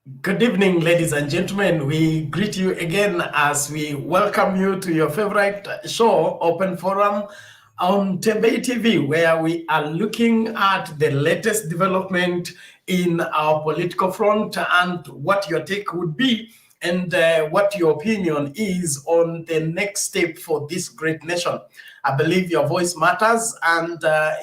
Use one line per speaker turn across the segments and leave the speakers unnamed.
Good evening, ladies and gentlemen. We greet you again as we welcome you to your favorite show, Open Forum, on Tembei TV, where we are looking at the latest development in our political front and what your take would be and what your opinion is on the next step for this great nation. I believe your voice matters and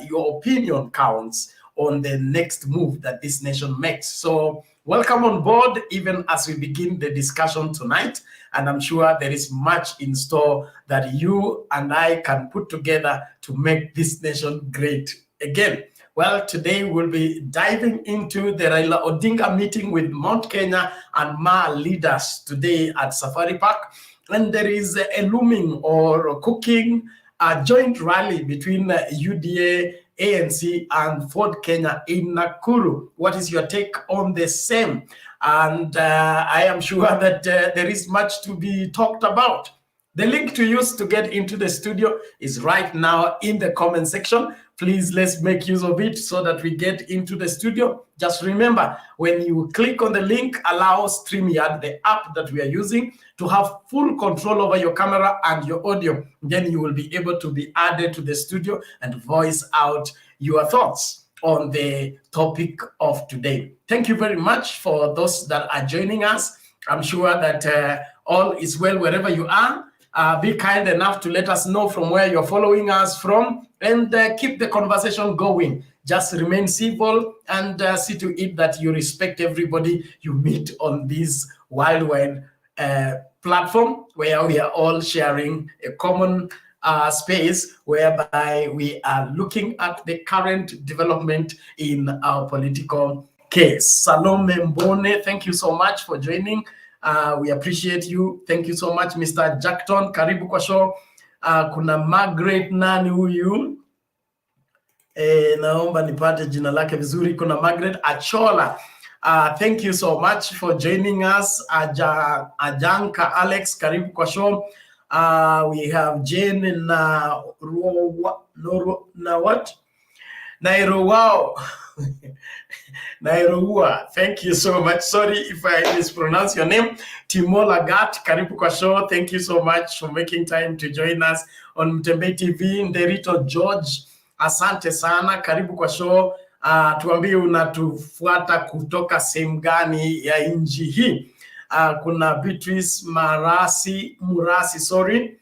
your opinion counts on the next move that this nation makes. So welcome on board, even as we begin the discussion tonight. And I'm sure there is much in store that you and I can put together to make this nation great again. Well, today we'll be diving into the Raila Odinga meeting with Mt.Kenya Maa leaders today at Safari Park. And there is a looming or cooking a joint rally between UDA, ANC, and Ford Kenya in Nakuru. What is your take on the same? And I am sure that there is much to be talked about. The link to use to get into the studio is right now in the comment section. Please, let's make use of it so that we get into the studio. Just remember, when you click on the link, allow StreamYard, the app that we are using, to have full control over your camera and your audio. Then you will be able to be added to the studio and voice out your thoughts on the topic of today. Thank you very much for those that are joining us. I'm sure that all is well wherever you are. Be kind enough to let us know from where you're following us from and keep the conversation going. Just remain civil and see to it that you respect everybody you meet on this wide platform where we are all sharing a common space whereby we are looking at the current development in our political case. Salome Mbone, thank you so much for joining. We appreciate you. Thank you so much, Mr. Jackton. Karibu kwa show. Kuna Margaret nani huyu? Naomba nipate jina lake vizuri. Kuna Margaret Achola. Thank you so much for joining us. Ajanka Alex, karibu kwa show. We have Jane na what? Nairowao. Nairua, thank you so much. Sorry if I mispronounce your name. Timo Lagat, karibu kwa show. Thank you so much for making time to join us on Tembei TV. Nderito George, asante sana, karibu kwa show. Tuambie unatufuata kutoka sehemu gani ya nchi hii. Kuna Beatrice Murasi, sorry.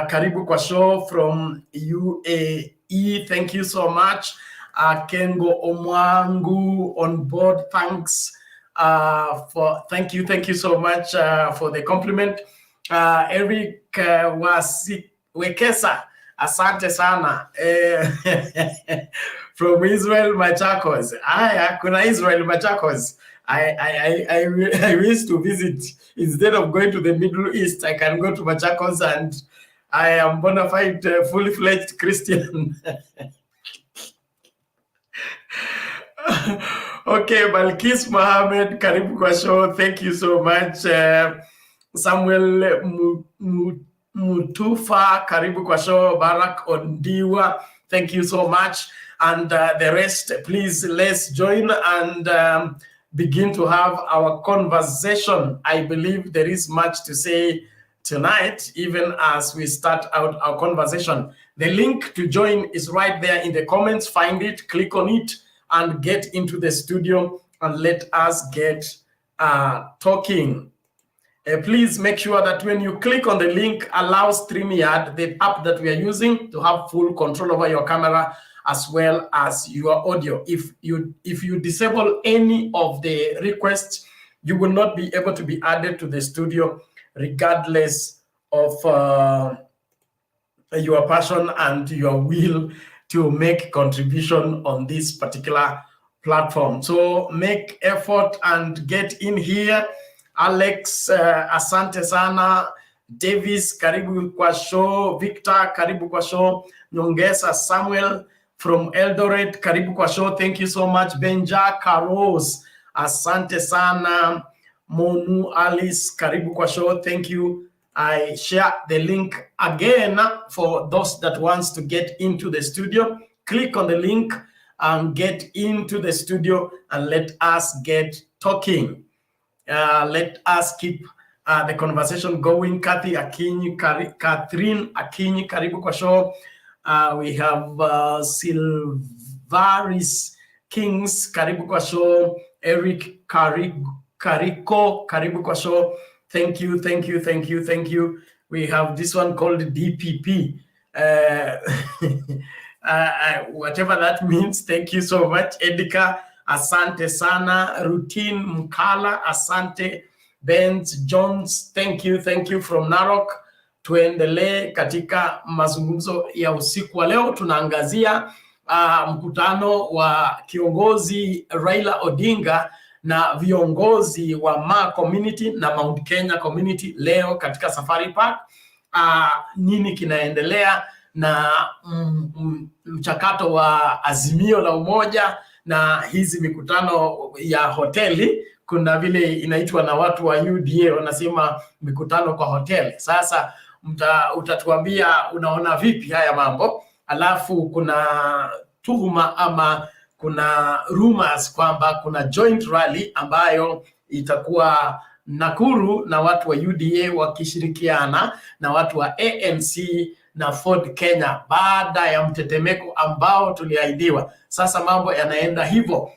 Karibu kwa show from UAE. Thank you so much. Kengo Omwangu on board. Thanks thank you so much for the compliment. Eric Wekesa, asante sana. From Israel Machakos. Kuna Israel Machakos. I wish to visit. Instead of going to the Middle East, I can go to Machakos and I am bona fide fully fledged Christian. Okay, Balkis Mohammed, karibu kwa show. Thank you so much. Samuel Mutufa, karibu kwa show. Barak Ondiwa, thank you so much. And the rest, please, let's join and begin to have our conversation. I believe there is much to say tonight, even as we start out our conversation. The link to join is right there in the comments. Find it, click on it, and get into the studio and let us get talking. Please make sure that when you click on the link, allow StreamYard, the app that we are using, to have full control over your camera as well as your audio. If you disable any of the requests, you will not be able to be added to the studio regardless of your passion and your will to make contribution on this particular platform. So make effort and get in here. Alex, asante sana. Davis, karibu kwa show. Victor, karibu kwa show. Nyongesa Samuel from Eldoret, karibu kwa show. Thank you so much. Benja Karos, asante sana. Monu Alice, karibu kwa show. Thank you. I share the link again for those that wants to get into the studio. Click on the link and get into the studio and let us get talking. Let us keep the conversation going. Kathy Akinyi, Catherine Akinyi, karibu kwa show. We have Silvaris Kings, karibu kwa show. Eric Kariko, karibu kwa show. Thank you. We have this one called DPP. Whatever that means, thank you so much. Edika, asante sana. Routine Mkala, asante. Benz Jones, thank you from Narok. Tuendelee katika mazungumzo ya usiku wa leo. Tunaangazia mkutano wa kiongozi Raila Odinga na viongozi wa Maa community na Mt.Kenya community leo katika Safari Park. Nini kinaendelea na mchakato wa Azimio la Umoja na hizi mikutano ya hoteli. Kuna vile inaitwa na watu wa UDA wanasema mikutano kwa hoteli. Sasa utatuambia unaona vipi haya mambo. Alafu kuna tuhuma ama kuna rumors kwamba kuna joint rally ambayo itakuwa Nakuru na watu wa UDA wakishirikiana na watu wa ANC na Ford Kenya baada ya mtetemeko ambao tuliahidiwa. Sasa mambo yanaenda hivyo.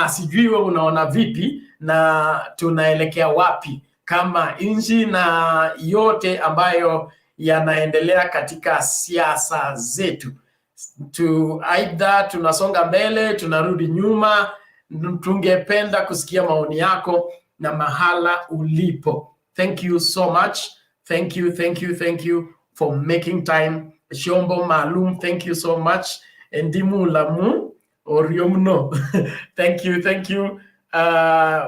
Sijui wewe unaona vipi na tunaelekea wapi kama nchi na yote ambayo yanaendelea katika siasa zetu. Aidha tunasonga mbele, tunarudi nyuma. Tungependa kusikia maoni yako na mahala ulipo. Thank you so much. Thank you for making time. Shombo Malum, thank you so much. Ndimu Lamu Oriomno. Thank you.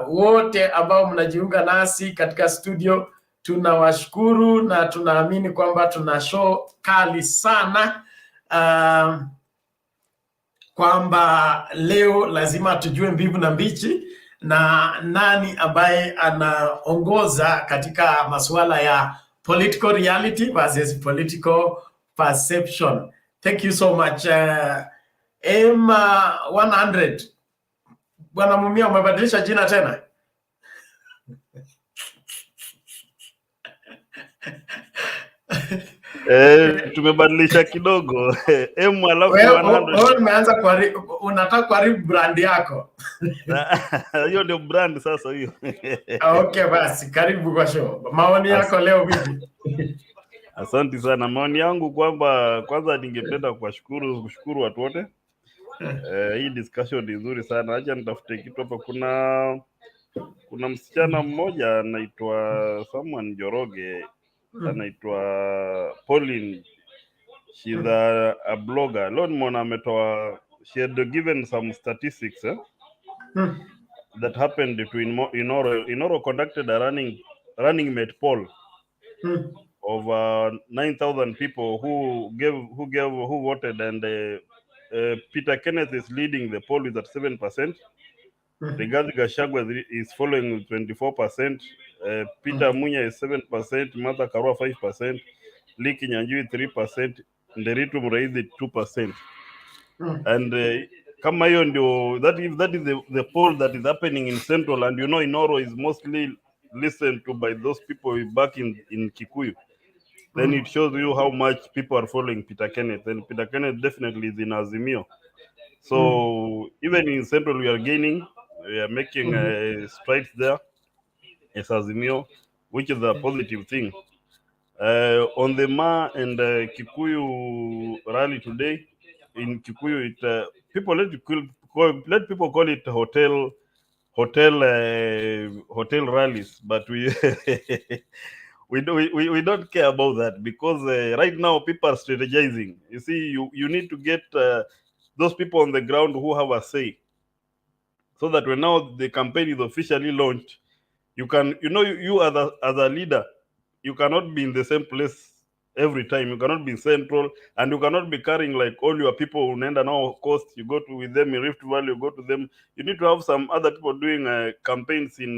Wote ambao mnajiunga nasi katika studio tunawashukuru na tunaamini kwamba tuna show kali sana. Kwamba leo lazima tujue mbivu na mbichi na nani ambaye anaongoza katika masuala ya political reality versus political perception. Thank you so much. M100. Bwana Mumia, umebadilisha jina tena?
Tumebadilisha kidogo. M alafu 100.
Umeanza unataka kuharibu brand yako.
Hiyo ndio brand sasa hiyo.
Okay basi, karibu kwa show. Maoni yako leo vipi?
Asante sana. Maoni yangu kwamba kwanza ningependa kushukuru watu wote. Hii discussion ni nzuri sana. Acha nitafute kitu hapa. Kuna msichana mmoja anaitwa someone Joroge, anaitwa Pauline. She's a blogger. Leo nimeona ametoa, she had given some statistics that happened between Inoro conducted a running mate poll of 9,000 people who voted, and Peter Kenneth is leading the poll with at 7%. Rigathi Gachagua is following with 24%. Peter Munya is 7%. Martha Karua 5%. Lee Kinyanjui 3%. Nderitu Muraithi 2%. And kama hiyo ndio, that is the poll that is happening in Central, and Inoro is mostly listened to by those people back in Kikuyu. Then it shows you how much people are following Peter Kenneth, and Peter Kenneth definitely is in Azimio. So even in Central we are gaining, we are making strides there as Azimio, which is a positive thing. On the Maa and Kikuyu rally today, in Kikuyu, let people call it hotel rallies, but we don't care about that, because right now people are strategizing. You see, you need to get those people on the ground who have a say, so that when now the campaign is officially launched, you can, you as a leader, you cannot be in the same place every time. You cannot be central, and you cannot be carrying like all your people unaenda now coast, you go to with them in Rift Valley, you go to them. You need to have some other people doing campaigns in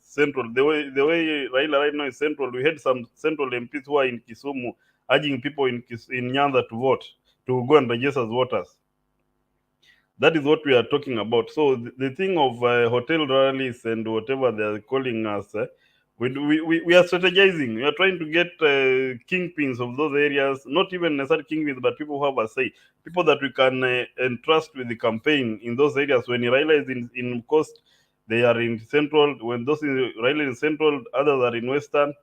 central. The way Raila right now is central, we had some central MPs who are in Kisumu urging people in Nyanza to vote, to go and register as voters. That is what we are talking about. So the thing of hotel rallies and whatever they are calling us, we are strategizing. We are trying to get kingpins of those areas, not even necessarily kingpins, but people who have a say, people that we can entrust with the campaign in those areas. When Raila is in coast, they are in central. When Raila is central, others are in western.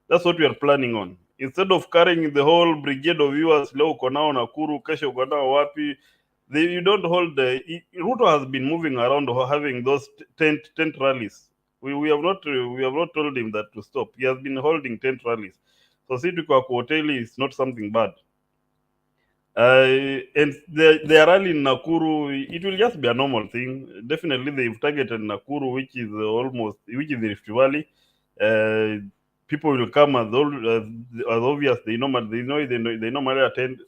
That's what we are planning on. Instead of carrying the whole brigade of viewers, leo uko nao Nakuru, kesho uko nao wapi, you don't hold Ruto has been moving around having those tent rallies. We have not told him that to stop. He has been holding tent rallies. So City kwa hoteli is not something bad. And the rally in Nakuru, it will just be a normal thing. Definitely, they've targeted Nakuru, which is the Rift Valley. Uh, People will come as obvious. They normally attend.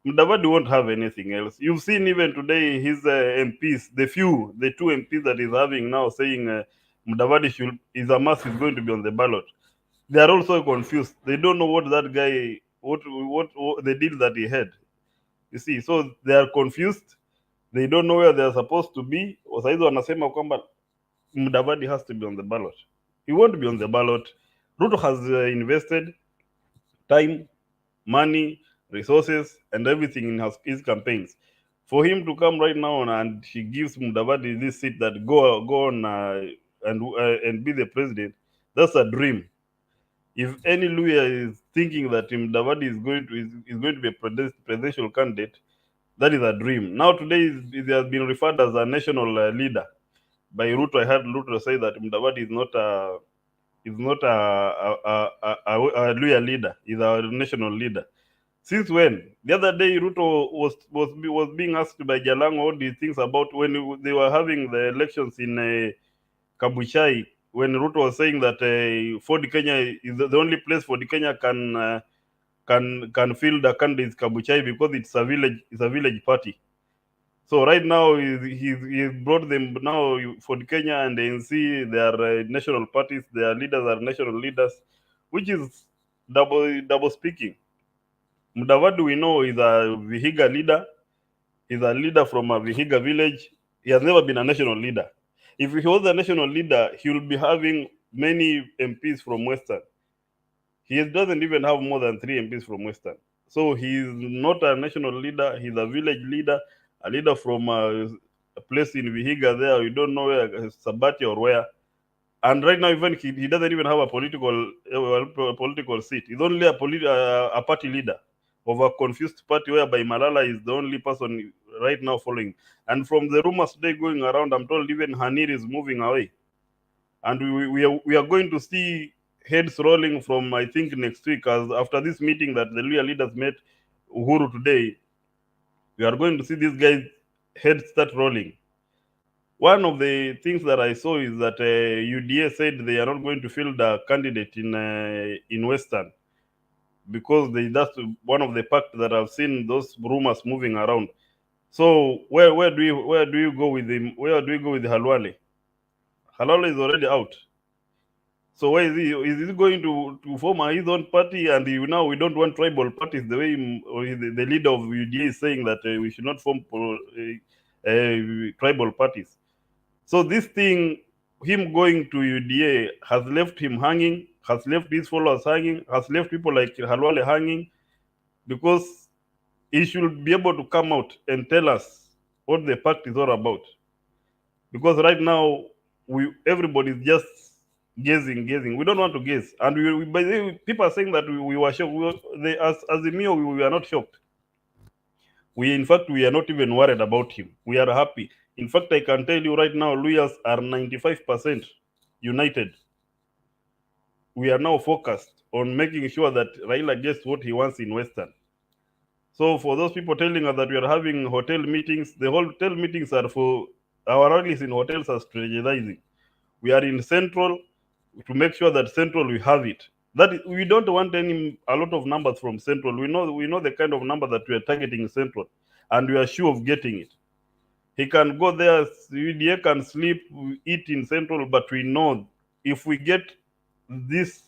Mudavadi won't have anything else. You've seen even today his MPs, the two MPs that he's having now, saying Mudavadi is going to be on the ballot. They are also confused. They don't know what that guy, what the deal that he had. You see, so they are confused. They don't know where they are supposed to be. Saizi wanasema kwamba Mudavadi has to be on the ballot. He won't be on the ballot. Ruto has invested time, money, resources, and everything in his campaigns. For him to come right now and he gives Mudavadi this seat that go on and be the president, that's a dream. If any lawyer is thinking that Mudavadi is going to be a presidential candidate, that is a dream. Now today he has been referred as a national leader by Ruto. I heard Ruto say that Mudavadi is not a lawyer leader. He's a national leader. Since when? The other day, Ruto was being asked by Jalango what he thinks about when they were having the elections in Kabuchai. When Ruto was saying that Ford Kenya is the only place Ford Kenya can field a candidate is Kabuchai because it's a village party. So right now he's brought them now Ford Kenya and ANC. They are national parties. Their leaders are national leaders, which is double speaking. Mudavadi, we know, is a Vihiga leader. He's a leader from a Vihiga village. He has never been a national leader. If he was a national leader, he will be having many MPs from Western. He doesn't even have more than 3 MPs from Western. So he's not a national leader. He's a village leader, a leader from a place in Vihiga there. We don't know where, Sabati or where. And right now, even he doesn't even have a political seat. He's only a party leader of a confused party whereby Malala is the only person right now following. And from the rumors today going around, I'm told even Hanir is moving away. And we are going to see heads rolling from, I think, next week, as after this meeting that the Luya leaders met Uhuru today, we are going to see these guys' heads start rolling. One of the things that I saw is that UDA said they are not going to field a candidate in Western because that's one of the facts that I've seen those rumors moving around. So where do you go with him? Where do you go with Halwale? Halwale is already out. So where is he? Is he going to form his own party? And now we don't want tribal parties. The way the leader of UDA is saying that we should not form tribal parties. So this thing, him going to UDA, has left him hanging, has left his followers hanging, has left people like Halwale hanging, because he should be able to come out and tell us what the pact is all about. Because right now, everybody is just gazing. We don't want to gaze, and by the way, people are saying that we were shocked. As Azimio, we are not shocked. In fact, we are not even worried about him. We are happy. In fact, I can tell you right now, lawyers are 95% united. We are now focused on making sure that Raila gets what he wants in Western. So for those people telling us that we are having hotel meetings, the hotel meetings are for our rallies in hotels are strategizing. We are in Central to make sure that Central we have it. We don't want a lot of numbers from Central. We know the kind of number that we are targeting in Central, and we are sure of getting it. He can go there, UDA can sleep, eat in Central, but we know if we get this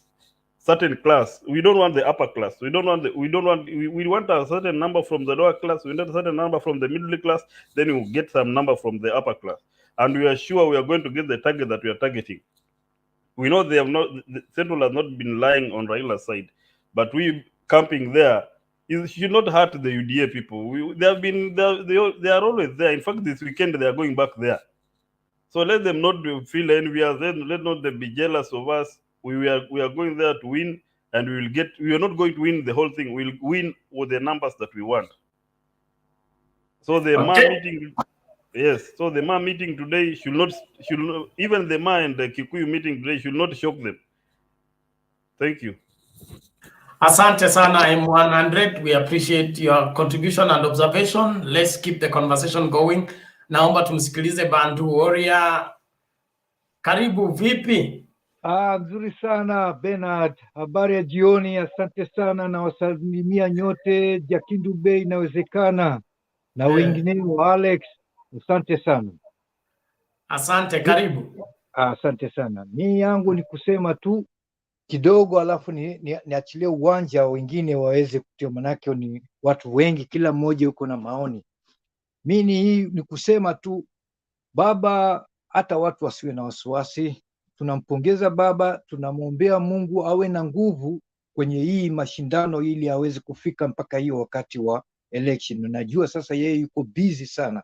certain class. We don't want the upper class. We want a certain number from the lower class. We want a certain number from the middle class. Then we get some number from the upper class, and we are sure we are going to get the target that we are targeting. We know the Central has not been lying on Raila's side, but we camping there. It should not hurt the UDA people. They are always there. In fact, this weekend they are going back there. So let them not feel envious. Let not them be jealous of us. We are going there to win, and we are not going to win the whole thing. We'll win with the numbers that we want. So the Maa meeting, yes. So the Maa meeting today should not even the Maa and the Kikuyu meeting today should not shock them. Thank you.
Asante sana M100. We appreciate your contribution and observation. Let's keep the conversation going. Naomba tumsikilize Bantu Warrior. Karibu, vipi?
Nzuri sana Bernard. Habari ya jioni, asante sana na wasalimia nyote. Jakindu Bay inawezekana na wengineo Alex. Asante sana.
Asante, karibu.
Asante sana. Mimi yangu ni kusema tu kidogo alafu niachilie uwanja wengine waweze kutia, manake ni watu wengi, kila mmoja yuko na maoni. Mimi ni kusema tu baba, hata watu wasiwe na wasiwasi. Tunampongeza baba, tunamwombea Mungu awe na nguvu kwenye hii mashindano ili aweze kufika mpaka hiyo wakati wa election. Najua sasa yeye yuko busy sana.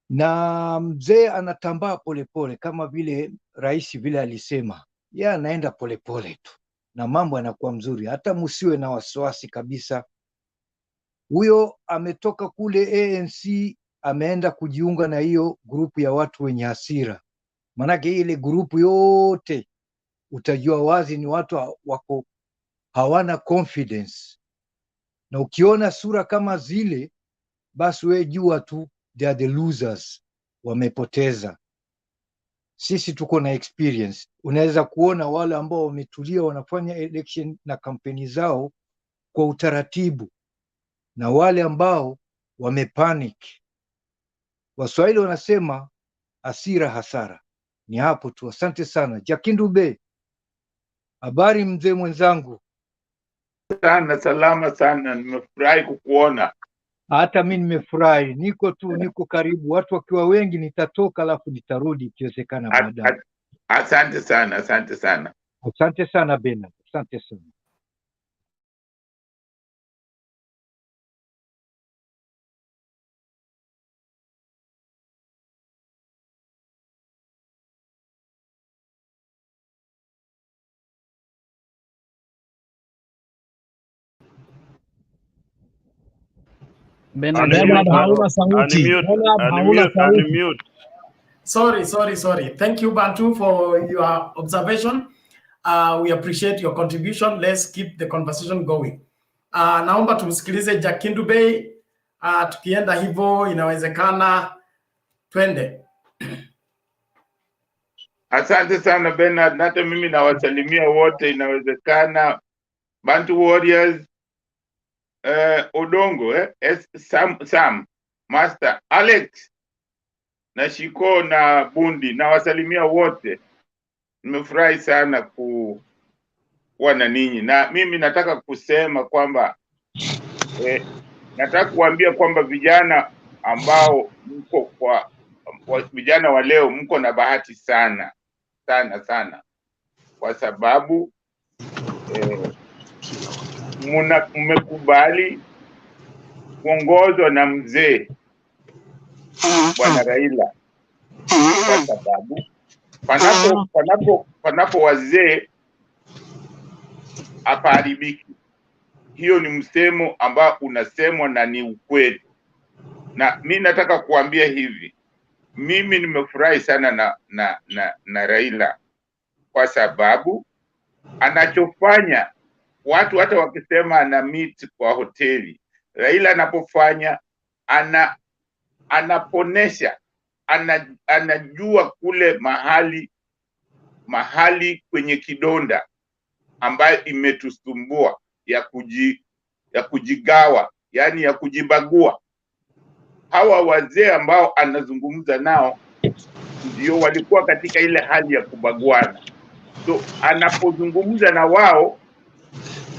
Na mzee anatambaa polepole kama vile rais vile alisema. Yeye anaenda polepole tu na mambo yanakuwa mzuri. Hata msiwe na wasiwasi kabisa. Huyo ametoka kule ANC, ameenda kujiunga na hiyo grupu ya watu wenye hasira. Manake ile grupu yote utajua wazi ni watu wako hawana confidence. Na ukiona sura kama zile, basi wewe jua tu they are the losers, wamepoteza. Sisi tuko na experience. Unaweza kuona wale ambao wametulia wanafanya election na kampeni zao kwa utaratibu, na wale ambao wamepanic. Waswahili wanasema hasira hasara. Ni hapo tu. Asante sana. Jakindu Bay. Habari mzee mwenzangu?
Sana, salama sana. Nimefurahi kukuona.
Hata mimi nimefurahi. Niko karibu. Watu wakiwa wengi nitatoka alafu nitarudi ikiwezekana baadaye.
Asante sana, asante sana.
Asante sana Bernard. Asante sana.
Sorry. Thank you, Bantu, for your observation. We appreciate your contribution. Let's keep the conversation going. Naomba tumsikilize Jakindu Bay. Tukienda hivyo inawezekana twende.
Asante sana Bernard, hata mimi nawasalimia wote inawezekana. Bantu Warriors, Odongo, Sam, Master, Alex, na Shiko na Bundi, nawasalimia wote. Nimefurahi sana kuwa na ninyi. Na mimi nataka kusema kwamba nataka kuambia kwamba vijana ambao mko vijana wa leo mko na bahati sana sana, kwa sababu mmekubali kuongozwa na mzee Bwana Raila, kwa sababu panapo wazee hapaharibiki. Hiyo ni msemo ambao unasemwa na ni ukweli. Na mimi nataka kuambia hivi, mimi nimefurahi sana na Raila, kwa sababu anachofanya, watu hata wakisema ana meet kwa hoteli, Raila anapofanya anaponesha, anajua kule mahali kwenye kidonda ambayo imetusumbua ya kujigawa, yani ya kujibagua. Hawa wazee ambao anazungumza nao ndio walikuwa katika ile hali ya kubaguana. So anapozungumza na wao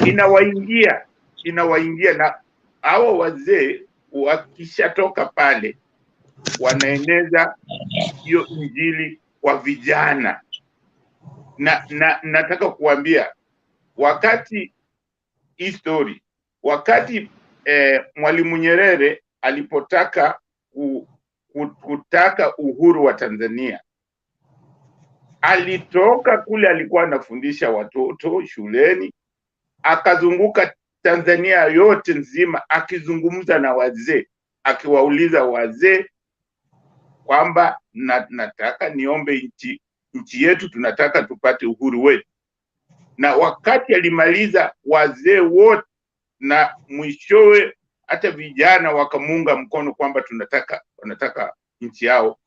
inawaingia, na hao wazee wakishatoka pale wanaeneza hiyo injili kwa vijana. Na nataka kuambia wakati Mwalimu Nyerere alipotaka kutaka uhuru wa Tanzania, alitoka kule, alikuwa anafundisha watoto shuleni, akazunguka Tanzania yote nzima akizungumza na wazee, akiwauliza wazee kwamba nataka niombe nchi yetu, tunataka tupate uhuru wetu. Na wakati alimaliza, wazee wote na mwishowe hata vijana wakamuunga mkono kwamba wanataka nchi yao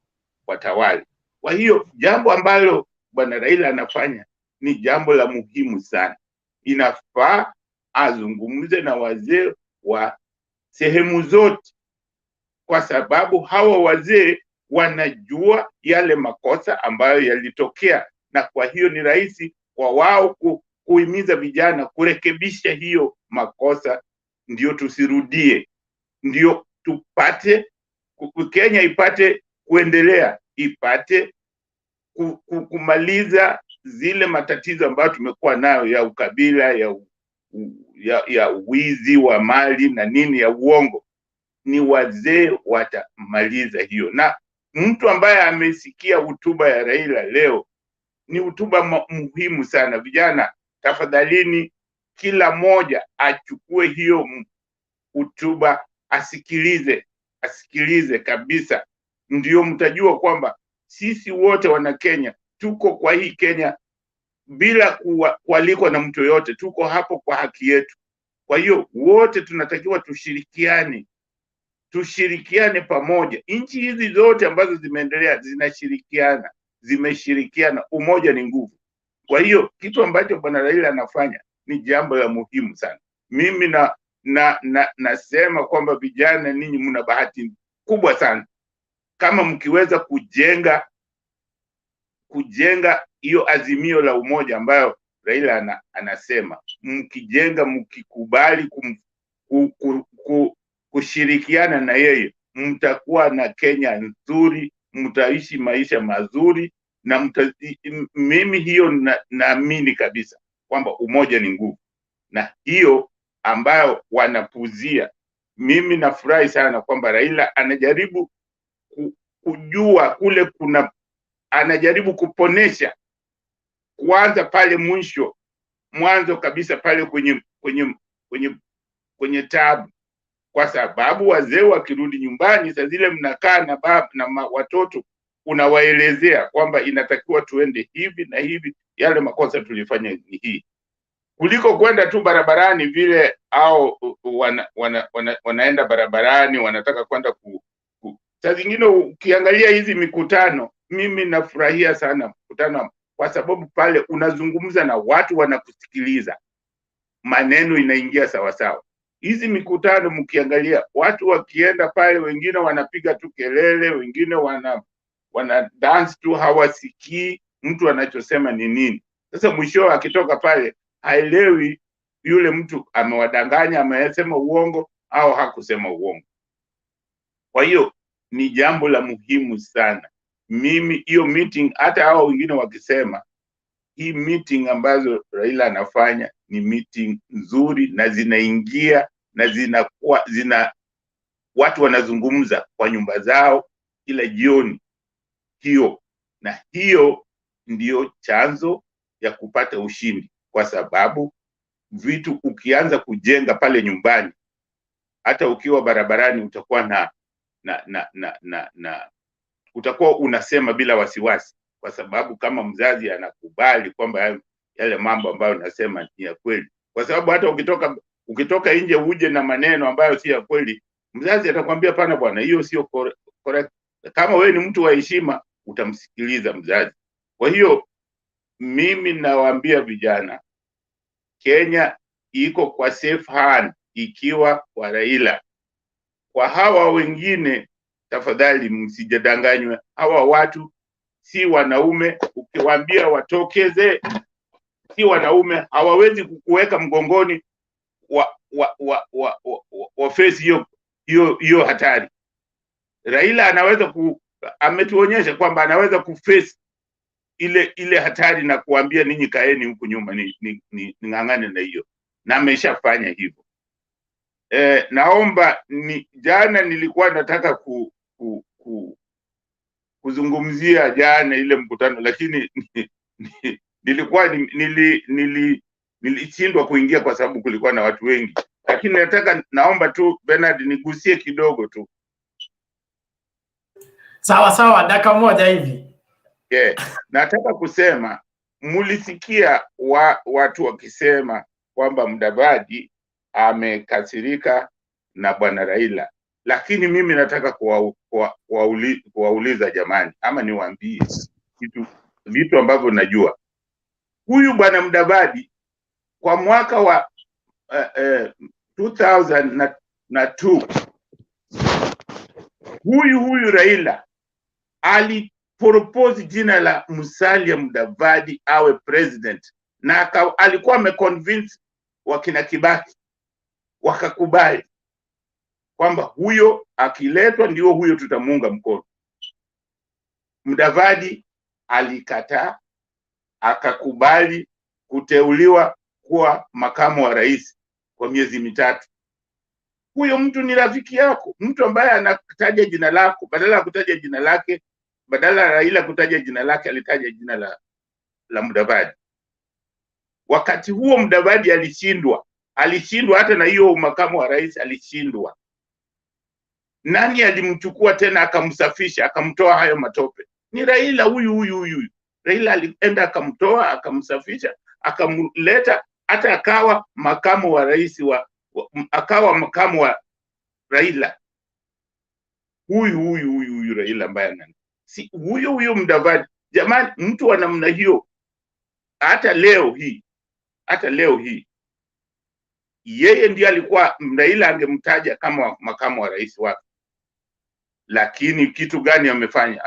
watawali. Kwa hiyo jambo ambalo Bwana Raila anafanya ni jambo la muhimu sana. Inafaa azungumze na wazee wa sehemu zote, kwa sababu hawa wazee wanajua yale makosa ambayo yalitokea, na kwa hiyo ni rahisi kwa wao kuhimiza vijana kurekebisha hiyo makosa, ndio tusirudie, ndio tupate Kenya ipate kuendelea, ipate kumaliza zile matatizo ambayo tumekuwa nayo ya ukabila, ya wizi wa mali na nini, ya uongo. Ni wazee watamaliza hiyo. Na mtu ambaye amesikia hotuba ya Raila leo, ni hotuba muhimu sana. Vijana, tafadhalini, kila moja achukue hiyo hotuba, asikilize kabisa, ndio mtajua kwamba sisi wote wana Kenya tuko kwa hii Kenya bila kualikwa na mtu yote, tuko hapo kwa haki yetu. Kwa hiyo wote tunatakiwa tushirikiane pamoja. Nchi hizi zote ambazo zimeendelea zimeshirikiana, umoja ni nguvu. Kwa hiyo kitu ambacho Bwana Raila anafanya ni jambo la muhimu sana. Mimi nasema kwamba vijana, ninyi mna bahati kubwa sana kama mkiweza kujenga hiyo azimio la umoja ambayo Raila anasema, mkijenga, mkikubali kushirikiana na yeye, mtakuwa na Kenya nzuri, mtaishi maisha mazuri, na mimi hiyo naamini kabisa kwamba umoja ni nguvu, na hiyo ambayo wanapuzia. Mimi nafurahi sana kwamba Raila anajaribu kujua kule anajaribu kuponesha kwanza pale mwanzo kabisa pale kwenye tabu, kwa sababu wazee wakirudi nyumbani, saa zile mnakaa na baba na watoto, unawaelezea kwamba inatakiwa tuende hivi na hivi, yale makosa tulifanya ni hii, kuliko kwenda tu barabarani vile, au wanaenda barabarani wanataka kwenda saa zingine. Ukiangalia hizi mikutano, mimi nafurahia sana mkutano, kwa sababu pale unazungumza na watu wanakusikiliza, maneno inaingia sawasawa. Hizi mikutano mkiangalia, watu wakienda pale, wengine wanapiga tu kelele, wengine wana dance tu, hawasikii mtu anachosema ni nini. Sasa mwisho akitoka pale haelewi yule mtu amewadanganya, amesema uongo au hakusema uongo. Kwa hiyo ni jambo la muhimu sana. Mimi hiyo meeting, hata hao wengine wakisema, hii meeting ambazo Raila anafanya ni meeting nzuri, na zinaingia na watu wanazungumza kwa nyumba zao kila jioni hiyo, na hiyo ndio chanzo ya kupata ushindi, kwa sababu vitu ukianza kujenga pale nyumbani, hata ukiwa barabarani utakuwa utakuwa unasema bila wasiwasi, kwa sababu kama mzazi anakubali kwamba yale mambo ambayo nasema ni ya kweli. Kwa sababu hata ukitoka nje uje na maneno ambayo si ya kweli, mzazi atakwambia pana bwana, hiyo sio correct. Kama wewe ni mtu wa heshima, utamsikiliza mzazi. Kwa hiyo mimi nawaambia vijana, Kenya iko kwa safe hand ikiwa kwa Raila. Kwa hawa wengine, tafadhali msijadanganywe. Hawa watu si wanaume. Ukiwaambia watokeze si wanaume, hawawezi kukuweka mgongoni wa face hiyo hatari. Raila anaweza ametuonyesha kwamba anaweza kuface ile hatari na kuambia ninyi kaeni huku nyuma ng'ang'ane na hiyo, na ameshafanya hivyo. Naomba jana nilikuwa nataka kuzungumzia jana ile mkutano, lakini nilikuwa nilishindwa kuingia kwa sababu kulikuwa na watu wengi, lakini naomba tu Bernard nigusie kidogo tu.
Sawa, dakika moja hivi.
Nataka kusema mulisikia watu wakisema kwamba Mudavadi amekasirika na bwana Raila, lakini mimi nataka kuwauliza jamani, ama niwaambie vitu ambavyo najua. Huyu bwana Mudavadi kwa mwaka wa 2002 huyu Raila alipropose jina la Musalia Mudavadi awe president, na alikuwa ameconvince wakina Kibaki, wakakubali kwamba huyo akiletwa ndio huyo tutamuunga mkono. Mudavadi alikataa, akakubali kuteuliwa kuwa makamu wa rais kwa miezi mitatu. Huyo mtu ni rafiki yako, mtu ambaye anataja jina lako, badala ya kutaja jina lake, badala ya Raila kutaja jina lake, alitaja jina la Mudavadi. Wakati huo Mudavadi alishindwa hata na hiyo makamu wa rais alishindwa. Nani alimchukua tena akamsafisha, akamtoa hayo matope? Ni Raila huyu. Raila alienda akamtoa, akamsafisha, akamleta, hata akawa makamu wa rais akawa makamu wa Raila. Huyu Raila ambaye si huyo Mudavadi. Jamani, mtu wa namna hiyo hata leo hii yeye ndiye alikuwa Raila angemtaja kama makamu wa rais wake. Lakini kitu gani amefanya?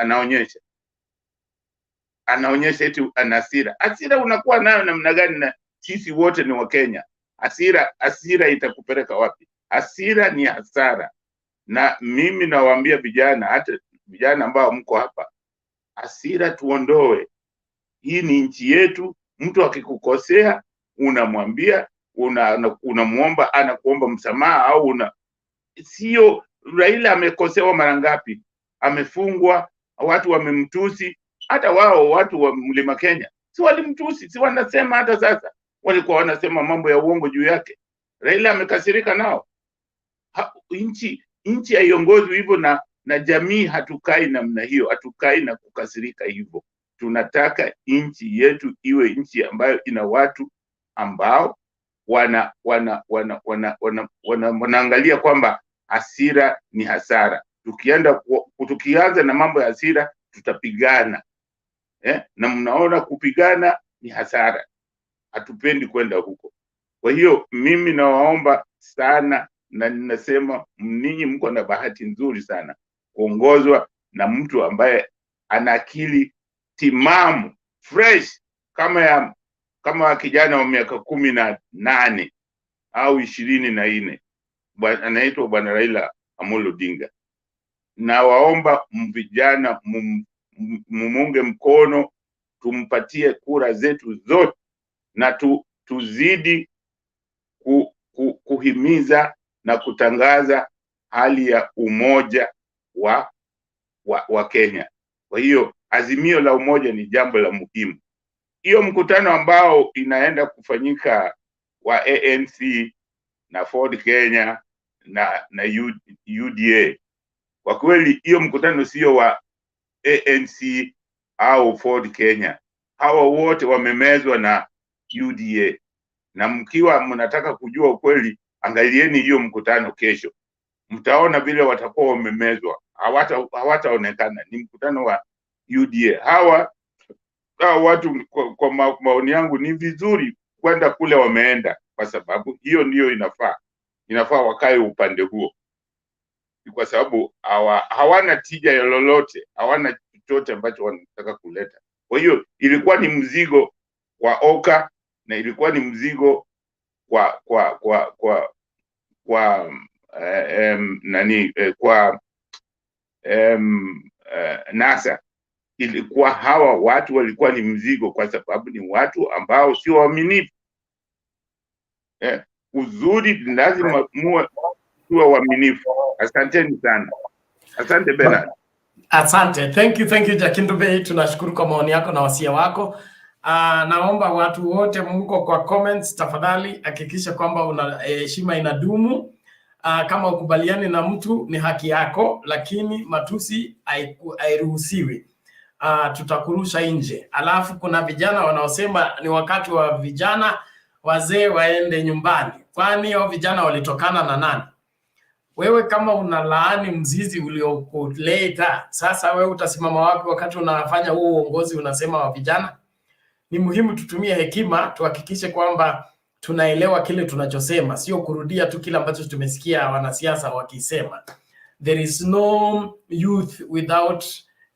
Anaonyesha eti ana hasira. Hasira unakuwa nayo namna gani? Na sisi wote ni Wakenya. Hasira itakupeleka wapi? Hasira ni hasara. Na mimi nawaambia vijana, hata vijana ambao mko hapa, hasira tuondoe. Hii ni nchi yetu. Mtu akikukosea unamwambia, unamuomba, anakuomba msamaha, au sio. Raila amekosewa mara ngapi? Amefungwa, watu wamemtusi, hata watu wa Mlima Kenya si walimtusi, si wanasema hata sasa walikuwa wanasema mambo ya uongo juu yake. Raila amekasirika nao. Nchi haiongozi hivyo, na jamii hatukai namna hiyo, hatukai na kukasirika hivyo. Tunataka nchi yetu iwe nchi ambayo ina watu ambao wanaangalia kwamba hasira ni hasara. Tukianza na mambo ya hasira tutapigana. Na mnaona kupigana ni hasara. Hatupendi kwenda huko. Kwa hiyo mimi nawaomba sana, na ninasema ninyi mko na bahati nzuri sana kuongozwa na mtu ambaye ana akili timamu, fresh, kama kijana wa miaka 18 au 24, anaitwa bwana Raila Odinga. Na waomba vijana mumunge mkono, tumpatie kura zetu zote, na tuzidi kuhimiza na kutangaza hali ya umoja wa Kenya. Kwa hiyo azimio la umoja ni jambo la muhimu. Hiyo mkutano ambao inaenda kufanyika wa ANC na Ford Kenya na UDA, kwa kweli hiyo mkutano sio wa ANC au Ford Kenya. Hawa wote wamemezwa na UDA, na mkiwa mnataka kujua ukweli, angalieni hiyo mkutano kesho, mtaona vile watakuwa wamemezwa. Hawataonekana. Ni mkutano wa UDA. Hawa watu kwa maoni yangu ni vizuri kwenda kule wameenda, kwa sababu hiyo ndiyo inafaa wakae upande huo, kwa sababu hawana tija ya lolote, hawana chochote ambacho wanataka kuleta. Kwa hiyo ilikuwa ni mzigo wa Oka na ilikuwa ni mzigo kwa NASA. Ilikuwa hawa watu walikuwa ni mzigo kwa sababu ni watu ambao sio waaminifu. Uzuri lazima muwe waaminifu. Asanteni sana. Asante Bernard.
Asante. Thank you Jakindube. Tunashukuru kwa maoni yako na wasia wako. Naomba watu wote mko kwa comments, tafadhali hakikisha kwamba una heshima inadumu. Kama ukubaliani na mtu ni haki yako, lakini matusi hairuhusiwi. Tutakurusha nje. Alafu kuna vijana wanaosema ni wakati wa vijana, wazee waende nyumbani. Kwani hao vijana walitokana na nani? Wewe kama unalaani mzizi uliokuleta, sasa wewe utasimama wapi wakati unafanya huo uongozi unasema wa vijana? Ni muhimu tutumie hekima, tuhakikishe kwamba tunaelewa kile tunachosema, sio kurudia tu kile ambacho tumesikia wanasiasa wakisema. There is no youth without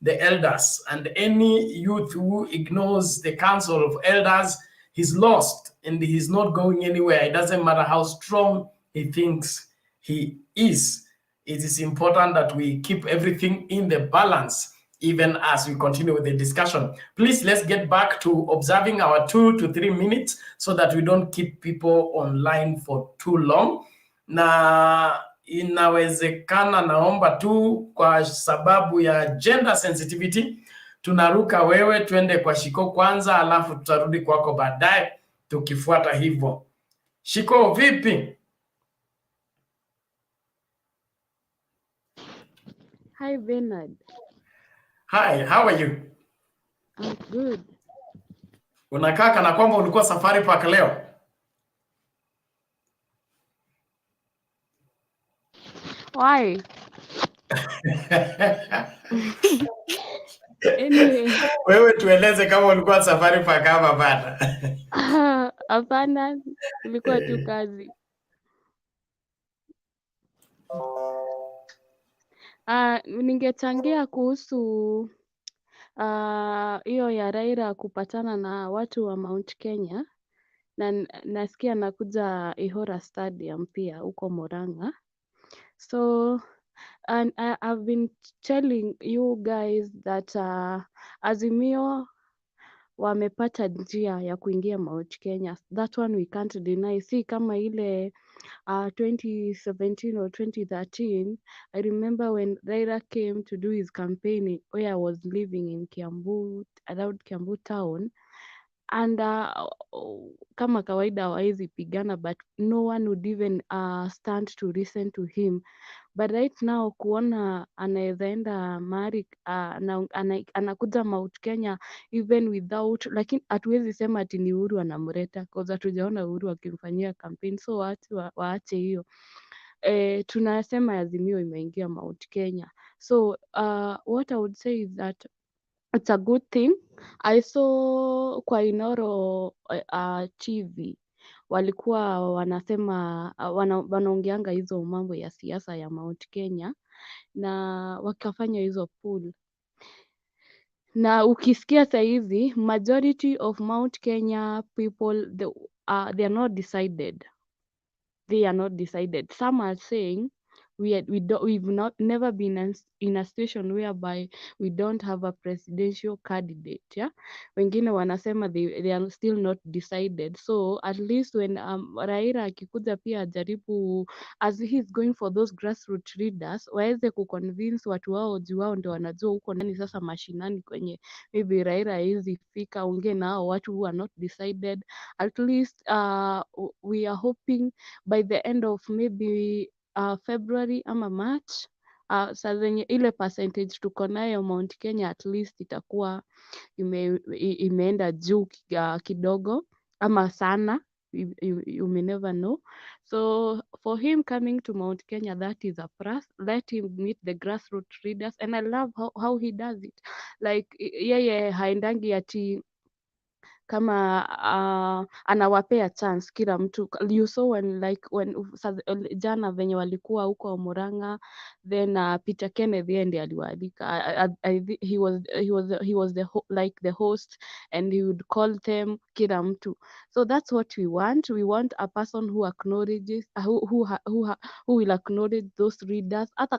the elders, and any youth who ignores the council of elders, he's lost and he's not going anywhere. It doesn't matter how strong he thinks he is. It is important that we keep everything in the balance, even as we continue with the discussion. Please, let's get back to observing our 2 to 3 minutes so that we don't keep people online for too long. Na inawezekana, naomba tu kwa sababu ya gender sensitivity, tunaruka wewe tuende kwa Shiko kwanza, alafu tutarudi kwako baadaye tukifuata hivyo. Shiko, vipi?
Hi Bernard.
Hi, how are you?
I'm good.
Unakaa kana kwamba ulikuwa safari park leo?
Why? Anyway.
Wewe tueleze kama ulikuwa safari park ama bana.
Hapana, ilikuwa tu kazi. Ningechangia kuhusu hiyo ya Raila kupatana na watu wa Mount Kenya, na nasikia nakuja Ihora Stadium pia huko Murang'a. So and I've been telling you guys that Azimio wamepata njia ya kuingia Mount Kenya. That one we can't deny. Si kama ile 2017 or 2013, I remember when Raila came to do his campaign where I was living in Kiambu, around Kiambu town, and kama kawaida hawezi pigana, but no one would even stand to listen to him. But right now kuona anaweza enda mahali anakuja Mount Kenya even without, lakini hatuwezi sema ati ni Uhuru anamleta because hatujaona Uhuru akimfanyia campaign, so watu waache hiyo. Tunasema Azimio imeingia Mount Kenya. So what I would say is that it's a good thing. I saw kwa Inoro TV walikuwa wanasema wanaongeanga hizo mambo ya siasa ya Mount Kenya na wakafanya hizo poll. Na ukisikia saizi majority of Mount Kenya people they are not decided. They are not decided. Some are saying we've never been in a situation whereby we don't have a presidential candidate. Yeah, wengine wanasema they are still not decided. So at least when Raila akikuja pia ajaribu, as he is going for those grassroots leaders, waweze kuconvince watu wao juu wao ndio wanajua huko ndani sasa mashinani kwenye maybe Raila hizi fika, ongee nao watu who are not decided. At least we are hoping by the end of maybe February ama March, saa zenye ile percentage tuko nayo Mount Kenya at least itakuwa imeenda juu kidogo ama sana. You may never know. So for him coming to Mount Kenya, that is a plus. Let him meet the grassroots leaders, and I love how he does it. Like yeye haendangi ati kama anawapea chance kila mtu. You saw when jana venye walikuwa huko Murang'a, then Peter Kenneth ndiye aliwaalika. He was the host, and he would call them kila mtu. So that's what we want. We want a person who acknowledges, who will acknowledge those readers, hata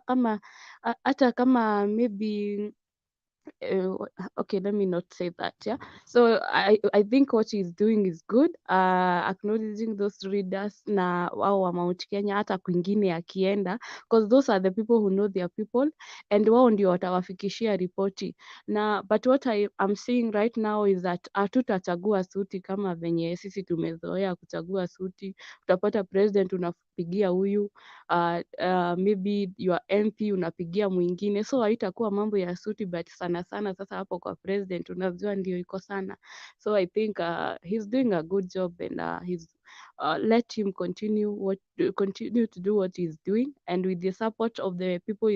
kama maybe okay, let me not say that. Yeah, so I think what he's doing is good, acknowledging those readers na wao wa Mount Kenya, hata kwingine akienda, because those are the people who know their people, and wao ndio watawafikishia ripoti. But what I'm seeing right now is that hatutachagua suti kama venye sisi tumezoea kuchagua suti. Utapata president unapigia huyu, maybe your MP unapigia mwingine, so haitakuwa mambo ya suti, but sana sasa hapo kwa president unajua ndio iko sana. So I think he's doing a good job, and let him continue to do what he's doing, and with the support of the people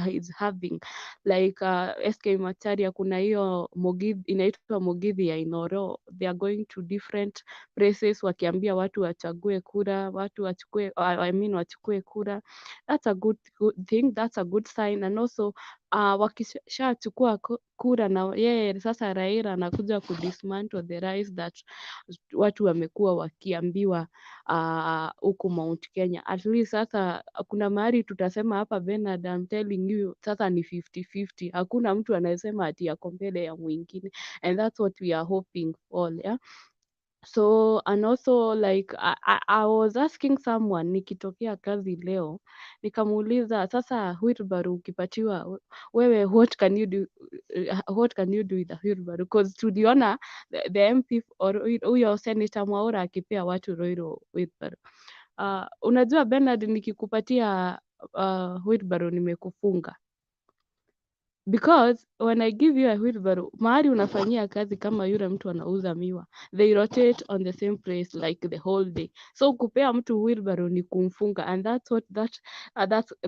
he's having, like SK Macharia, kuna hiyo inaitwa Mugithi ya Inoro. They are going to different places wakiambia watu wachague kura, watu wachukue kura. That's a good thing, that's a good sign. And also wakishachukua kura na yeye sasa Raila anakuja kudismantle the rise that watu wamekuwa wakiambiwa huku Mount Kenya. At least sasa kuna mahali tutasema hapa, Bernard, I'm telling you, sasa ni 50-50. Hakuna mtu anayesema ati yako mbele ya mwingine, and that's what we are hoping for, yeah. So, and also like I was asking someone nikitokea kazi leo, nikamuuliza sasa wheelbarrow ukipatiwa wewe, what can you do with a wheelbarrow? Because tuliona the MP or huyo Senator Mwaura akipea watu Roiro wheelbarrow. Unajua Bernard, nikikupatia wheelbarrow nimekufunga. Because when I give you a wheelbarrow, mahali unafanyia kazi kama yule mtu anauza miwa, they rotate on the same place like the whole day. So kupea mtu wheelbarrow ni kumfunga, and that's what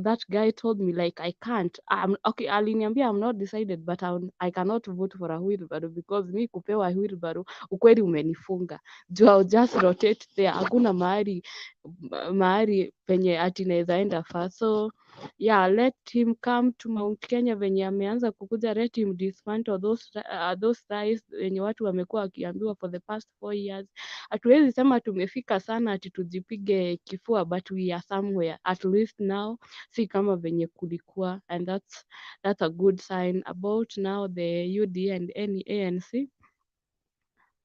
that guy told me, like I can't. Okay, aliniambia I'm not decided, but I cannot vote for a wheelbarrow because me kupewa wheelbarrow ukweli umenifunga. I'll just rotate there. Hakuna mahali penye ati naweza enda fast. So yeah, let him come to Mount Kenya venye ameanza kukuja, let him dismantle those ties wenye watu wamekuwa wakiambiwa for the past 4 years. Hatuwezi sema tumefika sana ati tujipige kifua, but we are somewhere at least now, si kama venye kulikuwa, and that's a good sign. About now the UDA and ANC,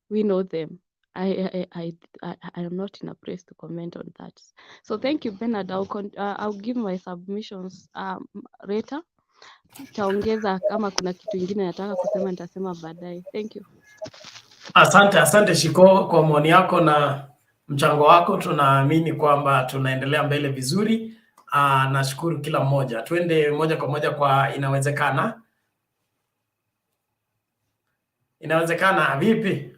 we know them. I am not in a place to comment on that. So thank you, Bernard. I'll give my submissions later. Taongeza kama kuna kitu ingine nataka kusema nitasema baadaye. Thank you.
Asante Shiko kwa maoni yako na mchango wako. Tunaamini kwamba tunaendelea mbele vizuri. Nashukuru kila mmoja. Twende moja kwa moja kwa inawezekana. Inawezekana vipi?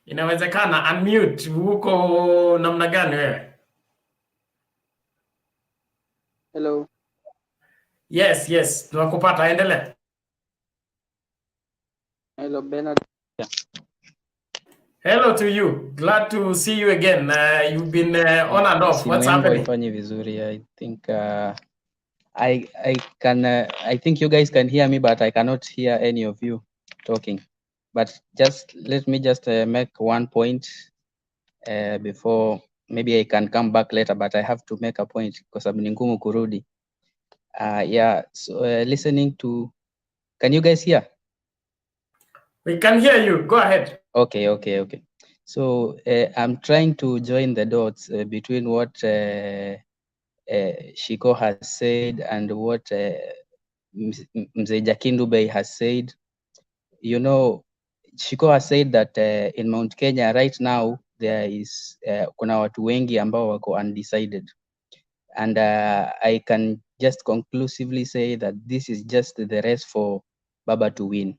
Inawezekana, unmute. Uko namna gani wewe?
Hello.
Yes, tunakupata, endelea.
Hello, Bernard. Yeah.
Hello to you. Glad to see you again. You've been on and off. What's happening?
Haifanyi vizuri. I think I think you guys can hear me, but I cannot hear any of you talking. But let me make one point before maybe I can come back later, but I have to make a point because ni ngumu kurudi. Yeah, so listening to, can you guys hear?
We can hear you. Go ahead.
Okay. So I'm trying to join the dots between what Shiko has said and what Mzee Jakindu Bey has said. You know, Shiko has said that in Mount Kenya right now there is kuna watu wengi ambao wako undecided, and I can just conclusively say that this is just the race for Baba to win,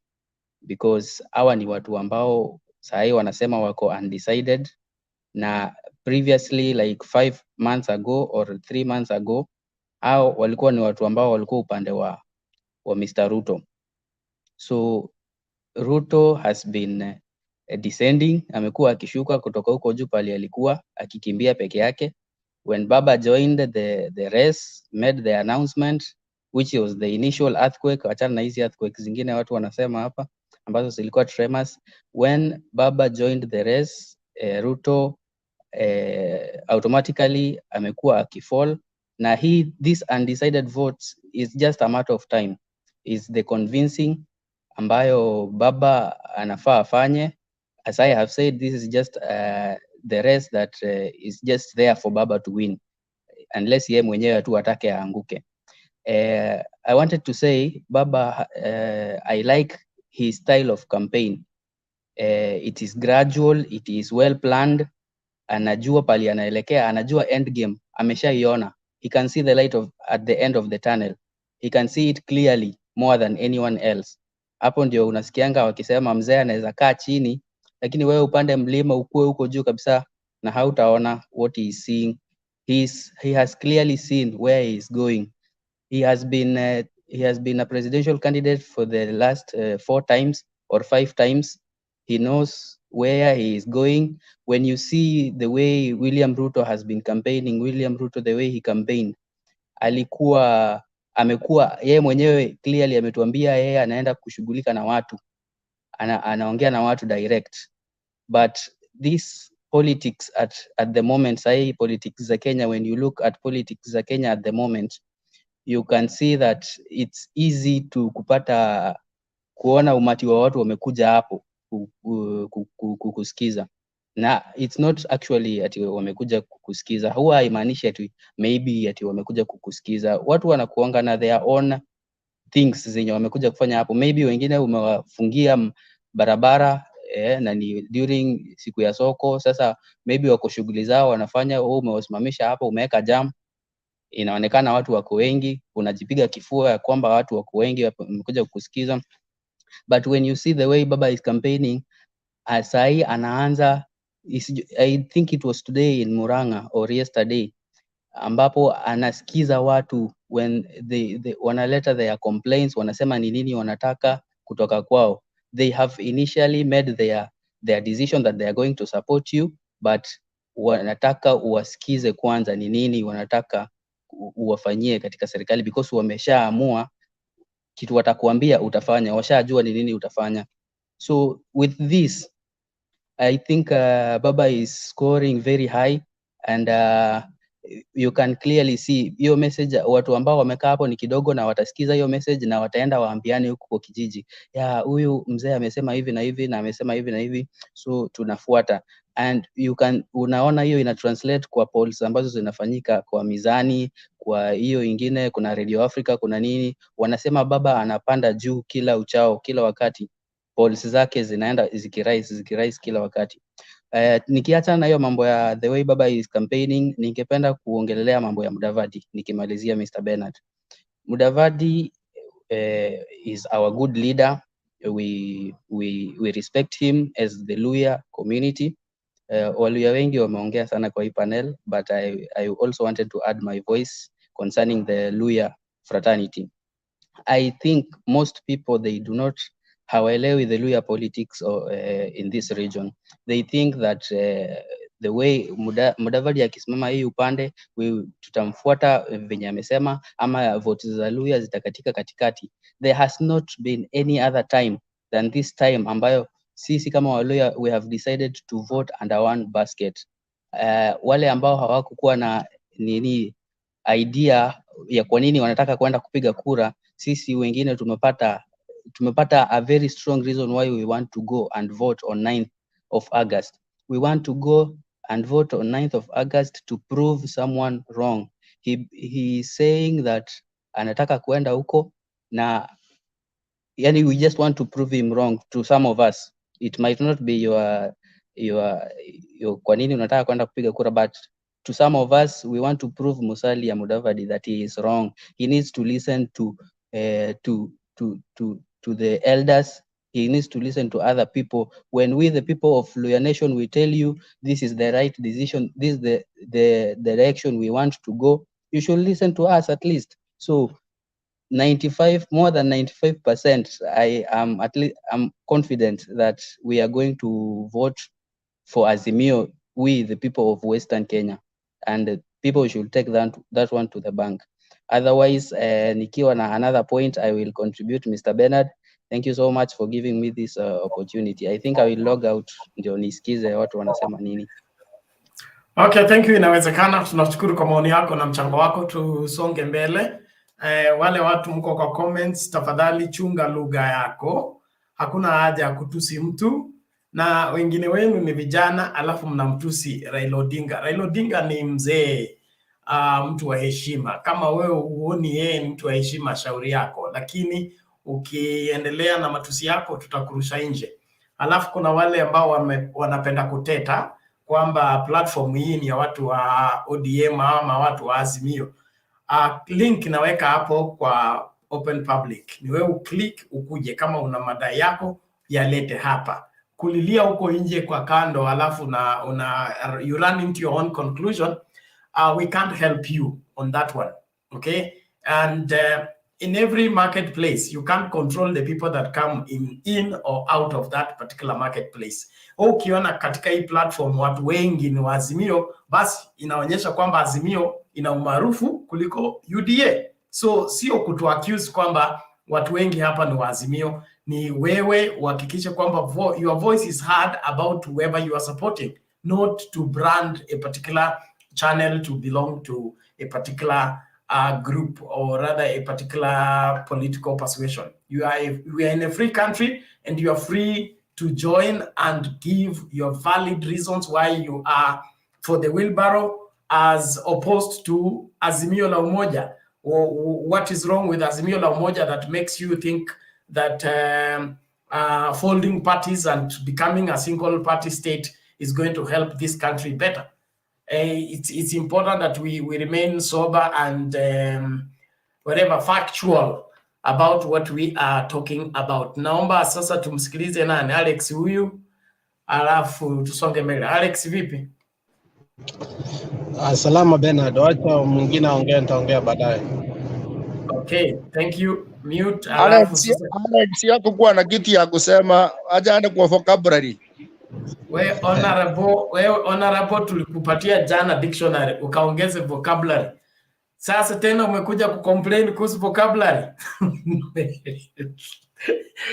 because hawa ni watu ambao sahi wanasema wako undecided, na previously like 5 months ago or 3 months ago hao walikuwa ni watu ambao walikuwa upande wa Mr. Ruto. So Ruto has been descending, amekuwa akishuka kutoka huko juu pale alikuwa akikimbia peke yake. When Baba joined the race, made the announcement, which was the initial earthquake, achana na hizi earthquake zingine watu wanasema hapa ambazo zilikuwa tremors. When Baba joined the race, Ruto automatically amekuwa akifall, na this undecided votes is just a matter of time, is the convincing ambayo Baba anafaa afanye. As I have said, this is just the race that is just there for Baba to win, unless yeye mwenyewe tu atake aanguke. I wanted to say Baba, I like his style of campaign. It is gradual, it is well planned. Anajua pali anaelekea, anajua end game, ameshaiona. He can see the light at the end of the tunnel. He can see it clearly more than anyone else. Hapo ndio unasikianga wakisema mzee anaweza kaa chini, lakini wewe upande mlima ukue huko juu kabisa na hautaona what he is seeing. He has clearly seen where he is going. He has been a presidential candidate for the last 4 times or 5 times. He knows where he is going. When you see the way William Ruto has been campaigning, William Ruto, the way he campaigned, amekuwa yeye mwenyewe clearly ametuambia yeye anaenda kushughulika na watu, anaongea na watu direct. But this politics at the moment, say politics za Kenya, when you look at politics za Kenya at the moment, you can see that it's easy to kuona umati wa watu wamekuja hapo kukusikiza, na it's not actually ati wamekuja kukusikiza. Huwa haimaanishi ati maybe ati wamekuja kukusikiza. Watu wanakuanga na their own things zenye wamekuja kufanya hapo. Maybe wengine umewafungia barabara na ni during siku ya soko, sasa maybe wako shughuli zao wanafanya, umewasimamisha hapo, umeweka jam, inaonekana watu wako wengi, unajipiga kifua ya kwamba watu wako wengi wamekuja kukusikiza. But when you see the way Baba is campaigning, Asai anaanza, I think it was today in Murang'a or yesterday, ambapo anasikiza watu when they wanaleta their complaints, wanasema ni nini wanataka kutoka kwao. They have initially made their decision that they are going to support you, but wanataka uwasikize kwanza ni nini wanataka uwafanyie katika serikali, because wameshaamua kitu watakuambia utafanya, washajua ni nini utafanya. So with this, I think Baba is scoring very high, and you can clearly see hiyo message. Watu ambao wamekaa hapo ni kidogo, na watasikiza hiyo message na wataenda waambiane huko kwa kijiji, ya huyu mzee amesema hivi na hivi na amesema hivi na hivi, so tunafuata. And unaona hiyo ina translate kwa polls ambazo zinafanyika kwa Mizani, kwa hiyo ingine, kuna Radio Africa, kuna nini, wanasema Baba anapanda juu kila uchao, kila wakati polls zake zinaenda zikirise kila wakati. Nikiacha na hiyo mambo ya the way Baba is campaigning, ningependa kuongelelea mambo ya Mudavadi nikimalizia. Mr. Bernard Mudavadi is our good leader. We respect him as the Luhya community. Waluhya wengi wameongea sana kwa hii panel, but I also wanted to add my voice concerning the Luhya fraternity. I think most people, they do not hawaelewi the Luhya politics in this region. They think that the way Mudavadi akisimama hii upande, tutamfuata venye amesema, ama votes za Luhya zitakatika katikati. There has not been any other time than this time ambayo sisi kama Waluhya we have decided to vote under one basket. Wale ambao hawakukuwa na nini idea ya kwa nini wanataka kwenda kupiga kura, sisi wengine tumepata a very strong reason why we want to go and vote on 9th of August. We want to go and vote on 9th of August to prove someone wrong. He is saying that anataka kwenda huko, na yani we just want to prove him wrong. To some of us it might not be your kwa nini unataka kwenda kupiga kura, but to some of us we want to prove Musalia Mudavadi that he is wrong. He needs to listen to the elders. He needs to listen to other people. When we, the people of Luhya Nation, we tell you this is the right decision, this is the direction we want to go, you should listen to us at least. So more than 95%, I'm confident that we are going to vote for Azimio, we the people of Western Kenya, and people should take that one to the bank. Otherwise, nikiwa na another point, I will contribute. Mr. Bernard, thank you so much for giving me this opportunity. I think I will log out ndio nisikize watu wanasema nini.
Okay, thank you. Inawezekana. Tunashukuru kwa maoni yako na mchango wako. Tusonge mbele. Wale watu mko kwa comments, tafadhali chunga lugha yako. Hakuna haja ya kutusi mtu, na wengine wenu ni vijana alafu mnamtusi Raila Odinga. Raila Odinga ni mzee, mtu wa heshima. Kama wewe huoni yeye ni mtu wa heshima, shauri yako, lakini ukiendelea na matusi yako tutakurusha nje. Alafu kuna wale ambao wanapenda kuteta kwamba platform hii ni ya watu wa ODM ama watu wa Azimio. Link naweka hapo kwa open public. Ni wewe uklik ukuje, kama una madai yako yalete hapa. Kulilia huko nje kwa kando alafu you run into your own conclusion, we can't help you on that one. Okay? And in every marketplace, you can't control the people that come in or out of that particular marketplace. Ukiona katika hii platform watu wengi ni wa Azimio, basi inaonyesha kwamba Azimio ina umaarufu kuliko UDA. So sio kutu accuse kwamba watu wengi hapa ni wa Azimio. Ni wewe uhakikishe kwamba your voice is heard about whoever you are supporting, not to brand a particular channel to belong to a particular group, or rather a particular political persuasion. We are in a free country, and you are free to join and give your valid reasons why you are for the wheelbarrow as opposed to Azimio la Umoja. What is wrong with Azimio la Umoja that makes you think that folding parties and becoming a single party state is going to help this country better? It's important that we remain sober and factual about what we are talking about. Naomba sasa tumsikilize nani, Alex huyu, alafu tusonge mbele. Alex, vipi?
Salama Bernard, wacha mwingine aongee, nitaongea baadaye.
Okay, thank you. Mute.
Alex yako kuwa na kitu ya kusema, ajaenda kwa vocabulary.
We honorable, tulikupatia jana dictionary ukaongeze vocabulary. Sasa tena umekuja kucomplain kuhusu vocabulary.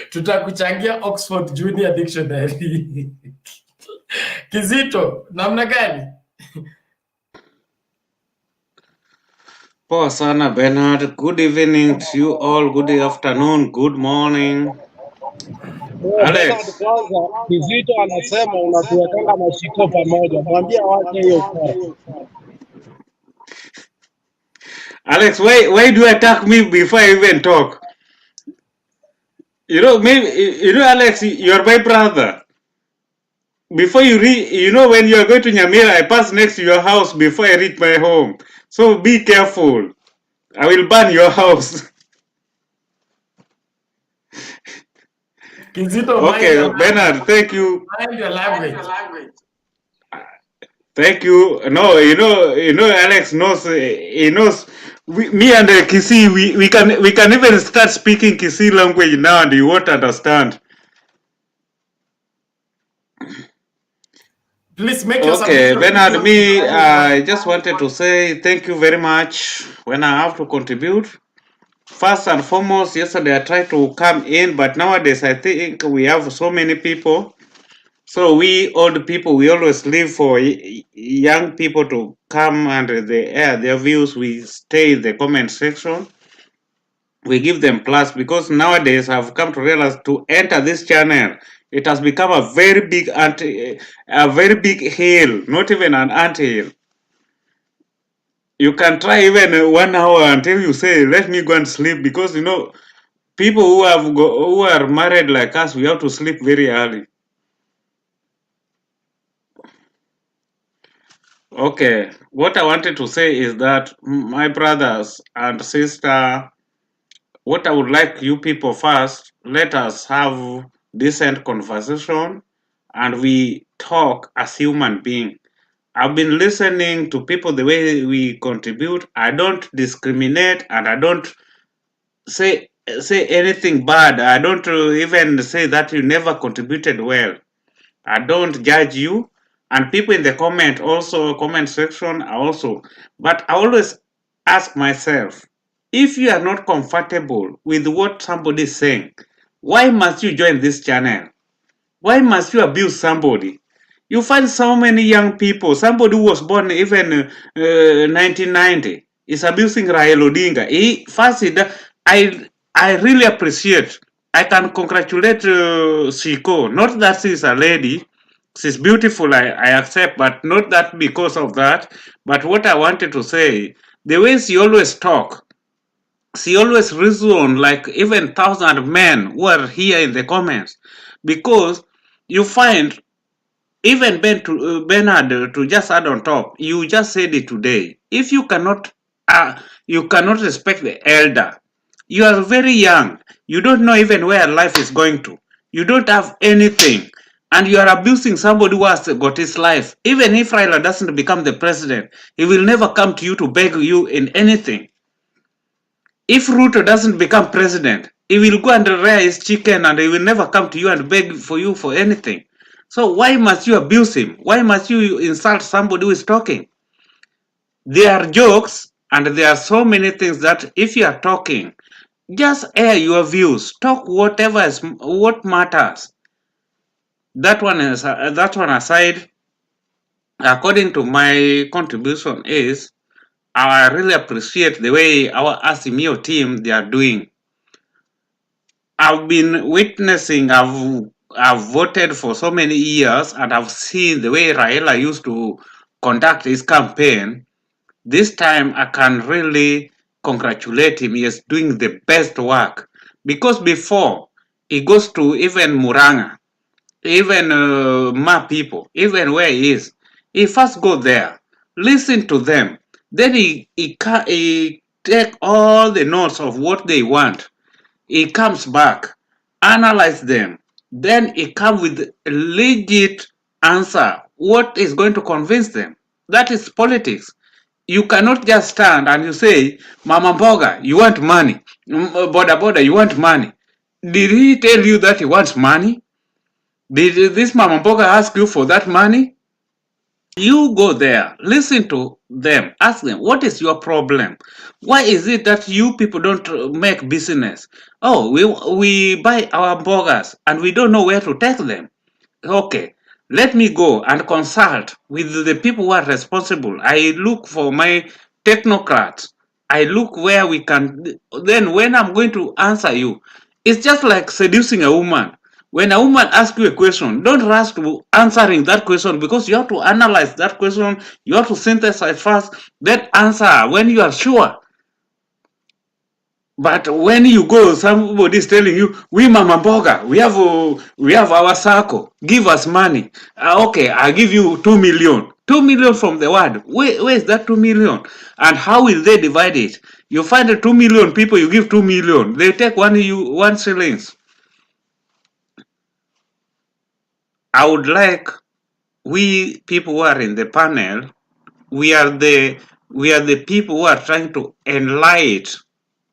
Tutakuchangia Oxford Junior Dictionary. Kizito, namna gani?
Poa sana Bernard. Good evening to you all. Good afternoon. Good morning. Alex.
Kwanza Kizito anasema unatuwekanga mashiko pamoja. Mwambie wache hiyo kwa.
Alex, why do you attack me before I even talk? Alex, you're my brother. Before when you are going to Nyamira, I pass next to your house before I reach my home. So be careful. I will burn your house. Okay, Bernard, thank you.
Mind your language.
Thank you. No, Alex knows. He knows. Me and Kisii, we can even start speaking Kisii language now, and you won't understand.
Please make your
Okay, Bernard, I just wanted to say thank you very much. When I have to contribute, first and foremost, yesterday I tried to come in, but nowadays I think we have so many people. So we old people, we always live for young people to come and they air their views. We stay in the comment section. We give them plus, because nowadays I've come to realize to enter this channel, it has become a very big hill, not even an anthill. You can try even 1 hour until you say, let me go and sleep, because people who are married like us, we have to sleep very early. Okay, what I wanted to say is that, my brothers and sister, what I would like you people first, let us have decent conversation and we talk as human beings. I've been listening to people the way we contribute. I don't discriminate, and I don't say anything bad. I don't even say that you never contributed well. I don't judge you, and people in the comment section also. But I always ask myself, if you are not comfortable with what somebody is saying, why must you join this channel? Why must you abuse somebody? You find so many young people, somebody who was born even 1990 is abusing Raila Odinga. I really appreciate, I can congratulate Shiko. Not that she's a lady, she's beautiful, I accept, but not that because of that. But what I wanted to say, the way she always talk, she always reason like even thousand men who are here in the comments, because you find even Bernard, to just add on top, you just said it today. If you cannot respect the elder, you are very young. You don't know even where life is going to. You don't have anything, and you are abusing somebody who has got his life. Even if Raila doesn't become the president, he will never come to you to beg you in anything. If Ruto doesn't become president, he will go and rear his chicken, and he will never come to you and beg for you for anything. So why must you abuse him? Why must you insult somebody who is talking? There are jokes, and there are so many things that if you are talking, just air your views. Talk what matters. That one aside, according to my contribution is, I really appreciate the way our Azimio team they are doing. I've been witnessing, I've voted for so many years, and I've seen the way Raila used to conduct his campaign. This time I can really congratulate him. He is doing the best work. Because before, he goes to even Muranga, even Maa people, even where he is, he first go there, listen to them. Then he take all the notes of what they want. He comes back, analyze them, then he comes with a legit answer. What is going to convince them? That is politics. You cannot just stand and you say, Mama Mboga, you want money. Boda, you want money. Did he tell you that he wants money? Did this Mama Mboga ask you for that money? You go there, listen to them, ask them, what is your problem? Why is it that you people don't make business? Oh, we buy our burgers and we don't know where to take them. Okay, let me go and consult with the people who are responsible. I look for my technocrats. I look where we can, then when I'm going to answer you, it's just like seducing a woman. When a woman asks you a question, don't rush to answering that question, because you have to analyze that question, you have to synthesize first, then answer when you are sure. But when you go, somebody is telling you, we Mama Mboga, we have our circle, give us money. Okay, I give you 2 million. 2 million from the word. Where is that 2 million? And how will they divide it? You find the 2 million people, you give 2 million. They take one shillings. I would like we people who are in the panel, we are the people who are trying to enlighten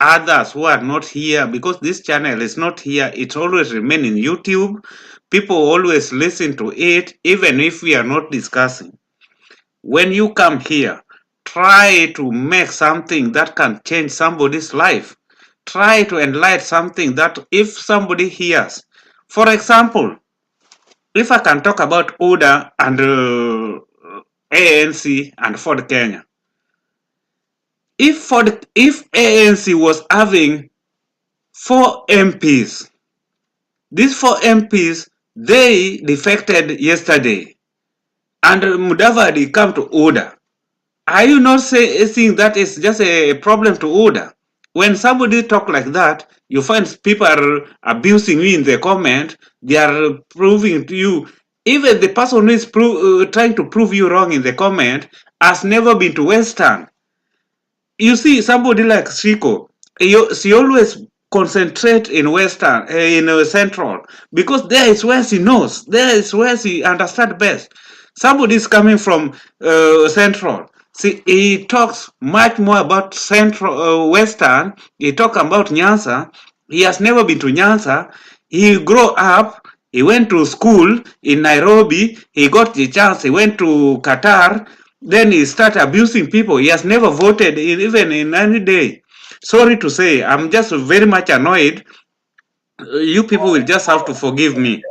others who are not here, because this channel is not here. It always remain in YouTube. People always listen to it, even if we are not discussing. When you come here, try to make something that can change somebody's life. Try to enlighten something that if somebody hears, for example, if I can talk about ODA and ANC and Ford Kenya. If ANC was having 4 MPs, these 4 MPs, they defected yesterday, and Mudavadi come to order. Are you not saying that is just a problem to order? When somebody talk like that, you find people are abusing you in the comment. They are proving to you. Even the person who is trying to prove you wrong in the comment has never been to Western. You see, somebody like Shiko, she always concentrate in Western, in Central, because there is where she knows. There is where she understands best. Somebody is coming from Central. See, he talks much more about Central, Western. He talks about Nyanza. He has never been to Nyanza. He grew up. He went to school in Nairobi. He got the chance. He went to Qatar. Then he started abusing people. He has never voted even in any day. Sorry to say, I'm just very much annoyed. You people will just have to forgive me.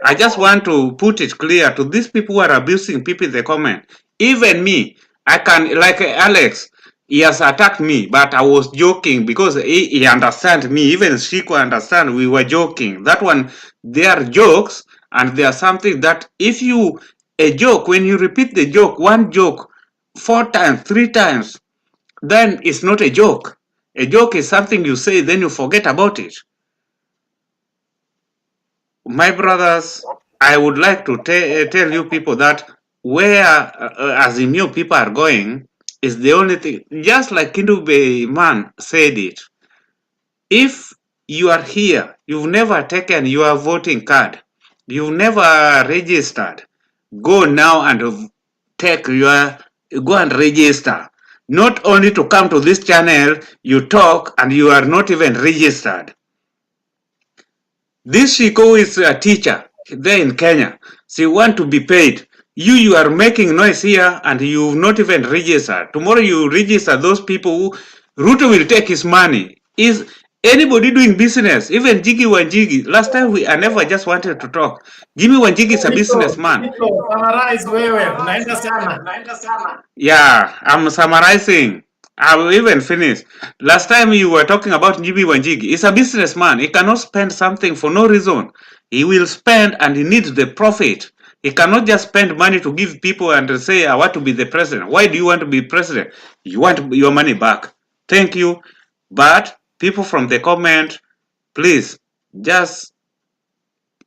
I just want to put it clear to these people who are abusing people in the comment. Even me, I can, like Alex, he has attacked me, but I was joking because he understands me. Even Shiko understand we were joking. That one, they are jokes, and they are something that if you, a joke, when you repeat the joke, one joke, 4 times, 3 times, then it's not a joke. A joke is something you say, then you forget about it. My brothers, I would like to tell you people that where Azimio people are going is the only thing. Just like Kindube man said it, if you are here, you've never taken your voting card, you've never registered, go now and go and register. Not only to come to this channel, you talk and you are not even registered. This Shiko is a teacher there in Kenya. She want to be paid. You are making noise here and you've not even registered. Tomorrow you register those people who Ruto will take his money. Is anybody doing business? Even Jiggy Wanjigi. Last time I never just wanted to talk. Jimmy Wanjigi is a businessman.
Summarize wewe, unaenda sana.
Yeah, I'm summarizing. I will even finish. Last time you were talking about Jimmy Wanjigi. He's a businessman. He cannot spend something for no reason. He will spend and he needs the profit. He cannot just spend money to give people and say, I want to be the president. Why do you want to be president? You want your money back. Thank you. But people from the comment, please just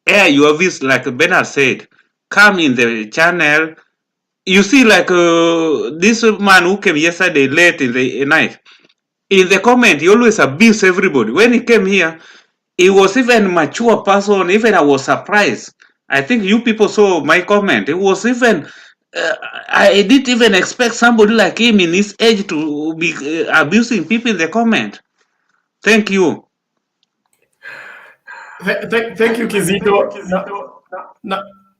air your views like Bernard said. Come in the channel. You see, like this man who came yesterday late in the night, in the comment, he always abused everybody. When he came here, he was even mature person. Even I was surprised. I think you people saw my comment. It was even, I didn't even expect somebody like him in his age to be abusing people in the comment. Thank you.
Thank you, Kizito.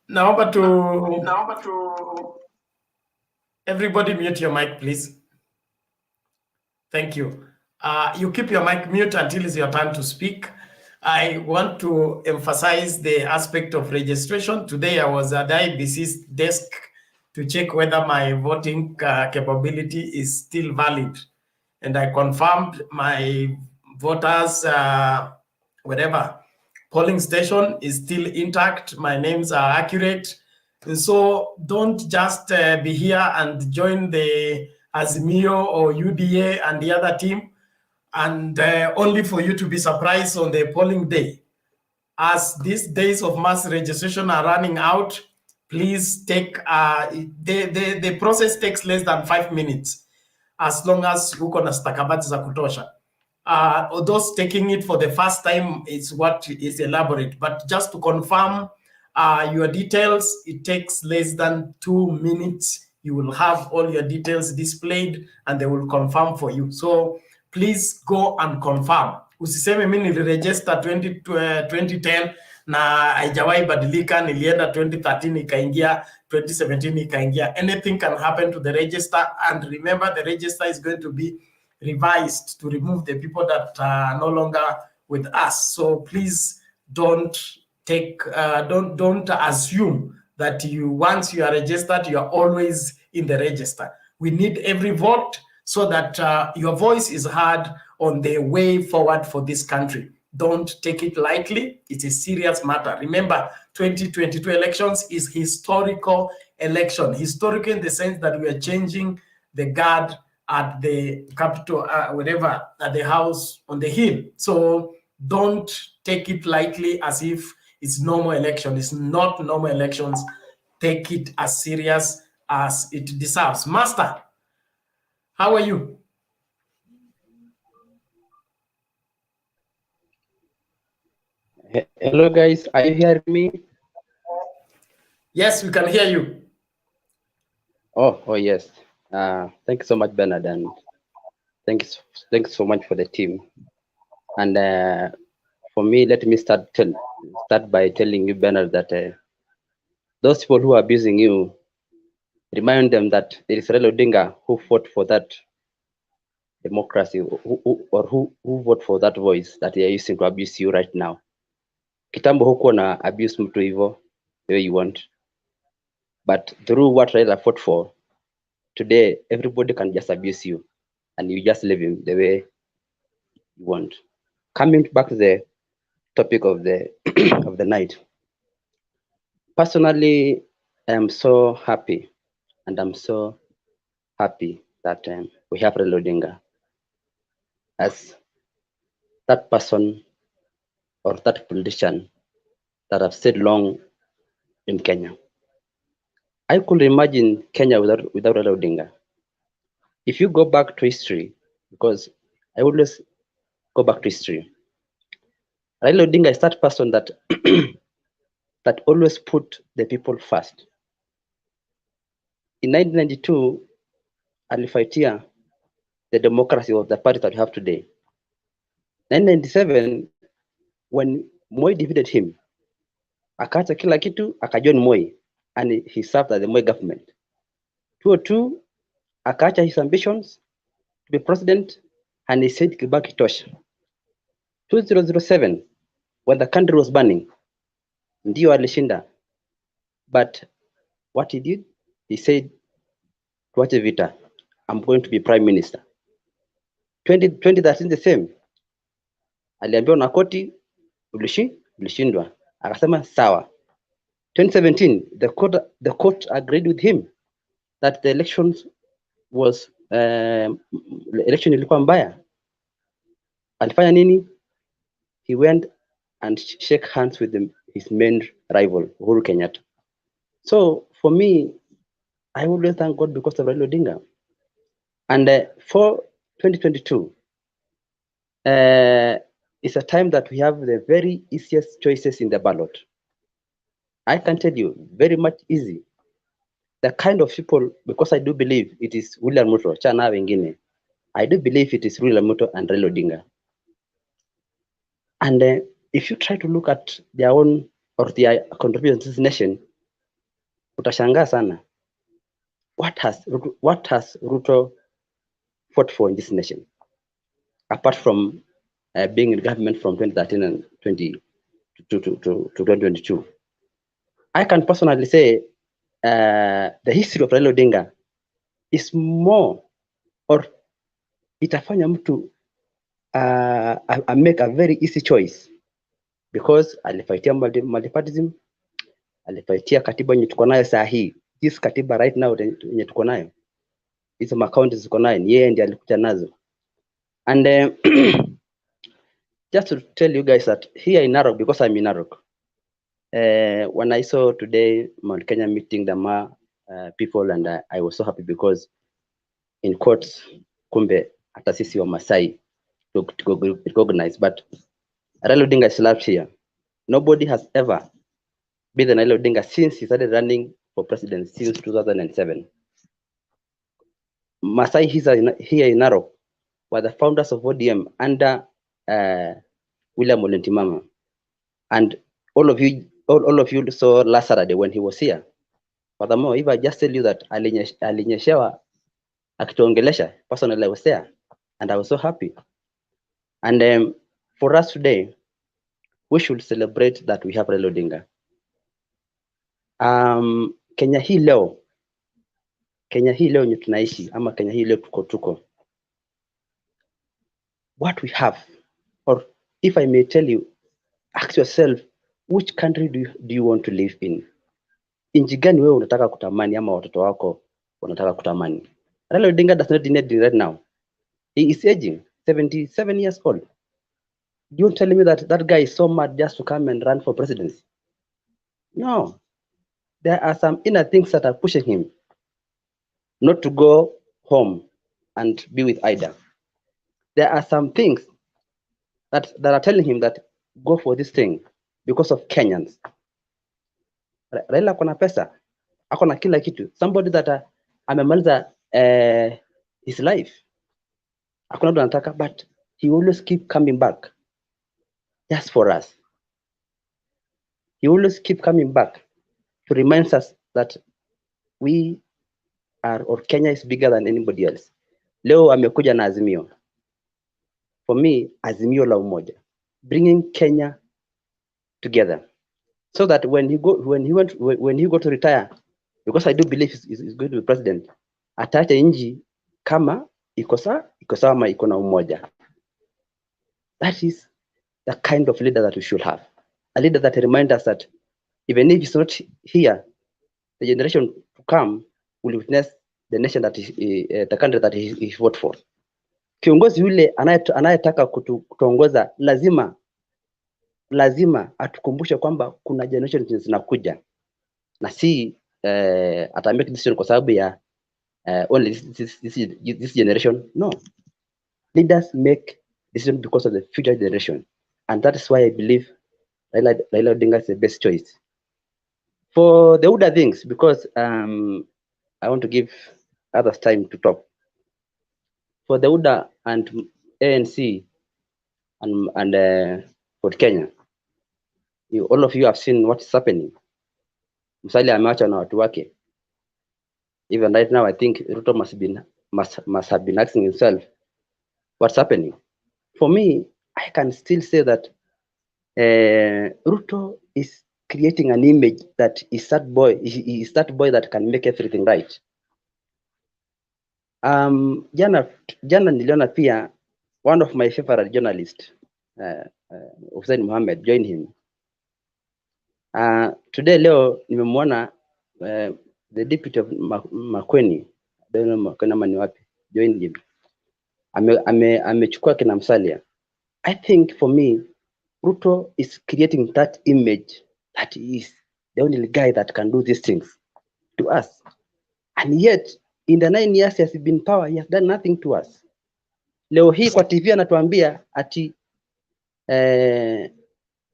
Naomba to everybody mute your mic, please. Thank you. You keep your mic mute until it's your turn to speak. I want to emphasize the aspect of registration. Today I was at the IBC's desk to check whether my voting capability is still valid. And I confirmed my voters, whatever, polling station is still intact. My names are accurate. And so don't just be here and join the Azimio or UDA and the other team and only for you to be surprised on the polling day. As these days of mass registration are running out, please take, the process takes less than 5 minutes, as long as uko na stakabadhi za kutosha. Those taking it for the first time is what is elaborate, but just to confirm your details, it takes less than 2 minutes. You will have all your details displayed and they will confirm for you. So please go and confirm. Usiseme mimi niliregister 2010 na haijawahi badilika, nilienda 2013 ikaingia, 2017 ikaingia. Anything can happen to the register, and remember the register is going to be revised to remove the people that are no longer with us. So please don't don't assume that once you are registered, you are always in the register. We need every vote so that your voice is heard on the way forward for this country. Don't take it lightly. It's a serious matter. Remember, 2022 elections is historical election. Historical in the sense that we are changing the guard at the capital, whatever, at the house on the hill. So don't take it lightly as if it's normal election. It's not normal elections. Take it as serious as it deserves. Master, how are you?
Hello guys, are you hearing me?
Yes, we can hear you.
Oh yes. Thank you so much, Bernard, and thanks so much for the team. And for me, let me start by telling you, Bernard, that those people who are abusing you, remind them that it is Raila Odinga who fought for that democracy, who vote for that voice that they are using to abuse you right now. Kitambo huko na abuse mtu hivyo the way you want, but through what Raila fought for, today everybody can just abuse you, and you just live him the way you want. Coming back to the topic of the of the night, personally, I am so happy, and I'm so happy that we have Raila Odinga as that person or that politician that have stayed long in Kenya. I could imagine Kenya without Raila Odinga. If you go back to history, because I always go back to history, Raila Odinga is that person that that always put the people first. In 1992, alifaitia the democracy of the party that we have today. 1997, when Moi defeated him, akaacha kila kitu, akajoin Moi, and he served as the Moi government. 2002, akaacha his ambitions to be president, and he said Kibaki tosha. 2007, when the country was burning, ndio alishinda. But what he did, he said, tuache vita, I'm going to be prime minister. 2013 the same, aliambiwa na koti ulishindwa, akasema sawa. 2017 the court agreed with him that the elections was election ilikuwa mbaya. Alifanya nini? He went and shake hands with his main rival, Uhuru Kenyatta. So for me, I always thank God because of Raila Odinga. And for 2022, it's a time that we have the very easiest choices in the ballot. I can tell you, very much easy. The kind of people, because I do believe it is William Ruto, chana wengine. I do believe it is William Ruto and Raila Odinga. And if you try to look at their own or their contribution to this nation, utashangaa sana. What has Ruto fought for in this nation, apart from being in government from 2013 and 2022? I can personally say the history of Raila Odinga is more, or itafanya mtu make a very easy choice, because alifaitia multipartyism, alifaitia katiba yenye tuko nayo saa hii. This katiba right now yenye tuko nayo, hizo makaunti ziko nayo, yeye ndiye alikuja nazo. And just to tell you guys that here in Narok, because I'm in Narok, when I saw today Mt.Kenya meeting the Maa people, and I was so happy because in courts, kumbe hata sisi wa Maasai to recognize, but Raila Odinga is left here. Nobody has ever been the Raila Odinga since he started running for president since 2007. Maasai here in Narok were the founders of ODM under William Mama, and all of you saw last Saturday when he was here. Furthermore, if I just tell you that alinyeshewa akituongelesha, personally I was there, and I was so happy. And for us today, we should celebrate that we have Raila Odinga. Kenya hii leo yenye tunaishi, ama Kenya hii leo tuko, what we have, or if I may tell you, ask yourself, which country do you want to live in? Nchi gani wewe unataka kutamani, ama watoto wako wanataka kutamani? Raila Odinga does not need it right now. He is aging, 77 years old. Don't tell me that guy is so mad just to come and run for presidency. No. There are some inner things that are pushing him not to go home and be with Ida. There are some things that are telling him that go for this thing because of Kenyans. Raila akona pesa, akona kila kitu. Somebody that
amemaliza his life, hakuna mtu anataka, but he always keep coming back just for us. He always keep coming back to remind us that we are, or Kenya is bigger than anybody else. Leo amekuja na Azimio. For me, Azimio la umoja, bringing Kenya together, so that when he go to retire, because I do believe he's going to be president, ataacha nchi kama iko sawa ama iko na umoja. That is the kind of leader that we should have. A leader that reminds us that even if he's not here, the generation to come will witness the nation that is the country that he fought for. Kiongozi yule anayetaka kutuongoza lazima atukumbushe kwamba kuna generation zinakuja, na si ata make decision kwa sababu ya only this generation. No, leaders make decision because of the future generation, and that is why I believe Raila Odinga is the best choice for the other things, because I want to give others time to talk. For the UDA and ANC and for Kenya, all of you have seen what is happening. Musalia ameacha na watu wake. Even right now, I think Ruto must have been asking himself, what's happening? For me, I can still say that Ruto is creating an image that is that boy. He is that boy that can make everything right. Jana niliona pia one of my favorite journalists, Hussein Mohammed, join him. Today leo nimemwona the deputy of Makweni, I don't know Makweni mani wapi, join him. Amechukua kina Musalia. I think for me, Ruto is creating that image that he is the only guy that can do these things to us. And yet, in the 9 years he has been in power, he has done nothing to us. Leo hii kwa TV anatuambia ati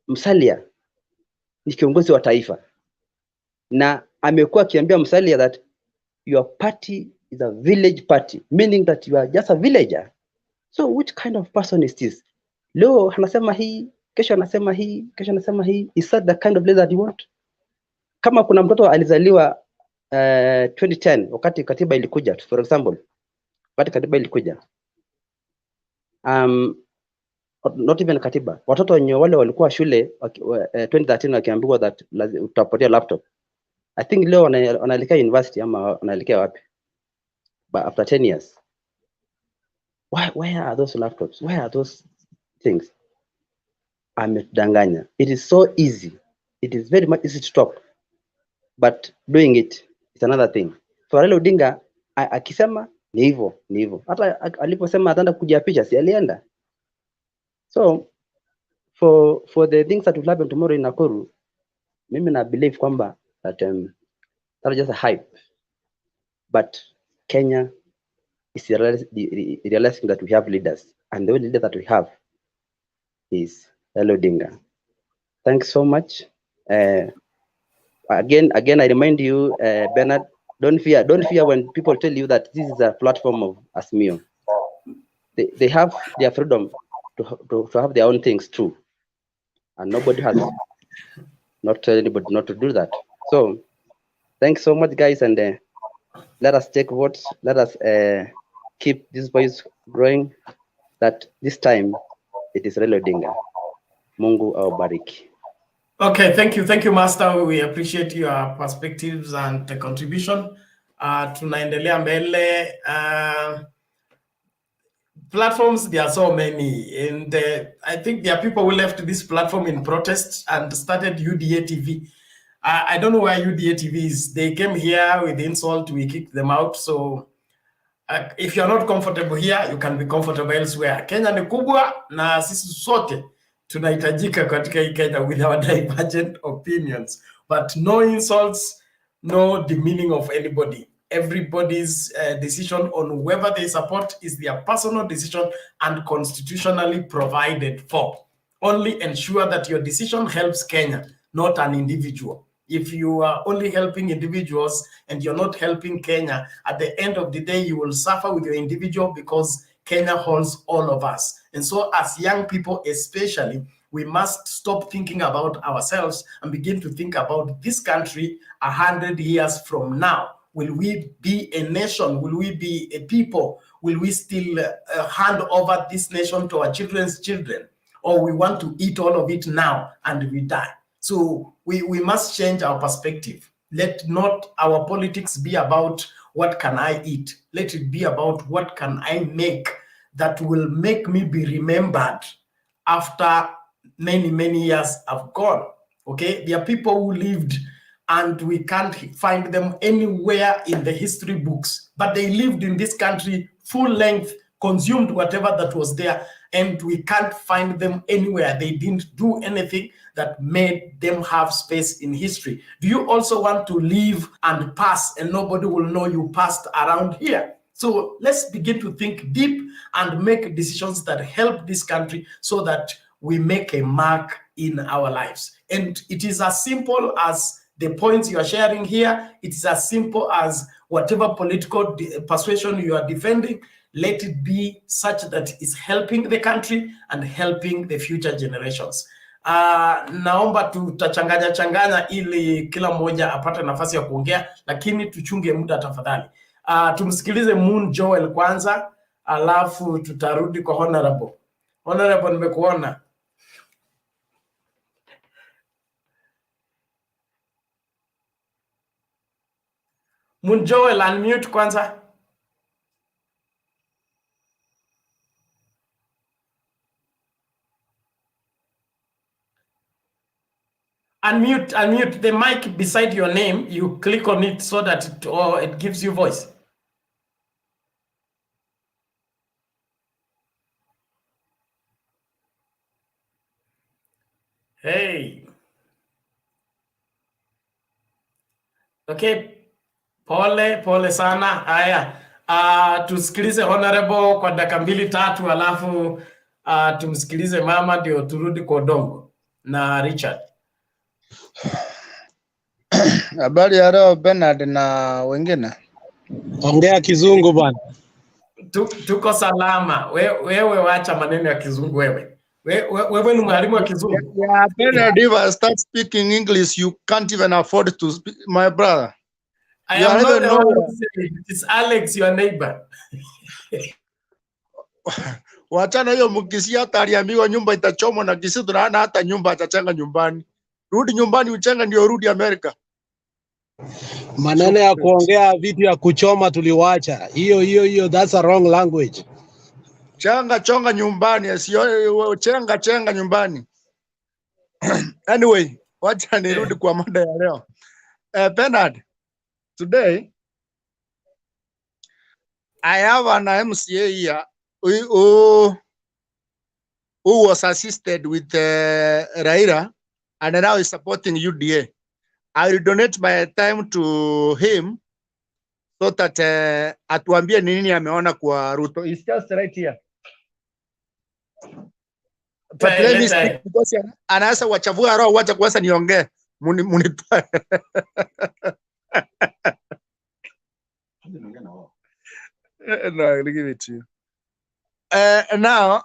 Musalia ni kiongozi wa taifa, na amekuwa akiambia Musalia that your party is a village party, meaning that you are just a villager. So which kind of person is this? Leo anasema hii, kesho anasema hii, kesho anasema hii. Is that the kind of leader that you want? Kama kuna mtoto alizaliwa 2010 wakati katiba ilikuja, for example, wakati katiba ilikuja, not even katiba, watoto wenye wale walikuwa shule 2013 wakiambiwa that utapotea laptop, I think leo wanaelekea university ama wanaelekea wapi, but after 10 years. Where are those laptops? Where are those things? Amedanganya. It is so easy. It is very much easy to talk, but doing it is another thing. For Raila Odinga, akisema ni hivyo. Hata aliposema ataenda kuja picha, si alienda. So for the things that will happen tomorrow in Nakuru, mimi na believe kwamba that that is just a hype. But Kenya is realizing that we have leaders, and the only leader that we have is Raila Odinga. Thanks so much. Again, I remind you, Bernard, don't fear when people tell you that this is a platform of Azimio. They have their freedom to have their own things too, and nobody has not tell anybody not to do that. So thanks so much, guys, and let us take votes. Let us keep this voice growing. That this time it is Raila Odinga. Mungu awabariki.
Okay, thank you, Master. We appreciate your perspectives and the contribution. Tunaendelea mbele. Platforms, there are so many, and I think there are people who left this platform in protest and started UDA TV. I don't know where UDA TV is. They came here with insult, we kicked them out. So if you're not comfortable here, you can be comfortable elsewhere. Kenya ni kubwa na sisi sote tunahitajika katika hii Kenya with our divergent opinions. But no insults, no demeaning of anybody. Everybody's decision on whether they support is their personal decision and constitutionally provided for. Only ensure that your decision helps Kenya, not an individual. If you are only helping individuals and you're not helping Kenya, at the end of the day, you will suffer with your individual because Kenya holds all of us. And so as young people especially, we must stop thinking about ourselves and begin to think about this country 100 years from now. Will we be a nation? Will we be a people? Will we still hand over this nation to our children's children? Or we want to eat all of it now and we die? So we must change our perspective. Let not our politics be about what can I eat. Let it be about what can I make that will make me be remembered after many, many years have gone. Okay, there are people who lived and we can't find them anywhere in the history books, but they lived in this country full length, consumed whatever that was there, and we can't find them anywhere. They didn't do anything that made them have space in history. Do you also want to live and pass and nobody will know you passed around here? So let's begin to think deep and make decisions that help this country so that we make a mark in our lives. And it is as simple as the points you are sharing here. It is as simple as whatever political persuasion you are defending, let it be such that it's helping the country and helping the future generations. Naomba tutachanganya ili kila mmoja apate nafasi ya kuongea, lakini tuchunge muda tafadhali. Tumsikilize Moon Joel kwanza, alafu tutarudi kwa Honorable. Honorable, nimekuona. Moon Joel, unmute kwanza. Unmute the mic beside your name. You click on it so that it gives you voice. Hey. Okay. Pole sana. Haya. Tusikilize Honorable kwa dakika 2-3 alafu tumsikilize mama ndio turudi kwa Odongo na Richard.
Habari ya leo Bernard na wengine.
Ongea Kizungu bwana.
Tuko salama. Wewe wacha maneno ya Kizungu wewe. Wewe ni mwalimu wa Kizungu.
Yeah, Bernard, if I start speaking English, you can't even afford to speak, my brother.
I am not the one who said it. It's Alex, your neighbor.
Wachana hiyo mkisia hata aliambiwa nyumba itachomwa na kisi tunaona hata nyumba atachenga nyumbani. Rudi nyumbani uchenga ndio rudi Amerika.
Maneno ya kuongea vitu ya kuchoma tuliwacha. Hiyo that's a wrong language.
Chonga nyumbani, sio chenga nyumbani. Anyway, wacha nirudi kwa mada ya leo. Bernard, today I have an MCA here who was assisted with Raila and now is supporting UDA. I will donate my time to him so that atuambie nini ameona kwa Ruto. It's just right here. But let me speak because anaanza wachavua roho, wacha kwanza niongee. Munitoe. No, I'll give it to you. Now,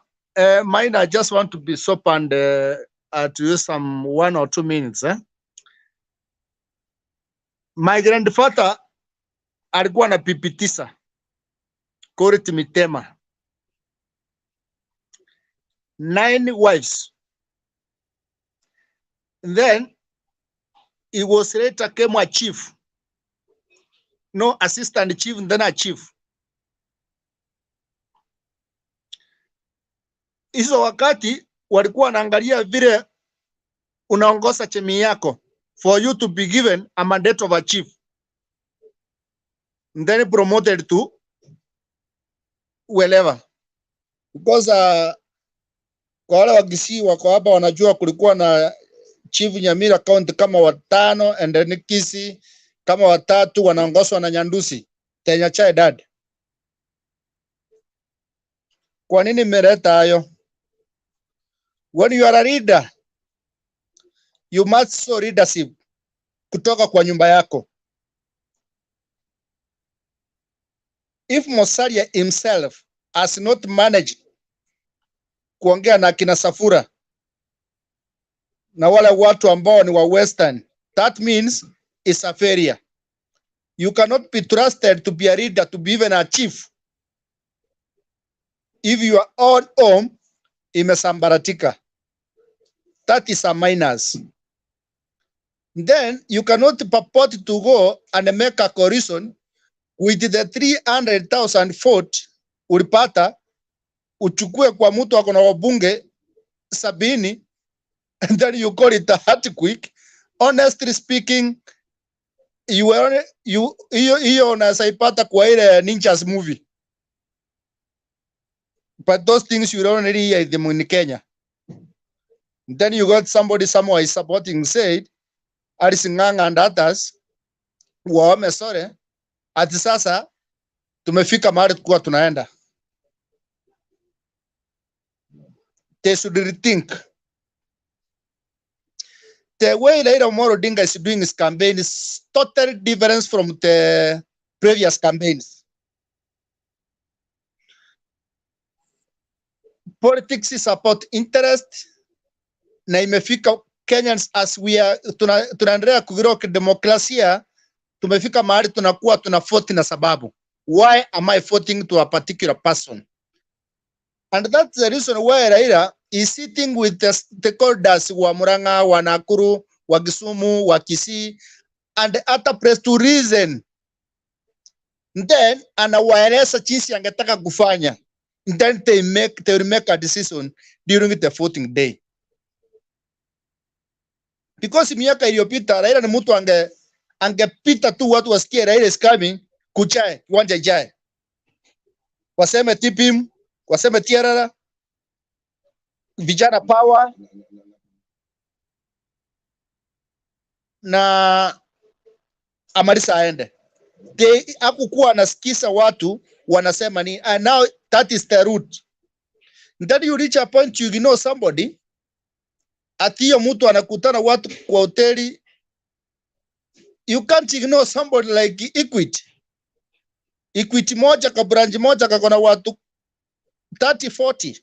mine, I just want to be soap and to use some 1 or 2 minutes. My grandfather alikuwa na pipi 9, Koriti Mitema, 9 wives. And then he was later came a chief, no assistant chief, and then a chief. Hizo wakati walikuwa wanaangalia vile unaongoza chemi yako for you to be given a mandate of a chief, and then promoted to wherever. Because kwa wale Wakisii wako hapa wanajua kulikuwa na chief Nyamira county kama 5 and then Kisii kama 3 wanaongozwa na Nyandusi Kenya Chai Dad. Kwa nini mmeleta hayo? When you are a leader, you must show leadership kutoka kwa nyumba yako. If Musalia himself has not managed kuongea na kina Safura na wale watu ambao ni wa Western, that means it's a failure. You cannot be trusted to be a leader, to be even a chief, if your own home imesambaratika. That is a minus. Then you cannot purport to go and make a coalition with the 300,000 vote ulipata, uchukue kwa mtu wako na wabunge 70, and then you call it a earthquake. Honestly speaking, hiyo unasaipata kwa ile Ninjas movie. But those things you don't really hear them in Kenya. Then you got somebody somewhere is supporting, said Alice Ng'ang'a and others wamesore ati sasa tumefika mahali tukua tunaenda. They should rethink. The way Raila Odinga is doing his campaign is totally different from the previous campaigns. Politics is about interest, na imefika Kenyans as we are tunaendelea kugrow kidemokrasia, tumefika mahali tunakuwa tunavote na sababu. Why am I voting to a particular person? And that's the reason why Raila is sitting with the stakeholders wa Murang'a, wa Nakuru, wa Kisumu, wa Kisii, and other place to reason. Then anawaeleza jinsi angetaka kufanya. Then they will make a decision during the voting day. Because miaka iliyopita Raila ni mtu angepita tu watu wasikie Raila is coming, kuchae kiwanja ijae, waseme TPM, waseme TRR, vijana power, na amarisa aende. Hakukuwa anasikiza watu wanasema ni, and now that is the route. Then you reach a point you know somebody, ati hiyo mtu anakutana watu kwa hoteli. You can't ignore somebody like Equity. Equity moja ka branch moja kakona watu 30-40.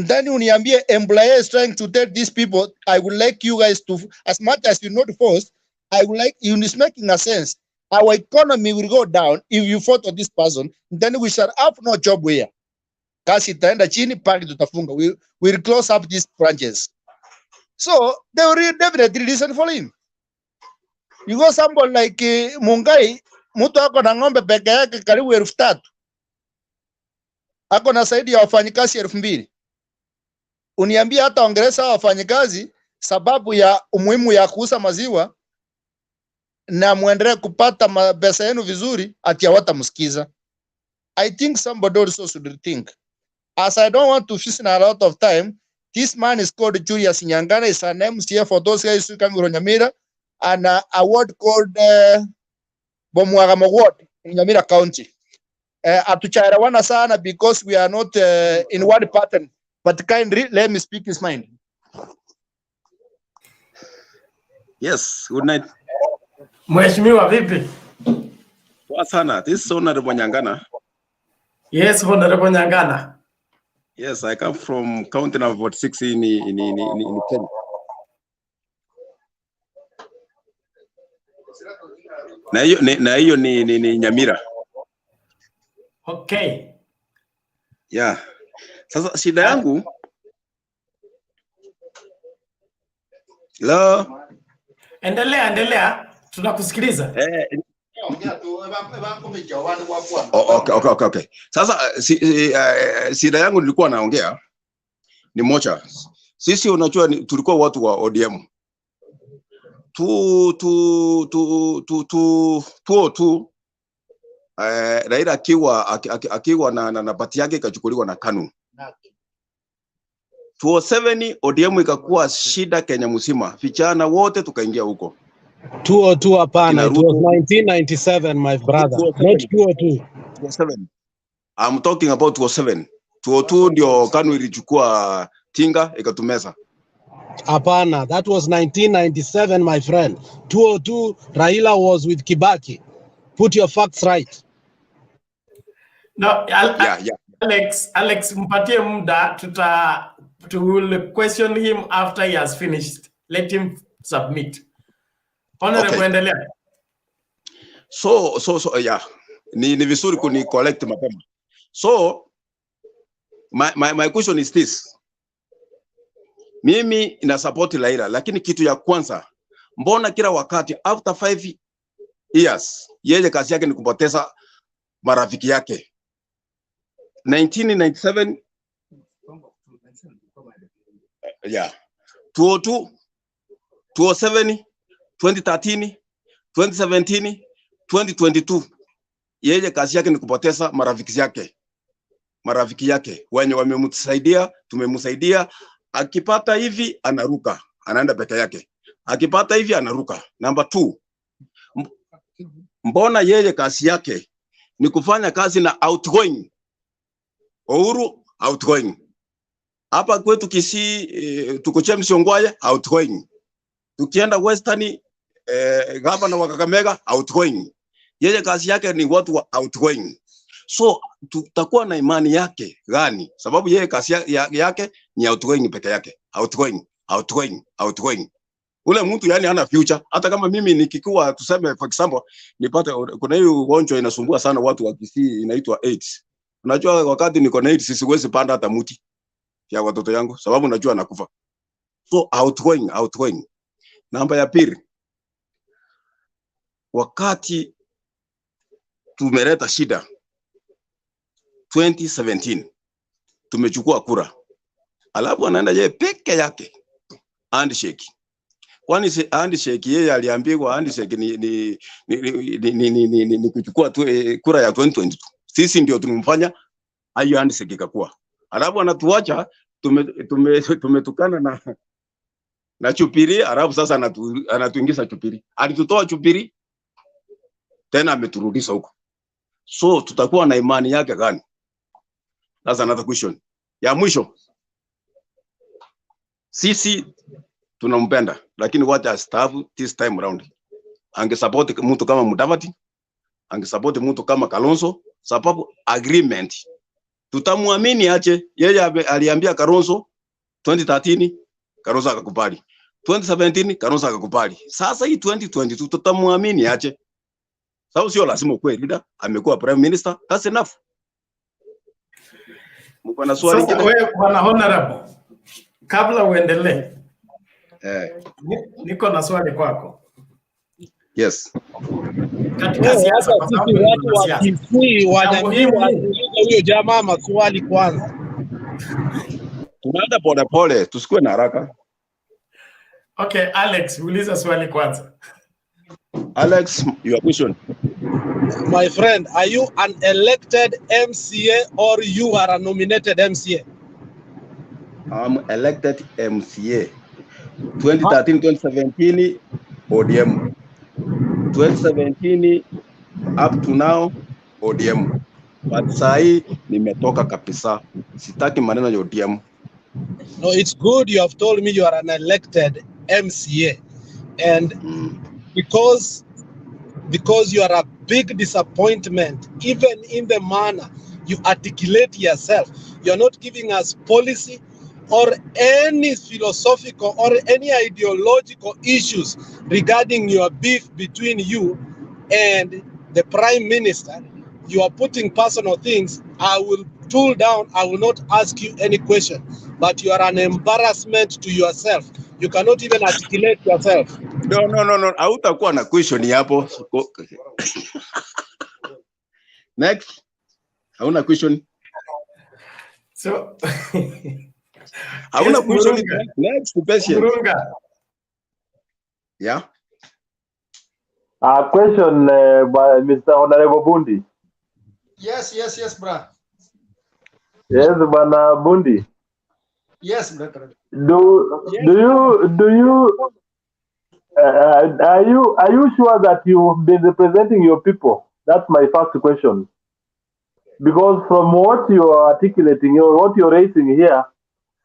Then uniambie employer is trying to tell these people, I would like you guys to, as much as you're not forced, I would like you, is making a sense. Our economy will go down if you vote for this person, then we shall have no job here. Kasi itaenda chini, paki tutafunga. We'll close up these branches. So they will definitely listen for him. You go somebody like Mungai, mtu ako na ng'ombe peke yake karibu 3,000. Ako na zaidi ya wafanyikazi 2,000. Uniambia hata ongeleza wafanyikazi sababu ya umuhimu ya kuuza maziwa na muendelee kupata pesa yenu vizuri, ati hawatamsikiza. I think somebody also should think. As I don't want to waste a lot of time, this man is called Julius Nyangana. Is an MCA for those guys who come from Nyamira, and an award called Bomwagam Award in Nyamira County. Atuchairawana sana because we are not in one pattern. But kindly let me speak his mind.
Yes, good night.
Mheshimiwa vipi?
Poa sana. This is Honorable Nyangana.
Yes, Honorable Nyangana.
Yes, I come from county number 6 in Kenya. Na hiyo ni Nyamira.
Okay.
Yeah. Sasa shida yangu. Hello.
Endelea. Tunakusikiliza.
Okay. Sasa shida yangu nilikuwa naongea ni moja. Sisi unajua tulikuwa watu wa ODM. Raila akiwa na pati yake ikachukuliwa na KANU. 2007 ODM ikakuwa shida Kenya mzima. Vijana wote tukaingia huko.
202 hapana, it was 1997 my brother, not 202.
207. I'm talking about 207. 202 ndio KANU ilichukua tinga ikatumeza.
Apana, that was 1997, my friend. 2002, Raila was with Kibaki. Put your facts right.
No,
Yeah.
Alex, mpatie muda, we will question him after he has finished. Let him submit. Honorable,
Okay.
endelea.
So yeah. Ni vizuri kuni collect mapema. So my question is this. Mimi ina support Raila, lakini kitu ya kwanza, mbona kila wakati after 5 years yeye kazi yake ni kupoteza marafiki yake? 1997 yeah, 2002, 2007, 2013, 2017, 2022 yeye kazi yake ni kupoteza marafiki yake wenye wamemsaidia, tumemsaidia. Akipata hivi anaruka, anaenda peke yake. Akipata hivi anaruka. Number 2, mbona yeye kazi yake ni kufanya kazi na outgoing? Uhuru outgoing. Hapa kwetu Kisii tuko James Ongwae outgoing. Tukienda Western gavana wa Kakamega outgoing. Yeye kazi yake ni watu wa outgoing. So tutakuwa na imani yake gani? Sababu yeye kazi yake ni outgoing peke yake. Outgoing. Ule mtu yani hana future. Hata kama mimi nikikuwa, tuseme for example, nipate kuna hiyo ugonjwa inasumbua sana watu wa Kisii inaitwa AIDS. Unajua wakati niko na AIDS siwezi panda hata mti ya watoto yangu sababu najua nakufa. So outgoing. Namba ya pili, wakati tumeleta shida 2017 tumechukua kura, alafu anaenda yeye peke yake handshake. Kwani handshake yeye aliambiwa handshake ni kuchukua tu kura ya 2022. Sisi ndio tumemfanya hiyo handshake ikakuwa. Alafu anatuacha tumetukana na Chupiri, alafu sasa anatuingiza Chupiri. Alitutoa Chupiri tena ameturudisha huko. So tutakuwa na imani yake gani? That's another question. Ya mwisho, sisi tunampenda, lakini what has staff this time around? Angesupport mtu kama Mudavadi, angesupport mtu kama Kalonzo, sababu agreement. Tutamwamini ache. Yeye aliambia Kalonzo 2013, Kalonzo akakubali. 2017, Kalonzo akakubali. Sasa hii 2022 tutamwamini ache. Sababu sio lazima uwe leader, amekuwa prime minister, that's enough. Mko na swali
Sasa wewe bwana honorable, kabla uendelee, niko na swali kwako.
Yes.
Katika siasa kwa sababu watu wa Kisii wanajua huyo jamaa maswali kwanza.
Tunaenda pole, tusikue na haraka.
Okay, Alex, uliza swali kwanza.
Alex, your question.
My friend, are you an elected MCA or you are a nominated MCA?
I'm elected MCA. 2013, 2017, ODM. 2017 up to now, ODM. But sahi nimetoka kabisa. Sitaki maneno ya ODM.
No, it's good you have told me you are an elected MCA. And because you are a big disappointment, even in the manner you articulate yourself. You're not giving us policy or any philosophical or any ideological issues regarding your beef between you and the Prime Minister. You are putting personal things. I will tool down. I will not ask you any question, but you are an embarrassment to yourself. You cannot even articulate yourself.
No. Hautakuwa na question hapo. Next. Hauna question.
So
hauna question. Next question. Yeah.
Question by Mr. Honorable Bundi.
Yes, bro.
Yes, Bana Bundi.
Yes, brother.
Are you sure that you've been representing your people? That's my first question. Because from what you are articulating, what you're raising here,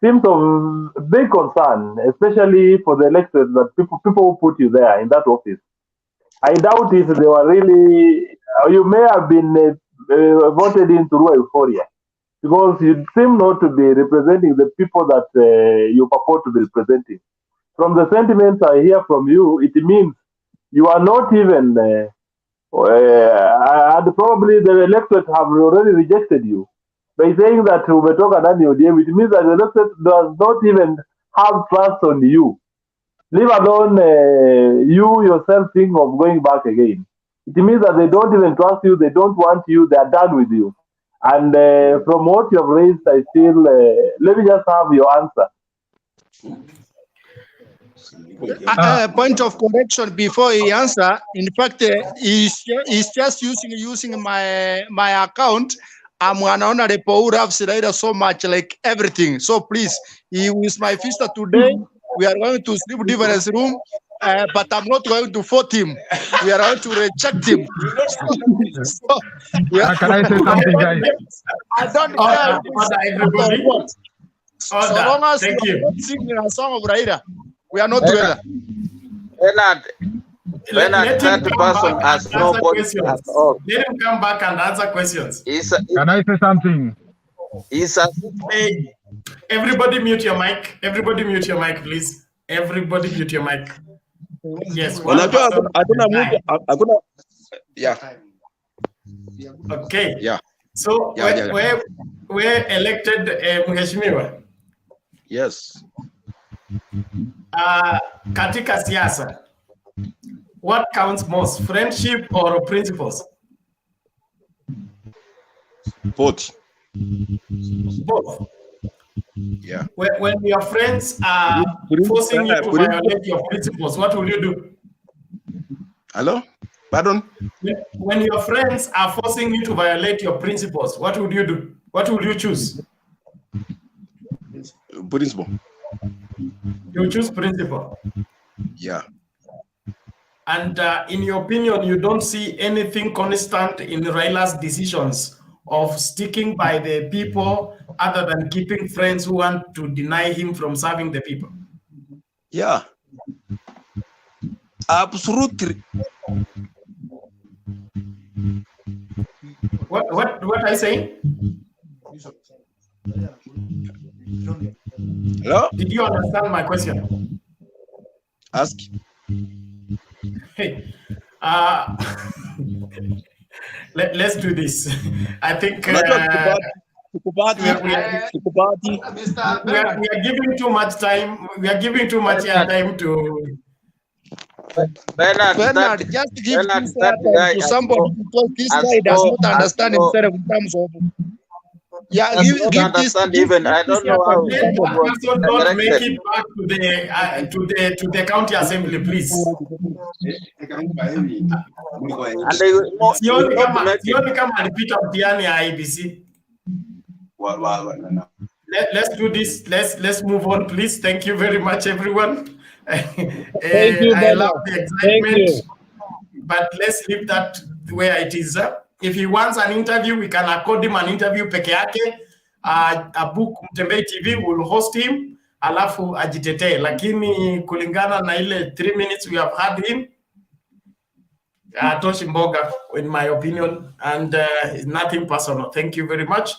seems of big concern, especially for the electors, that people who put you there in that office. I doubt if they were really, you may have been voted in through euphoria, because you seem not to be representing the people that you purport to be representing. From the sentiments I hear from you, it means you are not even, and probably the electorate have already rejected you by saying that umetoka ndani ya ODM. It means that the electorate does not even have trust on you, leave alone you yourself think of going back again. It means that they don't even trust you, they don't want you, they are done with you. And from what you have raised, I feel, let me just have your answer.
Point of correction before he answer. In fact, he's just using my account. I'm an honorable who loves Raila so much, like everything. So please, he is my sister today. We are going to sleep different room, but I'm not going to vote him. We are going to reject him.
Can I say something, guys?
I don't care.
Everybody.
So long as
Thank
you are not singing a song of Raila, we are not together.
Bernard, that person has no body at all.
Let him come back and answer questions.
Can I say something?
Hey, everybody mute your mic. Everybody mute your mic, please. Everybody mute your mic. Yes.
Yeah.
Okay.
Yeah.
So we're elected Mheshimiwa.
Yes.
Katika siasa, what counts most, friendship or principles?
Both.
Both.
Yeah.
When your friends are forcing you to violate your principles, what will you do?
Hello? Pardon?
When your friends are forcing you to violate your principles, what would you do? What will you choose?
Principle.
You choose principle.
Yeah.
And in your opinion, you don't see anything constant in Raila's decisions of sticking by the people other than keeping friends who want to deny him from serving the people?
Yeah. Absolutely.
What I say?
Hello?
Did you understand my question?
Ask.
Hey, let's do this. I think we are giving too much time. We are giving too much time to
Bernard, just give this time to somebody because this guy does not understand himself in terms of. Yeah, give this.
Even I don't know how.
Don't make it back to the county assembly, please.
And they
sioni kama alipita mtihani ya IBC. Let's do this. Let's move on, please. Thank you very much, everyone.
Thank you,
I love the excitement, but let's leave that where it is. If he wants an interview, we can accord him an interview peke yake. A book Mtembei TV will host him, alafu ajitetee. Lakini kulingana na ile 3 minutes we have had him, Toshi Mboga, in my opinion, and nothing personal. Thank you very much.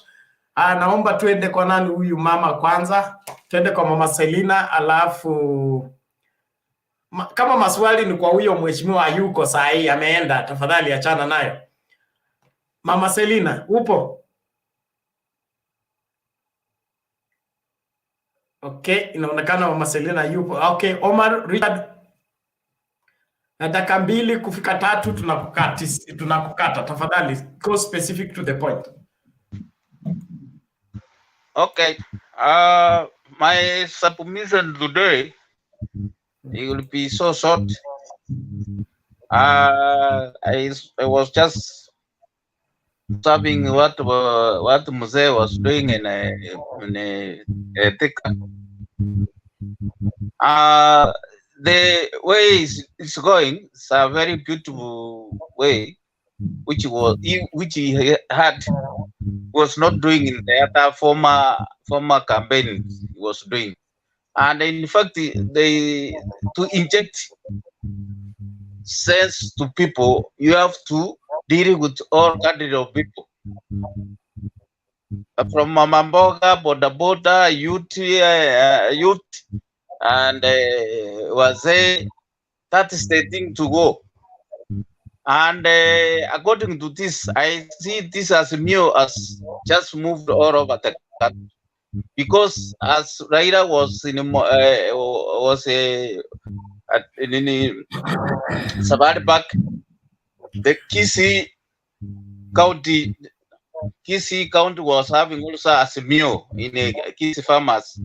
Naomba tuende kwa nani huyu mama kwanza. Tuende kwa mama Selina, alafu kama maswali ni kwa huyo mheshimiwa yuko saa hii ameenda, tafadhali achana nayo. Mama Selina, upo? Okay, inaonekana Mama Selina yupo. Okay, Omar Richard, na dakika 2 kufika 3 tunakukata. Tafadhali go specific to the point.
Okay. My submission today, it will be so short. I was just observing what Mzee was doing in a Thika. The way it's going is a very beautiful way, which he was not doing in the other former campaigns. was doing. And in fact, they to inject sense to people, you have to deal with all kinds of people. From Mamamboga, Boda, youth, and was that is the thing to go. And according to this, I see this as Azimio as just moved all over the country, because as Raila was in Sabari Park, the Kisii County was having also Azimio in a Kisii farmers.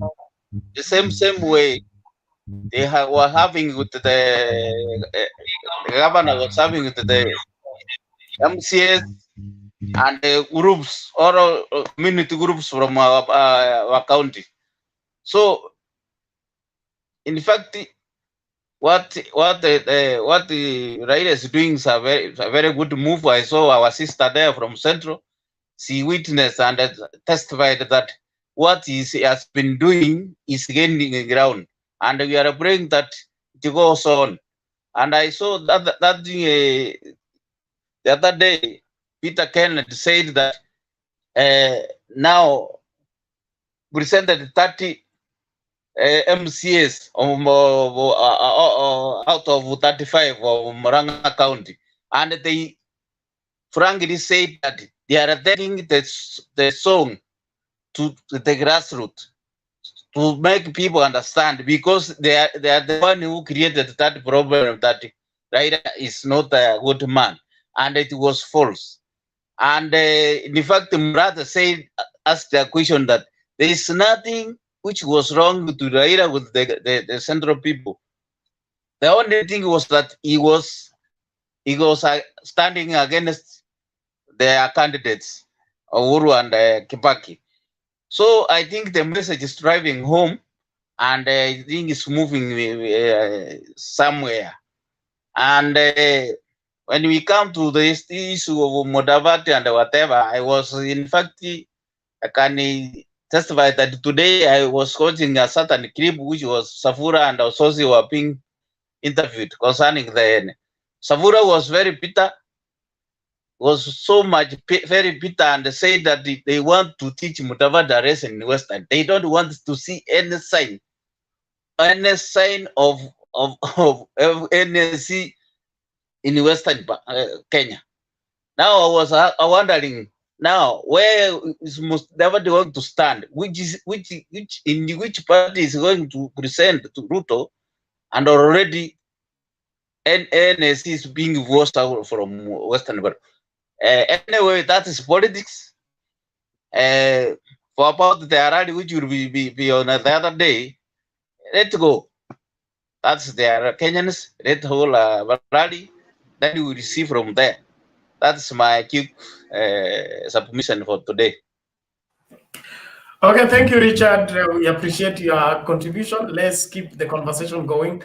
The same way they were having with the governor was having with the MCS and groups or community groups from our county. So, in fact, what the Raila is doing is a very good move. I saw our sister there from Central. She witnessed and testified that what he has been doing is gaining ground, and we are praying that it goes on. And I saw that the other day, Peter Kennedy said that now presented 30 MCAs out of 35 of Murang'a County, and they frankly said that they are taking the song to the grassroots to make people understand, because they are the one who created that problem that Raila is not a good man, and it was false. And in fact, Murata said, asked the question that there is nothing which was wrong to Raila with the central people. The only thing was that he was standing against their candidates, Uhuru and Kibaki. So I think the message is driving home, and I think it's moving somewhere. And when we come to the issue of Mudavadi and whatever, I was, in fact, I can testify that today I was watching a certain clip which was Safura and Ososi were being interviewed concerning the Safura was very bitter, was so much very bitter, and said that they want to teach Mudavadi race in Western. They don't want to see any sign of NSC in Western Kenya. Now I was wondering, now where is Mudavadi going to stand? Which party is going to present to Ruto? And already NSC is being forced out from Western. Anyway, that is politics. For about the rally which will be on the other day, let's go. That's their Kenyans. Let's hold a rally. Then we will receive from there. That's my quick submission for today.
Okay, thank you, Richard. We appreciate your contribution. Let's keep the conversation going.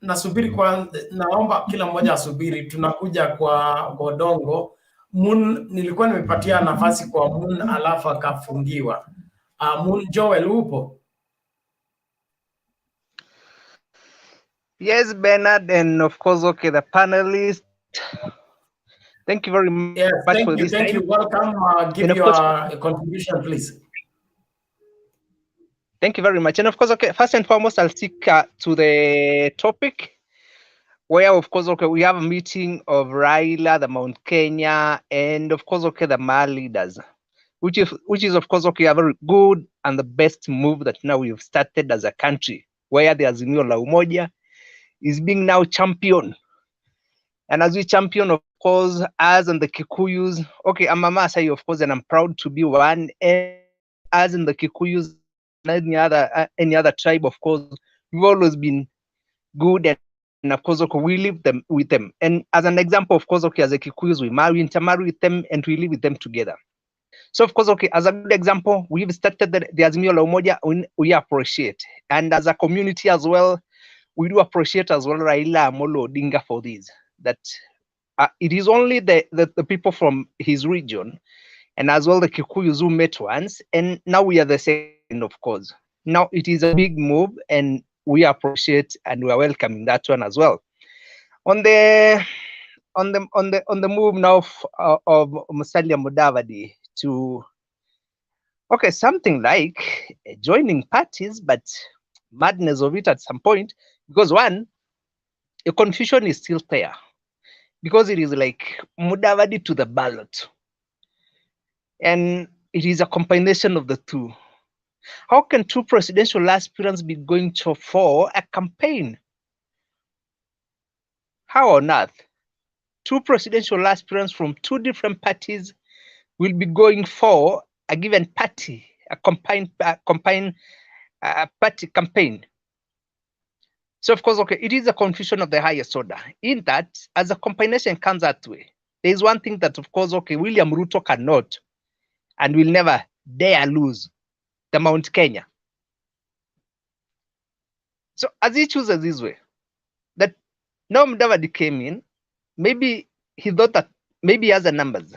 Nasubiri kwa, naomba kila mmoja asubiri. Tunakuja kwa Godongo. Moon, nilikuwa nimepatia nafasi kwa Moon alafu akafungiwa. Moon Joel, upo?
Yes, Bernard, and of course, okay, the panelist. Thank you very much for this.
Thank you. Welcome. Give your contribution, please.
Thank you very much. And of course, okay, first and foremost, I'll stick to the topic where, of course, okay, we have a meeting of Raila, the Mt.Kenya, and of course, okay, the Maa leaders, which is of course, okay, a very good and the best move that now we've started as a country, where the Azimio la Umoja is being now championed. And as we champion, of course, as in the Kikuyus, okay, I'm a Maasai, of course, and I'm proud to be one. And as in the Kikuyus, any other tribe, of course, we've always been good, and of course, okay, we live with them. And as an example, of course, okay, as a Kikuyus, we intermarry with them, and we live with them together. So, of course, okay, as a good example, we've started the Azimio la Umoja, we appreciate. And as a community as well, we do appreciate as well Raila Odinga for this. That it is only the people from his region, and as well the Kikuyus who met once, and now we are the same. of course. Now it is a big move, and we appreciate and we are welcoming that one as well. On the move now of Musalia Mudavadi to something like joining parties, but madness of it at some point, because one, the confusion is still there, because it is like Mudavadi to the ballot, and it is a combination of the two. How can two presidential aspirants be going for a campaign? How on earth? Two presidential aspirants from two different parties will be going for a given party, a combined party campaign. So of course, it is a confusion of the highest order, in that as a combination comes that way, there is one thing that of course, William Ruto cannot and will never dare lose: the Mount Kenya. So as he chooses this way, that now Mudavadi came in, maybe he thought that maybe he has the numbers,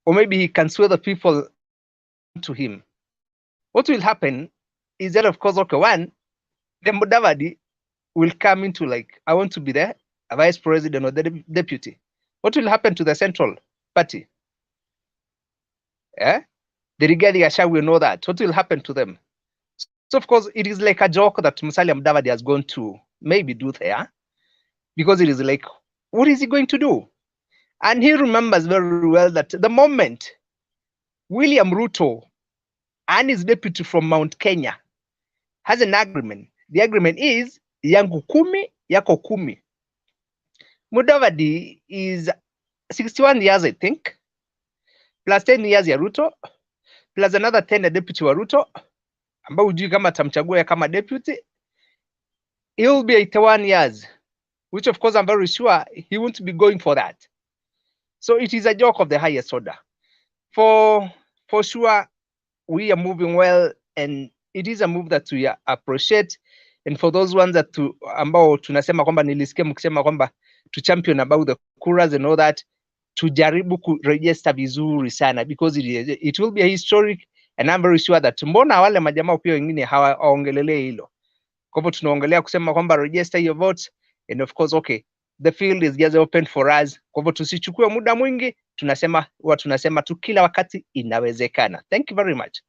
or maybe he can sway the people to him. What will happen is that, of course, one, the Mudavadi will come into like, I want to be there, a vice president or the deputy. What will happen to the central party? The Rigathi Gachagua will know that. What will happen to them? So, of course, it is like a joke that Musalia Mudavadi has gone to maybe do there, because it is like, what is he going to do? And he remembers very well that the moment William Ruto and his deputy from Mount Kenya has an agreement, the agreement is yangu kumi, yako kumi. Mudavadi is 61 years, I think, plus 10 years ya Ruto, plus another 10 ya deputy wa Ruto, ambao hujui kama atamchagua kama deputy. He will be 81 years, which of course I'm very sure he won't be going for that. So it is a joke of the highest order. For sure, we are moving well, and it is a move that we appreciate. And for those ones that ambao tunasema kwamba, nilisikia mkisema kwamba to champion about the kuras and all that, tujaribu kuregister vizuri sana, because it will be a historic, and I'm very sure that mbona wale majamaa pia wengine hawaongelelei hilo. Kwa hivyo tunaongelea kusema kwamba register your votes, and of course, the field is just open for us. Kwa hivyo tusichukue muda mwingi, tunasema tu kila wakati inawezekana. Thank you very much.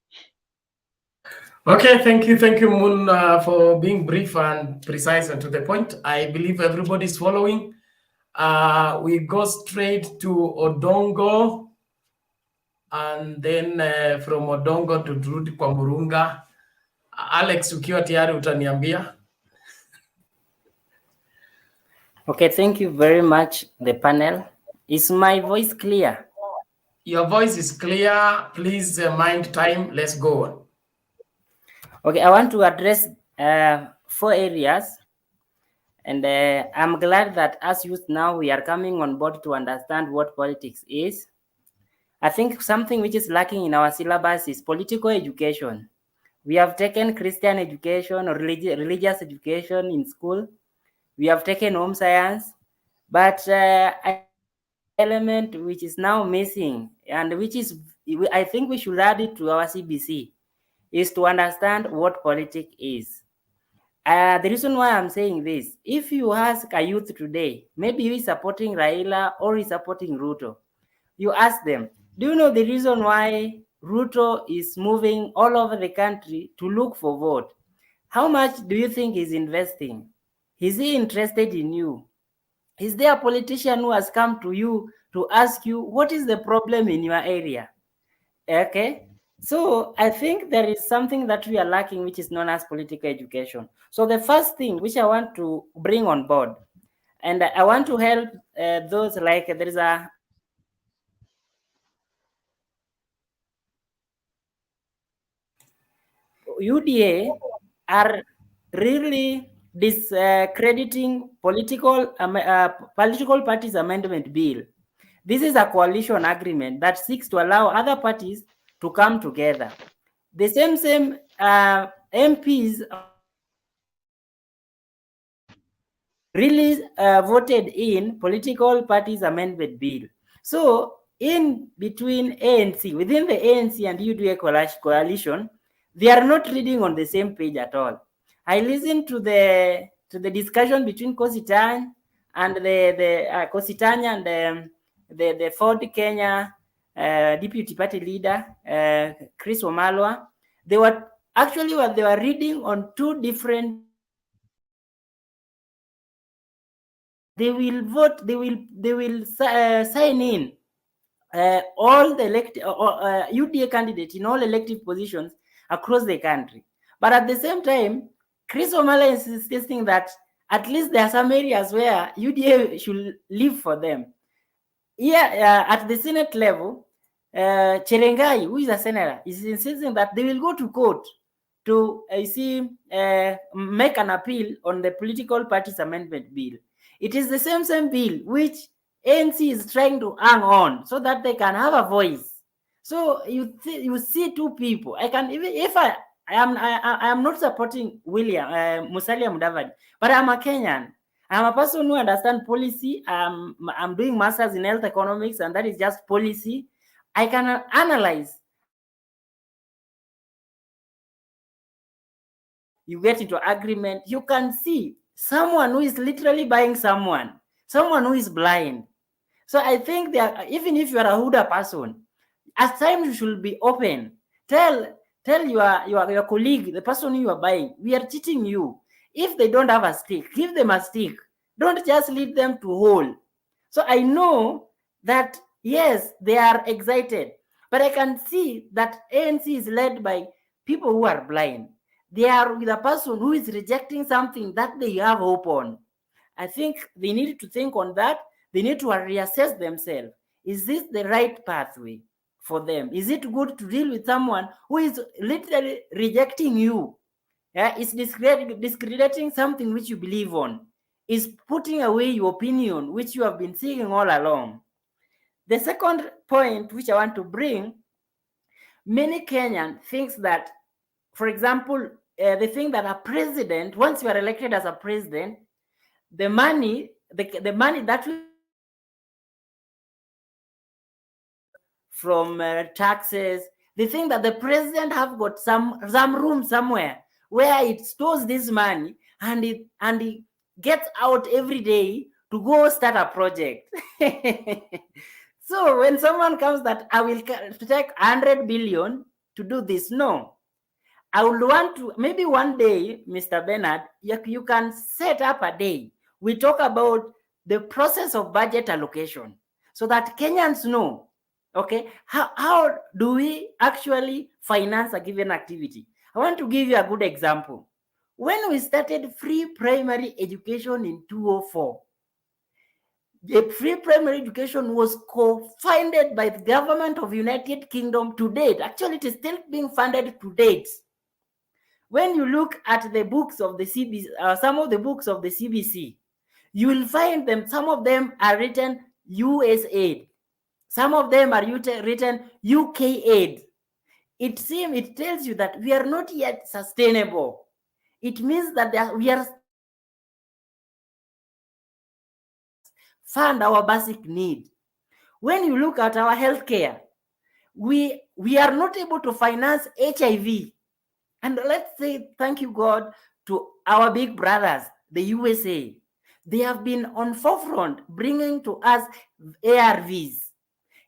Okay, thank you, Moon, for being brief and precise and to the point. I believe everybody's following. We go straight to Odongo, and then from Odongo to Drudi kwa Murunga. Alex, ukiwa tayari utaniambia.
Okay, thank you very much, the panel. Is my voice clear?
Your voice is clear. Please mind time. Let's go on.
Okay, I want to address 4 areas, and I'm glad that as youth now we are coming on board to understand what politics is. I think something which is lacking in our syllabus is political education. We have taken Christian education or religious education in school. We have taken home science, but an element which is now missing, and which is, I think we should add it to our CBC, is to understand what politics is. The reason why I'm saying this, if you ask a youth today, maybe he is supporting Raila or he is supporting Ruto, you ask them, do you know the reason why Ruto is moving all over the country to look for vote? How much do you think he's investing? Is he interested in you? Is there a politician who has come to you to ask you what is the problem in your area? Okay, so I think there is something that we are lacking, which is known as political education. So the first thing which I want to bring on board, and I want to help those, like there is a UDA are really discrediting political parties amendment bill. This is a coalition agreement that seeks to allow other parties to come together. The same MPs really voted in political parties amendment bill. So in between ANC, within the ANC and UDA coalition, They are not reading on the same page at all. I listened to the discussion between Kositany and the Ford Kenya deputy party leader, Chris Wamalwa. They were actually what they were reading on two different. They will vote. They will sign in all the UDA candidates in all elective positions across the country. But at the same time, Chris Wamalwa is insisting that at least there are some areas where UDA should live for them. Here at the Senate level, Cherengai, who is a senator, is insisting that they will go to court to make an appeal on the political parties amendment bill. It is the same bill which ANC is trying to hang on so that they can have a voice. So you see two people. I can, even if I am not supporting William Musalia Mudavadi, but I'm a Kenyan. I'm a person who understands policy. I'm doing masters in health economics, and that is just policy. I can analyze. You get into agreement. You can see someone who is literally buying someone who is blind. So I think that even if you are a Huda person, at times you should be open. Tell your colleague, the person you are buying, we are teaching you. If they don't have a stick, give them a stick. Don't just lead them to hole. So I know that, yes, they are excited, but I can see that ANC is led by people who are blind. They are with a person who is rejecting something that they have hope on. I think they need to think on that. They need to reassess themselves. Is this the right pathway for them? Is it good to deal with someone who is literally rejecting you? Is discrediting something which you believe on? Is putting away your opinion, which you have been seeing all along? The second point which I want to bring, many Kenyans think that, for example, they think that a president, once you are elected as a president, the money that will from taxes, they think that the president have got some room somewhere where it stores this money and it gets out every day to go start a project. So when someone comes that I will take 100 billion to do this, no. I would want to, maybe one day, Mr. Bernard, you can set up a day. We talk about the process of budget allocation so that Kenyans know, okay, how do we actually finance a given activity? I want to give you a good example. When we started free primary education in 2004, the free primary education was co-funded by the government of United Kingdom to date. Actually, it is still being funded to date. When you look at the books of the CBC, some of the books of the CBC, you will find them, some of them are written US aid. Some of them are written UK aid. It tells you that we are not yet sustainable. It means that we are fund our basic need. When you look at our healthcare, we are not able to finance HIV. And let's say, thank you, God, to our big brothers, the USA. They have been on forefront bringing to us ARVs.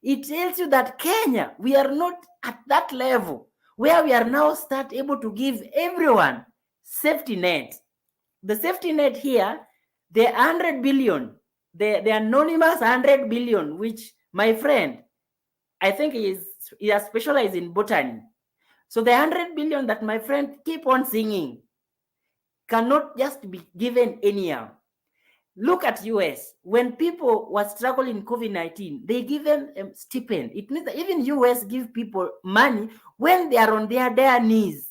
It tells you that Kenya, we are not at that level where we are now able to give everyone safety net. The safety net here, the 100 billion, the anonymous 100 billion, which my friend, I think he has specialized in botany. So the 100 billion that my friend keep on singing cannot just be given anyhow. Look at US. When people were struggling in COVID-19, they give them a stipend. It means that even US give people money when they are on their knees.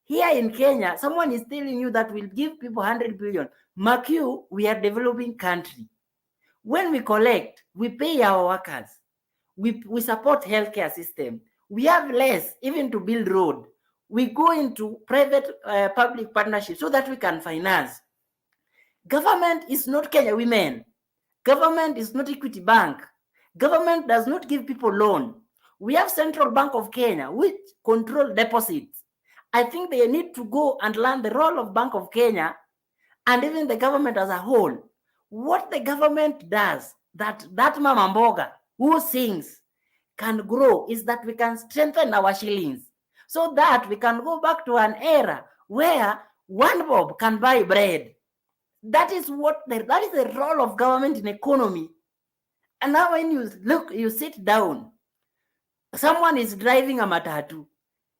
Here in Kenya, someone is telling you that we'll give people 100 billion. Mark you, we are a developing country. When we collect, we pay our workers. We support healthcare system. We have less even to build road. We go into private public partnership so that we can finance. Government is not Kenya Women. Government is not Equity Bank. Government does not give people loan. We have Central Bank of Kenya, which control deposits. I think they need to go and learn the role of Bank of Kenya and even the government as a whole. What the government does, that Mama Mboga who sings can grow, is that we can strengthen our shillings so that we can go back to an era where 1 bob can buy bread. That is that is the role of government in economy. And now when you look, you sit down, someone is driving a matatu,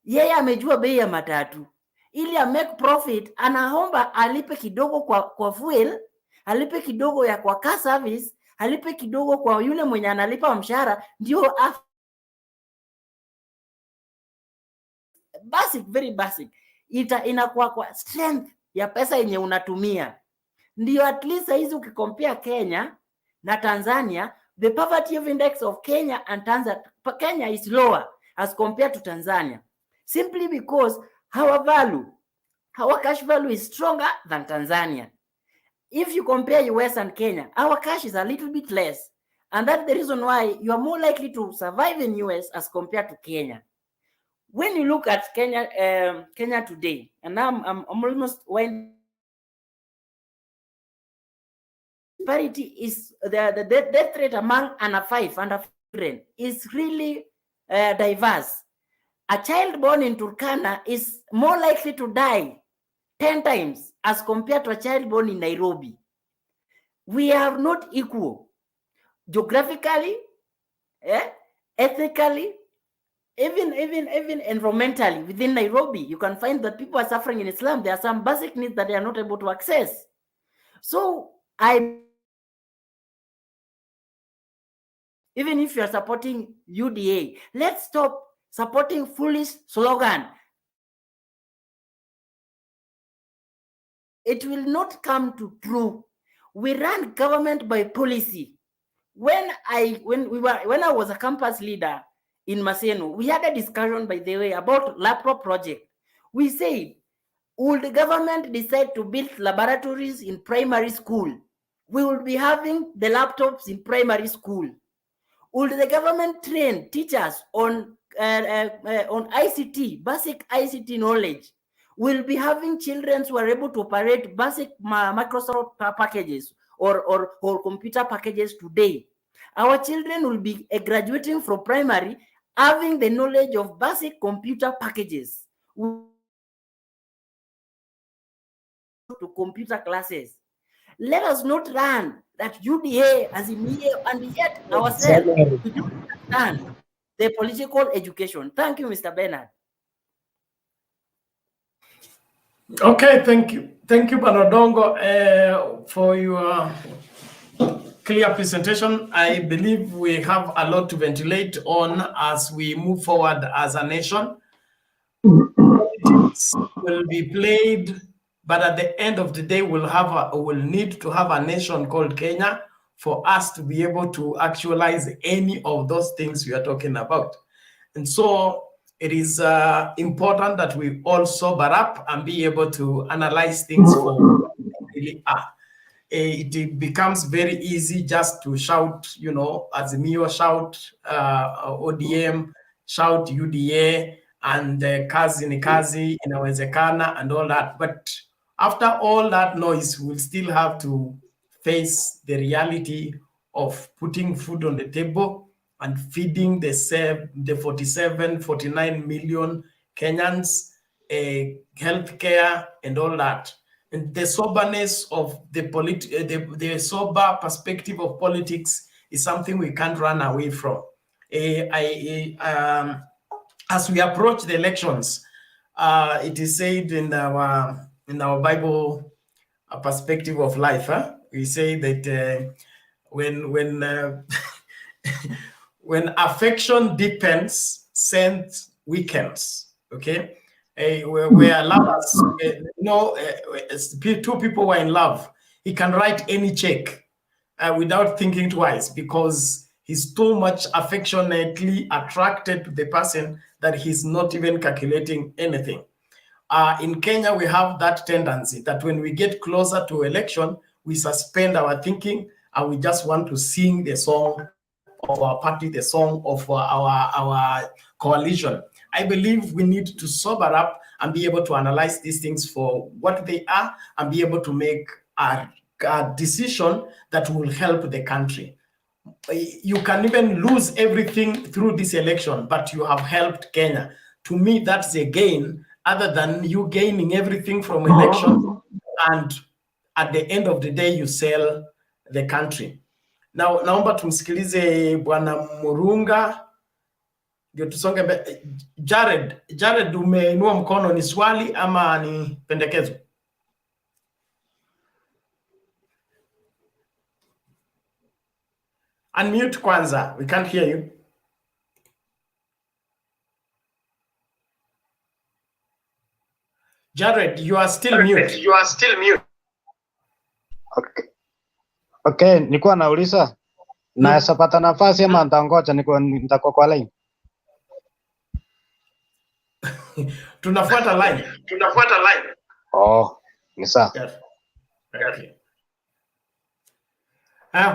yeye amejua bei ya matatu, ili make profit, anaomba alipe kidogo kwa fuel, alipe kidogo ya kwa car service, alipe kidogo kwa yule mwenye analipa mshahara, ndio basic, very basic, inakuwa kwa strength ya pesa yenye unatumia. Ndio at least hizi ukikompare Kenya na Tanzania, the poverty of index of Kenya and Tanzania, Kenya is lower as compared to Tanzania, simply because our cash value is stronger than Tanzania. If you compare US and Kenya, our cash is a little bit less, and that's the reason why you are more likely to survive in US as compared to Kenya. When you look at Kenya today, and now I'm almost when disparity is the death rate among under 5 children is really diverse. A child born in Turkana is more likely to die 10 times as compared to a child born in Nairobi. We are not equal geographically, ethnically, even environmentally. Within Nairobi, you can find that people are suffering in Islam. There are some basic needs that they are not able to access. So even if you are supporting UDA, let's stop supporting foolish slogan. It will not come to true. We run government by policy. When I was a campus leader in Maseno, we had a discussion, by the way, about laptop project. We said, would the government decide to build laboratories in primary school? We will be having the laptops in primary school. Would the government train teachers on ICT, basic ICT knowledge? We'll be having children who are able to operate basic Microsoft packages or computer packages today. Our children will be graduating from primary having the knowledge of basic computer packages to computer classes. Let us not run that UDA, Azimio, and yet ourselves to do understand the political education. Thank you, Mr. Bernard.
Okay, thank you. Thank you, Panodongo, for your clear presentation. I believe we have a lot to ventilate on as we move forward as a nation. Politics will be played, but at the end of the day, we'll need to have a nation called Kenya for us to be able to actualize any of those things we are talking about. And so it is important that we all sober up and be able to analyze things for what they really are. It becomes very easy just to shout, Azimio, shout ODM, shout UDA, and kazi ni kazi, inawezekana, and all that. But after all that noise, we'll still have to face the reality of putting food on the table and feeding the 49 million Kenyans, healthcare, and all that. And the soberness of the sober perspective of politics is something we can't run away from. As we approach the elections, it is said in our Bible perspective of life, we say that when affection deepens, scent weakens. Okay. Where lovers, two people were in love, he can write any check without thinking twice because he's too much affectionately attracted to the person that he's not even calculating anything. In Kenya, we have that tendency that when we get closer to election, we suspend our thinking and we just want to sing the song of our party, the song of our coalition. I believe we need to sober up and be able to analyze these things for what they are and be able to make a decision that will help the country. You can even lose everything through this election, but you have helped Kenya. To me, that's a gain, other than you gaining everything from election, and at the end of the day, you sell the country. Now, naomba tumsikilize Bwana Murunga ndio tusonge mbele. Jared, umeinua mkono, ni swali ama ni pendekezo? Unmute Kwanza, we can't hear you. Jared, you are still mute.
Okay, nilikuwa nauliza naweza pata nafasi ama nitangoja nitakuwa kwa line?
Tunafuata line.
Oh, ni sawa.
Yes. Okay.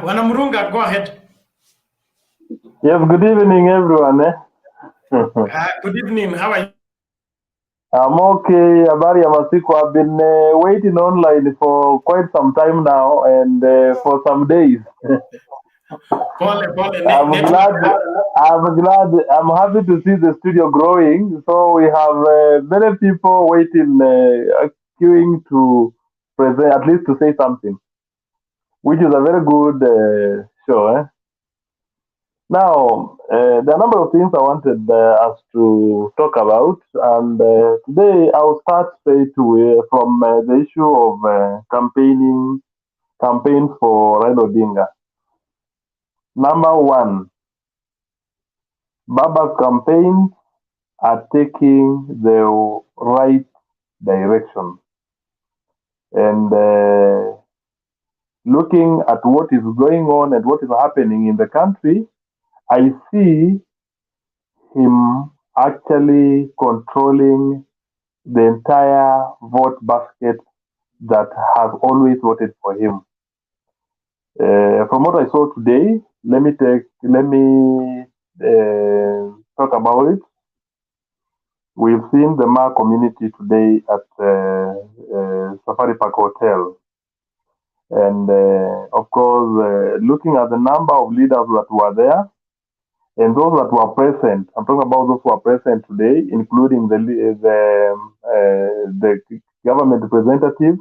Bwana Murunga, go ahead.
Yes, good evening, everyone.
Good evening, how are you?
I'm okay. Habari ya masiku. I've been waiting online for quite some time now and for some days. I'm happy to see the studio growing. So we have many people waiting, queuing to present, at least to say something, which is a very good show. Now, there are a number of things I wanted us to talk about, and today I'll start straight away from the issue of campaign for Raila Odinga. Number one, Baba's campaigns are taking the right direction, and looking at what is going on and what is happening in the country, I see him actually controlling the entire vote basket that has always voted for him. From what I saw today, let me talk about it. We've seen the Maa community today at Safari Park Hotel. And of course, looking at the number of leaders that were there, and those that were present, I'm talking about those who are present today, including the government representatives,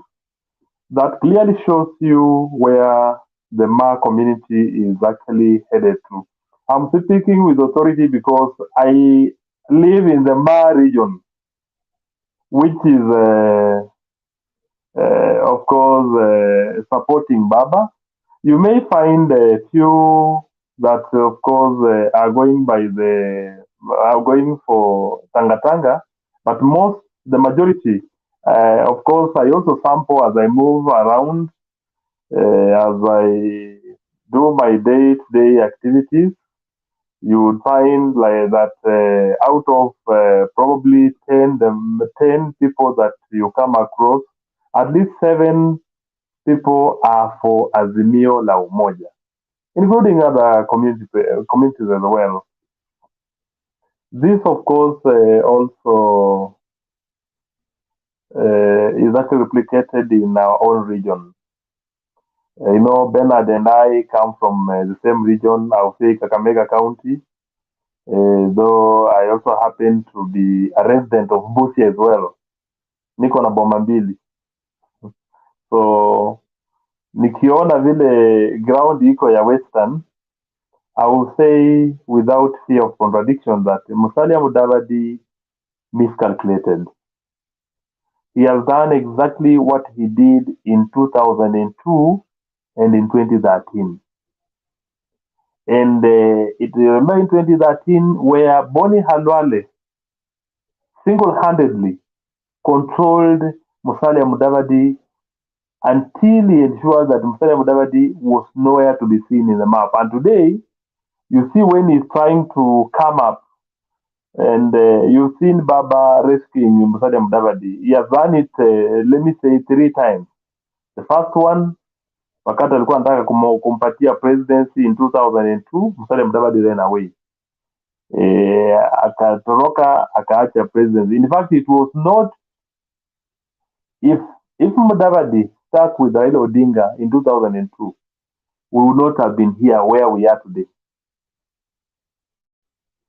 that clearly shows you where the Maa community is actually headed to. I'm speaking with authority because I live in the Maa region, which is, of course, supporting Baba. You may find a few that, of course, are going for Tanga, but the majority, of course, I also sample as I move around, as I do my day-to-day activities. You would find like that out of probably 10 people that you come across, at least 7 people are for Azimio la Umoja, including other communities as well. This, of course, also is actually replicated in our own region. You know, Bernard and I come from the same region, I'll say Kakamega County, though I also happen to be a resident of Busia as well. Niko na boma mbili. So, nikiona vile ground iko ya Western, I will say without fear of contradiction that Musalia Mudavadi miscalculated. He has done exactly what he did in 2002 and in 2013. And it remember in 2013 where Boni Halwale single-handedly controlled Musalia Mudavadi until he ensured that Musalia Mudavadi was nowhere to be seen in the map. And today, you see when he's trying to come up, and you've seen Baba rescuing Musalia Mudavadi. He has done it, let me say, 3 times. The first one, wakati alikuwa anataka kumpatia presidency in 2002, Musalia Mudavadi ran away. akatoroka akaacha presidency. In fact, it was not, if Mudavadi stuck with Raila Odinga in 2002, we would not have been here where we are today.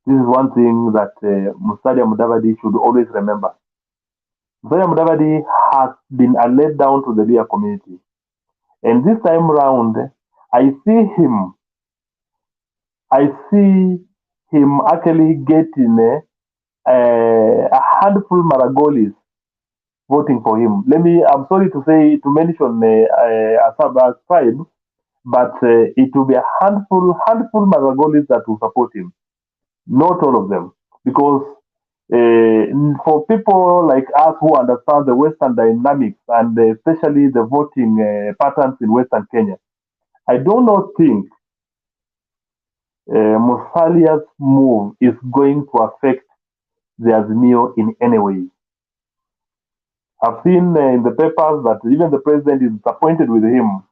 This is one thing that Musalia Mudavadi should always remember. Musalia Mudavadi has been a letdown to the Luhya community. And this time round, I see him actually getting a handful Maragolis voting for him. I'm sorry to mention Asaba tribe, but it will be a handful Maragolis that will support him. Not all of them. Because for people like us who understand the Western dynamics and especially the voting patterns in Western Kenya, I do not think Musalia's move is going to affect the Azimio in any way. I've seen in the papers that even the president is disappointed with him.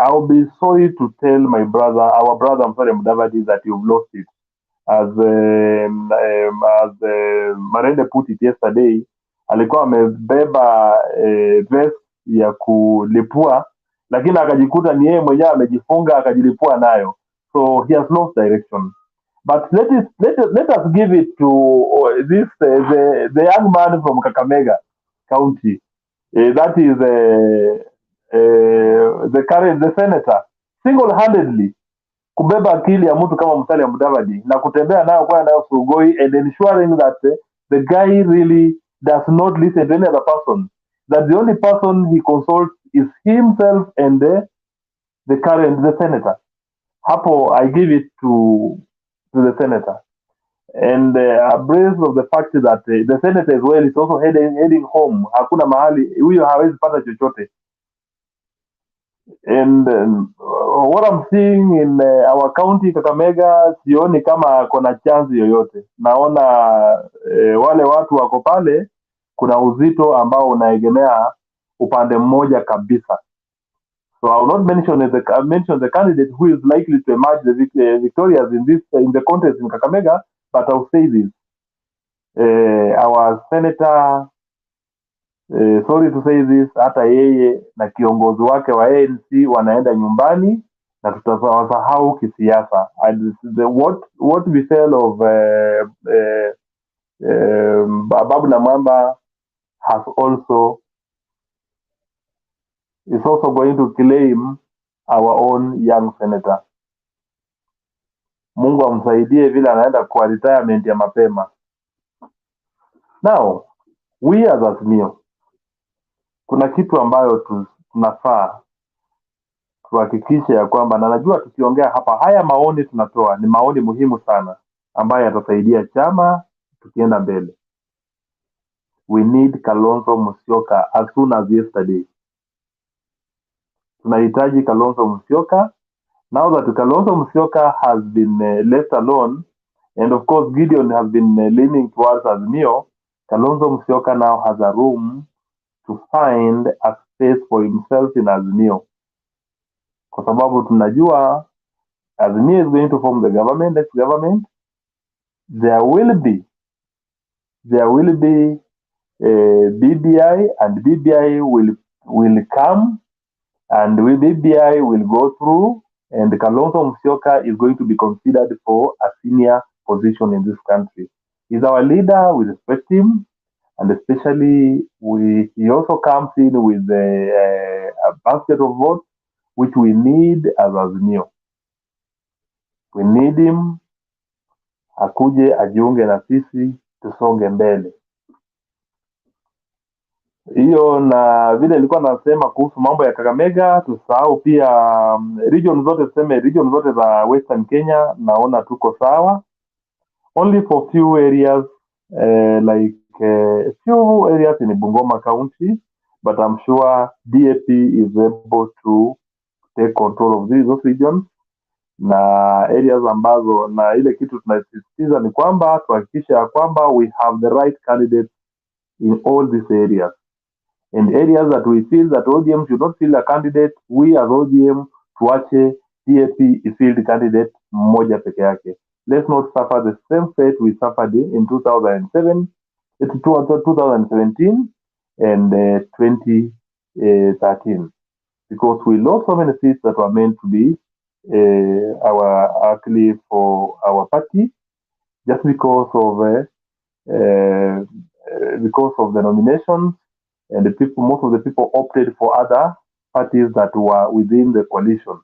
I'll be sorry to tell our brother Mudavadi, that you've lost it. As Marende put it yesterday, alikuwa amebeba vest ya kulipua, lakini akajikuta ni yeye mwenyewe amejifunga akajilipua nayo. So he has lost direction. But let us give it to the young man from Kakamega County. That is the senator, single-handedly kubeba akili ya mtu kama Musalia Mudavadi na kutembea nayo kwa nayo Sugoi, and ensuring that the guy really does not listen to any other person. That the only person he consults is himself and the senator. Hapo I give it to the senator. And abreast of the fact that the senator as well is also heading home. Hakuna mahali huyo hawezi pata chochote. And what I'm seeing in our county Kakamega, sioni kama kuna chance yoyote. Naona wale watu wako pale, kuna uzito ambao unaegemea upande mmoja kabisa. So I will not mention the candidate who is likely to emerge victorious in the contest in Kakamega, but I will say this: our senator, sorry to say this, hata yeye na kiongozi wake wa ANC wanaenda nyumbani na tutawasahau kisiasa. And what we feel of Babu Namwamba is also going to claim our own young senator. Mungu amsaidie vile anaenda kwa retirement ya mapema. Now, we as Azimio, kuna kitu ambayo tunafaa tuhakikishe ya kwamba, na najua tukiongea hapa, haya maoni tunatoa ni maoni muhimu sana ambayo yatasaidia chama tukienda mbele. We need Kalonzo Musyoka as soon as yesterday. Tunahitaji Kalonzo Musyoka. Now that Kalonzo Musyoka has been left alone, and of course Gideon has been leaning towards Azimio, Kalonzo Musyoka now has a room to find a space for himself in Azimio. Kwa sababu tunajua Azimio is going to form the government, next government. There will be BBI, and BBI will come, and BBI will go through, and Kalonzo Musyoka is going to be considered for a senior position in this country. He's our leader, we respect him, and especially he also comes in with a basket of votes which we need as Azimio. We need him akuje ajiunge na sisi tusonge mbele. Hiyo, na vile nilikuwa nasema kuhusu mambo ya Kakamega, tusahau pia region zote za Western Kenya, naona tuko sawa. Only for few areas few areas in Bungoma County, but I'm sure DAP is able to take control of those regions. Na areas ambazo, na ile kitu tunasisitiza ni kwamba tuhakikishe ya kwamba we have the right candidates in all these areas. And areas that we feel that ODM should not field a candidate, we as ODM tuache DAP ifield candidate mmoja peke yake. let's not suffer the same fate we suffered in 2007, 2017 and 2013, because we lost so many seats that were meant to be actually for our party, just because of the nominations, and most of the people opted for other parties that were within the coalition.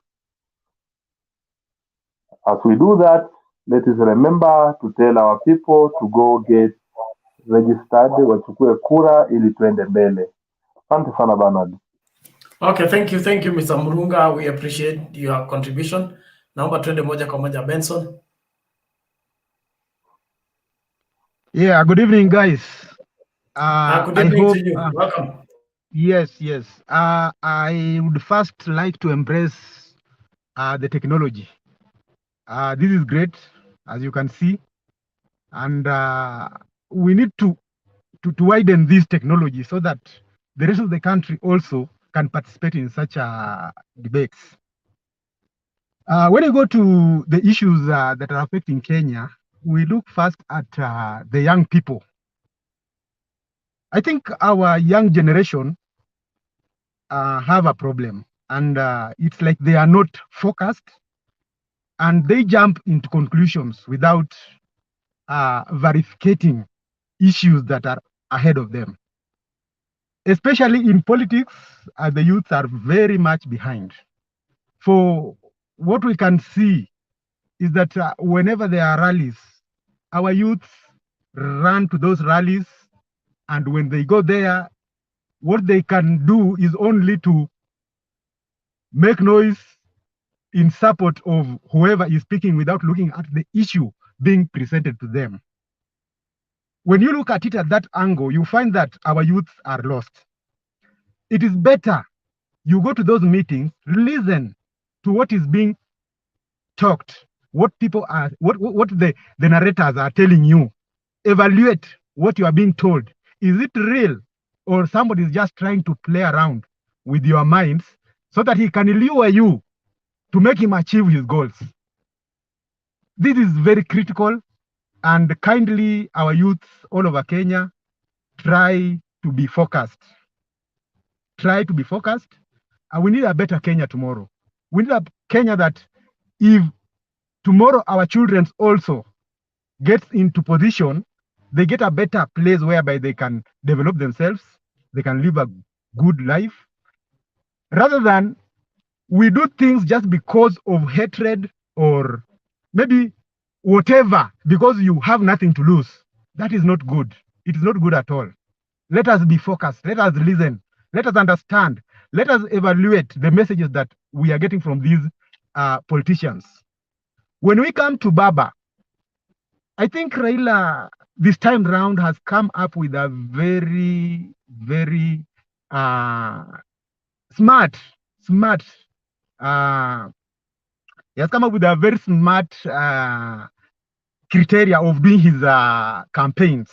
As we do that, let us remember to tell our people to go get registered, wachukue kura ili tuende mbele. Asante sana Bernard.
Okay, thank you, Mr. Murunga. We appreciate your contribution. Naomba tuende moja kwa moja Benson.
Yeah, good evening, guys.
Good evening to you. Welcome.
Yes. I would first like to embrace the technology. This is great, as you can see, and we need to widen this technology so that the rest of the country also can participate in such debates. When you go to the issues that are affecting Kenya, we look first at the young people. I think our young generation have a problem, and it's like they are not focused, and they jump into conclusions without verificating issues that are ahead of them. Especially in politics, the youth are very much behind. For what we can see is that whenever there are rallies, our youth run to those rallies, and when they go there, what they can do is only to make noise in support of whoever is speaking without looking at the issue being presented to them. When you look at it at that angle, you find that our youths are lost. It is better you go to those meetings, listen to what is being talked, what people are, what the narrators are telling you. Evaluate what you are being told. Is it real, or somebody is just trying to play around with your minds so that he can lure you to make him achieve his goals? This is very critical, and kindly our youths all over Kenya, try to be focused. Try to be focused. And we need a better Kenya tomorrow. We need a Kenya that if tomorrow our children also gets into position, they get a better place whereby they can develop themselves, they can live a good life, rather than we do things just because of hatred or maybe whatever, because you have nothing to lose. That is not good. It is not good at all. Let us be focused. Let us listen. Let us understand. Let us evaluate the messages that we are getting from these politicians. When we come to Baba, I think Raila this time round has come up with a very, very smart. He has come up with a very smart criteria of doing his campaigns.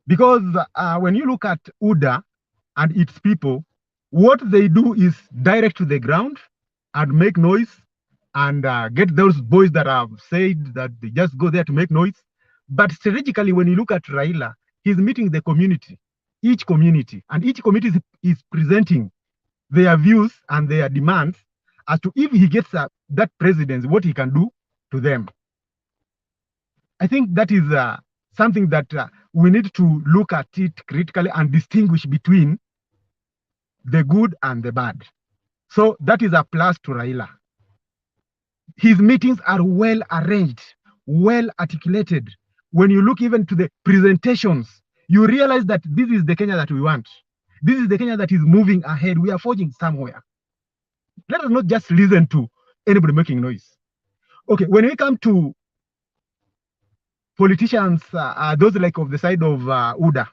Because when you look at UDA and its people, what they do is direct to the ground and make noise and get those boys that have said that they just go there to make noise. But strategically, when you look at Raila, he's meeting the community, each community, and each community is presenting their views and their demands as to if he gets that presidency, what he can do to them. I think that is something that we need to look at it critically and distinguish between the good and the bad. So that is a plus to Raila. His meetings are well arranged, well articulated. When you look even to the presentations, you realize that this is the Kenya that we want. This is the Kenya that is moving ahead. We are forging somewhere. Let us not just listen to anybody making noise. Okay, when we come to politicians, those like of the side of UDA,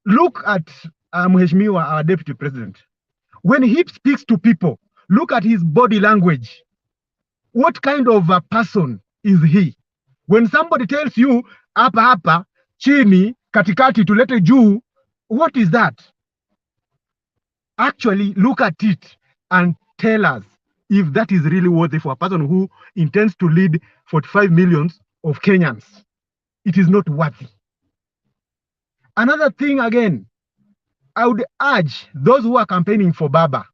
look at Mheshimiwa, our deputy president. When he speaks to people, look at his body language. What kind of a person is he? When somebody tells you, hapa, chini, katikati, tulete juu, what is that? Actually, look at it and tell us, if that is really worthy for a person who intends to lead 45 millions of Kenyans. It is not worthy. Another thing again, I would urge those who are campaigning for Baba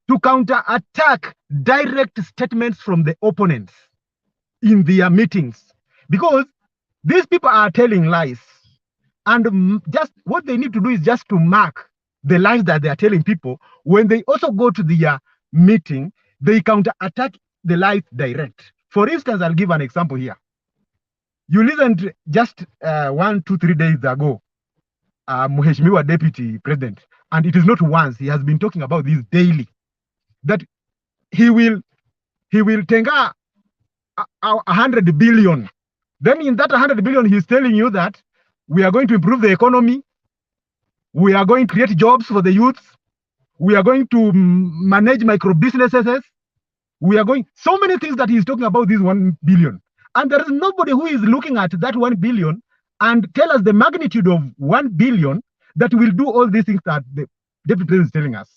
to counter-attack direct statements from the opponents in their meetings, because these people are telling lies, and just what they need to do is just to mark the lies that they are telling people. When they also go to their meeting, they counter-attack the lies direct. For instance, I'll give an example here. You listened just 1, 2, 3 days ago, Mheshimiwa Deputy President, and it is not once, he has been talking about this daily, that he will tenga 100 billion. Then in that 100 billion, he's telling you that we are going to improve the economy, we are going to create jobs for the youths, we are going to manage micro businesses, we are going, so many things that he's talking about this 1 billion. And there is nobody who is looking at that 1 billion and tell us the magnitude of 1 billion that will do all these things that the Deputy President is telling us.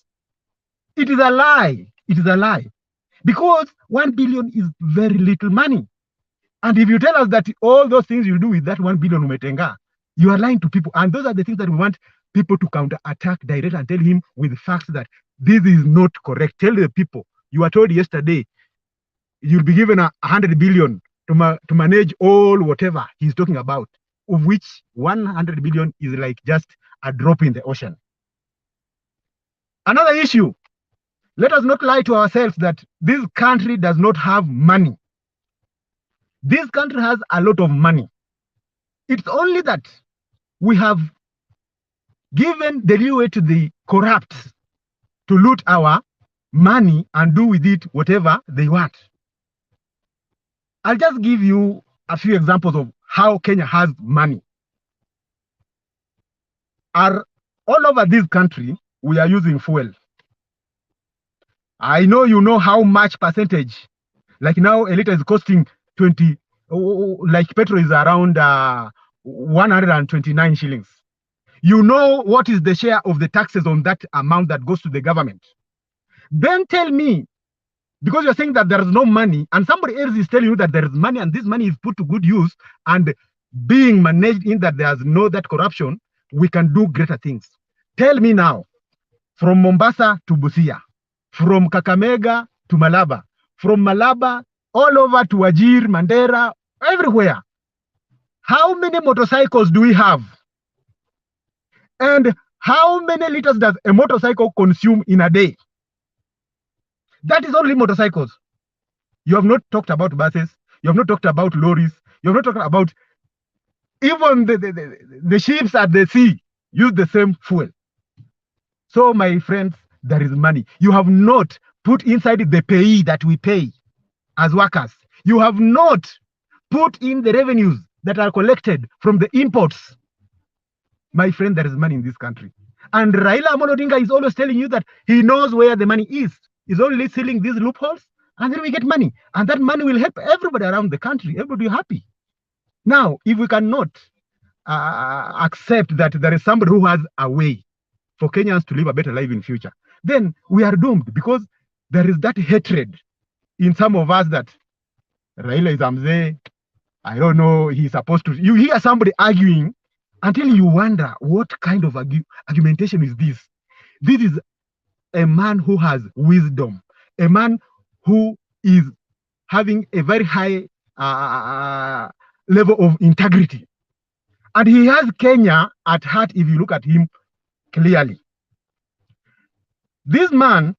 It is a lie. It is a lie. Because 1 billion is very little money. And if you tell us that all those things you do with that 1 billion umetenga, you are lying to people. And those are the things that we want people to counter-attack direct and tell him with facts that this is not correct. Tell the people, you were told yesterday, you'll be given 100 billion to manage all whatever he's talking about, of which 100 billion is like just a drop in the ocean. Another issue, let us not lie to ourselves that this country does not have money. This country has a lot of money. It's only that we have given the leeway to the corrupt to loot our money and do with it whatever they want. I'll just give you a few examples of how Kenya has money. All over this country, we are using fuel. I know you know how much percentage, like now a liter is costing 20, like petrol is around 129 shillings. You know what is the share of the taxes on that amount that goes to the government. Then tell me, because you're saying that there is no money, and somebody else is telling you that there is money, and this money is put to good use and being managed in that there's no that corruption, we can do greater things. Tell me now, from Mombasa to Busia, from Kakamega to Malaba, from Malaba all over to Wajir, Mandera, everywhere, how many motorcycles do we have? And how many liters does a motorcycle consume in a day? That is only motorcycles. You have not talked about buses. You have not talked about lorries. You have not talked about even the ships at the sea use the same fuel. So, my friends, there is money. You have not put inside the pay that we pay as workers. You have not put in the revenues that are collected from the imports. My friend, there is money in this country. And Raila Odinga is always telling you that he knows where the money is. He's only sealing these loopholes, and then we get money. And that money will help everybody around the country. Everybody happy. Now, if we cannot accept that there is somebody who has a way for Kenyans to live a better life in future, then we are doomed, because there is that hatred in some of us that Raila is Amze, I don't know, he's supposed to. You hear somebody arguing until you wonder what kind of argumentation is this? This is a man who has wisdom, a man who is having a very high level of integrity. And he has Kenya at heart if you look at him clearly. This man,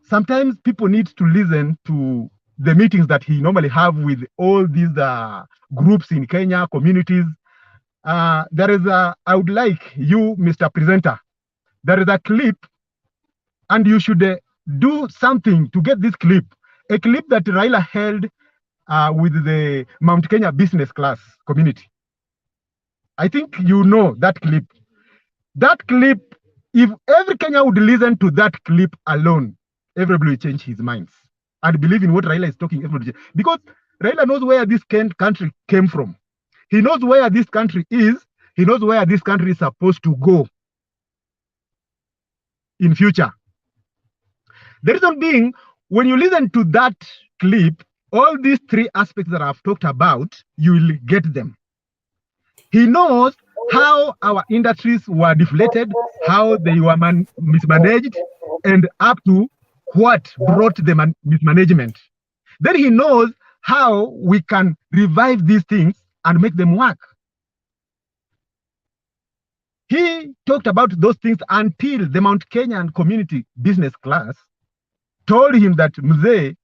sometimes people need to listen to the meetings that he normally have with all these groups in Kenya, communities. There is I would like you, Mr. Presenter, there is a clip, and you should do something to get this clip, a clip that Raila held with the Mt.Kenya business class community. I think you know that clip. That clip, if every Kenyan would listen to that clip alone, everybody will change his minds and believe in what Raila is talking. Everybody, because Raila knows where this country came from. He knows where this country is. He knows where this country is supposed to go in future. The reason being, when you listen to that clip, all these three aspects that I've talked about, you will get them. He knows how our industries were deflated, how they were mismanaged, and up to what brought the mismanagement. Then he knows how we can revive these things and make them work. He talked about those things until the Mount Kenyan community business class told him that, Mzee,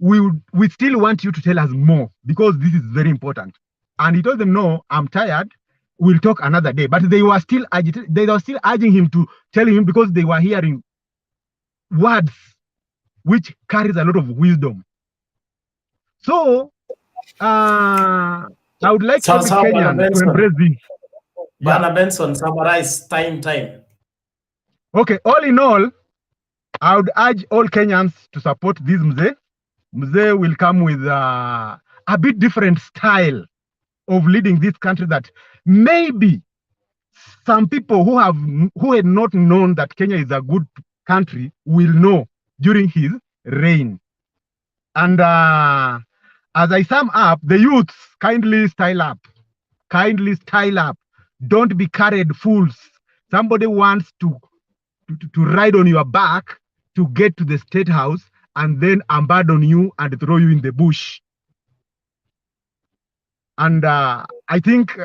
we still want you to tell us more because this is very important. And he told them, no, I'm tired. We'll talk another day. But they were still agitated. They were still urging him to tell him because they were hearing words which carries a lot of wisdom. So I would like every Kenyan to embrace this.
Bana Benson, summarize time.
Okay, all in all, I would urge all Kenyans to support this Mzee. Mzee will come with a bit different style of leading this country that maybe some people who had not known that Kenya is a good country will know during his reign. And as I sum up, the youths, kindly style up. Kindly style up. Don't be carried fools. Somebody wants to ride on your back to get to the State House and then abandon you and throw you in the bush. And I think,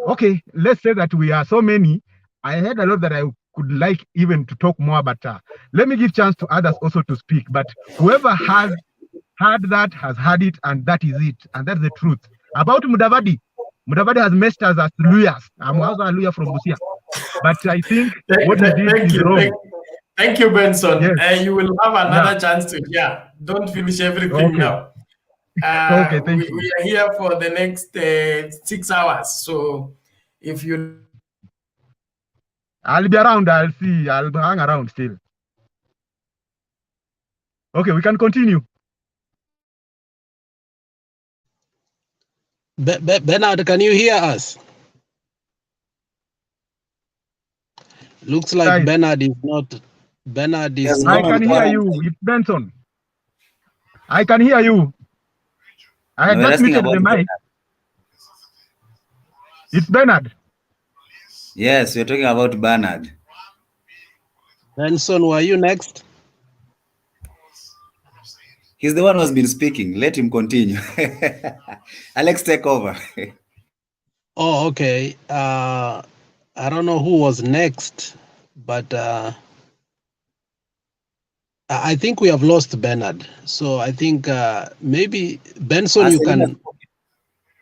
okay, let's say that we are so many. I had a lot that I could like even to talk more, but let me give chance to others also to speak. But whoever has heard that has heard it, and that is it. And that's the truth. About Mudavadi, Mudavadi has messed us as lawyers. I'm also a lawyer from Busia. But I think what he did is wrong.
Thank you, Benson.
Yes.
You will have another chance to hear. Don't finish everything now.
Okay, thank you.
We are here for the next 6 hours. So if you...
I'll be around. I'll see. I'll hang around still. Okay, we can continue.
Bernard, can you hear us? Looks like
Guys.
Bernard is not. Bernard is
I
not.
can hear you. It's Benson. I can hear you. I had just muted the mic. It's Bernard.
Yes, we're talking about Bernard.
Benson, were you next?
He's the one who's been speaking. Let him continue. Alex, take over.
Oh, okay. I don't know who was next, but I think we have lost Bernard. So I think maybe Benson, you can.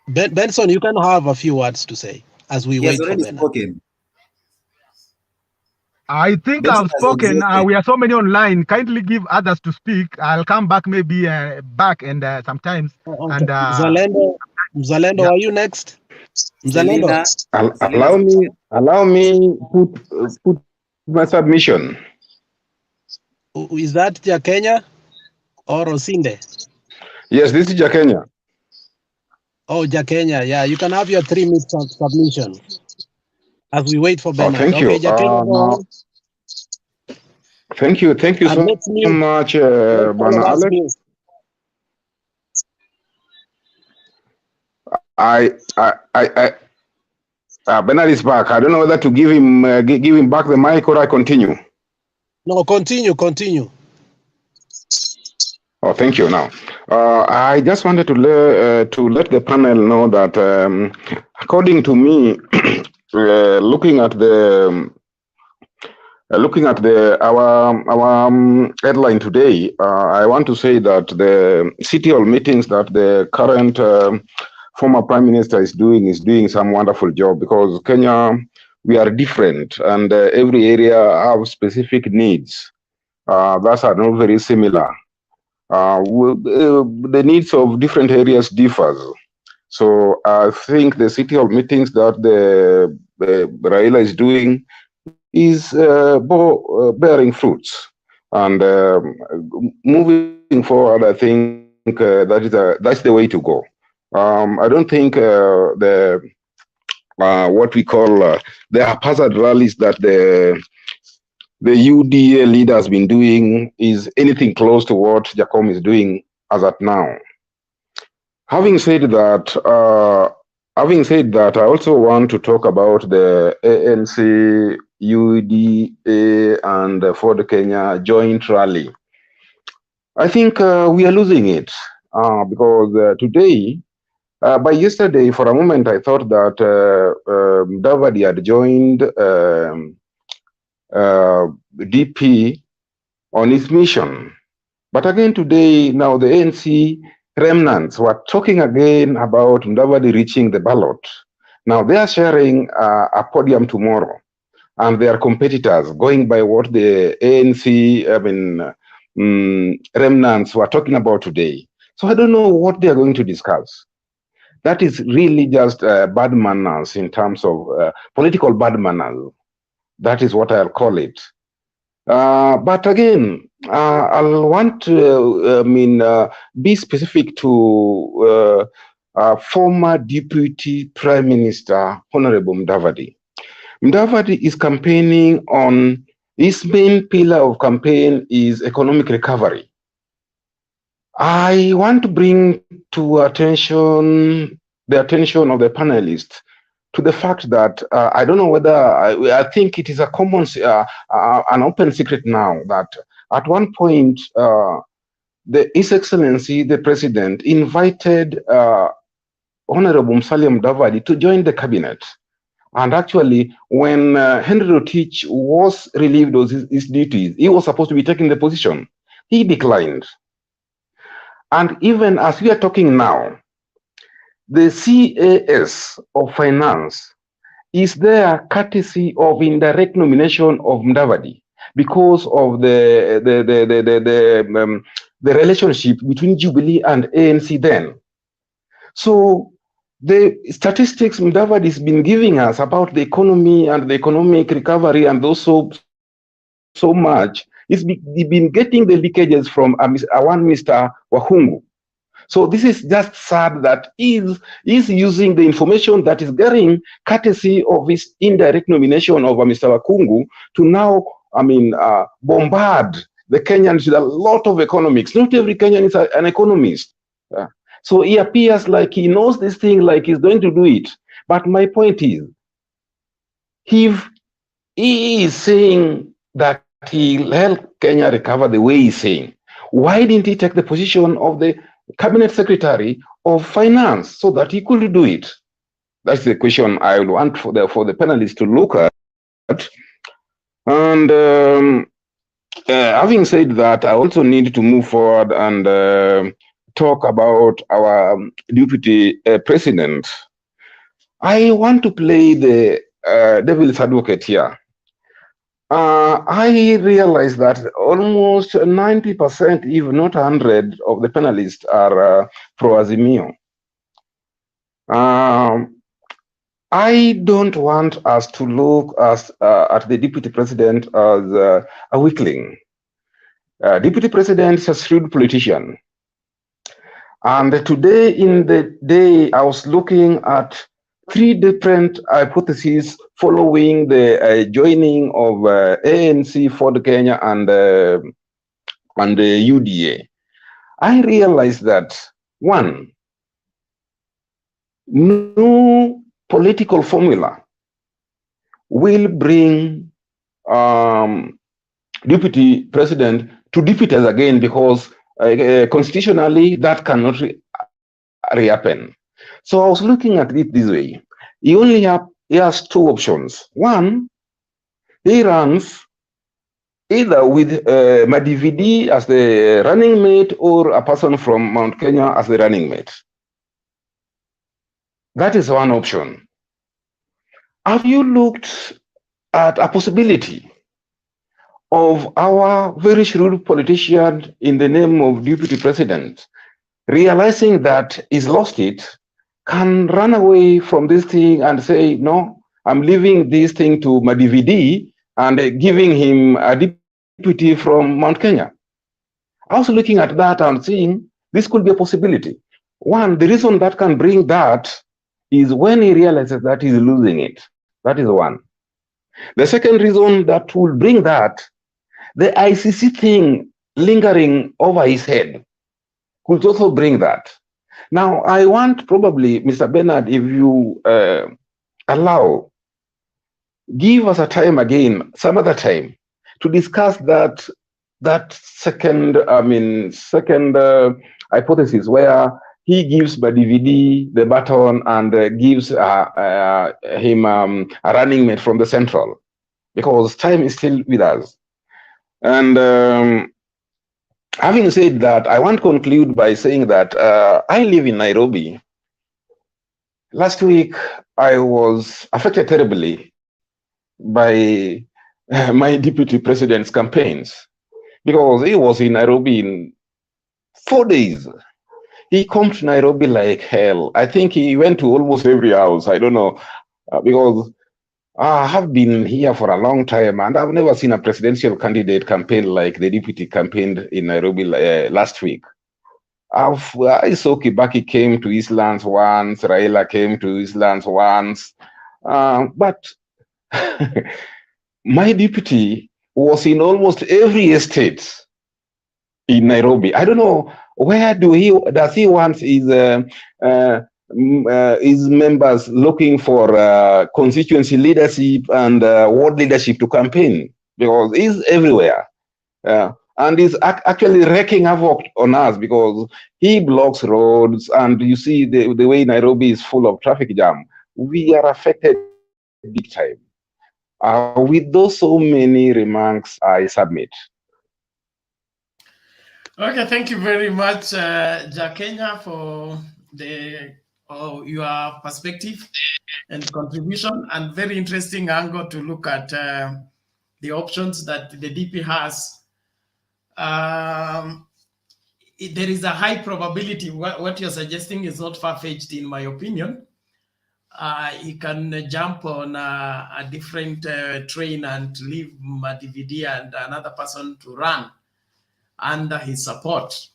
Benson, you can have a few words to say as we wait for Bernard.
Spoken.
I think
Benson
I've spoken. We are so many online. Kindly give others to speak. I'll come back maybe back and sometimes.
Okay.
And
Mzalendo,
yeah.
Are you next? Mzalendo.
Allow me put my submission.
Is that Jakenya or Osinde?
Yes, this is Jakenya.
Oh, Jakenya. Yeah, you can have your 3 minutes of submission as we wait for Bernard.
Thank you.
Okay, Jakenya,
Thank you so much, Bana Alex. Bernard is back. I don't know whether to give him back the mic or I continue.
No, continue.
Oh, thank you. Now, I just wanted to let the panel know that, according to me, looking at our headline today, I want to say that the city hall meetings that the current former prime minister is doing some wonderful job, because Kenya, we are different, and every area have specific needs that are not very similar. The needs of different areas differs. So I think the city hall meetings that the Raila is doing is bearing fruits, and moving forward, I think that's the way to go. I don't think what we call the haphazard rallies that the UDA leader has been doing is anything close to what Jacom is doing as at now. Having said that, I also want to talk about the ANC, UDA, and Ford Kenya joint rally. I think we are losing it because today, by yesterday, for a moment, I thought that Davadi had joined DP on his mission. But again today, now the ANC remnants were talking again about Ndavadi reaching the ballot. Now they are sharing a podium tomorrow, and they are competitors going by what the ANC, remnants were talking about today. So I don't know what they are going to discuss. That is really just bad manners in terms of political bad manners. That is what I'll call it. But again, I'll want to be specific to former Deputy Prime Minister Honorable Mudavadi. Mudavadi is campaigning on, his main pillar of campaign is economic recovery. I want to bring to the attention of the panelists to the fact that I don't know whether, I think it is a common, an open secret now that at one point, His Excellency, the President, invited Honorable Musalia Mudavadi to join the cabinet. And actually, when Henry Rotich was relieved of his duties, he was supposed to be taking the position. He declined. And even as we are talking now, the CAS of Finance is there courtesy of indirect nomination of Mudavadi because of the relationship between Jubilee and ANC then. So the statistics Mudavadi has been giving us about the economy and the economic recovery and also so much, he's been getting the leakages from one Mr. Wahungu. So this is just sad that he's using the information that is getting courtesy of his indirect nomination of Mr. Wakungu to now, bombard the Kenyans with a lot of economics. Not every Kenyan is an economist. So he appears like he knows this thing, like he's going to do it. But my point is, if he is saying that he'll help Kenya recover the way he's saying, why didn't he take the position of the Cabinet Secretary of Finance so that he could do it? That's the question I would want for the panelists to look at. And having said that, I also need to move forward and talk about our Deputy President. I want to play the devil's advocate here. I realize that almost 90%, if not 100, of the panelists are pro-Azimio. I don't want us to look at the Deputy President as a weakling. Deputy President is a shrewd politician. And today in the day, I was looking at 3 different hypotheses following the joining of ANC, Ford Kenya, and the UDA. I realized that, one, no political formula will bring Deputy President to defeat us again because constitutionally that cannot rehappen. So I was looking at it this way. He has 2 options. One, he runs either with Madividi as the running mate or a person from Mt.Kenya as the running mate. That is one option. Have you looked at a possibility of our very shrewd politician in the name of Deputy President realizing that he's lost it, can run away from this thing and say, no, I'm leaving this thing to Madividi and giving him a deputy from Mt.Kenya? I was looking at that and seeing this could be a possibility. One, the reason that can bring that is when he realizes that he's losing it. That is one. The second reason that will bring that The ICC thing lingering over his head could also bring that. Now, I want probably, Mr. Bernard, if you allow, give us a time again, some other time, to discuss that second hypothesis where he gives Badividi the baton and gives him a running mate from the central, because time is still with us. And having said that, I want to conclude by saying that I live in Nairobi. Last week, I was affected terribly by my deputy president's campaigns, because he was in Nairobi in 4 days. He comes to Nairobi like hell. I think he went to almost every house. I don't know, because I have been here for a long time and I've never seen a presidential candidate campaign like the deputy campaigned in Nairobi last week. I saw Kibaki came to his lands once, Raila came to his lands once, but my deputy was in almost every estate in Nairobi. I don't know, where does he want his members looking for constituency leadership and ward leadership to campaign, because he's everywhere. And he's actually wreaking havoc on us, because he blocks roads, and you see the way Nairobi is full of traffic jam. We are affected big time. With those so many remarks, I submit.
Okay, thank you very much, Kenya, for your perspective and contribution, and very interesting angle to look at the options that the DP has. There is a high probability, what you're suggesting is not far-fetched in my opinion. He can jump on a different train and leave Madividi and another person to run under his support.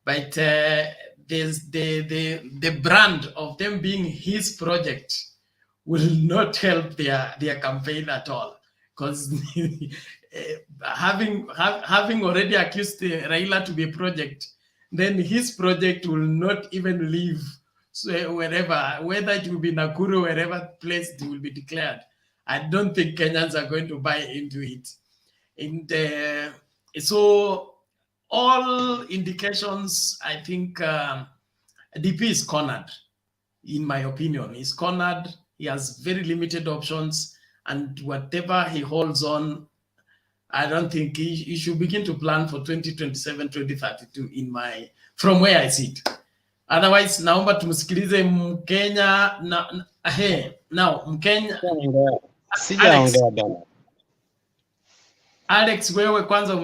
But there's the brand of them being his project will not help their campaign at all, because having already accused Raila to be a project, then his project will not even leave wherever, whether it will be Nakuru, wherever place it will be declared. I don't think Kenyans are going to buy into it. And so all indications, I think DP is cornered, in my opinion. He's cornered. He has very limited options, and whatever he holds on, I don't think he should begin to plan for 2027, 2032 from where I sit. Otherwise, naomba tumsikilize Mkenya now Mkenya Alex, wewe kwanza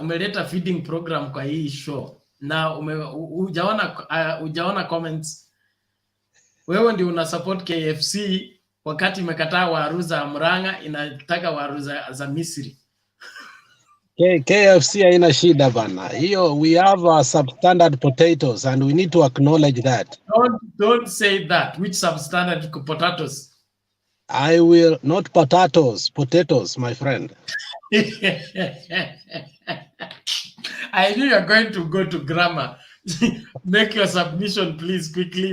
umeleta feeding program kwa hii show na hujaona comments. Wewe ndio una support KFC wakati imekataa waru za Murang'a, inataka waru za Misri.
KFC haina shida bana. Hiyo, we have substandard potatoes and we need to acknowledge that.
Don't say that. Which substandard potatoes?
I will not potatoes, my friend.
I knew you're going to go to grammar. Make your submission please quickly.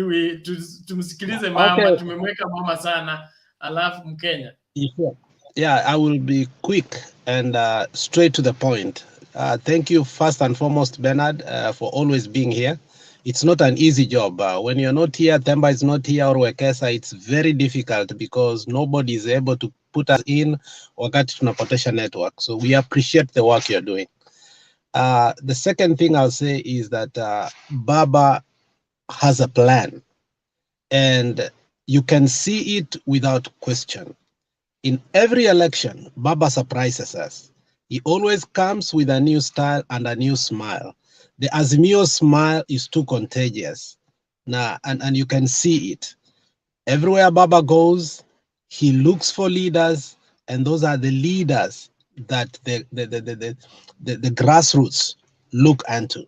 Tumsikilize mama, tumemweka mama sana, alafu Mkenya.
Yeah, I will be quick and straight to the point. Thank you first and foremost, Bernard, for always being here. It's not an easy job. When you're not here, Themba is not here, or Wekesa, it's very difficult because nobody is able to put us in wakati tunapotesha network. So we appreciate the work you're doing. The second thing I'll say is that Baba has a plan, and you can see it without question. In every election, Baba surprises us. He always comes with a new style and a new smile. The Azimio smile is too contagious. Now, and you can see it. Everywhere Baba goes, he looks for leaders, and those are the leaders that the grassroots look into.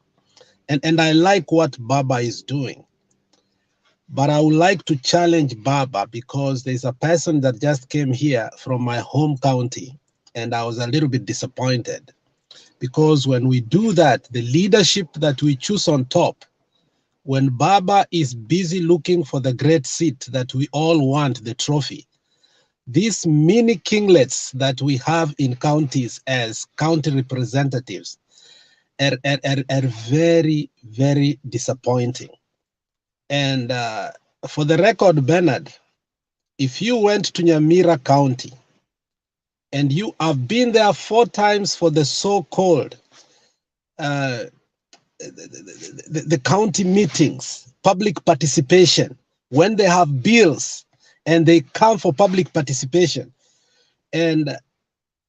And I like what Baba is doing. But I would like to challenge Baba, because there's a person that just came here from my home county, and I was a little bit disappointed. Because when we do that, the leadership that we choose on top, when Baba is busy looking for the great seat that we all want, the trophy, these mini kinglets that we have in counties as county representatives are very, very disappointing. And for the record, Bernard, if you went to Nyamira County and you have been there 4 times for the so-called the county meetings, public participation, when they have bills and they come for public participation. And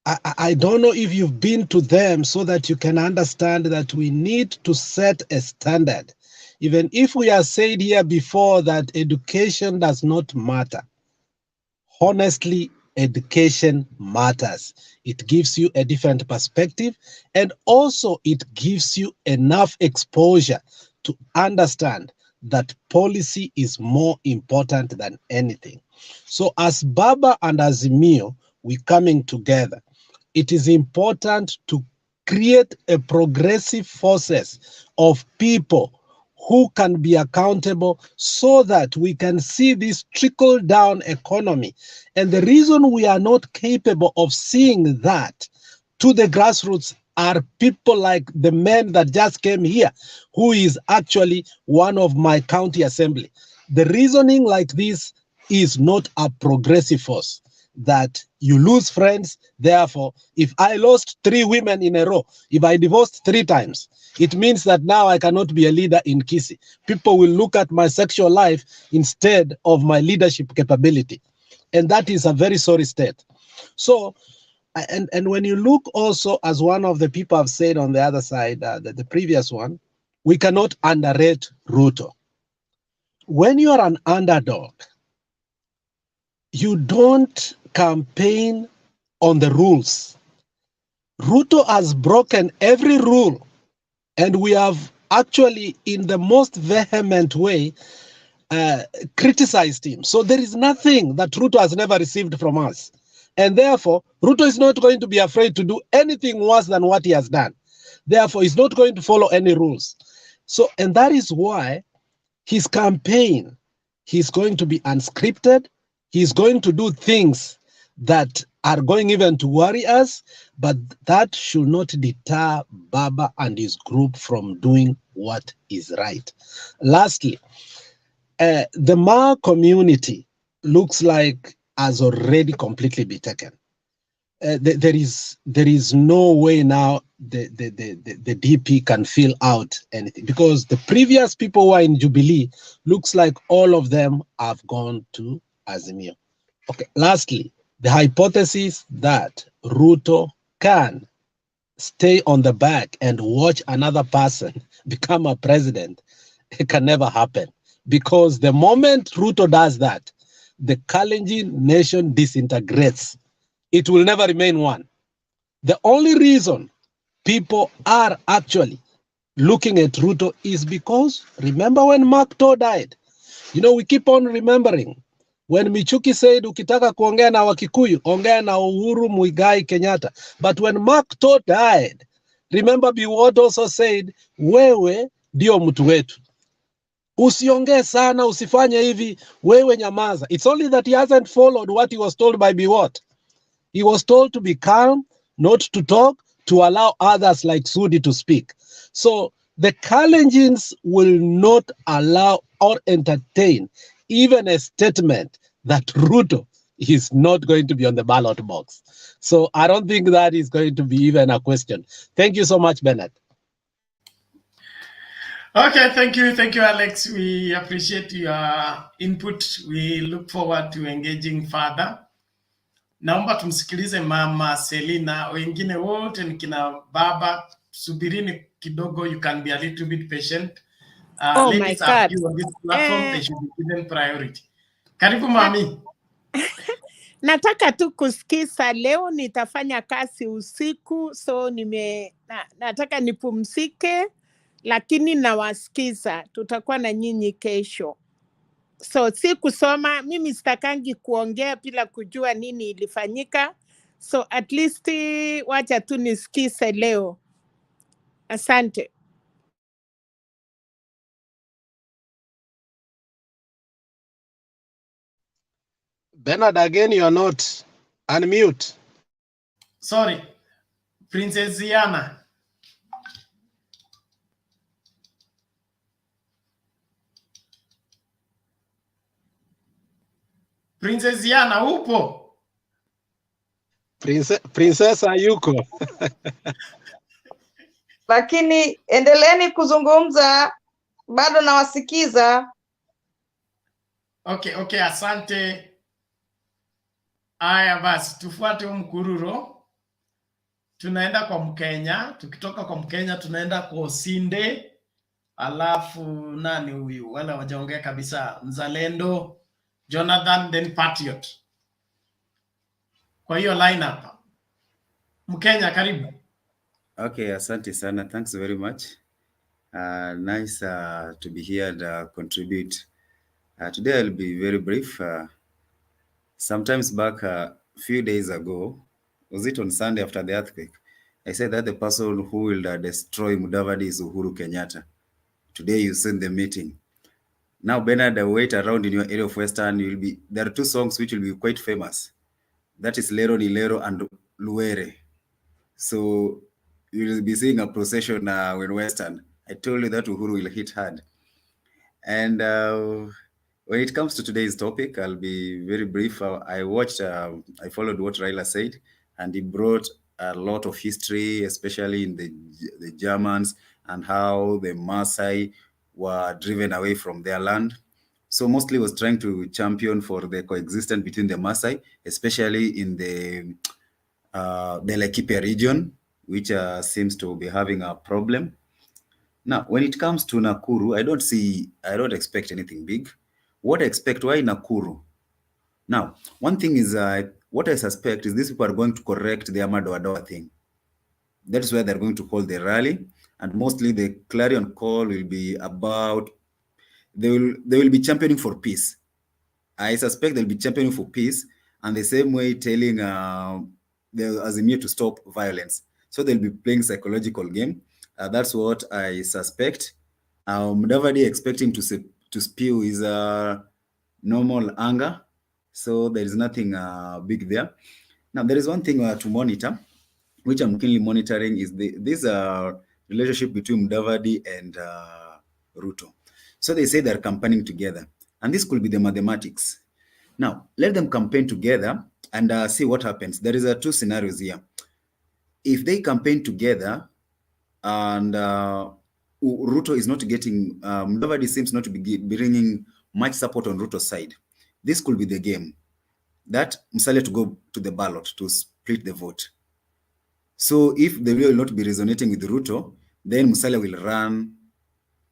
I don't know if you've been to them so that you can understand that we need to set a standard. Even if we have said here before that education does not matter, honestly, education matters. It gives you a different perspective, and also it gives you enough exposure to understand that policy is more important than anything. So as Baba and Azimio, we're coming together. It is important to create a progressive forces of people who can be accountable so that we can see this trickle-down economy. And the reason we are not capable of seeing that to the grassroots are people like the man that just came here, who is actually one of my county assembly. The reasoning like this is not a progressive force, that you lose friends. Therefore, if I lost 3 women in a row, if I divorced 3 times, it means that now I cannot be a leader in Kisii. People will look at my sexual life instead of my leadership capability. And that is a very sorry state. So, and when you look also, as one of the people have said on the other side, the previous one, we cannot underrate Ruto. When you are an underdog, you don't campaign on the rules. Ruto has broken every rule, and we have actually, in the most vehement way, criticized him. So there is nothing that Ruto has never received from us. And therefore, Ruto is not going to be afraid to do anything worse than what he has done. Therefore, he's not going to follow any rules. So, and that is why his campaign, he's going to be unscripted. He's going to do things that are going even to worry us, but that should not deter Baba and his group from doing what is right. Lastly, the Maa community looks like has already completely been taken. There is no way now the DP can fill out anything, because the previous people who are in Jubilee looks like all of them have gone to Azimio. Okay. Lastly, the hypothesis that Ruto can stay on the back and watch another person become a president, it can never happen. Because the moment Ruto does that, the Kalenjin nation disintegrates. It will never remain one. The only reason people are actually looking at Ruto is because, remember when Mark Too died? You know, we keep on remembering when Michuki said, ukitaka kuongea na Wakikuyu, ongea na Uhuru Muigai Kenyatta. But when Mark Too died, remember Biwott also said, wewe ndio mtu wetu. Usiongee sana, usifanye hivi, wewe nyamaza. It's only that he hasn't followed what he was told by Biwott. He was told to be calm, not to talk, to allow others like Sudi to speak. So the Kalenjins will not allow or entertain even a statement that Ruto is not going to be on the ballot box. So I don't think that is going to be even a question. Thank you so much, Bernard.
Okay, thank you, Alex. We appreciate your input. We look forward to engaging further. Naomba tumsikilize Mama Selina, wengine wote ni kina baba. Subirini kidogo, you can be a little bit patient.
Oh my
Ladies are
God.
few on this platform, they should be given priority. Karibu mami.
Nataka tu kusikiza, leo nitafanya kazi usiku, so nataka nipumzike, lakini nawasikiza, tutakuwa na nyinyi kesho. So si kusoma, mimi sitakangi kuongea bila kujua nini ilifanyika. So at least wacha tu nisikize leo. Asante.
Bernard, again, you are not. Unmute.
Sorry, Princess Ziana. Princess Ziana, upo?
Princesa yuko.
Lakini endeleeni kuzungumza, bado nawasikiza.
Okay, asante. Aya basi, tufuate mkururo. Tunaenda kwa Mkenya, tukitoka kwa Mkenya tunaenda kwa Osinde, alafu nani huyu? Wala wajaongea kabisa. Mzalendo, Jonathan, then Patriot. Kwa hiyo lineup. Mkenya, karibu.
Okay, asante sana. Thanks very much. Nice to be here and contribute. Today I'll be very brief. Sometimes back a few days ago, was it on Sunday after the earthquake? I said that the person who will destroy Mudavadi is Uhuru Kenyatta. Today you send the meeting. Now, Bernard, wait around in your area of Western, there are two songs which will be quite famous. That is Lero ni Lero and Luere. So you will be seeing a procession in Western. I told you that Uhuru will hit hard. And when it comes to today's topic, I'll be very brief. I followed what Raila said, and he brought a lot of history, especially in the Germans and how the Maasai were driven away from their land. So mostly was trying to champion for the coexistence between the Maasai, especially in the Laikipia region, which seems to be having a problem. Now, when it comes to Nakuru, I don't expect anything big. What I expect, why Nakuru? Now, one thing is, what I suspect is these people are going to correct the Amadoadoa thing. That is why they're going to call the rally, and mostly the clarion call will be about, they will be championing for peace. I suspect they'll be championing for peace, and the same way telling the Azimio to stop violence. So they'll be playing psychological game. That's what I suspect. Mudavadi expecting to spew is normal anger. So there is nothing big there. Now, there is one thing to monitor, which I'm keenly monitoring, is this relationship between Mudavadi and Ruto. So they say they're campaigning together. And this could be the mathematics. Now, let them campaign together and see what happens. There is two scenarios here. If they campaign together and Ruto is not getting, Mudavadi seems not to be bringing much support on Ruto's side, this could be the game. That Musalia to go to the ballot to split the vote. So if the will not be resonating with Ruto, then Musalia will run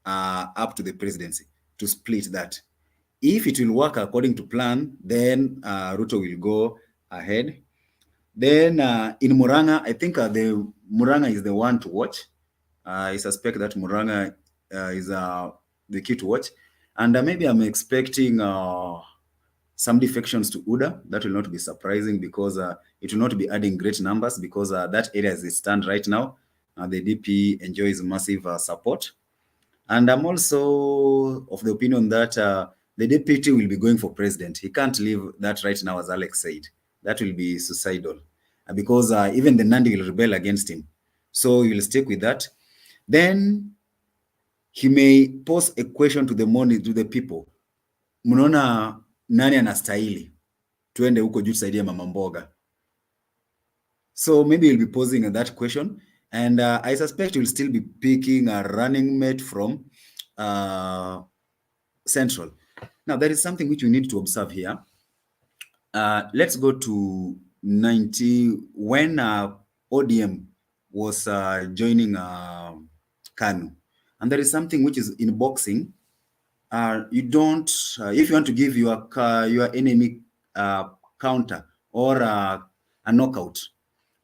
up to the presidency to split that. If it will work according to plan, then Ruto will go ahead. Then in Muranga, I think the Muranga is the one to watch. I suspect that Muranga is the key to watch. And maybe I'm expecting some defections to UDA. That will not be surprising because it will not be adding great numbers because that area as it stands right now, the DP enjoys massive support. And I'm also of the opinion that the deputy will be going for president. He can't leave that right now, as Alex said. That will be suicidal because even the Nandi will rebel against him. So he will stick with that. Then he may pose a question to the people. Mnaona nani anastahili? Tuende huko juu tusaidia mama mboga. So maybe he'll be posing that question. And I suspect he'll still be picking a running mate from Central. Now, there is something which we need to observe here. Let's go to 90, when ODM was joining KANU. And there is something which is in boxing. You don't, if you want to give your enemy counter or a knockout,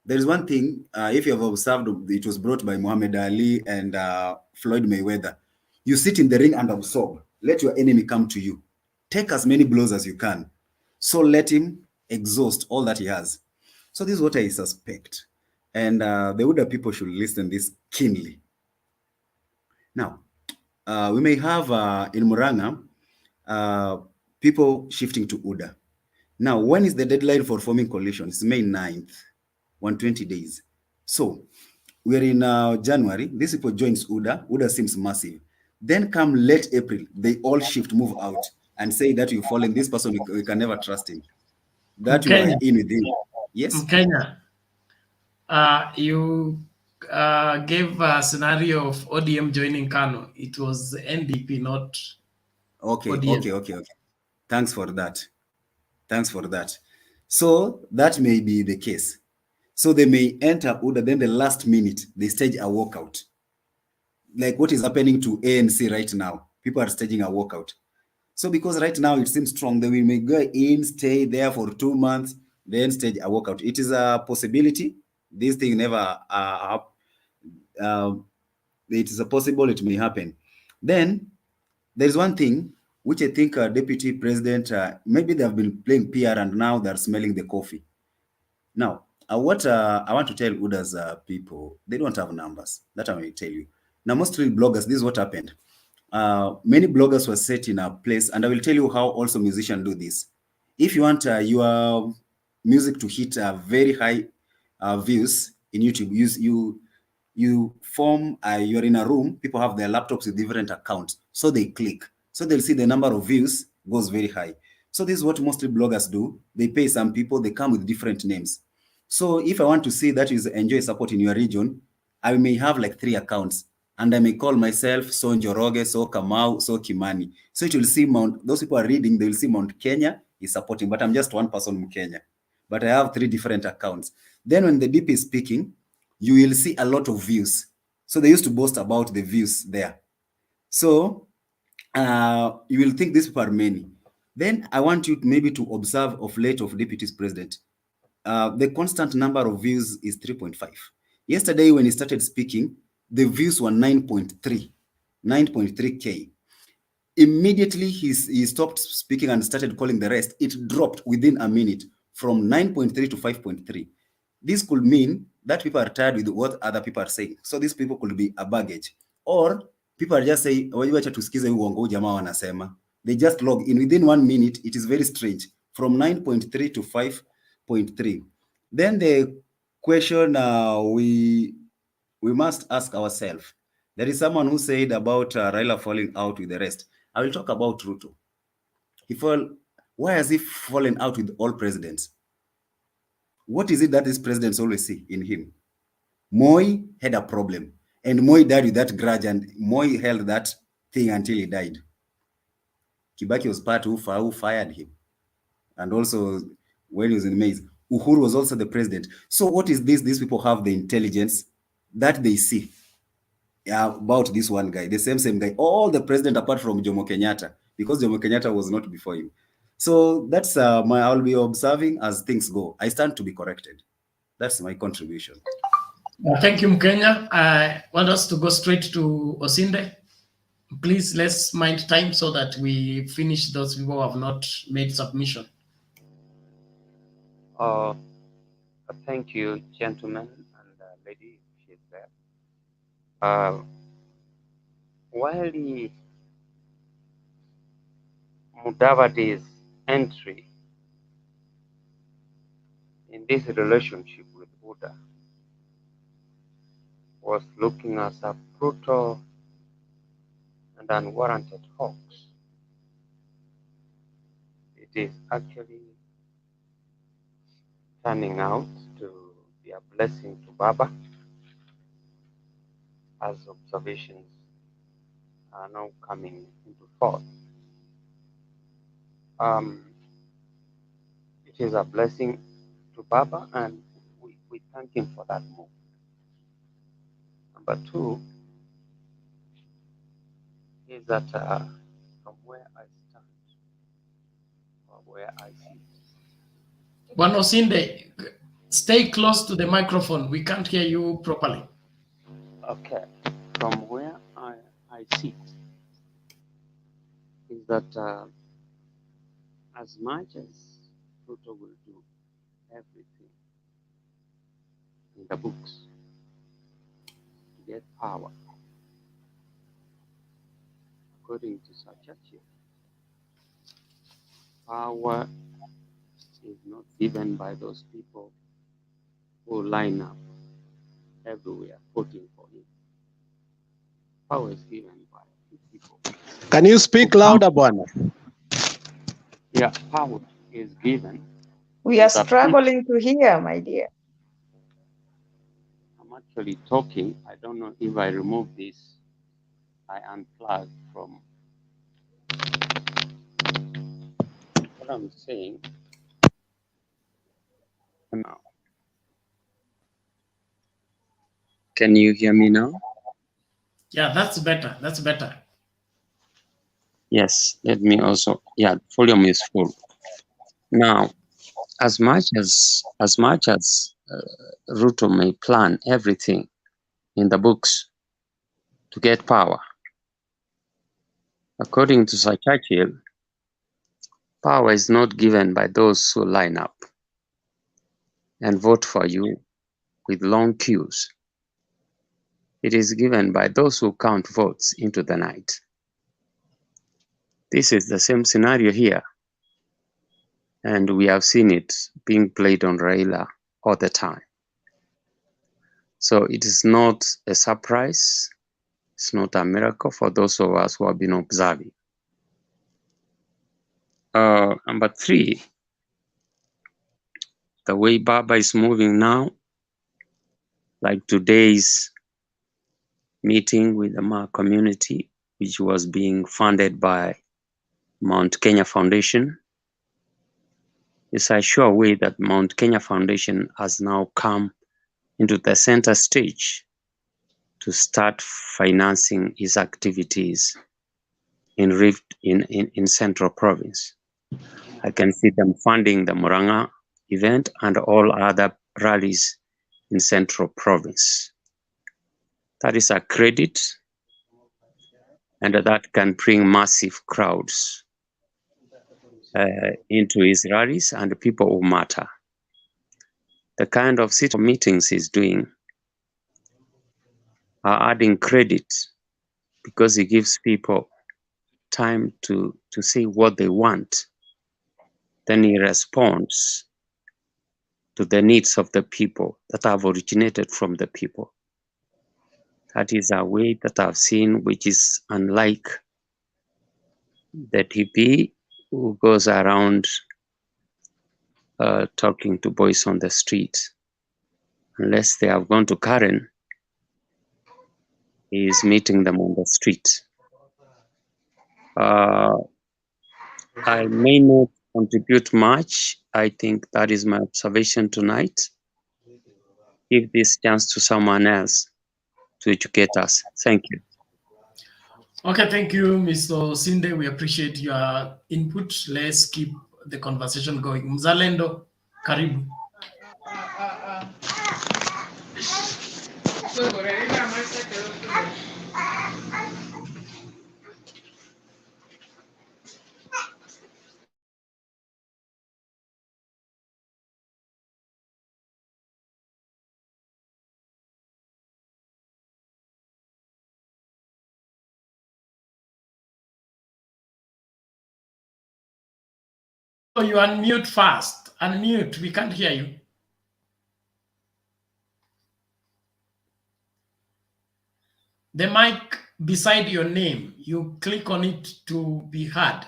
there is one thing, if you have observed, it was brought by Muhammad Ali and Floyd Mayweather. You sit in the ring and absorb. Let your enemy come to you. Take as many blows as you can. So let him exhaust all that he has. So this is what I suspect. And the Uda people should listen this keenly. Now, we may have in Murang'a people shifting to UDA. Now, when is the deadline for forming coalition? It's May 9th, 120 days. So we're in January. These people joins UDA. UDA seems massive. Then come late April, they all shift, move out, and say that you fall in this person, we can never trust him. That you are
Kenya.
in with him. Yes?
Kenya, you gave a scenario of ODM joining Kano. It was NDP, not
Okay,
ODM.
okay. Thanks for that. So that may be the case. So they may enter UDA, then the last minute, they stage a walkout. Like what is happening to ANC right now. People are staging a walkout. So because right now it seems strong, they may go in, stay there for 2 months, then stage a walkout. It is a possibility. This thing never it is a possible it may happen. Then there's one thing which I think Deputy President, maybe they have been playing PR and now they're smelling the coffee. Now, what I want to tell UDA's people, they don't have numbers. That I may tell you. Now, mostly bloggers, this is what happened. Many bloggers were set in a place, and I will tell you how also musicians do this. If you want your music to hit very high views in YouTube, you form, you're in a room, people have their laptops with different accounts, so they click. So they'll see the number of views goes very high. So this is what mostly bloggers do. They pay some people, they come with different names. So if I want to see that you enjoy support in your region, I may have like 3 accounts. And I may call myself So Njoroge, So Kamau, So Kimani. So it will see those people are reading, they will see Mt.Kenya is supporting, but I'm just one person in Kenya. But I have 3 different accounts. Then when the DP is speaking, you will see a lot of views. So they used to boast about the views there. So you will think these people are many. Then I want you maybe to observe of late of Deputy President. The constant number of views is 3.5. Yesterday when he started speaking, the views were 9.3K. Immediately he stopped speaking and started calling the rest. It dropped within a minute from 9.3 to 5.3. This could mean that people are tired with what other people are saying. So these people could be a baggage. Or people are just saying, wacha tusikize uongo jamaa wanasema. They just log in within 1 minute. It is very strange. From 9.3 to 5.3. Then the question we must ask ourselves. There is someone who said about Raila falling out with the rest. I will talk about Ruto. Why has he fallen out with all presidents? What is it that these presidents always see in him? Moi had a problem, and Moi died with that grudge, and Moi held that thing until he died. Kibaki was part who fired him. And also, when he was in the maze, Uhuru was also the president. So what is this? These people have the intelligence that they see about this one guy, the same guy, all the president apart from Jomo Kenyatta, because Jomo Kenyatta was not before him. So that's I'll be observing as things go. I stand to be corrected. That's my contribution.
Thank you, Mkenya. I want us to go straight to Osinde. Please, let's mind time so that we finish those people who have not made submission.
Thank you, gentlemen and lady, if she's there. While Mudavadi's entry in this relationship with Buddha was looking as a brutal and unwarranted hoax, it is actually turning out to be a blessing to Baba, as observations are now coming into force. It is a blessing to Baba, and we thank him for that move. Number 2 is that from where I stand, or where I see.
One Osinde, stay close to the microphone. We can't hear you properly.
Okay, from where I sit is that as much as Ruto will do everything in the books to get power, according to Sir Churchill, power is not given by those people who line up everywhere voting for him. Power is given by people.
Can you speak louder, Bwana?
Yeah, power is given.
We are
to the
struggling to hear, my dear.
I'm actually talking. I don't know if I remove this. I unplug from what I'm saying now. Can you hear me now?
Yeah, that's better. That's better.
Yes, let me also, yeah, volume is full. Now, as much as Ruto may plan everything in the books to get power, according to Sir Churchill, power is not given by those who line up and vote for you with long queues. It is given by those who count votes into the night. This is the same scenario here, and we have seen it being played on Raila all the time. So it is not a surprise. It's not a miracle for those of us who have been observing. Number three, the way Baba is moving now, like today's meeting with the Maa community, which was being funded by Mt.Kenya Foundation, is a sure way that Mt.Kenya Foundation has now come into the center stage to start financing its activities in Rift in Central Province. I can see them funding the Murang'a event and all other rallies in Central Province. That is a credit, and that can bring massive crowds into his rallies and people who matter. The kind of city meetings he's doing are adding credit because he gives people time to say what they want. Then he responds to the needs of the people that have originated from the people. That is a way that I've seen, which is unlike the TP who goes around talking to boys on the street. Unless they have gone to Karen, he is meeting them on the street. I may not contribute much. I think that is my observation tonight. Give this chance to someone else to educate us. Thank you.
Okay, thank you, Mr. Sinde. We appreciate your input. Let's keep the conversation going. Mzalendo, karibu. So you unmute first. Unmute. We can't hear you. The mic beside your name, you click on it to be heard.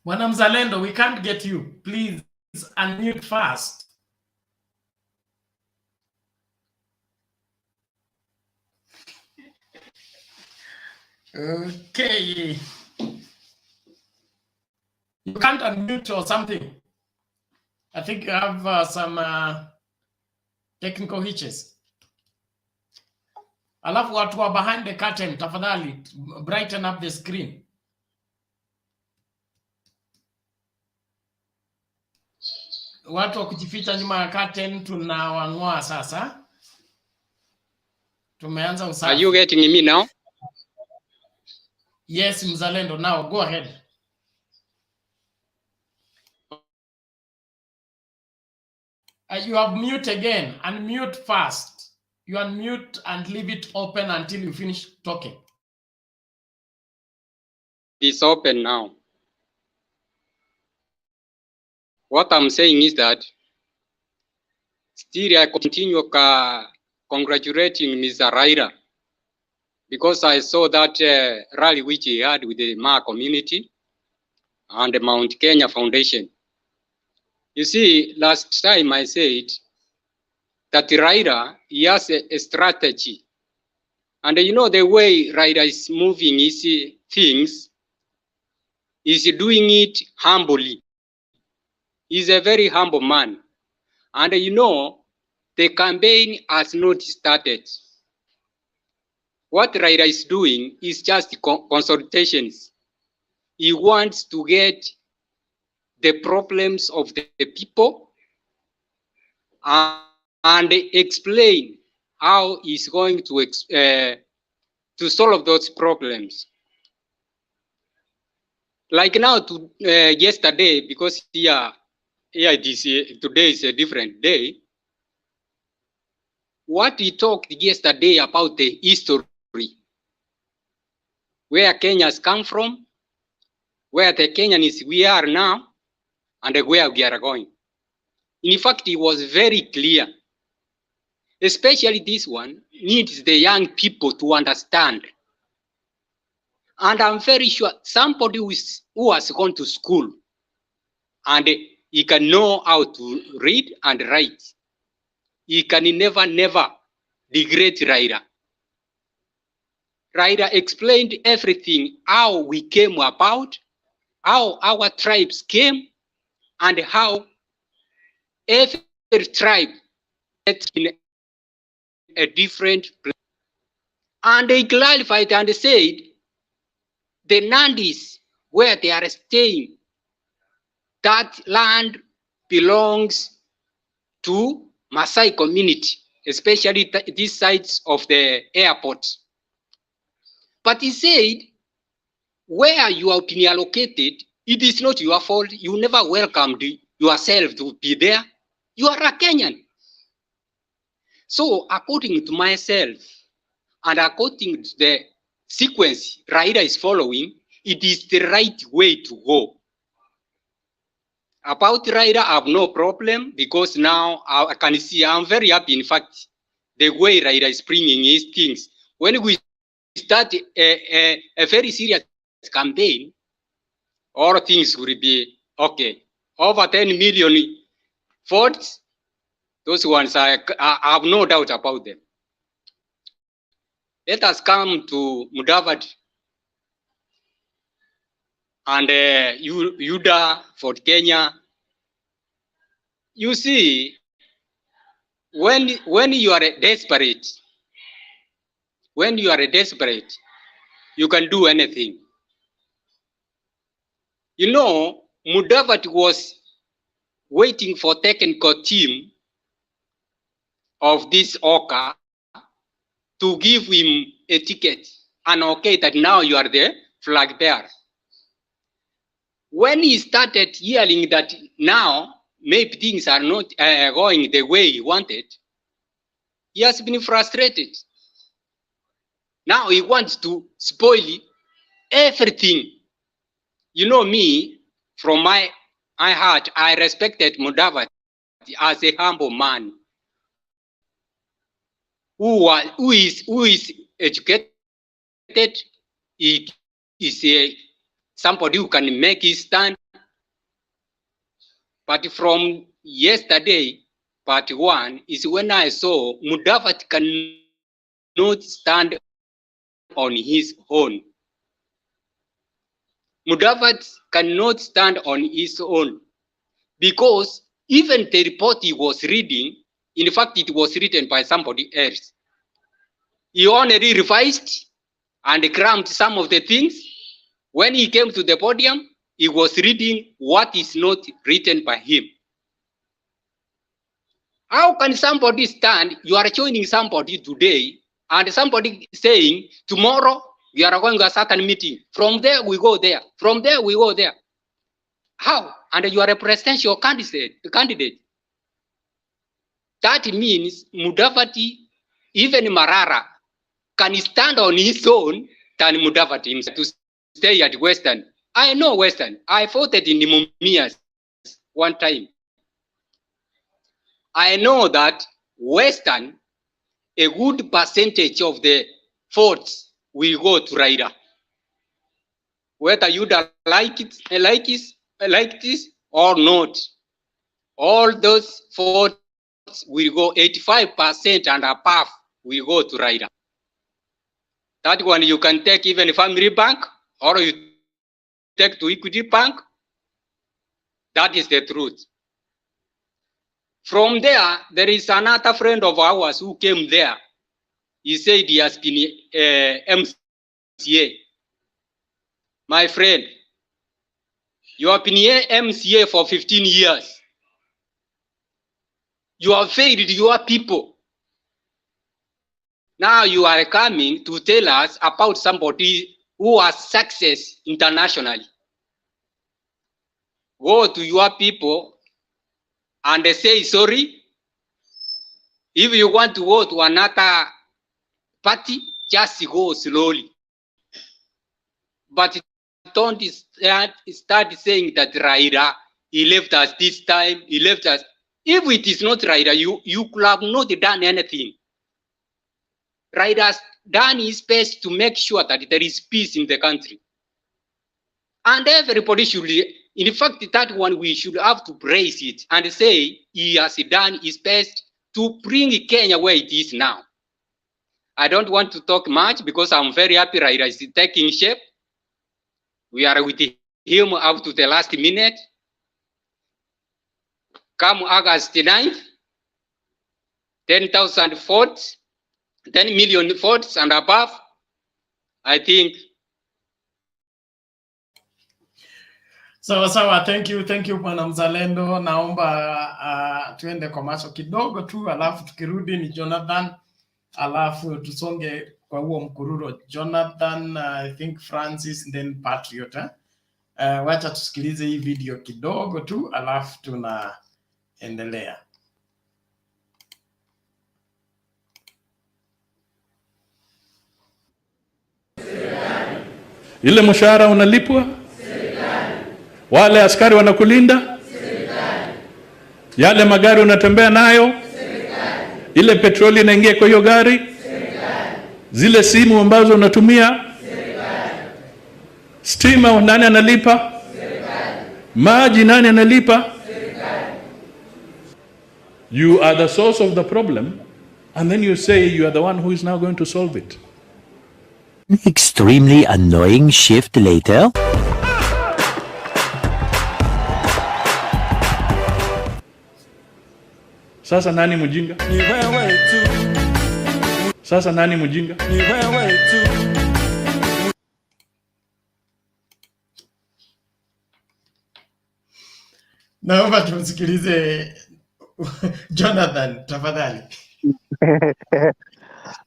Bwana Mzalendo, we can't get you. Please unmute first. Okay. You can't unmute or something. I think you have some technical hitches. Alafu watu wa behind the curtain, tafadhali, brighten up the screen. Watu wa kujificha nyuma ya curtain tunawang'oa sasa. Tumeanza usafi.
Are you getting me now?
Yes, Mzalendo, now go ahead. You have mute again. Unmute first. You unmute and leave it open until you finish talking.
It's open now. What I'm saying is that still I continue congratulating Mr. Raila because I saw that rally which he had with the Maa community and the Mt.Kenya Foundation. You see, last time I said that Raila, he has a strategy. And you know the way Raila is moving his things, is doing it humbly. He's a very humble man. And you know, the campaign has not started. What Raila is doing is just consultations. He wants to get the problems of the people and explain how he's going to solve those problems. Like now, yesterday, because today is a different day. What he talked yesterday about the history, where Kenya has come from, where the Kenyans we are now, and where we are going. In fact, he was very clear. Especially this one needs the young people to understand. And I'm very sure somebody who has gone to school and he can know how to read and write, he can never degrade Raila. Raila explained everything, how we came about, how our tribes came, and how every tribe is in a different place. And they clarified and said, the Nandis, where they are staying, that land belongs to Maasai community, especially these sides of the airport. But he said, where you have been allocated, it is not your fault. You never welcomed yourself to be there. You are a Kenyan. So according to myself, and according to the sequence Raila is following, it is the right way to go. About Raila, I have no problem because now I can see, I'm very happy, in fact, the way Raila is bringing his things. When we start a very serious campaign, all things will be okay. Over 10 million votes, those ones, I have no doubt about them. Let us come to Mudavadi and Yuda for Kenya. You see, when you are desperate, you can do anything. You know, Mudavadi was waiting for technical team of this Oka to give him a ticket and okay that now you are the flag bearer. When he started hearing that now maybe things are not going the way he wanted, he has been frustrated. Now he wants to spoil everything. You know me, from my heart, I respected Mudavadi as a humble man who is educated. He is somebody who can make his stand. But from yesterday, part one, is when I saw Mudavadi cannot stand on his own. Mudavadi cannot stand on his own because even the report he was reading, in fact, it was written by somebody else. He only revised and crammed some of the things. When he came to the podium, he was reading what is not written by him. How can somebody stand? You are joining somebody today and somebody saying tomorrow We are going to a certain meeting. From there, we go there. From there, we go there. How? And you are a presidential candidate. That means Mudavadi, even Marara, can stand on his own than Mudavadi himself to stay at Western. I know Western. I voted in Mumias one time. I know that Western, a good percentage of the votes will go to Raila. Whether you like this or not, all those votes will go 85% and above will go to Raila. That one you can take even Family Bank or you take to Equity Bank. That is the truth. From there, there is another friend of ours who came there. He said he has been MCA. My friend, you have been MCA for 15 years. You have failed your people. Now you are coming to tell us about somebody who has success internationally. Go to your people and say sorry. If you want to go to another party, just go slowly. But don't start saying that Raila, he left us this time, he left us. If it is not Raila, you could have not done anything. Raila's done his best to make sure that there is peace in the country. And everybody should, in fact, that one we should have to praise it and say he has done his best to bring Kenya where it is now. I don't want to talk much because I'm very happy Raila is taking shape. We are with him up to the last minute. Come August 9th, 10,000 votes, 10 million votes and above, I think.
Sawa, thank you Bwana Mzalendo. Naomba tuende kwa macho kidogo tu, alafu tukirudi ni Jonathan, alafu tusonge kwa huo mkururo. Jonathan, I think Francis, then Patriot. Wacha tusikilize hii video kidogo tu, alafu tunaendelea.
Ile mshahara unalipwa? Wale askari wanakulinda? Yale magari unatembea nayo? Ile petroli inaingia kwa hiyo gari? Zile simu ambazo unatumia? Stima nani analipa? Maji nani analipa? You are the source of the problem, and then you say you are the one who is now going to solve it.
Extremely annoying shift later.
Sasa nani mjinga? Ni wewe tu. Sasa nani mjinga? Ni wewe tu.
Naomba tumsikilize Jonathan tafadhali.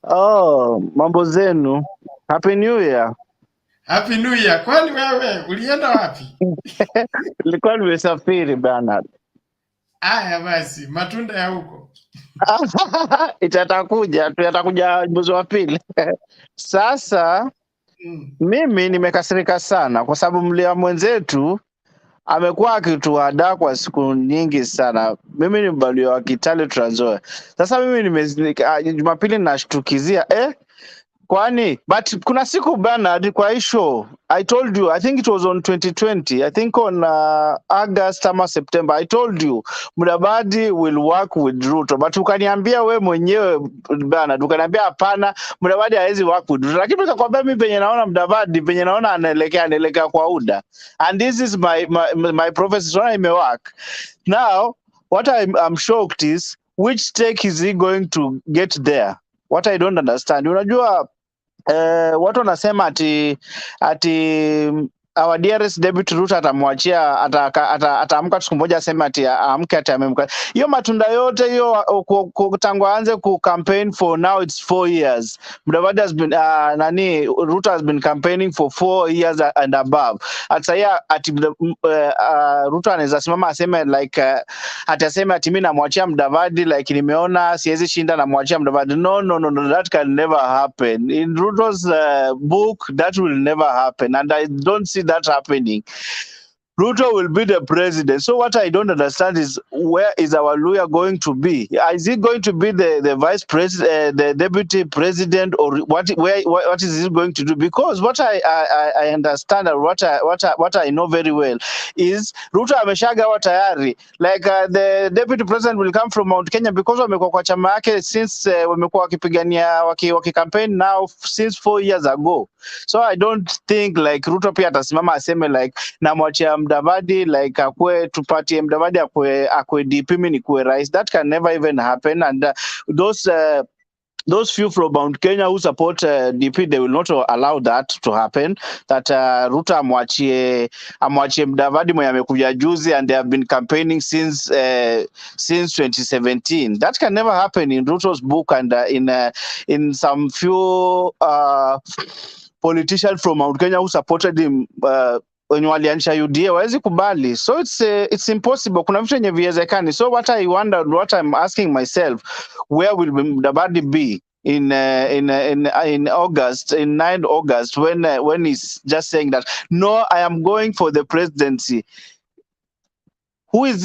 Oh, mambo zenu. Happy New Year.
Happy New Year. Kwani wewe ulienda wapi?
Nilikuwa nimesafiri Bernard.
Aya basi, matunda ya huko.
Yatakuja mwezi wa pili. Sasa mimi nimekasirika sana kwa sababu mlia mwenzetu amekuwa akituada kwa siku nyingi sana. Mimi ni mbaliwa wa Kitale Trans Nzoia. Sasa mimi Jumapili nashtukizia kwani but kuna siku Bernard kwa hii show I told you, I think it was on 2020, I think on August ama September, I told you Mudavadi will work with Ruto, but ukaniambia we mwenyewe Bernard, ukaniambia hapana Mudavadi hawezi work with Ruto, lakini nikakwambia mimi penye naona Mudavadi penye naona anaelekea kwa UDA, and this is my prophecy, so ime work. Now what I'm shocked is which stake is he going to get there? What I don't understand, unajua watu wanasema ati our dearest Deputy Ruto atamwachia ataamka siku moja aseme ati amke ati amemka. Hiyo matunda yote hiyo tangu aanze ku campaign for now it's 4 years. Mudavadi has been Ruto has been campaigning for 4 years and above. Ataya ati Ruto anaweza simama aseme like atasema ati mimi namwachia Mudavadi like nimeona siwezi shinda namwachia Mudavadi. No, that can never happen. In Ruto's book, that will never happen, and I don't see that happening. Ruto will be the president. So what I don't understand is where is our lawyer going to be? Is he going to be the vice president, the deputy president, or what is he going to do? Because what I understand and what I know very well is Ruto ameshagawa tayari. Like the deputy president will come from Mt.Kenya because wamekuwa kwa chama yake since wamekuwa wakipigania campaign now since 4 years ago. So I don't think like Ruto pia atasimama aseme like namwachia Mudavadi like tupatie Mudavadi akwe DP mimi nikuwe rais. That can never even happen, and those few from Mount Kenya who support DP, they will not allow that to happen. That Ruto amwachie Mudavadi mwenye amekuja juzi, and they have been campaigning since 2017. That can never happen in Ruto's book, and in some few politicians from Mount Kenya who supported him wenye walianisha UDA wawezi kubali. So it's impossible. Kuna vitu yenye viwezekani. So what I'm asking myself, where will Mudavadi be in August, in 9 August, when he's just saying that no, I am going for the presidency? Who is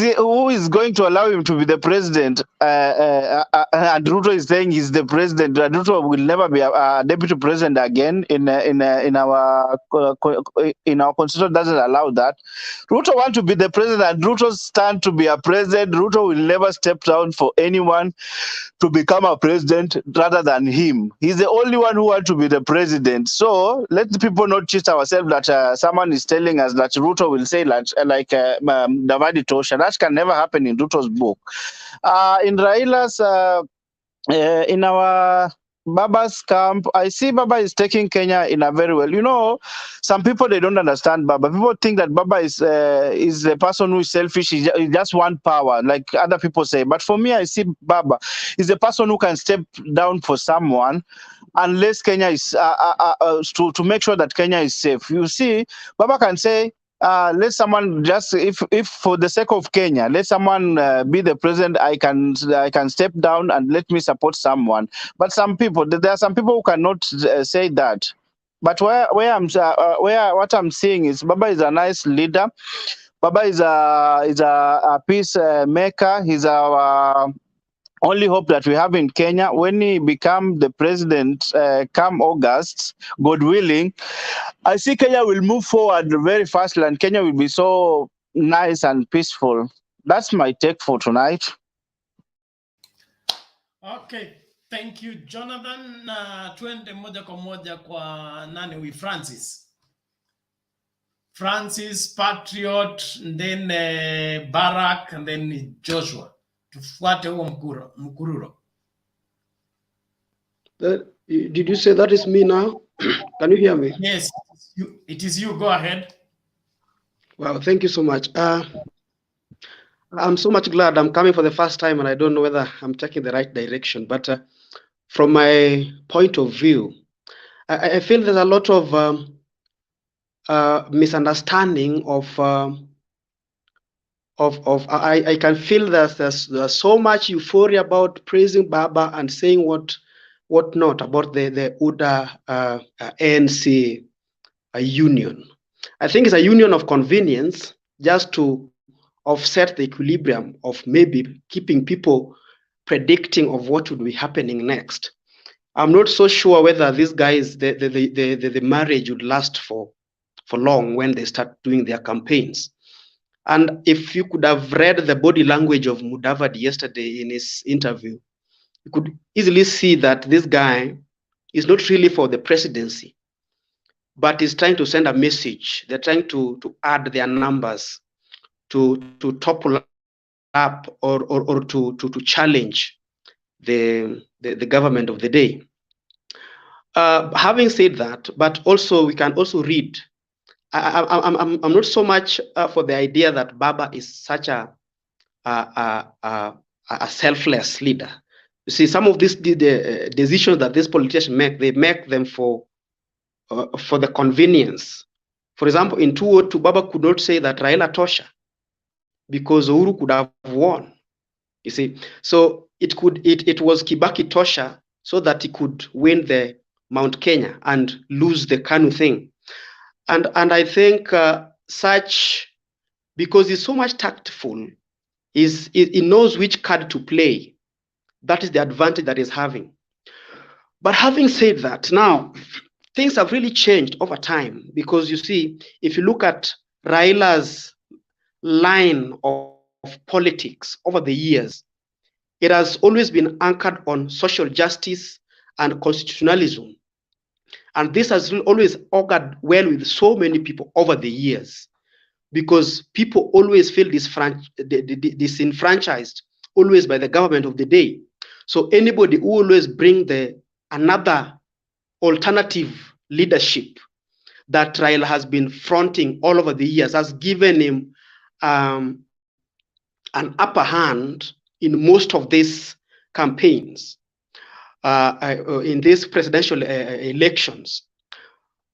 going to allow him to be the president? And Ruto is saying he's the president. Ruto will never be a deputy president again. In our constitution doesn't allow that. Ruto want to be the president, and Ruto stand to be a president. Ruto will never step down for anyone to become a president rather than him. He's the only one who wants to be the president. So let the people not cheat ourselves that someone is telling us that Ruto will say like Davadi Tosha. That can never happen in Ruto's book. In Raila's, in our Baba's camp, I see Baba is taking Kenya in a very well. You know, some people, they don't understand Baba. People think that Baba is a person who is selfish. He just want power, like other people say. But for me, I see Baba is a person who can step down for someone unless Kenya is to make sure that Kenya is safe. You see, Baba can say, let someone just, if for the sake of Kenya, let someone be the president. I can step down and let me support someone. But some people, there are some people who cannot say that. But what I'm seeing is Baba is a nice leader. Baba is a peace maker. He's our only hope that we have in Kenya. When he become the president come August, God willing, I see Kenya will move forward very fast, and Kenya will be so nice and peaceful. That's my take for tonight.
Okay, thank you, Jonathan. Twende moja kwa moja kwa nani huyu? Francis, Patriot, and then Barack, and then Joshua. Tufuate huo mkururo.
Did you say that is me now? Can you hear me?
Yes, it is you. Go ahead.
Wow, thank you so much. I'm so much glad I'm coming for the first time, and I don't know whether I'm taking the right direction. But from my point of view, I feel there's a lot of misunderstanding I can feel that there's so much euphoria about praising Baba and saying what not about the UDA ANC union. I think it's a union of convenience just to offset the equilibrium of maybe keeping people predicting of what would be happening next. I'm not so sure whether these guys, the marriage would last for long when they start doing their campaigns. And if you could have read the body language of Mudavadi yesterday in his interview, you could easily see that this guy is not really for the presidency, but is trying to send a message. They're trying to add their numbers to topple up or to challenge the government of the day. Having said that, but also we can also read I'm not so much for the idea that Baba is such a selfless leader. You see, some of these the decisions that these politicians make, they make them for the convenience. For example, in 2002, Baba could not say that Raila tosha because Uhuru could have won. You see, so it was Kibaki tosha so that he could win the Mount Kenya and lose the Kanu thing. And I think because he's so much tactful, he knows which card to play. That is the advantage that he's having. But having said that, now things have really changed over time, because you see, if you look at Raila's line of politics over the years, it has always been anchored on social justice and constitutionalism. And this has always augured well with so many people over the years, because people always feel disenfranchised always by the government of the day. So anybody who always bring another alternative leadership that Raila has been fronting all over the years has given him an upper hand in most of these campaigns, in these presidential elections.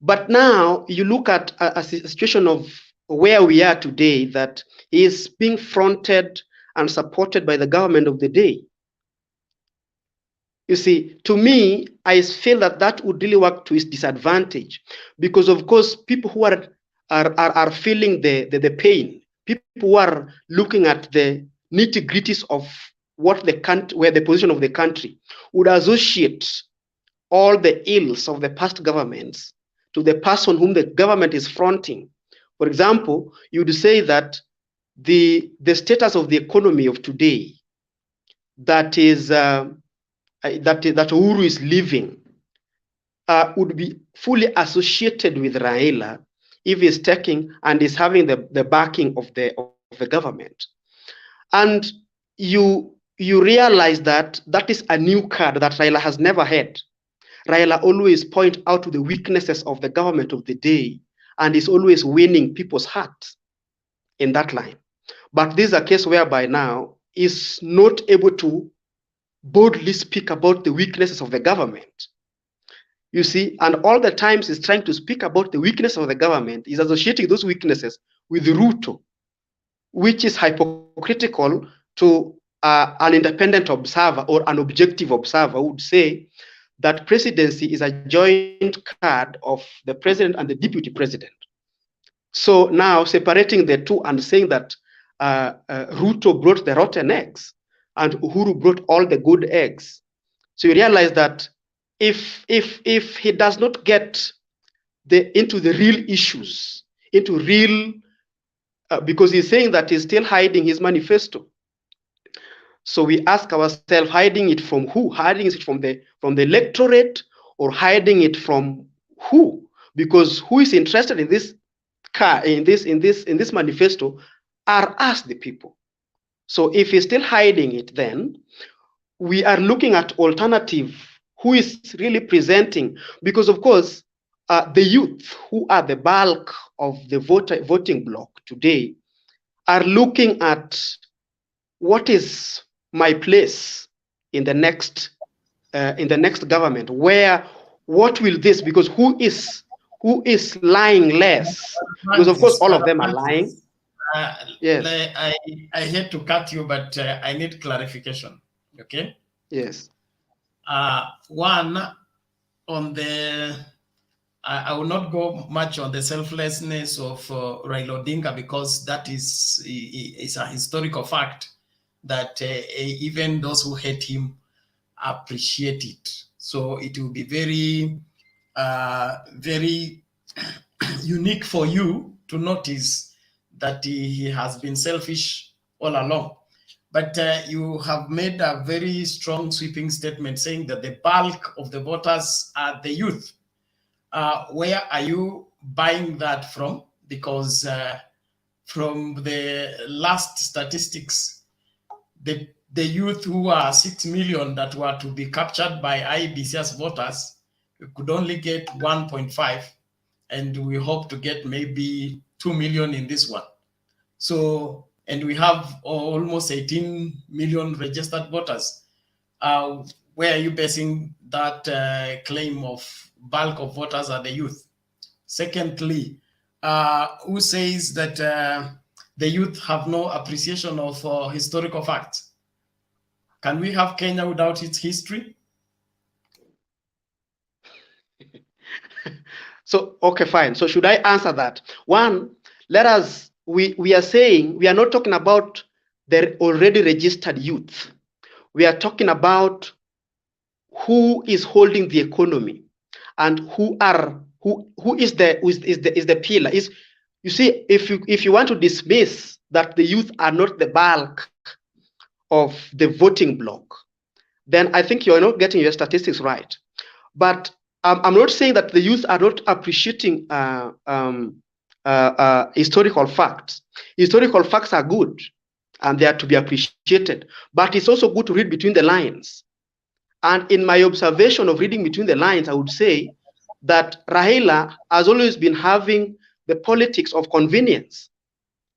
But now you look at a situation of where we are today, that is being fronted and supported by the government of the day. You see, to me, I feel that would really work to his disadvantage, because of course, people who are feeling the pain, people who are looking at the nitty-gritties of where the position of the country, would associate all the ills of the past governments to the person whom the government is fronting. For example, you would say that the status of the economy of today, that Uhuru is living, would be fully associated with Raila if he's taking and is having the backing of the government. And you realize that is a new card that Raila has never had. Raila always point out to the weaknesses of the government of the day, and is always winning people's hearts in that line. But this is a case whereby now is not able to boldly speak about the weaknesses of the government. You see, and all the times he's trying to speak about the weakness of the government, is associating those weaknesses with Ruto, which is hypocritical to an independent observer or an objective observer who would say that presidency is a joint card of the president and the deputy president. So now separating the two and saying that Ruto brought the rotten eggs and Uhuru brought all the good eggs. So you realize that if he does not get into the real issues, into real, because he's saying that he's still hiding his manifesto. So we ask ourselves, hiding it from who? Hiding it from the electorate, or hiding it from who? Because who is interested in this manifesto are us, the people. So if he's still hiding it, then we are looking at alternative who is really presenting, because of course the youth, who are the bulk of the voting bloc today, are looking at what is my place in the next government, what will this, because who is lying less, because of course all of them are lying. Yes,
I hate to cut you, but I need clarification. Okay.
Yes.
One, on I will not go much on the selflessness of Raila Odinga, because that is a historical fact that even those who hate him appreciate it. So it will be very, very unique for you to notice that he has been selfish all along. But you have made a very strong sweeping statement saying that the bulk of the voters are the youth. Where are you buying that from? Because from the last statistics, the youth who are 6 million that were to be captured by IEBC as voters could only get 1.5. and we hope to get maybe 2 million in this one. So, and we have almost 18 million registered voters. Where are you basing that claim of bulk of voters are the youth? Secondly, who says that the youth have no appreciation of historical facts? Can we have Kenya without its history?
So, okay, fine. So should I answer that? One, we are saying, we are not talking about the already registered youth. We are talking about who is holding the economy and who is the pillar. You see, if you want to dismiss that the youth are not the bulk of the voting bloc, then I think you're not getting your statistics right. But I'm not saying that the youth are not appreciating historical facts. Historical facts are good and they are to be appreciated, but it's also good to read between the lines. And in my observation of reading between the lines, I would say that Raila has always been having the politics of convenience,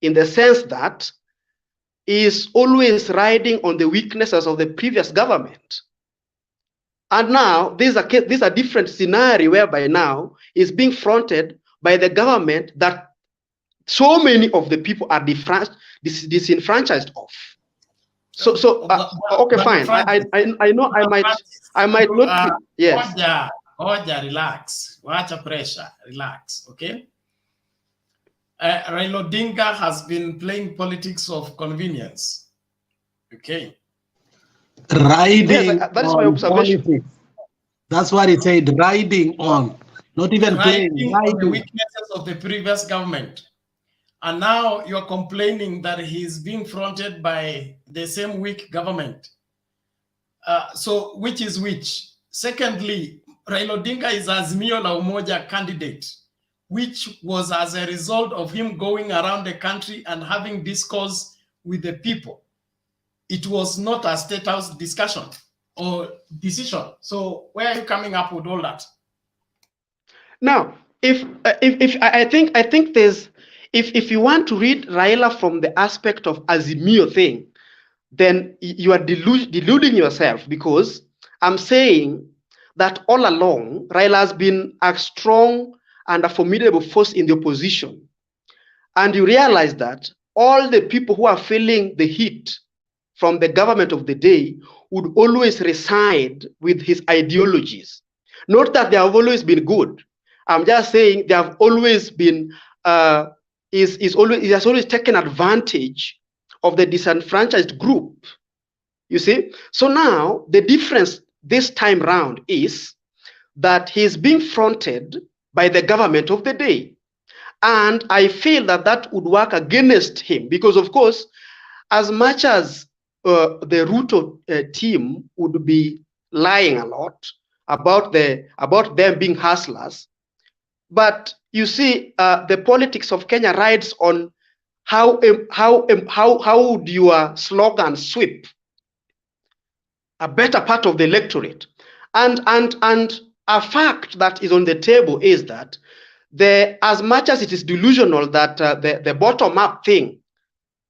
in the sense that he is always riding on the weaknesses of the previous government. And now this is a different scenario whereby now is being fronted by the government that so many of the people are disenfranchised of. Okay, fine. I know I might not. Yes.
Oja, relax. Wacha pressure. Relax. Okay. Raila Odinga has been playing politics of convenience. Okay.
Riding
yes, that is my observation.
Politics. That's what he said. Riding on, not even playing.
On the weaknesses of the previous government. And now you're complaining that he's being fronted by the same weak government. So which is which? Secondly, Raila Odinga is Azimio la Umoja candidate, which was as a result of him going around the country and having discourse with the people. It was not a State House discussion or decision. So where are you coming up with all that?
Now, I think there's, if you want to read Raila from the aspect of Azimio thing, then you are deluding yourself, because I'm saying that all along, Raila has been a strong and a formidable force in the opposition. And you realize that all the people who are feeling the heat from the government of the day would always reside with his ideologies. Not that they have always been good. I'm just saying they have always been, he has always taken advantage of the disenfranchised group. You see? So now the difference this time round is that he's being fronted by the government of the day. And I feel that that would work against him, because of course, as much as the Ruto team would be lying a lot about them being hustlers, but you see, the politics of Kenya rides on how would your slogan sweep a better part of the electorate. And a fact that is on the table is that as much as it is delusional that the bottom-up thing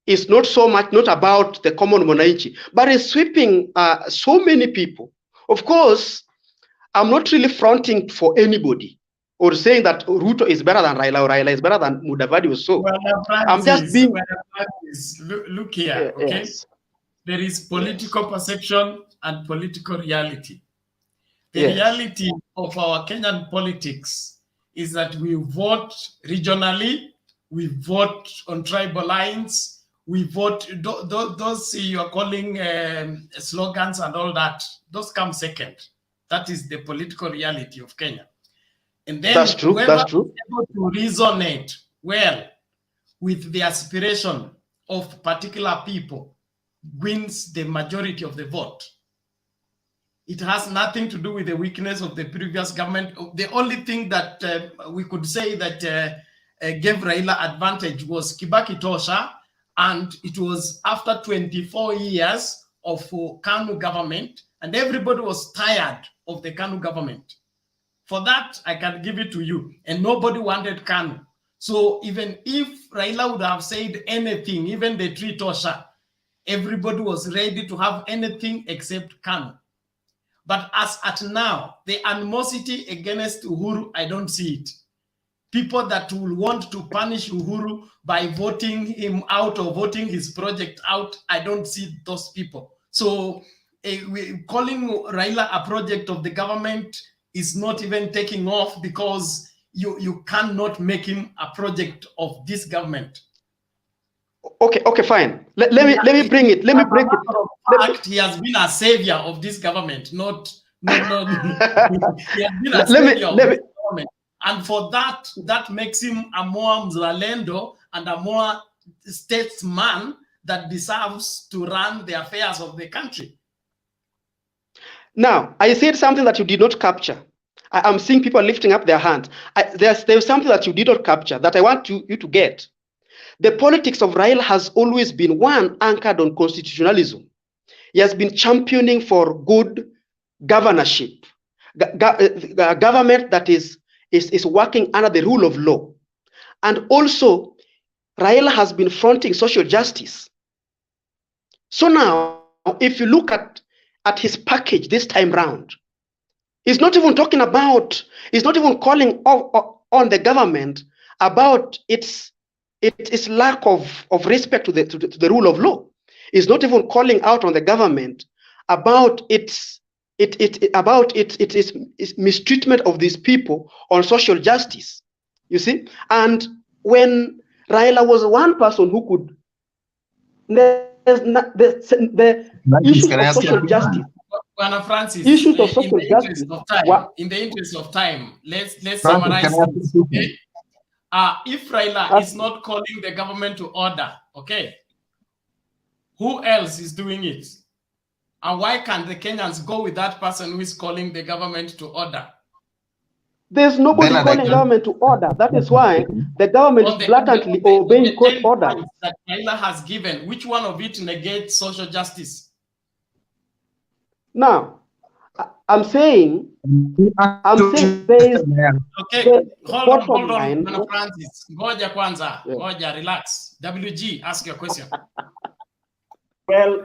is not about the common mwananchi, but it's sweeping so many people. Of course, I'm not really fronting for anybody or saying that Ruto is better than Raila or Raila is better than Mudavadi or so.
Well,
I'm just being...
Look here, okay?
Yes.
There is political perception and political reality. The
Yes.
reality of our Kenyan politics is that we vote regionally, we vote on tribal lines, we vote, those you are calling slogans and all that, those come second. That is the political reality of Kenya. And then
That's true. That's true.
is able to resonate well with the aspiration of particular people wins the majority of the vote. It has nothing to do with the weakness of the previous government. The only thing that we could say that gave Raila advantage was Kibaki Tosha, and it was after 24 years of KANU government, and everybody was tired of the KANU government. For that, I can give it to you. And nobody wanted Kanu. So even if Raila would have said anything, even the tree tosher, everybody was ready to have anything except Kanu. But as at now, the animosity against Uhuru, I don't see it. People that will want to punish Uhuru by voting him out or voting his project out, I don't see those people. So calling Raila a project of the government is not even taking off because you cannot make him a project of this government.
Okay, fine. Let me bring it. Let me break it.
Fact, he has been a savior of this government, not he has been a savior of this government. And for that, that makes him a more mzalendo and a more statesman that deserves to run the affairs of the country.
Now, I said something that you did not capture. I'm seeing people lifting up their hands. There's something that you did not capture that I want you to get. The politics of Raila has always been one anchored on constitutionalism. He has been championing for good governorship, government that is working under the rule of law. And also, Raila has been fronting social justice. So now, if you look at his package this time round, he's not even talking about, he's not even calling on the government about its lack of respect to the rule of law. He's not even calling out on the government about its mistreatment of these people on social justice. You see? And when Raila was one person who could, the issues of social justice.
Bwana Francis,
issues of social justice.
In the interest of time, let's summarize this, okay? If Raila is not calling the government to order, okay, who else is doing it? And why can't the Kenyans go with that person who is calling the government to order?
There's nobody calling government to order. That is why the government is blatantly obeying court orders.
That Raila has given, which one of it negates social justice?
Now, I'm saying there is.
Okay, hold on, Francis. Ngoja kwanza, ngoja, relax. WG, ask your question.
Well,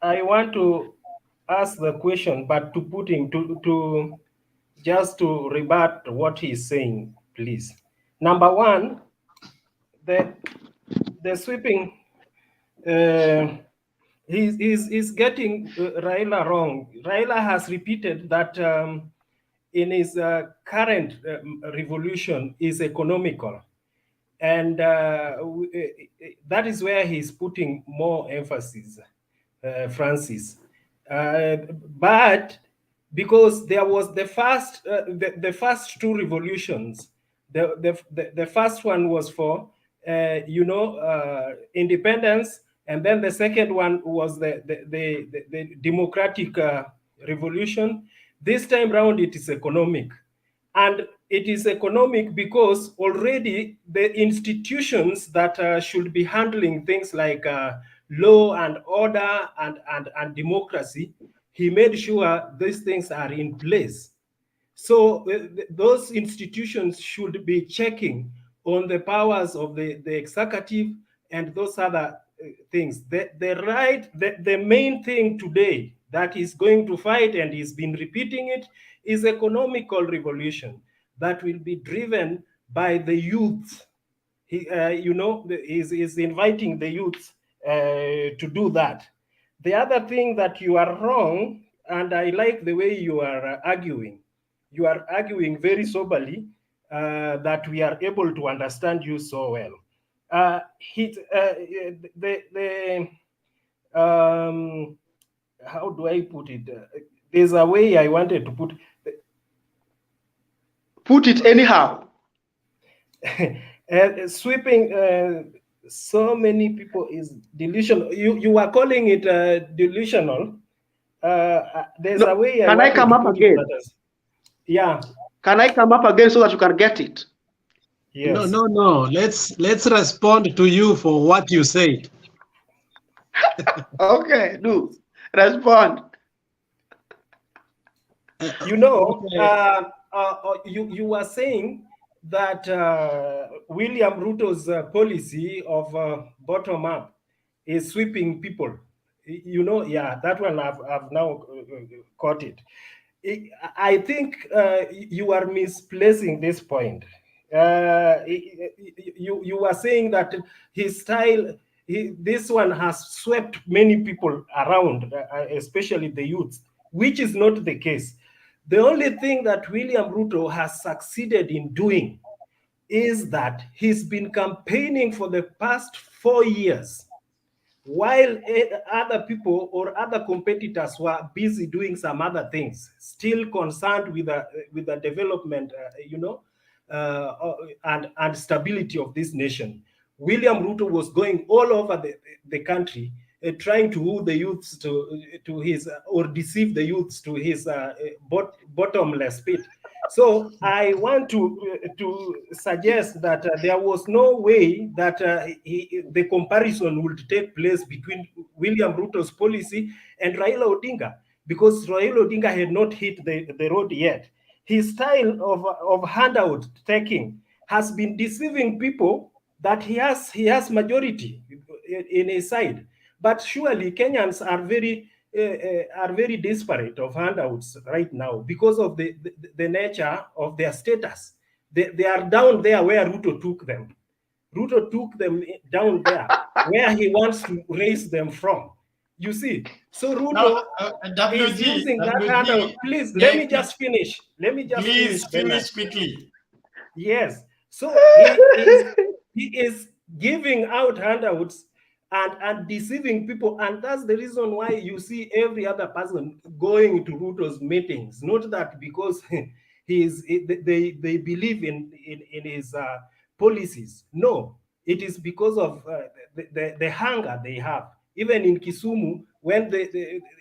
I want to ask the question, but to put him to just to rebut what he's saying, please. Number one, the sweeping. He's getting Raila wrong. Raila has repeated that in his current revolution is economical. And that is where he's putting more emphasis, Francis. But because there was the first two revolutions, the first one was for independence, and then the second one was the democratic revolution. This time round, it is economic. And it is economic because already the institutions that should be handling things like law and order and democracy, he made sure these things are in place. So those institutions should be checking on the powers of the executive and those other things. The main thing today that is going to fight, and he's been repeating it, is economical revolution that will be driven by the youth. He, is inviting the youth to do that. The other thing that you are wrong, and I like the way you are arguing. You are arguing very soberly that we are able to understand you so well. How do I put it? There's a way I wanted to put
it anyhow.
Sweeping so many people is delusional. You are calling it delusional. There's a way.
Can I come up again?
Yeah.
Can I come up again so that you can get it?
Yes.
No. Let's respond to you for what you said.
Okay, do respond.
You know, you were saying that William Ruto's policy of bottom up is sweeping people. You know, yeah, that one I've now caught it. I think you are misplacing this point. You were saying that his style, this one has swept many people around, especially the youth, which is not the case. The only thing that William Ruto has succeeded in doing is that he's been campaigning for the past 4 years, while other people or other competitors were busy doing some other things, still concerned with the development, and stability of this nation. William Ruto was going all over the country, trying to woo the youths to his, or deceive the youths to his bottomless pit. So I want to suggest that there was no way that the comparison would take place between William Ruto's policy and Raila Odinga, because Raila Odinga had not hit the road yet. His style of handout taking has been deceiving people that he has majority in his side. But surely Kenyans are very disparate of handouts right now because of the nature of their status. They are down there where Ruto took them. Ruto took them down there where he wants to raise them from. You see, so Ruto is using that handout. Please, let me just finish.
Please finish quickly.
Yes. So he is giving out handouts and deceiving people, and that's the reason why you see every other person going to Ruto's meetings. Not that because they believe in his policies. No, it is because of the hunger they have. Even in Kisumu, when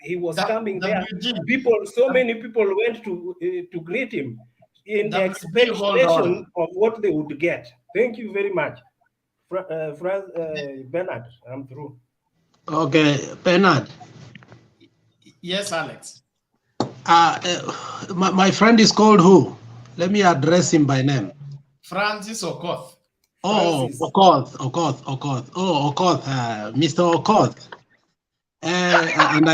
he was coming there, so many people went to greet him in expectation of what they would get. Thank you very much. Bernard, I'm through.
Okay, Bernard.
Yes, Alex.
My friend is called who? Let me address him by name.
Francis Okoth.
Oh, Okoth. Oh, Okoth, Mr. Okoth. And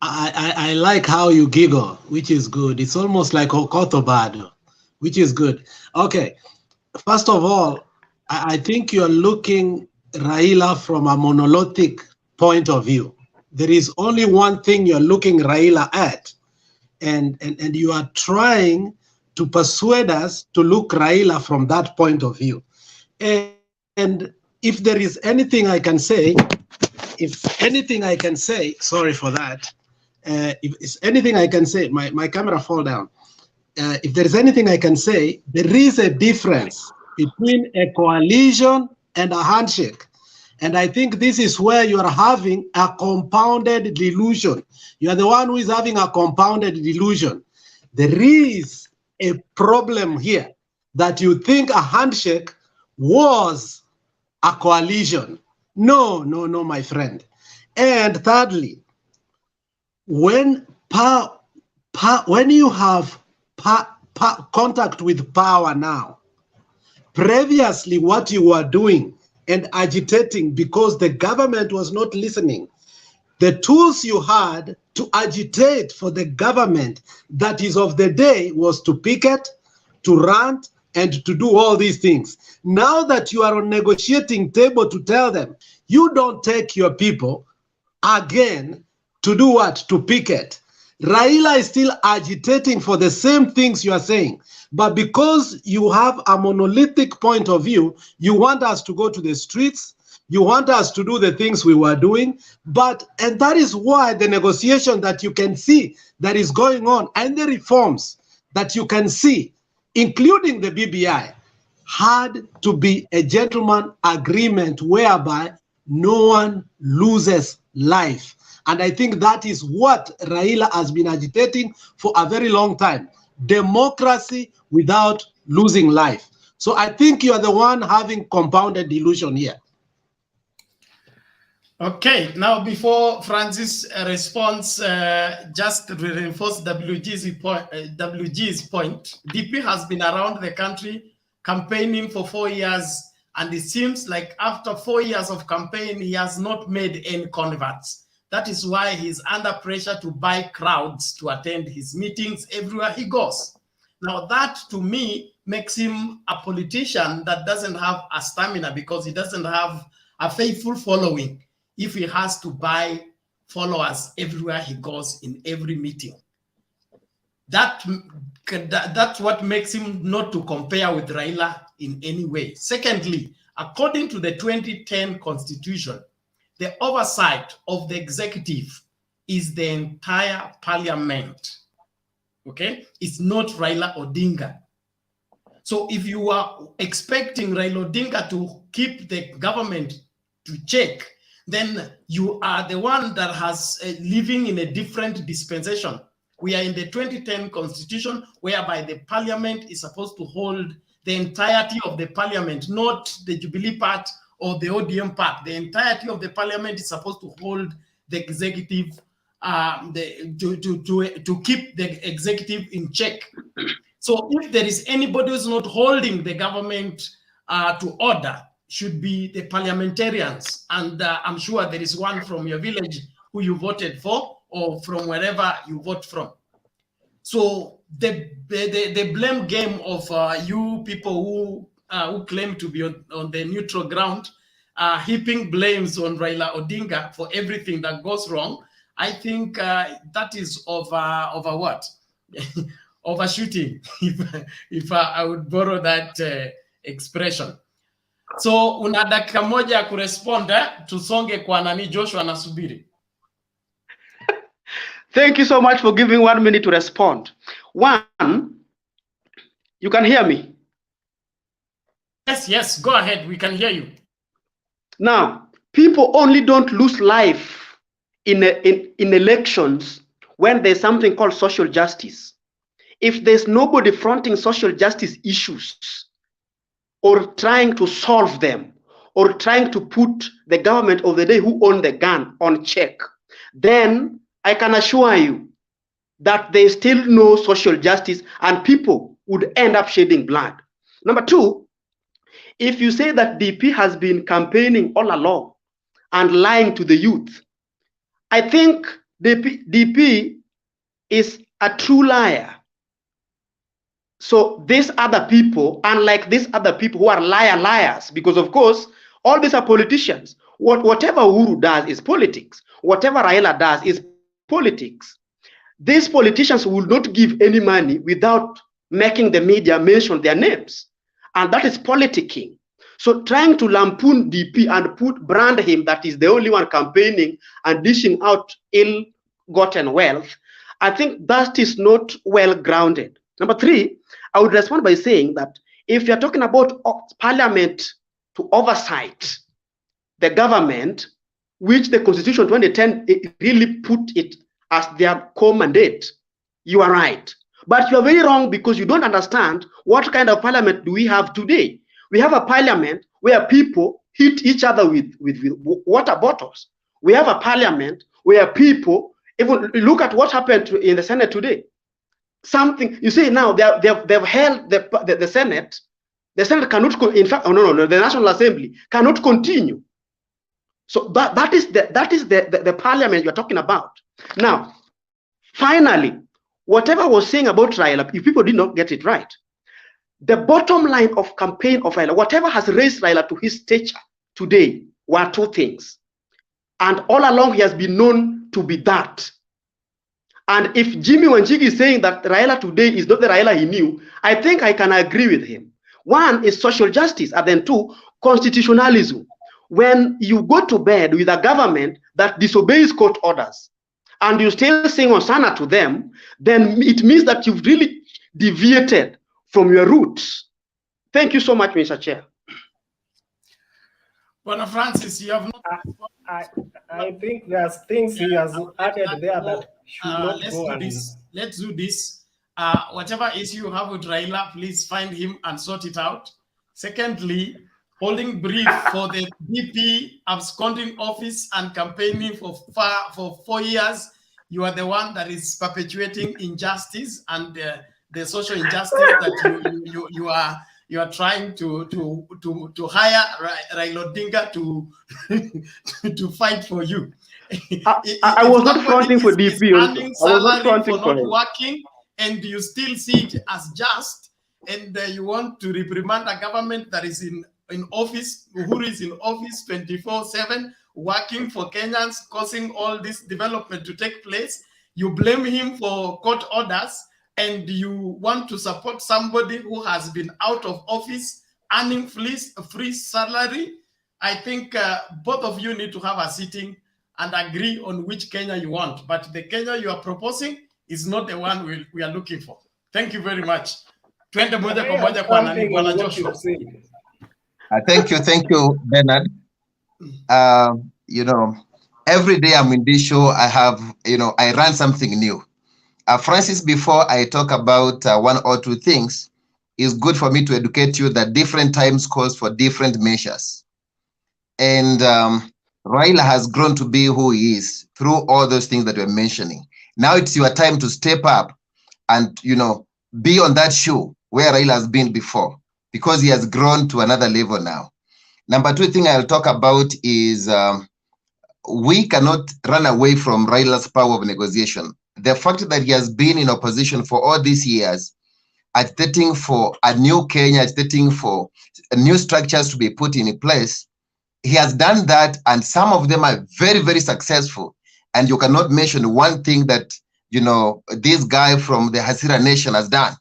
I like how you giggle, which is good. It's almost like Okoth Obado, which is good. Okay, first of all, I think you're looking Raila from a monolithic point of view. There is only one thing you're looking Raila at, and you are trying to persuade us to look Raila from that point of view. And if there is anything I can say, sorry for that. If it's anything I can say, my camera fall down. If there is anything I can say, there is a difference between a coalition and a handshake. And I think this is where you are having a compounded delusion. You are the one who is having a compounded delusion. There is a problem here that you think a handshake was a coalition. No, my friend. And thirdly, when you have contact with power now, previously what you were doing and agitating because the government was not listening, the tools you had to agitate for the government that is of the day was to picket, to rant, and to do all these things. Now that you are on negotiating table to tell them, you don't take your people again to do what? To picket. Raila is still agitating for the same things you are saying. But because you have a monolithic point of view, you want us to go to the streets, you want us to do the things we were doing, and that is why the negotiation that you can see that is going on and the reforms that you can see, including the BBI, had to be a gentleman agreement whereby no one loses life. And I think that is what Raila has been agitating for a very long time. Democracy without losing life. So I think you are the one having compounded delusion here.
Okay, now before Francis responds, just to reinforce WG's point, DP has been around the country campaigning for 4 years, and it seems like after 4 years of campaign, he has not made any converts. That is why he's under pressure to buy crowds to attend his meetings everywhere he goes. Now that, to me, makes him a politician that doesn't have a stamina because he doesn't have a faithful following if he has to buy followers everywhere he goes in every meeting. That's what makes him not to compare with Raila in any way. Secondly, according to the 2010 Constitution, the oversight of the executive is the entire parliament. Okay? It's not Raila Odinga. So if you are expecting Raila Odinga to keep the government to check, then you are the one that has living in a different dispensation. We are in the 2010 Constitution, whereby the parliament is supposed to hold the entirety of the parliament, not the Jubilee part or the ODM part. The entirety of the parliament is supposed to hold the executive, to keep the executive in check. So if there is anybody who's not holding the government to order, should be the parliamentarians. And I'm sure there is one from your village who you voted for, or from wherever you vote from. So the blame game of you people who claim to be on the neutral ground, heaping blames on Raila Odinga for everything that goes wrong, I think that is over what? Overshooting, if I would borrow that expression. So una dakika moja ya kuresponda, tusonge kwa nani. Joshua nasubiri.
Thank you so much for giving 1 minute to respond. One, you can hear me?
Yes, go ahead, we can hear you.
Now, people only don't lose life in elections when there's something called social justice. If there's nobody fronting social justice issues, or trying to solve them, or trying to put the government of the day who own the gun on check, then I can assure you that there's still no social justice and people would end up shedding blood. Number two, if you say that DP has been campaigning all along and lying to the youth, I think DP is a true liar. So these other people, unlike these other people who are liars, because of course, all these are politicians. Whatever Uhuru does is politics. Whatever Raila does is politics. These politicians will not give any money without making the media mention their names. And that is politicking. So trying to lampoon DP and brand him that is the only one campaigning and dishing out ill-gotten wealth, I think that is not well grounded. Number three, I would respond by saying that if you're talking about parliament to oversight the government, which the Constitution 2010 really put it as their core mandate, you are right. But you are very wrong because you don't understand what kind of parliament do we have today. We have a parliament where people hit each other with water bottles. We have a parliament where people, even look at what happened in the Senate today. Something, you see now, they've held the Senate. The Senate cannot, in fact, the National Assembly cannot continue. So that is the parliament you're talking about. Now, finally, whatever was saying about Raila, if people did not get it right, the bottom line of campaign of Raila, whatever has raised Raila to his stature today, were two things. And all along he has been known to be that. And if Jimmy Wanjigi is saying that Raila today is not the Raila he knew, I think I can agree with him. One is social justice, and then two, constitutionalism. When you go to bed with a government that disobeys court orders, and you still sing Hosanna to them, then it means that you've really deviated from your roots. Thank you so much, Mr. Chair.
Well, Francis, you have not...
I think there's things he has added there that should not go on.
Let's do this. Whatever issue you have with Raila, please find him and sort it out. Secondly, holding brief for the DP absconding office and campaigning for 4 years. You are the one that is perpetuating injustice and the social injustice that you are trying to hire Raila Odinga to fight for you.
I was not fronting for DP also. I was not fronting for him.
Working, and you still see it as just, and you want to reprimand a government that is in office, who is in office 24/7, working for Kenyans, causing all this development to take place. You blame him for court orders, and you want to support somebody who has been out of office, earning free salary. I think both of you need to have a sitting and agree on which Kenya you want. But the Kenya you are proposing is not the one we are looking for. Thank you very much. Twende moja kwa moja kwa nani, Bwana Joshua.
Thank you, Bernard. You know, every day I'm in this show, I have, I run something new. Francis, before I talk about one or two things, it's good for me to educate you that different times calls for different measures. And Raila has grown to be who he is through all those things that we're mentioning. Now it's your time to step up and, be on that shoe where Raila has been before, because he has grown to another level now. Number two thing I'll talk about is we cannot run away from Raila's power of negotiation. The fact that he has been in opposition for all these years, agitating for a new Kenya, agitating for new structures to be put in place, he has done that, and some of them are very, very successful. And you cannot mention one thing that, this guy from the Hasira Nation has done,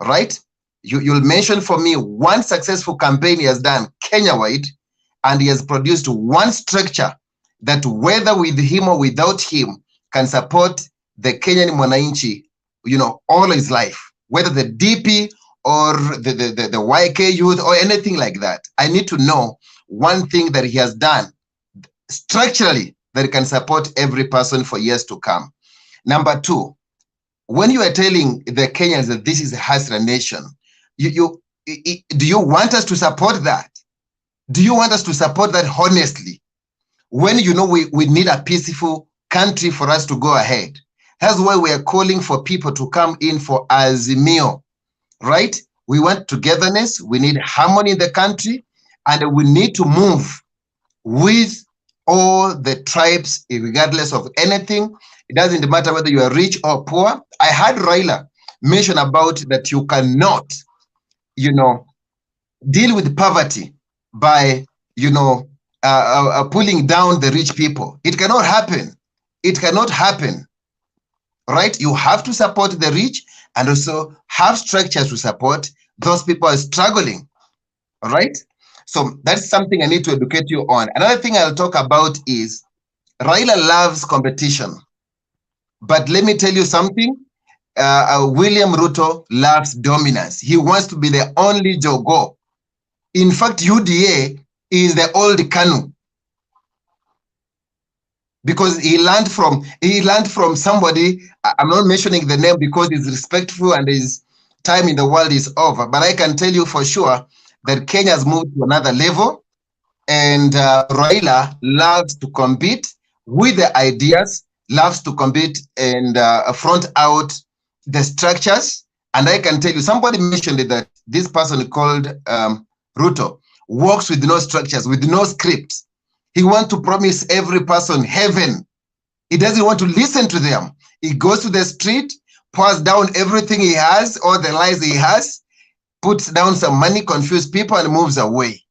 right? You'll mention for me one successful campaign he has done Kenya-wide, and he has produced one structure that, whether with him or without him, can support the Kenyan Mwananchi, all his life, whether the DP or the YK youth or anything like that. I need to know one thing that he has done structurally that can support every person for years to come. Number two, when you are telling the Kenyans that this is a Hasra nation, do you want us to support that? Do you want us to support that honestly? When we need a peaceful country for us to go ahead. That's why we are calling for people to come in for Azimio, right? We want togetherness, we need harmony in the country, and we need to move with all the tribes, regardless of anything. It doesn't matter whether you are rich or poor. I heard Raila mention about that you cannot, deal with poverty by, pulling down the rich people. It cannot happen. It cannot happen, right? You have to support the rich and also have structures to support those people who are struggling, right? So that's something I need to educate you on. Another thing I'll talk about is Raila loves competition. But let me tell you something. William Ruto loves dominance. He wants to be the only Jogo. In fact, UDA is the old Kanu, because he learned from somebody. I'm not mentioning the name because he's respectful and his time in the world is over. But I can tell you for sure that Kenya has moved to another level, and Raila loves to compete with the ideas, loves to compete and front out the structures. And I can tell you, somebody mentioned it, that this person called Ruto works with no structures, with no script. He wants to promise every person heaven. He doesn't want to listen to them. He goes to the street, pours down everything he has, all the lies he has, puts down some money, confuses people, and moves away.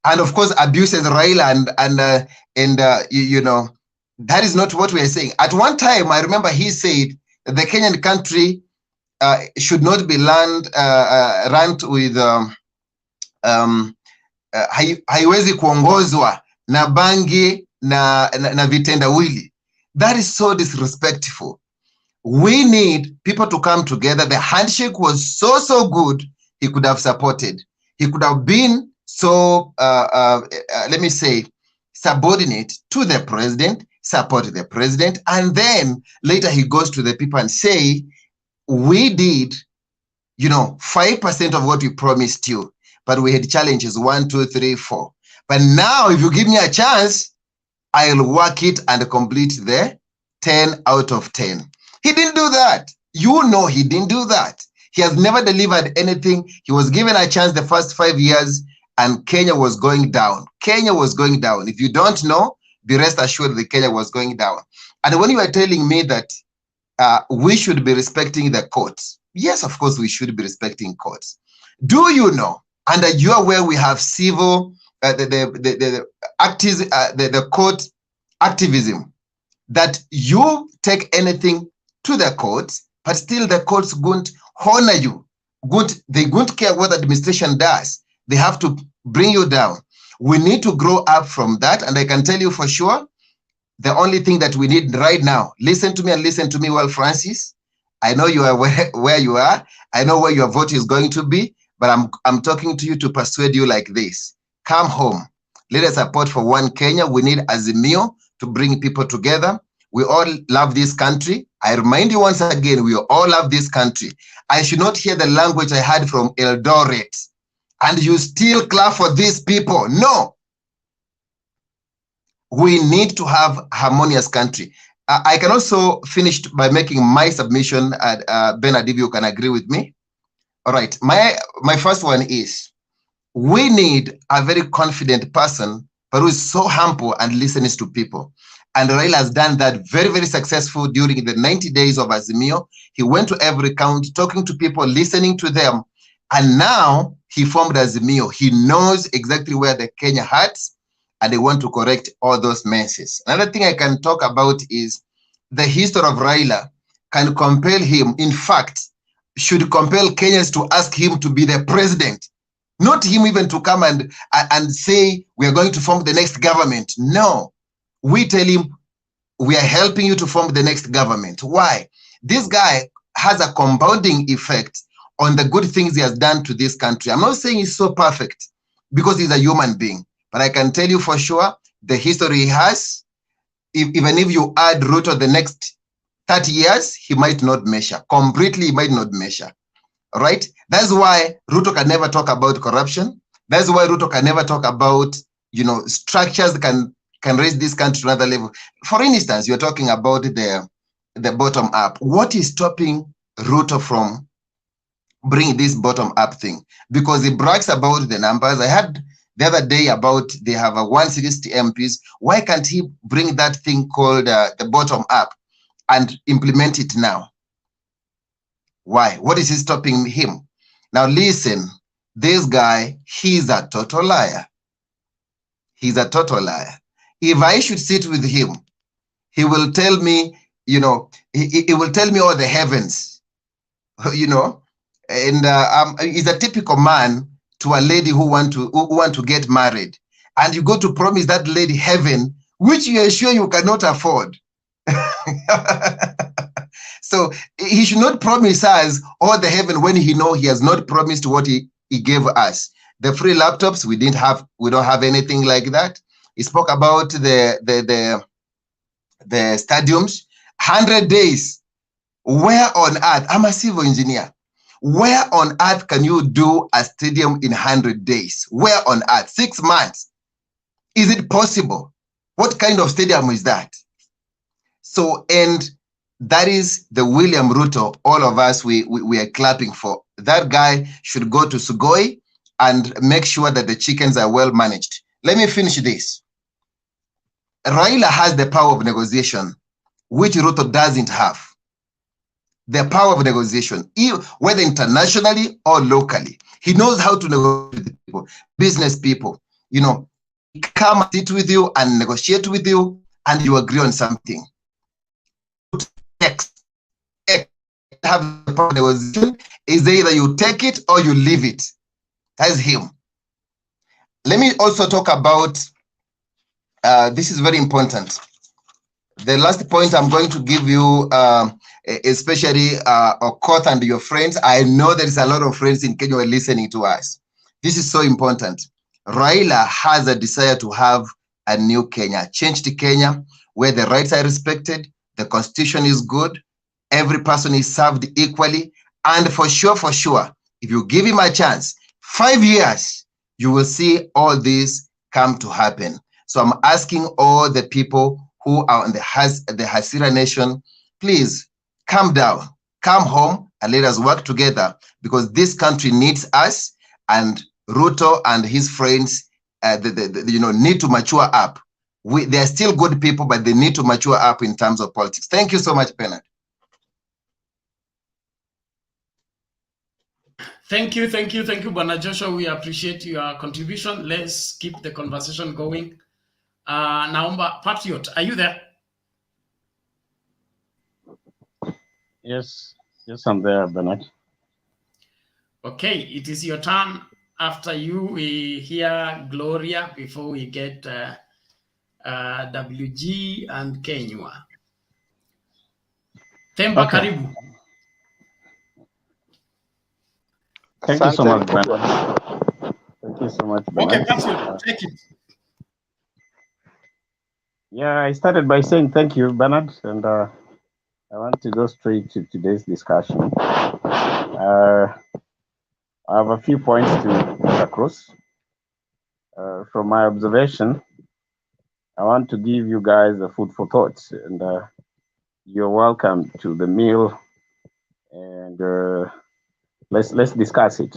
And of course, abuses Raila, and that is not what we are saying. At one time, I remember he said that the Kenyan country should not be run with haiwezi kuongozwa na bangi na vitendawili. That is so disrespectful. We need people to come together. The handshake was so good, he could have supported. He could have been so, let me say, subordinate to the president, support the president, and then later he goes to the people and say, we did, 5% of what we promised you, but we had challenges 1, 2, 3, 4. But now, if you give me a chance, I'll work it and complete the 10 out of 10. He didn't do that. You know he didn't do that. He has never delivered anything. He was given a chance the first 5 years, and Kenya was going down. Kenya was going down. If you don't know, be rest assured that Kenya was going down. And when you are telling me that we should be respecting the courts, yes, of course, we should be respecting courts. Do you know, and you are aware we have civil, the court activism, that you take anything to the courts, but still the courts won't honor you. They won't care what the administration does. They have to bring you down. We need to grow up from that. And I can tell you for sure, the only thing that we need right now, listen to me and listen to me well, Francis. I know you are where you are. I know where your vote is going to be, but I'm talking to you to persuade you like this. Come home. Let us support for one Kenya. We need Azimio to bring people together. We all love this country. I remind you once again, we all love this country. I should not hear the language I had from Eldoret, and you still clap for these people. No. We need to have a harmonious country. I can also finish by making my submission, Bernard, if you can agree with me. All right, my first one is, we need a very confident person, but who is so humble and listens to people. And Raila has done that very, very successful during the 90 days of Azimio. He went to every county, talking to people, listening to them. And now he formed Azimio. He knows exactly where the Kenya hurts, and they want to correct all those messes. Another thing I can talk about is the history of Raila can compel him, in fact, should compel Kenyans to ask him to be the president. Not him even to come and say, we are going to form the next government. No, we tell him, we are helping you to form the next government. Why? This guy has a compounding effect on the good things he has done to this country. I'm not saying he's so perfect because he's a human being, but I can tell you for sure, the history he has, even if you add Ruto the next 30 years, he might not measure. Completely, he might not measure. Right? That's why Ruto can never talk about corruption. That's why Ruto can never talk about, structures that can raise this country to another level. For instance, you're talking about the bottom up. What is stopping Ruto from bringing this bottom up thing? Because he brags about the numbers. I heard the other day about they have a 160 MPs. Why can't he bring that thing called the bottom up and implement it now? Why? What is stopping him? Now listen, this guy, he's a total liar. He's a total liar. If I should sit with him, he will tell me, he will tell me all the heavens, and he's a typical man to a lady who want to get married. And you go to promise that lady heaven, which you are sure you cannot afford. So he should not promise us all the heaven when he know he has not promised what he gave us. The free laptops, we don't have anything like that. He spoke about the stadiums, 100 days. Where on earth? I'm a civil engineer. Where on earth can you do a stadium in 100 days? Where on earth? 6 months. Is it possible? What kind of stadium is that? So, and that is the William Ruto, all of us, we are clapping for. That guy should go to Sugoi and make sure that the chickens are well managed. Let me finish this. Raila has the power of negotiation, which Ruto doesn't have. The power of negotiation, whether internationally or locally. He knows how to negotiate with people, business people. Come sit with you and negotiate with you, and you agree on something. Next, have the power of negotiation is either you take it or you leave it. That's him. Let me also talk about, this is very important. The last point I'm going to give you, especially Okoth and your friends. I know there is a lot of friends in Kenya who are listening to us. This is so important. Raila has a desire to have a new Kenya, changed Kenya, where the rights are respected, the constitution is good, every person is served equally, and for sure, if you give him a chance, 5 years, you will see all this come to happen. So I'm asking all the people who are on the Hasira Nation, please calm down, come home, and let us work together, because this country needs us, and Ruto and his friends need to mature up. They are still good people, but they need to mature up in terms of politics. Thank you so much, Bernard.
Thank you, Bwana Joshua. We appreciate your contribution. Let's keep the conversation going. Naomba Patriot, are you there?
Yes, I'm there, Bernard.
Okay, it is your turn. After you, we hear Gloria before we get WG and Kenya. Temba,
Okay.
karibu.
Thank you so much, Bernard. Thank you so much, Bernard.
Okay, Patriot, take it.
Yeah, I started by saying thank you, Bernard, and I want to go straight to today's discussion. I have a few points to put across. From my observation, I want to give you guys a food for thought, and you're welcome to the meal, and let's discuss it.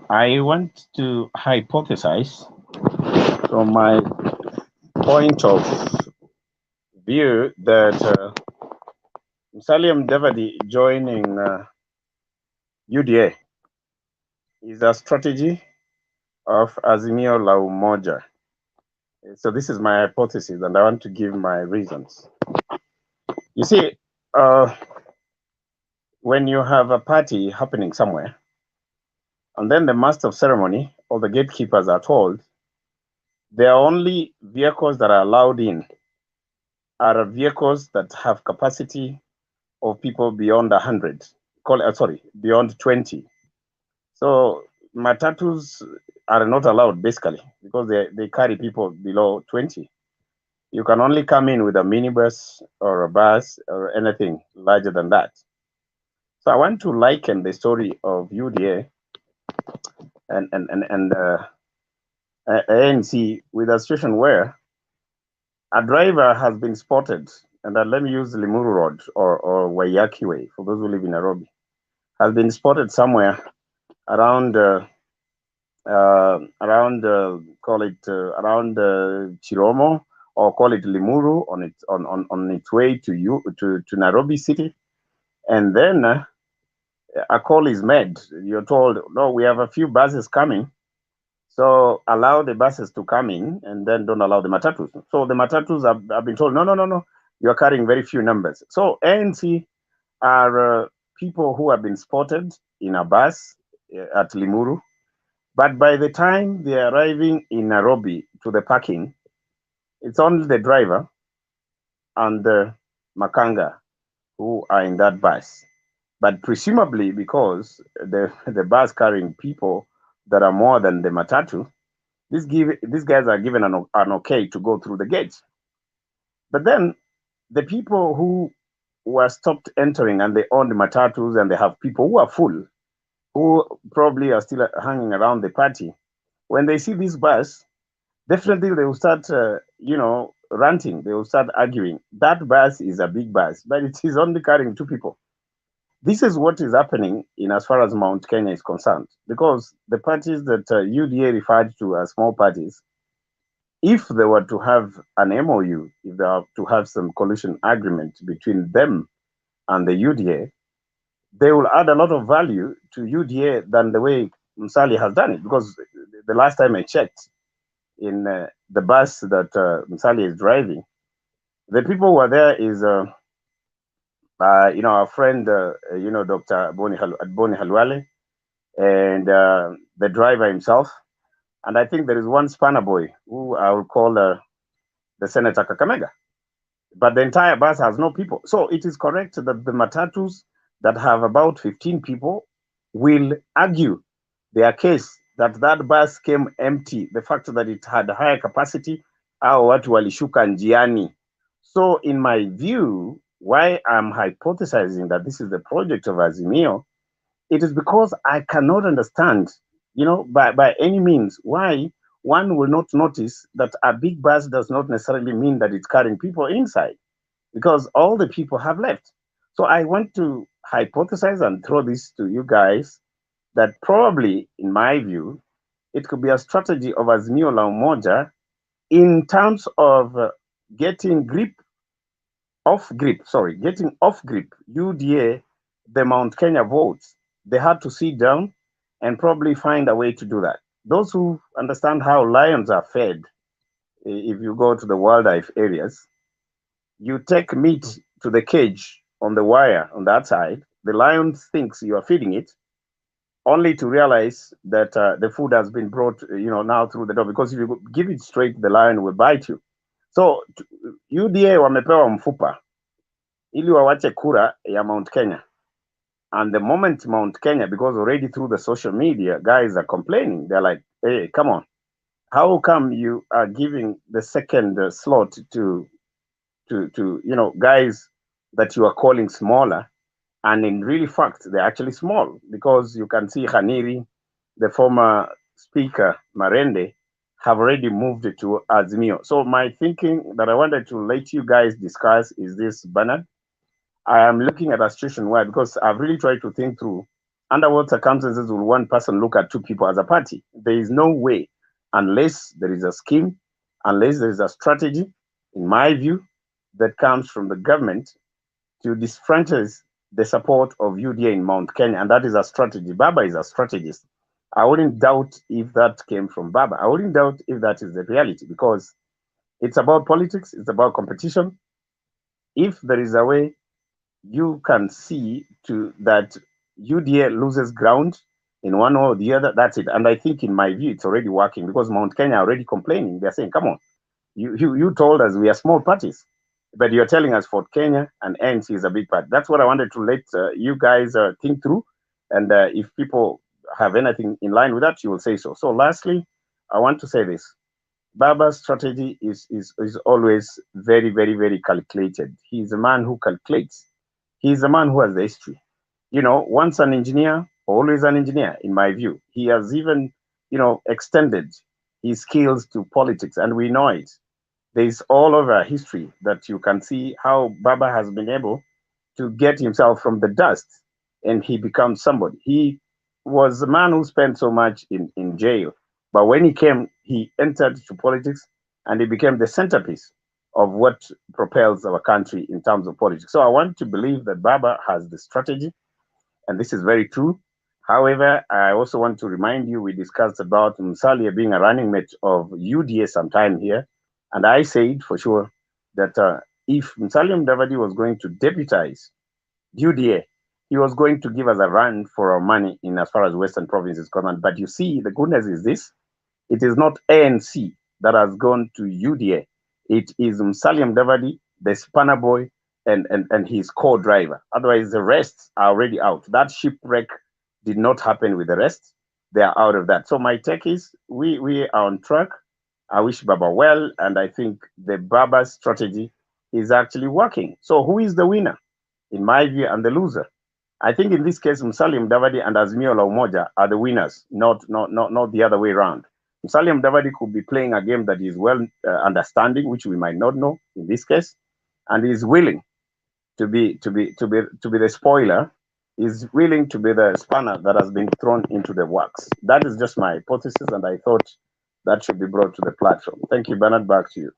I want to hypothesize from my point of view that Musalia Mudavadi joining UDA is a strategy of Azimio la Umoja. So this is my hypothesis, and I want to give my reasons. You see, when you have a party happening somewhere, and then the master of ceremony or the gatekeepers are told there are only vehicles that are allowed in are vehicles that have capacity of people beyond 100, beyond 20. So matatus are not allowed basically because they carry people below 20. You can only come in with a minibus or a bus or anything larger than that. So I want to liken the story of UDA and ANC with a situation where a driver has been spotted, and let me use Limuru Road or Waiyaki Way for those who live in Nairobi, has been spotted somewhere around Chiromo, or call it Limuru, on its way to Nairobi city, and then a call is made. You're told, no, we have a few buses coming, so allow the buses to come in, and then don't allow the matatus. So the matatus have been told, no, you're carrying very few numbers. So ANC are people who have been spotted in a bus at Limuru, but by the time they're arriving in Nairobi to the parking, it's only the driver and the makanga who are in that bus. But presumably because the bus carrying people that are more than the matatu, these guys are given an okay to go through the gates. But then the people who were stopped entering and they own the matatus and they have people who are full, who probably are still hanging around the party, when they see this bus, definitely they will start, ranting. They will start arguing. That bus is a big bus, but it is only carrying 2 people. This is what is happening in as far as Mt.Kenya is concerned, because the parties that UDA referred to as small parties, if they were to have an MOU, if they are to have some coalition agreement between them and the UDA, they will add a lot of value to UDA than the way Musalia has done it. Because the last time I checked, in the bus that Musalia is driving, the people who are there is our friend, Dr. Boni Halwale, and the driver himself. And I think there is one spanner boy who I will call the Senator Kakamega. But the entire bus has no people. So it is correct that the matatus that have about 15 people will argue their case that that bus came empty, the fact that it had higher capacity, au watu walishuka njiani. So in my view, why I'm hypothesizing that this is the project of Azimio, it is because I cannot understand by any means. Why? One will not notice that a big bus does not necessarily mean that it's carrying people inside, because all the people have left. So I want to hypothesize and throw this to you guys that probably, in my view, it could be a strategy of Azimio la Umoja in terms of getting off grip UDA, the Mount Kenya votes. They had to sit down and probably find a way to do that. Those who understand how lions are fed, if you go to the wildlife areas, you take meat to the cage on the wire on that side, the lion thinks you are feeding it, only to realize that the food has been brought, now through the door, because if you give it straight, the lion will bite you. So UDA wamepewa mfupa ili wawache kura ya Mount Kenya. And the moment Mount Kenya, because already through the social media, guys are complaining. They're like, hey, come on. How come you are giving the second slot to guys that you are calling smaller? And in really fact, they're actually small, because you can see Khaniri, the former speaker, Marende, have already moved to Azimio. So my thinking that I wanted to let you guys discuss is this, Bernard. I am looking at a situation where, because I've really tried to think through, under what circumstances will one person look at two people as a party? There is no way, unless there is a scheme, unless there is a strategy, in my view, that comes from the government to disfranchise the support of UDA in Mount Kenya, and that is a strategy. Baba is a strategist. I wouldn't doubt if that came from Baba. I wouldn't doubt if that is the reality, because it's about politics, it's about competition. If there is a way you can see to that UDA loses ground in one or the other, that's it. And I think, in my view, it's already working, because Mount Kenya are already complaining. They're saying, come on, you told us we are small parties, but you're telling us Fort Kenya and ANC is a big part. That's what I wanted to let you guys think through. And if people have anything in line with that, you will say so. So lastly, I want to say this. Baba's strategy is always very, very, very calculated. He's a man who calculates. He's a man who has the history. Once an engineer, always an engineer, in my view. He has even, extended his skills to politics, and we know it. There's all over history that you can see how Baba has been able to get himself from the dust, and he becomes somebody. He was a man who spent so much in jail, but when he came, he entered to politics, and he became the centerpiece of what propels our country in terms of politics. So I want to believe that Baba has the strategy, and this is very true. However, I also want to remind you, we discussed about Musalia being a running mate of UDA sometime here, and I said for sure that if Musalia Mudavadi was going to deputize UDA, he was going to give us a run for our money in as far as Western Province is concerned. But you see, the goodness is this: it is not ANC that has gone to UDA. It is Musalia Mudavadi, the spanner boy, and his co-driver. Otherwise, the rest are already out. That shipwreck did not happen with the rest. They are out of that. So my take is we are on track. I wish Baba well, and I think the Baba strategy is actually working. So who is the winner, in my view, and the loser? I think in this case, Musalia Mudavadi and Azimio la Umoja are the winners, not the other way around. Musalia Mudavadi could be playing a game that is well understanding, which we might not know in this case, and is willing to be the spoiler, is willing to be the spanner that has been thrown into the works. That is just my hypothesis, and I thought that should be brought to the platform. Thank you, Bernard. Back to you.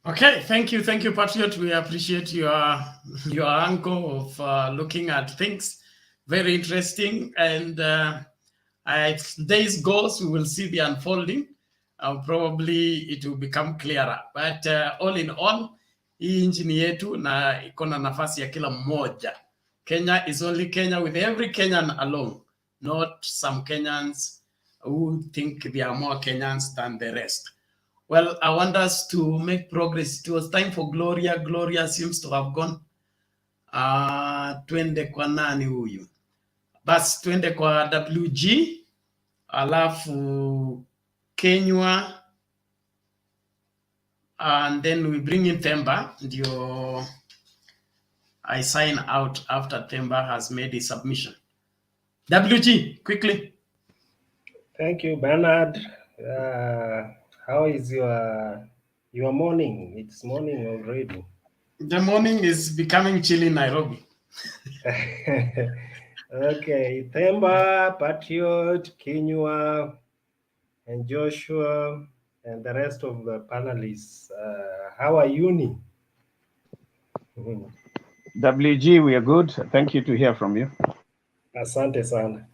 Okay, thank you, Patriot. We appreciate your angle of looking at things. Very interesting, and as days goes, we will see the unfolding. Probably it will become clearer, but all in all, hii nchi yetu na iko na nafasi ya kila mmoja. Kenya is only Kenya with every Kenyan alone, not some Kenyans who think they are more Kenyans than the rest. Well, I want us to make progress. It was time for Gloria. Gloria seems to have gone. Twende kwa nani huyu? Bas, twende kwa WG. Alafu Kenywa. And then we bring in Themba. I sign out after Themba has made his submission. WG, quickly.
Thank you, Bernard. How is your morning? It's morning already.
The morning is becoming chilly in Nairobi.
Okay, Themba, Patriot, Kinyua, and Joshua, and the rest of the panelists. How are you?
WG, we are good. Thank you to hear from you.
Asante sana.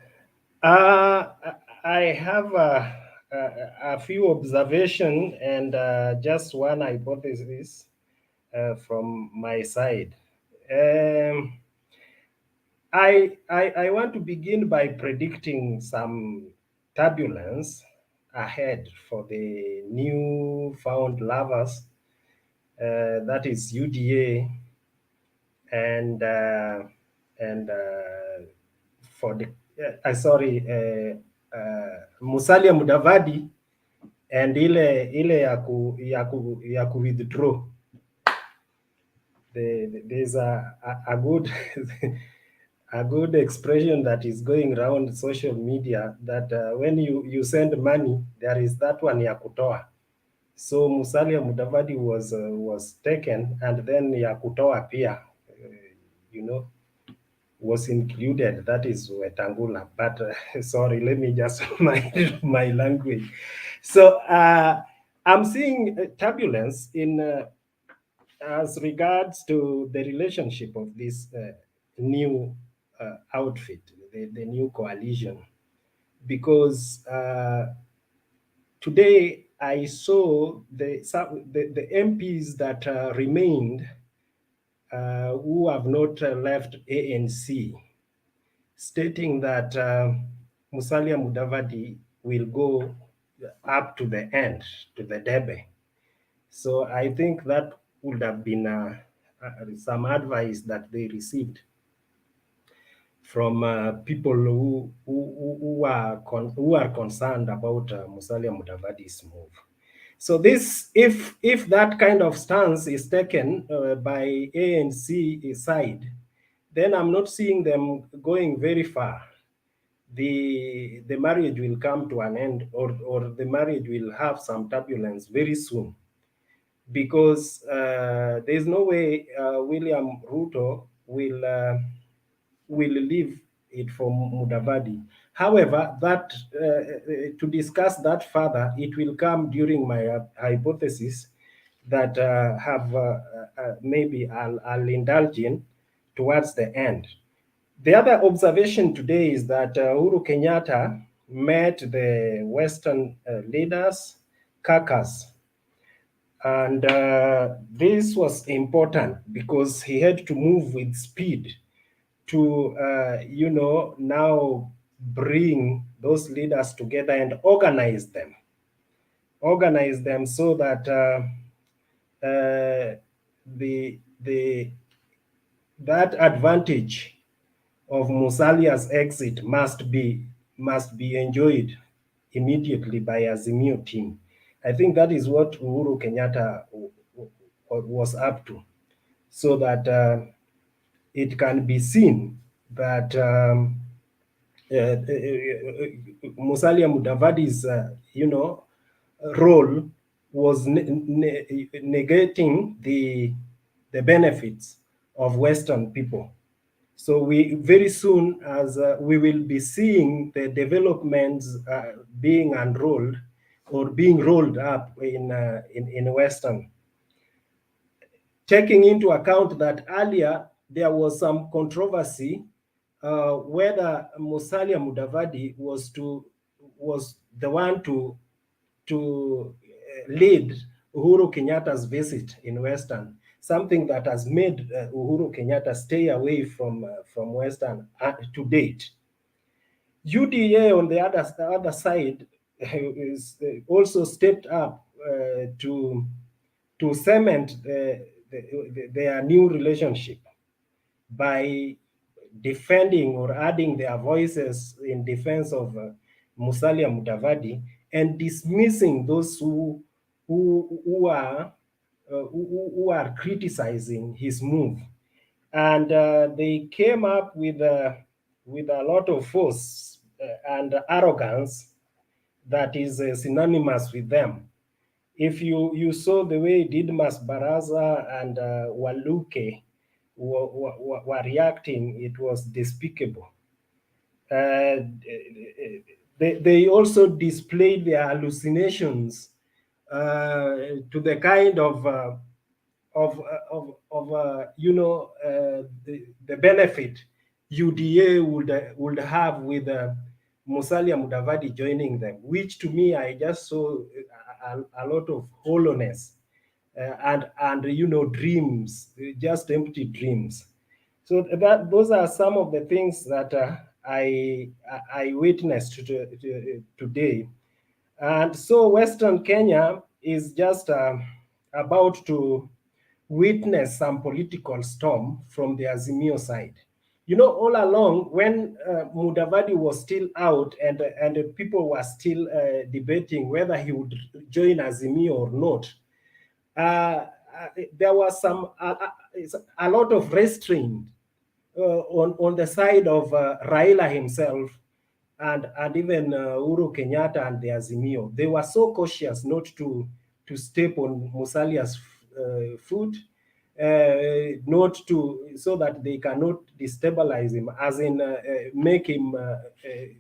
I have a few observations and just one hypothesis from my side. I want to begin by predicting some turbulence ahead for the new found lovers, that is UDA, and for the Musalia Mudavadi and ile ya ku withdraw. There's a good a good expression that is going around social media that when you send money, there is that one ya kutoa. So Musalia Mudavadi was taken, and then ya kutoa pia, was included. That is Wetangula. But sorry, let me just mind my language. So I'm seeing turbulence in as regards to the relationship of this new outfit, the new coalition, because today I saw the MPs that remained who have not left ANC, stating that Musalia Mudavadi will go up to the end, to the Debe. So I think that would have been some advice that they received from people who are concerned about Musalia Mudavadi's move. So this, if that kind of stance is taken by ANC side, then I'm not seeing them going very far. The marriage will come to an end, or the marriage will have some turbulence very soon, because there's no way William Ruto will leave it for Mudavadi. However, that to discuss that further, it will come during my hypothesis that maybe I'll indulge in towards the end. The other observation today is that Uhuru Kenyatta met the Western leaders, caucus, and this was important because he had to move with speed to, now bring those leaders together and organize them so that that advantage of Musalia's exit must be enjoyed immediately by Azimio team. I think that is what Uhuru Kenyatta was up to, so that it can be seen that Musalia Mudavadi's, role was negating the benefits of Western people. So we very soon, as we will be seeing the developments being unrolled or being rolled up in Western, taking into account that earlier there was some controversy whether Musalia Mudavadi was the one to lead Uhuru Kenyatta's visit in Western, something that has made Uhuru Kenyatta stay away from Western to date. UDA on the other side is also stepped up to cement their new relationship by defending or adding their voices in defense of Musalia Mudavadi and dismissing those who are criticizing his move. And they came up with with a lot of force and arrogance that is synonymous with them. If you saw the way Didmas Baraza and Waluke were reacting, it was despicable. They also displayed their hallucinations to the kind of the benefit UDA would have with Musalia Mudavadi joining them, which to me I just saw a lot of hollowness and dreams, just empty dreams. So those are some of the things that I witnessed today. And so Western Kenya is just about to witness some political storm from the Azimio side. All along when Mudavadi was still out and people were still debating whether he would join Azimio or not, there was a lot of restraint on the side of Raila himself and even Uhuru Kenyatta and the Azimio. They were so cautious not to step on Musalia's foot, so that they cannot destabilize him, as in make him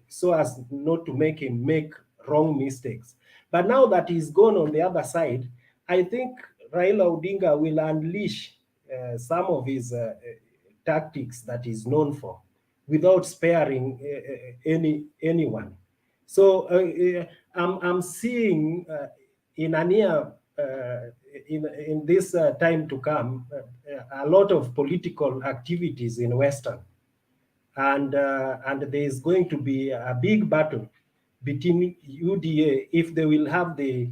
so as not to make him make wrong mistakes. But now that he's gone on the other side, I think Raila Odinga will unleash some of his tactics that he's known for, without sparing anyone. So I'm seeing in a near in this time to come a lot of political activities in Western, and there is going to be a big battle between UDA if they will have the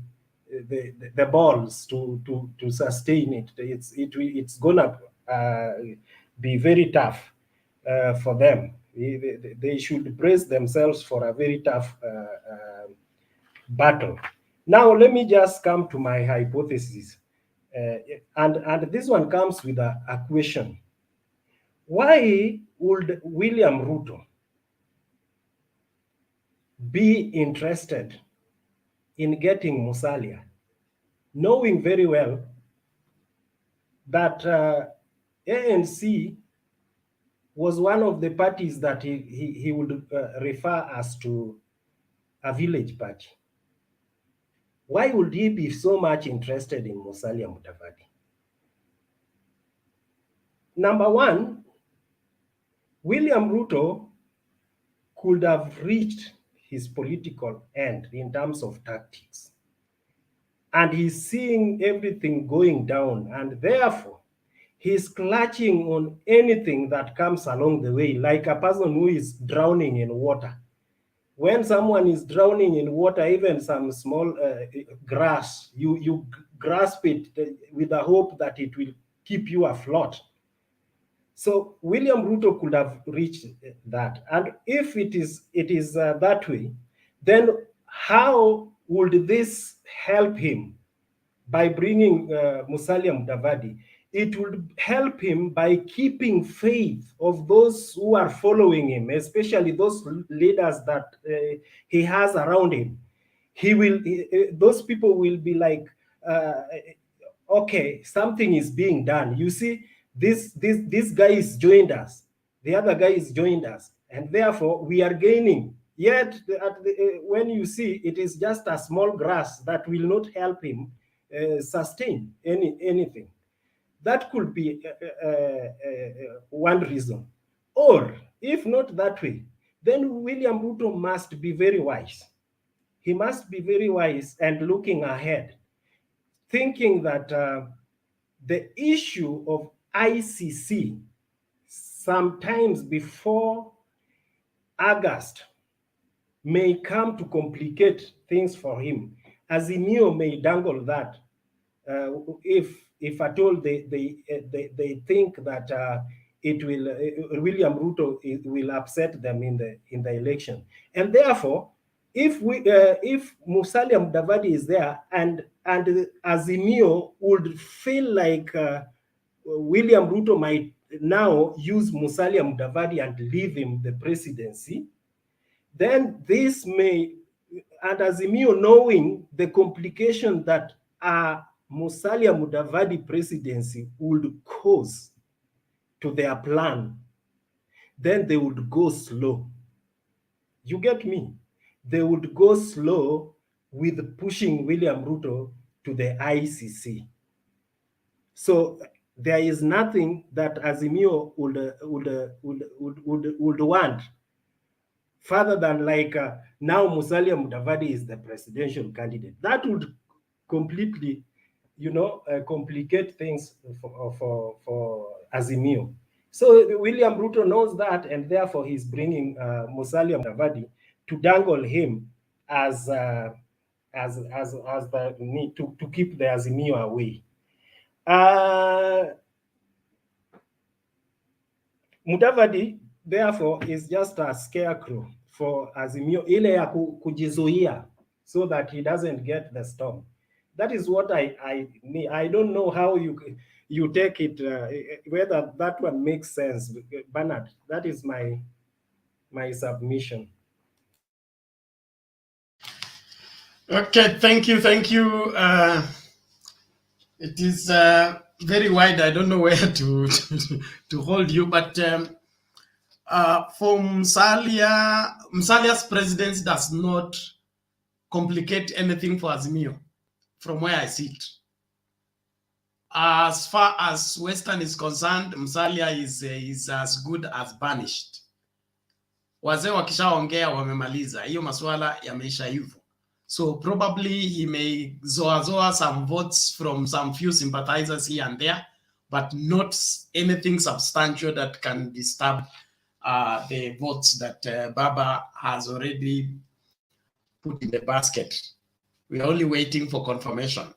balls to sustain it. It's gonna be very tough for them. They should brace themselves for a very tough battle. Now, let me just come to my hypothesis. And this one comes with a question. Why would William Ruto be interested in getting Musalia, knowing very well that ANC was one of the parties that he would refer as to a village party? Why would he be so much interested in Musalia Mudavadi? Number one, William Ruto could have reached his political end in terms of tactics. And he's seeing everything going down, and therefore he's clutching on anything that comes along the way, like a person who is drowning in water. When someone is drowning in water, even some small grass, you grasp it with the hope that it will keep you afloat. So William Ruto could have reached that. And if it is that way, then how would this help him by bringing Musalia Mudavadi? It would help him by keeping faith of those who are following him, especially those leaders that he has around him. Those people will be like, okay, something is being done. You see, this guy is joined us, the other guy is joined us, and therefore we are gaining. Yet, when you see, it is just a small grass that will not help him sustain anything. That could be one reason. Or if not that way, then William Ruto must be very wise. He must be very wise and looking ahead, thinking that the issue of ICC sometimes before August may come to complicate things for him. Azimio may dangle that if at all they think that it will William Ruto will upset them in the election, and therefore if Musalia Mudavadi is there and Azimio would feel like William Ruto now use Musalia Mudavadi and leave him the presidency, then this may, and Azimio knowing the complication that Musalia Mudavadi presidency would cause to their plan, then they would go slow. You get me? They would go slow with pushing William Ruto to the ICC. So there is nothing that Azimio would want further than like now Musalia Mudavadi is the presidential candidate. That would completely, complicate things for Azimio. So William Ruto knows that, and therefore he's bringing Musalia Mudavadi to dangle him as the need to keep the Azimio away. Mudavadi therefore is just a scarecrow for Azimio, ile ya kujizuia, so that he doesn't get the storm. That is what I don't know how you take it, whether that one makes sense, Bernard. That is my submission.
Okay, thank you. It is very wide. I don't know where to hold you, but for Musalia's presidency does not complicate anything for Azimio, from where I see it. As far as Western is concerned, Musalia is as good as banished. Wazee wakishaongea wamemaliza, hiyo masuala yameisha hivyo. So probably he may zoa some votes from some few sympathizers here and there, but not anything substantial that can disturb the votes that Baba has already put in the basket. We are only waiting for confirmation.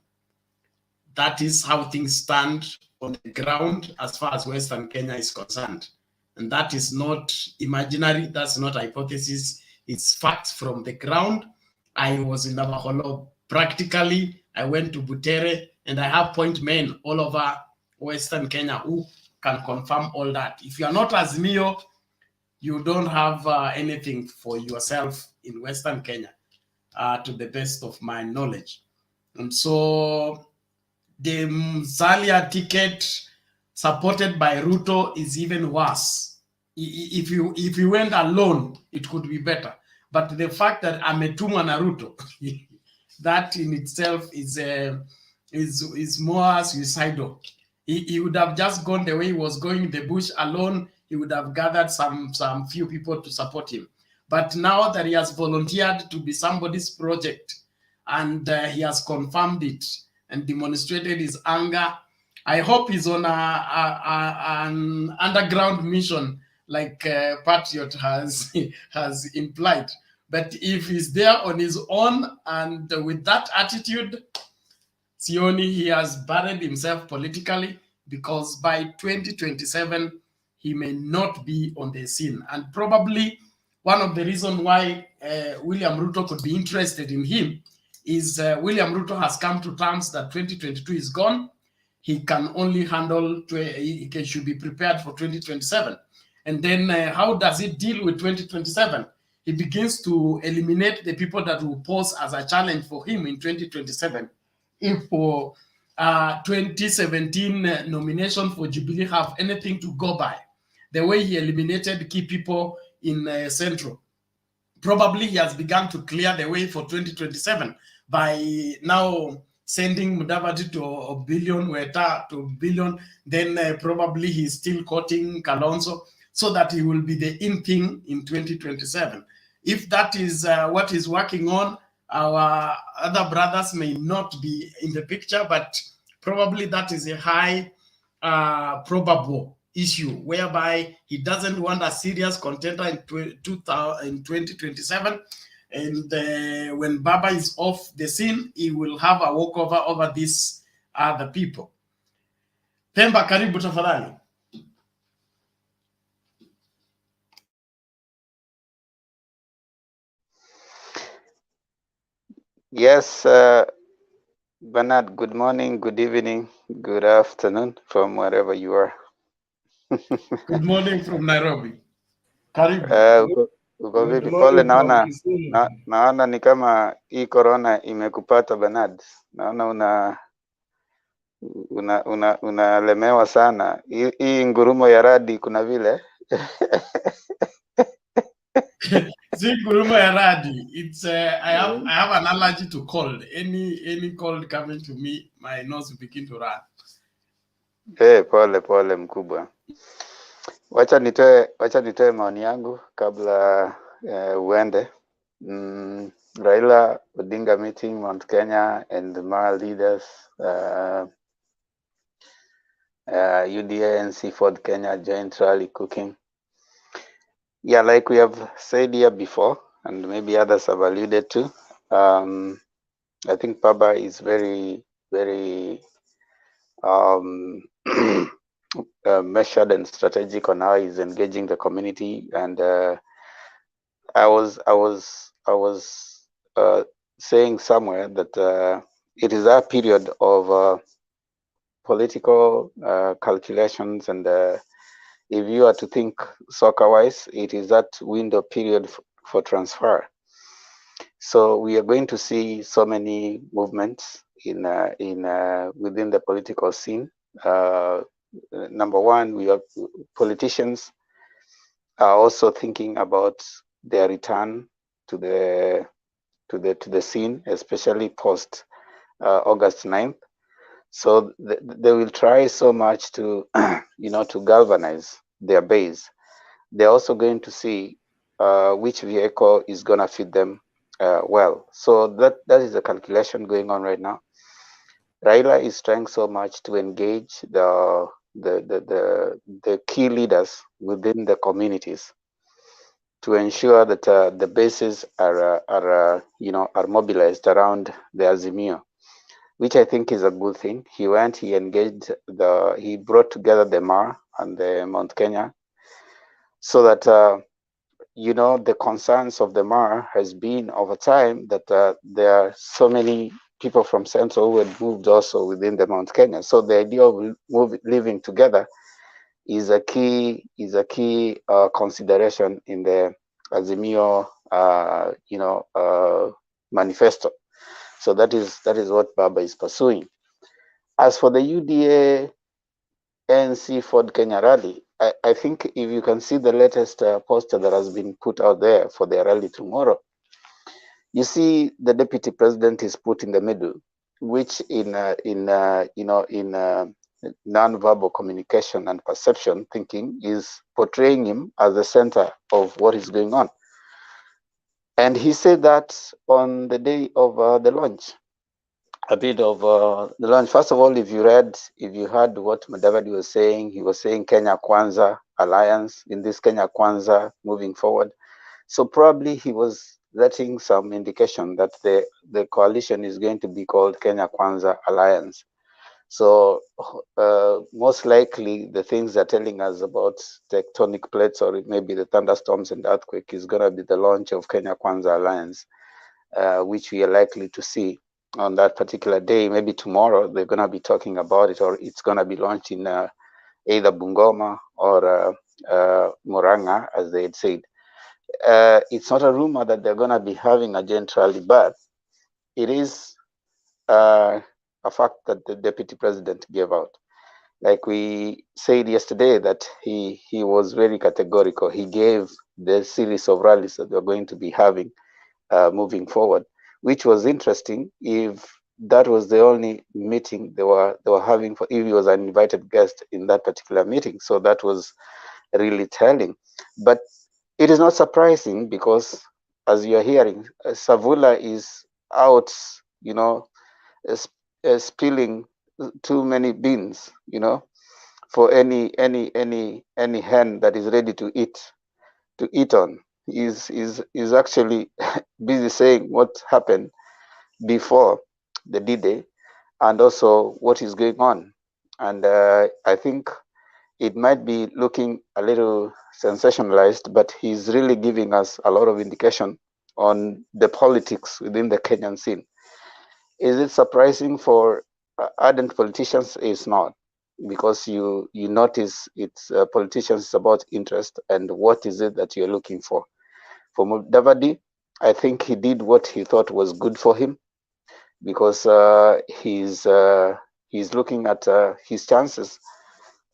That is how things stand on the ground as far as Western Kenya is concerned. And that is not imaginary, that's not hypothesis, it's facts from the ground. I was in Navajo practically, I went to Butere, and I have point men all over Western Kenya who can confirm all that. If you are not Azimio, you don't have anything for yourself in Western Kenya, to the best of my knowledge. And so the Musalia ticket supported by Ruto is even worse. If you went alone, it could be better. But the fact that ametumwa na Ruto, that in itself is more suicidal. He would have just gone the way he was going in the bush alone. He would have gathered some few people to support him. But now that he has volunteered to be somebody's project, and he has confirmed it and demonstrated his anger, I hope he's on an underground mission like Patriot has implied. But if he's there on his own and with that attitude, Sioni, he has buried himself politically, because by 2027, he may not be on the scene. And probably one of the reasons why William Ruto could be interested in him is William Ruto has come to terms that 2022 is gone. He can only handle, he should be prepared for 2027. And then how does it deal with 2027? He begins to eliminate the people that will pose as a challenge for him in 2027. If for 2017 nomination for Jubilee have anything to go by, the way he eliminated key people in Central, probably he has begun to clear the way for 2027 by now sending Mudavadi to a billion, Weta to a billion, then probably he's still quoting Kalonzo, so that he will be the in thing in 2027. If that is what he's working on, our other brothers may not be in the picture, but probably that is a high probable issue, whereby he doesn't want a serious contender in 2027. And when Baba is off the scene, he will have a walkover over these other people. Pemba, karibu tafadhali.
Yes, Bernard, good morning, good evening, good afternoon from wherever you are.
Good morning from Nairobi. Karibu.
Uko
Good
vipi? Pole,
morning from
naona
Kisumu.
naona ni kama hii corona imekupata Bernard. Naona unalemewa sana. Hii ngurumo ya radi kuna vile.
See, Guruma Yaradi, it's I have an allergy to cold. Any cold coming to me, my nose will begin to run.
Pole mkubwa. Wacha nitoe maoni yangu kabla uende. Raila Odinga meeting Mt.Kenya and the Maa leaders, UDA and Seaford Kenya joint rally cooking. Yeah, like we have said here before, and maybe others have alluded to, I think Baba is very, very measured and strategic on how he's engaging the community. And I was saying somewhere that it is a period of political calculations, and if you are to think soccer-wise, it is that window period for transfer. So we are going to see so many movements within the political scene. Number one, we have politicians are also thinking about their return to the scene, especially post August 9th. So they will try so much to to galvanize their base. They're also going to see which vehicle is going to fit them well. So that is the calculation going on right now. Raila is trying so much to engage the key leaders within the communities to ensure that the bases are mobilized around the Azimio, which I think is a good thing. He engaged he brought together the Maa and the Mt.Kenya, so that the concerns of the Maa has been over time that there are so many people from Central who had moved also within the Mt.Kenya. So the idea of living together is a key consideration in the Azimio manifesto. So that is what Baba is pursuing. As for the UDA ANC Ford Kenya rally, I think if you can see the latest poster that has been put out there for their rally tomorrow, you see the deputy president is put in the middle, which in non-verbal communication and perception thinking is portraying him as the center of what is going on. And he said that on the day of the launch, a bit of the launch. First of all, if you heard what Mudavadi was saying, he was saying Kenya Kwanza alliance, in this Kenya Kwanza moving forward. So probably he was letting some indication that the coalition is going to be called Kenya Kwanza Alliance. So most likely the things they're telling us about tectonic plates, or maybe the thunderstorms and earthquake, is going to be the launch of Kenya Kwanza Alliance, which we are likely to see on that particular day. Maybe tomorrow they're going to be talking about it, or it's going to be launched in either Bungoma or Muranga, as they had said. It's not a rumor that they're going to be having a joint rally, but it is a fact that the deputy president gave out. Like we said yesterday, that he was very categorical. He gave the series of rallies that they're going to be having moving forward, which was interesting. If that was the only meeting they were having, if he was an invited guest in that particular meeting, so that was really telling. But it is not surprising, because as you are hearing, Savula is out, spilling too many beans, for any hen that is ready to eat on. Is actually busy saying what happened before the D-Day and also what is going on. And I think it might be looking a little sensationalized, but he's really giving us a lot of indication on the politics within the Kenyan scene. Is it surprising for ardent politicians? It's not. because you notice it's politicians is about interest and what is it that you're looking for. For Mudavadi, I think he did what he thought was good for him, because he's looking at his chances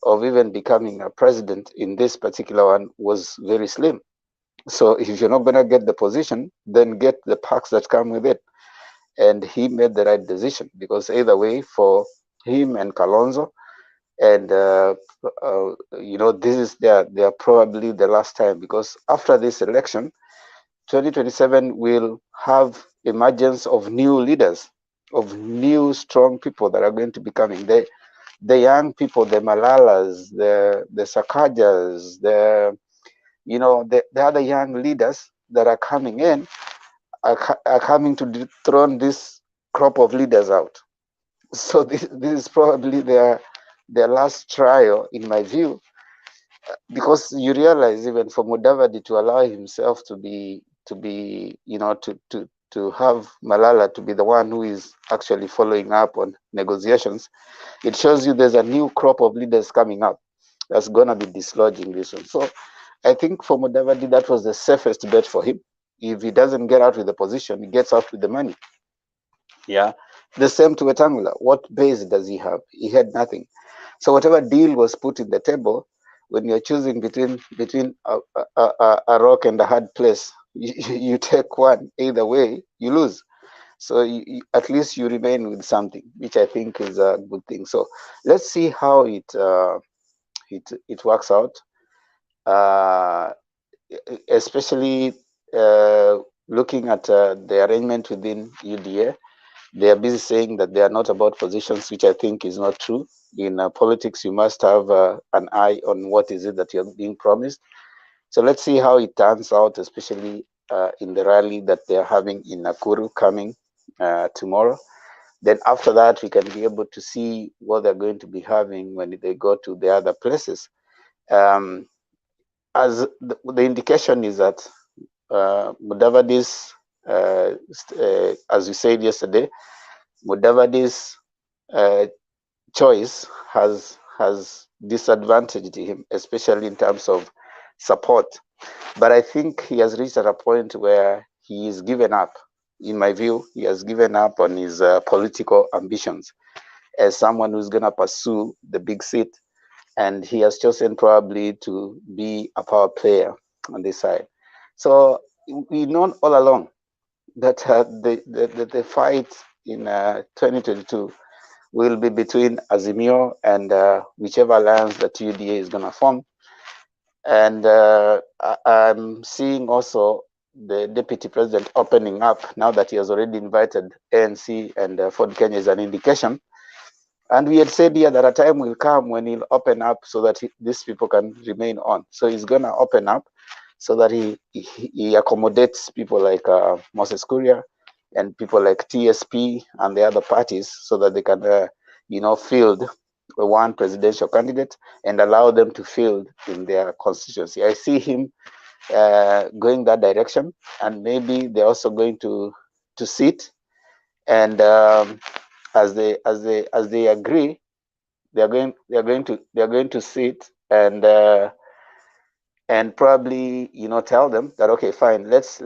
of even becoming a president in this particular one was very slim. So if you're not going to get the position, then get the perks that come with it. And he made the right decision, because either way, for him and Kalonzo, and this is they're probably the last time, because after this election, 2027 will have emergence of new leaders, of new strong people that are going to be coming. The young people, the Malalas, the Sakajas, the other young leaders that are coming in are coming to dethrone this crop of leaders out. So this is probably their last trial, in my view, because you realize even for Mudavadi to allow himself to have Malala to be the one who is actually following up on negotiations, it shows you there's a new crop of leaders coming up that's going to be dislodging this one. So I think for Mudavadi, that was the safest bet for him. If he doesn't get out with the position, he gets out with the money. Yeah. The same to Wetangula. What base does he have? He had nothing. So whatever deal was put in the table, when you're choosing between a rock and a hard place, you take one. Either way, you lose. So at least you remain with something, which I think is a good thing. So let's see how it works out, especially looking at the arrangement within UDA. They are busy saying that they are not about positions, which I think is not true. In politics, you must have an eye on what is it that you're being promised. So let's see how it turns out, especially in the rally that they're having in Nakuru coming tomorrow. Then after that, we can be able to see what they're going to be having when they go to the other places. As the indication is that Mudavadi's, as we said yesterday, Mudavadi's choice has disadvantaged him, especially in terms of support. But I think he has reached at a point where he is given up. In my view, he has given up on his political ambitions as someone who's going to pursue the big seat. And he has chosen probably to be a power player on this side. So we know all along that the fight in 2022 will be between Azimio and whichever alliance that UDA is going to form. And I'm seeing also the deputy president opening up now that he has already invited ANC and Ford Kenya is an indication. And we had said here that a time will come when he'll open up so that these people can remain on. So he's going to open up so that he accommodates people like Moses Kuria and people like TSP and the other parties so that they can, field one presidential candidate and allow them to field in their constituency. I see him going that direction, and maybe they're also going to sit and as they agree, they're going to sit and probably tell them that, okay, fine, let's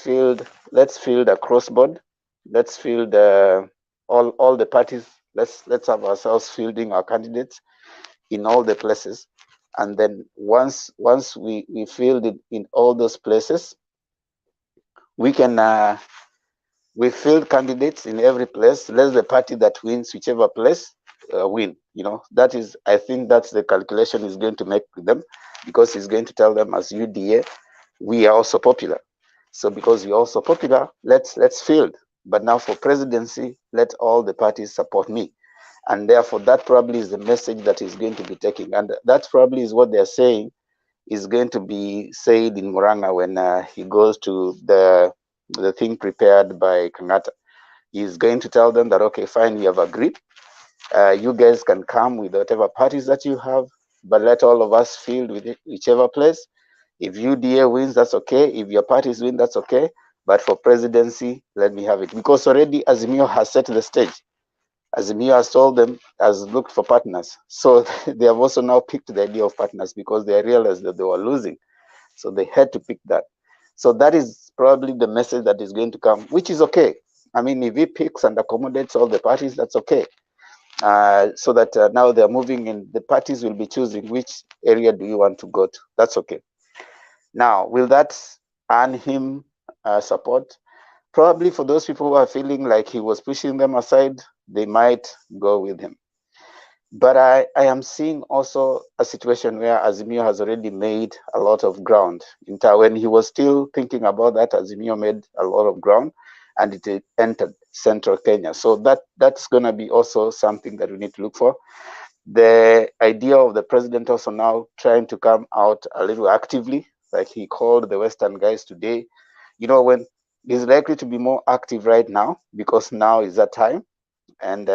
field a crossboard, let's field all the parties, let's have ourselves fielding our candidates in all the places, and then once we field it in all those places, we can we field candidates in every place. Let the party that wins whichever place win. That is, I think that's the calculation he's going to make with them, because he's going to tell them as UDA, we are also popular. So because we're also popular, let's field. But now for presidency, let all the parties support me. And therefore, that probably is the message that he's going to be taking. And that probably is what they're saying is going to be said in Muranga when he goes to the thing prepared by Kangata. He's going to tell them that, okay, fine, we have agreed. You guys can come with whatever parties that you have, but let all of us field with it, whichever place. If UDA wins, that's okay. If your parties win, that's okay. But for presidency, let me have it. Because already Azimio has set the stage. Azimio has told them, has looked for partners. So they have also now picked the idea of partners because they realized that they were losing. So they had to pick that. So that is probably the message that is going to come, which is okay. I mean, if he picks and accommodates all the parties, that's okay. So that now they're moving in, the parties will be choosing which area do you want to go to. That's okay. Now, will that earn him support? Probably for those people who are feeling like he was pushing them aside, they might go with him. But I am seeing also a situation where Azimio has already made a lot of ground. When he was still thinking about that, Azimio made a lot of ground and it entered central Kenya. So that's going to be also something that we need to look for. The idea of the president also now trying to come out a little actively, like he called the Western guys today. You know, when he's likely to be more active right now because now is that time. And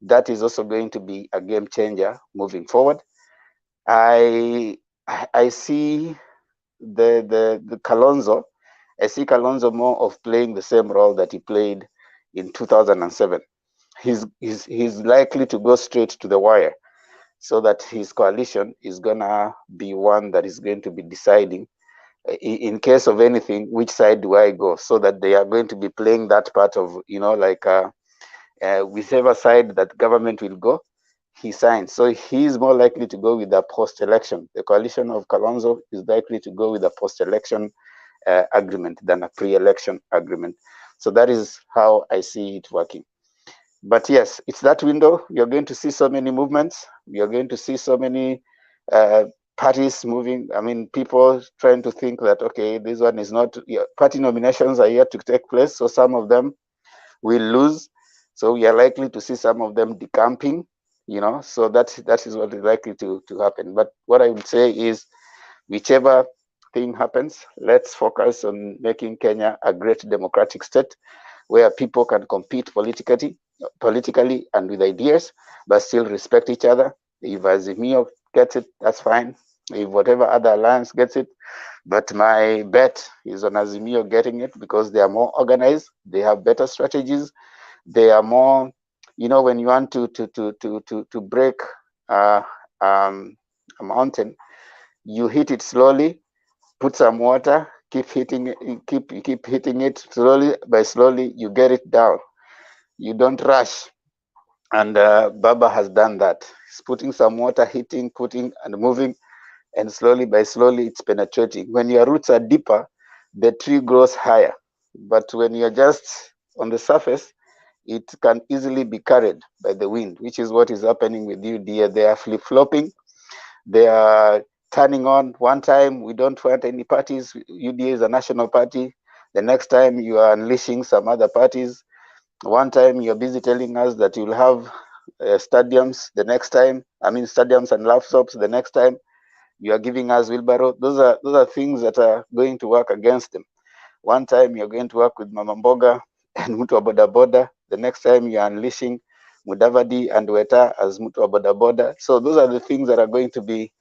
that is also going to be a game changer moving forward. I see the Kalonzo. I see Kalonzo more of playing the same role that he played in 2007. He's likely to go straight to the wire, so that his coalition is gonna be one that is going to be deciding, in case of anything, which side do I go, so that they are going to be playing that part of, you know, like whichever side that government will go, he signs. So he's more likely to go with the post-election. The coalition of Kalonzo is likely to go with a post-election agreement than a pre-election agreement. So that is how I see it working. But yes, it's that window. You're going to see so many movements. You're going to see so many parties moving. I mean, people trying to think that, okay, this one is not, party nominations are yet to take place. So some of them will lose. So we are likely to see some of them decamping, you know, so that is what is likely to happen. But what I would say is, whichever thing happens, let's focus on making Kenya a great democratic state where people can compete politically and with ideas, but still respect each other. If Azimio gets it, that's fine. If whatever other alliance gets it, but my bet is on Azimio getting it because they are more organized, they have better strategies, they are more, you know, when you want to break a mountain, you hit it slowly, put some water, keep hitting it, keep hitting it slowly by slowly, you get it down. You don't rush. And Baba has done that. He's putting some water, hitting, putting and moving, and slowly by slowly it's penetrating. When your roots are deeper, the tree grows higher. But when you're just on the surface, it can easily be carried by the wind, which is what is happening with UDA. They are flip-flopping. They are turning on. One time, we don't want any parties. UDA is a national party. The next time, you are unleashing some other parties. One time, you're busy telling us that you'll have stadiums. The next time, I mean, stadiums and laptops. The next time, you are giving us wheelbarrow. Those are things that are going to work against them. One time, you're going to work with Mama Mboga and Mtu wa Boda Boda. The next time, you are unleashing Mudavadi and Weta as Mtu wa Boda Boda. So those are the things that are going to be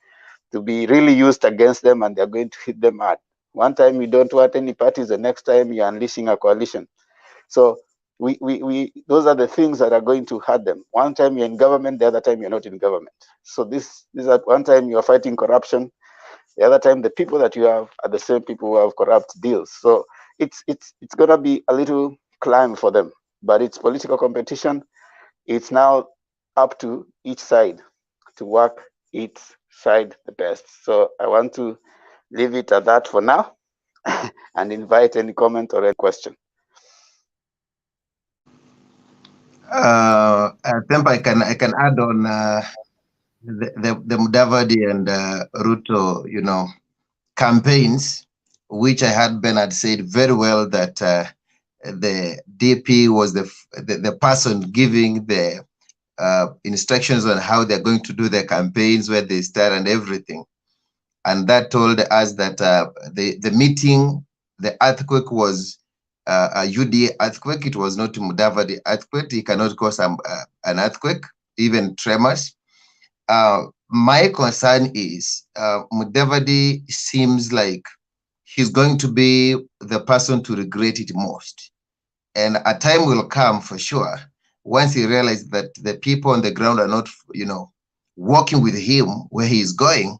really used against them, and they're going to hit them hard. One time, you don't want any parties. The next time, you're unleashing a coalition. So those are the things that are going to hurt them. One time you're in government, the other time you're not in government. So this at one time you're fighting corruption, the other time the people that you have are the same people who have corrupt deals. So it's gonna be a little climb for them, but it's political competition. It's now up to each side to work its side the best. So I want to leave it at that for now and invite any comment or any question.
I think I can add on the Mudavadi and Ruto, you know, campaigns, which I had Bernard said very well that the DP was the person giving the instructions on how they're going to do their campaigns, where they start and everything. And that told us that the meeting, the earthquake was a UDA earthquake. It was not Mudavadi earthquake. It cannot cause an earthquake, even tremors. My concern is Mudavadi seems like he's going to be the person to regret it most. And a time will come for sure once he realized that the people on the ground are not, walking with him where he is going,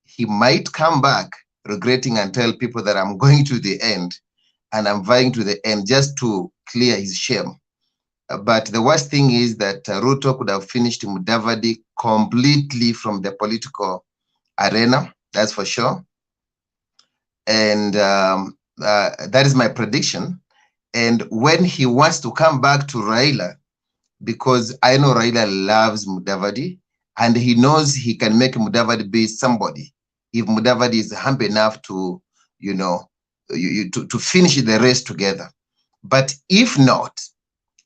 he might come back regretting and tell people that I'm going to the end and I'm vying to the end just to clear his shame. But the worst thing is that Ruto could have finished Mudavadi completely from the political arena, that's for sure. And that is my prediction. And when he wants to come back to Raila, because I know Raila loves Mudavadi, and he knows he can make Mudavadi be somebody if Mudavadi is humble enough to, to finish the race together. But if not,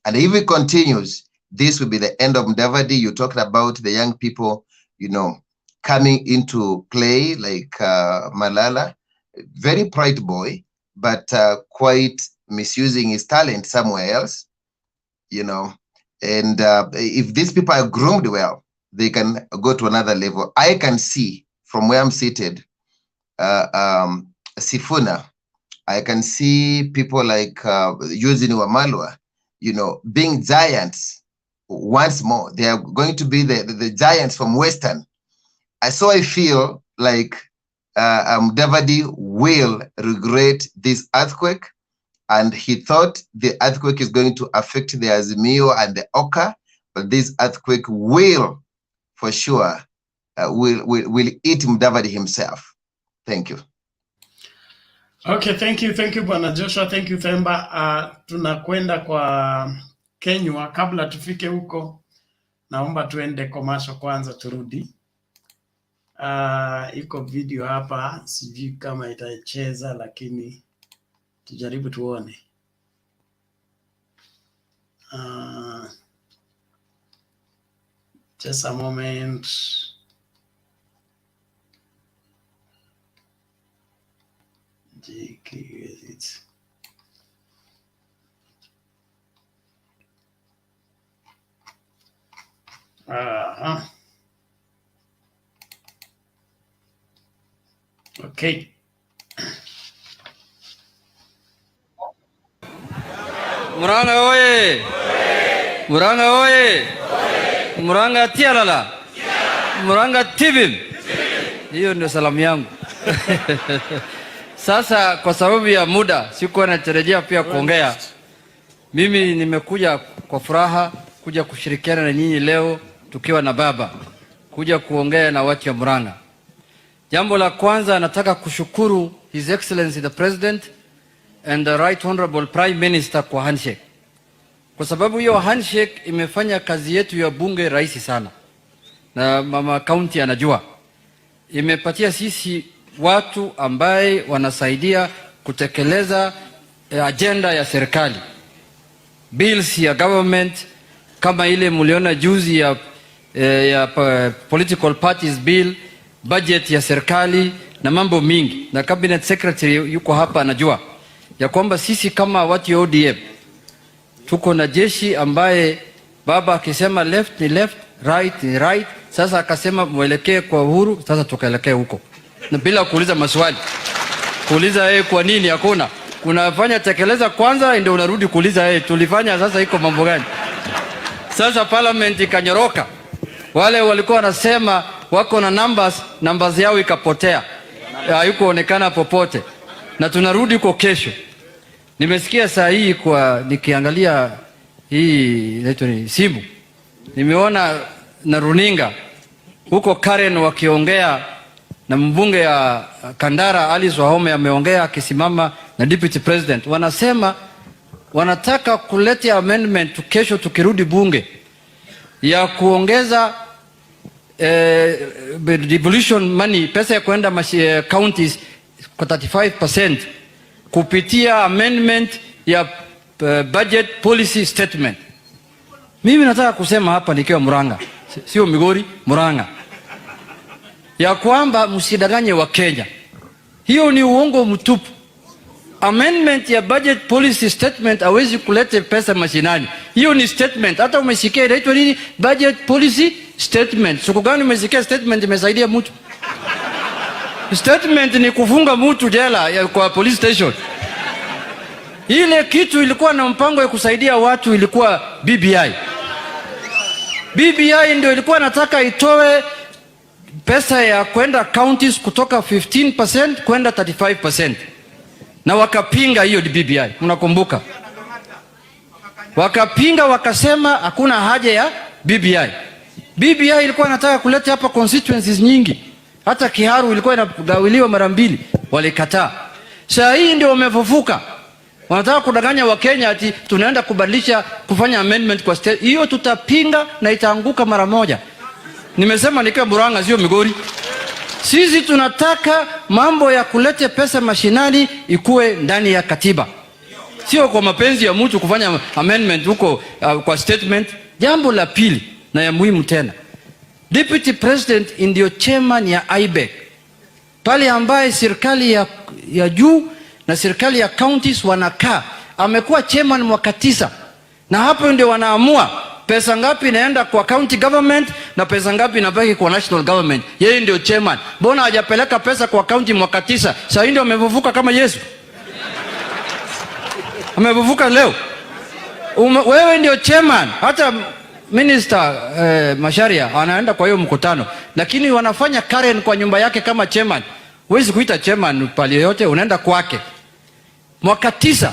and if it continues, this will be the end of Mudavadi. You talked about the young people, coming into play, like Malala, very bright boy, but quite misusing his talent somewhere else, And if these people are groomed well, they can go to another level. I can see from where I'm seated, Sifuna, I can see people like Eugene Wamalwa, being giants once more. They are going to be the giants from Western. So I feel like Mudavadi will regret this earthquake, and he thought the earthquake is going to affect the Azimio and the Oka, but this earthquake will, for sure, will eat Mudavadi himself. Thank you.
Okay, thank you Bwana Joshua, thank you Themba. Tunakwenda kwa Kenywa. Kabla tufike huko, naomba tuende commercial kwanza turudi. Iko video hapa, sijui kama itacheza, lakini tujaribu tuone. Just a moment. Okay.
Muranga oye! Muranga oye! Muranga tialala! Muranga tibim! Hiyo ndio salamu yangu. Sasa kwa sababu ya muda sikuwa natarajia pia kuongea. Mimi nimekuja kwa furaha kuja kushirikiana na nyinyi leo tukiwa na baba, kuja kuongea na watu wa Muranga. Jambo la kwanza nataka kushukuru His Excellency the President and the Right Honorable Prime Minister kwa handshake. Kwa sababu hiyo handshake imefanya kazi yetu ya bunge rahisi sana. Na mama county anajua. Imepatia sisi watu ambaye wanasaidia kutekeleza agenda ya serikali. Bills ya government kama ile muliona juzi ya political parties bill, budget ya serikali na mambo mingi. Na cabinet secretary yuko hapa anajua ya kwamba sisi kama watu ya ODM tuko na jeshi ambaye baba akisema left ni left, right ni right. Sasa akasema mwelekee kwa uhuru, sasa tukaelekea huko. Na bila kuuliza maswali. Kuuliza kwa nini hakuna. Unafanya tekeleza kwanza ndio unarudi kuuliza tulifanya sasa iko mambo gani? Sasa parliament ikanyoroka. Wale walikuwa wanasema wako na numbers yao ikapotea. Hayukuonekana popote. Na tunarudi kwa kesho. Nimesikia saa hii nikiangalia hii inaitwa ni simu. Nimeona na runinga huko Karen wakiongea na mbunge ya Kandara Alice Wahome ameongea akisimama na Deputy President. Wanasema wanataka kuleta amendment kesho tukirudi bunge ya kuongeza devolution money, pesa ya kwenda counties kwa 35% kupitia amendment ya budget policy statement. Mimi nataka kusema hapa nikiwa Muranga, sio Migori, Muranga, ya kwamba msidanganye wa Kenya. Hiyo ni uongo mtupu. Amendment ya budget policy statement hawezi kuleta pesa mashinani. Hiyo ni statement. Hata umesikia inaitwa nini? Budget policy statement. Siku gani umesikia statement imesaidia mtu? Statement ni kufunga mtu jela kwa police station. Ile kitu ilikuwa na mpango ya kusaidia watu ilikuwa BBI. BBI ndio ilikuwa nataka itoe pesa ya kwenda counties kutoka 15% kwenda 35%, na wakapinga hiyo BBI, mnakumbuka? Wakapinga, wakasema hakuna haja ya BBI. BBI ilikuwa nataka kuleta hapa constituencies nyingi, hata Kiharu ilikuwa inagawiliwa mara 2, walikataa. Sasa hii ndio wamefufuka, wanataka kudanganya Wakenya ati tunaenda kubadilisha, kufanya amendment kwa state. Hiyo tutapinga na itaanguka mara moja. Nimesema nikiwa Murang'a, sio Migori. Sisi tunataka mambo ya kulete pesa mashinani ikuwe ndani ya katiba, sio kwa mapenzi ya mtu kufanya amendment huko kwa statement. Jambo la pili na ya muhimu tena, Deputy President ndio chairman ya IBEC, pale ambaye serikali ya juu na serikali ya counties wanakaa. Amekuwa chairman mwaka 9, na hapo ndio wanaamua pesa ngapi inaenda kwa county government na pesa ngapi inabaki kwa national government. Yeye ndio chairman. Mbona hajapeleka pesa kwa county mwaka 9? Sasa ndio amevuvuka kama Yesu. Amevuvuka leo. Wewe ndio chairman. Hata Minister Macharia anaenda kwa hiyo mkutano, lakini wanafanya Karen kwa nyumba yake kama chairman. Huwezi kuita chairman pale yote, unaenda kwake. Mwaka 9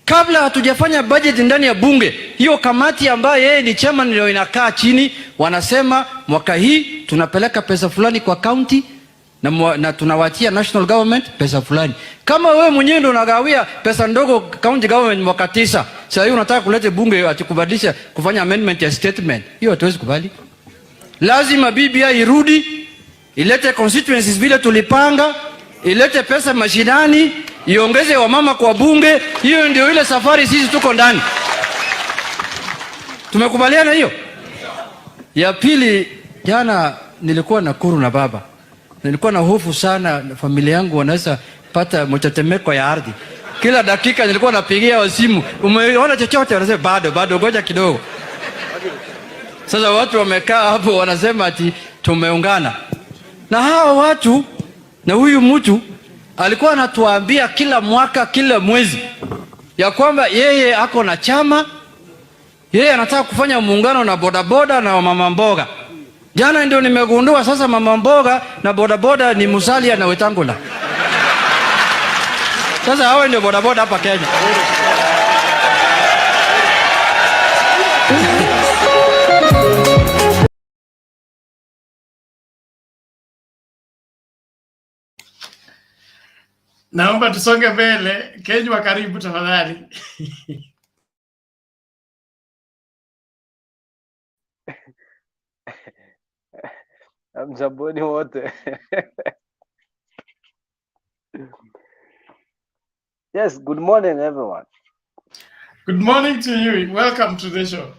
kabla hatujafanya budget ndani ya bunge, hiyo kamati ambayo yeye ni chairman ndio inakaa chini, wanasema mwaka hii tunapeleka pesa fulani kwa county na tunawatia national government pesa fulani. Kama wewe mwenyewe ndio unagawia pesa ndogo county government mwaka 9, sasa hiyo unataka kuleta bunge atikubadilisha kufanya amendment ya statement, hiyo hatuwezi kubali. Lazima BBI irudi, ilete constituencies vile tulipanga, ilete pesa mashinani, iongeze wamama kwa bunge. Hiyo ndio ile safari sisi tuko ndani. Tumekubaliana hiyo? Ya pili, jana nilikuwa Nakuru na baba. Nilikuwa na hofu sana familia yangu wanaweza pata mtetemeko ya ardhi. Kila dakika nilikuwa napigia wa simu, umeona chochote? Wanasema bado ngoja kidogo. Sasa watu wamekaa hapo wanasema ati tumeungana. Na hao watu na huyu mtu alikuwa anatuambia kila mwaka, kila mwezi ya kwamba yeye ako na chama, yeye anataka kufanya muungano na bodaboda na mama mboga. Jana ndio nimegundua sasa mama mboga na bodaboda ni Musalia na Wetangula. Sasa hao ndio bodaboda hapa Kenya.
Naomba tusonge mbele. Kenya, karibu tafadhali.
Mjamboni wote. Yes, good morning everyone.
Good morning to you. Welcome to the show.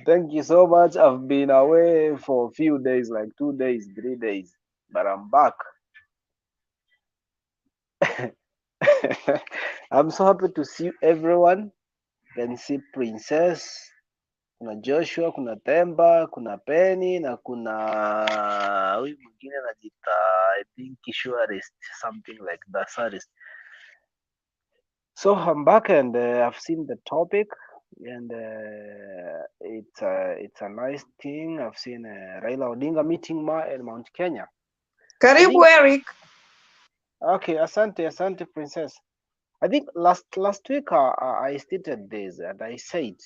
Thank you so much. I've been away for a few days, like 2 days, 3 days, but I'm back. I'm so happy to see everyone. Can see Princess, kuna Joshua, kuna Temba, kuna Penny na kuna huyu mwingine anajiita I think Surest, something like that. Surest. So I'm back and I've seen the topic and it's a nice thing. I've seen Raila Odinga meeting Maa and Mt.Kenya.
Karibu Eric.
Okay, asante Princess. I think last week I stated this and I said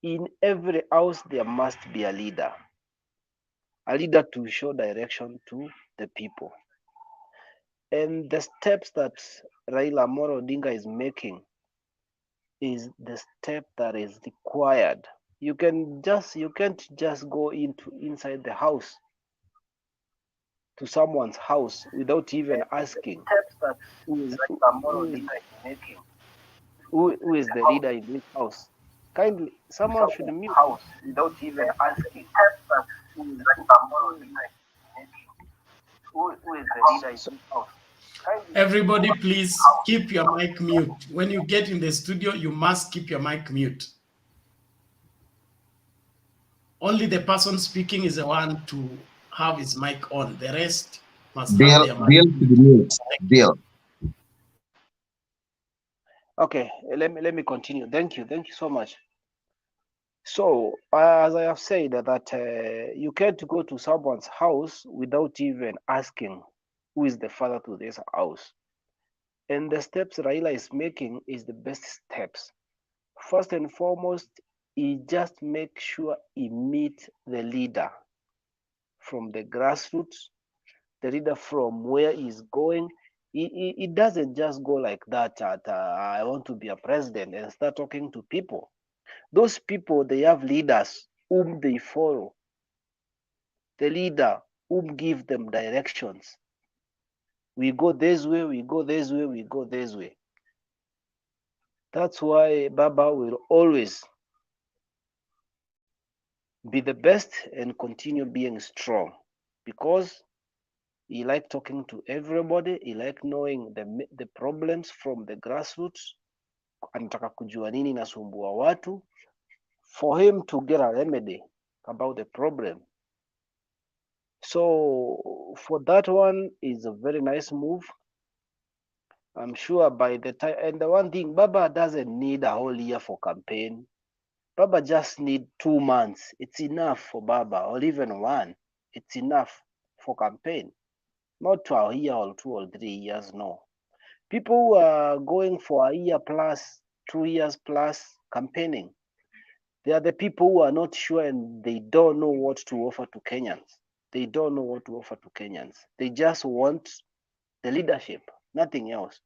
in every house there must be a leader to show direction to the people. And the steps that Raila Odinga is making is the step that is required. You can't just go inside the house to someone's house without even asking who is the leader in this house. Kindly, someone should mute house without even asking who is the leader in this house.
Everybody, please keep your mic mute. When you get in the studio, you must keep your mic mute. Only the person speaking is the one to have his mic on. The rest must have their mic
mute. Bill.
Okay, let me continue. Thank you so much. So, as I have said, that you can't go to someone's house without even asking who is the father to this house. And the steps Raila is making is the best steps. First and foremost, he just make sure he meet the leader from the grassroots, the leader from where he's going. He doesn't just go like that I want to be a president and start talking to people. Those people, they have leaders whom they follow. The leader whom give them directions. We go this way, we go this way, we go this way. That's why Baba will always be the best and continue being strong, because he like talking to everybody. He like knowing the problems from the grassroots. Anataka kujua nini nasumbua watu, for him to get a remedy about the problem. So for that one is a very nice move. I'm sure by the time, and the one thing, Baba doesn't need a whole year for campaign. Baba just need 2 months. It's enough for Baba, or even 1. It's enough for campaign. Not a year or 2 or 3 years, no. People who are going for a year plus, 2 years plus campaigning, they are the people who are not sure and they don't know what to offer to Kenyans. They don't know what to offer to Kenyans. They just want the leadership, nothing else.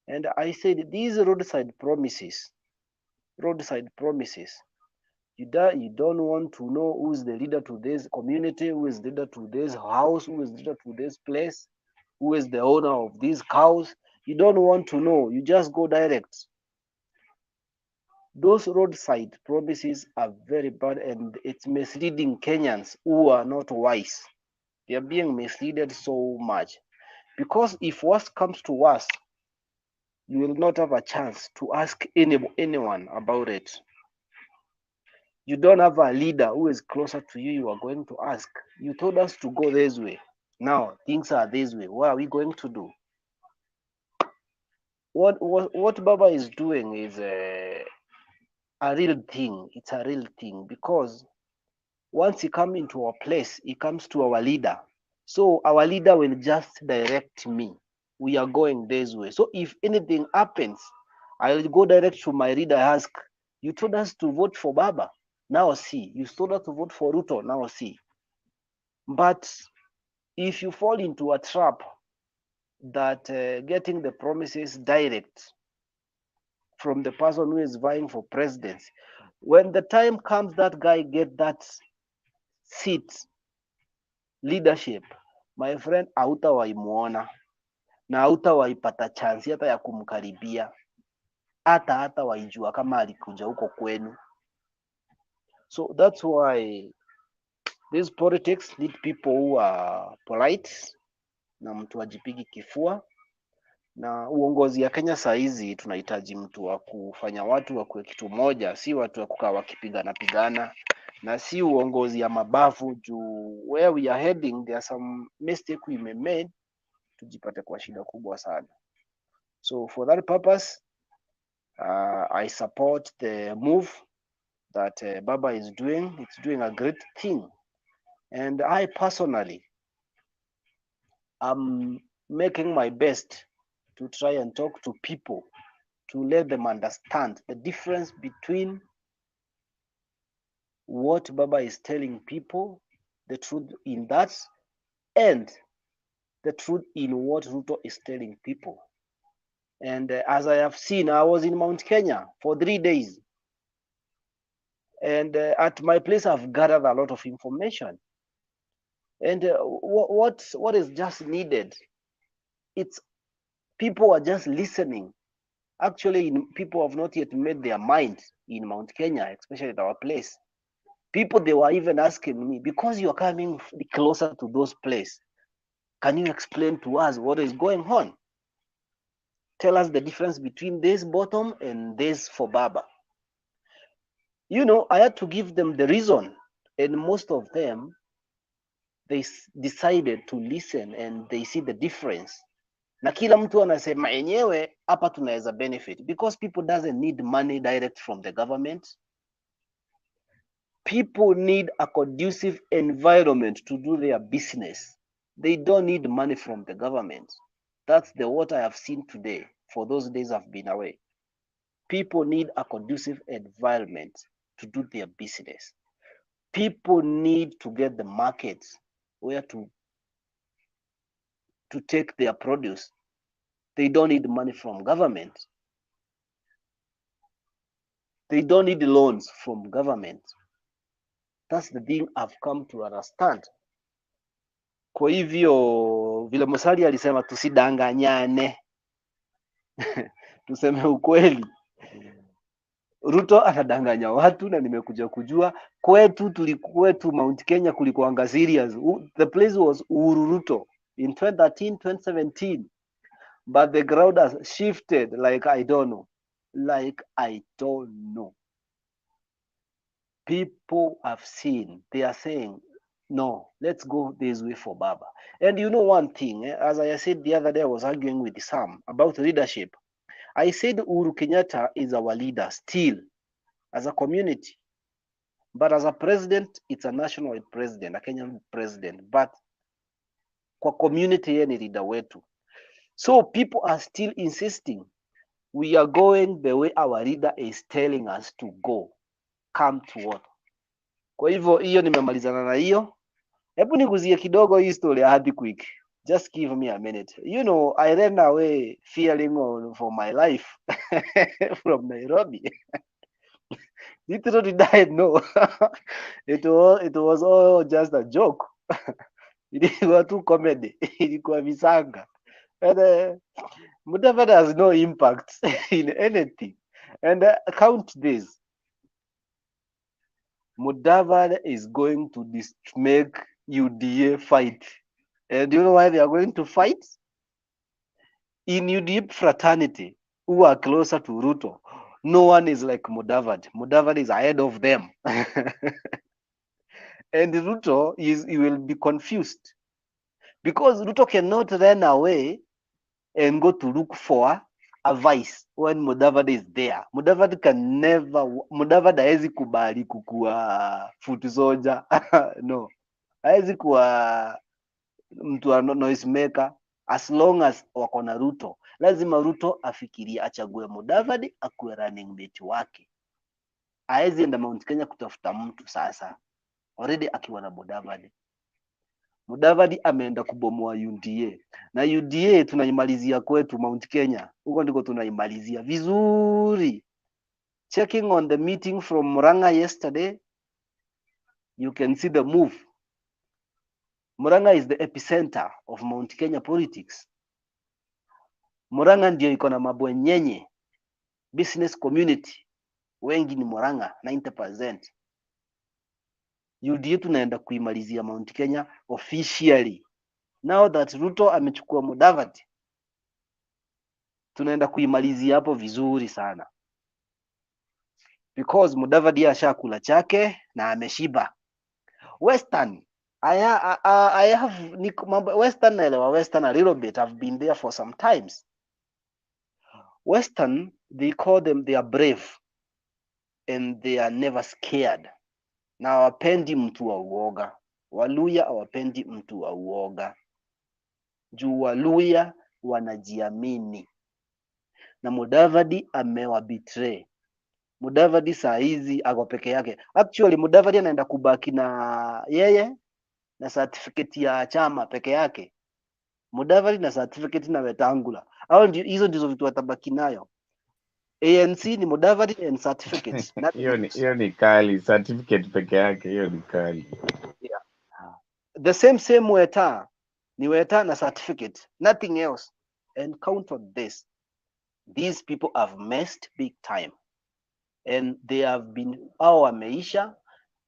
And I said, these roadside promises, you don't want to know who's the leader to this community, who is the leader to this house, who is the leader to this place, who is the owner of these cows. You don't want to know. You just go direct. Those roadside promises are very bad, and it's misleading Kenyans who are not wise. They are being misled so much. Because if worse comes to worse, you will not have a chance to ask anyone about it. You don't have a leader who is closer to you, you are going to ask. You told us to go this way. Now things are this way. What are we going to do? What Baba is doing is a real thing. It's a real thing, because once he comes into our place, he comes to our leader. So our leader will just direct me. We are going this way. So if anything happens, I will go direct to my leader, ask, you told us to vote for Baba. Now see. You told us to vote for Ruto. Now see. But if you fall into a trap that getting the promises direct from the person who is vying for presidency, when the time comes that guy get that seat, leadership, my friend, hautawaimuona na hautawaipata chance hata ya kumkaribia, hata waijua kama alikuja huko kwenu. So that's why these politics need people who are polite na mtu ajipigi kifua. Na uongozi ya Kenya saa hizi tunahitaji mtu wa kufanya watu wakuwe kitu moja, si watu wa kukaa wakipigana, na si uongozi ya mabavu juu where we are heading there are some mistake we may made, tujipate kwa shida kubwa sana. So for that purpose, I support the move that Baba is doing. It's doing a great thing. And I personally am making my best to try and talk to people to let them understand the difference between what Baba is telling people, the truth in that, and the truth in what Ruto is telling people. And as I have seen, I was in Mt.Kenya for 3 days. And at my place, I've gathered a lot of information. And what is just needed? It's people are just listening. Actually, people have not yet made their mind in Mt.Kenya, especially at our place. People, they were even asking me, because you are coming closer to those places, can you explain to us what is going on? Tell us the difference between this bottom and this for Baba. You know, I had to give them the reason, and most of them, they decided to listen and they see the difference. Na kila mtu anasema enyewe hapa tunaweza benefit, because people doesn't need money direct from the government. People need a conducive environment to do their business. They don't need money from the government. That's what I have seen today for those days I've been away. People need a conducive environment to do their business. People need to get the markets where to take their produce. They don't need money from government. They don't need loans from government. That's the thing I've come to understand. Kwa hivyo vile Musali alisema tusidanganyane. Tuseme ukweli. Ruto anadanganya watu na nimekuja kujua kwetu Mount Kenya kulikuanga serious. The place was Uhuru Ruto in 2013, 2017. But the crowd has shifted like I don't know. People have seen, they are saying, no, let's go this way for Baba. And you know one thing, as I said the other day, I was arguing with Sam about leadership. I said Uhuru Kenyatta is our leader still, as a community. But as a president, it's a national president, a Kenyan president. But kwa community yeye ni leader wetu. So people are still insisting we are going the way our leader is telling us to go, come to what. Kwa hivyo hiyo nimemalizana na hiyo. Hebu niguzie kidogo hii story ya Hadi Quick. Just give me a minute. You know, I ran away fearing for my life from Nairobi. Literally died, no. It was all just a joke. Ilikuwa tu comedy. Ilikuwa visanga. And Mudavadi has no impact in anything. And count this. Mudavadi is going to make UDA fight. And do you know why they are going to fight? In UDA fraternity, who are closer to Ruto, no one is like Mudavadi. Mudavadi is ahead of them. And Ruto he will be confused. Because Ruto cannot run away and go to look for a vice when Mudavadi is there. Mudavadi can never, Mudavadi haezi kubali kukua foot soldier. No. Haezi kuwa mtu wa noise maker as long as wako na Ruto. Lazima Ruto afikirie achague Mudavadi akuwe running mate wake. Haezi enda Mount Kenya kutafuta mtu sasa. Already akiwa na Mudavadi. Mudavadi ameenda kubomoa UDA. Na UDA tunaimalizia kwetu Mount Kenya. Huko ndiko tunaimalizia vizuri. Checking on the meeting from Murang'a yesterday, you can see the move. Murang'a is the epicenter of Mount Kenya politics. Murang'a ndio iko na mabwenyenye. Business community. Wengi ni Murang'a, 90%. UDA tunaenda kuimalizia Mount Kenya officially. Now that Ruto amechukua Mudavadi, tunaenda kuimalizia hapo vizuri sana. Because Mudavadi ashakula chake na ameshiba. Western, I have Western naelewa Western a little bit. I've been there for some times. Western, they call them, they are brave and they are never scared. Na hawapendi mtu wa uoga. Waluya hawapendi mtu wa uoga. Juu Waluya wanajiamini. Na Mudavadi amewabetray. Mudavadi saa hizi ako peke yake. Actually Mudavadi anaenda kubaki na yeye na certificate ya chama peke yake. Mudavadi na certificate na Wetangula. Hao ndio hizo ndizo vitu watabaki nayo. ANC ni Mudavadi and certificates.
Hiyo ni kali, certificate peke yake, hiyo ni kali.
Yeah. The same Weta. Ni Weta na certificate, nothing else. And count on this. These people have messed big time. And they have been, hao wameisha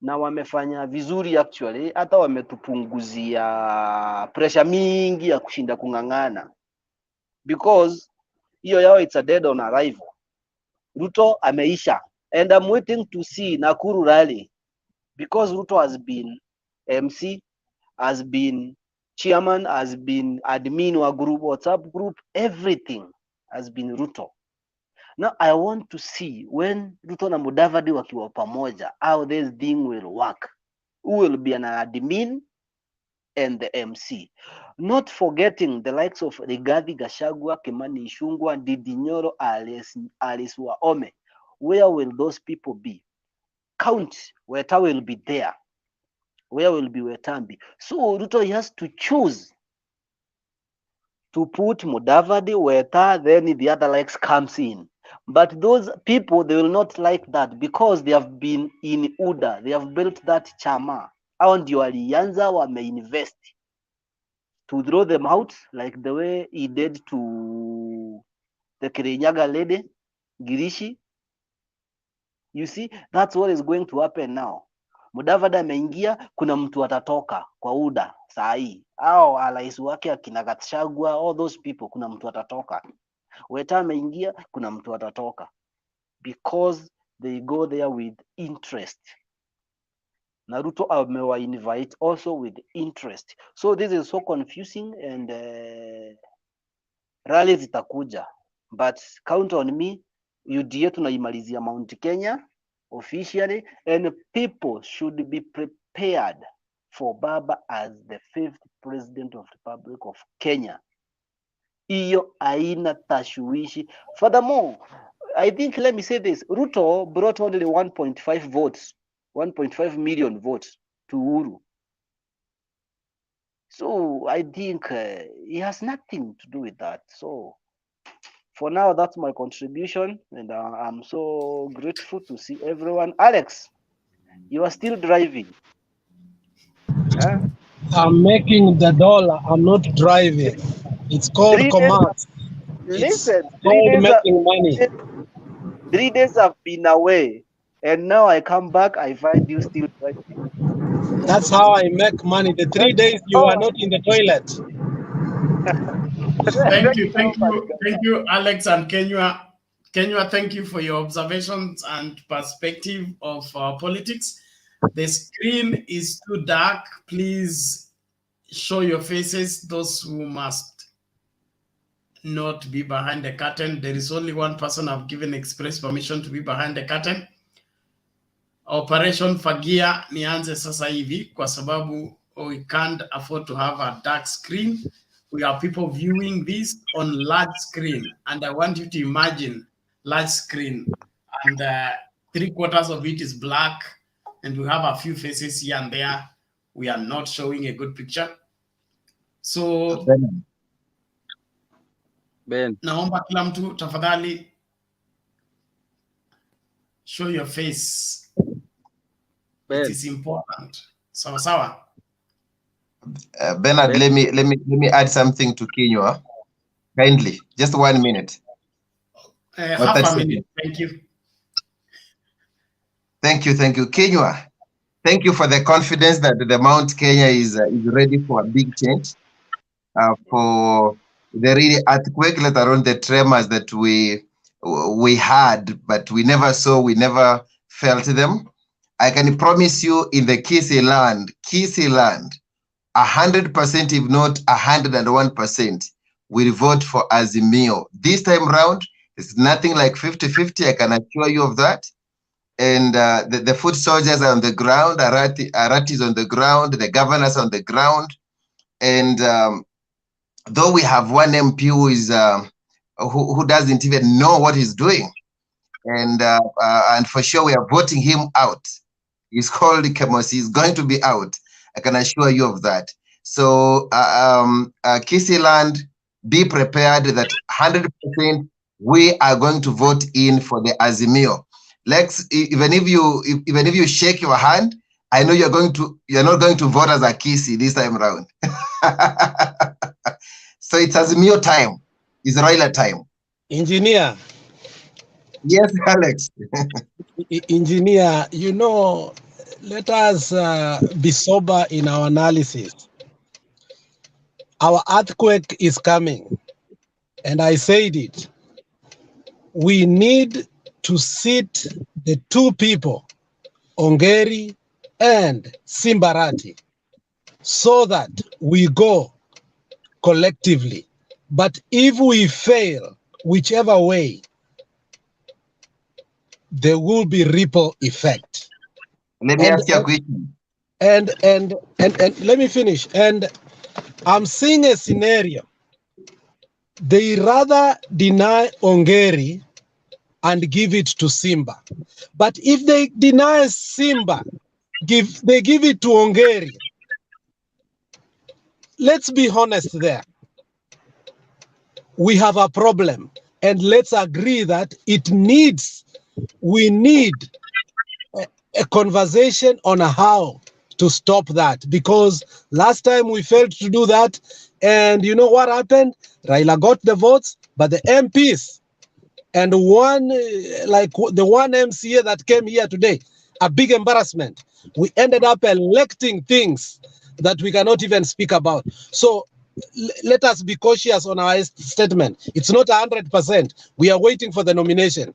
na wamefanya vizuri actually, hata wametupunguzia pressure mingi ya kushinda kung'ang'ana. Because hiyo yao it's a dead on arrival. Ruto ameisha. And I'm waiting to see Nakuru rally. Because Ruto has been MC, has been chairman, has been admin wa group, WhatsApp group, everything has been Ruto. Now I want to see when Ruto na Mudavadi wakiwa pamoja, how this thing will work. Who will be an admin and the MC. Not forgetting the likes of Rigathi Gachagua, Kimani Ichung'wah, Ndindi Nyoro, Alice Wahome. Where will those people be? Count Weta will be there. Where will be Wetambi? So Ruto has to choose to put Mudavadi, Weta, then the other likes comes in. But those people, they will not like that because they have been in UDA. They have built that chama. Hao ndio walianza wameinvest to throw them out like the way he did to the Kirinyaga lady, Girishi. You see, that's what is going to happen now. Mudavadi ameingia, kuna mtu atatoka kwa UDA saa hii. Hao alais wake akina Gachagua, all those people, kuna mtu atatoka. Weta ameingia, kuna mtu atatoka. Because they go there with interest. Naruto amewa invite also with interest. So this is so confusing and rally zitakuja. But count on me, UDA tunaimalizia Mount Kenya officially, and people should be prepared for Baba as the 5th president of the Republic of Kenya. Iyo aina tashwishi. Furthermore, I think, let me say this, Ruto brought only 1.5 votes, 1.5 million votes to Uhuru. So I think he has nothing to do with that. So for now, that's my contribution, and I'm so grateful to see everyone. Alex, you are still driving. Huh?
I'm making the dollar. I'm not driving. It's called
3 days.
commerce.
Listen,
It's called making money.
3 days have been away, and now I come back. I find you still driving.
That's how I make money. The 3 days you are not in the toilet.
Thank you, Alex and Kenya. Kenya, thank you for your observations and perspective of politics. The screen is too dark. Please show your faces, those who must not be behind the curtain. There is only one person I've given express permission to be behind the curtain. Operation Fagia nianze sasa hivi kwa sababu we can't afford to have a dark screen. We have people viewing this on large screen, and I want you to imagine large screen, and 3/4 of it is black, and we have a few faces here and there. We are not showing a good picture. So naomba kila mtu tafadhali show your face. It is important. Sawa.
Bernard, let me add something to Kenya. Kindly, just 1 minute.
Half a minute. Thank you.
Thank you, Kenya. Thank you for the confidence that the Mount Kenya is ready for a big change, for the really earthquake, let alone the tremors that we had, but we never saw, we never felt them. I can promise you, in the Kisii land, 100%, if not 101%, will vote for Azimio. This time round, it's nothing like 50-50, I can assure you of that. And the foot soldiers are on the ground, Arati is on the ground, the governors on the ground. And though we have one MP who is who doesn't even know what he's doing, and for sure we are voting him out. He's called Kemosi. He's going to be out. I can assure you of that. So Kisii land, be prepared that 100% we are going to vote in for the Azimio. Even if you shake your hand, I know you're not going to vote as a Kisii this time around. So it's Azimio time. It's Raila time.
Engineer.
Yes, Alex.
Engineer, let us be sober in our analysis. Our earthquake is coming, and I said it. We need to sit the two people, Ongeri and Simbarati, so that we go collectively. But if we fail, whichever way,
there will be ripple effect.
Let me ask you a question.
And let me finish. And I'm seeing a scenario. They rather deny Ongeri and give it to Simba. But if they deny Simba, they give it to Ongeri. Let's be honest there. We have a problem, and let's agree that we need a conversation on how to stop that, because last time we failed to do that, and you know what happened? Raila got the votes, but the MPs and one like the one MCA that came here today, a big embarrassment. We ended up electing things that we cannot even speak about. So let us be cautious on our statement. It's not 100%. We are waiting for the nomination.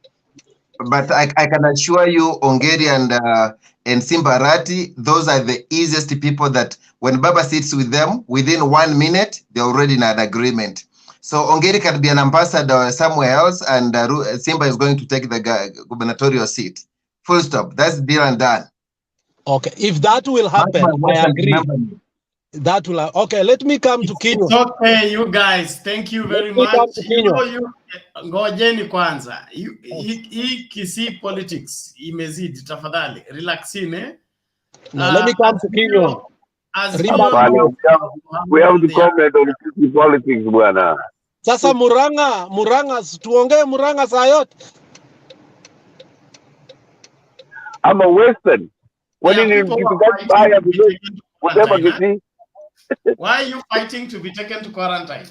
But I can assure you, Ongeri and Simbarati, those are the easiest people that when Baba sits with them, within 1 minute, they're already in an agreement. So Ongeri can be an ambassador somewhere else, and Simba is going to take the gubernatorial seat. Full stop. That's deal and done.
Okay, if that will happen, I agree. That will okay. Let me come to Kinyo.
It's okay, you guys. Thank you very much. Ngojeni kwanza. Hii kisi politics imezidi, tafadhali. Relaxine.
No, let me come to Kinyo.
We have to comment on kisi politics, bwana.
Sasa Muranga, tuongee Muranga saa yote.
I'm a Western. What do you
Why are you fighting to be taken to quarantine?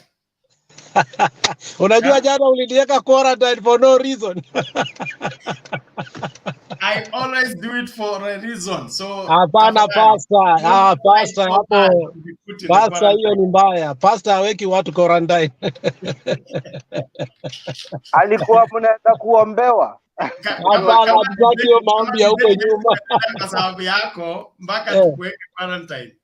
Unajua jana uliniweka quarantine for no reason.
I always do it for a reason. So
hapana pastor. Pastor hapo. Pastor hiyo ni mbaya. Pastor haweki watu quarantine.
Alikuwa mnaenda kuombewa.
Hapana, hatutaki hiyo maombi ya huko nyuma.
Kwa sababu yako mpaka tukuweke quarantine.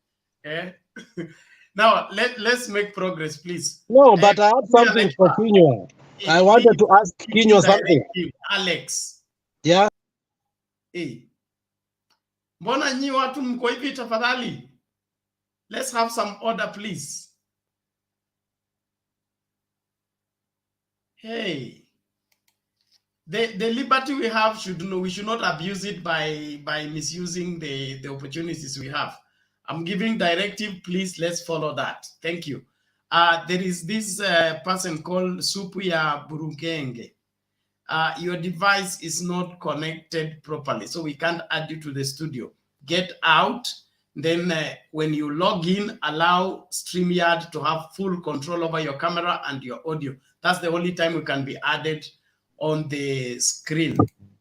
Now let's make progress, please.
No, but I have something for Kinyo. I wanted to ask Kinyo something.
Alex.
Yeah.
Mbona nyi watu mko hivi tafadhali? Let's have some order, please. Hey. The liberty we have we should not abuse it by misusing the opportunities we have. I'm giving directive, please, let's follow that. Thank you. There is this person called Supuya Burukenge. Your device is not connected properly, so we can't add you to the studio. Get out, then when you log in, allow StreamYard to have full control over your camera and your audio. That's the only time we can be added on the screen.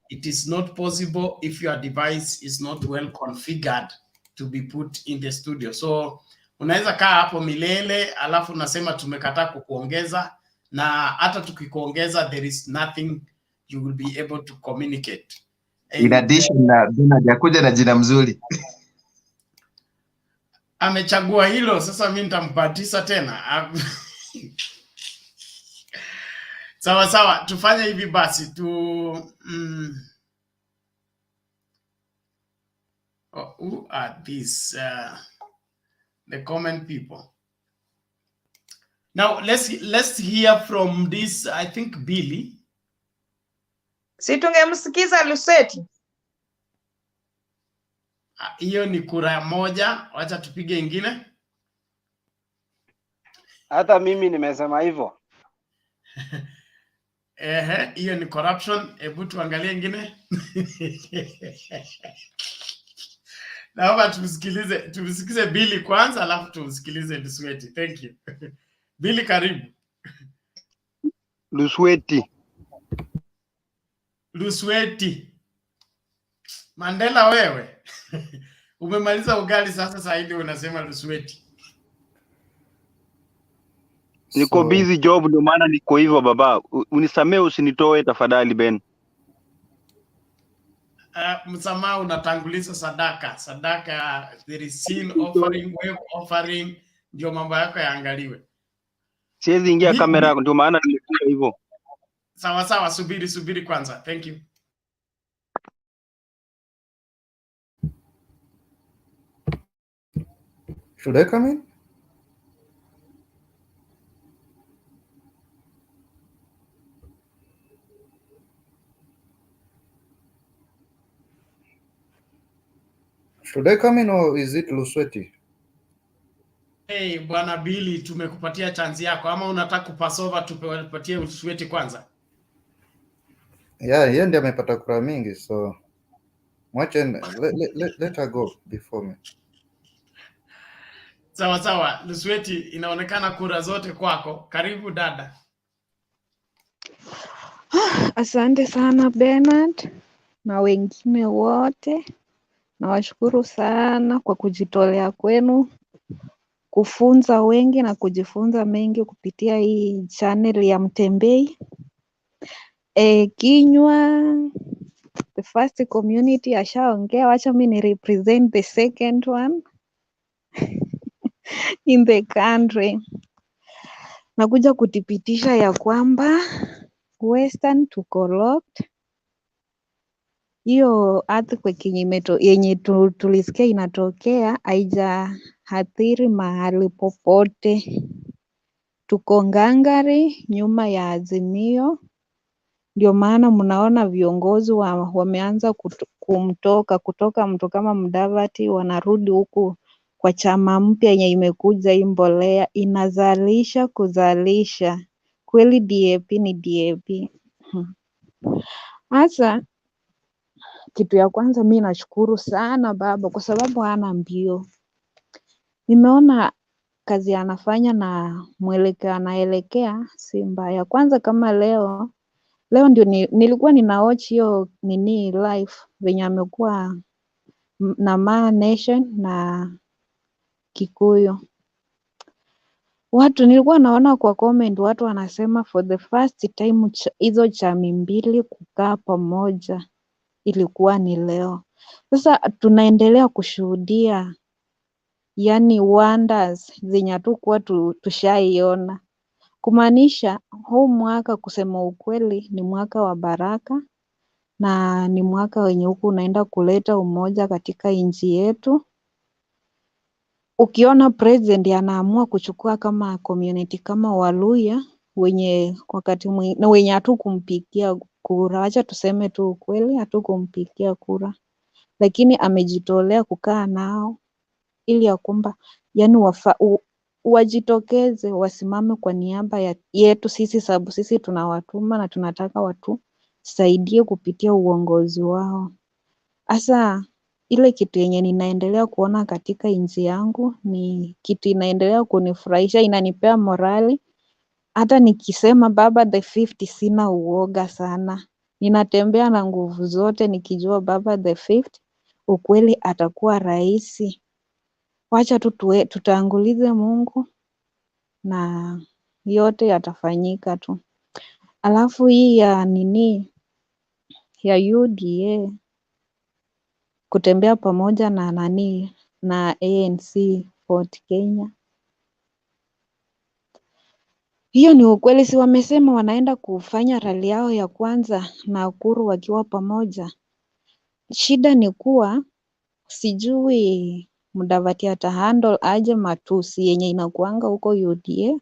It is not possible if your device is not well configured to be put in the studio. So unaweza kaa hapo milele alafu unasema tumekataa kukuongeza, na hata tukikuongeza there is nothing you will be able to communicate.
In addition, Bernard yakuja na jina mzuri.
Amechagua hilo, sasa mimi nitampatisha tena. Sawa sawa, tufanye hivi basi who are these the comment people? Now let's hear from this, I think Billy.
Si tungemsikiza Luseti.
Hiyo ni kura moja, wacha tupige ingine.
Hata mimi nimesema hivyo.
Hiyo ni corruption. Hebu tuangalie ingine. Naomba tumsikilize Billy kwanza alafu tumsikilize Lusweti. Thank you. Billy, karibu. Lusweti. Mandela wewe. Umemaliza ugali sasa hivi unasema Lusweti.
Niko busy job ndio maana niko hivyo baba. Unisamee usinitoe tafadhali Ben.
Msamaha unatanguliza sadaka. Sadaka, there is sin offering, wave offering, ndio mambo yako yaangaliwe.
Siwezi ingia kamera ndio maana nimekuja hivyo.
Sawa sawa, subiri kwanza. Thank you.
Should I come in? Should I come in or is it Lusweti?
Hey, Bwana Billy, tumekupatia chance yako ama unataka kupass over tupatie Lusweti kwanza?
Yeah, yeye ndiye amepata kura mingi, so mwache let her go before me.
Sawa sawa, Lusweti, inaonekana kura zote kwako. Karibu dada.
Asante sana Bernard na wengine wote. Nawashukuru sana kwa kujitolea kwenu kufunza wengi na kujifunza mengi kupitia hii channel ya Mtembei. Kinywa the first community ashaongea, wacha mimi ni represent the second one in the country. Nakuja kutipitisha ya kwamba Western tuko locked. Hiyo earthquake yenye tulisikia inatokea haijaathiri mahali popote. Tuko ngangari nyuma ya Azimio, ndio maana mnaona viongozi wameanza kutoka mtu kama Mudavadi wanarudi huku kwa chama mpya yenye imekuja. Hii mbolea inazalisha kuzalisha kweli, DAP ni DAP. Hasa kitu ya kwanza mimi nashukuru sana baba kwa sababu hana mbio. Nimeona kazi anafanya na mwelekeo anaelekea si mbaya. Kwanza kama leo ndio nilikuwa ninaochi hiyo live venye amekuwa na Maa Nation na Kikuyu. Nilikuwa naona kwa comment watu wanasema for the first time hizo chama mbili kukaa pamoja ilikuwa ni leo. Sasa tunaendelea kushuhudia yani wonders zenye hatukuwa tushaiona. Kumaanisha huu mwaka kusema ukweli ni mwaka wa baraka na ni mwaka wenye huku unaenda kuleta umoja katika nchi yetu. Ukiona president anaamua kuchukua kama community kama Waluya wenye wakati na wenye hatukumpigia kura, acha tuseme tu ukweli, hatukumpigia kura, lakini amejitolea kukaa nao ili ya kwamba yani wajitokeze wasimame kwa niaba yetu sisi, sababu sisi tunawatuma na tunataka watusaidie kupitia uongozi wao. Asa ile kitu yenye ninaendelea kuona katika nchi yangu ni kitu inaendelea kunifurahisha, inanipea morali. Hata nikisema baba the 50 sina uoga sana. Ninatembea na nguvu zote nikijua baba the 50 ukweli atakuwa rais. Wacha tutangulize Mungu na yote yatafanyika tu. Alafu hii ya ya UDA kutembea pamoja na na ANC Mt.Kenya. Hiyo ni ukweli, si wamesema wanaenda kufanya rally yao ya kwanza na Ukuru wakiwa pamoja. Shida ni kuwa sijui Mudavadi atahandle aje matusi yenye inakuanga huko UDA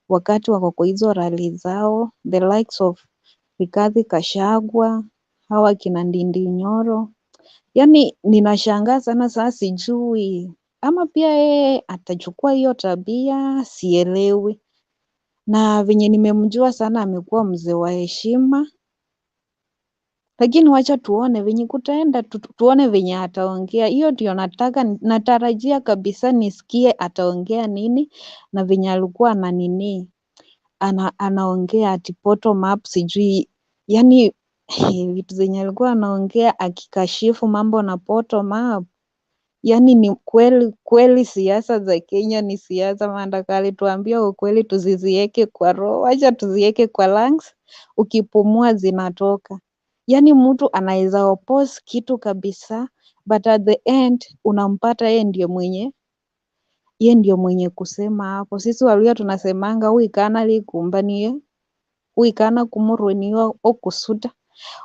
wakati wako kwa hizo rally zao, the likes of Rigathi Gachagua, hawa kina Ndindi Nyoro. Yani ninashangaa sana, sasa sijui ama pia yeye atachukua hiyo tabia, sielewi. Na venye nimemjua sana amekuwa mzee wa heshima. Lakini wacha tuone venye kutaenda, tuone venye ataongea. Hiyo ndio natarajia kabisa nisikie ataongea nini, na venye alikuwa na anaongea ati bottom up sijui. Yani vitu zenye alikuwa anaongea akikashifu mambo na bottom up. Yani ni kweli siasa za Kenya ni siasa mandakali, tuambia ukweli, tuzizieke kwa roho, wacha tuzieke kwa lungs, ukipumua zinatoka. Yani mtu anaweza oppose kitu kabisa, but at the end unampata yeye ndio mwenye kusema hapo. Sisi Waluya tunasemanga uikana likumbanie, uikana kumurweniwa okusuda.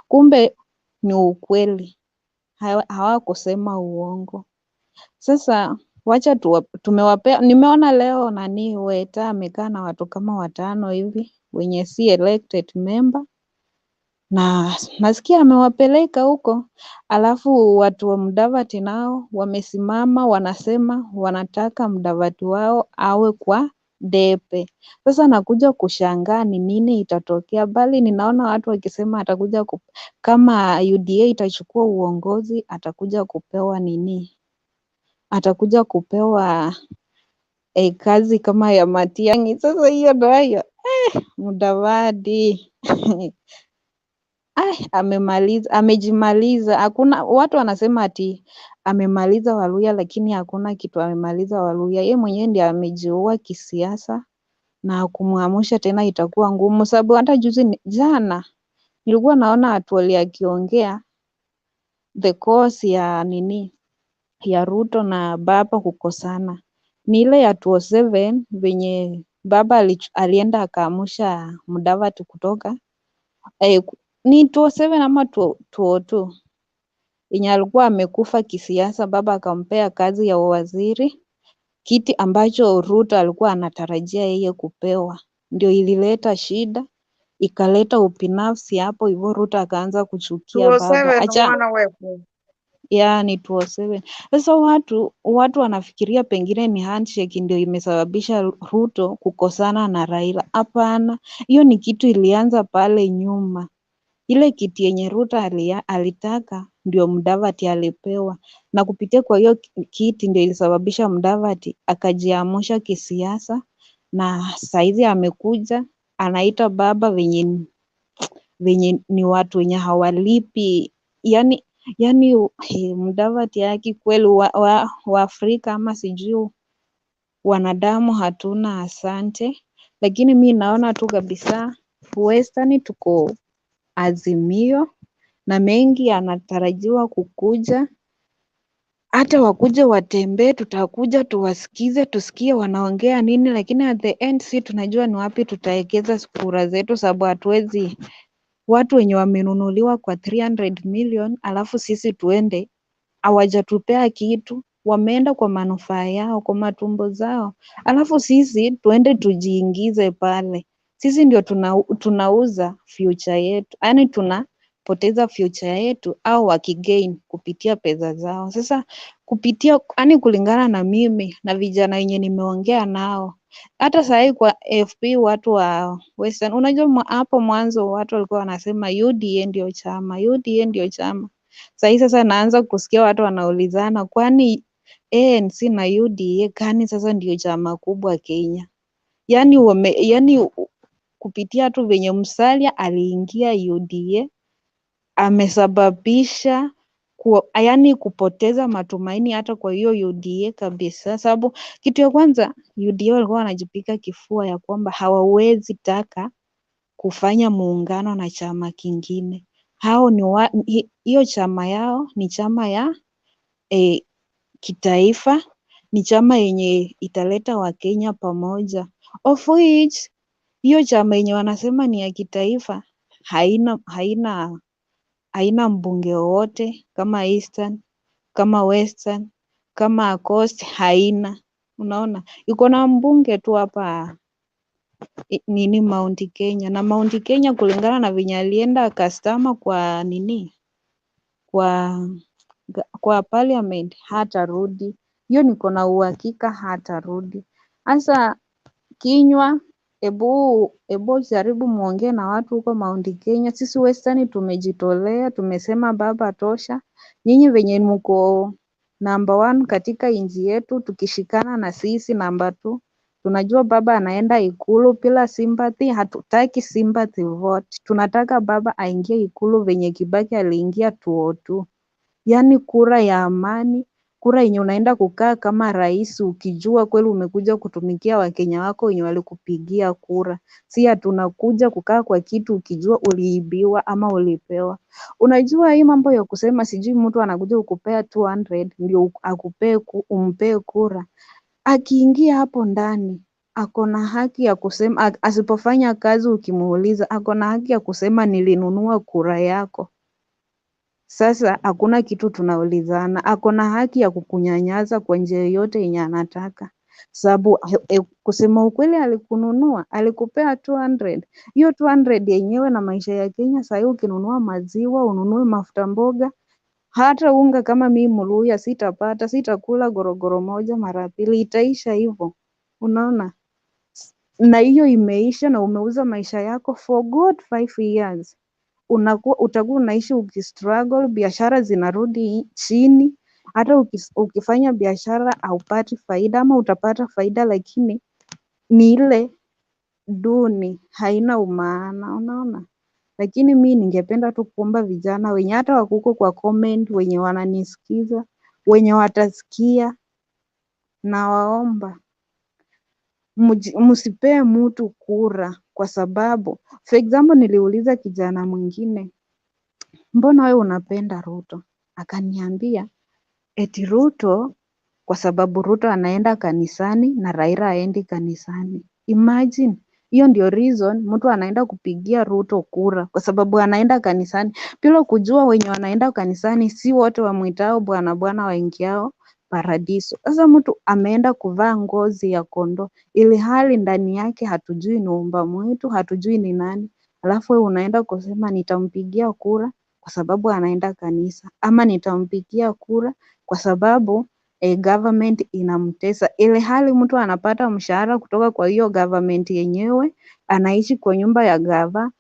Kumbe ni ukweli, hawakusema uongo. Sasa wacha tumewapea. Nimeona leo nani Weta amekaa na watu kama 5 hivi wenye si elected member, na nasikia amewapeleka huko, alafu watu wa Mudavadi nao wamesimama wanasema wanataka Mudavadi wao awe kwa debe. Sasa nakuja kushangaa ni nini itatokea, bali ninaona watu wakisema atakuja kama UDA itachukua uongozi atakuja kupewa nini, atakuja kupewa kazi kama ya Matiang'i. Sasa hiyo ndio Mudavadi amejimaliza. Hakuna, watu wanasema ati amemaliza Waluya, lakini hakuna kitu amemaliza Waluya. Yeye mwenyewe ndiye amejiua kisiasa, na kumwamsha tena itakuwa ngumu, sababu hata jana nilikuwa naona Atwoli akiongea the cause ya nini ya Ruto na baba kukosana ni ile ya 2007 venye baba alienda akaamsha Mudavadi kutoka ni 2007 ama 2002 yenye alikuwa amekufa kisiasa. Baba akampea kazi ya waziri, kiti ambacho Ruto alikuwa anatarajia yeye kupewa. Ndio ilileta shida, ikaleta ubinafsi hapo hivyo, Ruto akaanza kuchukia baba.
Mwana wewe.
Ni 2007. Sasa watu wanafikiria pengine ni handshake ndio imesababisha Ruto kukosana na Raila. Hapana, hiyo ni kitu ilianza pale nyuma. Ile kiti yenye Ruto alitaka ndio Mudavadi alipewa, na kupitia kwa hiyo kiti ndio ilisababisha Mudavadi akajiamusha kisiasa, na saizi amekuja anaita baba venye ni watu wenye hawalipi. Yani Mudavadi yake kweli wa Afrika ama sijui wanadamu hatuna asante. Lakini mi naona tu kabisa Western tuko Azimio na mengi yanatarajiwa kukuja. Hata wakuje watembee, tutakuja tuwasikize, tusikie wanaongea nini, lakini at the end si tunajua ni wapi tutaekeza kura zetu, sababu hatuwezi watu wenye wamenunuliwa kwa 300 million alafu sisi tuende hawajatupea kitu, wameenda kwa manufaa yao, kwa matumbo zao, alafu sisi tuende tujiingize pale. Sisi ndio tunauza future yetu, yani tunapoteza future yetu au wakigain kupitia pesa zao. Sasa kupitia kulingana na mimi na vijana wenye nimeongea nao, hata sahii kwa FP watu wa Western, unajua hapo mwanzo watu walikuwa wanasema UDA ndio chama, UDA ndio chama. Sasa naanza kusikia watu wanaulizana kwani ANC na UDA gani sasa ndio chama kubwa Kenya? Yani kupitia tu venye Musalia aliingia UDA amesababisha kupoteza matumaini hata kwa hiyo UDA kabisa, sababu kitu ya kwanza UDA walikuwa wanajipika kifua ya kwamba hawawezi taka kufanya muungano na chama kingine. Hao ni hiyo chama yao ni chama ya kitaifa, ni chama yenye italeta Wakenya pamoja, of which hiyo chama yenye wanasema ni ya kitaifa haina mbunge wowote kama Eastern, kama Western, kama Coast, haina. Unaona, iko na mbunge tu hapa Mt.Kenya, na Mt.Kenya kulingana na venye alienda customer kwa kwa parliament hatarudi. Hiyo niko na uhakika hatarudi. Sasa kinywa, ebu jaribu muongee na watu huko Mt.Kenya. Sisi Western tumejitolea, tumesema baba tosha. Nyinyi venye mko number 1 katika nchi yetu, tukishikana na sisi number 2, tunajua baba anaenda Ikulu bila sympathy. Hatutaki sympathy vote, tunataka baba aingie Ikulu venye Kibaki aliingia 2002. Yani kura ya amani, kura yenye unaenda kukaa kama rais ukijua kweli umekuja kutumikia Wakenya wako wenye walikupigia kura. Si tunakuja kukaa kwa kitu ukijua uliibiwa ama ulipewa. Unajua hii mambo ya kusema sijui mtu anakuja kukupea 200 ndio umpee kura. Akiingia hapo ndani ako na haki ya kusema, asipofanya kazi ukimuuliza ako na haki ya kusema nilinunua kura yako. Sasa hakuna kitu tunaulizana, ako na haki ya kukunyanyaza kwa njia yoyote yenye anataka, sababu kusema ukweli, alikununua, alikupea 200. Hiyo 200 yenyewe na maisha ya Kenya sahii, ukinunua maziwa, ununue mafuta mboga, hata unga, kama mimi Mluya sitapata, sitakula gorogoro moja mara pili, itaisha hivyo, unaona? Na hiyo imeisha, na umeuza maisha yako for good 5 years. Utakuwa unaishi ukistruggle, biashara zinarudi chini, hata ukifanya biashara haupati faida, ama utapata faida lakini ni ile duni, haina umaana, unaona? Lakini mi ningependa tu kuomba vijana wenye hata wakuko kwa comment, wenye wananisikiza, wenye watasikia, na waomba msipee mtu kura, kwa sababu for example, niliuliza kijana mwingine, mbona wewe unapenda Ruto? Akaniambia eti Ruto kwa sababu Ruto anaenda kanisani na Raila haendi kanisani. Imagine, hiyo ndio reason mtu anaenda kupigia Ruto kura, kwa sababu anaenda kanisani, bila kujua wenye wanaenda kanisani si wote wamwitao bwana bwana waingiao paradiso. Sasa mtu ameenda kuvaa ngozi ya kondoo, ili hali ndani yake hatujui ni umba mwitu, hatujui ni nani, alafu wewe unaenda kusema nitampigia kura kwa sababu anaenda kanisa, ama nitampigia kura kwa sababu government inamtesa, ile hali mtu anapata mshahara kutoka kwa hiyo government yenyewe, anaishi kwa nyumba ya gava,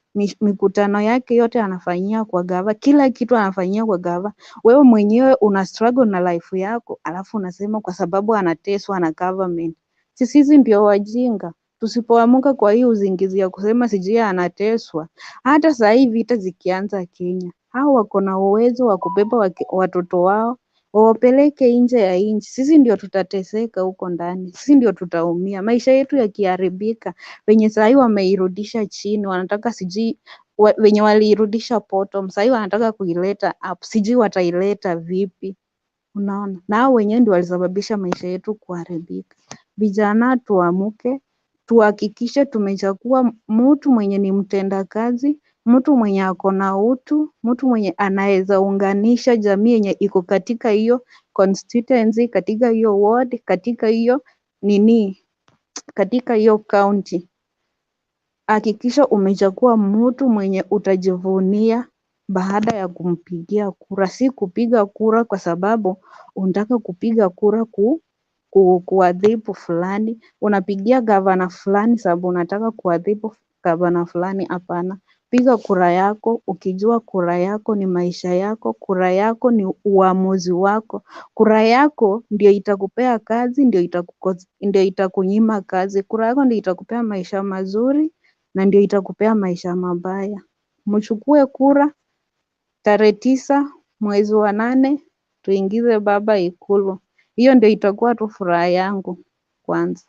mikutano yake yote anafanyia kwa gava, kila kitu anafanyia kwa gava. Wewe mwenyewe una struggle na life yako, alafu unasema kwa sababu anateswa na government. Sisi ndio wajinga, tusipoamuka kwa hii uzingizi ya kusema sijui anateswa. Hata saa hii vita zikianza Kenya, hao wako na uwezo wa kubeba watoto wao wawapeleke nje ya nchi. Sisi ndio tutateseka huko ndani, sisi ndio tutaumia, maisha yetu yakiharibika. Wenye saa hii wameirudisha chini, wanataka sijui wenye waliirudisha bottom, saa hii wanataka kuileta up, sijui wataileta vipi, unaona? Na hao wenyewe ndio walisababisha maisha yetu kuharibika. Vijana tuamuke, tuhakikishe tumechagua mtu mwenye ni mtenda kazi, mtu mwenye ako na utu, mtu mwenye anaweza unganisha jamii yenye iko katika hiyo constituency, katika hiyo ward, katika hiyo katika hiyo county. Hakikisha umechagua mtu mwenye utajivunia baada ya kumpigia kura, si kupiga kura kwa sababu unataka kupiga kura kuadhibu fulani, unapigia gavana fulani sababu unataka kuadhibu gavana fulani. Hapana, piga kura yako ukijua kura yako ni maisha yako, kura yako ni uamuzi wako, kura yako ndio itakupea kazi, ndio itakunyima kazi, kura yako ndio itakupea maisha mazuri na ndio itakupea maisha mabaya. Mchukue kura, tarehe 9 mwezi wa 8 tuingize baba Ikulu. Hiyo ndio itakuwa tu furaha yangu kwanza.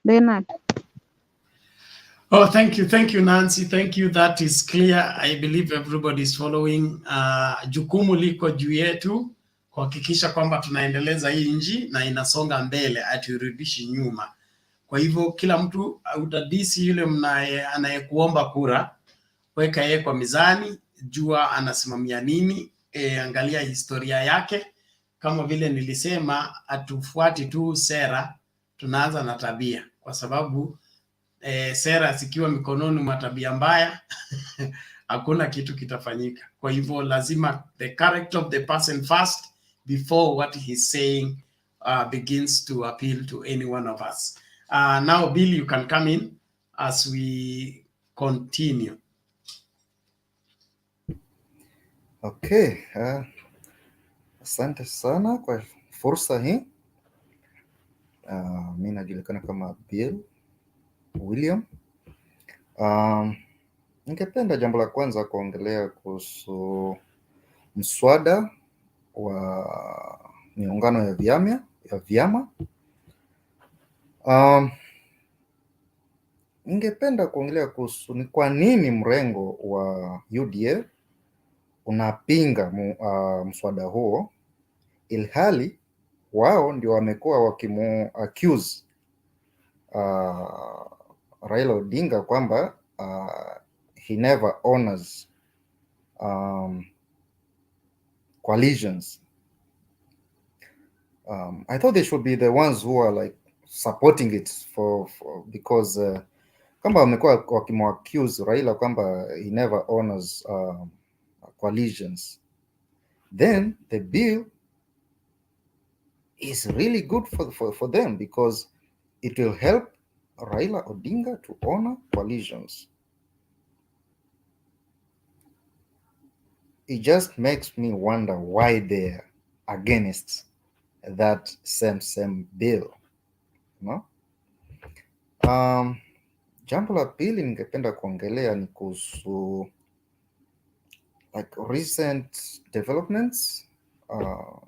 Bernard.
Oh, thank you Nancy, thank you, that is clear. I believe everybody is following. Jukumu liko juu yetu kuhakikisha kwamba tunaendeleza hii nchi na inasonga mbele, haturudishi nyuma. Kwa hivyo kila mtu utadisi yule anayekuomba kura, weka yeye kwa mizani, jua anasimamia nini, angalia historia yake. Kama vile nilisema, hatufuati tu sera, tunaanza na tabia, kwa sababu sera zikiwa mikononi mwa tabia mbaya hakuna kitu kitafanyika. Kwa hivyo lazima the character of the person first before what he's saying begins to appeal to any one of us. Now Bill, you can come in as we continue.
Okay, asante sana kwa fursa hii. Mimi najulikana kama Bill William. Ningependa jambo la kwanza kuongelea kuhusu mswada wa miungano ya vyama. Ningependa kuongelea kuhusu ni kwa nini mrengo wa UDA unapinga mswada huo, ilhali wao ndio wamekuwa wakimu-accuse Raila Odinga kwamba he never honors coalitions. I thought they should be the ones who are like supporting it because kama wamekuwa wakimwaccuse Raila kwamba he never honors coalitions, then the bill is really good for them because it will help Raila Odinga to honor coalitions. It just makes me wonder why they're against that same bill, no? Jambo la pili ningependa kuongelea ni kuhusu like recent developments.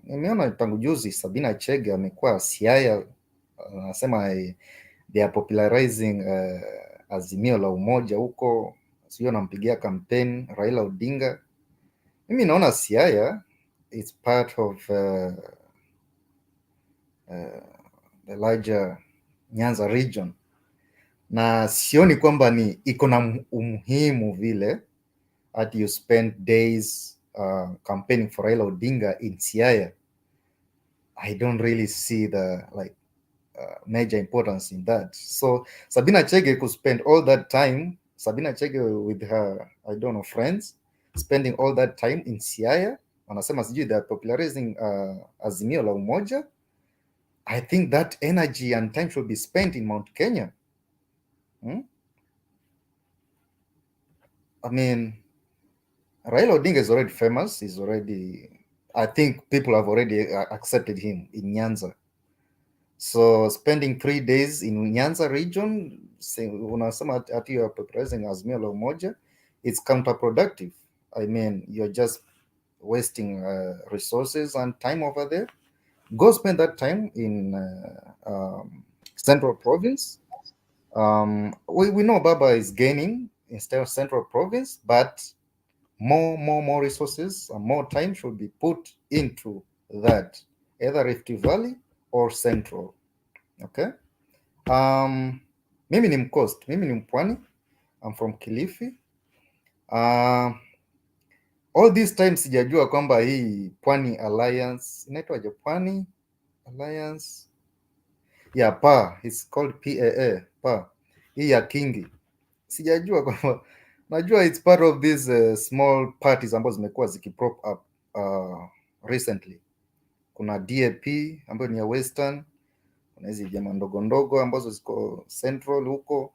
Nimeona tangu juzi Sabina Chege amekuwa Siaya, anasema they are popularizing Azimio la umoja huko, sio nampigia campaign Raila Odinga. Mimi naona Siaya is part of the larger Nyanza region, na sioni kwamba ni iko na umuhimu vile at you spend days campaigning for Raila Odinga in Siaya. I don't really see the major importance in that. So Sabina Chege could spend all that time, Sabina Chege with her, I don't know, friends, spending all that time in Siaya. Wanasema sijui they are popularizing Azimio la umoja. I think that energy and time should be spent in Mt.Kenya. I mean, Raila Odinga is already famous. He's already, I think people have already accepted him in Nyanza. So spending 3 days in Nyanza region, unasema ati you are popularizing Azimio la umoja, it's counterproductive. I mean, you're just wasting resources and time over there. Go spend that time in Central Province. We know Baba is gaining instead of Central Province, but more resources and more time should be put into that, either Rift Valley or Central. Okay. Mimi ni Mcoast, mimi ni Mpwani. I'm from Kilifi. All this time sijajua kwamba hii Pwani Alliance inaitwaje? Pwani Alliance, yeah, PAA, it's called PAA, PAA, hii ya Kingi. Sijajua kwamba, najua it's part of these small parties ambazo zimekuwa zikiprop up recently. Kuna DAP ambayo ni ya Western, kuna hizi jamaa ndogo ndogo ambazo ziko Central huko.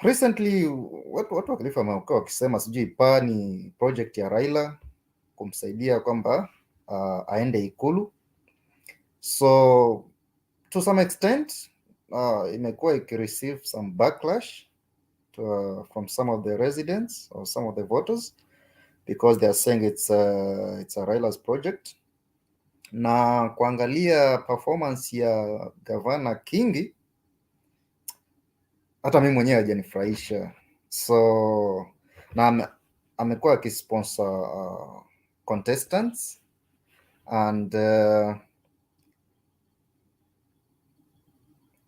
Recently watu wa Kilifi wamekuwa wakisema sijui PAA ni project ya Raila kumsaidia kwamba aende Ikulu. So to some extent imekuwa ikireceive some backlash from some of the residents or some of the voters because they are saying it's a Raila's project. Na kuangalia performance ya Gavana Kingi, hata mimi mwenyewe hajanifurahisha. So na amekuwa akisponsor contestants and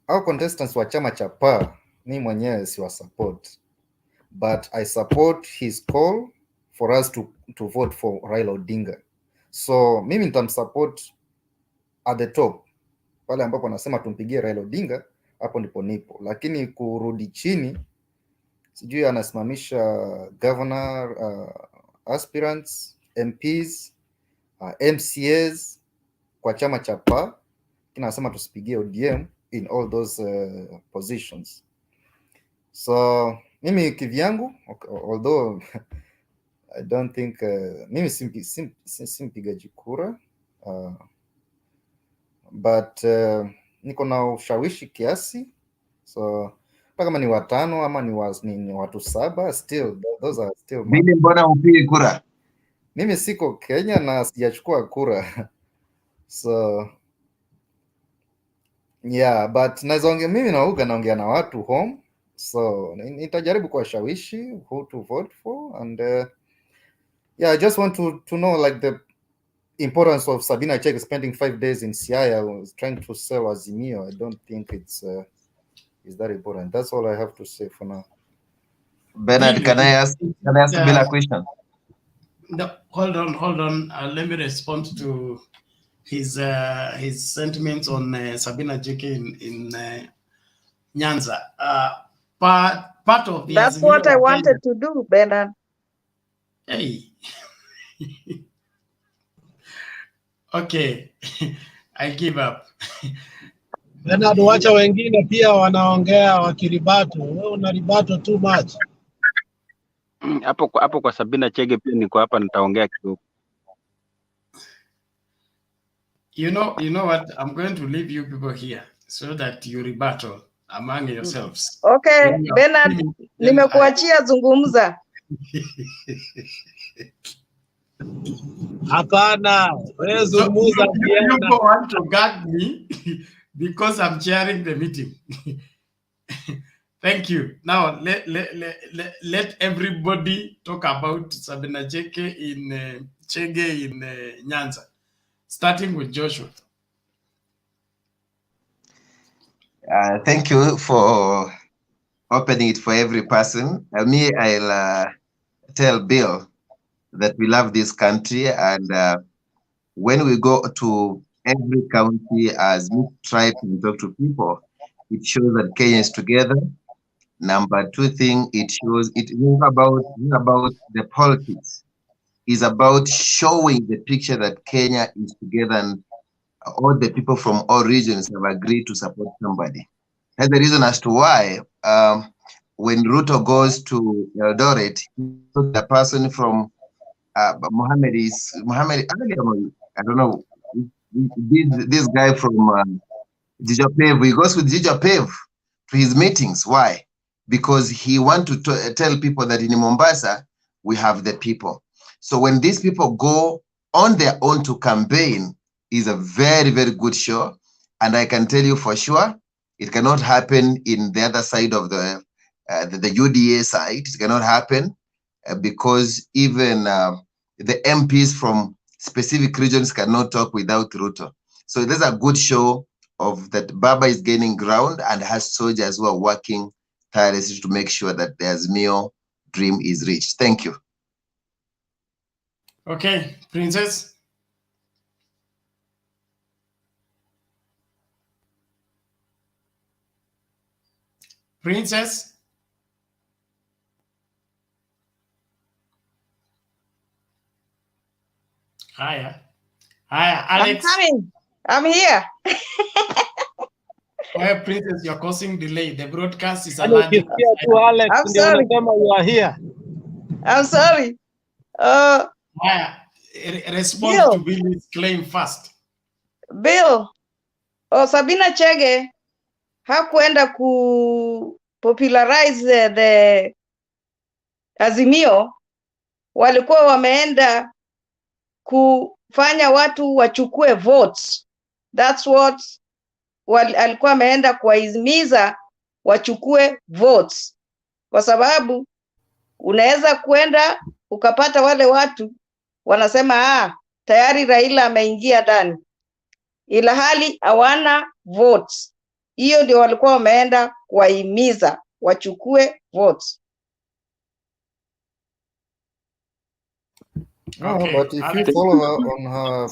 au contestants wa chama cha PAA, mimi mwenyewe siwa support, but I support his call for us to vote for Raila Odinga. So mimi nitamsupport at the top, pale ambapo anasema tumpigie Raila Odinga, hapo ndipo nipo. Lakini kurudi chini, sijui anasimamisha governor, aspirants, MPs, MCAs kwa chama cha PAA, kinasema tusipigie ODM in all those positions. So mimi kivyangu, although I don't think mimi si mpigaji kura, but niko na ushawishi kiasi. So kama ni watano ama ni watu 7, still those are still.
Mimi mbona upige kura?
Mimi siko Kenya na sijachukua kura. So yeah, but mimi naongea na watu home, so nitajaribu kuwashawishi who to vote for. And yeah, I just want to know like the importance of Sabina Chege spending 5 days in Siaya trying to sell Azimio. I don't think it's that important. That's all I have to say for now.
Bernard, can I ask Bila question?
No, hold on. Let me respond to his sentiments on Sabina JK in Nyanza. Part of the
That's
Azimio
what I
wa Kenya.
wanted to do, Bernard.
Hey. Okay. I give up.
Bernard, wacha wengine pia wanaongea wakiribato. Wewe unaribato too much.
Hapo kwa Sabina Chege pia niko hapa nitaongea kidogo.
You know what? I'm going to leave you people here so that you rebuttal among yourselves.
Okay, Bernard, nimekuachia zungumza.
Hapana, wewe zungumza.
You want to gag me because I'm chairing the meeting. Thank you. Now let everybody talk about Sabina Chege in Nyanza, starting with Joshua.
Thank you for opening it for every person. I'll tell Bill that we love this country, and when we go to every county as we try to talk to people, it shows that Kenya is together. Number two thing, it shows it isn't about the politics. It's about showing the picture that Kenya is together and all the people from all regions have agreed to support somebody. That's the reason as to why when Ruto goes to Eldoret, the person from Mohammed, I don't know, this guy from Jijopev, he goes with Jijopev to his meetings. Why? Because he wants to tell people that in Mombasa, we have the people. So when these people go on their own to campaign, is a very, very good show. And I can tell you for sure, it cannot happen in the other side of the UDA side. It cannot happen because even the MPs from specific regions cannot talk without Ruto. So there's a good show of that Baba is gaining ground and has soldiers who are working tirelessly to make sure that the Azimio dream is reached. Thank you.
Okay, Princess. Princess. Hiya, Alex.
I'm coming. I'm here.
Why, Princess, you're causing delay. The broadcast is
Alex,
I'm sorry.
You are here.
I'm sorry.
Respond
Bill.
to Bill's claim first.
Bill, Sabina Chege hakuenda popularize the Azimio, walikuwa wameenda kufanya watu wachukue votes. That's what alikuwa ameenda kuwahimiza wachukue votes, kwa sababu unaweza kwenda ukapata wale watu wanasema tayari Raila ameingia ndani, ila hali hawana votes. Hiyo ndio walikuwa wameenda kuwahimiza wachukue votes.
No, but if you follow her on her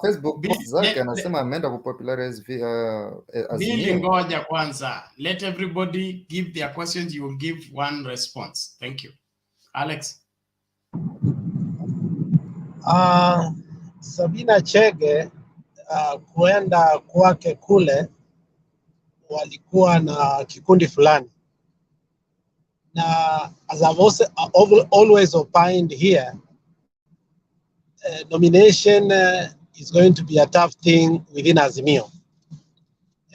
Facebook post zake anasema ameenda kupopularize Azimio.
Ngoja kwanza. Let everybody give their questions. You will give one response. Thank you. Alex.
Sabina Chege kuenda kwake kule walikuwa na kikundi fulani. Na as I've always opined here, nomination is going to be a tough thing within Azimio.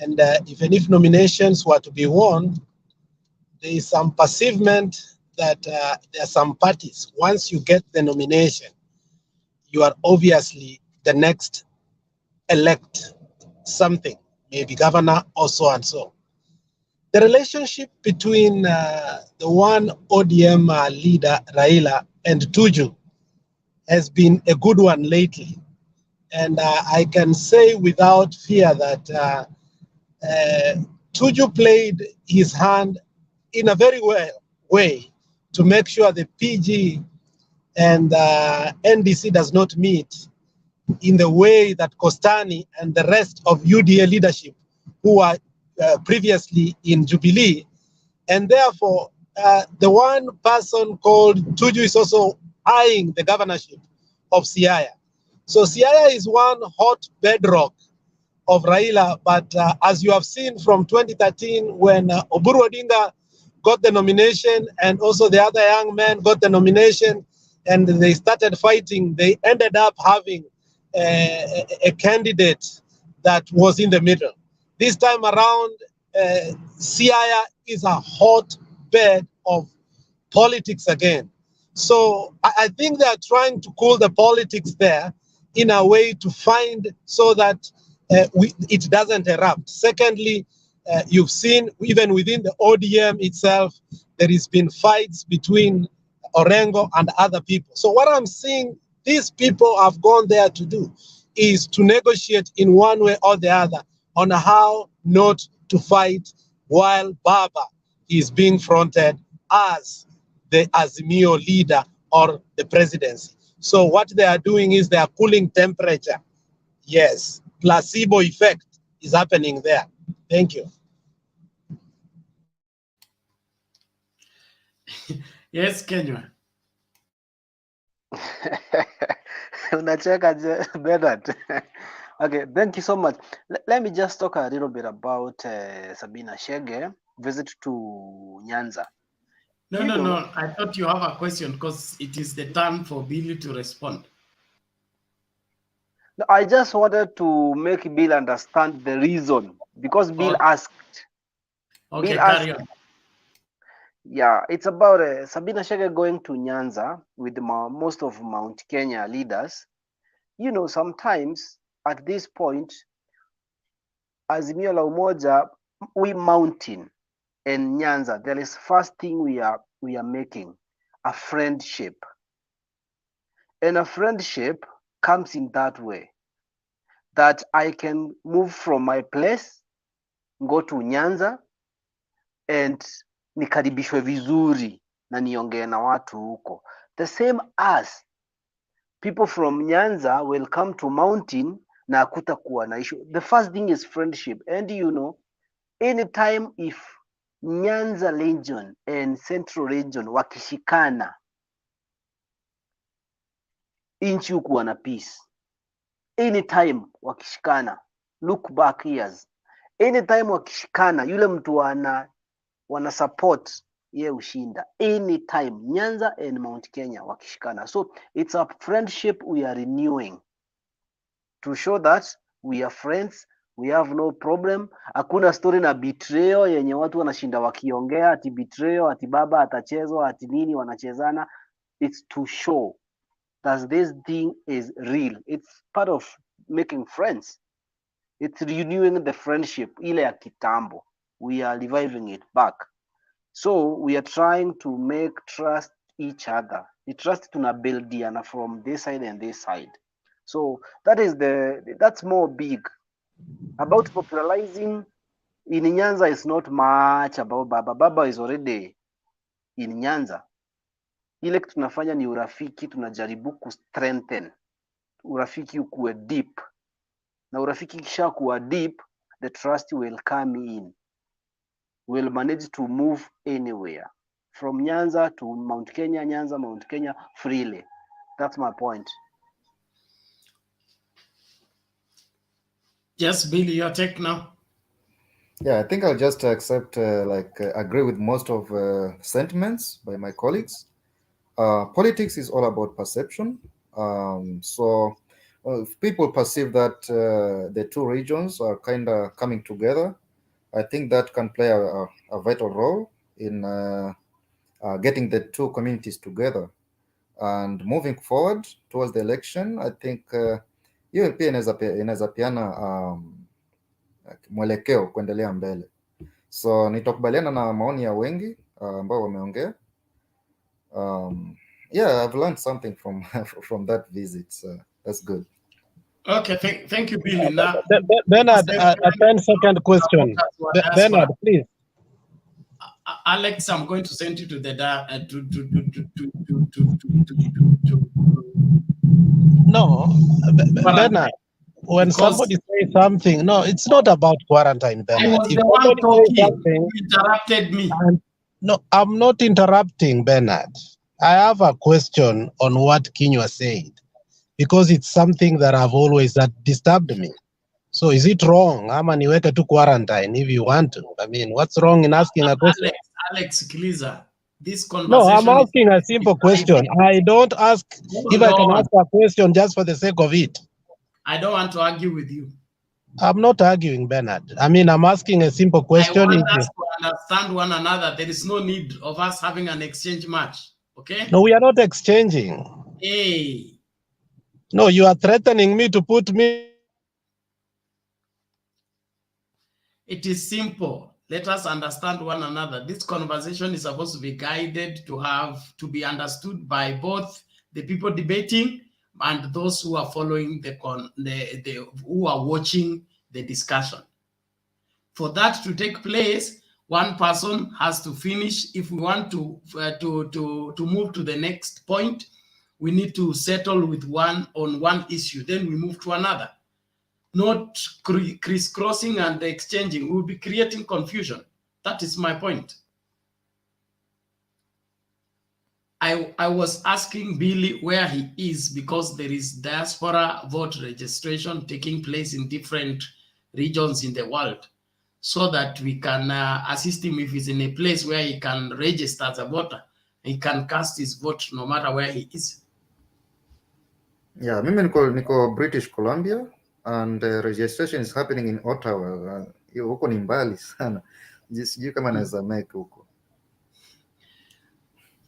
And even if nominations were to be won, there is some perceivement that there are some parties, once you get the nomination, you are obviously the next elect something, maybe governor or so and so. The relationship between the one ODM leader, Raila, and Tuju has been a good one lately. And I can say without fear that Tuju played his hand in a very well way to make sure the PG and NDC does not meet in the way that Kostani and the rest of UDA leadership who are previously in Jubilee. And therefore, the one person called Tuju is also eyeing the governorship of Siaya. So Siaya is one hot bedrock of Raila, but as you have seen from 2013 when Oburu Odinga got the nomination and also the other young man got the nomination and they started fighting, they ended up having a candidate that was in the middle. This time around, Siaya is a hotbed of politics again. So I think they are trying to cool the politics there in a way to find so that it doesn't erupt. Secondly, you've seen even within the ODM itself, there has been fights between Orengo and other people. So what I'm seeing these people have gone there to do is to negotiate in one way or the other on how not to fight while Baba is being fronted as the Azimio leader or the presidency. So what they are doing is they are cooling temperature. Yes, placebo effect is happening there. Thank you.
Yes, Kenya.
Unacheka Bernard. Okay, thank you so much. Let me just talk a little bit about Sabina Chege visit to Nyanza.
No. I thought you have a question because it is the turn for Billy to respond.
No, I just wanted to make Bill understand the reason because Bill asked.
Okay,
Bill
carry
asked.
on.
Yeah, it's about Sabina Chege going to Nyanza with most of Mount Kenya leaders. You know, sometimes at this point, Azimio la Umoja, we mountain and Nyanza, there is first thing we are making, a friendship. And a friendship comes in that way, that I can move from my place, go to Nyanza, and nikaribishwe vizuri na niongee na watu huko. The same as people from Nyanza will come to mountain na hakutakuwa na issue. The first thing is friendship. And you know, anytime if Nyanza region and Central region wakishikana, inchi hukuwa na peace. Anytime wakishikana, look back years. Anytime wakishikana, yule mtu wana support ye ushinda. Anytime Nyanza and Mount Kenya wakishikana. So it's a friendship we are renewing to show that we are friends, we have no problem. Hakuna story na betrayal yenye watu wanashinda wakiongea ati betrayal, ati baba atachezwa, ati nini wanachezana. It's to show that this thing is real. It's part of making friends. It's renewing the friendship ile ya kitambo. We are reviving it back. So we are trying to make trust each other. The trust tunabuildiana from this side and this side. So that's more big. About popularizing in Nyanza is not much about Baba. Baba is already in Nyanza. Ile tunafanya ni urafiki, tunajaribu ku-strengthen. Urafiki ukuwe deep. Na urafiki kisha kuwa deep, the trust will come in. We'll manage to move anywhere. From Nyanza to Mount Kenya, Nyanza, Mount Kenya, freely. That's my point.
Yes, Billy, your take now.
Yeah, I think I'll just accept, agree with most of sentiments by my colleagues. Politics is all about perception. So if people perceive that the two regions are kind of coming together, I think that can play a vital role in getting the two communities together. And moving forward towards the election, I think hiyo pia inaweza piana mwelekeo kuendelea mbele. So nitakubaliana na maoni ya wengi ambao wameongea. Yeah, I've learned something from that visit, so that's good.
Okay, thank you, Billy.
Bernard, a 10-second question. Bernard, please.
Alex, I'm going to send you to the
No, Bernard, when
because
somebody says something, no, it's not about quarantine,
I
Bernard.
was
If
the one
somebody says
talking.
something,
You interrupted me.
no, I'm not interrupting, Bernard. I have a question on what Kinyua said, because it's something that I've always that disturbed me. So is it wrong? Ama niweke tu quarantine if you want to. I mean, what's wrong in asking a question?
Alex Kiliza, this
No, I'm
conversation
asking a simple question. I don't ask if I can ask a question just for the sake of it.
I don't want to argue with you.
I'm not arguing, Bernard. I mean, I'm asking a simple
I
question.
want us to understand one another. There is no need of us having an exchange match. Okay?
No, we are not exchanging.
Hey.
No, you are threatening me to put me.
It is simple. Let us understand one another. This conversation is supposed to be guided to be understood by both the people debating and those who are following who are watching the discussion. For that to take place, one person has to finish. If we want to move to the next point, we need to settle with one issue. Then we move to another. Not crisscrossing and exchanging. We'll be creating confusion. That is my point. I was asking Billy where he is because there is diaspora vote registration taking place in different regions in the world, so that we can assist him if he's in a place where he can register as a voter. He can cast his vote no matter where he is.
Yeah, mimi niko British Columbia and registration is happening in Ottawa. Huko ni mbali sana. Sijui kama naweza make huko.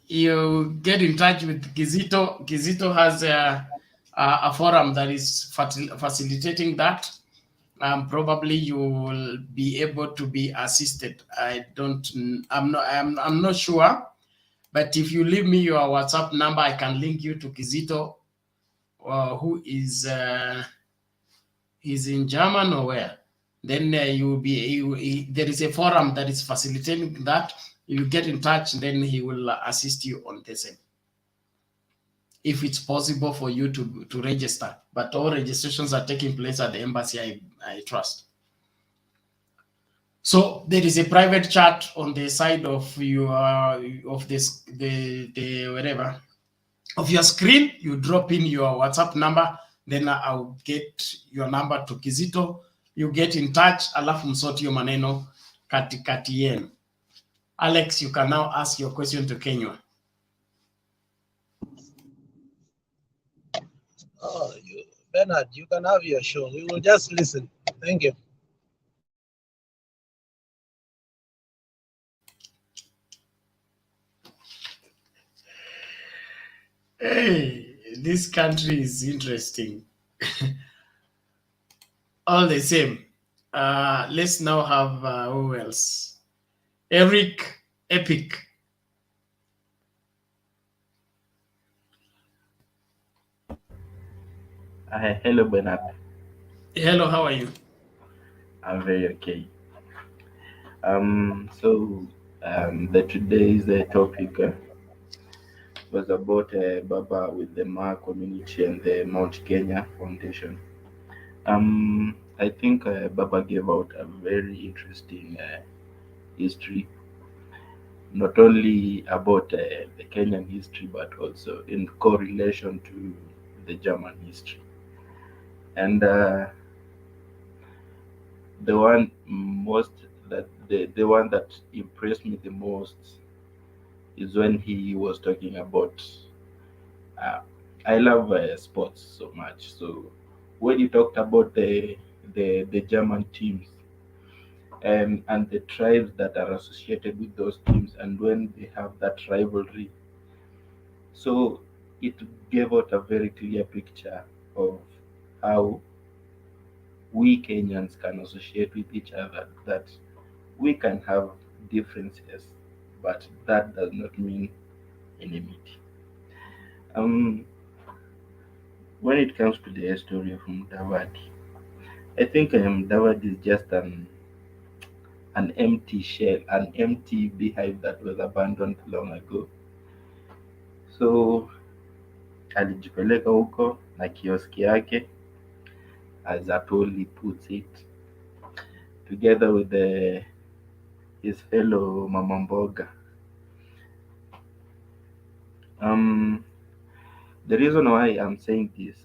You get in touch with Kizito. Kizito has a forum that is facilitating that. Probably you will be able to be assisted. I'm not sure, but if you leave me your WhatsApp number, I can link you to Kizito, who is he's in German or where. Then you will be. There is a forum that is facilitating that. You get in touch, then he will assist you on the same. If it's possible for you to register, but all registrations are taking place at the embassy, I trust. So there is a private chat on the side of your whatever of your screen. You drop in your WhatsApp number, then I'll get your number to Kizito. You get in touch, alafu msoti yo maneno katikati yenu. Alex, you can now ask your question to Kenya.
Oh, Bernard, you can have your show. We will just listen. Thank you.
Hey, this country is interesting. All the same. Let's now have who else? Eric Epic.
Hello, Bernard.
Hello, how are you?
I'm very okay. The today's topic was about Baba with the Maa community and the Mt.Kenya Foundation. I think Baba gave out a very interesting history, not only about the Kenyan history, but also in correlation to the German history. And the one that impressed me the most is when he was talking about I love sports so much. So when he talked about the German teams and the tribes that are associated with those teams, and when they have that rivalry, so it gave out a very clear picture of how we Kenyans can associate with each other, that we can have differences, but that does not mean enmity. When it comes to the story of Mudavadi, I think Mudavadi is just an empty shell, an empty beehive that was abandoned long ago. So alijipeleka huko na kioski yake, as Atoli puts it, together with his fellow Mama Mboga. The reason why I'm saying this,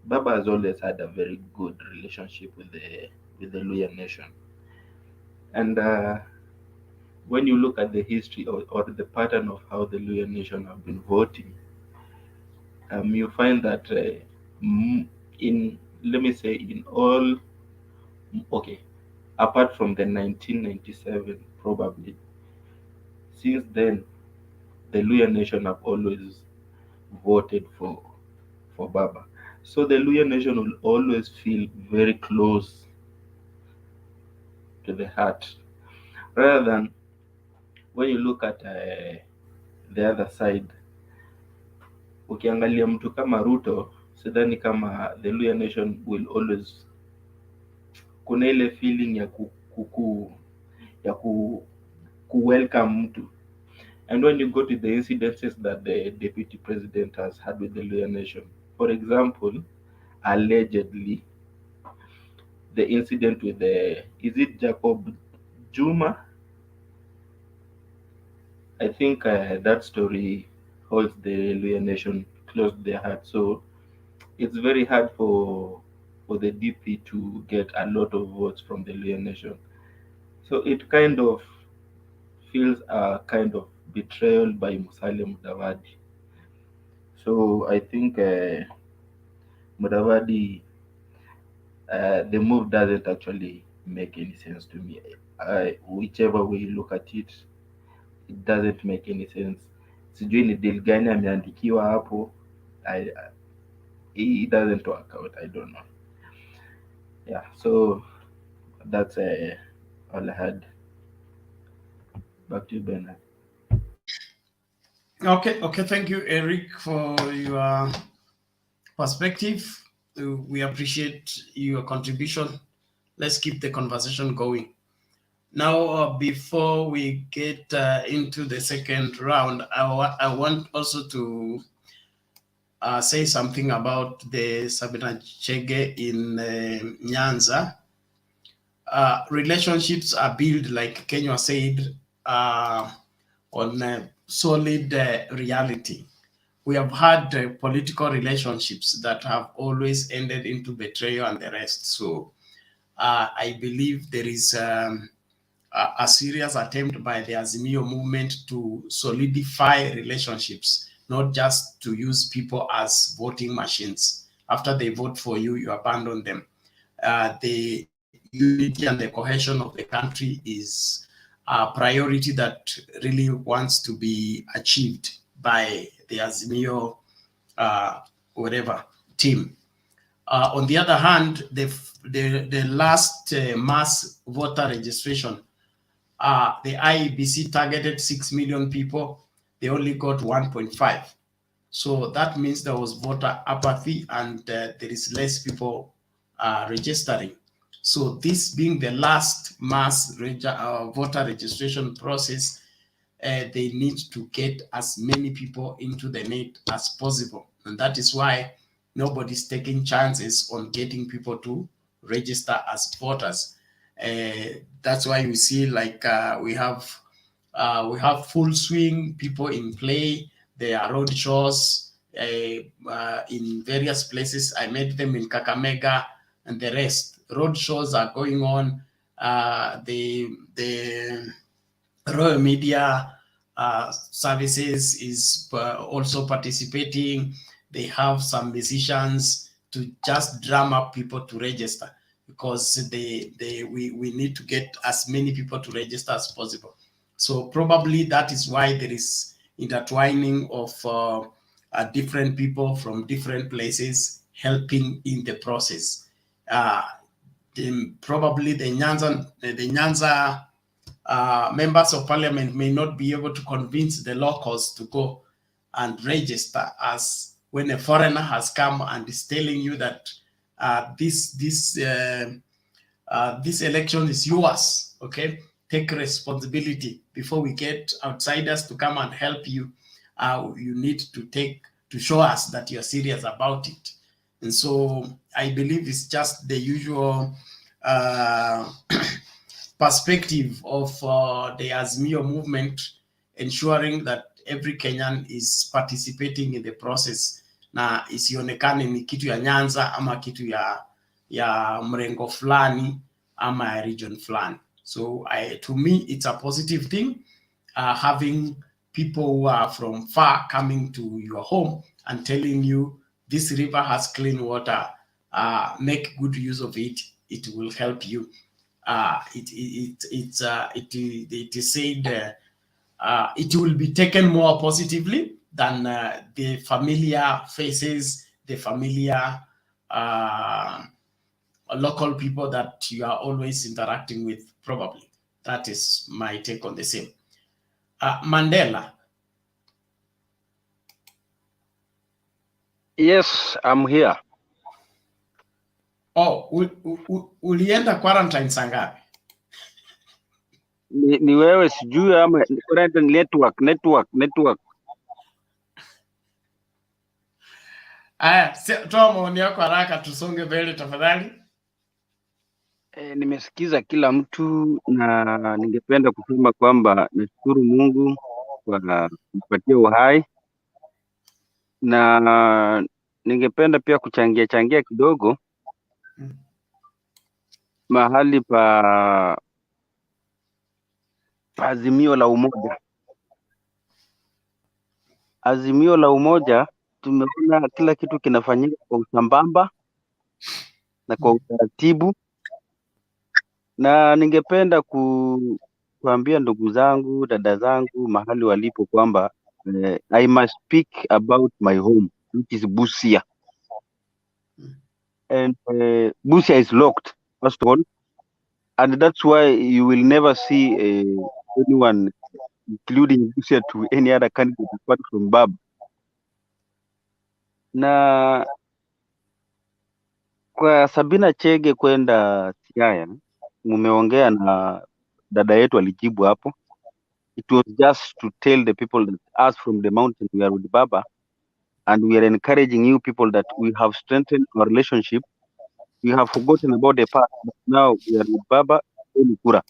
Baba has always had a very good relationship with the Luya nation, and when you look at the history or the pattern of how the Luya nation have been voting, you find that in, let me say, in all, okay, apart from the 1997 probably, since then the Luya nation have always voted for Baba. So the Luya nation will always feel very close to the heart, rather than when you look at the other side. Ukiangalia mtu kama Ruto, sidhani kama the Luya nation will always, kuna ile feeling ya welcome mtu. And when you go to the incidences that the deputy president has had with the Luya nation, for example, allegedly, the incident with is it Jacob Juma? I think that story holds the Luya nation close to their heart. So it's very hard for the DP to get a lot of votes from the Luya nation. So it kind of feels a kind of betrayal by Musalia Mudavadi. So I think Mudavadi, the move doesn't actually make any sense to me. Whichever way you look at it, it doesn't make any sense. Sijui ni deal gani ameandikiwa hapo. It doesn't work out. I don't know. Yeah, so that's all I had. Back to you, Bernard.
Okay, thank you, Eric, for your perspective. We appreciate your contribution. Let's keep the conversation going. Now, before we get into the second round, I want also to say something about the Sabina Chege in Nyanza. Relationships are built, like Kenya said, on a solid reality. We have had political relationships that have always ended into betrayal and the rest. So I believe there is a serious attempt by the Azimio movement to solidify relationships, not just to use people as voting machines. After they vote for you, you abandon them. The unity and the cohesion of the country is a priority that really wants to be achieved by the Azimio team. On the other hand, the last mass voter registration, the IEBC targeted 6 million people. They only got 1.5. So that means there was voter apathy and there is less people registering. So this being the last mass voter registration process, they need to get as many people into the net as possible. And that is why nobody's taking chances on getting people to register as voters. That's why you see, like, we have full swing people in play. There are road shows in various places. I met them in Kakamega and the rest. Road shows are going on. The Royal Media Services is also participating. They have some musicians to just drum up people to register, because we need to get as many people to register as possible. So probably that is why there is intertwining of different people from different places helping in the process. Probably the Nyanza members of parliament may not be able to convince the locals to go and register, as when a foreigner has come and is telling you that this election is yours, okay? take responsibility before we get outsiders to come and help you. You need to show us that you're serious about it. And so I believe it's just the usual perspective of the Azimio movement, ensuring that every Kenyan is participating in the process, na isionekane ni kitu ya Nyanza ama kitu ya mrengo fulani ama ya region fulani. So to me, it's a positive thing, having people who are from far coming to your home and telling you this river has clean water, make good use of it, it will help you. It is said it will be taken more positively than the familiar faces, the familiar local people that you are always interacting with, probably. That is my take on the same. Mandela.
Yes, I'm here.
Oh, ulienda quarantine saa ngapi?
Ni wewe sijui ama network.
Aya, toa maoni yako haraka tusonge mbele tafadhali.
Nimesikiza kila mtu na ningependa kusema kwamba nashukuru Mungu kwa kupatia uhai, na ningependa pia kuchangia kidogo mahali pa Azimio la Umoja. Azimio la Umoja, tumeona kila kitu kinafanyika kwa usambamba na kwa utaratibu, na ningependa kuambia ndugu zangu, dada zangu mahali walipo kwamba I must speak about my home, which is Busia. And Busia is locked, first of all, and that's why you will never see anyone including Busia to any other candidate apart from Bab. Na kwa Sabina Chege kwenda Siaya, mumeongea na dada yetu alijibu hapo. It was just to tell the people that us from the mountain, we are with Baba, and we are encouraging you people that we have strengthened our relationship. We have forgotten about the past, but now we are with Baba. Kura.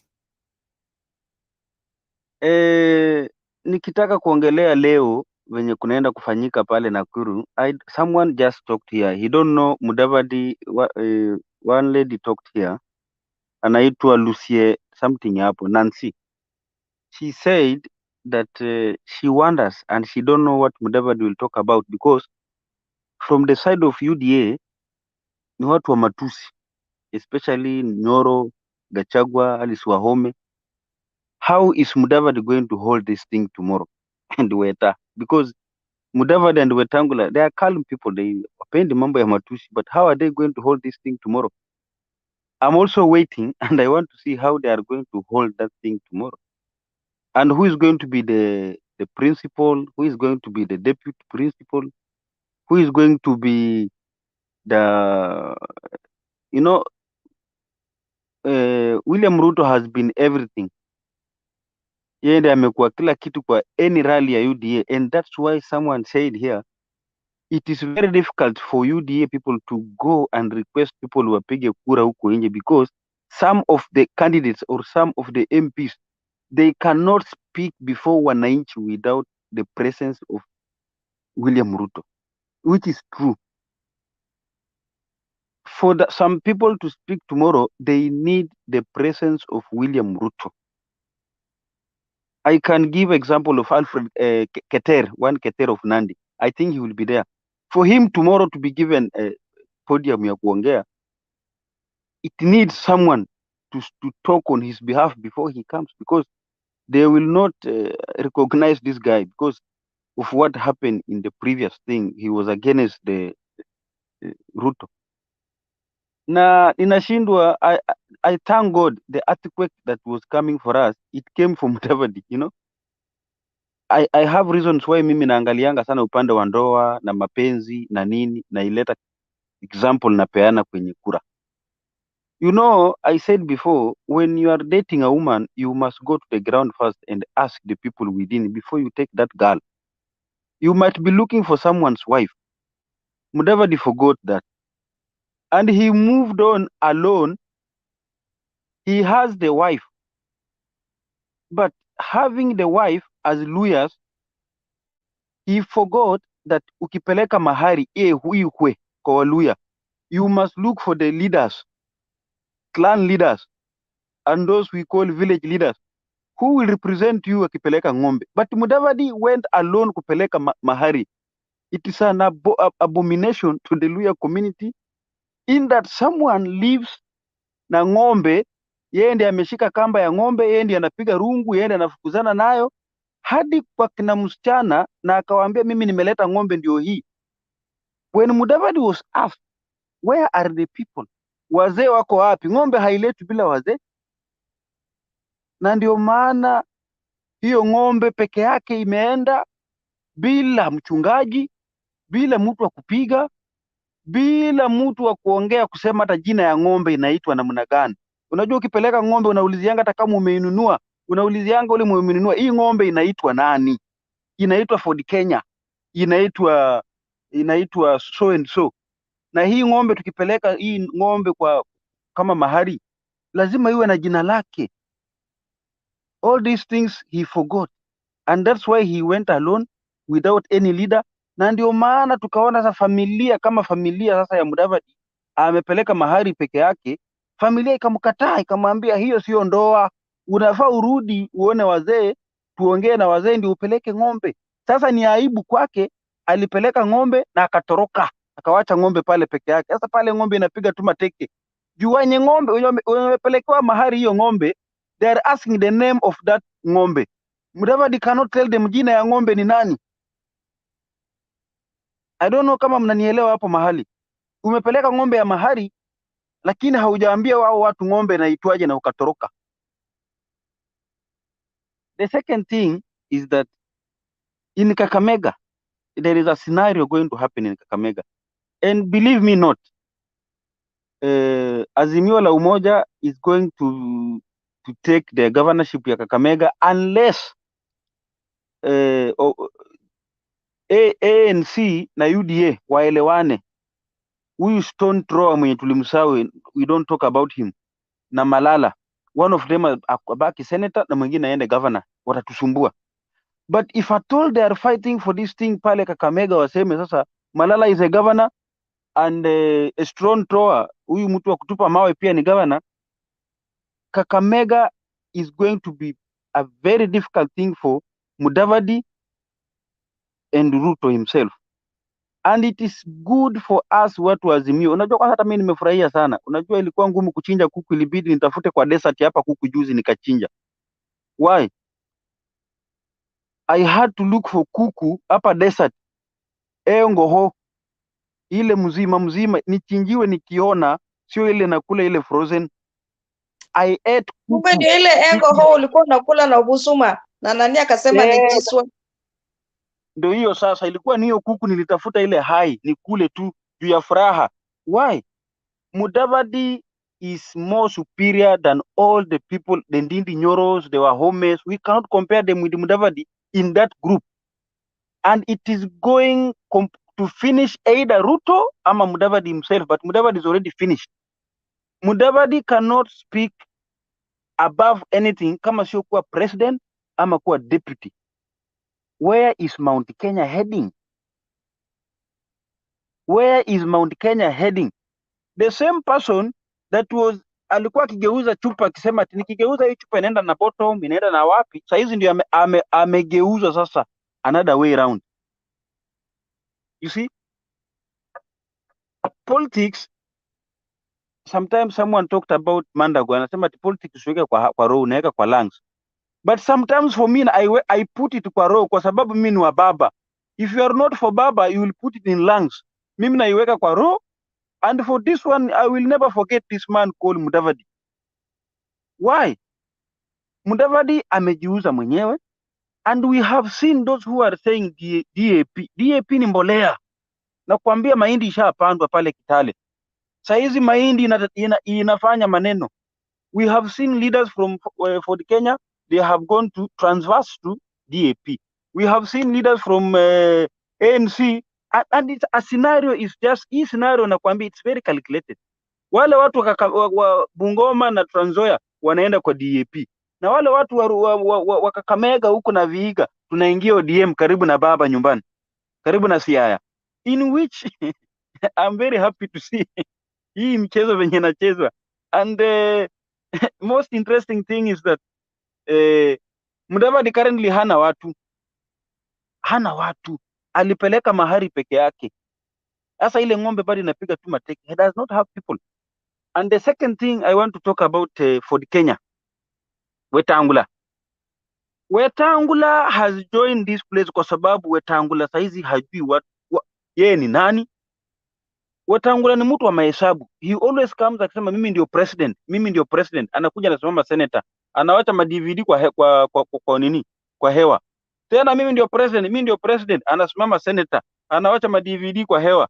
Nikitaka kuongelea leo venye kunaenda kufanyika pale Nakuru, someone just talked here. He don't know Mudavadi. One lady talked here, anaitwa Lucie something hapo, Nancy. She said that she wonders and she don't know what Mudavadi will talk about, because from the side of UDA ni watu wa matusi, especially Nyoro, Gachagua, Alice Wahome. How is Mudavadi going to hold this thing tomorrow? And Weta, because Mudavadi and Wetangula, they are calm people, they open mambo ya matusi, but how are they going to hold this thing tomorrow? I'm also waiting and I want to see how they are going to hold that thing tomorrow. And who is going to be the principal, who is going to be the deputy principal, who is going to be the, William Ruto has been everything. Yeye ndiye amekuwa kila kitu kwa any rally ya UDA, and that's why someone said here, it is very difficult for UDA people to go and request people wapige kura huko nje, because some of the candidates or some of the MPs, they cannot speak before wananchi without the presence of William Ruto, which is true. For some people to speak tomorrow, they need the presence of William Ruto. I can give example of Alfred Keter, one Keter of Nandi. I think he will be there. For him tomorrow to be given a podium ya kuongea, it needs someone to talk on his behalf before he comes, because they will not recognize this guy because of what happened in the previous thing. He was against the Ruto. Na inashindwa, I thank God the earthquake that was coming for us, it came from Mudavadi, I have reasons why mimi naangalianga sana upande wa ndoa na mapenzi na nini, na ileta example na peana kwenye kura. You know, I said before, when you are dating a woman, you must go to the ground first and ask the people within before you take that girl. You might be looking for someone's wife. Mudavadi forgot that. And he moved on alone. He has the wife. But having the wife as lawyers, he forgot that ukipeleka mahari huyu kwe kwa Waluya, you must look for the leaders, clan leaders, and those we call village leaders, who will represent you akipeleka ng'ombe. But Mudavadi went alone kupeleka mahari. It is an abomination to the Luya community in that someone lives na ng'ombe, yeye ndiye ameshika kamba ya ng'ombe, yeye ndiye anapiga rungu, yeye ndiye anafukuzana nayo hadi kwa kina msichana, na akawaambia mimi nimeleta ng'ombe ndio hii. When Mudavadi was asked, where are the people? Wazee wako wapi? Ng'ombe hailetwi bila wazee. Na ndio maana hiyo ng'ombe peke yake imeenda bila mchungaji, bila mtu wa kupiga, bila mtu wa kuongea kusema hata jina ya ng'ombe inaitwa namna gani. Unajua ukipeleka ng'ombe unaulizianga hata kama umeinunua, unaulizianga ule umeinunua, hii ng'ombe inaitwa nani? Inaitwa Ford Kenya, inaitwa so and so. Na hii ng'ombe tukipeleka hii ng'ombe kwa kama mahari, lazima iwe na jina lake. All these things he forgot, and that's why he went alone without any leader. Na ndio maana tukaona sasa familia kama familia sasa ya Mudavadi amepeleka mahari peke yake, familia ikamkataa, ikamwambia hiyo sio ndoa, unafaa urudi uone wazee, tuongee na wazee ndio upeleke ng'ombe. Sasa ni aibu kwake, alipeleka ng'ombe na akatoroka, akawacha ng'ombe pale peke yake. Sasa pale ng'ombe inapiga tu mateke. Juu wenye ng'ombe wamepelekewa mahari hiyo ng'ombe, they are asking the name of that ng'ombe. Mudavadi cannot tell them jina ya ng'ombe ni nani. I don't know kama mnanielewa hapo mahali. Umepeleka ng'ombe ya mahari, lakini haujaambia wao watu ng'ombe inaitwaje na ukatoroka. The second thing is that in Kakamega, there is a scenario going to happen in Kakamega. And believe me not, Azimio la Umoja is going to take the governorship ya Kakamega unless ANC na UDA waelewane. Huyu stone thrower mwenye tulimsahau, we don't talk about him, na Malala, one of them abaki senator na mwingine aende governor, watatusumbua. But if at all they are fighting for this thing pale Kakamega, waseme sasa Malala is a governor and a strong thrower, huyu mtu wa kutupa mawe pia ni governor, Kakamega is going to be a very difficult thing for Mudavadi and Ruto himself. And it is good for us watu wa Azimio. Unajua kwanza hata mimi nimefurahia sana. Unajua ilikuwa ngumu kuchinja kuku, ilibidi nitafute kwa desert hapa kuku juzi nikachinja. Why? I had to look for kuku hapa desert. Ngoho. Ile mzima nichinjiwe nikiona, sio ile nakula ile frozen. I ate kuku.
Kumbe ndio ile ngoho ulikuwa unakula na ubusuma na nani akasema ni kiswa.
Ndio hiyo sasa, ilikuwa ni hiyo kuku nilitafuta ile hai nikule tu juu ya furaha. Why? Mudavadi is more superior than all the people, the Ndindi Nyoros, they were homeless. We cannot compare them with Mudavadi in that group. And it is going to finish either Ruto ama Mudavadi himself, but Mudavadi is already finished. Mudavadi cannot speak above anything kama sio kuwa president ama kuwa deputy. Where is Mt.Kenya heading? Where is Mt.Kenya heading? The same person that was alikuwa akigeuza chupa akisema ati nikigeuza hii chupa inaenda na bottom, inaenda na wapi? Sasa hizi ndio amegeuza sasa another way around. You see? Politics, sometimes someone talked about Mandago, anasema ati politics usiweke kwa roho, unaweka kwa lungs. But sometimes for me, I put it kwa roho kwa sababu mimi ni wa baba. If you are not for baba, you will put it in lungs. Mimi naiweka kwa roho. And for this one, I will never forget this man called Mudavadi. Why? Mudavadi amejiuza mwenyewe. And we have seen those who are saying DAP. DAP ni mbolea. Na kuambia mahindi ishapandwa pale Kitale.
Saizi mahindi inafanya maneno. We have seen leaders from Ford Kenya, they have gone to transverse to DAP. We have seen leaders from ANC, and it's a scenario is just, hii scenario nakwambia, it's very calculated. Wale watu wa Bungoma na Trans Nzoia wanaenda kwa DAP, na wale watu wa Kakamega huko na Vihiga tunaingia ODM karibu na baba nyumbani, karibu na Siaya, in which I'm very happy to see hii mchezo venye nachezwa. And most interesting thing is that Mudavadi currently hana watu, alipeleka mahari peke yake. Sasa ile ng'ombe bado inapiga tu mateke. He does not have people. And the second thing I want to talk about Ford Kenya, Wetangula has joined this place kwa sababu Wetangula saizi hajui yeye ni nani. Wetangula ni mtu wa mahesabu. He always comes akisema mimi ndio president, anakuja anasimama senator, anawacha ma-DVD kwa nini, kwa hewa. Tena mimi ndio president, anasimama senator, anawacha ma-DVD kwa hewa.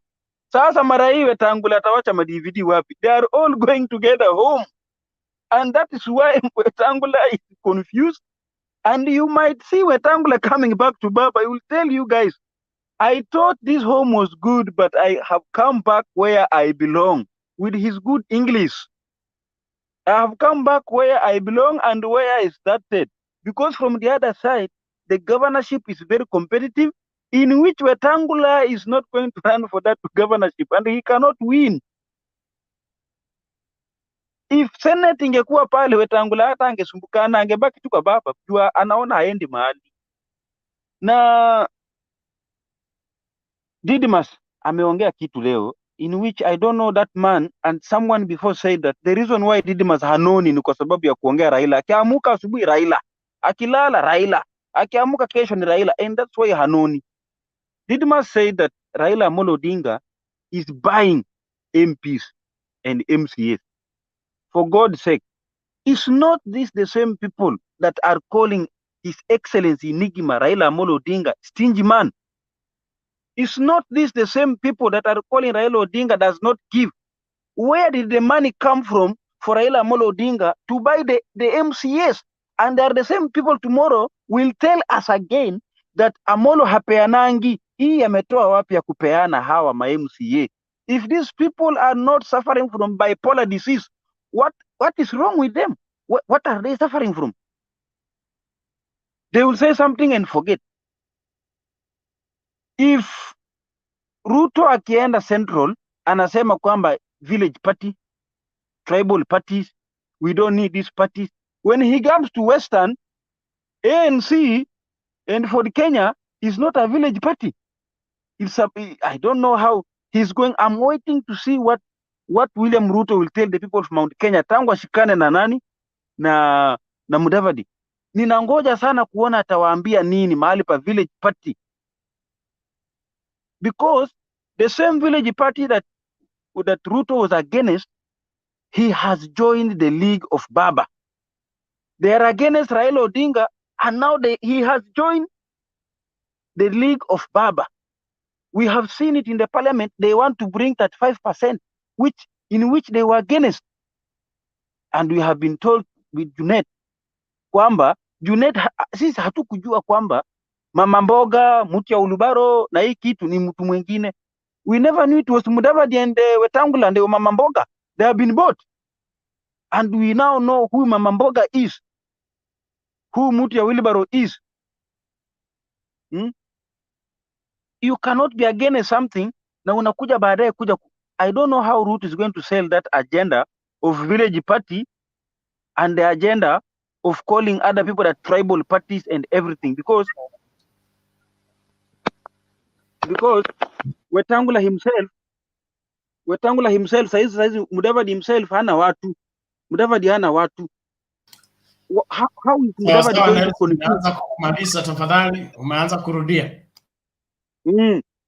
Sasa mara hii Wetangula atawacha ma-DVD wapi? They are all going together home, and that is why Wetangula is confused. And you might see Wetangula coming back to Baba. I will tell you guys, I thought this home was good, but I have come back where I belong with his good English. I have come back where I belong and where I started. Because from the other side, the governorship is very competitive, in which Wetangula is not going to run for that governorship, and he cannot win. If Senate ingekuwa pale, Wetangula hata angesumbukana, angebaki tu kwa Baba, jua anaona haendi mahali. Na Didimas ameongea kitu leo, in which I don't know that man, and someone before said that the reason why Didimas hanoni ni kwa sababu ya kuongea Raila. Akiamuka asubuhi Raila, akilala Raila, akiamuka kesho ni Raila, and that's why hanoni. Didimas said that Raila Odinga is buying MPs and MCAs. For God's sake, is not this the same people that are calling His Excellency Nigima Raila Odinga stingy man? Is not this the same people that are calling Raila Odinga does not give? Where did the money come from for Raila Odinga to buy the MCAs? And they are the same people tomorrow will tell us again that Amolo hapeanangi, hii ametoa wapi ya kupeana hawa ma MCA? If these people are not suffering from bipolar disease, what is wrong with them? What are they suffering from? They will say something and forget. If Ruto akienda Central anasema kwamba village party, tribal parties, we don't need these parties. When he comes to Western, ANC and Ford Kenya is not a village party. I don't know how he's going. I'm waiting to see what William Ruto will tell the people of Mount Kenya tangu ashikane na nani na Mudavadi. Ninangoja sana kuona atawaambia nini mahali pa village party. Because the same village party that Ruto was against, he has joined the League of Baba. They are against Raila Odinga, and now he has joined the League of Baba. We have seen it in the parliament. They want to bring that 5%, in which they were against. And we have been told with Junet kwamba sisi hatukujua kwamba Mama Mboga, Mutia Ulubaro na hii kitu ni mtu mwingine. We never knew it was Mudavadi and Wetangula and Mama Mboga. They have been bought. And we now know who Mama Mboga is, who Mutia Ulubaro is. You cannot be against something na unakuja baadaye kuja. I don't know how Ruto is going to sell that agenda of village party and the agenda of calling other people at tribal parties and everything, because Wetangula himself saizi Mudavadi himself hana watu. Mudavadi hana watu. How is Mudavadi going to continue?
Umeanza kumaliza tafadhali, umeanza kurudia.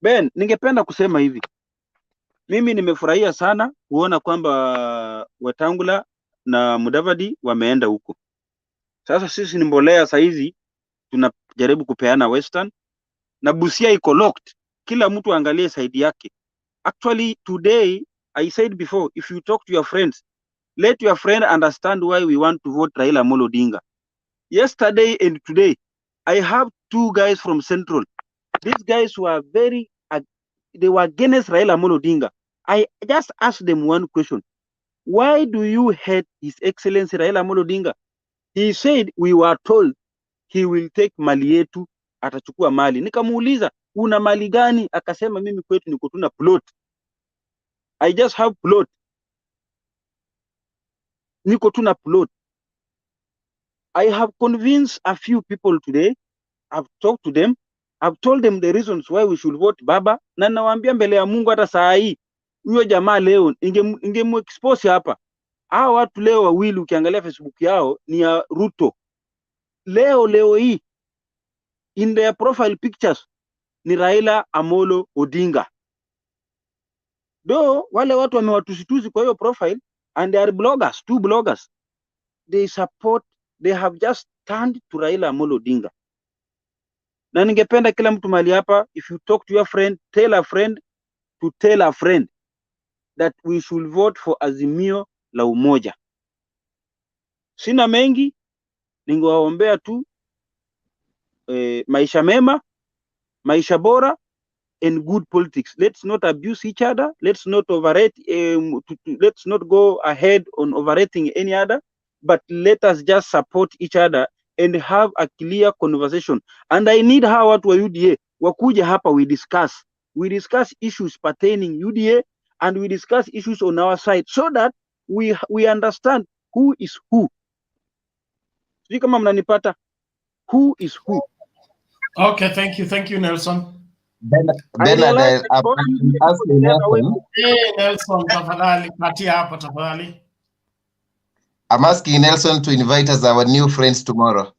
Ben, ningependa kusema hivi. Mimi nimefurahia sana kuona kwamba Wetangula na Mudavadi wameenda huko. Sasa sisi ni mbolea saizi tunajaribu kupeana Western na Busia iko locked. Kila mtu angalie side yake. Actually today I said before, if you talk to your friends, let your friend understand why we want to vote Raila Amolo Odinga. Yesterday and today, I have two guys from Central. These guys were they were against Raila Amolo Odinga. I just asked them one question. Why do you hate His Excellency Raila Amolo Odinga? He said, we were told he will take mali yetu, atachukua mali. Nikamuuliza, una mali gani? Akasema mimi kwetu niko tuna plot. I just have plot. Niko tuna plot. I have convinced a few people today. I've talked to them. I've told them the reasons why we should vote Baba. Na nawaambia mbele ya Mungu hata saa hii huyo jamaa leo ingemu-expose hapa. Hao watu leo wawili ukiangalia Facebook yao ni ya Ruto. Leo hii in their profile pictures ni Raila Amolo Odinga. Though wale watu wamewatusituzi kwa hiyo profile and they are bloggers, two bloggers. They have just turned to Raila Amolo Odinga. Na ningependa kila mtu mahali hapa, if you talk to your friend, tell a friend to tell a friend that we should vote for Azimio la Umoja. Sina mengi, ningewaombea tu maisha mema, maisha bora, and good politics. Let's not abuse each other. Let's not overrate. Let's not go ahead on overrating any other. But let us just support each other and have a clear conversation. And I need hawa watu wa UDA wakuja hapa, we discuss issues pertaining UDA, and we discuss issues on our side so that we understand who is who. Sijui kama mnanipata, who is who.
Okay, thank you, Nelson.
Bernard, I'm asking Nelson.
Hey, Nelson, tafadhali, katia hapo tafadhali.
I'm asking Nelson to invite us our new friends tomorrow.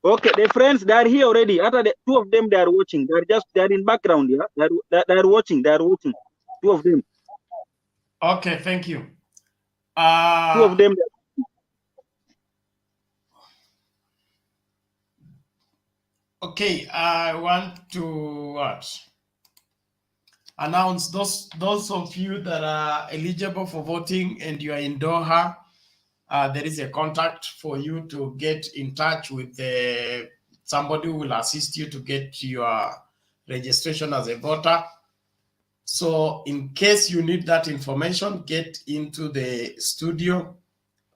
Okay, the friends, they are here already. After the two of them, they are watching. They are in background, yeah. They are watching. Two of them.
Okay, thank you.
Two of them.
Okay, I want to announce those of you that are eligible for voting and you are in Doha. There is a contact for you to get in touch with somebody who will assist you to get your registration as a voter. So in case you need that information, get into the studio.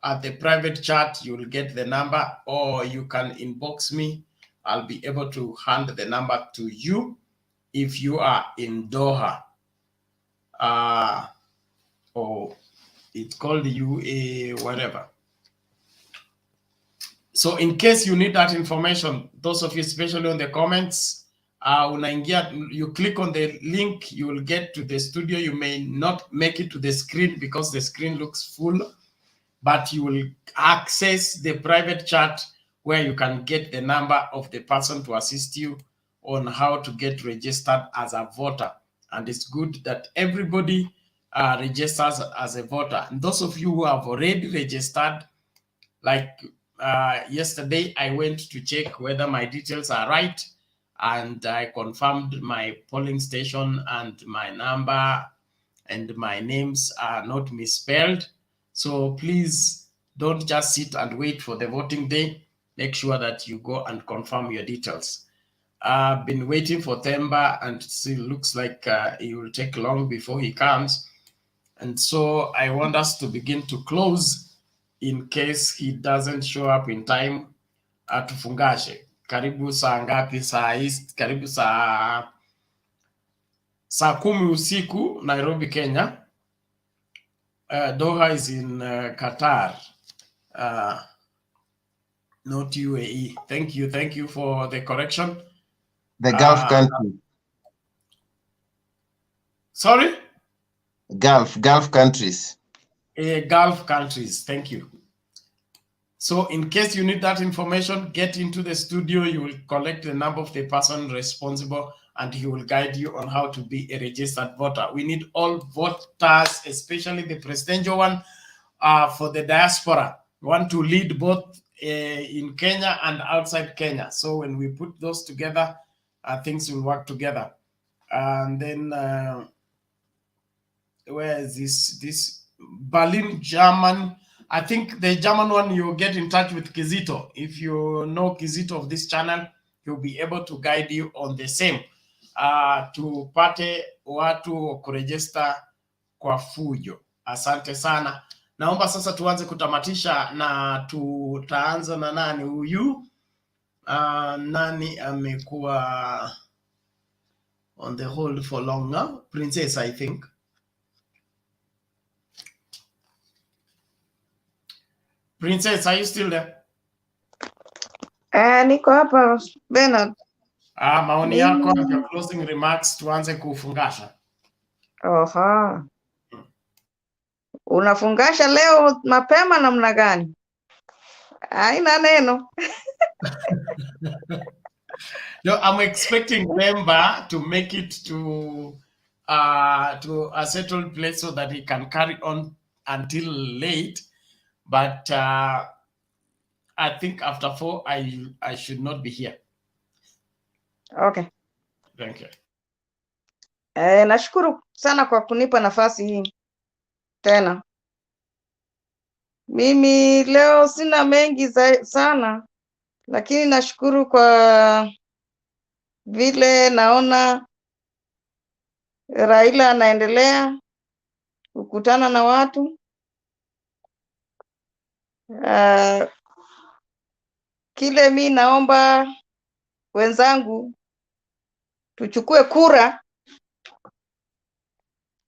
At the private chat, you will get the number, or you can inbox me. I'll be able to hand the number to you if you are in Doha. Or it's called UA, whatever. So in case you need that information, those of you, especially on the comments, you click on the link, you will get to the studio. You may not make it to the screen because the screen looks full, but you will access the private chat where you can get the number of the person to assist you on how to get registered as a voter. And it's good that everybody registers as a voter. And those of you who have already registered, like yesterday, I went to check whether my details are right, and I confirmed my polling station and my number and my names are not misspelled. So please don't just sit and wait for the voting day. Make sure that you go and confirm your details. I've been waiting for Themba, and it still looks like it will take long before he comes. And so I want us to begin to close in case he doesn't show up in time. Tufungashe. Karibu saa ngapi? Karibu saa 10 usiku, Nairobi, Kenya. Doha is in Qatar, not UAE. Thank you for the correction.
The Gulf country.
Sorry?
Gulf countries.
Gulf countries, thank you. So in case you need that information, get into the studio. You will collect the number of the person responsible, and he will guide you on how to be a registered voter. We need all voters, especially the presidential one, for the diaspora. We want to lead both in Kenya and outside Kenya. So when we put those together, things will work together. And then where is this Berlin, German. I think the German one, you get in touch with Kizito. If you know Kizito of this channel, he'll be able to guide you on the same. Tupate watu kurejista kwa fujo. Asante sana. Naomba sasa tuanze kutamatisha, na tutaanza na nani huyu? Nani amekuwa on the hold for long now? Princess, I think. Princess, are you still there?
Niko hapa Bernard.
Maoni yako ya closing remarks, tuanze kufungasha.
Oha. Unafungasha leo mapema namna gani? Haina neno.
No, I'm expecting Member to make it to a settled place so that he can carry on until late. But I think after 4, I should not be here.
Okay.
Thank you.
Nashukuru sana kwa kunipa nafasi hii tena. Mimi leo sina mengi sana, lakini nashukuru kwa vile naona Raila anaendelea kukutana na watu. Kile mi naomba wenzangu tuchukue kura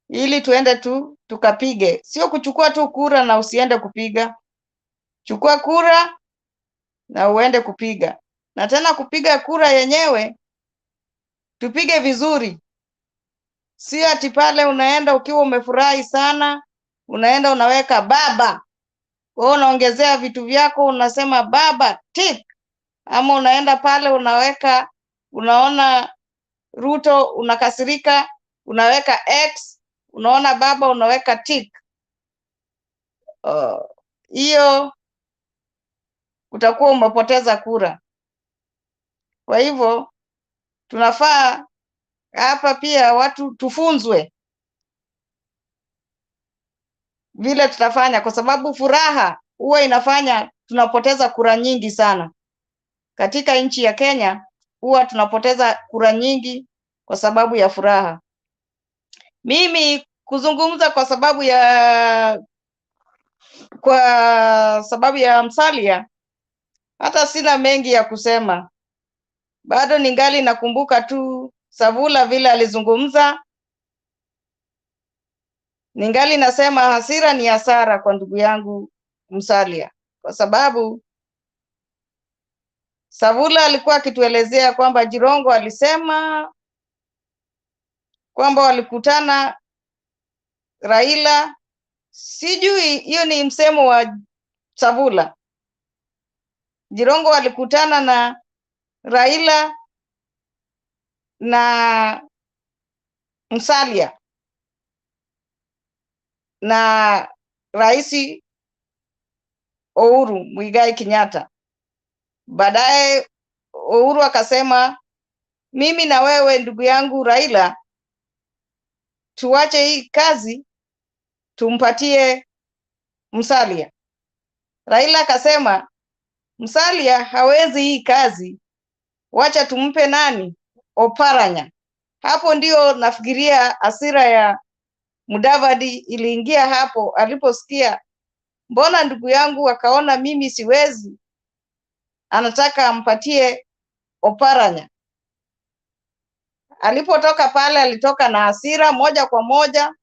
ili tuende tukapige. Sio kuchukua tu kura na usiende kupiga. Chukua kura na uende kupiga. Na tena kupiga kura yenyewe tupige vizuri. Si ati pale unaenda ukiwa umefurahi sana, unaenda unaweka baba. Wewe unaongezea vitu vyako unasema baba tick. Ama unaenda pale unaweka, unaona Ruto unakasirika, unaweka X, unaona baba unaweka tick. Hiyo utakuwa umepoteza kura. Kwa hivyo tunafaa hapa pia watu tufunzwe vile tutafanya, kwa sababu furaha huwa inafanya tunapoteza kura nyingi sana. Katika nchi ya Kenya huwa tunapoteza kura nyingi kwa sababu ya furaha. Mimi kuzungumza kwa sababu ya Musalia, hata sina mengi ya kusema. Bado ningali nakumbuka tu Savula vile alizungumza. Ningali nasema hasira ni hasara kwa ndugu yangu Musalia, kwa sababu Savula alikuwa akituelezea kwamba Jirongo alisema kwamba walikutana Raila. Sijui hiyo ni msemo wa Savula. Jirongo walikutana na Raila na Musalia na Rais Uhuru Muigai Kenyatta. Baadaye Uhuru akasema mimi na wewe ndugu yangu Raila tuache hii kazi tumpatie Musalia. Raila akasema Musalia hawezi hii kazi, wacha tumpe nani? Oparanya. Hapo ndio nafikiria hasira ya Mudavadi iliingia hapo aliposikia mbona ndugu yangu akaona mimi siwezi, anataka ampatie Oparanya. Alipotoka pale alitoka na hasira moja kwa moja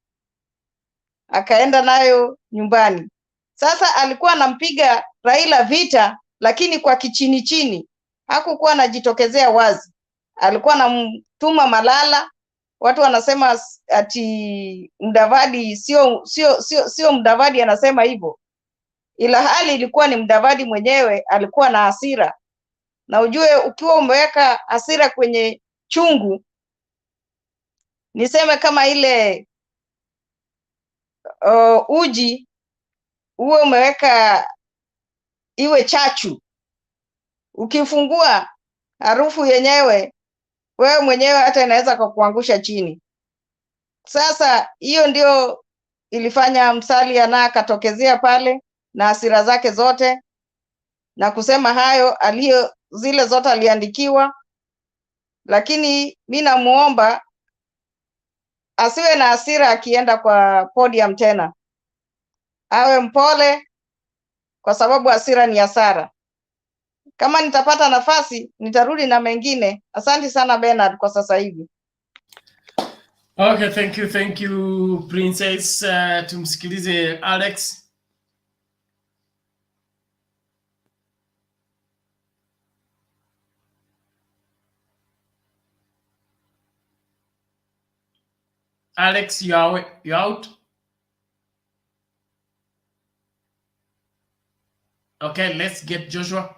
akaenda nayo nyumbani. Sasa alikuwa anampiga Raila vita, lakini kwa kichini chini. Hakukuwa anajitokezea wazi. Alikuwa anamtuma Malala. Watu wanasema ati Mudavadi sio Mudavadi anasema hivyo. Ila hali ilikuwa ni Mudavadi mwenyewe alikuwa na hasira. Na ujue ukiwa umeweka hasira kwenye chungu, niseme kama ile uji uwe umeweka iwe chachu, ukifungua harufu yenyewe wewe mwenyewe hata inaweza kukuangusha chini. Sasa hiyo ndio ilifanya Musalia na akatokezea pale na hasira zake zote na kusema hayo zile zote aliandikiwa, lakini mi namuomba asiwe na hasira akienda kwa podium tena, awe mpole kwa sababu hasira ni hasara. Kama nitapata nafasi nitarudi na mengine. Asante sana Bernard kwa sasa hivi.
Okay, thank you Princess. Tumsikilize Alex. Alex, you out? Okay, let's get Joshua.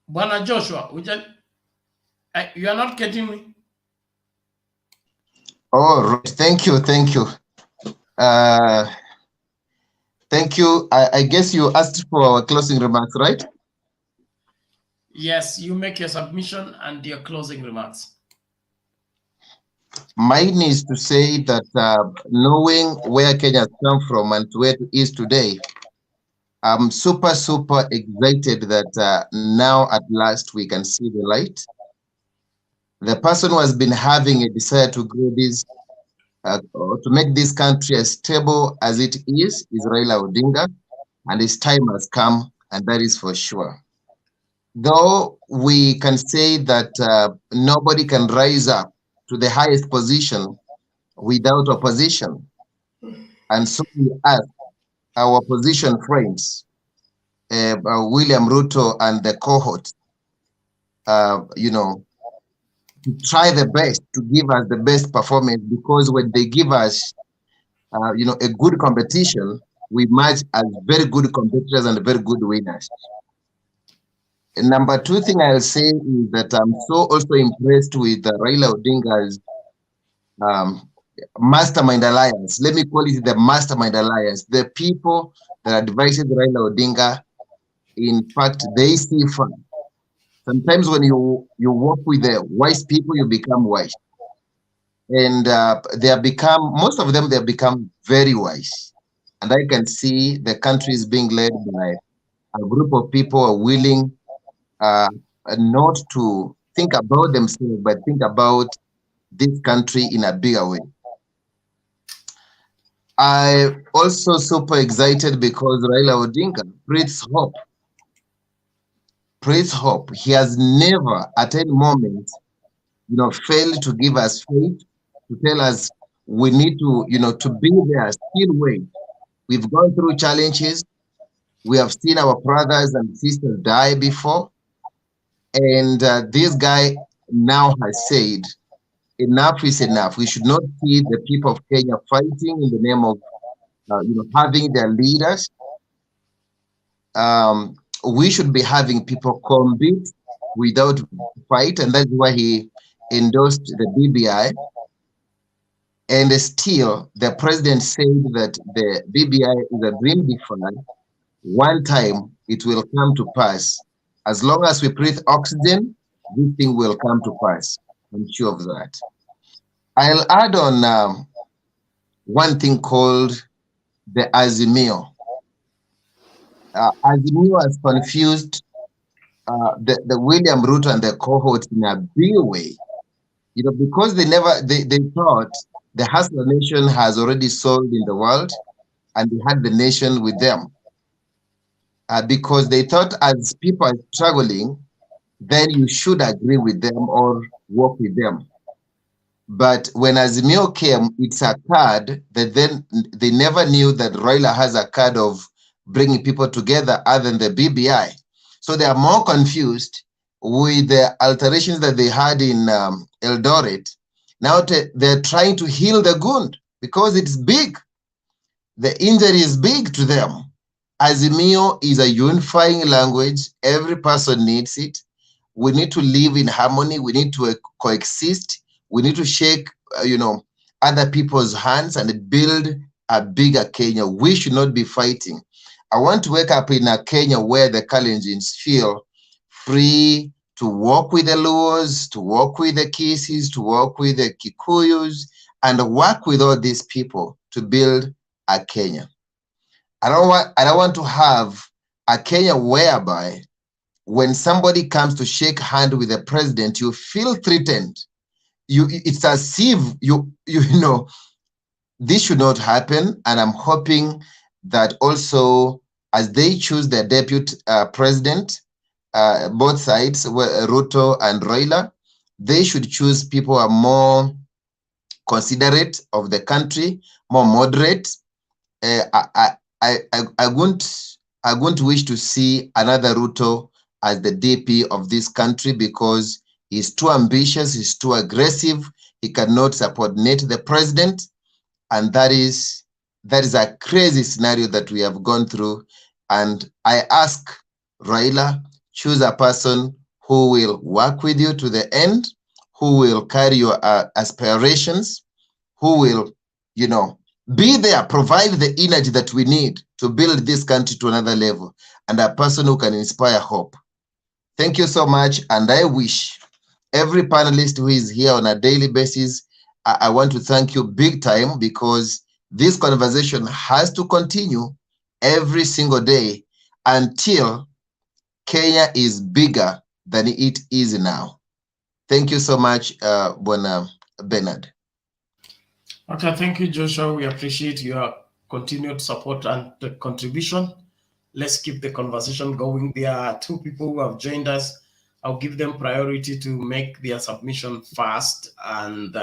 Bwana Joshua, you are not getting me.
Oh, thank you. Thank you. I guess you asked for our closing remarks, right?
Yes, you make your submission and your closing remarks.
Mine is to say that knowing where Kenya has come from and where it is today, I'm super excited that now at last we can see the light. The person who has been having a desire to grow this, to make this country as stable as it is Raila Odinga, and his time has come, and that is for sure. Though we can say that nobody can rise up to the highest position without opposition, and so we ask our opposition friends, William Ruto and the cohort, to try the best to give us the best performance, because when they give us, a good competition, we match as very good competitors and very good winners. And number two thing I'll say is that I'm so also impressed with Raila Odinga's mastermind alliance. Let me call it the mastermind alliance. The people that advised Raila Odinga, in fact, they see fun. Sometimes when you work with the wise people, you become wise. And most of them, they have become very wise. And I can see the country is being led by a group of people who are willing not to think about themselves, but think about this country in a bigger way. I also super excited because Raila Odinga breathes hope. Praise hope. He has never at any moment, failed to give us faith, to tell us we need to, to be there, still wait. We've gone through challenges. We have seen our brothers and sisters die before. And this guy now has said, enough is enough. We should not see the people of Kenya fighting in the name of, having their leaders. We should be having people compete without fight, and that's why he endorsed the BBI. And still, the president said that the BBI is a dream deferred. One time, it will come to pass. As long as we breathe oxygen, this thing will come to pass. I'm sure of that. I'll add on one thing called the Azimio. Azimio has confused the William Ruto and the cohort in a big way, because they thought the Hustler Nation has already sold in the world, and they had the nation with them. Because they thought as people are struggling, then you should agree with them or work with them. But when Azimio came, it's a card that then they never knew that Raila has a card of bringing people together other than the BBI. So they are more confused with the alterations that they had in Eldoret. Now they're trying to heal the wound because it's big. The injury is big to them. Azimio is a unifying language. Every person needs it. We need to live in harmony. We need to coexist. We need to shake, other people's hands and build a bigger Kenya. We should not be fighting. I want to wake up in a Kenya where the Kalenjins feel free to walk with the Luos, to walk with the Kisis, to walk with the Kikuyus, and work with all these people to build a Kenya. I don't want to have a Kenya whereby when somebody comes to shake hand with the president, you feel threatened. It's as if this should not happen. And I'm hoping that also as they choose their deputy president, both sides, Ruto and Raila, they should choose people who are more considerate of the country, more moderate. I wouldn't wish to see another Ruto as the DP of this country because he's too ambitious, he's too aggressive, he cannot subordinate the president, and that is a crazy scenario that we have gone through. And I ask Raila, choose a person who will work with you to the end, who will carry your aspirations, who will, be there, provide the energy that we need to build this country to another level, and a person who can inspire hope. Thank you so much, and I wish every panelist who is here on a daily basis, I want to thank you big time, because this conversation has to continue every single day until Kenya is bigger than it is now. Thank you so much, Bernard.
Okay, thank you, Joshua. We appreciate your continued support and contribution. Let's keep the conversation going. There are two people who have joined us. I'll give them priority to make their submission fast and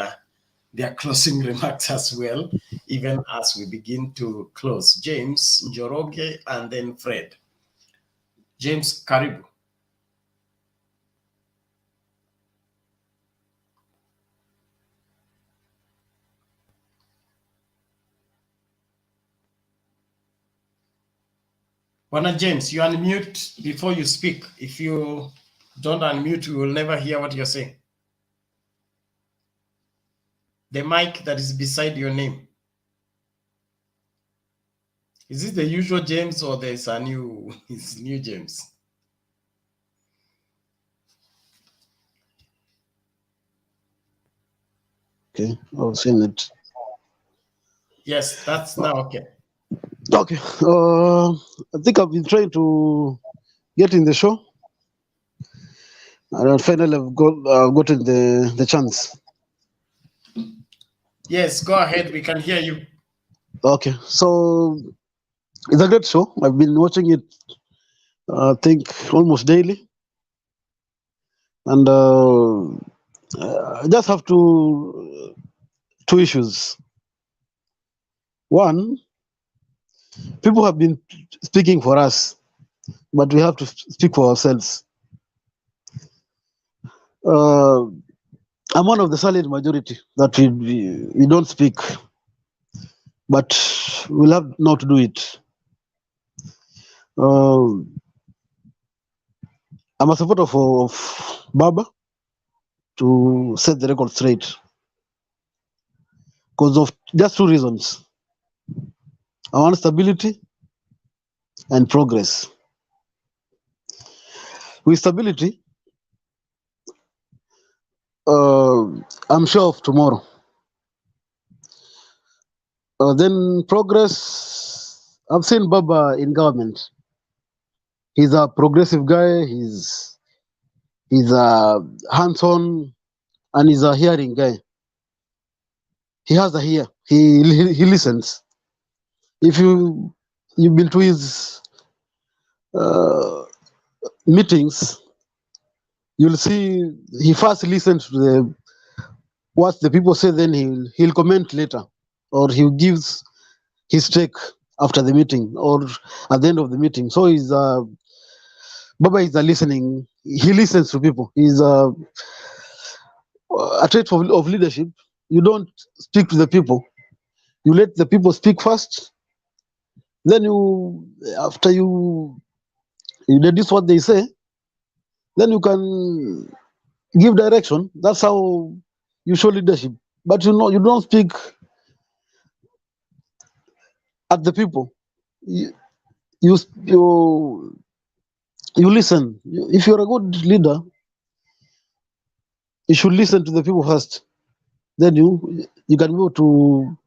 their closing remarks as well, even as we begin to close. James, Njoroge, and then Fred. James, karibu. Bwana James, you unmute before you speak. If you don't unmute, we will never hear what you're saying. The mic that is beside your name. Is this the usual James or there's a new James?
Okay, I've seen it.
Yes, that's now okay.
Okay, I think I've been trying to get in the show, and finally I've gotten the chance.
Yes, go ahead. We can hear you.
Okay, so it's a great show. I've been watching it, I think, almost daily, and I just have two issues. One, people have been speaking for us, but we have to speak for ourselves. I'm one of the silent majority that we don't speak, but we'll have not to do it. I'm a supporter of Baba, to set the record straight, because of just two reasons. I want stability and progress. With stability, I'm sure of tomorrow. Then progress, I've seen Baba in government. He's a progressive guy, he's a hands-on, and he's a hearing guy. He has a ear, he listens. If you've been to his meetings, you'll see he first listens to what the people say, then he'll comment later, or he gives his take after the meeting or at the end of the meeting. So Baba is a listening. He listens to people. He's a trait of leadership. You don't speak to the people. You let the people speak first, Then you, after you deduce what they say, then you can give direction. That's how you show leadership. But you don't speak at the people. You listen. If you're a good leader, you should listen to the people first. Then you can go to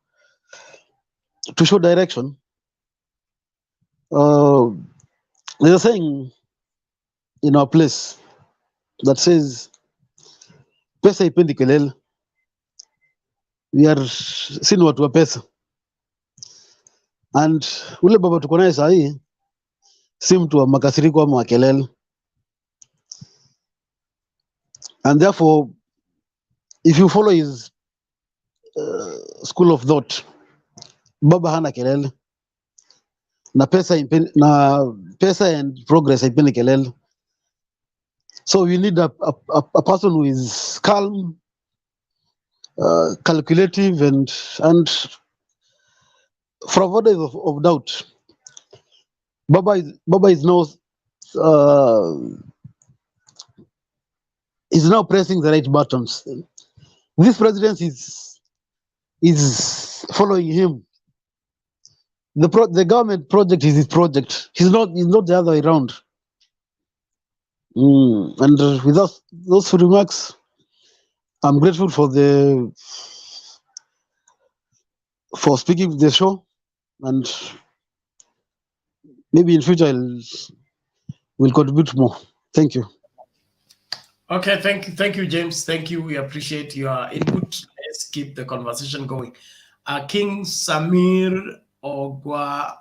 show direction. There's a saying in our place that says, "Pesa ipendi kelele." We are seen watu wa pesa, and ule baba tuko naye sahi si mtu wa makasiriko ama kelele, and therefore if you follow his school of thought, baba hana kelele na pesa and progress haipendi kelele. So you need a person who is calm, calculative, and for avoidance of doubt. Baba is now pressing the right buttons. This president is following him. The government project is his project. He's not the other way around. And with those remarks, I'm grateful for speaking the show, and maybe in future will contribute more. Thank you.
Okay, thank you, James. Thank you. We appreciate your input. Let's keep the conversation going. King Samir Ogwaro,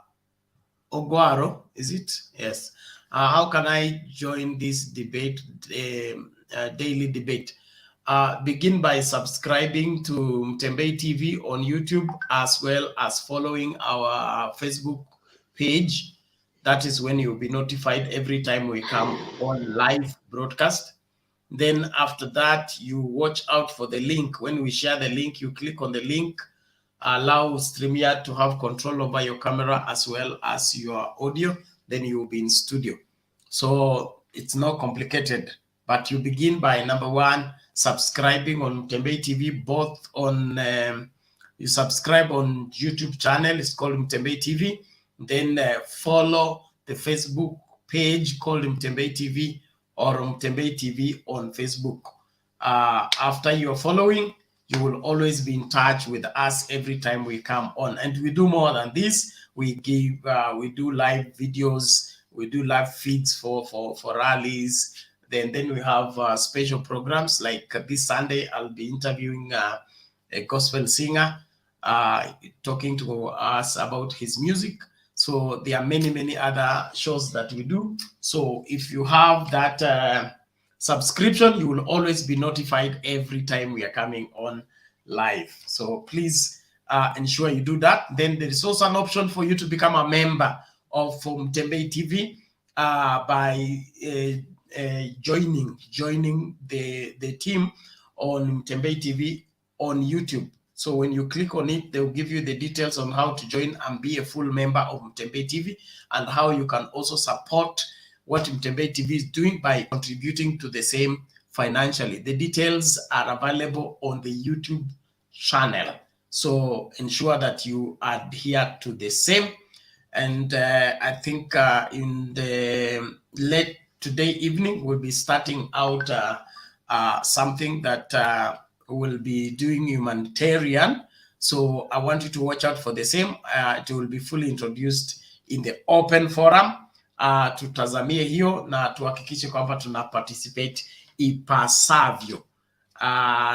is it? Yes. How can I join this debate, daily debate? Begin by subscribing to Mtembei TV on YouTube, as well as following our Facebook page. That is when you'll be notified every time we come on live broadcast. Then after that, you watch out for the link. When we share the link, you click on the link, allow StreamYard to have control over your camera as well as your audio. Then you will be in studio. So it's not complicated, but you begin by number one, subscribing on Mtembei TV, both on, you subscribe on YouTube channel, it's called Mtembei TV. Then follow the Facebook page called Mtembei TV, or Mtembei TV on Facebook. After you're following, you will always be in touch with us every time we come on. And we do more than this. We do live videos, we do live feeds for rallies. Then we have special programs, like this Sunday, I'll be interviewing a gospel singer, talking to us about his music. So there are many other shows that we do. So if you have that subscription, you will always be notified every time we are coming on live. So please ensure you do that. Then there is also an option for you to become a member of Mtembei TV by joining the team on Mtembei TV on YouTube. So when you click on it, they'll give you the details on how to join and be a full member of Mtembei TV, and how you can also support what Mtembei TV is doing by contributing to the same financially. The details are available on the YouTube channel. So ensure that you adhere to the same. And I think in the late today evening, we'll be starting out something that will be doing humanitarian. So I want you to watch out for the same. It will be fully introduced in the open forum. Tutazamie hiyo na tuhakikishe kwamba tuna participate ipasavyo.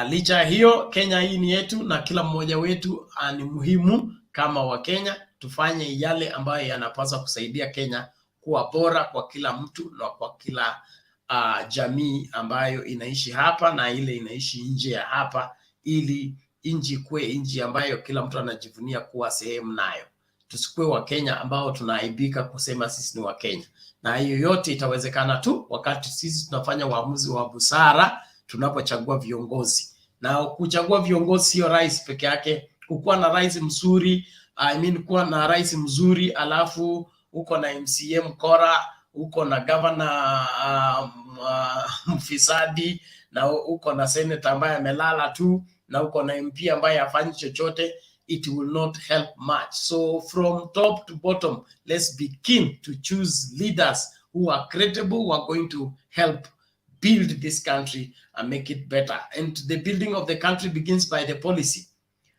Licha hiyo, Kenya hii ni yetu na kila mmoja wetu ni muhimu kama wa Kenya. Tufanye yale ambayo yanapaswa kusaidia Kenya kuwa bora kwa kila mtu na kwa kila jamii ambayo inaishi hapa na ile inaishi nje ya hapa, ili nchi kuwe nchi ambayo kila mtu anajivunia kuwa sehemu nayo. Tusikuwe wa Kenya ambao tunaaibika kusema sisi ni wa Kenya. Na hiyo yote itawezekana tu wakati sisi tunafanya uamuzi wa busara tunapochagua viongozi. Na kuchagua viongozi sio rais peke yake. Kukuwa na rais mzuri I mean kuwa na rais mzuri alafu uko na MCA mkora, uko na governor mfisadi, na uko na senator ambaye amelala tu, na uko na MP ambaye hafanyi chochote, it will not help much. So from top to bottom, let's be keen to choose leaders who are credible, who are going to help build this country and make it better. And the building of the country begins by the policy.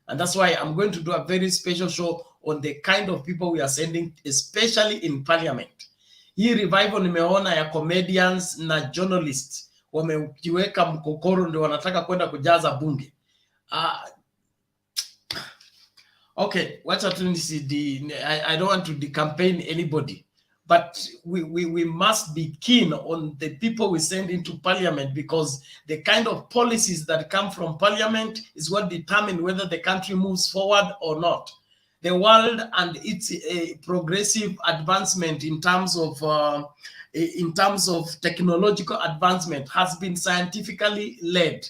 And that's why I'm going to do a very special show on the kind of people we are sending, especially in parliament. Hii revival nimeona ya comedians na journalists wamejiweka mkokoro, ndio wanataka kwenda kujaza bunge. Okay, wacha tu I don't want to decampaign anybody, but we must be keen on the people we send into parliament, because the kind of policies that come from parliament is what determine whether the country moves forward or not. The world and its progressive advancement in terms of technological advancement has been scientifically led.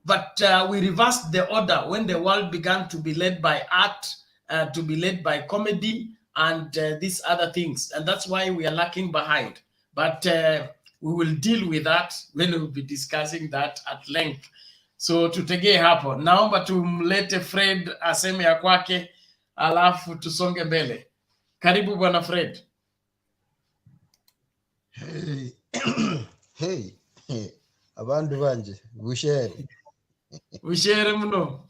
But we reversed the order when the world began to be led by art, to be led by comedy, and these other things. And that's why we are lacking behind. But we will deal with that when we'll be discussing that at length. So tutegee hapo. Naomba tumlete Fred aseme ya kwake, alafu tusonge mbele. Karibu bwana Fred.
Hey. Hey. Abandu banje, bushere.
Bushere mno.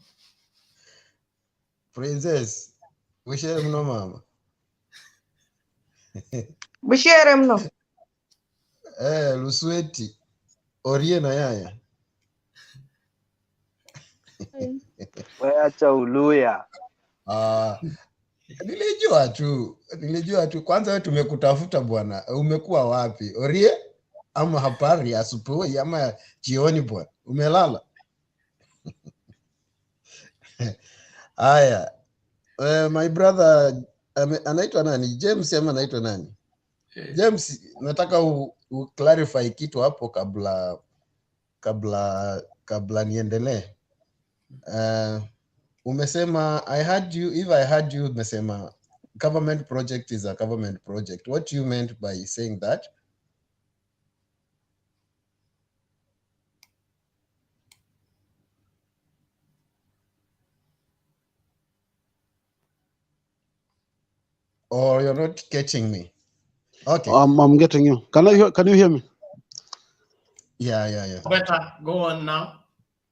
Princess, bushere mno mama.
Bushere mno.
Lusweti. Orie na yaya.
Weacha uluya.
Nilijua tu. Kwanza wewe tumekutafuta bwana. Umekuwa wapi? Orie ama hapari asubuhi ama jioni bwana? Umelala? Aya. My brother anaitwa nani? James ama anaitwa nani? James, nataka clarify kitu hapo kabla niendelee. Umesema if I heard you umesema government project is a government project. What do you meant by saying that? Or you're not catching me? Okay.
I'm getting you. Can you hear me?
Yeah.
Better go on now.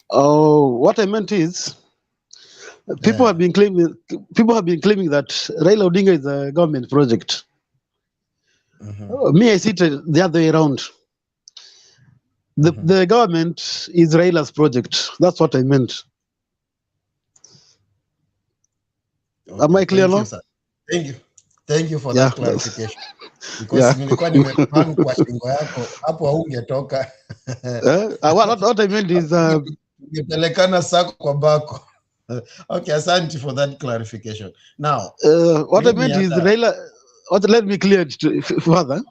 Oh, what I meant is, people have been claiming that Raila Odinga is a government project. Me, I see it the other way around. The government is Raila's project. That's what I meant.
Okay,
am I clear now?
Thank you for that clarification. Because nilikuwa nimepanga kwa shingo yako hapo haungetoka.
What I meant is
nipelekana sako kwa bako. Okay, asante for that clarification. Now,
what I meant is Raila. Let me clear it further.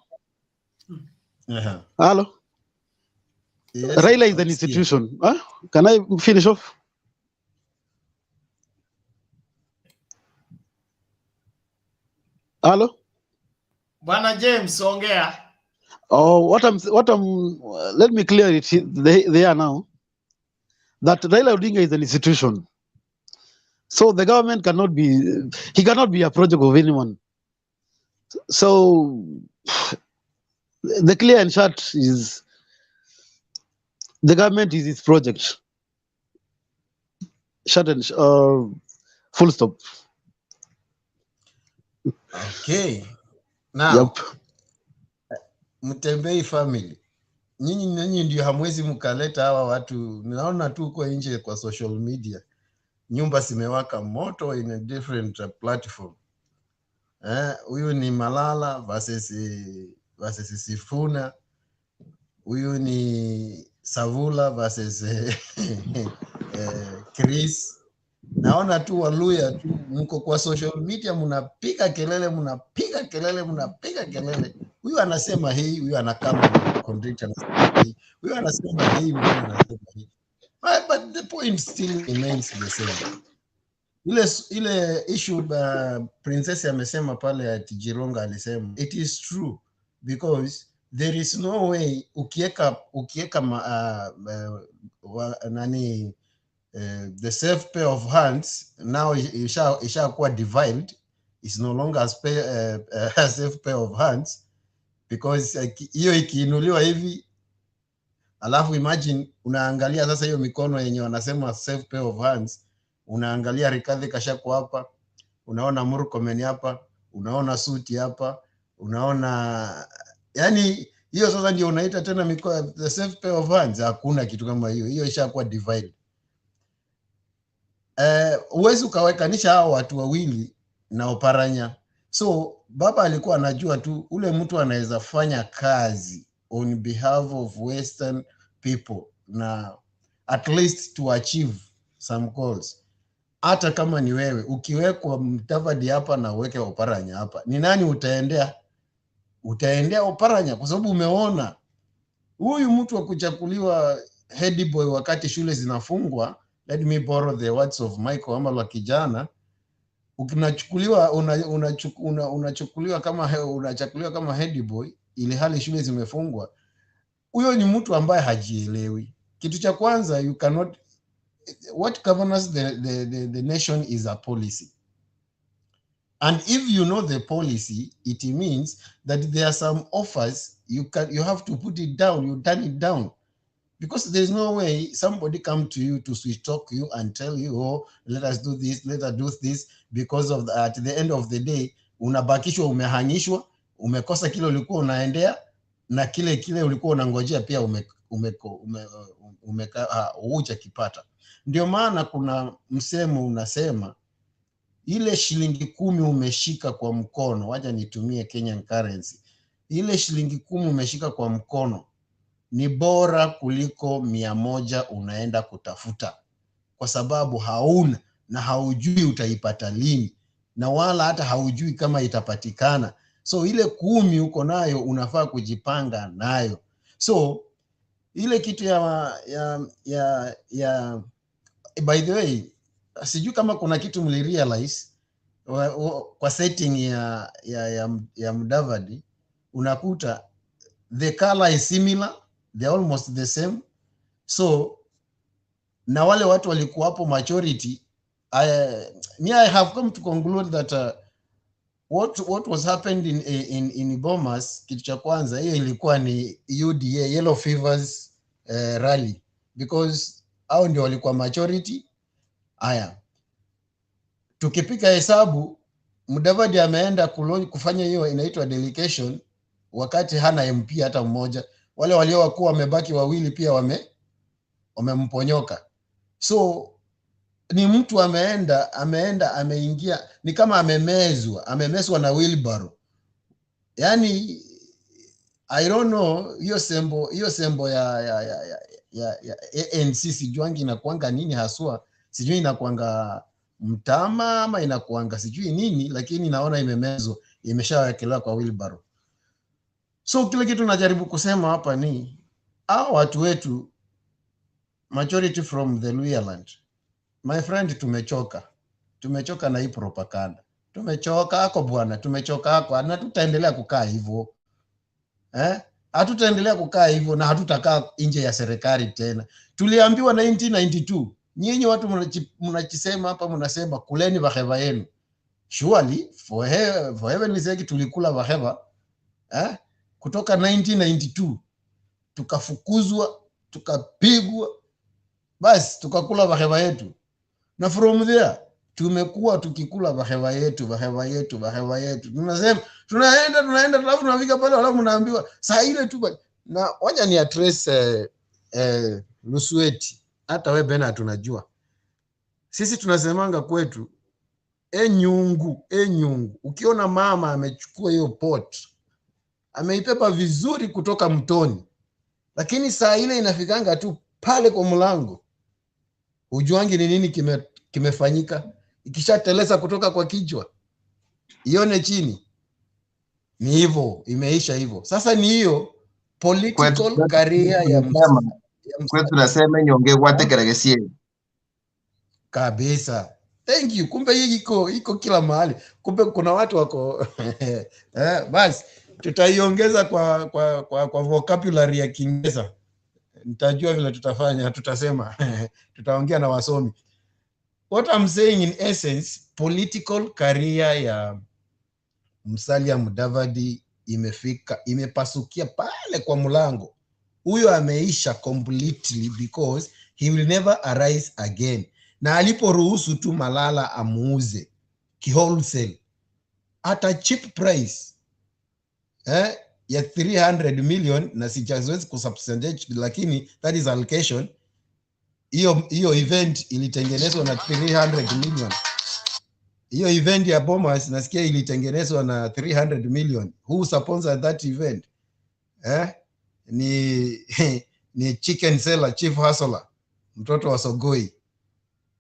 Hello. Yes, Raila is an institution. Can I finish off? Hello.
Bwana James, ongea.
Oh, let me clear it. They are now that Raila Odinga is an institution. So the government cannot be a project of anyone. So the clear and short is the government is its project. Short and full stop.
Okay. Now, Mtembei family. Nyinyi ndio hamwezi mkaleta hawa watu. Naona tu kwa nje kwa social media. Nyumba zimewaka moto in a different platform. Huyu ni Malala versus Sifuna. Huyu ni Savula versus Chris. Naona tu Waluya tu mko kwa social media mnapiga kelele. Huyu anasema hii, huyu anakama contradict anasema hii. Huyu anasema hii, huyu anasema hii. But the point still remains the same. ile issue Princess amesema pale at Jironga alisema it is true because there is no way ukieka the safe pair of hands now isha kuwa divided, is no longer a safe pair of hands because hiyo ikiinuliwa hivi alafu imagine unaangalia sasa hiyo mikono yenye wanasema safe pair of hands, unaangalia Rigathi Gachagua hapa, unaona Murkomen hapa, unaona Suti hapa, unaona yani hiyo sasa ndio unaita tena mikono the safe pair of hands? Hakuna kitu kama hiyo ishakuwa divided. Uwezi ukawekanisha hao watu wawili na Oparanya. So baba alikuwa anajua tu ule mtu anaweza fanya kazi on behalf of Western people na at least to achieve some goals. Hata kama ni wewe ukiwekwa Mudavadi hapa na uweke Oparanya hapa, ni nani utaendea? Utaendea Oparanya kwa sababu umeona huyu mtu wa kuchakuliwa head boy wakati shule zinafungwa. Let me borrow the words of Michael Amalo kijana, unachukuliwa kama head boy ili hali shule zimefungwa. Huyo ni mtu ambaye hajielewi. Kitu cha kwanza, you cannot, what governs the nation is a policy. And if you know the policy, it means that there are some offers you have to put it down, you turn it down. Because there's no way somebody come to you to sweet talk you and tell you, oh, let us do this, let us do this, because of at the end of the day, unabakishwa, umehangishwa, umekosa kile ulikuwa unaendea, na kile ulikuwa unangojea pia hujakipata. Ndio maana kuna msemo unasema, ile shilingi 10 umeshika kwa mkono, wacha nitumie Kenyan currency, ile shilingi 10 umeshika kwa mkono ni bora kuliko 100 unaenda kutafuta, kwa sababu hauna na haujui utaipata lini, na wala hata haujui kama itapatikana. So ile 10 uko nayo unafaa kujipanga nayo. So ile kitu by the way, sijui kama kuna kitu mlirealize kwa setting ya Mudavadi, unakuta the color is similar, they're almost the same. So na wale watu walikuwa hapo majority, I have come to conclude that what was happened in Bomas, kitu cha kwanza hiyo ilikuwa ni UDA, Yellow Fevers rally, because hao ndio walikuwa majority. Haya, tukipika hesabu, Mudavadi ameenda kufanya hiyo inaitwa delegation wakati hana MP hata mmoja. Wale waliokuwa wamebaki wawili pia wamemponyoka. So ni mtu ameingia, ni kama amemezwa na wheelbarrow. Yani I don't know, hiyo sembo ya ANC sijuangi inakuanga nini haswa, sijui inakuanga mtama ama inakuanga sijui nini, lakini naona imemezwa, imeshawekelewa kwa wheelbarrow. So kile kitu najaribu kusema hapa ni hao watu wetu majority from the Luhyaland, my friend, tumechoka na hii propaganda. Tumechoka hako bwana, tumechoka hako, na tutaendelea kukaa hivyo. Hatutaendelea kukaa hivyo na hatutakaa nje ya serikali tena. Tuliambiwa 1992, nyinyi watu mnachisema hapa, mnasema kuleni baheva yenu. Surely for heaven's sake tulikula baheva kutoka 1992, tukafukuzwa, tukapigwa, basi tukakula baheva yetu, na from there tumekuwa tukikula baheva yetu. Tunasema tunaenda alafu tunafika pale alafu mnaambiwa saa ile tu. Na wacha ni address Lusueti, hata wewe Bena tunajua sisi tunasemanga kwetu nyungu. Ukiona mama amechukua hiyo pot, ameipepa vizuri kutoka mtoni, lakini saa ile inafikanga tu pale kwa mlango, ujuangi ni nini kimefanyika. Ikishateleza kutoka kwa kichwa ione chini, ni hivyo, imeisha hivyo. Sasa ni hiyo political career ya
kwetu tunasema nyonge watekeregesie
kabisa. Thank you. Kumbe hii iko kila mahali. Kumbe kuna watu wako basi tutaiongeza kwa vocabulary ya Kiingereza. Nitajua vile tutafanya, tutasema tutaongea na wasomi. What I'm saying in essence, political career ya Musalia Mudavadi imepasukia pale kwa mlango. Huyo ameisha completely because he will never arise again. Na aliporuhusu tu Malala amuuze wholesale at a cheap price ya 300 million, na sijazoezi kusubstantiate, lakini that is allocation. Hiyo event ilitengenezwa na 300 million. Hiyo event ya Bomas nasikia ilitengenezwa na 300 million. Who sponsored that event? Ni chicken seller, chief hustler, mtoto wa Sogoi.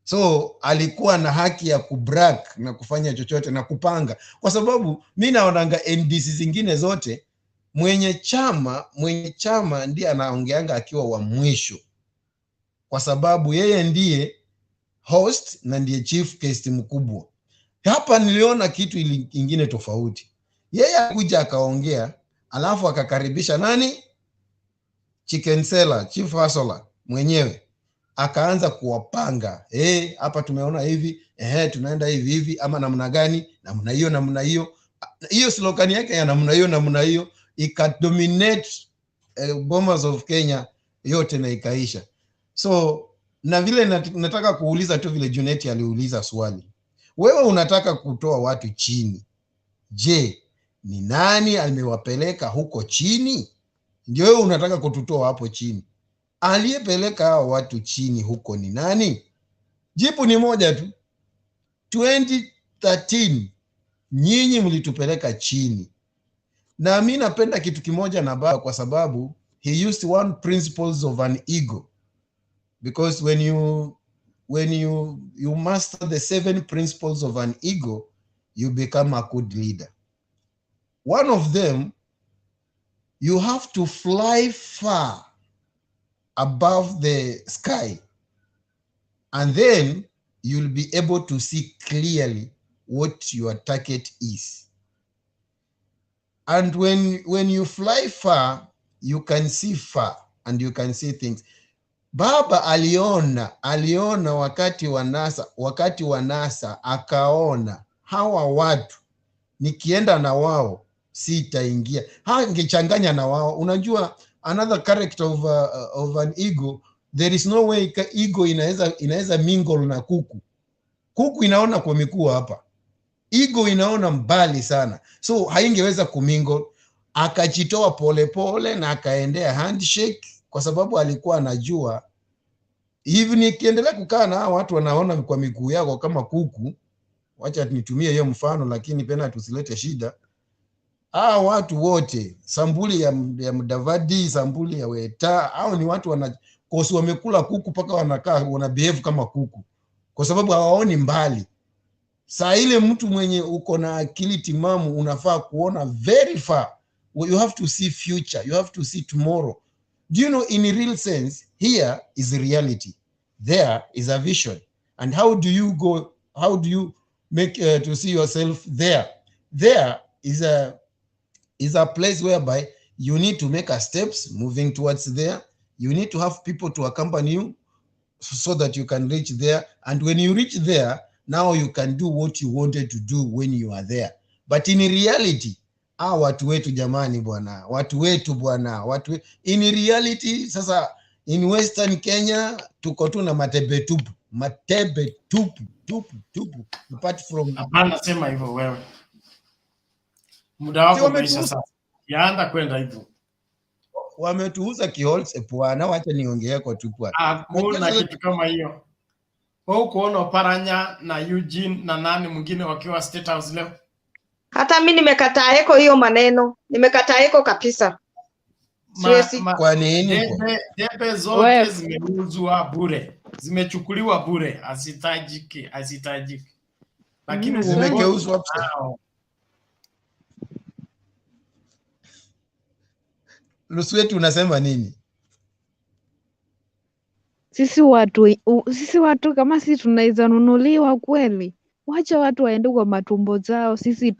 So alikuwa na haki ya kubrag na kufanya chochote na kupanga, kwa sababu mimi naonanga NDC zingine zote mwenye chama ndiye anaongeanga akiwa wa mwisho, kwa sababu yeye ndiye host na ndiye chief guest mkubwa. Hapa niliona kitu ingine tofauti. Yeye akuja akaongea, alafu akakaribisha nani? Chicken seller, chief hustler mwenyewe. Akaanza kuwapanga. Hapa tumeona hivi, tunaenda hivi ama namna gani? Namna hiyo. Hiyo slogan yake ya namna hiyo ikadominate Bomas of Kenya yote na ikaisha. So na vile nataka kuuliza tu vile Junet aliuliza swali. Wewe unataka kutoa watu chini. Je, ni nani amewapeleka huko chini? Ndio wewe unataka kututoa hapo chini. Aliyepeleka hao watu chini huko ni nani? Jibu ni moja tu. 2013 nyinyi mlitupeleka chini. Na mimi napenda kitu kimoja na baba, kwa sababu he used one principles of an ego. Because when you master the 7 principles of an ego, you become a good leader. One of them, you have to fly far above the sky, and then you'll be able to see clearly what your target is. And when you fly far, you can see far and you can see things. Baba aliona wakati wa NASA akaona hawa watu nikienda na wao sitaingia. Angechanganya na wao. Unajua, another character of an ego, there is no way ego inaweza mingle na kuku. Kuku inaona kwa miguu hapa. Ego inaona mbali sana. So haingeweza kumingle. Akajitoa pole na akaendea handshake, kwa sababu alikuwa anajua hivi nikiendelea kukaa na watu wanaona kwa miguu yako kama kuku. Wacha nitumie hiyo mfano, lakini pena tusilete shida. Watu wote, sambuli ya Mudavadi, sambuli ya Weta, hao ni watu wamekula kuku paka wana behave kama kuku, kwa sababu hawaoni mbali. Saa ile mtu mwenye uko na akili timamu unafaa kuona very far. You have to see future, you have to see tomorrow. Do you know, in a real sense, here is reality, there is a vision. And how do you make to see yourself there? There is a place whereby you need to make a steps moving towards there. You need to have people to accompany you so that you can reach there. And when you reach there, now you can do what you wanted to do when you are there. But in reality, watu wetu jamani bwana, watu wetu bwana, in reality, sasa in Western Kenya tuko tu na matebe tupu. Apart from
hapana, sema hivyo wewe. Muda wako umeisha sasa. Yaanza kwenda hivyo.
Wametuuza kiholse bwana, wacha niongee kwa tu bwana.
Hakuna kitu kama hiyo. Wewe kuona Paranya na Eugene na nani mwingine wakiwa State House leo?
Hata mimi nimekataa hiyo maneno. Nimekataa kabisa.
Kwa nini?
Debe zote zimeuzwa bure. Zimechukuliwa bure. Asitajiki. Lakini
zimegeuzwa Luswetu unasema nini?
Sisi watu kama sisi tunaweza nunuliwa kweli? Wacha watu waende kwa matumbo zao, sisi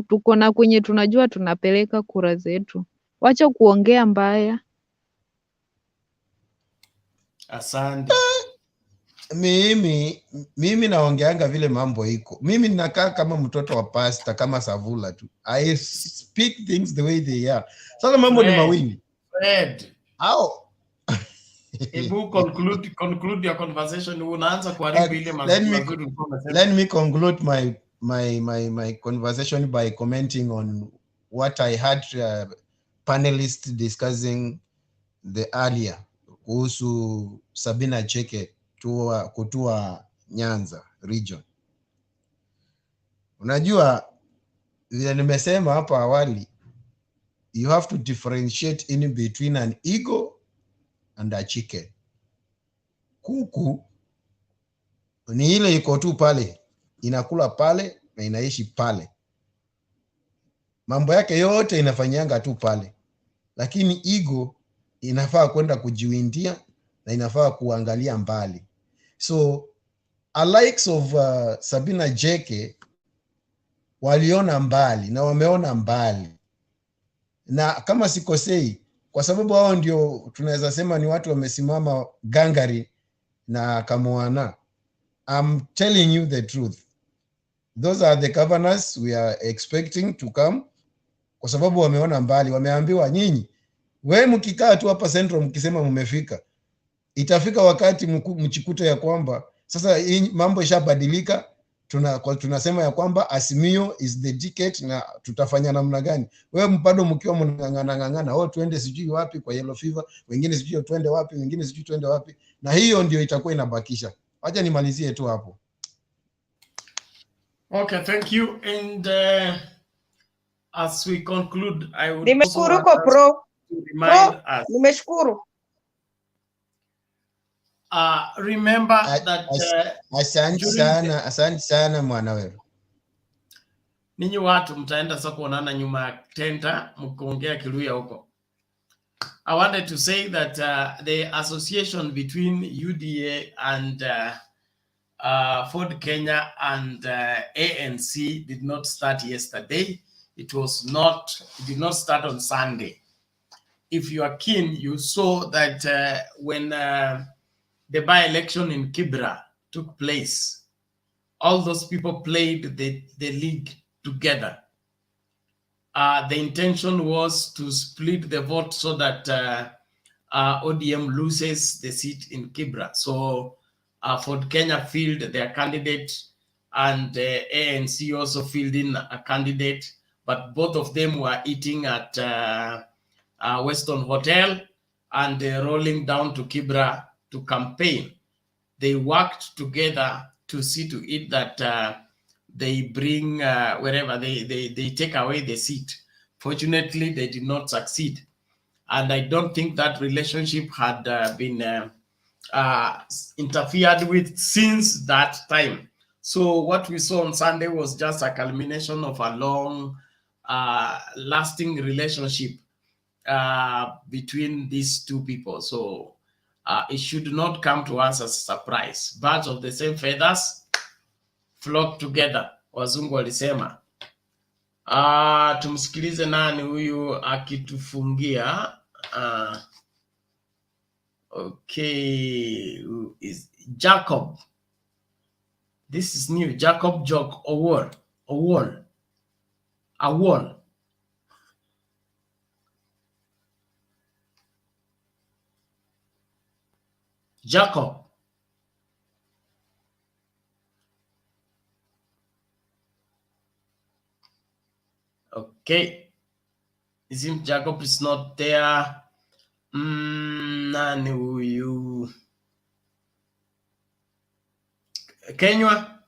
tuko na kwenye tunajua tunapeleka kura zetu. Wacha kuongea mbaya.
Asante.
Mimi naongeanga vile mambo iko. Mimi ninakaa kama mtoto wa pasta, kama Savula tu. I speak things the way they are. Sasa mambo ni mawili.
Fred.
How?
Ebu conclude your conversation. Unaanza kuharibu ile mazuri.
Let me conclude my conversation by commenting on what I had panelists discussing the earlier kuhusu Sabina Cheke kutua Nyanza region. Unajua vile nimesema hapa awali, you have to differentiate in between an eagle and a chicken. Kuku ni ile iko tu pale, inakula pale na inaishi pale, mambo yake yote inafanyanga tu pale. Lakini eagle inafaa kwenda kujiwindia na inafaa kuangalia mbali. So likes of Sabina Jeke waliona mbali na wameona mbali, na kama sikosei, kwa sababu hao ndio tunaweza sema ni watu wamesimama gangari na Kamuana. I'm telling you the truth. Those are the governors we are expecting to come, kwa sababu wameona mbali. Wameambiwa, nyinyi wewe mkikaa tu hapa Central mkisema mmefika, itafika wakati mchikute ya kwamba sasa hii mambo ishabadilika. Tunasema ya kwamba Azimio is the ticket na tutafanya namna gani? Wewe mpado mkiwa mnang'ang'ana, tuende sijui wapi kwa yellow fever, wengine sijui tuende wapi, wengine sijui tuende wapi, na hiyo ndio itakuwa inabakisha. Acha nimalizie tu hapo.
Okay, thank you. And as we conclude, I would
nimeshukuru
also
kwa pro. Nimeshukuru.
Remember that
asante sana mwana wewe.
Ninyi watu mtaenda sasa kuonana nyuma ya tenta mkiongea Kiluya huko. I wanted to say that the association between UDA and Ford Kenya and ANC did not start yesterday. It did not start on Sunday. If you are keen, you saw that when the by-election in Kibra took place, all those people played the league together. The intention was to split the vote so that ODM loses the seat in Kibra. So Ford Kenya fielded their candidate, and ANC also filled in a candidate, but both of them were eating at Weston Hotel and rolling down to Kibra to campaign. They worked together to see to it that they bring wherever they take away the seat. Fortunately, they did not succeed, and I don't think that relationship had been interfered with since that time. So what we saw on Sunday was just a culmination of a long lasting relationship between these two people. So it should not come to us as a surprise. Birds of the same feathers flock together, wazungu walisema. Tumsikilize nani huyu akitufungia. Okay, who is Jacob? This is new. Jacob Jock Awol. Jacob. Okay. It seems Jacob is not there. Nani huyu? Kenywa?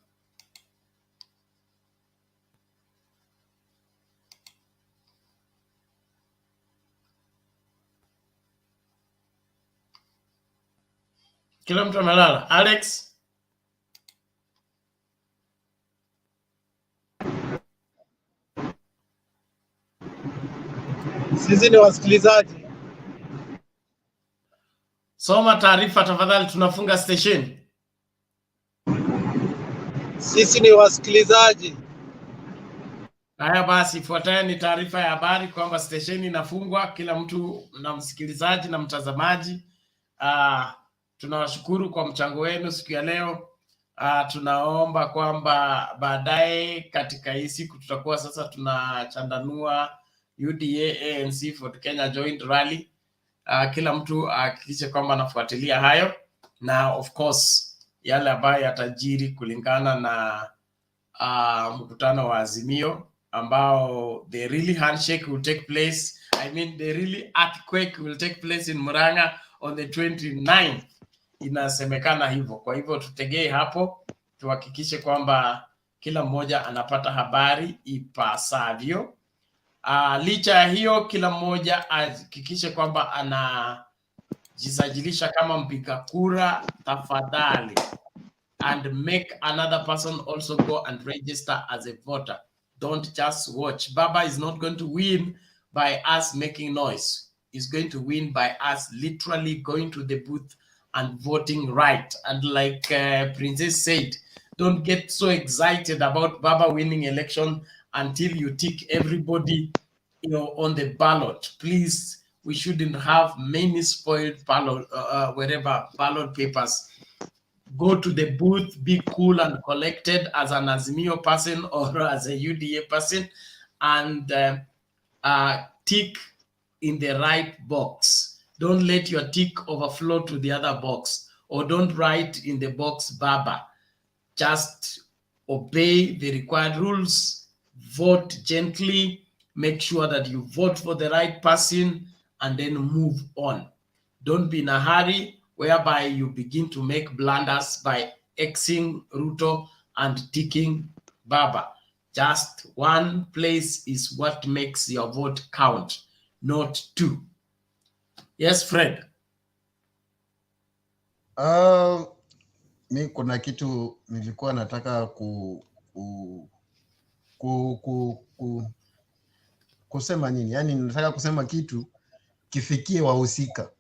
Kila mtu amelala. Alex?
Sisi ni wasikilizaji.
Soma taarifa tafadhali, tunafunga station.
Sisi ni wasikilizaji.
Haya basi, ifuatayo ni taarifa ya habari kwamba stesheni inafungwa. Kila mtu na msikilizaji na mtazamaji, tunawashukuru kwa mchango wenu siku ya leo. Tunaomba kwamba baadaye katika hii siku tutakuwa sasa tunachandanua UDA ANC Ford Kenya Joint Rally. Kila mtu ahakikishe kwamba anafuatilia hayo, na of course yale ambayo yatajiri kulingana na mkutano wa Azimio ambao the really handshake will take place. I mean the really earthquake will take place in Murang'a on the 29th. Inasemekana hivyo. Kwa hivyo tutegee hapo, tuhakikishe kwamba kila mmoja anapata habari ipasavyo. Licha ya hiyo, kila mmoja ahakikishe kwamba anajisajilisha kama mpiga kura tafadhali, and make another person also go and register as a voter. Don't just watch. Baba is not going to win by us making noise. He's going to win by us literally going to the booth and voting right. And like Princess said, don't get so excited about Baba winning election until you tick everybody, you know, on the ballot. Please, we shouldn't have many spoiled ballot, ballot papers. Go to the booth, be cool and collected as an Azimio person or as a UDA person, and tick in the right box. Don't let your tick overflow to the other box, or don't write in the box Baba. Just obey the required rules, vote gently, make sure that you vote for the right person, and then move on. Don't be in a hurry whereby you begin to make blunders by Xing Ruto and ticking Baba. Just one place is what makes your vote count, not two. Yes, Fred.
Mi kuna kitu nilikuwa nataka kusema nini? Yani nataka kusema kitu kifikie wahusika.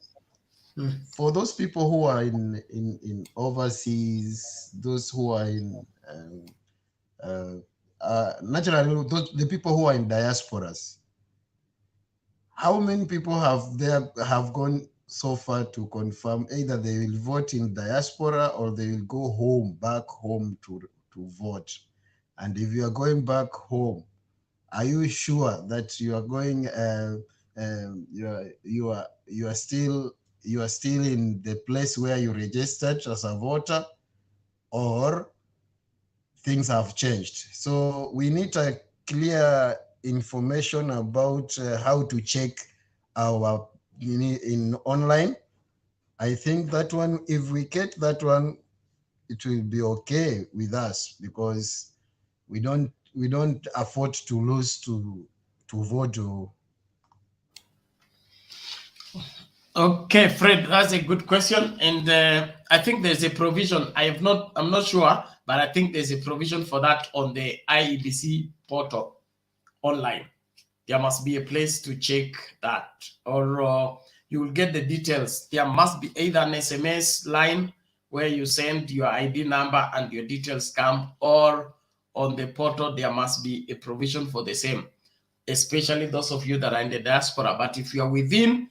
For those people who are in overseas, those who are in naturally the people who are in diasporas, how many people have gone so far to confirm either they will vote in diaspora or they will go back home to vote? And if you are going back home, are you sure that you are going you are still in the place where you registered as a voter, or things have changed? So we need a clear information about how to check our in online. I think that one, if we get that one, it will be okay with us, because we don't afford to lose to vote.
Okay, Fred, that's a good question, and I think there's a provision. I'm not sure, but I think there's a provision for that on the IEBC portal online. There must be a place to check that, or you will get the details. There must be either an SMS line where you send your ID number and your details come, or on the portal there must be a provision for the same, especially those of you that are in the diaspora. But if you are within,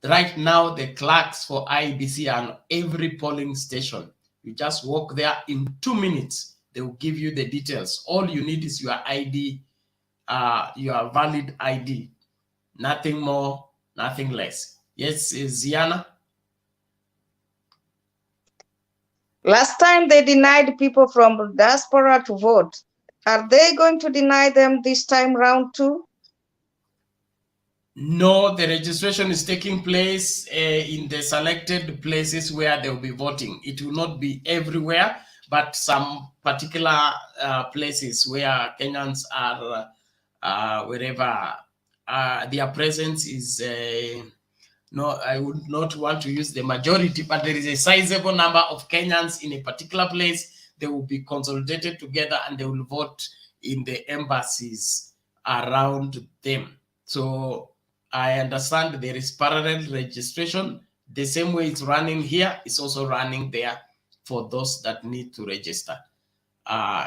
right now the clerks for IEBC are on every polling station. You just walk there, in 2 minutes they will give you the details. All you need is your ID, your valid ID, nothing more, nothing less. Yes, Ziana?
Last time they denied people from diaspora to vote. Are they going to deny them this time round too?
No, the registration is taking place in the selected places where they will be voting. It will not be everywhere, but some particular places where Kenyans are, wherever their presence is. No, I would not want to use the majority, but there is a sizable number of Kenyans in a particular place. They will be consolidated together and they will vote in the embassies around them. So I understand there is parallel registration The same way it's running here, it's also running there for those that need to register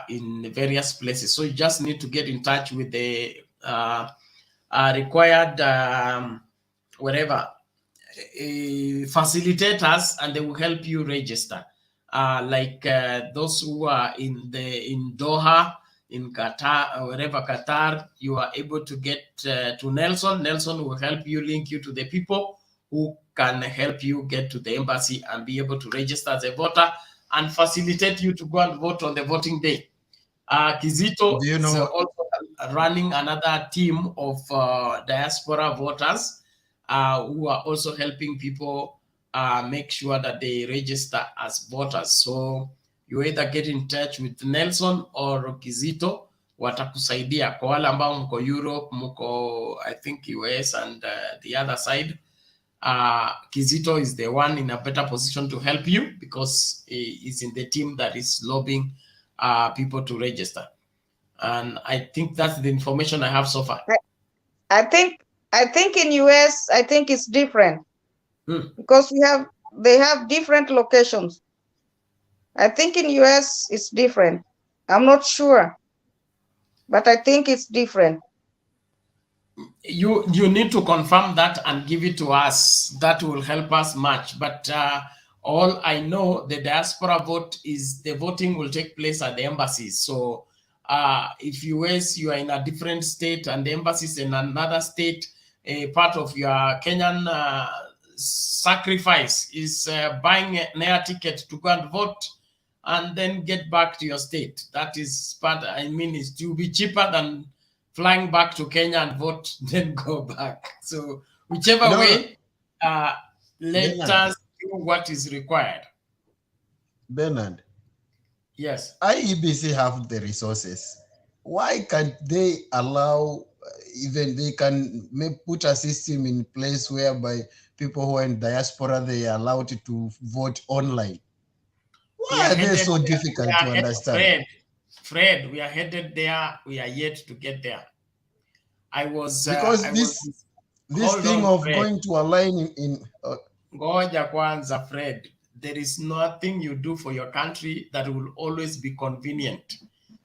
in various places. So you just need to get in touch with the required wherever facilitators, and they will help you register. Like those who are in Doha, in Qatar, or wherever Qatar, you are able to get to Nelson. Nelson will help you, link you to the people who can help you get to the embassy and be able to register as a voter and facilitate you to go and vote on the voting day. Kizito is also running another team of diaspora voters who are also helping people make sure that they register as voters. So you either get in touch with Nelson or Kizito, watakusaidia. Kwa wale ambao mko Europe, mko I think US and the other side, Kizito is the one in a better position to help you because he is in the team that is lobbying people to register. And I think that's the information I have so far.
I think in US, I think it's different because they have different locations. I think in US it's different. I'm not sure, but I think it's different.
You need to confirm that and give it to us. That will help us much. But all I know, the diaspora vote is the voting will take place at the embassies. So if you are in a different state and the embassy is in another state, a part of your Kenyan sacrifice is buying an air ticket to go and vote and then get back to your state. That is part, I mean, it will be cheaper than flying back to Kenya and vote, then go back. So whichever way, let us do what is required.
Bernard.
Yes.
IEBC have the resources. Why can't they allow, even they can put a system in place whereby people who are in diaspora, they are allowed to vote online? Why are they so difficult to understand?
Fred, we are headed there. We are yet to get there.
This thing of Fred, going to align in
Ngoja kwanza, Fred. There is nothing you do for your country that will always be convenient.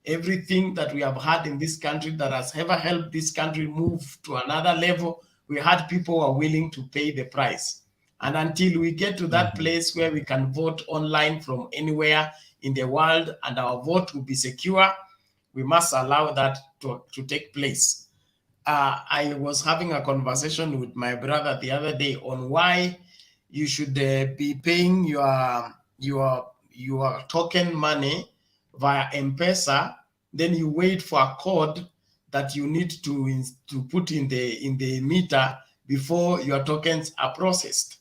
Everything that we have had in this country that has ever helped this country move to another level, we had people who are willing to pay the price. And until we get to that place where we can vote online from anywhere in the world and our vote will be secure, we must allow that to take place. I was having a conversation with my brother the other day on why you should be paying your token money via M-Pesa, then you wait for a code that you need to put in the meter before your tokens are processed.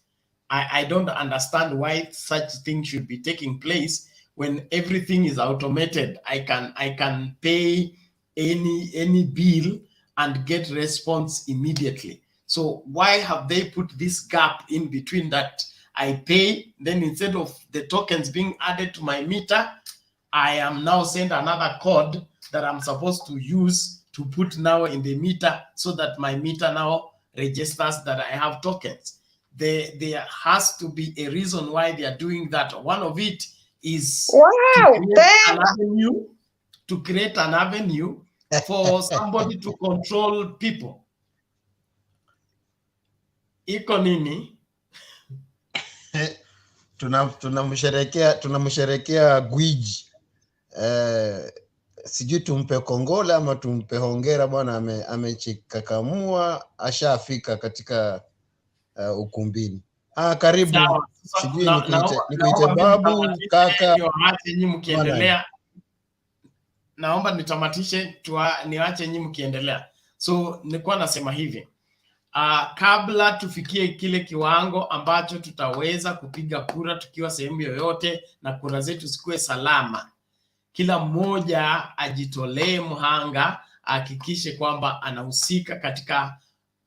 I don't understand why such things should be taking place when everything is automated. I can pay any bill and get response immediately. So why have they put this gap in between that I pay, then instead of the tokens being added to my meter, I am now sent another code that I'm supposed to use to put now in the meter so that my meter now registers that I have tokens. There has to be a reason why they are doing that. One of it is to create an avenue for somebody to control people. Iko nini?
tunamsherekea gwiji. Sijui tumpe kongole ama tumpe hongera bwana, amechikakamua, ashafika katika ukumbini. Karibu. Sijui nikuite babu, kaka.
Naomba nitamatishe niache nyinyi mkiendelea. So nilikuwa nasema hivi. Kabla tufikie kile kiwango ambacho tutaweza kupiga kura tukiwa sehemu yoyote na kura zetu zikuwe salama, kila mmoja ajitolee mhanga, hakikishe kwamba anahusika katika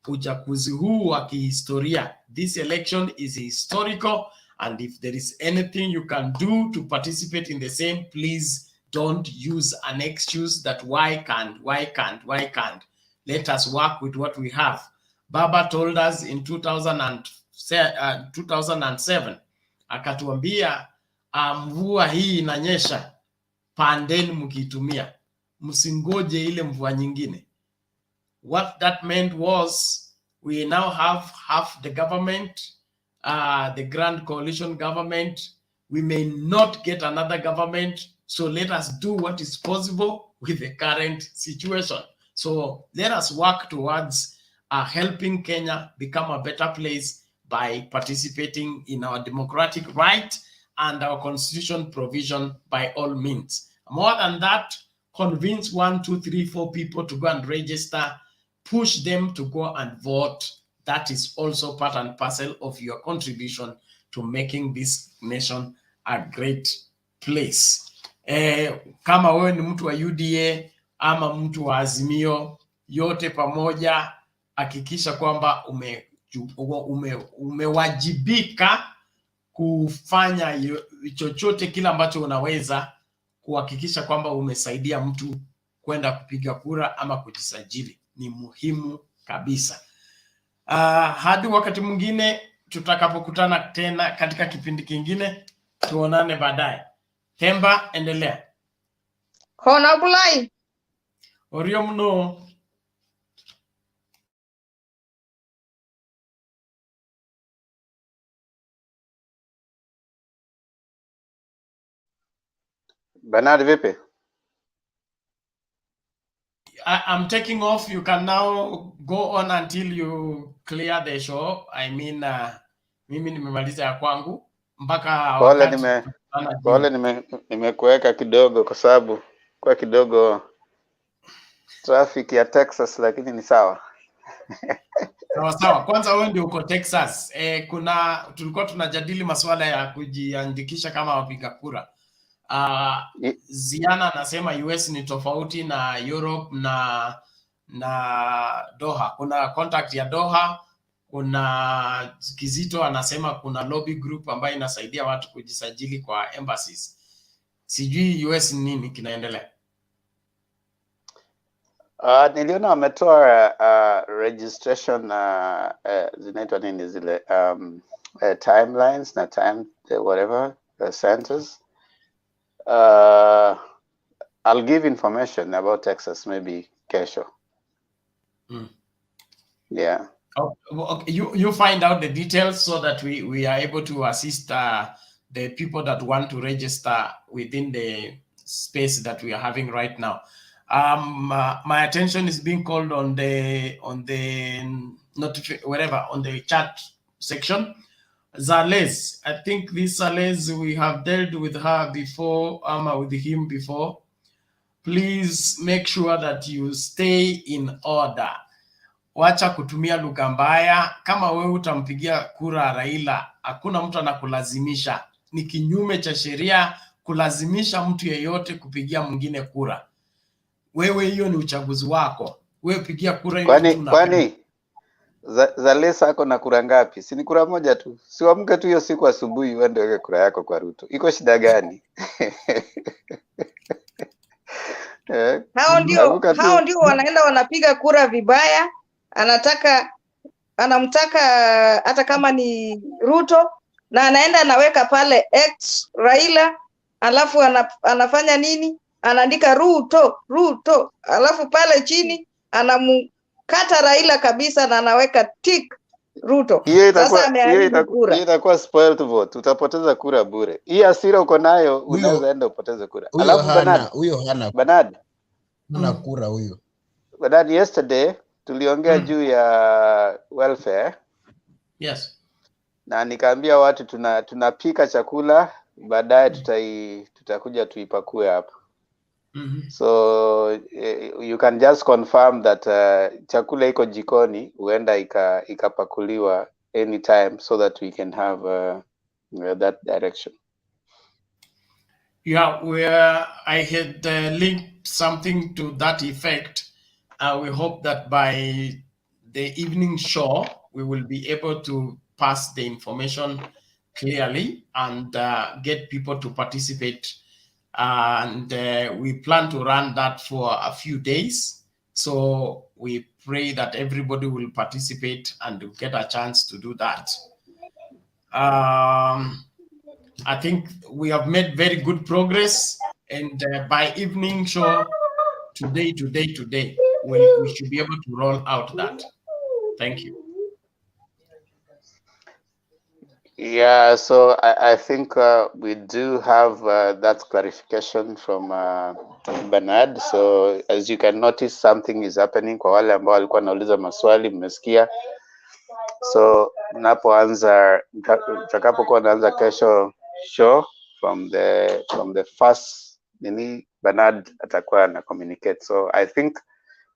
uchaguzi huu wa kihistoria. This election is historical, and if there is anything you can do to participate in the same, please don't use an excuse that why can't. Let us work with what we have. Baba told us in 2007 2007 akatuambia mvua hii inanyesha, pandeni mkitumia, msingoje ile mvua nyingine. What that meant was we now have half the government, the grand coalition government. We may not get another government, so let us do what is possible with the current situation. So let us work towards helping Kenya become a better place by participating in our democratic right and our constitution provision by all means. More than that, convince 1, 2, 3, 4 people to go and register, push them to go and vote. That is also part and parcel of your contribution to making this nation a great place. Kama wewe ni mtu wa UDA ama mtu wa Azimio, yote pamoja, hakikisha kwamba umewajibika kufanya chochote kile ambacho unaweza kuhakikisha kwamba umesaidia mtu kwenda kupiga kura ama kujisajili. Ni muhimu kabisa. Hadi wakati mwingine tutakapokutana tena katika kipindi kingine, tuonane baadaye. Temba, endelea.
Kona bulai.
Orio mno.
Bernard, vipi?
I'm taking off. You can now go on until you clear the show. I mean, mimi nimemaliza ya kwangu mpaka
pole nimekuweka kidogo kwa sababu kwa kidogo traffic ya Texas, lakini ni sawa.
Sawa. Kwanza wewe ndio uko Texas. Tulikuwa tunajadili masuala ya kujiandikisha kama wapiga kura. Ziana anasema US ni tofauti na Europe na Doha. Kuna contact ya Doha, kuna Kizito anasema kuna lobby group ambayo inasaidia watu kujisajili kwa embassies. Sijui US nini kinaendelea.
Niliona wametoa registration zinaitwa nini zile timelines na whatever centers. I'll give information about Texas maybe kesho. Yeah.
Okay. You find out the details so that we are able to assist the people that want to register within the space that we are having right now. My attention is being called on the chat section. Zales, I think this Zales, we have dealt with her before, with him before. Please make sure that you stay in order. Wacha kutumia lugha mbaya. Kama wewe utampigia kura Raila, hakuna mtu anakulazimisha. Ni kinyume cha sheria kulazimisha mtu yeyote kupigia mwingine kura. Wewe, hiyo ni uchaguzi wako. Wewe pigia kura ile mtu
kwani Zalesa ako na kura ngapi? Si ni kura moja tu. Siamke tu hiyo siku asubuhi uende weke kura yako kwa Ruto. Iko shida gani?
Hao ndio wanaenda wanapiga kura vibaya. Anamtaka hata kama ni Ruto, na anaenda anaweka pale X Raila, alafu anafanya nini? Anaandika Ruto, alafu pale chini anamkata Raila kabisa na anaweka tick Ruto. Sasa ameharibu kura.
Hiyo itakuwa spoiled vote. Utapoteza kura bure. Hii hasira uko nayo unaweza enda upoteze kura. Alafu Bernard
hana kura huyo.
Bernard, yesterday tuliongea juu ya welfare.
Yes.
Na nikaambia watu tunapika chakula, baadaye tutakuja tuipakue hapa. So you can just confirm that chakula iko jikoni, huenda ikapakuliwa anytime so that we can have that direction.
Yeah, I had linked something to that effect. We hope that by the evening show, we will be able to pass the information clearly and get people to participate. And we plan to run that for a few days. So we pray that everybody will participate and get a chance to do that. I think we have made very good progress, and by evening show today, we should be able to roll out that. Thank you.
Yeah, so I think we do have that clarification from Bernard. So as you can notice, something is happening kwa wale ambao walikuwa nauliza maswali, mmesikia. So tutakapokuwa naanza kesho show from the first nini, Bernard atakuwa na communicate. So I think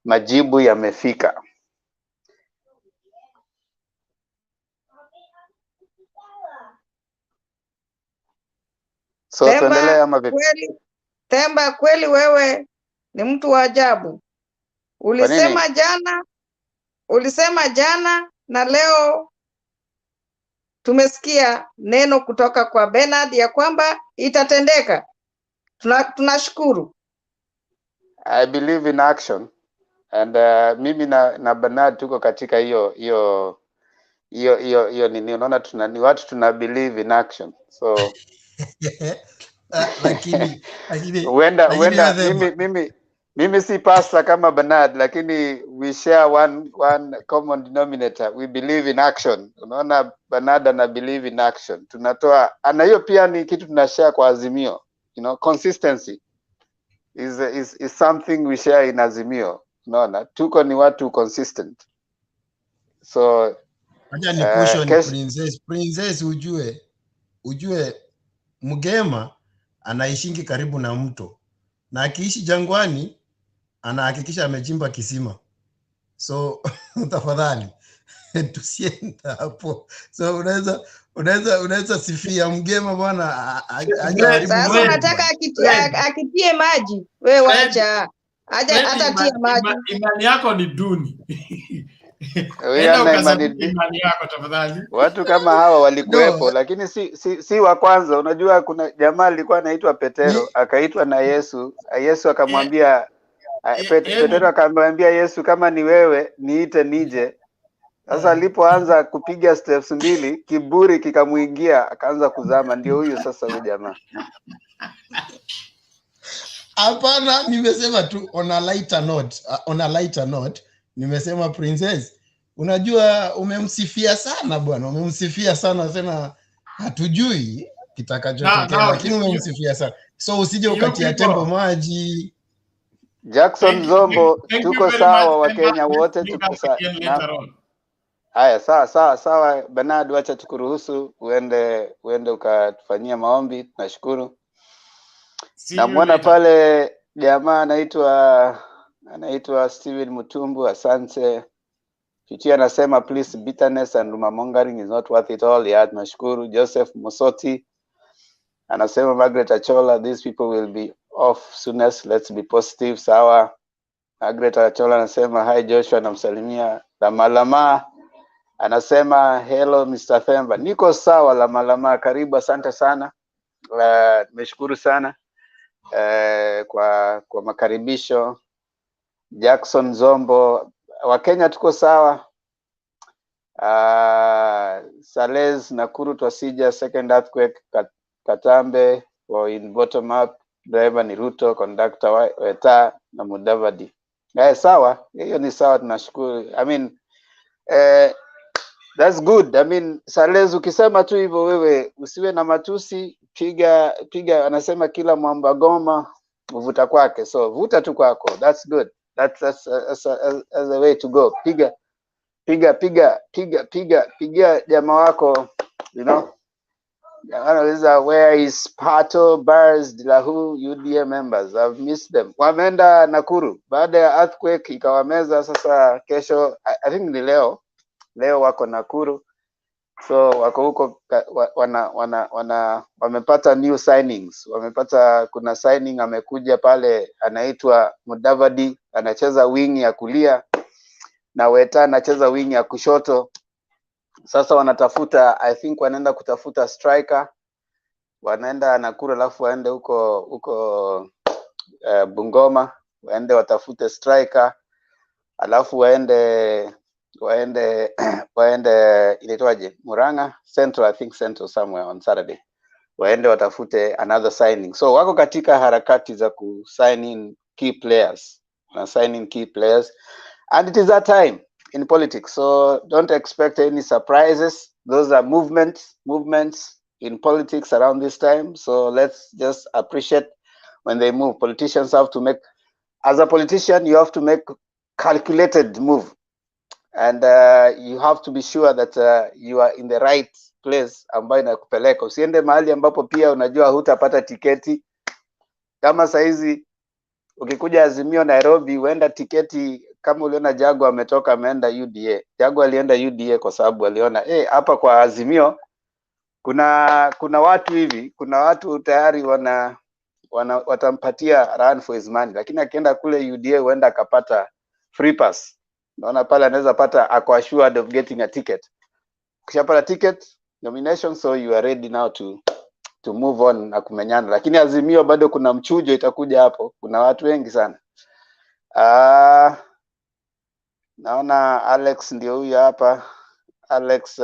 majibu yamefika. So tuendelee ama vipi?
Temba, kweli wewe ni mtu wa ajabu. Ulisema jana na leo tumesikia neno kutoka kwa Bernard ya kwamba itatendeka. Tunashukuru.
I believe in action, and mimi na Bernard tuko katika hiyo nini, unaona ni watu tuna believe in action. So
lakini
mimi si pastor kama Bernard, lakini we share one common denominator. We believe in action. Unaona Bernard ana believe in action. Tunatoa ana hiyo pia ni kitu tunashare kwa Azimio. You know, consistency is something we share in Azimio. Unaona tuko ni watu consistent. So
acha ni caution princess ujue Mgema anaishingi karibu na mto, na akiishi jangwani anahakikisha amechimba kisima. So tafadhali tusienda hapo. So unaweza sifia Mgema bwana.
Sasa unataka akitie maji, wewe wacha hata maji.
Imani yako ni duni. Imani yako tafadhali.
Watu kama hawa walikuwepo, lakini si wa kwanza. Unajua kuna jamaa alikuwa anaitwa Petero, akaitwa na Yesu. Yesu akamwambia Petero akamwambia Yesu, kama ni wewe niite nije. Sasa alipoanza kupiga steps mbili, kiburi kikamuingia, akaanza kuzama. Ndio huyu sasa huyu jamaa.
Hapana, nimesema tu on a lighter note, nimesema princess, unajua umemsifia sana bwana, umemsifia sana tena, hatujui kitakachotokea, lakini umemsifia sana. So usije ukatia tembo maji.
Jackson Zombo, tuko sawa, wa Kenya wote tuko sawa. Haya, sawa Bernard, wacha tukuruhusu uende ukatufanyia maombi. Tunashukuru. Namwona pale jamaa anaitwa Steven Mutumbu, asante. Kichi anasema please, bitterness and rumor-mongering is not worth it all. Ya, tunashukuru. Joseph Mosoti anasema Margaret Achola, these people will be off soonest, let's be positive. Sawa. Margaret Achola anasema hi Joshua, namsalimia. Lamalama anasema hello Mr. Themba, niko sawa. Lamalama, karibu, asante sana. Nimeshukuru sana kwa makaribisho. Jackson Zombo, wa Kenya tuko sawa. Salez Nakuru Twasija, second earthquake Katambe, for in bottom up, driver ni Ruto, conductor Weta na Mudavadi. Sawa, hiyo ni sawa, tunashukuru. I mean that's good. I mean Salez, ukisema tu hivyo wewe usiwe na matusi, piga anasema kila mwamba goma uvuta kwake, so vuta tu kwako. That's good. That's a way to go. Piga jamaa wako, you know. Anauliza where is Pato, Bars, Dilahu, UDA members? I've missed them. Wameenda Nakuru baada ya earthquake ikawameza. Sasa kesho I think ni leo wako Nakuru. So wako huko wamepata new signings. Kuna signing amekuja pale anaitwa Mudavadi, anacheza wing ya kulia na Weta anacheza wing ya kushoto. Sasa wanatafuta, I think wanaenda kutafuta striker. Wanaenda Nakuru alafu waende huko Bungoma, waende watafute striker. Alafu waende waende inaitwaje, Murang'a Central, I think Central somewhere on Saturday, waende watafute another signing. So wako katika harakati za ku sign in key players, and it is that time in politics, so don't expect any surprises. Those are movements in politics around this time, so let's just appreciate when they move. Politicians have to make, as a politician, you have to make calculated move, and you have to be sure that you are in the right place ambayo inakupeleka. Usiende mahali ambapo pia unajua hutapata tiketi. Kama saizi ukikuja Azimio Nairobi, uenda tiketi, kama uliona Jago ametoka ameenda UDA. Jago alienda UDA kwa sababu aliona hapa kwa Azimio kuna watu hivi, kuna watu tayari watampatia run for his money, lakini akienda kule UDA huenda akapata free pass. Naona pale anaweza pata, ako assured of getting a ticket. Ukishapata ticket, nomination, so you are ready now to move on na kumenyana. Lakini Azimio bado kuna mchujo itakuja hapo, kuna watu wengi sana. Naona Alex ndio huyu hapa. Alex,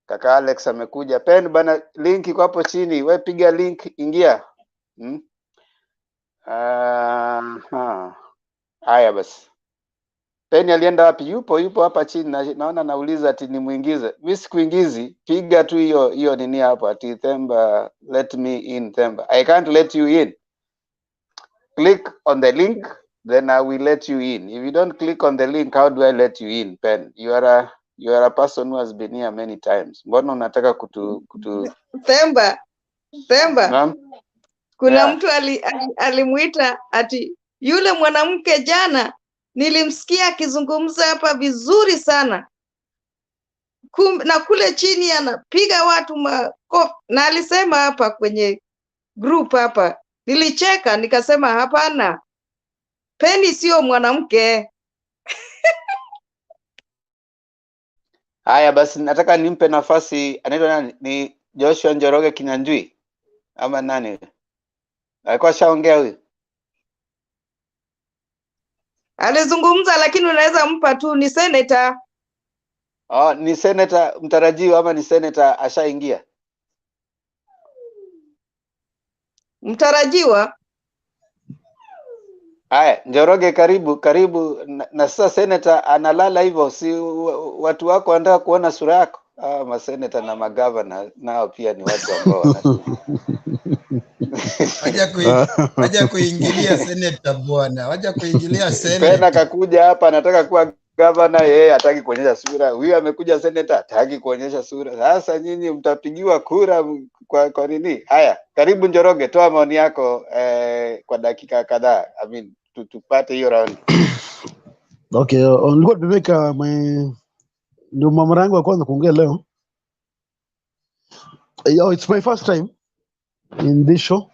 kaka Alex amekuja. Pen bana, link iko hapo chini, wewe piga link, ingia. Haya basi. Penny alienda wapi? Yupo hapa chini, naona nauliza ati nimuingize. Mimi sikuingizi, piga tu hiyo nini hapo ati Themba, let me in Themba. I can't let you in. Click on the link, then I will let you in. If you don't click on the link, how do I let you in, Pen? You are a person who has been here many times. Mbona unataka kutu
Themba.
Naam?
Kuna mtu alimuita ati yule mwanamke jana nilimsikia akizungumza hapa vizuri sana. Na kule chini anapiga watu makofi, na alisema hapa kwenye group hapa. Nilicheka nikasema hapana. Penny sio mwanamke.
Haya basi, nataka nimpe nafasi. Anaitwa nani? Ni Joshua Njoroge Kinyanjui ama nani? Alikuwa shaongea huyu?
Alizungumza, lakini unaweza mpa tu, ni senator.
Ni senator mtarajiwa ama ni senator ashaingia?
Mtarajiwa.
Haya, Njoroge, karibu. Na sasa senator analala hivyo, si watu wako wanataka kuona sura yako? Maseneta na magavana nao pia ni watu ambao
waja kuingilia seneta bwana, waja kuingilia seneta.
Pena kakuja hapa anataka kuwa gavana, yeye hataki kuonyesha sura. Huyu amekuja seneta, hataki kuonyesha sura. Sasa nyinyi mtapigiwa kura kwa nini? Haya, karibu Njoroge, toa maoni yako kwa dakika kadhaa. I mean, tupate hiyo round.
Okay, nilikuwa nimeweka ndio mara yangu ya kwanza kuongea leo. It's my first time in this show.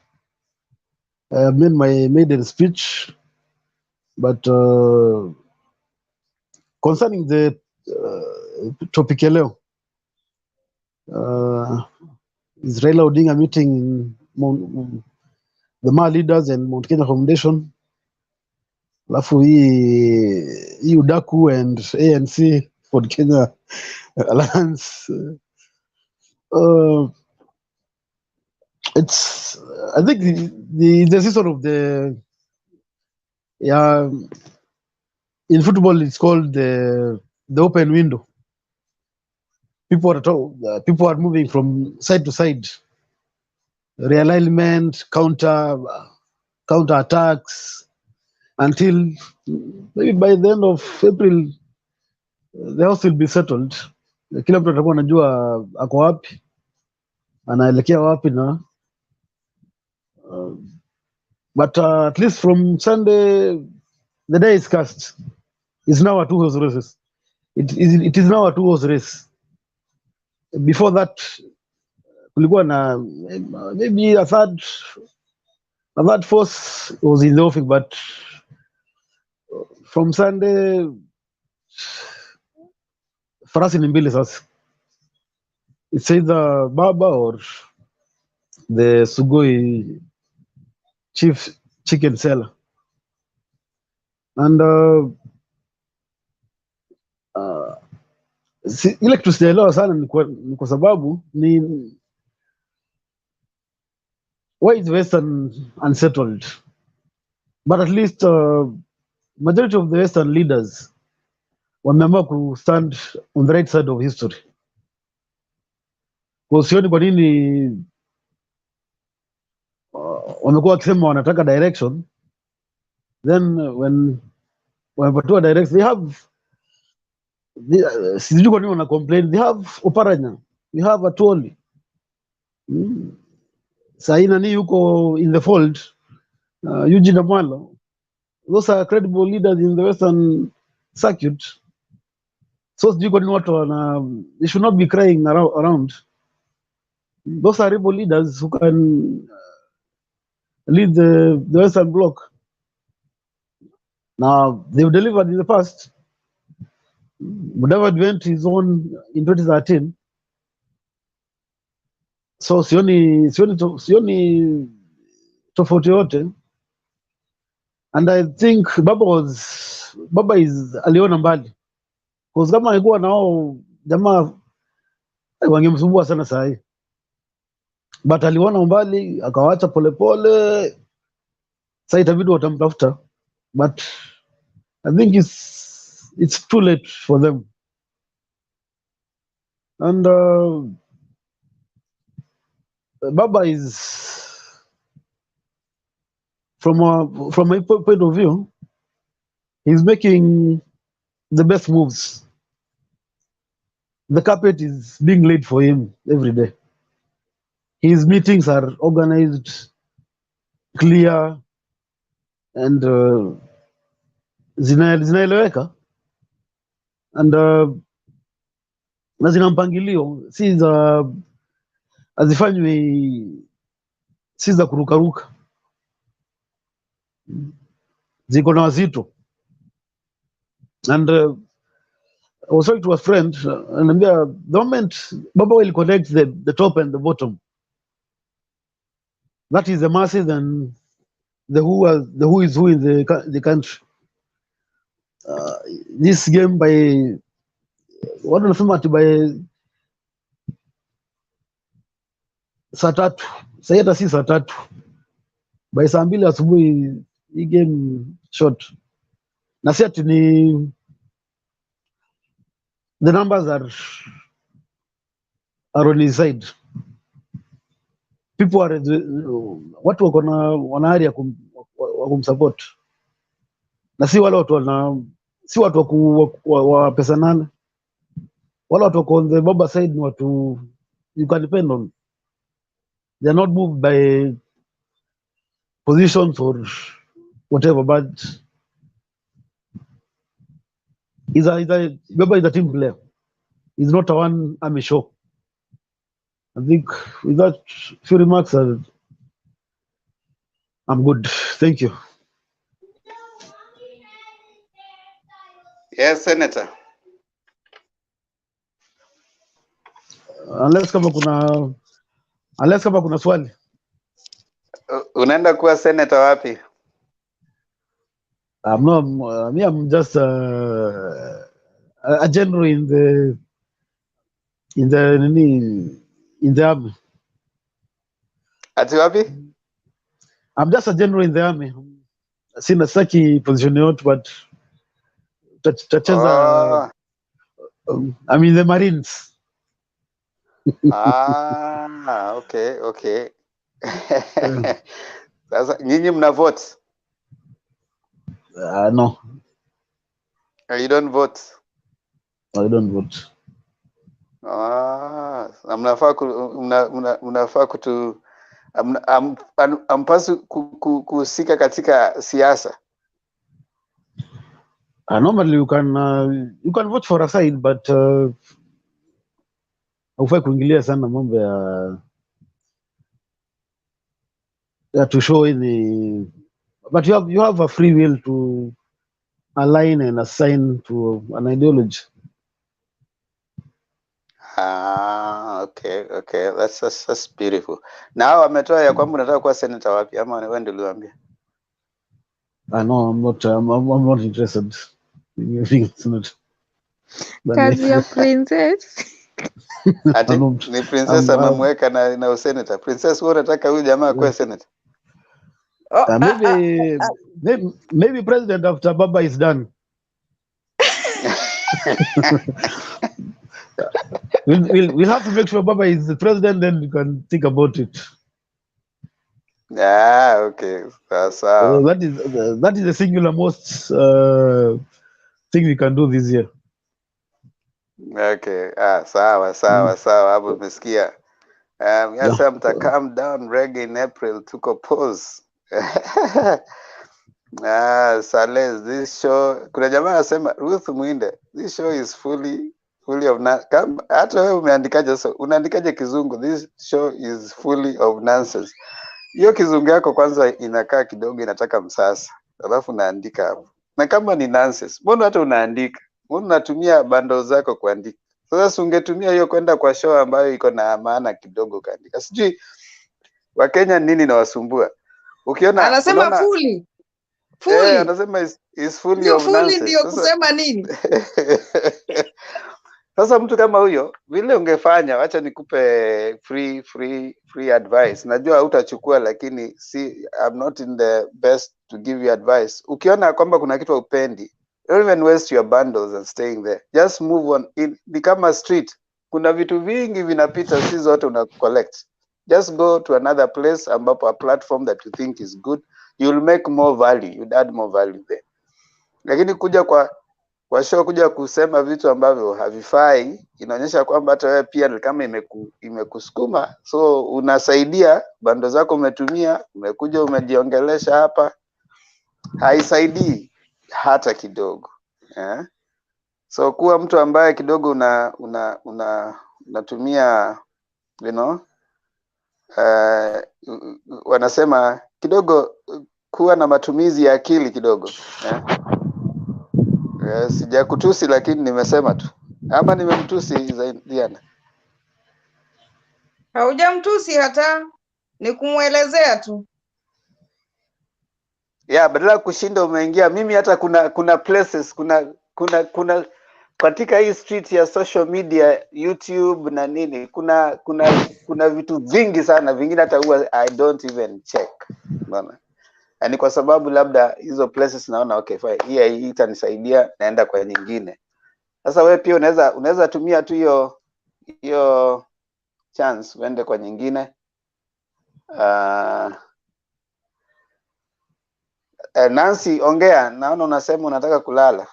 I made my maiden speech, but concerning the topic ya leo, is Raila Odinga meeting the Maa leaders and Mt.Kenya Foundation, alafu hii udaku and ANC for Kenya Alliance. It's, I think the season of the in football it's called the open window. People are moving from side to side, realignment, counter attacks, until maybe by the end of April the house will be settled. Kila mtu atakuwa anajua ako wapi, anaelekea wapi na but at least from Sunday the day is cast. It's now a two-horse race. It is now a two-horse race. Before that kulikuwa na maybe a third force was in the offing, but from Sunday farasi ni mbili sasa. It's either Baba or the Sugoi chief chicken seller. And ile kitu sijaelewa sana ni kwa sababu ni why is Western unsettled, but at least majority of the Western leaders wameamua ku stand on the right side of history. Kwa sioni kwa nini wamekuwa wakisema wanataka direction, then when wamepatiwa direction they have sijui kwa nini wana complain. They have Oparanya, we have Atwoli, Sahi nani yuko in the fold, Eugene Amwalo. Those are credible leaders in the Western circuit. So sijui kwa nini watu they should not be crying around. Those are able leaders who can lead the Western bloc. Now they've delivered in the past. Mudavadi went his own in 2013. So sioni tofauti yote. And I think Baba is aliona mbali. Because kama alikuwa nao jamaa wangemsumbua sana sahi. But aliona mbali akawacha polepole. Sasa itabidi watamtafuta. But I think it's too late for them. And Baba is, from my point of view, he's making the best moves. The carpet is being laid for him every day. His meetings are organized, clear, and zinaeleweka, and na zina mpangilio, hazifanywi si za kurukaruka, ziko na wazito. And I was talking to a friend, and the moment Baba will connect the top and the bottom, that is the masses and the who is who in the country. This game by what wanasema ati by saa 3, sasa hata si saa 3, by saa 2 asubuhi hii game short. Na si ati ni the numbers are on his side. People are watu wako na wana hari ya kumsupport, na si wale watu si watu wa pesa nane. Wale watu wako on the Baba side ni watu you can depend on. They are not moved by positions or whatever, but Baba is a team player. He's not a one army show. I think with that few remarks, I'm good. Thank you.
Yes, Senator.
Unless kama kuna swali.
Unaenda kuwa senator wapi?
I'm just a general in the army.
Ati wapi?
I'm just a general in the army. Sina saki position yote, but tacheza. I'm in the Marines.
Okay. Sasa nyinyi mna vote?
No.
You don't vote?
I don't vote.
Mnafaa kutu ampasi kuhusika katika siasa.
Normally you can vote for a side, but haufai kuingilia sana mambo ya to show any, but you have a free will to align and assign to an ideology.
Okay. That's beautiful. Now ametoa ya kwamba unataka kuwa senator wapi, ama wewe ndio uliwaambia?
No, I'm not interested in being a senator.
Kazi ya princess.
Ati ni princess amemweka na usenator. Princess wewe unataka huyu jamaa kwa senator?
Maybe president after Baba is done. We'll have to make sure Baba is the president, then we can think about it.
Okay. Sawa.
That is the singular most thing we can do this year.
Okay. Sawa. Hapo umesikia. Yasa mta calm down reggae in April tuko pause. Sales, this show, kuna jamaa anasema Ruth Muinde, this show is fully of nonsense. Hata wewe umeandikaje unaandikaje kizungu? This show is fully of nonsense. Hiyo kizungu yako kwanza inakaa kidogo inataka msasa. Alafu unaandika hapo. Na kama ni nonsense, mbona hata unaandika? Mbona unatumia bundles zako kuandika? Sasa ungetumia hiyo kwenda kwa show ambayo iko na maana kidogo kaandika. Sijui Wakenya nini na wasumbua. Ukiona
anasema fully.
Anasema is fully of nonsense.
Ndio kusema nini?
Sasa mtu kama huyo vile ungefanya, acha nikupe free advice. Najua hutachukua lakini I'm not in the best to give you advice. Ukiona kwamba kuna kitu upendi, don't even waste your bundles and staying there. Just move on. Become a street. Kuna vitu vingi vinapita, si zote una collect. Just go to another place ambapo a platform that you think is good. You'll make more value. You'd add more value there. Lakini kuja kwa show kuja kusema vitu ambavyo havifai, inaonyesha kwamba hata wewe pia ni kama imekusukuma. So unasaidia bando zako umetumia, umekuja umejiongelesha hapa. Haisaidii hata kidogo. So kuwa mtu ambaye kidogo unatumia wanasema kidogo kuwa na matumizi ya akili kidogo. Sijakutusi lakini nimesema tu. Ama nimemtusi Diana?
Haujamtusi hata, ni kumuelezea tu.
Badala kushinda umeingia. Mimi hata kuna places kuna katika hii street ya social media, YouTube na nini, kuna vitu vingi sana, vingine hata huwa I don't even check. Unaona? Yaani kwa sababu labda hizo places naona okay fine, hii itanisaidia, naenda kwa nyingine. Sasa wewe pia unaweza tumia tu hiyo chance uende kwa nyingine. Nancy, ongea, naona unasema unataka kulala.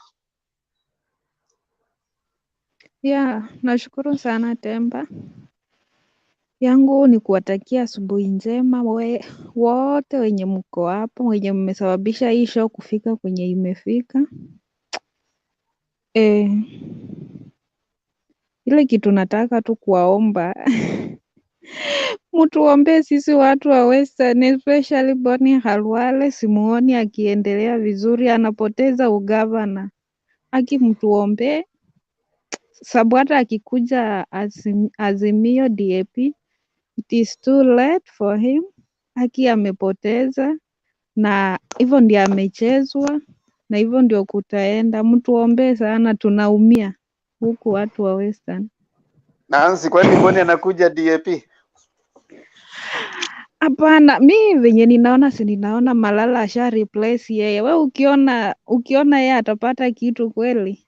Nashukuru sana Temba. Yangu ni kuwatakia asubuhi njema wote wenye mko hapo, wenye mmesababisha hii show kufika kwenye imefika. Ile kitu nataka tu kuwaomba mtuombee sisi watu wa Western, especially Boni Khalwale. Simuoni akiendelea vizuri, anapoteza ugavana. Mtuombee sababu hata akikuja Azimio DAP, it is too late for him. Amepoteza na hivyo ndio amechezwa na hivyo ndio kutaenda. Mtuombee sana, tunaumia huku watu wa Western.
Nancy, kwani Boni anakuja DAP?
Hapana, mi venye ninaona Malala asha replace yeye. We ukiona yeye atapata kitu kweli?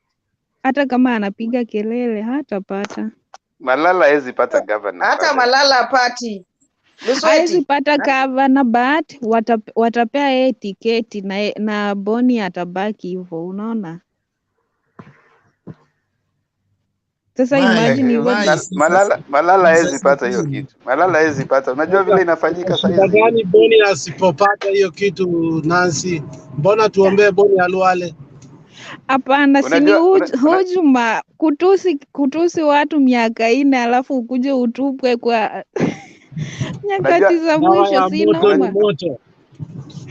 Hata kama anapiga kelele hatapata.
Malala hawezi pata governor.
Hata Malala apati.
Hawezi pata governor, but watapea yeye tiketi na Boni atabaki hivyo, unaona? Sasa imagine hivyo.
Malala hawezi pata hiyo kitu. Malala hawezi pata. Unajua vile inafanyika sasa hivi.
Gani Boni asipopata hiyo kitu Nancy? Mbona tuombee Boni Khalwale?
Hapana, sini hujuma kutusi watu miaka 4 alafu ukuje utupwe kwa nyakati za mwisho, sina.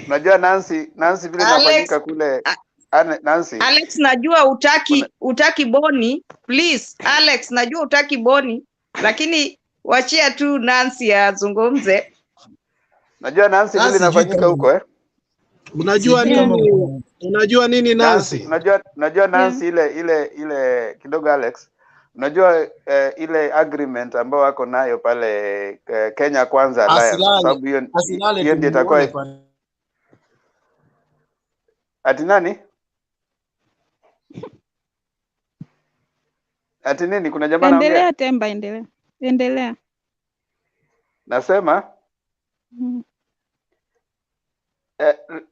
Unajua Nancy vile inafanyika kule. Nancy.
Alex, najua utaki Boni, please. Alex, najua utaki Boni, lakini wachia tu Nancy azungumze.
Najua Nancy vile inafanyika huko
Unajua nini?
Unajua nini Nancy?
Unajua Nancy ile kidogo Alex. Unajua ile agreement ambayo wako nayo pale Kenya Kwanza Alliance, kwa sababu hiyo ndio itakuwa ati nani? Ati nini? Kuna jamaa anaongea.
Endelea Temba, endelea.
Nasema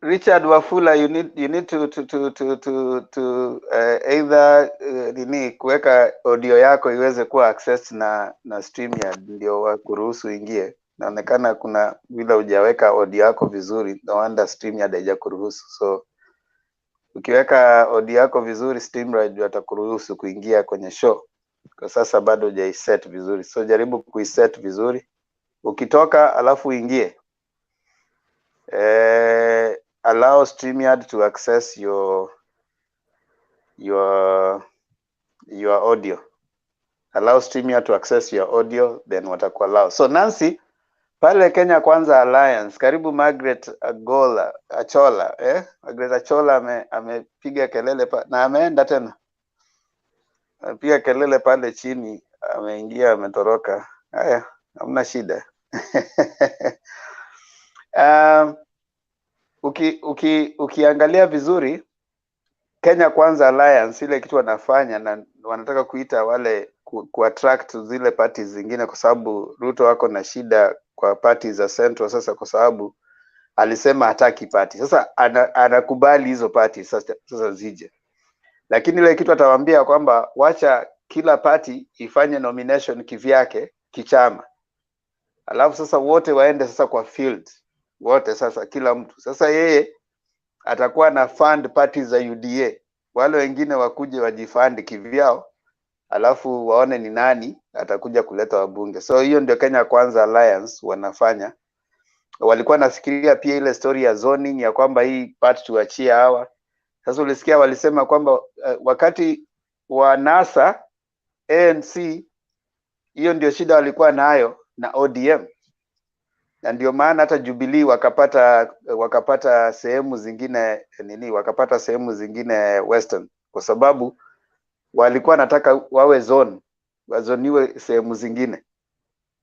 Richard Wafula, you need to either nini kuweka audio yako iweze kuwa access na StreamYard ndio wakuruhusu ingie. Naonekana kuna vile hujaweka audio yako vizuri, no wonder StreamYard haijakuruhusu. So ukiweka audio yako vizuri, StreamYard watakuruhusu kuingia kwenye show. Kwa sasa bado hujaiset vizuri, so jaribu kuiset vizuri. Ukitoka alafu uingie. Allow StreamYard to access your audio. Allow StreamYard to access your audio, then watakuallow. So Nancy, pale Kenya Kwanza Alliance, karibu Margaret Achola, Margaret Achola amepiga kelele na ameenda tena. Amepiga kelele pale chini, ameingia, ametoroka. Haya, hamna shida. Ukiangalia vizuri Kenya Kwanza Alliance ile kitu wanafanya na wanataka kuita wale kuattract zile parties zingine, kwa sababu Ruto wako na shida kwa parties za Central sasa, kwa sababu alisema hataki party. Sasa anakubali hizo parties sasa zije, lakini ile kitu atawaambia kwamba wacha kila party ifanye nomination kivyake kichama, alafu sasa wote waende sasa kwa field wote, sasa kila mtu sasa yeye atakuwa na fund parties za UDA, wale wengine wakuje wajifund kivyao, alafu waone ni nani atakuja kuleta wabunge. So hiyo ndio Kenya Kwanza Alliance wanafanya. Walikuwa nafikiria pia ile story ya zoning ya kwamba hii part tuachie hawa. Sasa ulisikia walisema kwamba wakati wa NASA ANC, hiyo ndio shida walikuwa nayo na ODM. Na ndio maana hata Jubilee wakapata sehemu zingine wakapata sehemu zingine Western, kwa sababu walikuwa nataka wawe wazoniwe sehemu zingine,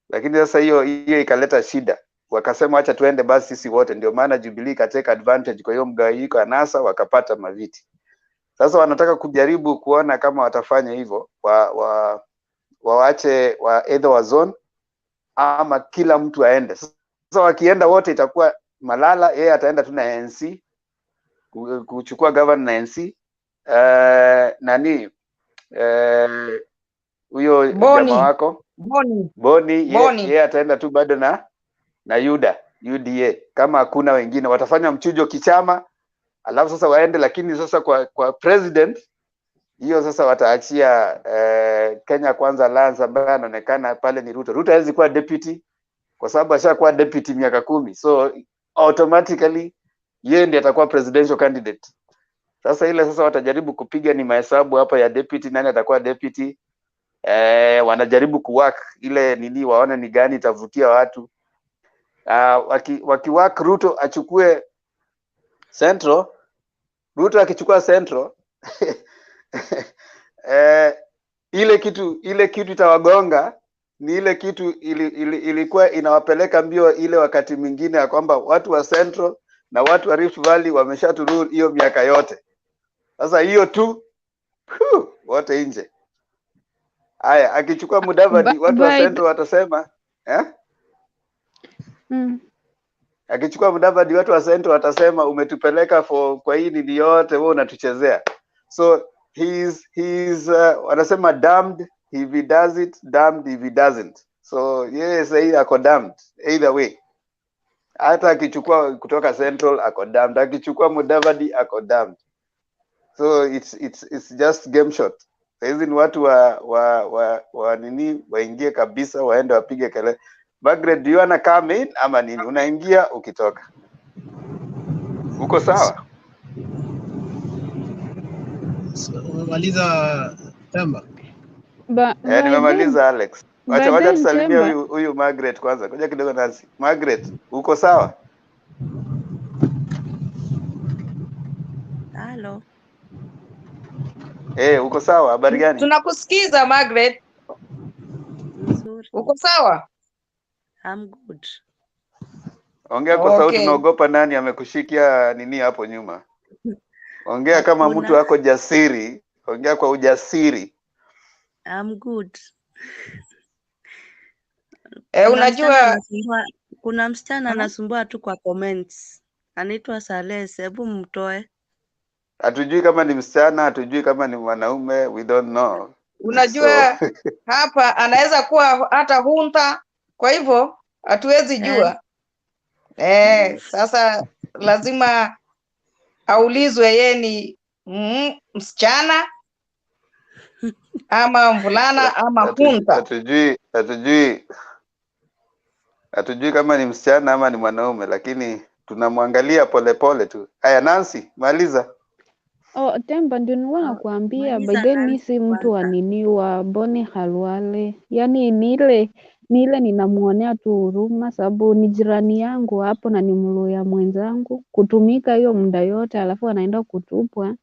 lakini sasa hiyo ikaleta shida, wakasema acha tuende basi sisi wote. Ndio maana Jubilee ikateka advantage kwa hiyo mgawanyiko ya NASA, wakapata maviti. Sasa wanataka kujaribu kuona kama watafanya hivyo, waache either wa zone ama kila mtu aende. Sasa wakienda wote itakuwa Malala, yeye ataenda tu na ANC kuchukua governor na ANC. Huyo jamaa wako Boni yeye ataenda tu bado na UDA. Kama hakuna wengine watafanya mchujo kichama, alafu sasa waende. Lakini sasa kwa president hiyo sasa wataachia Kenya Kwanza Alliance ambaye anaonekana pale ni Ruto. Ruto hawezi kuwa deputy kwa sababu ashakuwa deputy miaka 10, so automatically yeye ndiye atakuwa presidential candidate. Sasa ile sasa watajaribu kupiga ni mahesabu hapa ya deputy, nani atakuwa deputy. Wanajaribu kuwork ile waone ni gani itavutia watu. Wakiwork Ruto achukue Central, Ruto akichukua Central ile kitu itawagonga. Ni ile kitu ilikuwa inawapeleka mbio ile wakati mwingine ya kwamba watu wa Central na watu wa Rift Valley wameshaturudi hiyo miaka yote. Sasa hiyo tu wote nje. Haya, akichukua Mudavadi watu wa Central watasema akichukua Mudavadi watu wa Central watasema umetupeleka kwa hii nini yote, wewe unatuchezea. So he's wanasema damned if he does it, damned if he doesn't. So yes, ako damned either way. Hata akichukua kutoka Central ako damned, akichukua Mudavadi ako damned. So it's just game shot. Hizi ni watu wa nini waingie kabisa, waende wapige kelele. Margaret, do you wanna come in ama nini? Unaingia ukitoka. Uko sawa?
Umemaliza Temba?
Nimemaliza Alex. Wacha tusalimie huyu Margaret kwanza. Ngoja kidogo Nancy. Margaret, uko sawa?
Halo.
Uko sawa? Habari gani?
Tunakusikiza Margaret.
Nzuri.
Uko sawa?
I'm good.
Ongea kwa sauti,
Okay.
unaogopa nani amekushikia nini hapo nyuma? Ongea kama
Hakuna.
mtu ako jasiri, ongea kwa ujasiri.
I'm good.
Unajua
kuna msichana anasumbua tu kwa comments. Anaitwa Sales, hebu mtoe.
Hatujui kama ni msichana, hatujui kama ni mwanaume, we don't know.
unajua hapa anaweza kuwa hata hunta, kwa hivyo hatuwezi jua. Sasa lazima aulizwe yeye ni msichana ama mvulana ama hunta.
Hatujui kama ni msichana ama ni mwanaume, lakini tunamwangalia polepole tu. Aya, Nancy, maliza.
Temba ndio nilikuwa nakuambia, by then mi si mtu wa nini wa Boni Halwale. Yaani ni ile ninamuonea tu huruma sababu ni jirani yangu hapo na ni Mluya mwenzangu. Kutumika hiyo muda yote alafu anaenda kutupwa.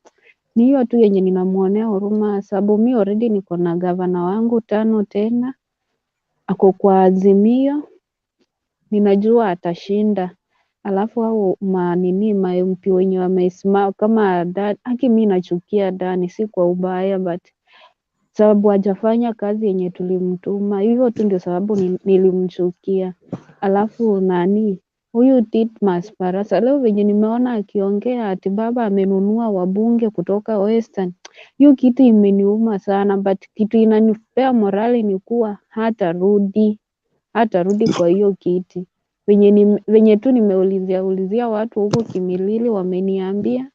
Ni hiyo tu yenye ninamuonea huruma sababu mi already niko na gavana wangu 5 tena. Ako kwa Azimio. Ninajua atashinda. Alafu hao ma-MP wenye wamesimama kama Dani, mi nachukia Dani, si kwa ubaya but sababu hajafanya kazi yenye tulimtuma. Hivyo tu ndio sababu nilimchukia. Alafu huyu Titmas Barasa leo venye nimeona akiongea ati baba amenunua wabunge kutoka Western. Hiyo kitu imeniuma sana but kitu inanipea morali ni kuwa hatarudi kwa hiyo kiti. Venye tu nimeulizia watu huko Kimilili wameniambia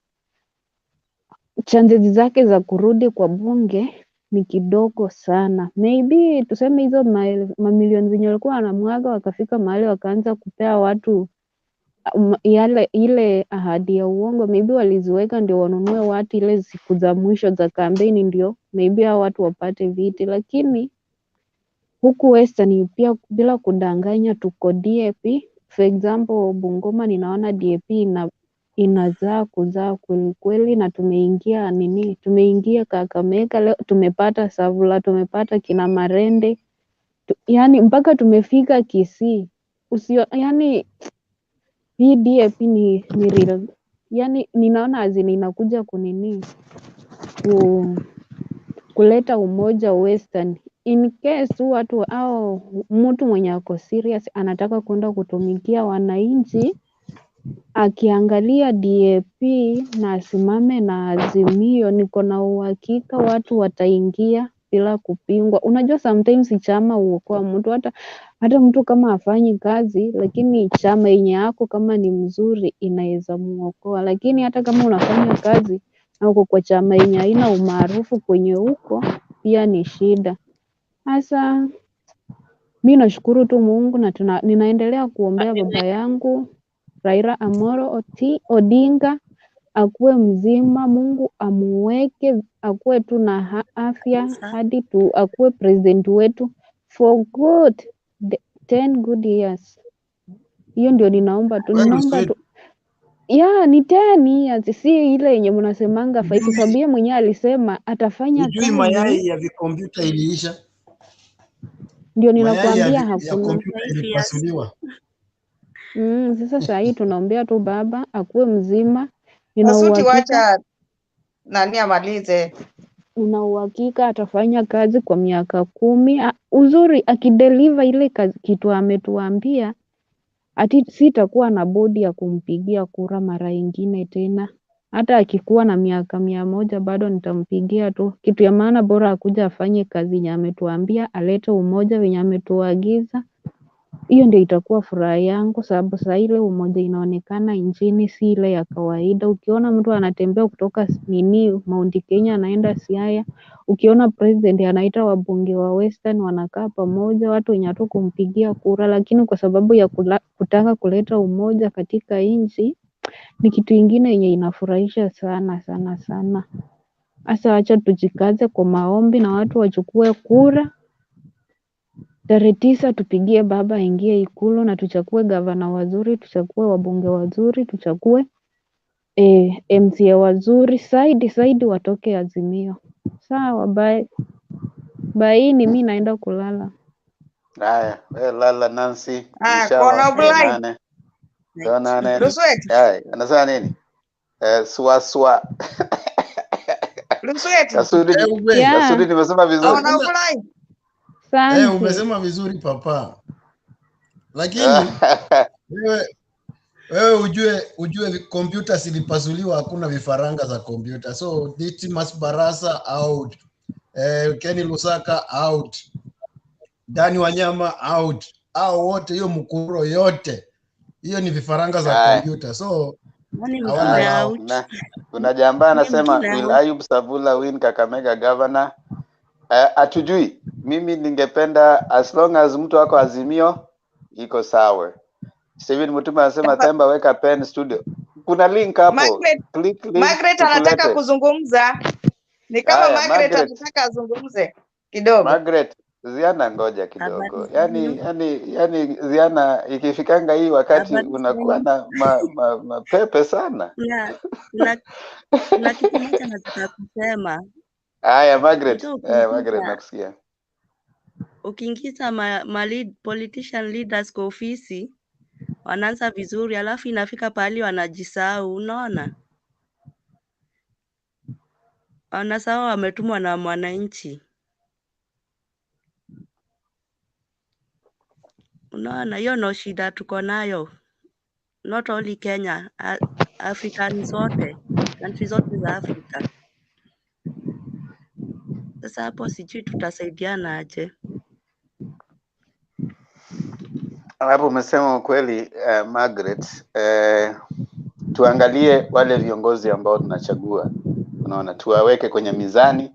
chances zake za kurudi kwa bunge ni kidogo sana. Maybe tuseme hizo mamilioni zenye walikuwa wanamwaga wakafika mahali wakaanza kupea watu ile ahadi ya uongo, maybe waliziweka ndio wanunue watu ile siku za mwisho za kampeni ndio maybe hao watu wapate viti, lakini huku Western pia bila kudanganya tuko DAP. For example, Bungoma ninaona DAP inazaa kuzaa kweli na tumeingia Kakamega leo tumepata Savula, tumepata kina Marende. Yani mpaka tumefika Kisii. Yani hii DAP ni real. Yani ninaona azini inakuja kuleta umoja Western. In case tu watu au mtu mwenye ako serious anataka kwenda kutumikia wananchi, akiangalia DAP na asimame na Azimio, niko na uhakika watu wataingia bila kupingwa. Unajua sometimes chama huokoa mtu, hata mtu kama hafanyi kazi, lakini chama yenye yako kama ni mzuri inaweza muokoa. Lakini hata kama unafanya kazi na uko kwa chama yenye haina umaarufu kwenye huko, pia ni shida. Sasa mi nashukuru tu Mungu na ninaendelea kuombea baba yangu Raila Amolo Odinga akuwe mzima, Mungu amuweke akuwe tu na afya hadi tu akuwe president wetu for good 10 good years. Hiyo ndio ninaomba tu. Ni 10 years, si ile yenye mnasemanga 5 sababu yeye mwenyewe alisema atafanya kazi.
Mayai ya vikompyuta iliisha.
Ndio ninakuambia hakuna.
Ya kompyuta ilipasuliwa.
Sasa saa hii tunaombea tu baba akuwe mzima.
Asuti wacha nani amalize.
Una uhakika atafanya kazi kwa miaka 10. Uzuri akideliver ile kitu ametuambia, ati sitakuwa na bodi ya kumpigia kura mara ingine tena. Hata akikuwa na miaka 100 bado nitampigia tu. Kitu ya maana bora akuja afanye kazi yenye ametuambia, alete umoja wenye ametuagiza. Hiyo ndio itakuwa furaha yangu sababu saa ile umoja inaonekana nchini si ile ya kawaida. Ukiona mtu anatembea kutoka Mt.Kenya anaenda Siaya, ukiona president anaita wabunge wa Western wanakaa pamoja, watu wenye tu kumpigia kura, lakini kwa sababu ya kutaka kuleta umoja katika nchi ni kitu ingine yenye inafurahisha sana sana sana. Sasa acha tujikaze kwa maombi na watu wachukue kura. Tarehe 9 tupigie baba aingie Ikulu na tuchague gavana wazuri, tuchague wabunge wazuri, tuchague MCA wazuri saidi watoke Azimio. Sawa, bye. Bye, ni mimi naenda kulala.
Haya, wewe lala Nancy,
Kona
inshallah
Oblai.
tuonane. Tuonane.
Lusweti.
Haya, anasema nini? Swa.
Lusweti.
Kasudi nimesema vizuri.
Kona Oblai.
Umesema vizuri papa. Lakini wewe ujue kompyuta zilipasuliwa, hakuna vifaranga za kompyuta. So Dismas Barasa out. Kenny Lusaka out. Dani Wanyama out. Au wote hiyo mkuro yote. Hiyo ni vifaranga za kompyuta. So
kuna jamba anasema will Ayub Savula win Kakamega governor? Hatujui. Mimi ningependa as long as mtu wako Azimio iko sawa. Steven Mutuma anasema Temba weka pen studio. Kuna link hapo. Click link.
Margaret anataka kuzungumza. Ni kama Margaret anataka azungumze kidogo.
Margaret, Ziana ngoja kidogo. Yani Ziana ikifikanga hii wakati unakuwa na mapepe sana.
Na kitu moja nataka kusema.
Haya Margaret, Margaret nakusikia.
Ukiingiza politician leaders kwa ofisi wanaanza vizuri, alafu inafika pahali wanajisahau, unaona? Wanasahau wametumwa na mwananchi. Unaona, hiyo no shida tuko nayo. Not only Kenya, African zote, country zote za Afrika. Sasa hapo sijui tutasaidiana aje.
Hapo umesema ukweli Margaret. Tuangalie wale viongozi ambao tunachagua. Unaona, tuwaweke kwenye mizani.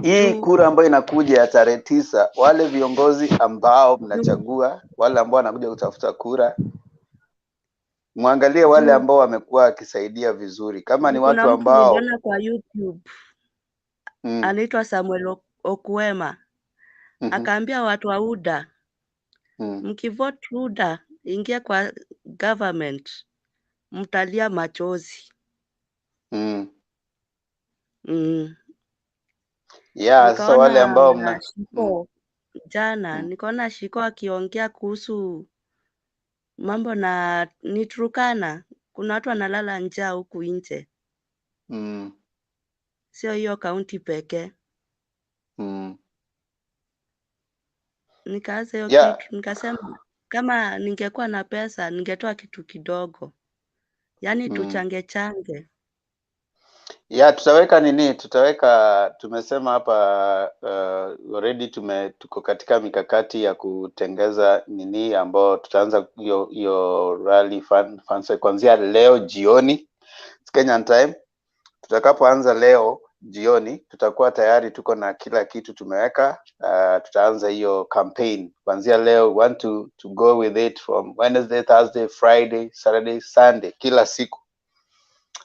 Hii kura ambayo inakuja ya tarehe 9, wale viongozi ambao mnachagua, wale ambao wanakuja kutafuta kura, muangalie wale ambao wamekuwa wakisaidia vizuri. Kama ni watu ambao
niliona kwa YouTube anaitwa Samuel Okuema. Akaambia watu wa UDA, mkivote UDA, ingia kwa government, mtalia machozi.
Sasa wale ambao
jana nikaona Shiko akiongea kuhusu mambo na Turkana, kuna watu wanalala njaa huku nje. Sio hiyo kaunti pekee. Nikaanza hiyo kitu, nikasema kama ningekuwa na pesa ningetoa kitu kidogo. Yaani tuchange.
Tutaweka nini? Tumesema hapa already tuko katika mikakati ya kutengeza nini ambao tutaanza hiyo rally fans kuanzia leo jioni Kenyan time. Tutakapoanza leo jioni tutakuwa tayari tuko na kila kitu tumeweka. Tutaanza hiyo campaign kuanzia leo. We want to go with it from Wednesday, Thursday, Friday, Saturday, Sunday, kila siku.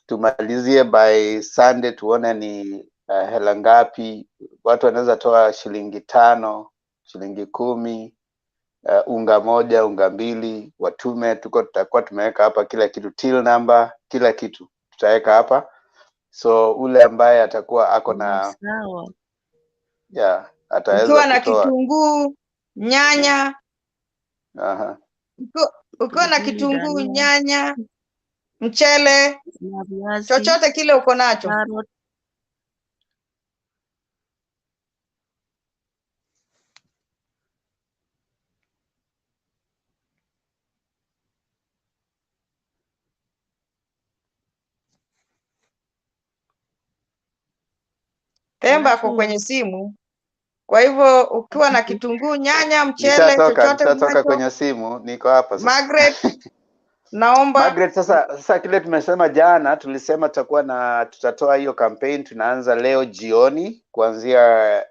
Tumalizie by Sunday, tuone ni hela ngapi. Watu wanaweza toa shilingi 5, shilingi 10, unga 1, unga 2, watume. Tutakuwa tumeweka hapa kila kitu, till number, kila kitu tutaweka hapa. So ule ambaye atakuwa ako na ataweza
ukiwa na kitunguu, nyanya. Ukiwa na kitunguu, nyanya, mchele, chochote kile uko nacho. Temba ako kwenye simu. Kwa hivyo ukiwa na kitunguu, nyanya, mchele, chochote
unacho kwenye simu, niko hapa sasa.
Margaret, naomba.
Margaret, sasa kile tumesema jana, tulisema tutatoa hiyo campaign. Tunaanza leo jioni kuanzia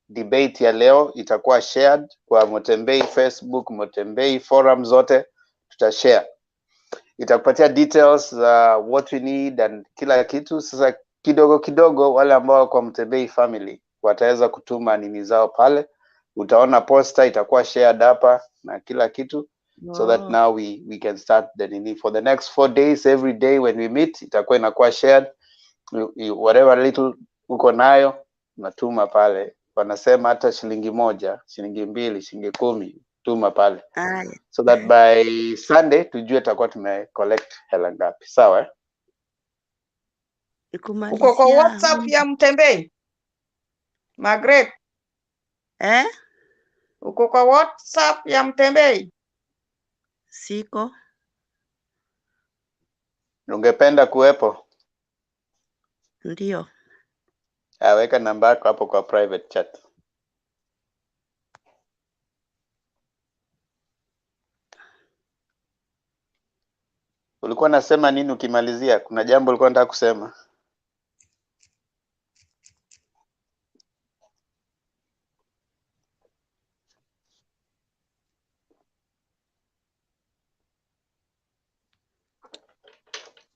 debate ya leo itakuwa shared kwa Motembei Facebook, Motembei forum zote tutashare. Itakupatia details what we need and kila kitu. Sasa kidogo wale ambao kwa Motembei family wataweza kutuma nini zao pale. Utaona poster itakuwa shared hapa na kila kitu. so that now we can start the nini for the next 4 days. Every day when we meet itakuwa inakuwa shared. Whatever little uko nayo natuma pale, wanasema hata shilingi 1, shilingi 2, shilingi 10 tuma pale, so that by Sunday tujue tutakuwa tume collect hela ngapi. Sawa
Uko kwa WhatsApp ya Mtembei Margaret? Uko kwa WhatsApp ya Mtembei?
Siko.
Ungependa kuwepo?
Ndio.
Weka namba yako hapo kwa private chat. Ulikuwa nasema nini ukimalizia? Kuna jambo ulikuwa unataka kusema?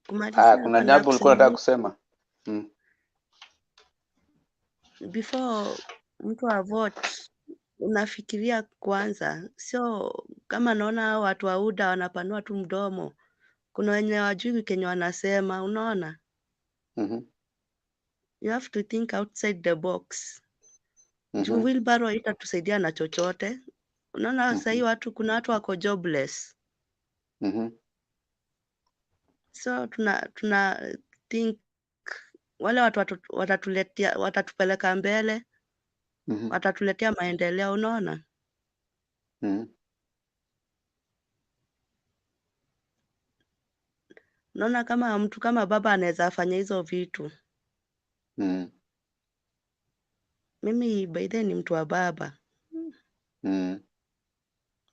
Kuna jambo ulikuwa unataka kusema?
Before mtu vote unafikiria kwanza, sio kama naona watu wa UDA wanapanua tu mdomo. Kuna wenye wajui Kenya wanasema, unaona? You have to think outside the box. Juu wheelbarrow haitatusaidia na chochote. Unaona sasa hii kuna watu wako jobless. So tuna think wale watu watatupeleka mbele, watatuletea maendeleo, unaona? Unaona kama mtu kama baba anaweza fanya hizo vitu. Mimi by then ni mtu wa baba. Mimi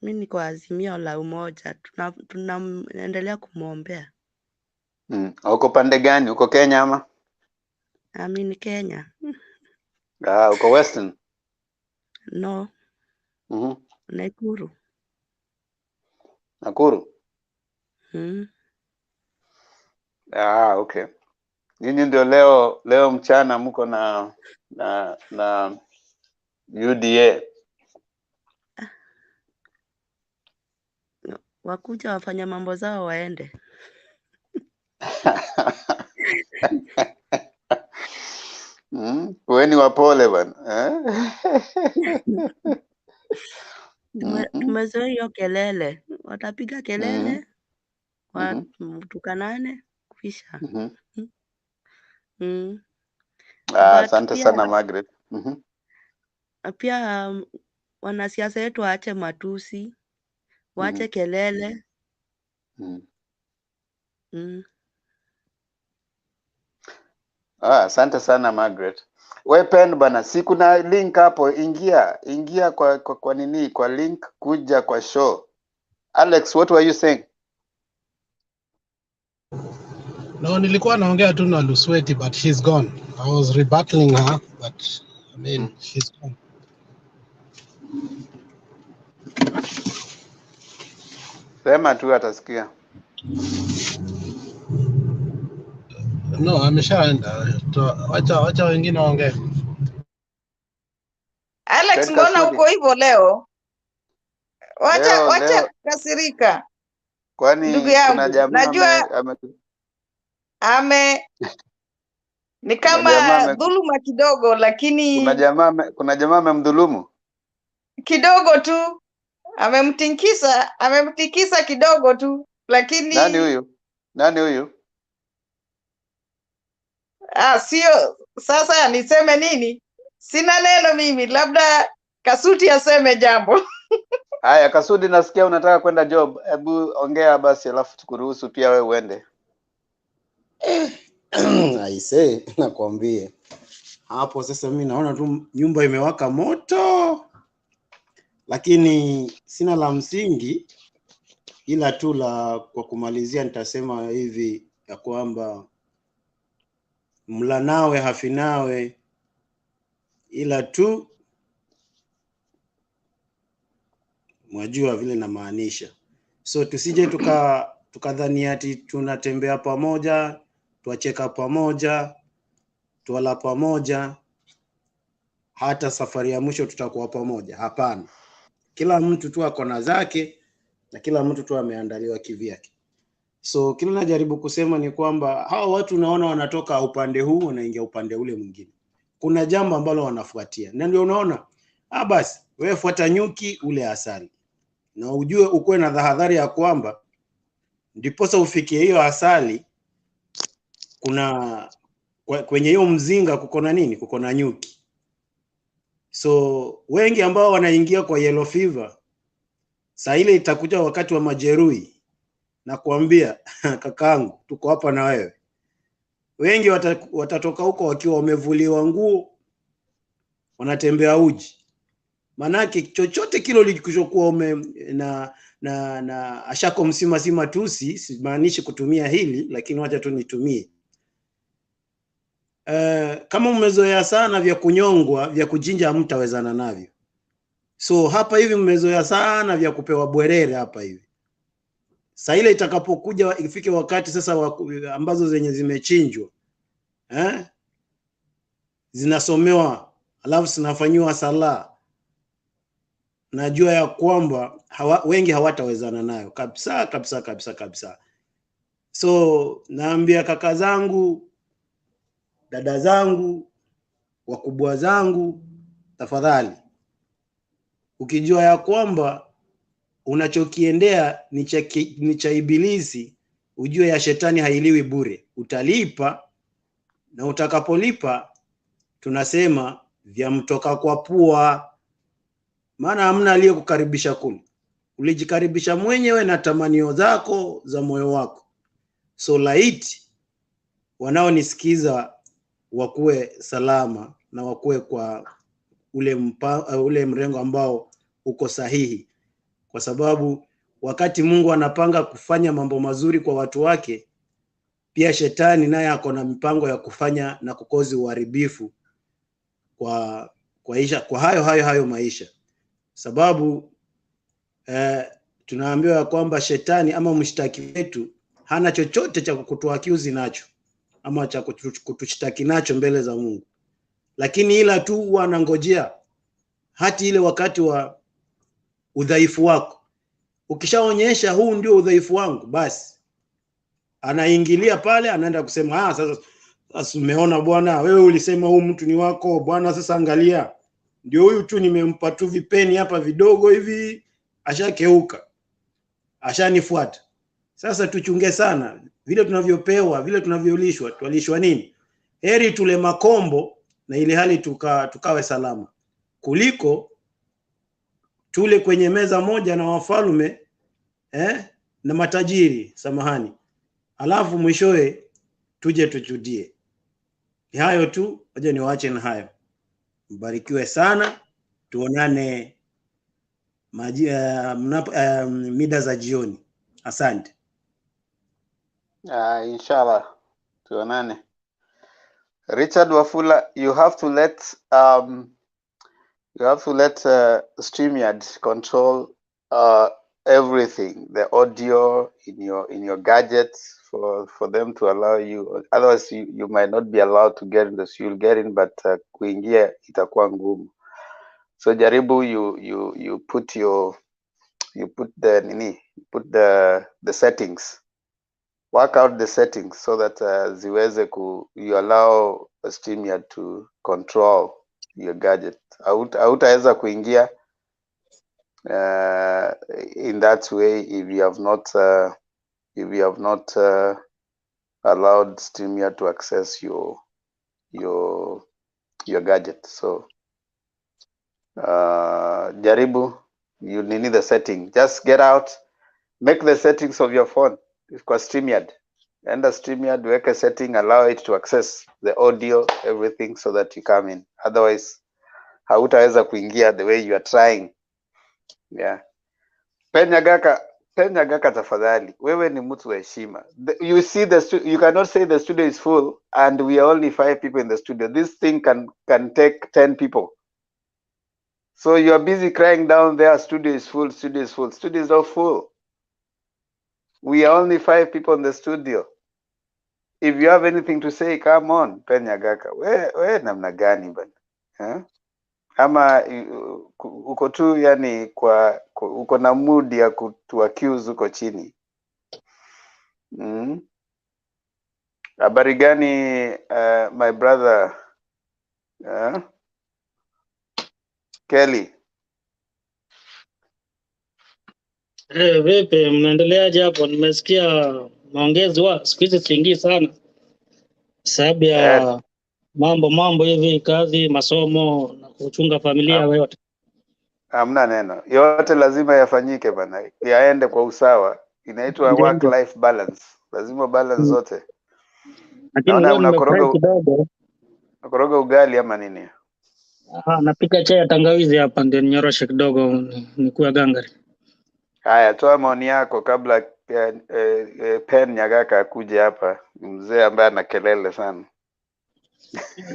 niko Azimio la Umoja. Tunaendelea kumwombea.
Uko pande gani? Uko Kenya ama?
Mimi ni Kenya.
Uko Western?
No. Nakuru.
Nakuru? Okay. Nyinyi ndio leo mchana mko na UDA.
Wakuja wafanya mambo zao waende.
Kuweni wapole bwana.
Tumezoea hiyo kelele. Watapiga kelele. Watukanane kisha.
Asante sana Margaret.
Pia wanasiasa wetu waache matusi, waache kelele.
Asante sana Margaret. Wepen bana, si kuna link hapo, ingia kwa nini, kwa link kuja kwa show. Alex, what were you saying?
No, nilikuwa naongea tu na Lusweti, but she's gone. I was rebattling her, but I mean, she's gone.
Sema tu atasikia.
No, ameshaenda. Wacha wengine waongee.
Alex, mbona uko hivyo leo? Wacha kasirika.
Kwani
ndugu yangu,
kuna jamaa
najua ni kama dhuluma kidogo, lakini
kuna jamaa amemdhulumu
kidogo tu, amemtikisa kidogo tu, lakini
nani huyu?
Sio sasa niseme nini? Sina neno mimi, labda Kasuti aseme jambo.
Haya, Kasudi, nasikia unataka kwenda job. Hebu ongea basi, alafu tukuruhusu pia wewe uende.
Aisee, nakwambie hapo sasa, mimi naona tu nyumba imewaka moto, lakini sina la msingi, ila tu kwa kumalizia nitasema hivi ya kwamba mla nawe hafinawe, ila tu mwajua vile namaanisha. So tusije tukadhani ati tunatembea pamoja, tuacheka pamoja, tuwala pamoja, hata safari ya mwisho tutakuwa pamoja. Hapana. Kila mtu tu ako na zake,
na kila mtu tu ameandaliwa kivyake. So kile najaribu kusema ni kwamba hawa watu unaona wanatoka upande huu wanaingia upande ule mwingine. Kuna jambo ambalo wanafuatia. Na ndio unaona basi wewe fuata nyuki ule asali. Na ujue ukuwe na tahadhari ya kwamba ndiposa ufikie hiyo asali, kuna kwenye hiyo mzinga kuko na nini? Kuko na nyuki. So wengi ambao wanaingia kwa yellow fever, saa ile itakuja wakati wa majeruhi, na kuambia kakangu, tuko hapa na wewe. Wengi watatoka huko wakiwa wamevuliwa nguo, wanatembea uji. Manake chochote kilo likichokuwa na ashako msima si matusi, simaanishi kutumia hili, lakini wacha tu nitumie. Kama mmezoea sana vya kunyongwa, vya kujinja hamtawezana navyo. So hapa hivi mmezoea sana vya kupewa bwerere hapa hivi. Sasa ile itakapokuja ifike wakati sasa ambazo zenye zimechinjwa zinasomewa alafu zinafanyiwa sala, najua ya kwamba wengi hawatawezana nayo kabisa kabisa kabisa kabisa. So naambia kaka zangu, dada zangu, wakubwa zangu, tafadhali ukijua ya kwamba unachokiendea ni cha ibilisi, ujue ya shetani hailiwi bure. Utalipa, na utakapolipa tunasema vya mtoka kwa pua, maana hamna aliyekukaribisha kule. Ulijikaribisha mwenyewe na tamanio zako za moyo wako. So laiti wanaonisikiza wakuwe salama na wakuwe kwa ule mrengo ambao uko sahihi, kwa sababu wakati Mungu anapanga kufanya mambo mazuri kwa watu wake, pia shetani naye ako na mipango ya kufanya na kukozi uharibifu kwa hayo maisha. Sababu tunaambiwa ya kwamba shetani ama mshtaki wetu hana chochote cha kutuaccuse nacho ama cha kutushtaki nacho mbele za Mungu, lakini ila tu wanangojea hati ile wakati wa udhaifu wako. Ukishaonyesha huu ndio udhaifu wangu, basi anaingilia pale, anaenda kusema sasa umeona bwana, wewe ulisema huu mtu ni wako bwana, sasa angalia ndio huyu tu, nimempa tu vipeni hapa vidogo hivi, ashakeuka, ashanifuata. Sasa tuchunge sana vile tunavyopewa, vile tunavyolishwa. Twalishwa nini? Heri tule makombo na ile hali tukawe salama, kuliko tule kwenye meza moja na wafalme na matajiri, samahani, alafu mwishowe tuje tuchudie. Ni hayo tu, waje niwaache na hayo. Mbarikiwe sana, tuonane mida za jioni. Asante.
Inshallah tuonane. Richard Wafula, you have to let StreamYard control everything, the audio in your gadgets for them to allow you. Otherwise you might not be allowed to get in this. You'll get in, but kuingia itakuwa ngumu. So jaribu you put the settings. Work out the settings so that ziweze you allow StreamYard to control your gadget. Hautaweza kuingia in that way if you have not allowed StreamYard to access your gadget. So jaribu, you need the setting. Just get out, make the settings of your phone kwa StreamYard. Enda StreamYard, weka setting, allow it to access the audio, everything, so that you come in. Otherwise hautaweza kuingia the way you are trying. Yeah. Penya Gaka tafadhali, wewe ni mtu wa heshima. You see you cannot say the studio is full and we are only 5 people in the studio. This thing can take 10 people. So you are busy crying down there, studio is full, studio is full. Studio is not full. We are only 5 people in the studio. If you have anything to say, come on, Penya Gaka. We namna gani bana?
ama uko tu yani uko na mood ya kutuaccuse uko chini? Habari gani my brother Kelly?
Vipi, mnaendeleaje hapo? Nimesikia maongezi siku hizi siingii sana sababu ya mambo hivi, kazi, masomo na kuchunga familia yote.
Hamna neno, yote lazima yafanyike bana, yaende kwa usawa. Inaitwa work life balance, lazima balance zote.
Lakini leo nimefurahi kidogo.
Unakoroga ugali ama nini?
Napika chai ya tangawizi hapa, ndio ninyoroshe kidogo nikuwa gangari.
Haya, toa maoni yako kabla Pen Nyagaka akuje hapa, mzee ambaye ana kelele sana.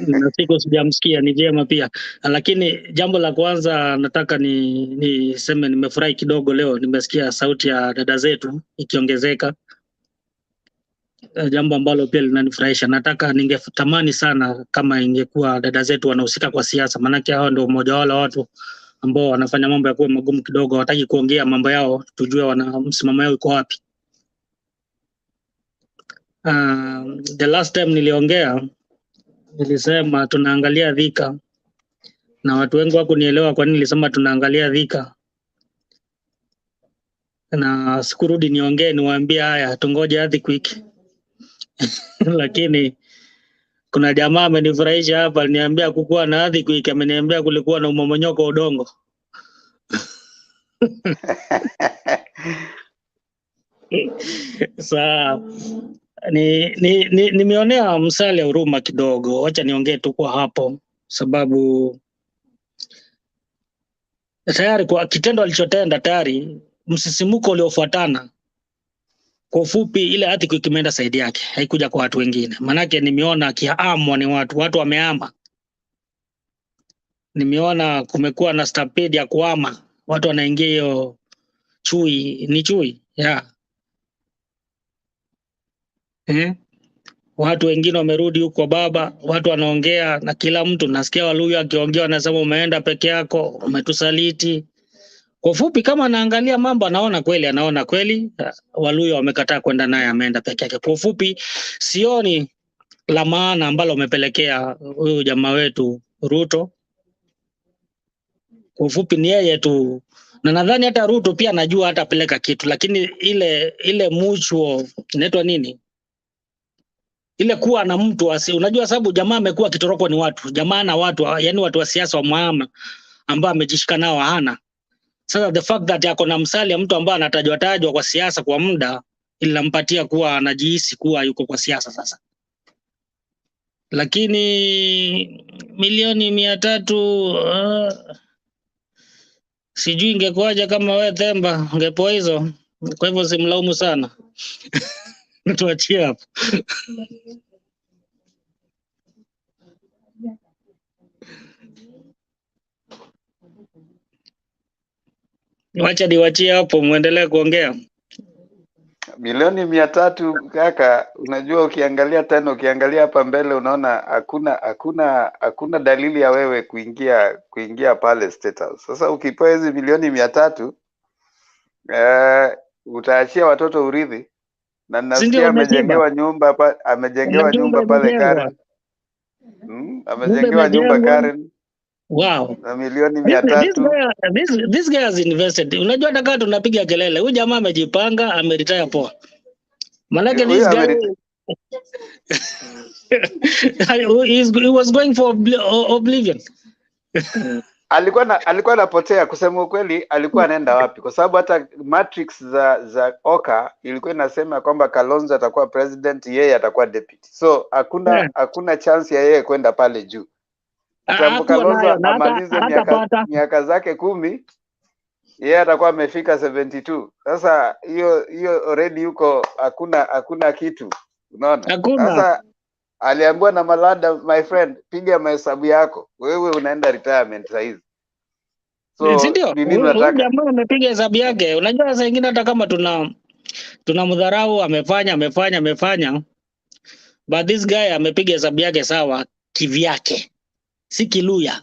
Na siku sijamsikia, ni vyema pia. Lakini jambo la kwanza nataka niseme nimefurahi kidogo leo, nimesikia sauti ya dada zetu ikiongezeka. Jambo ambalo pia linanifurahisha. Ningetamani sana kama ingekuwa dada zetu wanahusika kwa siasa, maanake hao ndio mmoja wale watu ambao wanafanya mambo ya kuwa magumu kidogo, wataki kuongea mambo yao, tujue wana msimamo yao iko wapi. The last time niliongea nilisema tunaangalia dhika, na watu wengi hawakunielewa kwa nini nilisema tunaangalia dhika, na sikurudi niongee niwaambie haya tungoje hadi quick. Lakini kuna jamaa amenifurahisha hapa, aliniambia kukuwa na ardhi quick, ameniambia kulikuwa na umomonyoko wa udongo. Sasa nimeonea msali ya huruma kidogo. Wacha niongee tu kwa hapo, sababu tayari kwa kitendo alichotenda tayari msisimuko uliofuatana. Kwa ufupi, ile ardhi quick imeenda saidi yake, haikuja kwa watu wengine. Manake nimeona kiamwa ni watu wameama. Nimeona kumekuwa na stampede ya kuama, watu wanaingia hiyo chui watu wengine wamerudi huko baba, watu wanaongea na kila mtu. Nasikia Waluya akiongea wanasema umeenda peke yako, umetusaliti. Kwa ufupi, kama anaangalia mambo anaona kweli Waluya wamekataa kwenda naye, ameenda peke yake. Kwa ufupi, sioni la maana ambalo umepelekea huyu jamaa wetu Ruto. Kwa ufupi ni yeye tu, na nadhani hata Ruto pia anajua hatapeleka kitu, lakini ile mucho inaitwa nini, ile kuwa na mtu unajua, sababu jamaa amekuwa kitoroko ni watu, jamaa na watu, yani watu wa siasa wa maana ambao amejishika nao hana. Sasa the fact that yako na msali ya mtu ambaye anatajwa kwa siasa kwa muda, inampatia kuwa anajihisi kuwa yuko kwa siasa sasa. Lakini milioni 300 sijui ingekuaje kama wewe Themba ungepoa hizo. Kwa hivyo simlaumu sana. Tuachie hapo. Wacha niwachie hapo, muendelee kuongea.
Milioni 300 kaka, unajua ukiangalia hapa mbele unaona hakuna dalili ya wewe kuingia pale State House. Sasa ukipewa hizi milioni 300 utaachia watoto urithi, na nasikia amejengewa nyumba pale Karen. Amejengewa nyumba Karen.
Wow.
Na milioni 300.
This guy has invested. Unajua nataka tunapiga kelele. Huyu jamaa amejipanga, ameretire poa. Manake this guy he was going for oblivion.
alikuwa anapotea, kusema ukweli. Alikuwa anaenda wapi? Kwa sababu hata matrix za Oka ilikuwa inasema kwamba Kalonzo atakuwa president, yeye atakuwa deputy. So hakuna chance ya yeye kwenda pale juu. Kalonzo amalize miaka zake 10, yeye atakuwa amefika 72. Sasa hiyo already yuko, hakuna kitu, unaona. Sasa aliambiwa na Malada, my friend, piga mahesabu yako, wewe unaenda retirement sasa hizi. So nini unataka?
Jamaa amepiga hesabu yake. Unajua sasa ingine hata kama tunamdharau, amefanya, but this guy amepiga hesabu yake sawa kivyake, si Kiluya.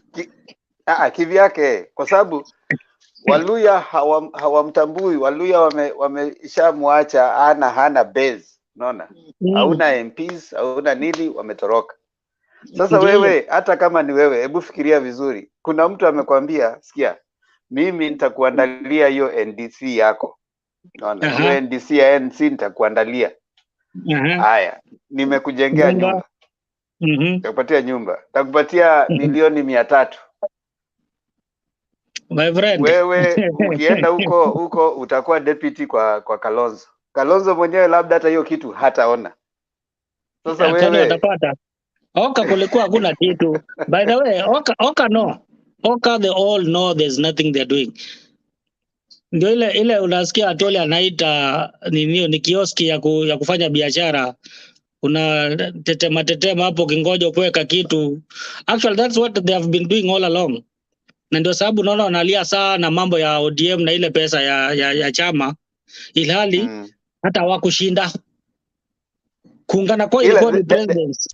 Kivyake, kwa sababu Waluya hawamtambui. Waluya wameshamwacha, hana base, unaona? Hauna MPs, hauna nini, wametoroka. Sasa wewe, hata kama ni wewe, hebu fikiria vizuri. Kuna mtu amekwambia, sikia, mimi nitakuandalia hiyo NDC yako. Unaona? Hiyo NDC ya NC nitakuandalia. Haya, nimekujengea nyumba. Nitakupatia nyumba. Nitakupatia milioni 300.
My friend.
Wewe ukienda huko utakuwa deputy kwa Kalonzo. Kalonzo mwenyewe labda hata hiyo kitu hataona. Sasa wewe
utapata. Oka kulikuwa hakuna kitu. By the way, Oka no. Oka they all know there's nothing they're doing. Ndio ile unasikia Atoli anaita ni kioski ya kufanya biashara. Una tetema hapo kingoja upweka kitu. Actually that's what they have been doing all along. Na ndio sababu naona wanalia sana mambo ya ODM na ile pesa ya chama, ilhali hata hawakushinda. Kuungana kwa ilikuwa ni presidents.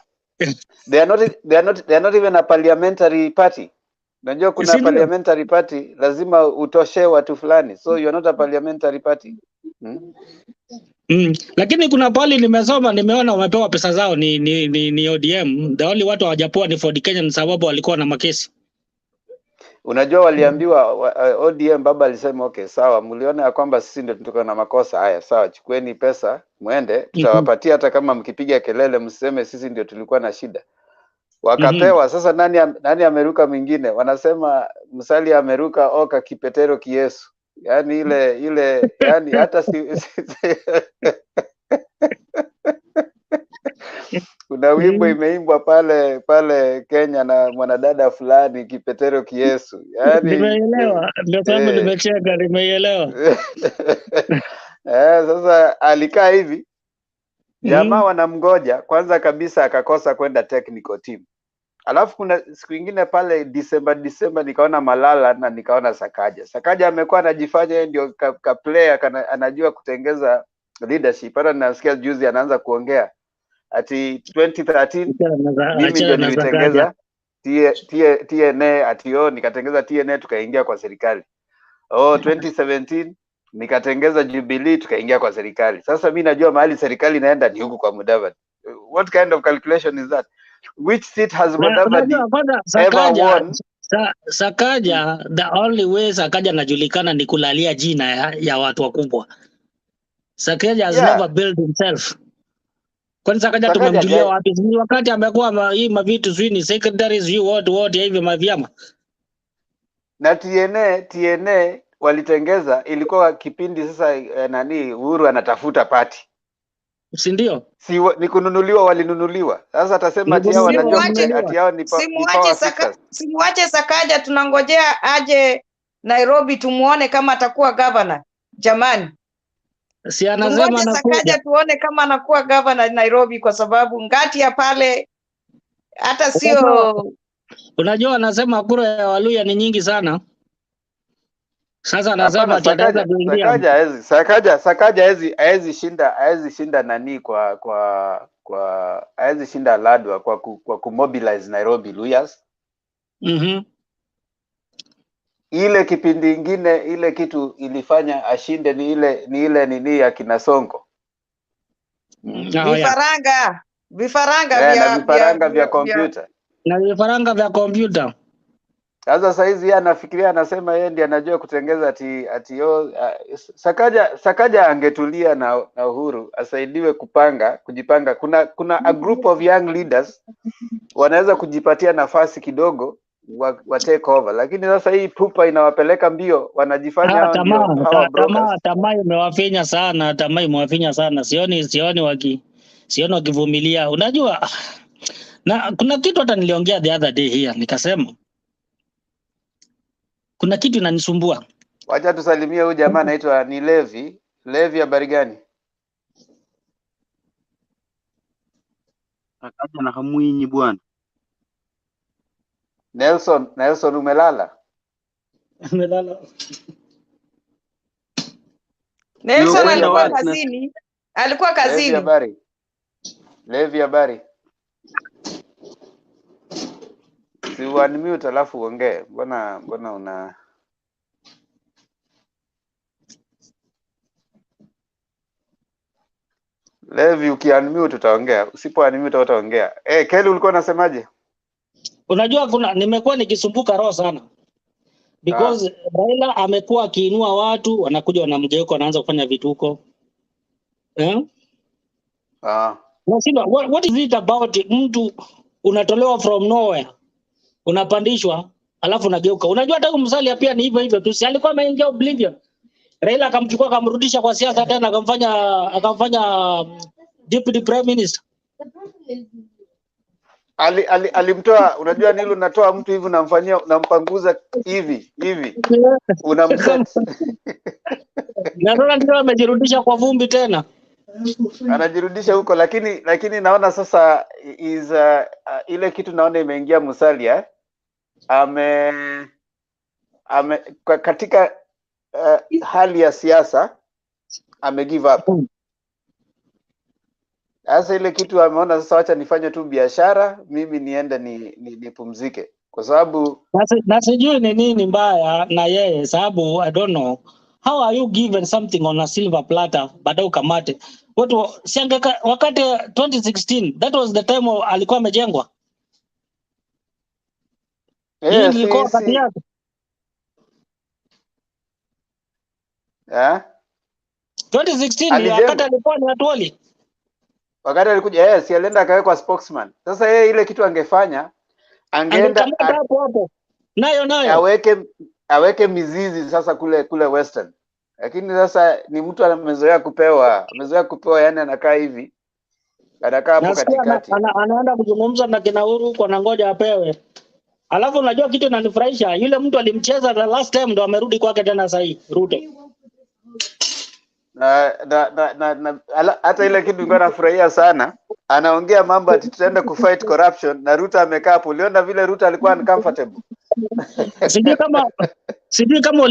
They are not even a parliamentary party. Unajua kuna parliamentary party lazima utoshe watu fulani. So you are not a parliamentary party.
Lakini kuna pali nimeona wamepewa pesa zao ni ODM. The only watu hawajapoa ni Mt.Kenya sababu walikuwa na makesi.
Unajua waliambiwa ODM, baba alisema okay, sawa, mliona ya kwamba sisi ndio tuko na makosa haya, sawa, chukueni pesa muende, tutawapatia hata kama mkipiga kelele msiseme sisi ndio tulikuwa na shida. Wakapewa. Sasa nani ameruka mwingine? Wanasema Msali ameruka Oka kipetero kiesu. Yaani ile yani hata kuna wimbo imeimbwa pale Kenya na mwanadada fulani kipetero kiesu. Yaani
nimeelewa, ndio sababu nimecheka, nimeelewa.
Sasa alikaa hivi. Jamaa wanamgoja, kwanza kabisa akakosa kwenda technical team. Alafu kuna siku nyingine pale December nikaona Malala na nikaona Sakaja. Sakaja amekuwa anajifanya yeye ndio ka player anajua kutengeza leadership. Hata nasikia juzi anaanza kuongea ati 2013 mimi ndio nilitengeza TNA nikatengeza TNA tukaingia kwa serikali. 2017 nikatengeza Jubilee tukaingia kwa serikali. Sasa mimi najua mahali serikali inaenda ni huku kwa Mudavadi. What kind of calculation is that? Which seat has Mudavadi ever won?
Sakaja, the only way Sakaja anajulikana ni kulalia jina ya watu wakubwa. Sakaja has never built himself. Kwani Sakaja tumemjulia wapi? Ni wakati amekuwa hii mavitu sio ni secretaries you what hivi mavyama.
Na TNA walitengeza, ilikuwa kipindi sasa Uhuru anatafuta party.
Si ndio?
Ni kununuliwa, walinunuliwa. Sasa atasema ati hao wanajua ati hao ni
Simuache Sakaja, tunangojea aje Nairobi tumuone kama atakuwa governor. Jamani.
Si anasema
Sakaja tuone kama anakuwa governor Nairobi, kwa sababu ngati ya pale hata sio.
Unajua anasema kura ya Waluya ni nyingi sana. Sasa anasema ataweza kuingia.
Sakaja haezi shinda nani kwa haezi shinda Ladwa kwa kumobilize Nairobi Luyas. Ile kipindi ingine ile kitu ilifanya ashinde ni ile ya kina Sonko. Vifaranga vya kompyuta.
Na vifaranga vya kompyuta.
Sasa saizi anafikiria, anasema yeye ndiye anajua kutengeza Sakaja angetulia na Uhuru asaidiwe kujipanga. Kuna a group of young leaders wanaweza kujipatia nafasi kidogo wa take over, lakini sasa hii pupa inawapeleka mbio, wanajifanya hao ndio hawa brokers.
Tamaa imewafinya sana, sioni wakivumilia. Unajua, na kuna kitu hata niliongea the other day here, nikasema kuna kitu inanisumbua.
Wacha tusalimie huyu jamaa anaitwa ni Levi. Levi, habari gani?
Akaja na Hamwinyi bwana.
Nelson umelala?
Umelala.
Nelson alikuwa kazini.
Levi, habari? Si unmute alafu uongee. Mbona una Levi, ukiunmute utaongea. Usipo unmute utaongea. Kelly ulikuwa unasemaje?
Unajua nimekuwa nikisumbuka roho sana. Because Raila amekuwa akiinua watu wanakuja wanamgeuka wanaanza kufanya vituko. Nasema what is it about mtu unatolewa from nowhere unapandishwa alafu unageuka. Unajua hata huyu Musalia pia ni hivyo tu. Si alikuwa ameingia oblivion. Raila akamchukua akamrudisha kwa siasa tena akamfanya deputy prime minister.
Alimtoa, unajua nilo natoa mtu hivi unampanguza hivi unamset.
Na ndio amejirudisha kwa vumbi tena.
Anajirudisha huko, lakini naona sasa is ile kitu naona imeingia Musalia katika hali ya siasa give up. Sasa ile kitu ameona sasa, acha nifanye tu biashara, mimi niende nipumzike, kwa sababu
na sijui ni nini mbaya na yeye, sababu I don't know how are you given something on a silver platter baada ukamate watu wakati 2016 that was the time alikuwa amejengwa.
Yes,
ilikuwa wakati yake. 2016 wakati alikuwa ni Atwoli.
Wakati alikuja si alienda akawekwa spokesman. Sasa yeye ile kitu angefanya angeenda
hapo nayo
aweke mizizi sasa kule Western. Lakini sasa ni mtu amezoea kupewa yani anakaa hivi. Anakaa hapo katikati.
Anaenda kuzungumza na kina Uhuru kwa nangoja apewe. Alafu unajua kitu inanifurahisha, yule mtu alimcheza the last time ndo amerudi kwake tena sasa hii Ruto.
Hata ile kitu nilikuwa nafurahia sana, anaongea mambo ati tutaenda kufight corruption na Ruto amekaa hapo. Uliona vile Ruto alikuwa uncomfortable.
Sijui kama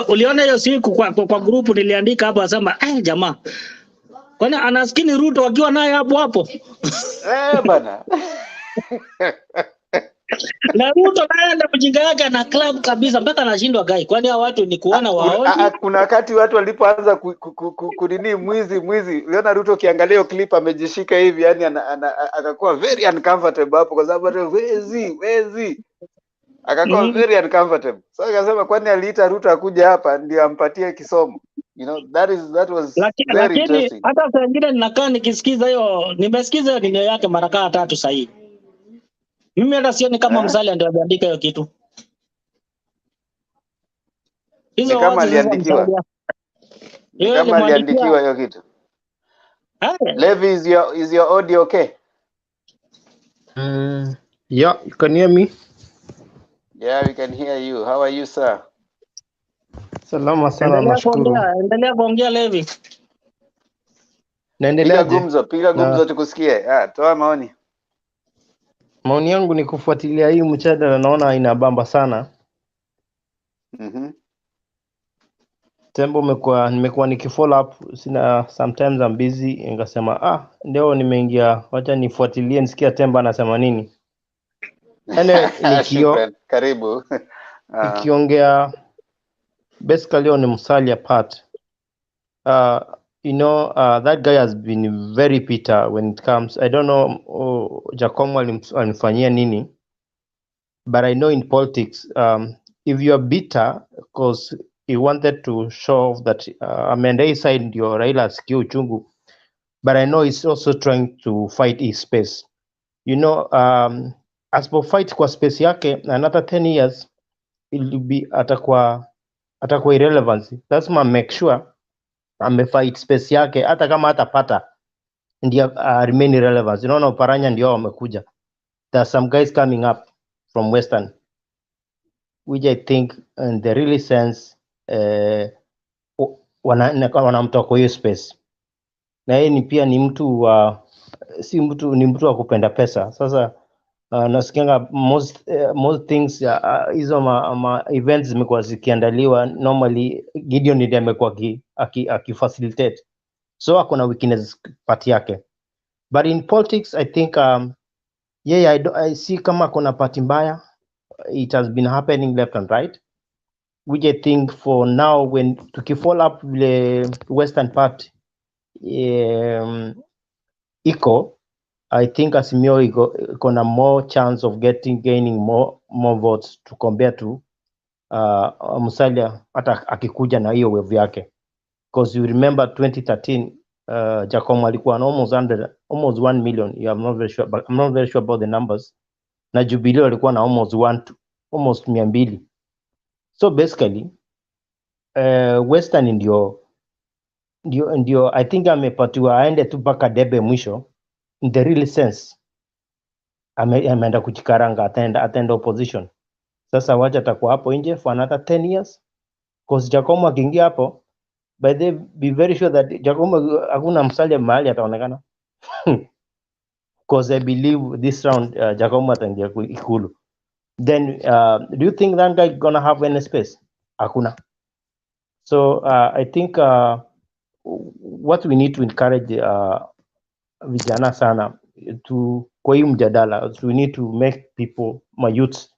uliona hiyo siku kwa grupu niliandika hapo, asema jamaa kwani anaskini Ruto akiwa naye hapo
bana.
Na Ruto naye na mjinga yake na club kabisa mpaka anashindwa gai. Kwani hao watu ni kuona waone?
Kuna wakati watu walipoanza kunini mwizi. Uliona Ruto kiangalia clip amejishika hivi, yani akakuwa very uncomfortable hapo, kwa sababu wezi akakuwa very uncomfortable. So akasema kwani aliita Ruto akuja hapa ndio ampatie kisomo. You know, that was very interesting.
Hata saa nyingine ninakaa nikisikiza hiyo, nimesikiza hiyo neno yake mara 3 sasa hivi. Mimi hata sioni kama Musalia ndio aliandika hiyo kitu.
Ni kama aliandikiwa. Ni kama aliandikiwa hiyo kitu. Levi, is your audio okay?
Yeah, you can hear me?
Yeah, we can hear you. How are you, sir?
Salama sana, nashukuru.
Endelea kuongea Levi.
Naendeleaje?
Piga gumzo tukusikie. Toa maoni.
Maoni yangu ni kufuatilia hii mjadala, naona inabamba sana. Tembo nimekuwa nikifollow up, sometimes I'm busy, nikasema ndio nimeingia, wacha nifuatilie nisikia Tembo anasema nini.
Karibu.
Nikiongea basically on Musalia part. You know, that guy has been very bitter when it comes. I don't know Jacomo alimfanyia nini, but I know in politics, if you are bitter because he wanted to show off that Amanda side your Raila sikio uchungu, but I know he's also trying to fight his space. You know, as for fight kwa space yake, another 10 years it will be atakuwa irrelevancy. That's my make sure amefight space yake, hata kama atapata ndio remain irrelevant. You know, Paranya ndio wamekuja. There are some guys coming up from Western, which I think in the really sense wanamtoa kwa hiyo space, na yeye ni pia ni mtu ni mtu wa kupenda pesa. Sasa nasikianga most things hizo ma events zimekuwa zikiandaliwa, normally Gideon ndiye amekuwa akifacilitate, so akona weakness part yake, but in politics I think I see kama kuna party mbaya it has been happening left and right, which I think for now, when to follow up the western part, I think Azimio iko more chance of gaining more votes to compare to Musalia hata akikuja na hiyo wave yake, because you remember 2013 Jacomo alikuwa almost 1 million. I'm not very sure, but I'm not very sure about the numbers. Na Jubilee alikuwa na almost 200. So basically Western ndio I think amepatiwa aende tu mpaka debe mwisho, in the real sense ameenda kuchikaranga, atenda opposition. Sasa wacha atakuwa hapo nje for another 10 years, because Jacomo akiingia hapo, by the be very sure that Jacomo hakuna Musalia mahali ataonekana. Because I believe this round Jacomo ataingia Ikulu. Then do you think that guy gonna have any space? Hakuna. So I think what we need to encourage vijana sana to kwa hii mjadala, we need to make people, my youths,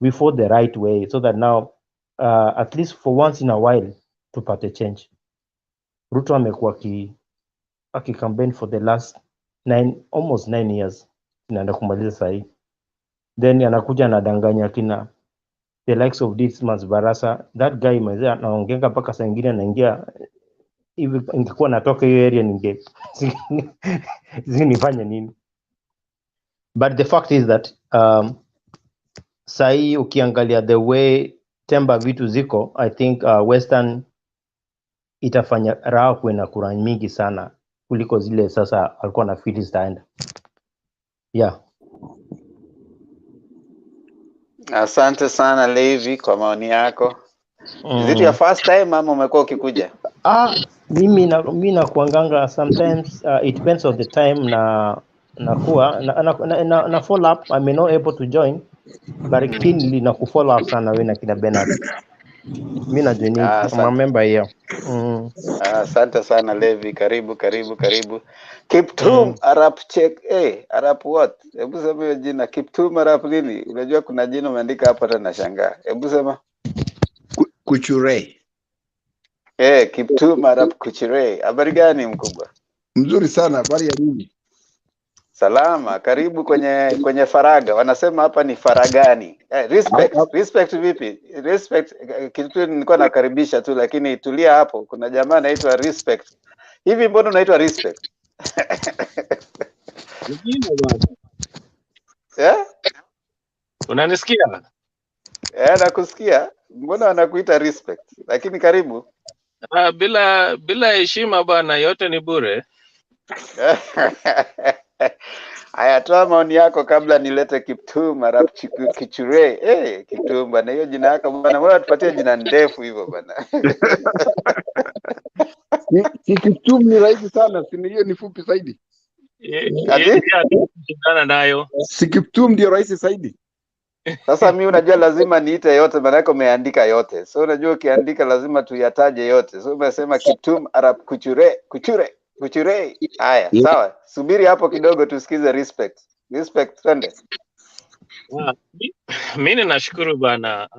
we vote the right way, so that now at least for once in a while tupate change. Ruto amekuwa aki-campaign for the last almost 9 years, inaenda kumaliza sahi, then anakuja anadanganya kina the likes of Dismas Barasa. That guy mzee anaongea mpaka saa nyingine anaingia hivi, ingekuwa natoka hiyo area nifanye nini? But the fact is that sahi ukiangalia the way temba vitu ziko, I think Western itafanya raha kuwe na kura mingi sana kuliko zile sasa alikuwa na feel zitaenda. Yeah.
Asante sana Levi kwa maoni yako. Is it your first time ama umekuwa ukikuja?
Mimi na kuanganga sometimes, it depends on the time na kuwa na follow up. I may not able to join, but keenly na ku follow up sana wewe na kina Bernard. Mimi na join, I'm a member here.
Asante sana Levi, karibu. Kiptum Arap check, Arap what? Hebu sema hiyo jina, Kiptum Arap nini? Unajua kuna jina umeandika hapa tena nashangaa. Hebu sema.
Kuchure.
Kiptum Arap Kuchure. Habari gani mkubwa?
Mzuri sana, habari ya nini?
Salama, karibu kwenye faraga. Wanasema hapa ni faragani. Respect vipi? Respect kitu nilikuwa nakaribisha tu, lakini tulia hapo. Kuna jamaa anaitwa Respect. Hivi mbona unaitwa Respect?
Unanisikia?
Nakusikia. Mbona wanakuita Respect? Lakini karibu.
Bila heshima bwana, yote ni bure.
Aya, toa maoni yako kabla nilete Kiptum Arap Kichure. Kiptum bwana, hiyo jina yako bwana, mbona tupatie jina ndefu hivyo bwana?
Kiptum ni rahisi sana, si hiyo ni fupi zaidi.
Nayo.
Si Kiptum ndio rahisi zaidi.
Sasa mimi unajua lazima niite yote, maana yako umeandika yote. So unajua ukiandika lazima tuyataje yote. So umesema Kiptum Arap Kuchure. Haya, sawa. Subiri hapo kidogo tusikize Respect twende.
Mimi ninashukuru bana.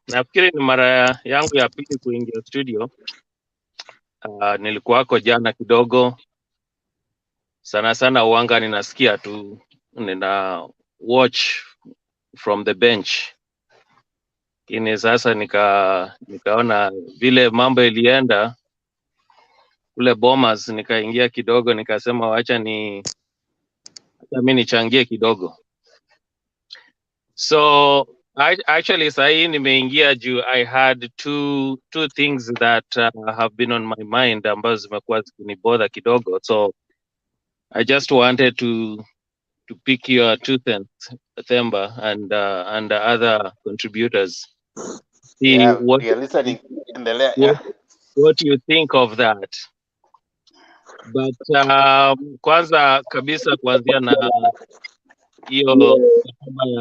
Nafikiri ni mara yangu ya pili kuingia studio. Nilikuwako jana kidogo. Sana uanga ninasikia tu, nina watch from the bench. Kini sasa nikaona vile mambo ilienda kule Bomas, nikaingia kidogo, nikasema wacha mimi nichangie kidogo. So actually sahi nimeingia juu I had two things that have been on my mind ambazo zimekuwa zikinibother kidogo. So I just wanted to pick your 2 cents, Themba, and other contributors. See what
you're listening.
What you think of that. But kwanza kabisa kuanzia na hiyo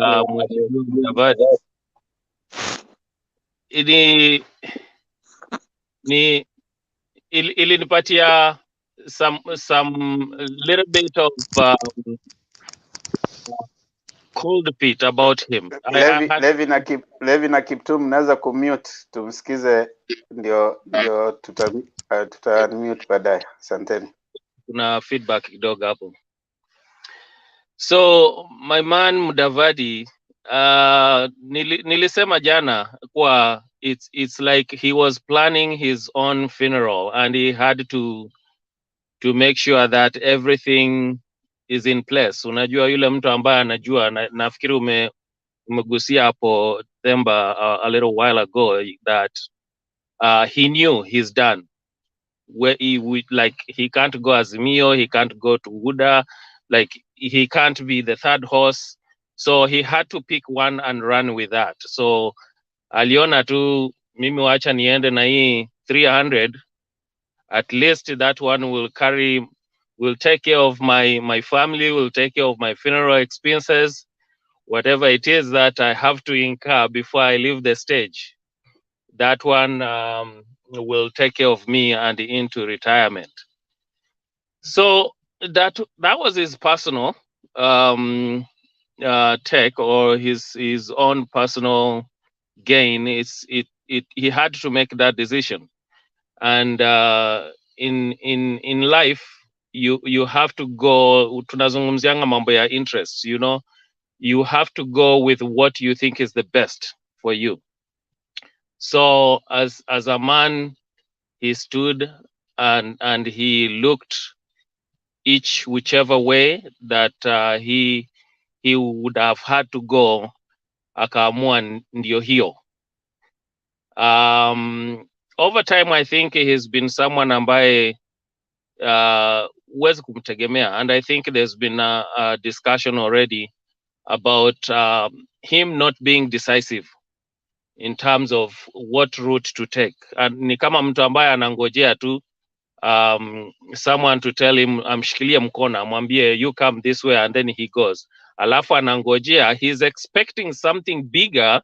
ya Mheshimiwa Mudavadi, ilinipatia some little bit of cold pit about him.
Levi na Kiptum mnaweza kumute tumsikize, ndio tuta mute baadaye. Asanteni.
Kuna feedback kidogo hapo. So my man Mudavadi, nilisema jana kwa it's like he was planning his own funeral and he had to make sure that everything is in place. Unajua yule mtu ambaye anajua, nafikiri umegusia hapo Themba a little while ago that he knew he's done. Where he can't go Azimio, he can't go to Uda, like he can't be the third horse. So he had to pick one and run with that. So aliona tu mimi wacha niende na hii 300, at least that one will take care of my family, will take care of my funeral expenses, whatever it is that I have to incur before I leave the stage. That one will take care of me and into retirement. So that was his personal take, or his own personal gain. He had to make that decision. And in life you have to go, tunazungumzianga mambo ya interests, you know, you have to go with what you think is the best for you. So as a man, he stood and he looked whichever way that he would have had to go, akaamua ndio hiyo. Over time I think he's been someone ambaye huwezi kumtegemea, and I think there's been a discussion already about him not being decisive in terms of what route to take. And ni kama mtu ambaye anangojea tu someone to tell him amshikilie mkono, amwambie you come this way, and then he goes. Alafu anangojea, he's expecting something bigger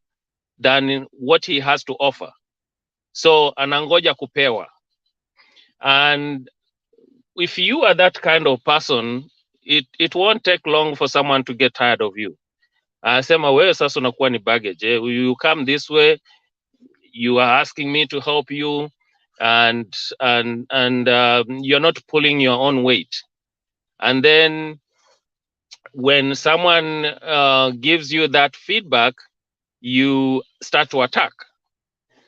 than what he has to offer. So anangoja kupewa. And if you are that kind of person, it won't take long for someone to get tired of you. Sema wewe sasa unakuwa ni baggage. You come this way, you are asking me to help you, and you're not pulling your own weight. And then when someone gives you that feedback, you start to attack.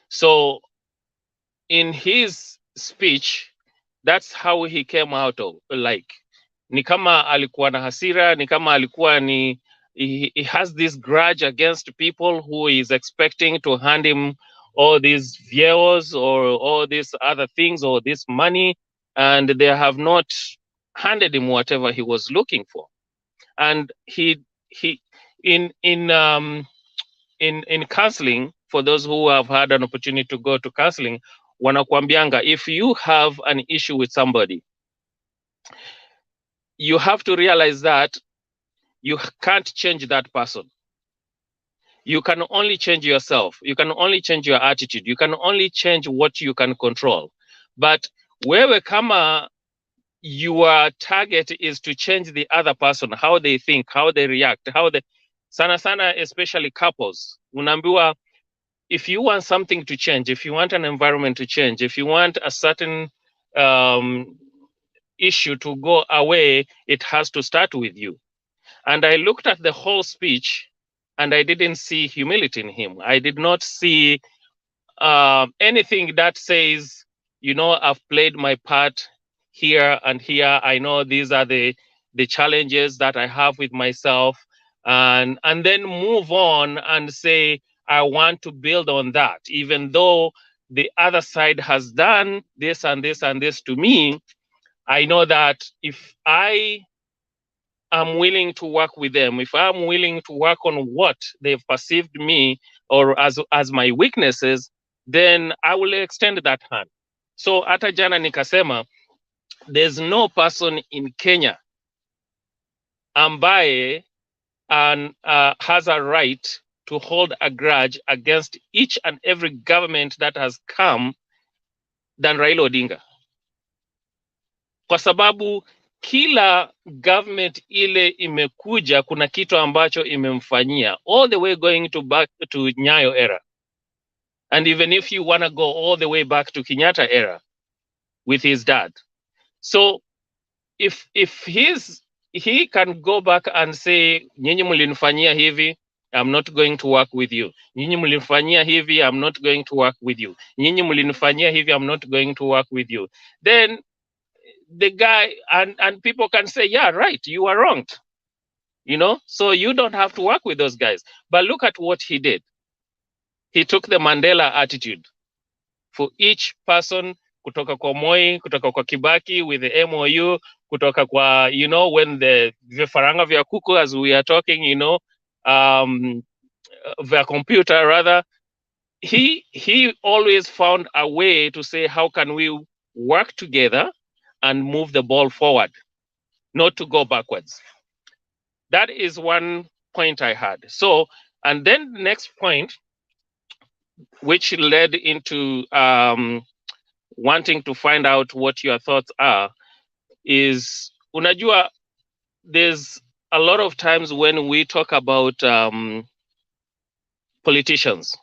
So in his speech, that's how he came out of, like, ni kama alikuwa na hasira, ni kama alikuwa ni he has this grudge against people who is expecting to hand him all these views or all these other things or this money, and they have not handed him whatever he was looking for. And he in counseling, for those who have had an opportunity to go to counseling, wanakuambianga, if you have an issue with somebody, you have to realize that you can't change that person. You can only change yourself. You can only change your attitude. You can only change what you can control. But wewe kama your target is to change the other person, how they think, how they react, sana, especially couples. Unaambiwa, if you want something to change, if you want an environment to change, if you want a certain issue to go away, it has to start with you. And I looked at the whole speech and I didn't see humility in him. I did not see anything that says, you know, I've played my part here and here. I know these are the challenges that I have with myself, and then move on and say, I want to build on that, even though the other side has done this and this and this to me. I know that if I am willing to work with them, if I'm willing to work on what they've perceived me or as my weaknesses, then I will extend that hand. So hata jana nikasema, there's no person in Kenya ambaye has a right to hold a grudge against each and every government that has come than Raila Odinga. Kwa sababu kila government ile imekuja kuna kitu ambacho imemfanyia, all the way going to back to Nyayo era. And even if you want to go all the way back to Kenyatta era with his dad. So if he can go back and say, nyinyi mlinifanyia hivi, I'm not going to work with you. Nyinyi mlinifanyia hivi, I'm not going to work with you. Nyinyi mlinifanyia hivi, I'm not going to work with you. Then the guy and people can say, yeah, right, you are wrong. You know, so you don't have to work with those guys. But look at what he did. He took the Mandela attitude for each person, kutoka kwa Moi, kutoka kwa Kibaki with the MOU, kutoka kwa, you know, when the vifaranga vya kuku, as we are talking, you know, the computer rather, he always found a way to say, how can we work together and move the ball forward, not to go backwards. That is one point I had. So, and then the next point, which led into wanting to find out what your thoughts are, is, unajua, there's a lot of times when we talk about politicians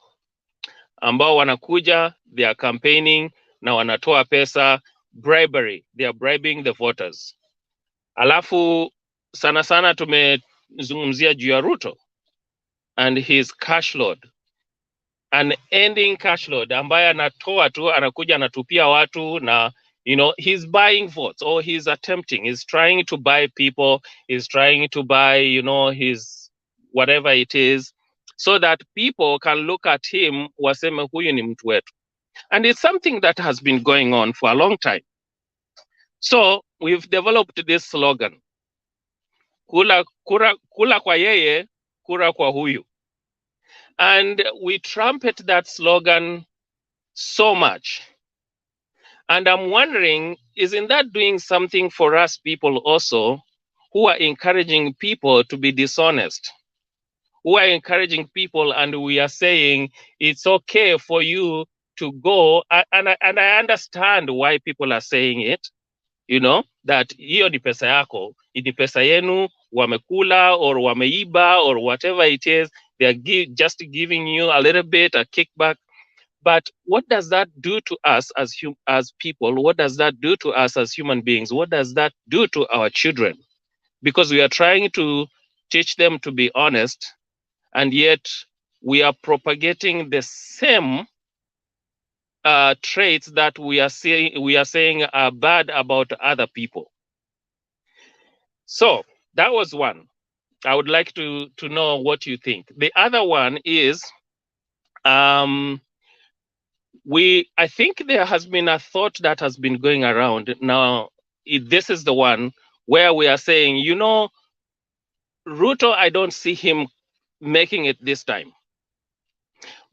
ambao wanakuja, they are campaigning na wanatoa pesa, bribery, they are bribing the voters. Alafu sana sana tumezungumzia juu ya Ruto and his cash load, an ending cash load ambaye anatoa tu, anakuja anatupia watu, na you know, he's buying votes, or he's trying to buy people, he's trying to buy, you know, his whatever it is, so that people can look at him waseme huyu ni mtu wetu. And it's something that has been going on for a long time. So we've developed this slogan, kula kwa yeye, kura kwa huyu. And we trumpet that slogan so much. And I'm wondering, isn't that doing something for us people also, who are encouraging people to be dishonest? Who are encouraging people, and we are saying it's okay for you to go, and I understand why people are saying it, you know, that hiyo ni pesa yako, ni pesa yenu, wamekula or wameiba or whatever it is, they are just giving you a little bit, a kickback. But what does that do to us as people? What does that do to us as human beings? What does that do to our children? Because we are trying to teach them to be honest, and yet we are propagating the same traits that we are saying are bad about other people. So that was one. I would like to know what you think. The other one is, I think there has been a thought that has been going around. Now, this is the one where we are saying, you know, Ruto, I don't see him making it this time.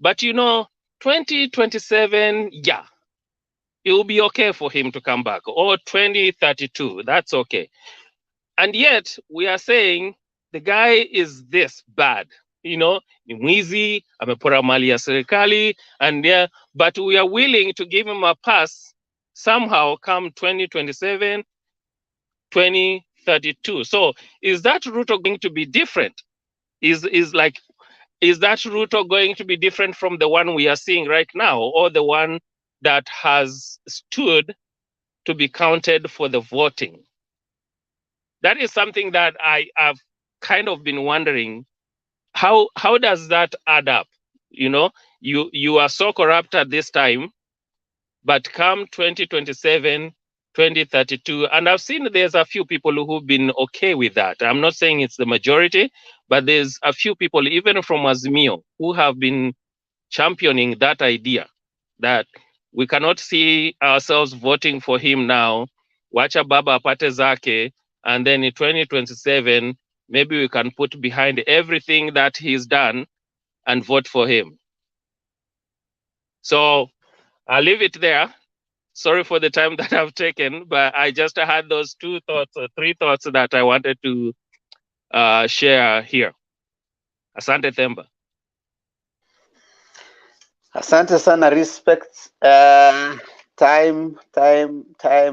But, you know, 2027, yeah, it will be okay for him to come back. Or 2032, that's okay. And yet, we are saying the guy is this bad. You know, ni mwizi, amepora mali ya serikali, and yeah, but we are willing to give him a pass somehow come 2027, 2032. So is that Ruto going to be different? Is that Ruto going to be different from the one we are seeing right now, or the one that has stood to be counted for the voting? That is something that I have kind of been wondering. How does that add up? You know, you are so corrupt at this time, but come 2027, 2032, and I've seen there's a few people who've been okay with that. I'm not saying it's the majority, but there's a few people, even from Azimio, who have been championing that idea that we cannot see ourselves voting for him now. Wacha baba apate zake, and then in 2027, maybe we can put behind everything that he's done and vote for him. So I'll leave it there. Sorry for the time that I've taken, but I just had those three thoughts that I wanted to share here. Asante Themba.
Asante sana, respect. Time,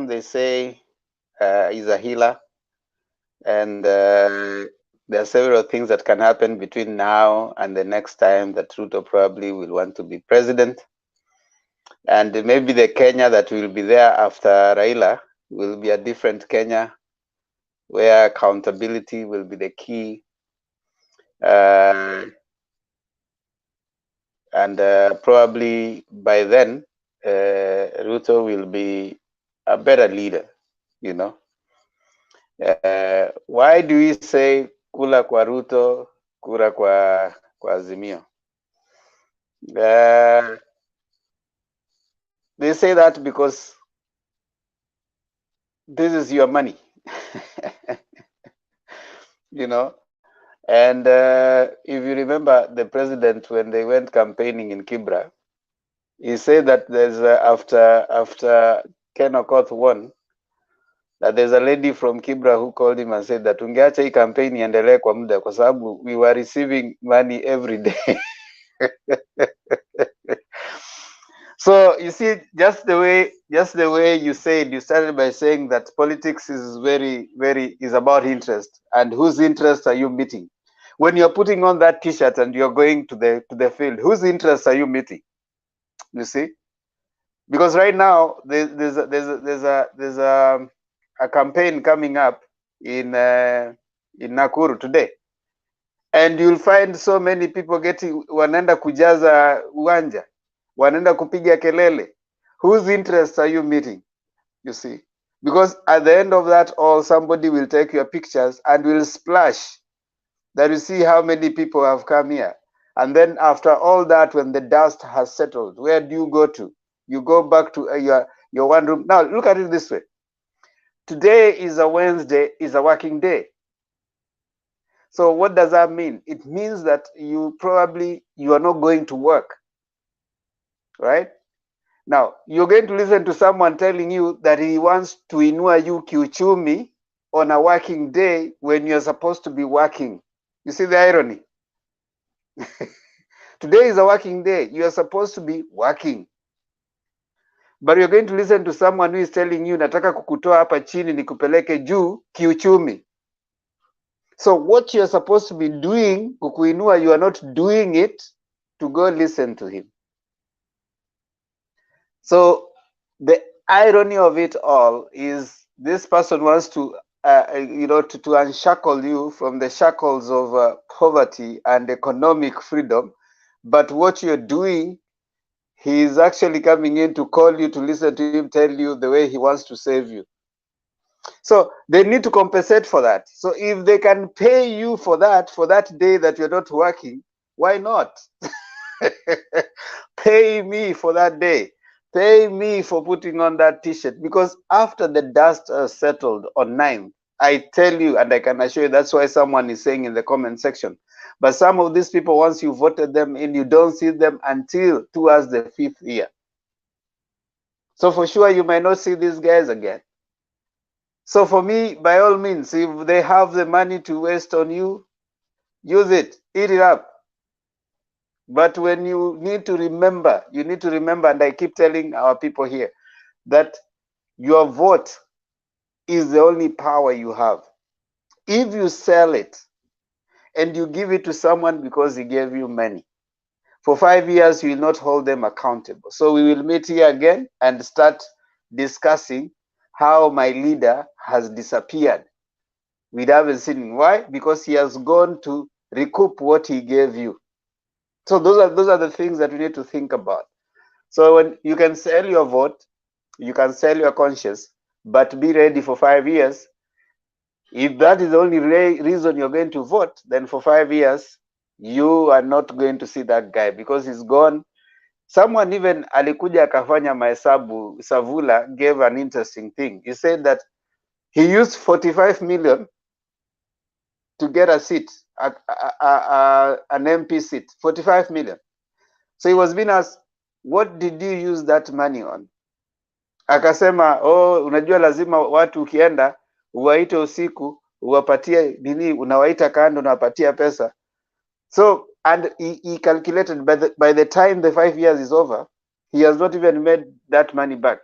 they say, is a healer. And there are several things that can happen between now and the next time that Ruto probably will want to be president. And maybe the Kenya that will be there after Raila will be a different Kenya, where accountability will be the key. And probably by then, Ruto will be a better leader, you know. Why do we say kula kwa Ruto, kura kwa Azimio? They say that because this is your money, you know. And if you remember the president, when they went campaigning in Kibra, he said that there's after Ken Okoth won, that there's a lady from Kibra who called him and said that ungeacha hii campaign iendelee kwa muda kwa sababu we were receiving money every day. So you see, just the way you said, you started by saying that politics is is about interest, and whose interest are you meeting? When you're putting on that T-shirt and you're going to the field, whose interest are you meeting? You see, because right now there's a campaign coming up in Nakuru today, and you'll find so many people wanaenda kujaza uwanja, wanaenda kupiga kelele. Whose interest are you meeting? You see, because at the end of that all, somebody will take your pictures and will splash that you see how many people have come here. And then after all that, when the dust has settled, where do you go to? You go back to your one room. Now look at it this way. Today is a Wednesday, is a working day. So what does that mean? It means that you are not going to work, right? Now, you're going to listen to someone telling you that he wants to inua you kiuchumi on a working day when you're supposed to be working. You see the irony? Today is a working day. You are supposed to be working. But you're going to listen to someone who is telling you, nataka kukutoa hapa chini nikupeleke juu kiuchumi. So what you're supposed to be doing, kukuinua, you are not doing it to go listen to him. So the irony of it all is this person wants to, to unshackle you from the shackles of poverty and economic freedom. But what you're doing, he is actually coming in to call you to listen to him tell you the way he wants to save you. So they need to compensate for that. So if they can pay you for that day that you're not working, why not? Pay me for that day. Pay me for putting on that T-shirt. Because after the dust settled on 9th, I tell you, and I can assure you, that's why someone is saying in the comment section. But some of these people, once you voted them in, you don't see them until towards the 5th year. So for sure, you might not see these guys again. So for me, by all means, if they have the money to waste on you, use it, eat it up. But when you need to remember, and I keep telling our people here, that your vote is the only power you have. If you sell it and you give it to someone because he gave you money, for 5 years, you will not hold them accountable. So we will meet here again and start discussing how my leader has disappeared. We haven't seen him. Why? Because he has gone to recoup what he gave you. So those are the things that we need to think about. So when you can sell your vote, you can sell your conscience, but be ready for 5 years. If that is the only reason you're going to vote, then for 5 years, you are not going to see that guy because he's gone. Someone even alikuja akafanya mahesabu, Savula gave an interesting thing. He said that he used 45 million to get a seat, an MP seat, 45 million. So he was being asked, what did you use that money on? Akasema, unajua lazima watu ukienda, uwaite usiku, uwapatie nini, unawaita kando, unawapatia pesa. So, and he calculated by the time the 5 years is over, he has not even made that money back.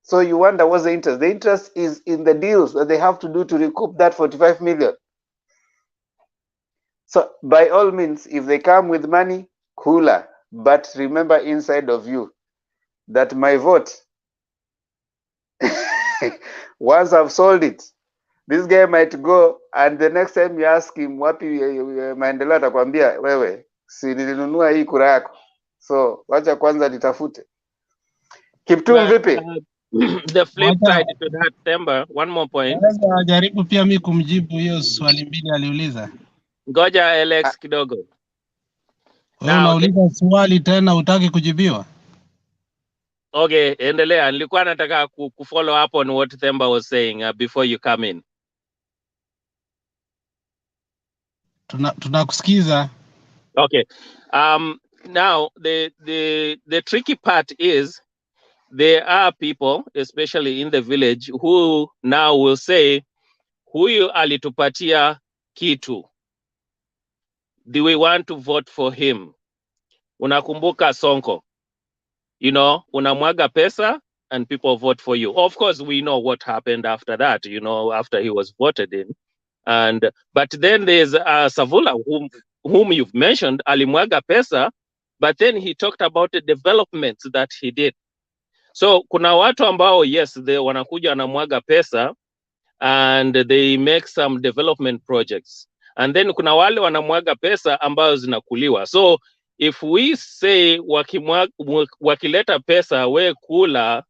So you wonder what's the interest? The interest is in the deals that they have to do to recoup that 45 million. So by all means, if they come with money, cooler. But remember inside of you that my vote, once I've sold it, this guy might go, and the next time you ask him wapi maendeleo, atakwambia wewe si nilinunua hii kura yako, so wacha kwanza nitafute. Kiptum vipi?
The flip side to that, Temba, one more point.
Naweza jaribu pia mimi kumjibu hiyo swali mbili aliuliza.
Ngoja Alex kidogo.
Wewe unauliza swali tena utaki kujibiwa?
Okay, endelea. Nilikuwa nataka kufollow up on what Themba was saying before you come in.
Tunakusikiza.
Okay. Now the tricky part is there are people, especially in the village, who now will say, huyu alitupatia kitu. Do we want to vote for him? Unakumbuka Sonko. You know, unamwaga pesa and people vote for you. Of course, we know what happened after that, you know, after he was voted in. But then there's Savula, whom you've mentioned, alimwaga pesa, but then he talked about the developments that he did. So kuna watu ambao, yes, they wanakuja wanamwaga pesa and they make some development projects. And then kuna wale wanamwaga pesa ambao zinakuliwa. So if we say wakileta pesa we kula,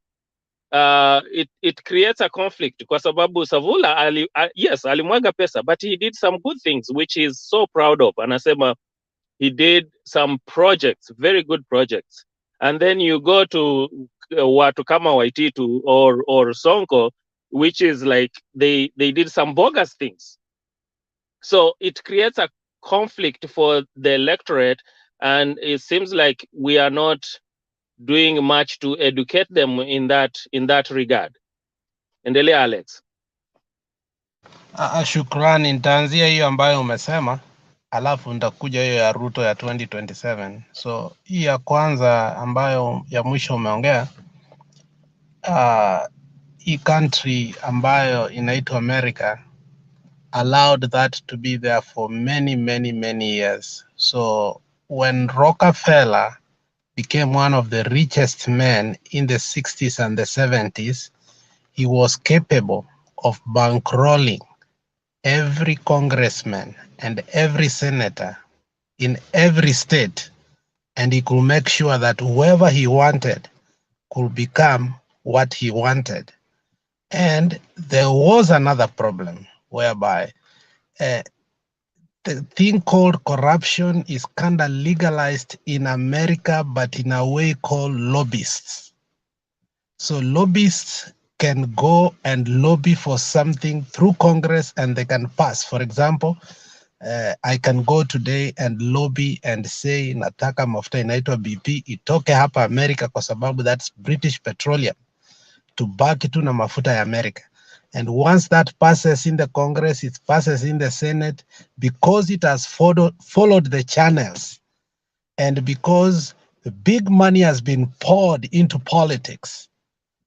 it creates a conflict kwa sababu Savula yes, alimwaga pesa, but he did some good things which he's so proud of. Anasema he did some projects, very good projects. And then you go to watu kama Waititu or Sonko, which is like they did some bogus things. So it creates a conflict for the electorate, and it seems like we are not doing much to educate them in that regard. Endelea Alex.
Shukrani, nitaanzia hiyo ambayo umesema, alafu nitakuja hiyo ya Ruto ya 2027. So hii ya kwanza ambayo ya mwisho umeongea, hii country ambayo inaitwa America allowed that to be there for many years. So when Rockefeller became one of the richest men in the 60s and the 70s, he was capable of bankrolling every congressman and every senator in every state, and he could make sure that whoever he wanted could become what he wanted. And there was another problem whereby the thing called corruption is kind of legalized in America, but in a way called lobbyists. So lobbyists can go and lobby for something through Congress and they can pass. For example, I can go today and lobby and say nataka mafuta inaitwa BP itoke hapa America kwa sababu that's British Petroleum, tubaki tu na mafuta ya America. And once that passes in the Congress, it passes in the Senate, because it has followed the channels and because the big money has been poured into politics.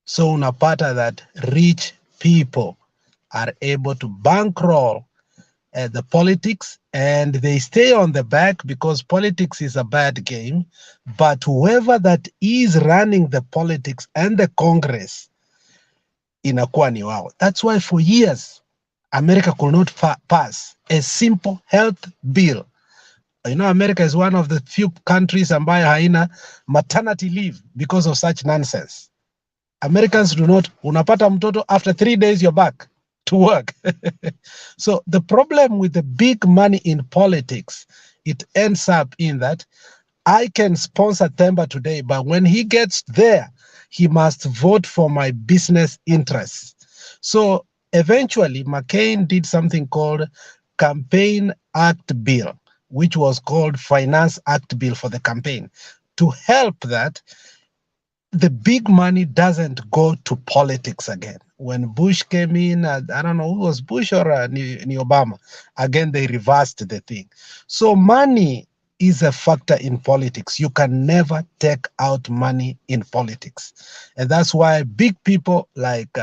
So unapata that rich people are able to bankroll the politics, and they stay on the back because politics is a bad game. But whoever that is running the politics and the Congress, inakuwa ni wao. That's why for years, America could not pass a simple health bill. You know, America is one of the few countries ambayo haina maternity leave because of such nonsense. Americans do not, unapata mtoto, after 3 days you're back to work. So the problem with the big money in politics, it ends up in that I can sponsor Themba today, but when he gets there, he must vote for my business interests. So eventually McCain did something called Campaign Act Bill, which was called Finance Act Bill for the campaign, to help that the big money doesn't go to politics again. When Bush came in, I don't know who was Bush or ni Obama, again they reversed the thing. So money is a factor in politics. You can never take out money in politics. And that's why big people like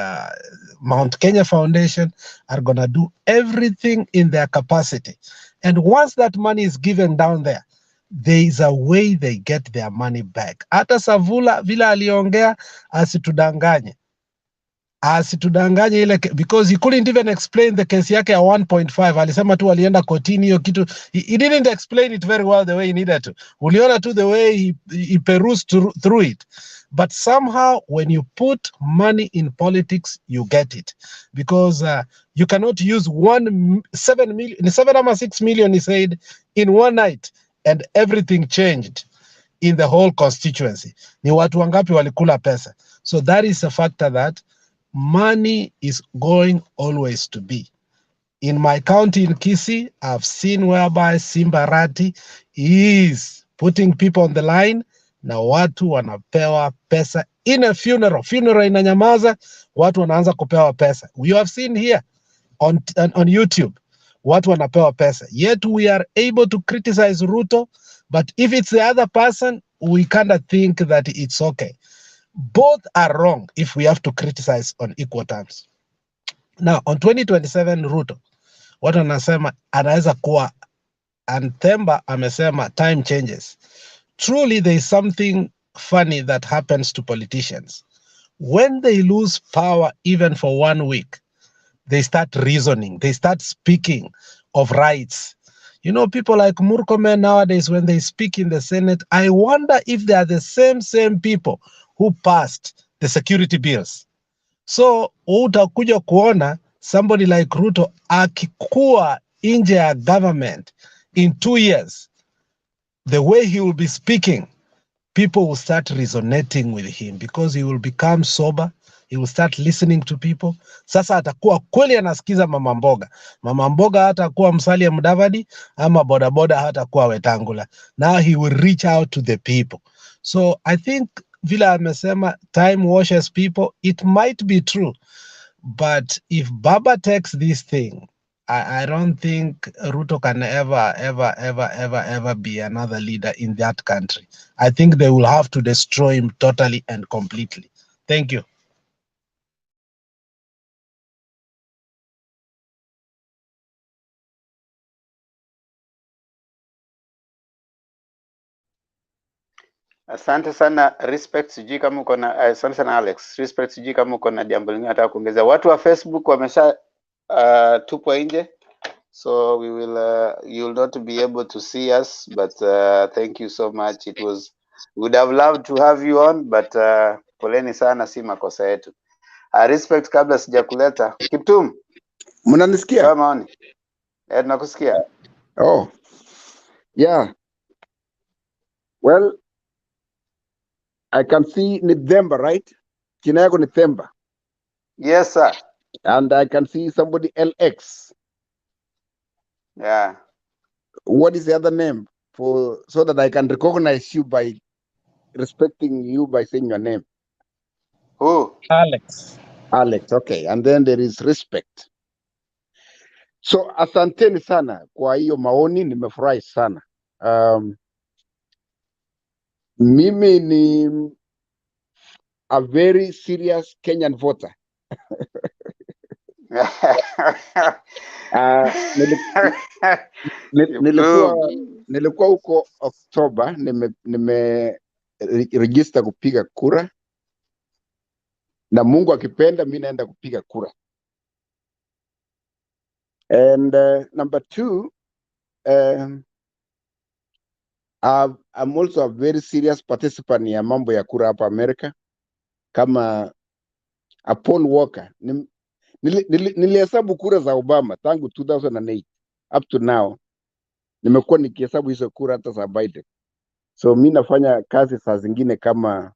Mt.Kenya Foundation are going to do everything in their capacity. And once that money is given down there, there is a way they get their money back. Hata Savula vile aliongea asitudanganye. Asitudanganye ile because he couldn't even explain the case yake ya 1.5. Alisema tu alienda kotini hiyo kitu. He didn't explain it very well the way he needed to. Uliona tu the way he perused through it. But somehow when you put money in politics, you get it. Because you cannot use 7 or 6 million, he said, in one night and everything changed in the whole constituency. Ni watu wangapi walikula pesa. So that is a factor that money is going always to be. In my county in Kisii, I've seen whereby Simbarati is putting people on the line na watu wanapewa pesa in a funeral. Funeral inanyamaza, watu wanaanza kupewa pesa. We have seen here on YouTube, watu wanapewa pesa. Yet we are able to criticize Ruto, but if it's the other person, we kind of think that it's okay. Both are wrong if we have to criticize on equal terms. Now, on 2027 Ruto, watu wanasema anaweza kuwa, and Themba amesema time changes. Truly, there is something funny that happens to politicians. When they lose power even for 1 week, they start reasoning, they start speaking of rights. You know, people like Murkomen nowadays, when they speak in the Senate, I wonder if they are the same people who passed the security bills. So, utakuja kuona somebody like Ruto akikuwa nje ya government in 2 years, the way he will be speaking, people will start resonating with him because he will become sober. He will start listening to people. Sasa atakuwa kweli anasikiza mama mboga. Mama mboga hatakuwa Musalia Mudavadi ama bodaboda hatakuwa Wetangula. Now he will reach out to the people. So I think vile amesema time washes people, it might be true. But if Baba takes this thing, I don't think Ruto can ever be another leader in that country. I think they will have to destroy him totally and completely. Thank you.
Asante sana Respect, sijui kama uko na asante sana Alex. Respect, sijui kama uko na jambo lingine nataka kuongeza. Watu wa Facebook wamesha tupwa nje. So we will you will not be able to see us, but thank you so much. It was, would have loved to have you on, but poleni sana, si makosa yetu. Respect, kabla sijakuleta Kiptum,
Mnanisikia?
toa maoni. Tunakusikia.
Oh, yeah. Well, I can see ni Themba, right? Jina yako ni Themba.
Yes, sir.
And I can see somebody LX.
Yeah.
What is the other name for, so that I can recognize you by respecting you by saying your name?
Who?
Alex.
Alex, okay. And then there is Respect. So asanteni sana kwa hiyo maoni, nimefurahi sana. Mimi ni a very serious Kenyan voter. Nilikuwa huko Oktoba, register kupiga kura, na Mungu akipenda mimi naenda kupiga kura. And number two, I'm also a very serious participant ya mambo ya kura hapa Amerika. Kama a poll worker, nilihesabu kura za Obama tangu 2008 up to now. Nimekuwa nikihesabu hizo kura hata za Biden. So mimi nafanya kazi saa zingine kama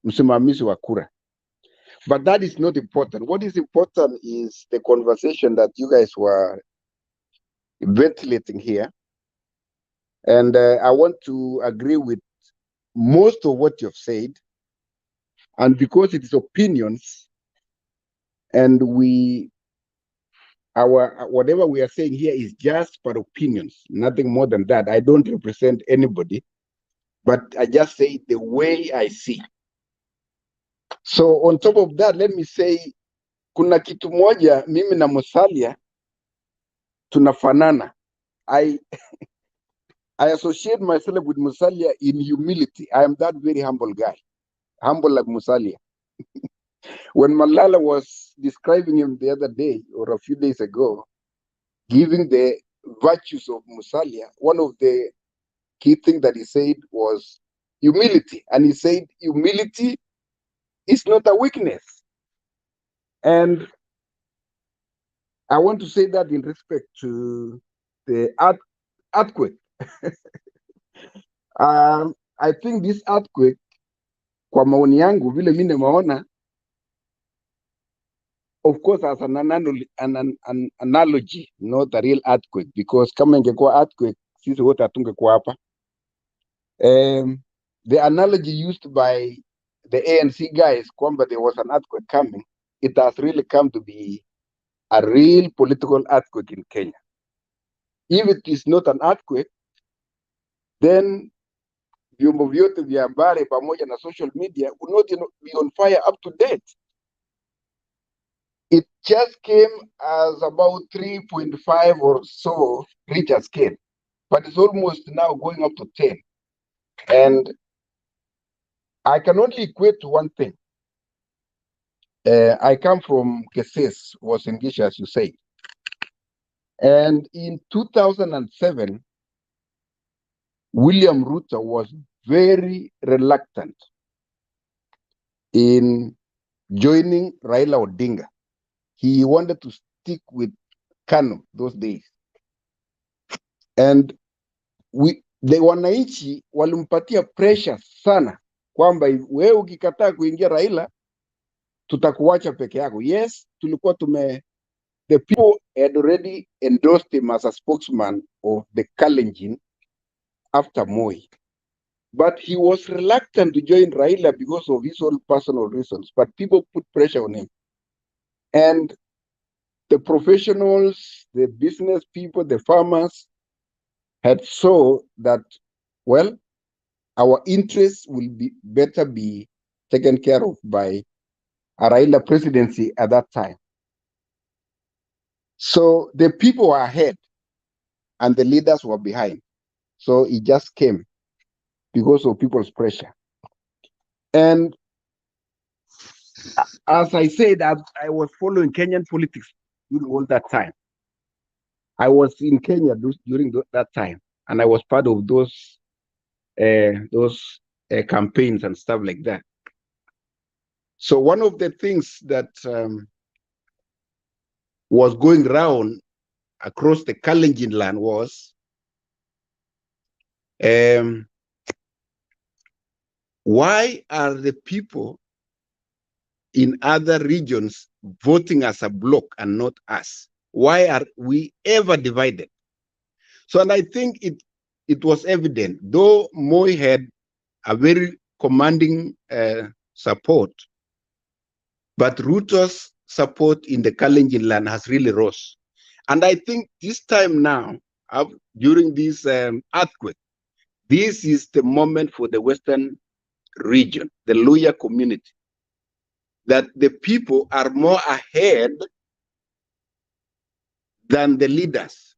msimamizi wa kura. But that is not important. What is important is the conversation that you guys were ventilating here. And I want to agree with most of what you've said. And because it is opinions, and we whatever we are saying here is just for opinions, nothing more than that. I don't represent anybody, but I just say the way I see. So on top of that, let me say, kuna kitu moja mimi na Musalia tunafanana. I associate myself with Musalia in humility. I am that very humble guy, humble like Musalia. When Malala was describing him the other day or a few days ago, giving the virtues of Musalia, one of the key things that he said was humility. And he said, humility is not a weakness. And I want to say that in respect to the earthquake. I think this earthquake, kwa maoni yangu, vile mimi nimeona, of course, as an analogy, not a real earthquake, because kama ingekuwa earthquake, sisi wote hatungekuwa hapa. The analogy used by the ANC guys, kwamba there was an earthquake coming, it has really come to be a real political earthquake in Kenya. If it is not an earthquake, then vyombo vyote vya habari pamoja na social media would not be on fire up to date. It just came as about 3.5 or so Richter scale, but it's almost now going up to 10. And I can only equate to one thing. I come from Keses, was in Gisha, as you say. And in 2007, William Ruto was very reluctant in joining Raila Odinga. He wanted to stick with KANU those days. And the wananchi walimpatia pressure sana kwamba wewe ukikataa kuingia Raila tutakuacha peke yako. Yes, tulikuwa the people had already endorsed him as a spokesman of the Kalenjin after Moi. But he was reluctant to join Raila because of his own personal reasons. But people put pressure on him. And the professionals, the business people, the farmers had saw that, well, our interests will be better be taken care of by a Raila presidency at that time. So the people were ahead and the leaders were behind. So it just came because of people's pressure. And as I said, I was following Kenyan politics during all that time. I was in Kenya during that time, and I was part of those campaigns and stuff like that. So one of the things that was going around across the Kalenjin land was why are the people in other regions voting as a bloc and not us? Why are we ever divided? So, and I think it was evident, though Moi had a very commanding support, but Ruto's support in the Kalenjin land has really rose. And I think this time now, during this earthquake, this is the moment for the Western region, the Luya community, that the people are more ahead than the leaders.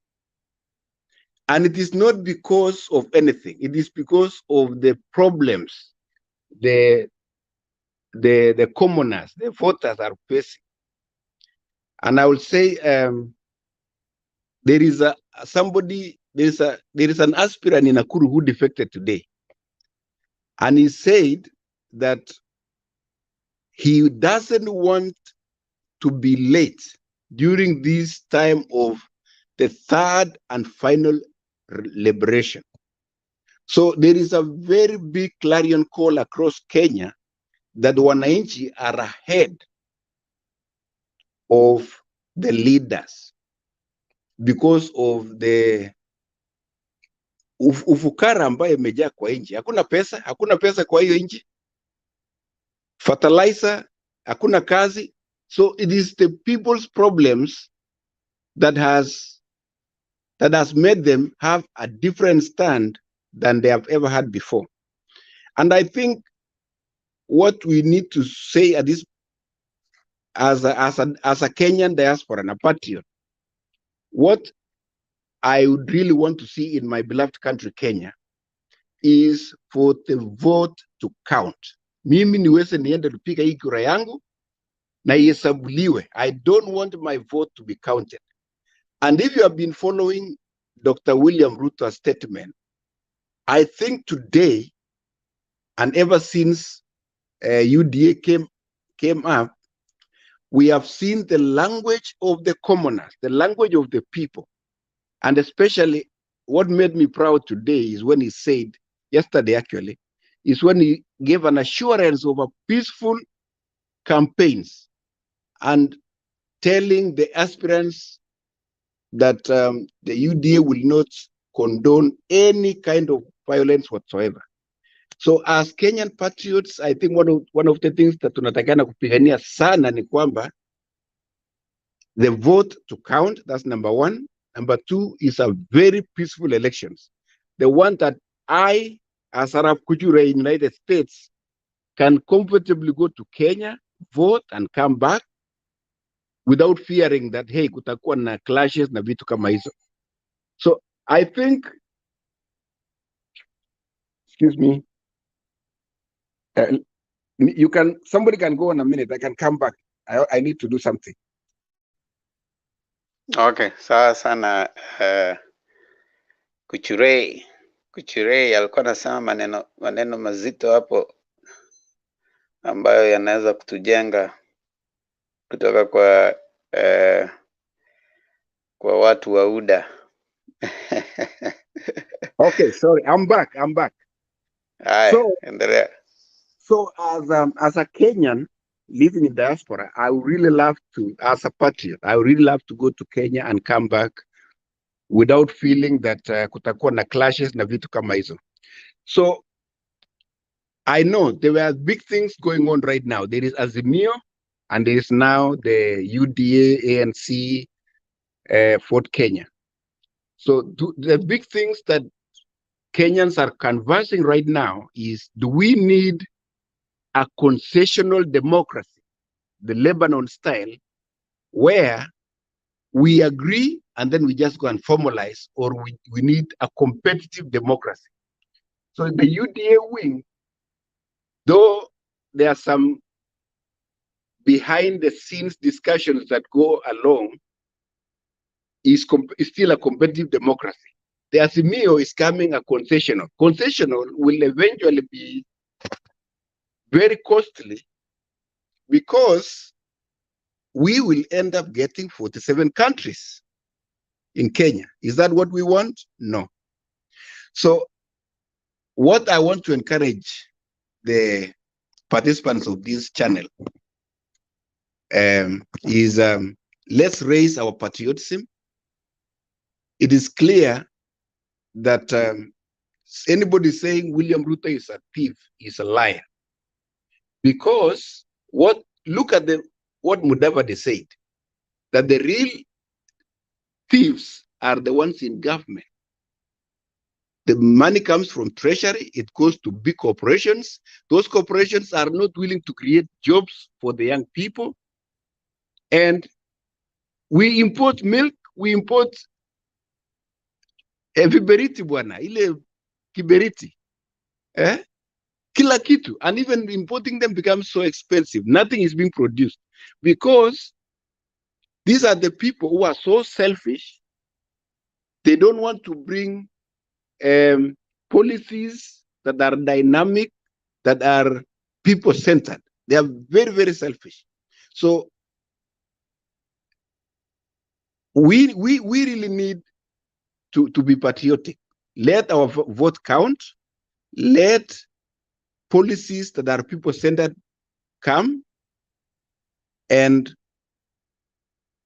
And it is not because of anything. It is because of the problems the commoners, the voters are facing. And I will say there is an aspirant in Nakuru who defected today. And he said that he doesn't want to be late during this time of the third and final liberation. So there is a very big clarion call across Kenya that wananchi are ahead of the leaders because of the ufukara ambaye imejaa kwa nchi. Hakuna pesa kwa hiyo nchi. Fertilizer, hakuna kazi. So it is the people's problems that has made them have a different stand than they have ever had before. And I think what we need to say at this, as a Kenyan diaspora and a patriot, what I would really want to see in my beloved country, Kenya, is for the vote to count. Mimi niweze niende kupiga hii kura yangu na ihesabuliwe. I don't want my vote to be counted. And if you have been following Dr. William Ruto's statement, I think today, and ever since UDA came up, we have seen the language of the commoners, the language of the people. And especially what made me proud today is when he said, yesterday actually, is when he gave an assurance of a peaceful campaigns and telling the aspirants that the UDA will not condone any kind of violence whatsoever. So as Kenyan patriots, I think one of the things that tunatakana kupigania sana ni kwamba the vote to count, that's number one. Number two is a very peaceful elections. The one that I, as Arab Kujure in the United States, can comfortably go to Kenya, vote and come back without fearing that, hey, kutakuwa na clashes na vitu kama hizo. So I think, excuse me, somebody can go in a minute, I can come back. I need to do something.
Okay, sawa sana. Kuchure alikuwa anasema maneno mazito hapo ambayo yanaweza kutujenga kutoka kwa watu wa UDA.
Okay, sorry, I'm back.
Endelea.
So as a Kenyan living in diaspora, I would really love to, as a patriot, I would really love to go to Kenya and come back without feeling that kutakuwa na clashes na vitu kama hizo. So I know there were big things going on right now. There is Azimio and there is now the UDA, ANC, Fort Kenya. So the big things that Kenyans are conversing right now is, do we need a concessional democracy, the Lebanon style, where we agree and then we just go and formalize, or we need a competitive democracy? So the UDA wing, though there are some behind the scenes discussions that go along, is still a competitive democracy. The Azimio is coming a concessional. Concessional will eventually be very costly because we will end up getting 47 countries in Kenya. Is that what we want? No. So what I want to encourage the participants of this channel is let's raise our patriotism. It is clear that anybody saying William Ruto is a thief is a liar. Because look at what Mudavadi said, that the real thieves are the ones in government. The money comes from treasury, it goes to big corporations. Those corporations are not willing to create jobs for the young people. And we import milk, we import viberiti bwana, ile kiberiti. Kila kitu, and even importing them becomes so expensive. Nothing is being produced because these are the people who are so selfish. They don't want to bring policies that are dynamic, that are people-centered. They are very, very selfish. So we really need to be patriotic. Let our vote count. Let policies that are people-centered come. And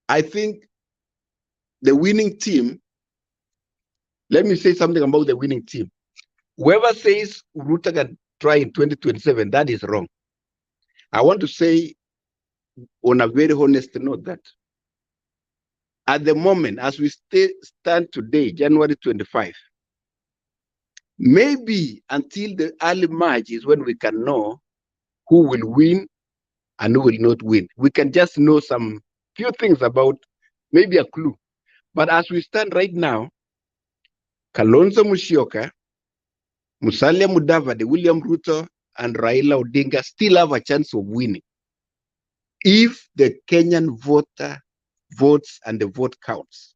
I think the winning team, let me say something about the winning team. Whoever says Ruto can try in 2027, that is wrong. I want to say on a very honest note that At the moment, as we stand today, January 25, maybe until the early March is when we can know who will win and who will not win. We can just know some few things about, maybe a clue. But as we stand right now, Kalonzo Musyoka, Musalia Mudavadi, William Ruto, and Raila Odinga still have a chance of winning if the Kenyan voter votes and the vote counts.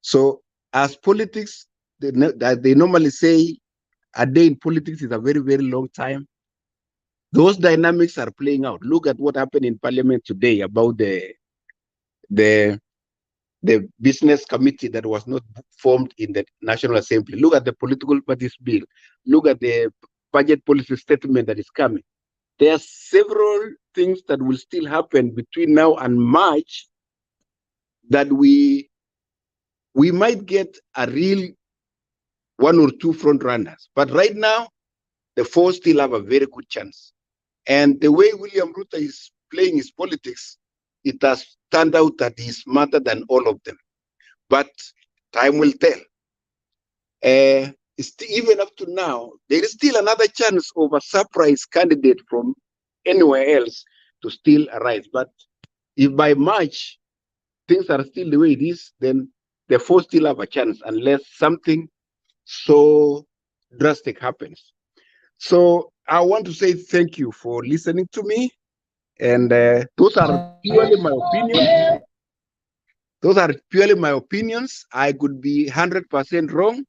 So as politics, they normally say a day in politics is a very, very long time. Those dynamics are playing out. Look at what happened in Parliament today about the business committee that was not formed in the National Assembly. Look at the political parties bill. Look at the budget policy statement that is coming. There are several things that will still happen between now and March that we might get a real one or two front runners. But right now, the four still have a very good chance. And the way William Ruto is playing his politics, it has turned out that he's smarter than all of them. But time will tell. Even up to now, there is still another chance of a surprise candidate from anywhere else to still arise. But if by March, things are still the way it is, then the four still have a chance unless something so drastic happens. So I want to say thank you for listening to me. And those are purely my opinions. Those are purely my opinions. I could be 100% wrong.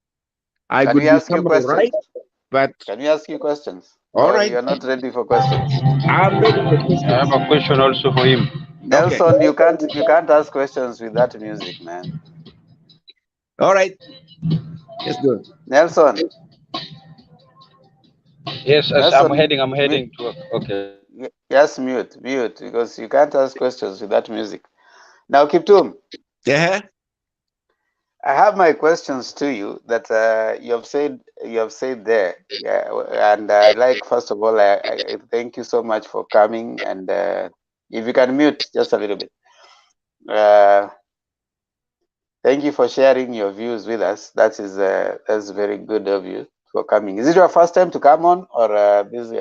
I could be somewhere right. But
can we ask you questions?
All
or
right.
You're not ready for questions.
I'm ready for questions.
I have a question also for him.
Nelson, you can't ask questions with that music, man.
All right. Let's go.
Nelson.
Yes,
Nelson,
I'm heading to work. Okay.
Yes, mute, because you can't ask questions with that music. Now, Kiptum.
Yeah.
I have my questions to you that you have said there. Yeah, and I like, first of all, I thank you so much for coming. And if you can mute just a little bit. Thank you for sharing your views with us. That's very good of you for coming. Is it your first time to come on, or this?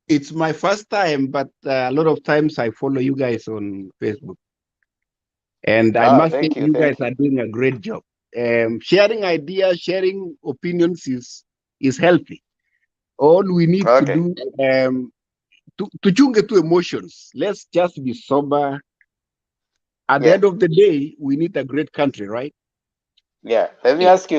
It's my first time, but a lot of times I follow you guys on Facebook. And I must say you guys are doing a great job. Sharing ideas, sharing opinions is healthy. All we need to do to chunge to emotions. Let's just be sober. At the end of the day, we need a great country, right?
Yeah. Let me ask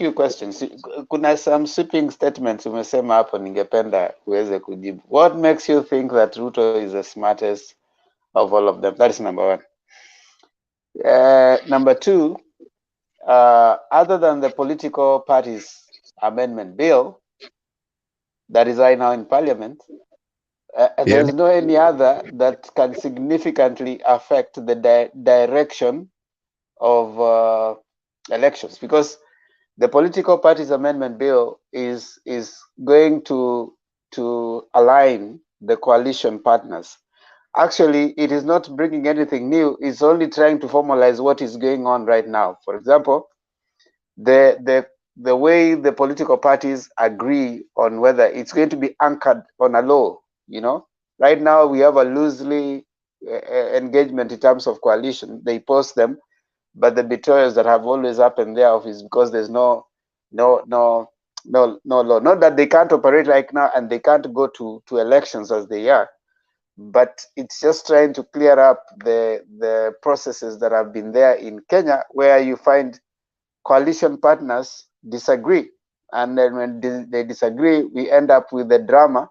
you questions. Kuna some sweeping statements umesema hapo, ningependa uweze kujibu. What makes you think that Ruto is the smartest of all of them? That is number one. Number two, other than the political parties amendment bill that is right now in Parliament, there's no any other that can significantly affect the direction of elections, because the political parties amendment bill is going to align the coalition partners. Actually, it is not bringing anything new. It's only trying to formalize what is going on right now. For example, the way the political parties agree on whether it's going to be anchored on a law. Right now we have a loosely engagement in terms of coalition. They post them, but the betrayals that have always happened thereof is because there's no law. Not that they can't operate right now and they can't go to elections as they are, but it's just trying to clear up the processes that have been there in Kenya, where you find coalition partners disagree, and then when they disagree, we end up with the drama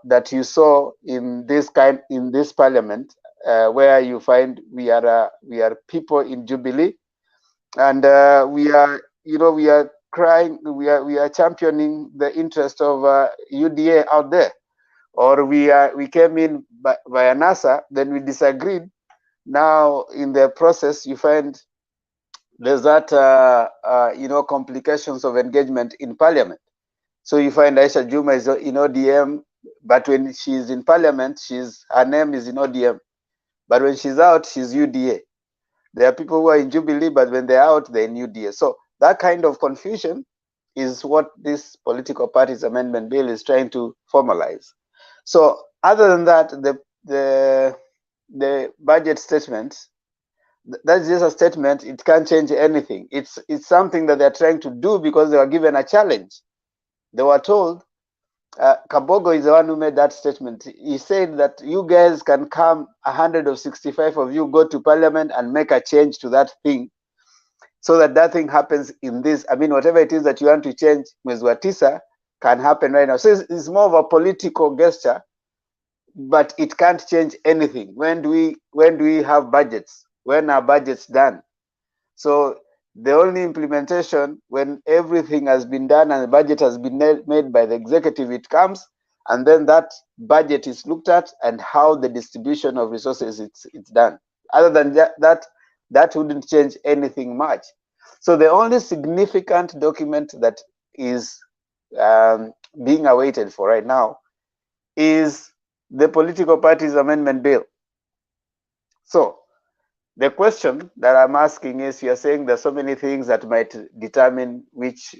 that you saw in this parliament, where you find we are people in Jubilee, and we are crying, we are championing the interest of UDA out there, or we came in via NASA, then we disagreed. Now in the process, you find there's that complications of engagement in Parliament. So you find Aisha Juma is in ODM,
but when she's in parliament, her name is in ODM. But when she's out, she's UDA. There are people who are in Jubilee, but when they're out, they're in UDA. So that kind of confusion is what this political parties amendment bill is trying to formalize. So other than that, the budget statement, that's just a statement. It can't change anything. It's something that they're trying to do because they were given a challenge. They were told, Kabogo is the one who made that statement. He said that you guys can come, 165 of you go to parliament and make a change to that thing, so that thing happens in this. I mean, whatever it is that you want to change, mwezi wa tisa, can happen right now. So it's more of a political gesture, but it can't change anything. When do we have budgets? When are budgets done? So the only implementation, when everything has been done and the budget has been made by the executive, it comes, and then that budget is looked at and how the distribution of resources it's done. Other than that wouldn't change anything much. So the only significant document that is being awaited for right now is the political parties amendment bill. So the question that I'm asking is, you're saying there's so many things that might determine which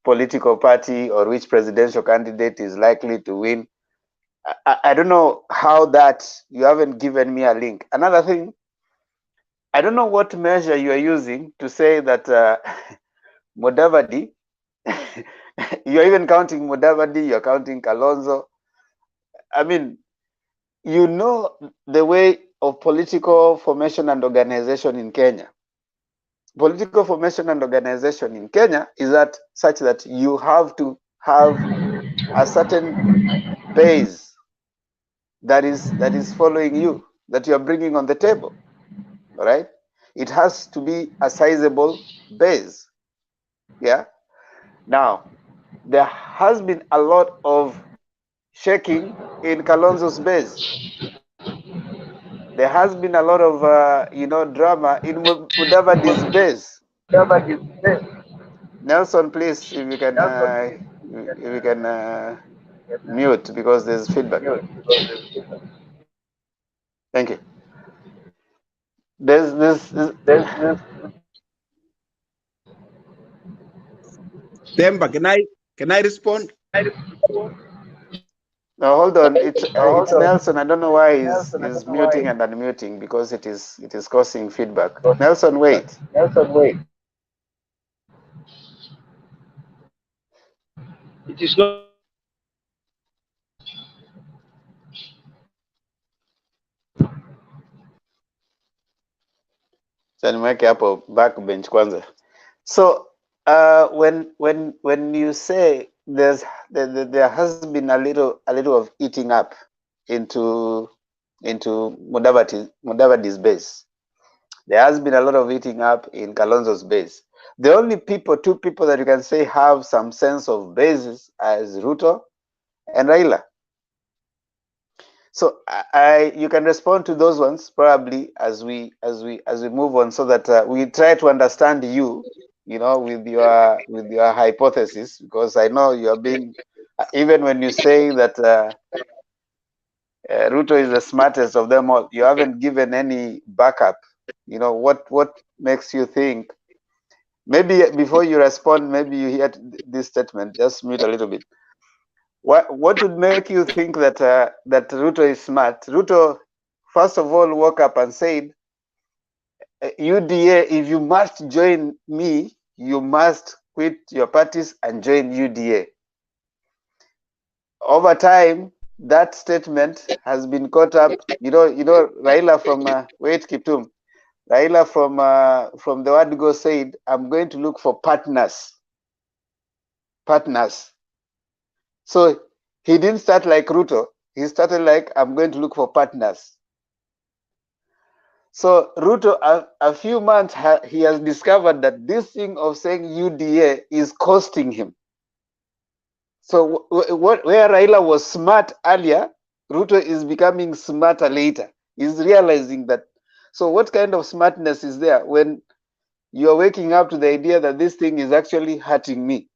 political party or which presidential candidate is likely to win. I don't know how that, you haven't given me a link. Another thing, I don't know what measure you are using to say that Mudavadi, you're even counting Mudavadi, you're counting Kalonzo. I mean, you know the way of political formation and organization in Kenya. Political formation and organization in Kenya is that such that you have to have a certain base that is following you, that you are bringing on the table. All right, it has to be a sizable base. Yeah. Now, there has been a lot of shaking in Kalonzo's base. There has been a lot of drama in Mudavadi's base. Nelson, please, if you can mute, because there's feedback. Thank you. There's
Temba, can I respond?
No, hold on. It's Nelson. I don't know why he's muting and unmuting, because it is causing feedback. Nelson, wait.
It is not.
Nimeweke hapo backbench kwanza. So when you say there has been a little of eating up into Mudavadi's base. There has been a lot of eating up in Kalonzo's base. The only two people that you can say have some sense of bases as Ruto and Raila. So you can respond to those ones probably as we move on, so that we try to understand you with your hypothesis, because I know you are being, even when you say that Ruto is the smartest of them all, you haven't given any backup. What makes you think? Maybe before you respond, maybe you hear this statement. Just mute a little bit. What would make you think that that Ruto is smart? Ruto, first of all, woke up and said, UDA, if you must join me, you must quit your parties and join UDA. Over time, that statement has been caught up. Raila from wait, Kiptum. Raila from the word go said, I'm going to look for partners. So he didn't start like Ruto. He started like, I'm going to look for partners. So Ruto, a few months, he has discovered that this thing of saying UDA is costing him. So where Raila was smart earlier, Ruto is becoming smarter later. He's realizing that. So what kind of smartness is there when you're waking up to the idea that this thing is actually hurting me?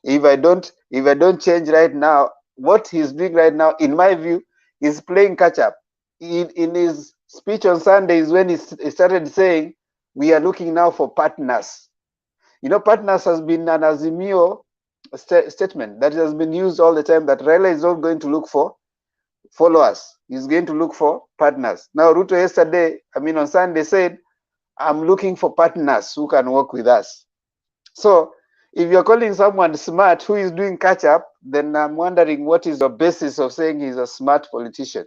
If I don't change right now, what he's doing right now, in my view, is playing catch up. In his speech on Sunday is when he started saying, we are looking now for partners. You know, partners has been an Azimio statement that has been used all the time, that Raila is not going to look for followers. He's going to look for partners. Now, Ruto yesterday, on Sunday said, I'm looking for partners who can work with us. So if you're calling someone smart who is doing catch up, then I'm wondering what is the basis of saying he's a smart politician.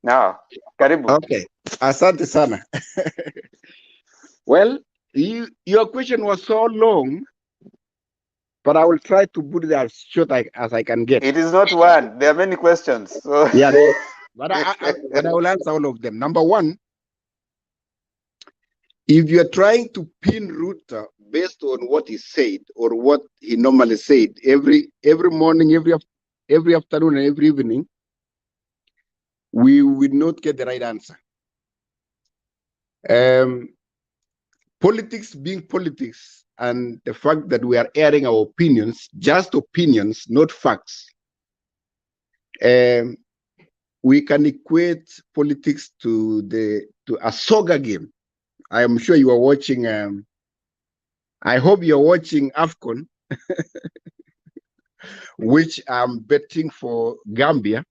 Now, karibu.
Okay, asante sana. Well, your question was so long, but I will try to put it as short as I can get.
It is not one. There are many questions. So.
Yeah, but I will answer all of them. Number one, if you are trying to pin Ruto based on what he said or what he normally said every morning, every afternoon, and every evening, we will not get the right answer. Politics being politics, and the fact that we are airing our opinions, just opinions, not facts. We can equate politics to a soccer game. I am sure you are watching. I hope you are watching AFCON, which I'm betting for Gambia.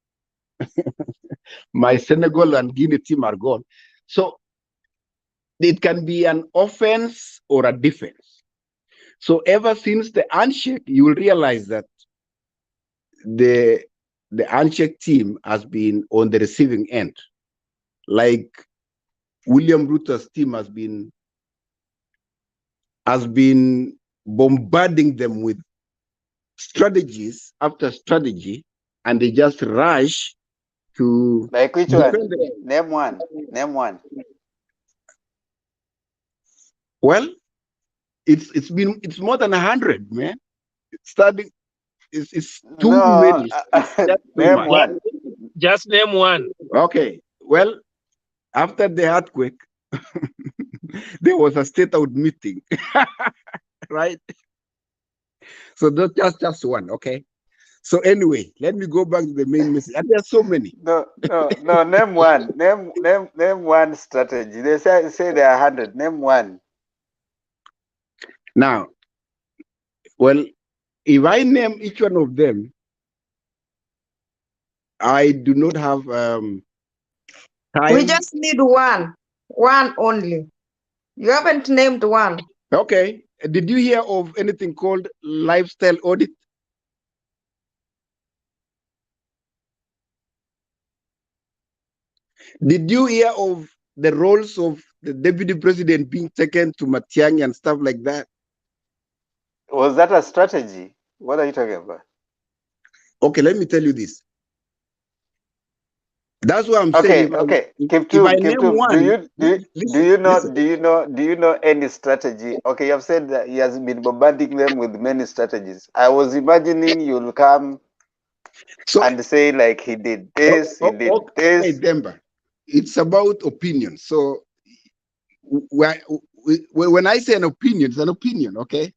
My Senegal and Guinea team are gone. So it can be an offense or a defense. So ever since the handshake, you will realize that the handshake team has been on the receiving end. Like William Ruto's team has been bombarding them with strategies after strategy, and they just rush to
like which one? Name one. Name one.
Well, it's more than 100, man. It's too many.
Name one.
Just name one.
Okay. Well, after the earthquake, there was a state-out meeting, right? So that's just one, okay? So anyway, let me go back to the main message. And there are so many.
No. Name one. Name one strategy. They say there are 100. Name one.
Now, well, if I name each one of them, I do not have time.
We just need one only. You haven't named one.
Okay. Did you hear of anything called lifestyle audit? Did you hear of the roles of the deputy president being taken to Matiang'i and stuff like that?
Was that a strategy? What are you talking about?
Okay, let me tell you this. That's what I'm saying.
Okay.
If I name one,
do you know any strategy? Okay, you have said that he has been bombarding them with many strategies. I was imagining you'll come and say like he did this, he did this.
Okay, Demba, it's about opinion. So when I say an opinion, it's an opinion, okay?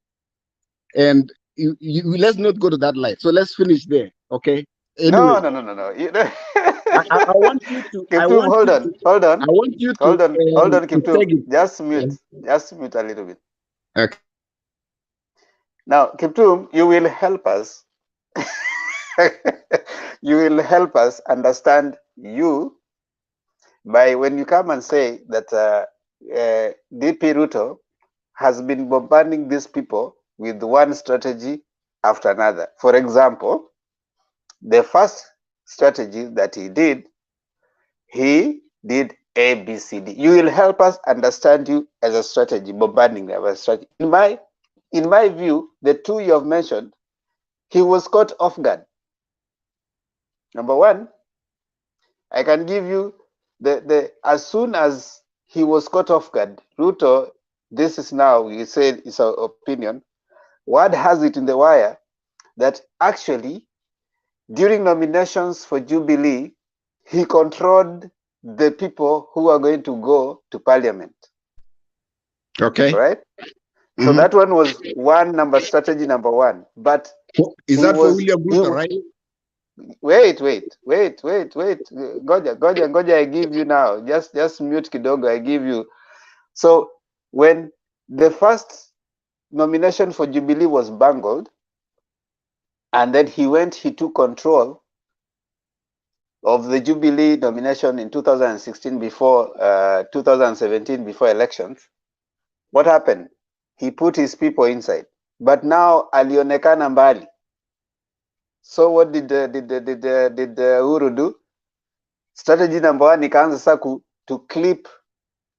And let's not go to that light. So let's finish there, okay? Anyway.
No.
I want you to.
Hold on.
I want you to.
Hold on,
Kiptum.
Just mute a little bit.
Okay.
Now, Kiptum, you will help us. You will help us understand you by when you come and say that DP Ruto has been bombarding these people with one strategy after another. For example, the first strategy that he did A, B, C, D. You will help us understand you as a strategy, bombarding them as a strategy. In my view, the two you have mentioned, he was caught off guard. Number one, I can give you as soon as he was caught off guard, Ruto, this is now, he said it's our opinion, word has it in the wire that actually during nominations for Jubilee, he controlled the people who are going to go to parliament.
Okay.
Right? So that one was strategy number one. But
is that for William Ruto, right?
Wait. Ngoja, I give you now. Just mute kidogo, I give you. So when the first nomination for Jubilee was bungled, and then he took control of the Jubilee nomination in 2016 before 2017 before elections. What happened? He put his people inside, but now alionekana mbali. So what did Uhuru do? Strategy number one, ikaanza sasa to clip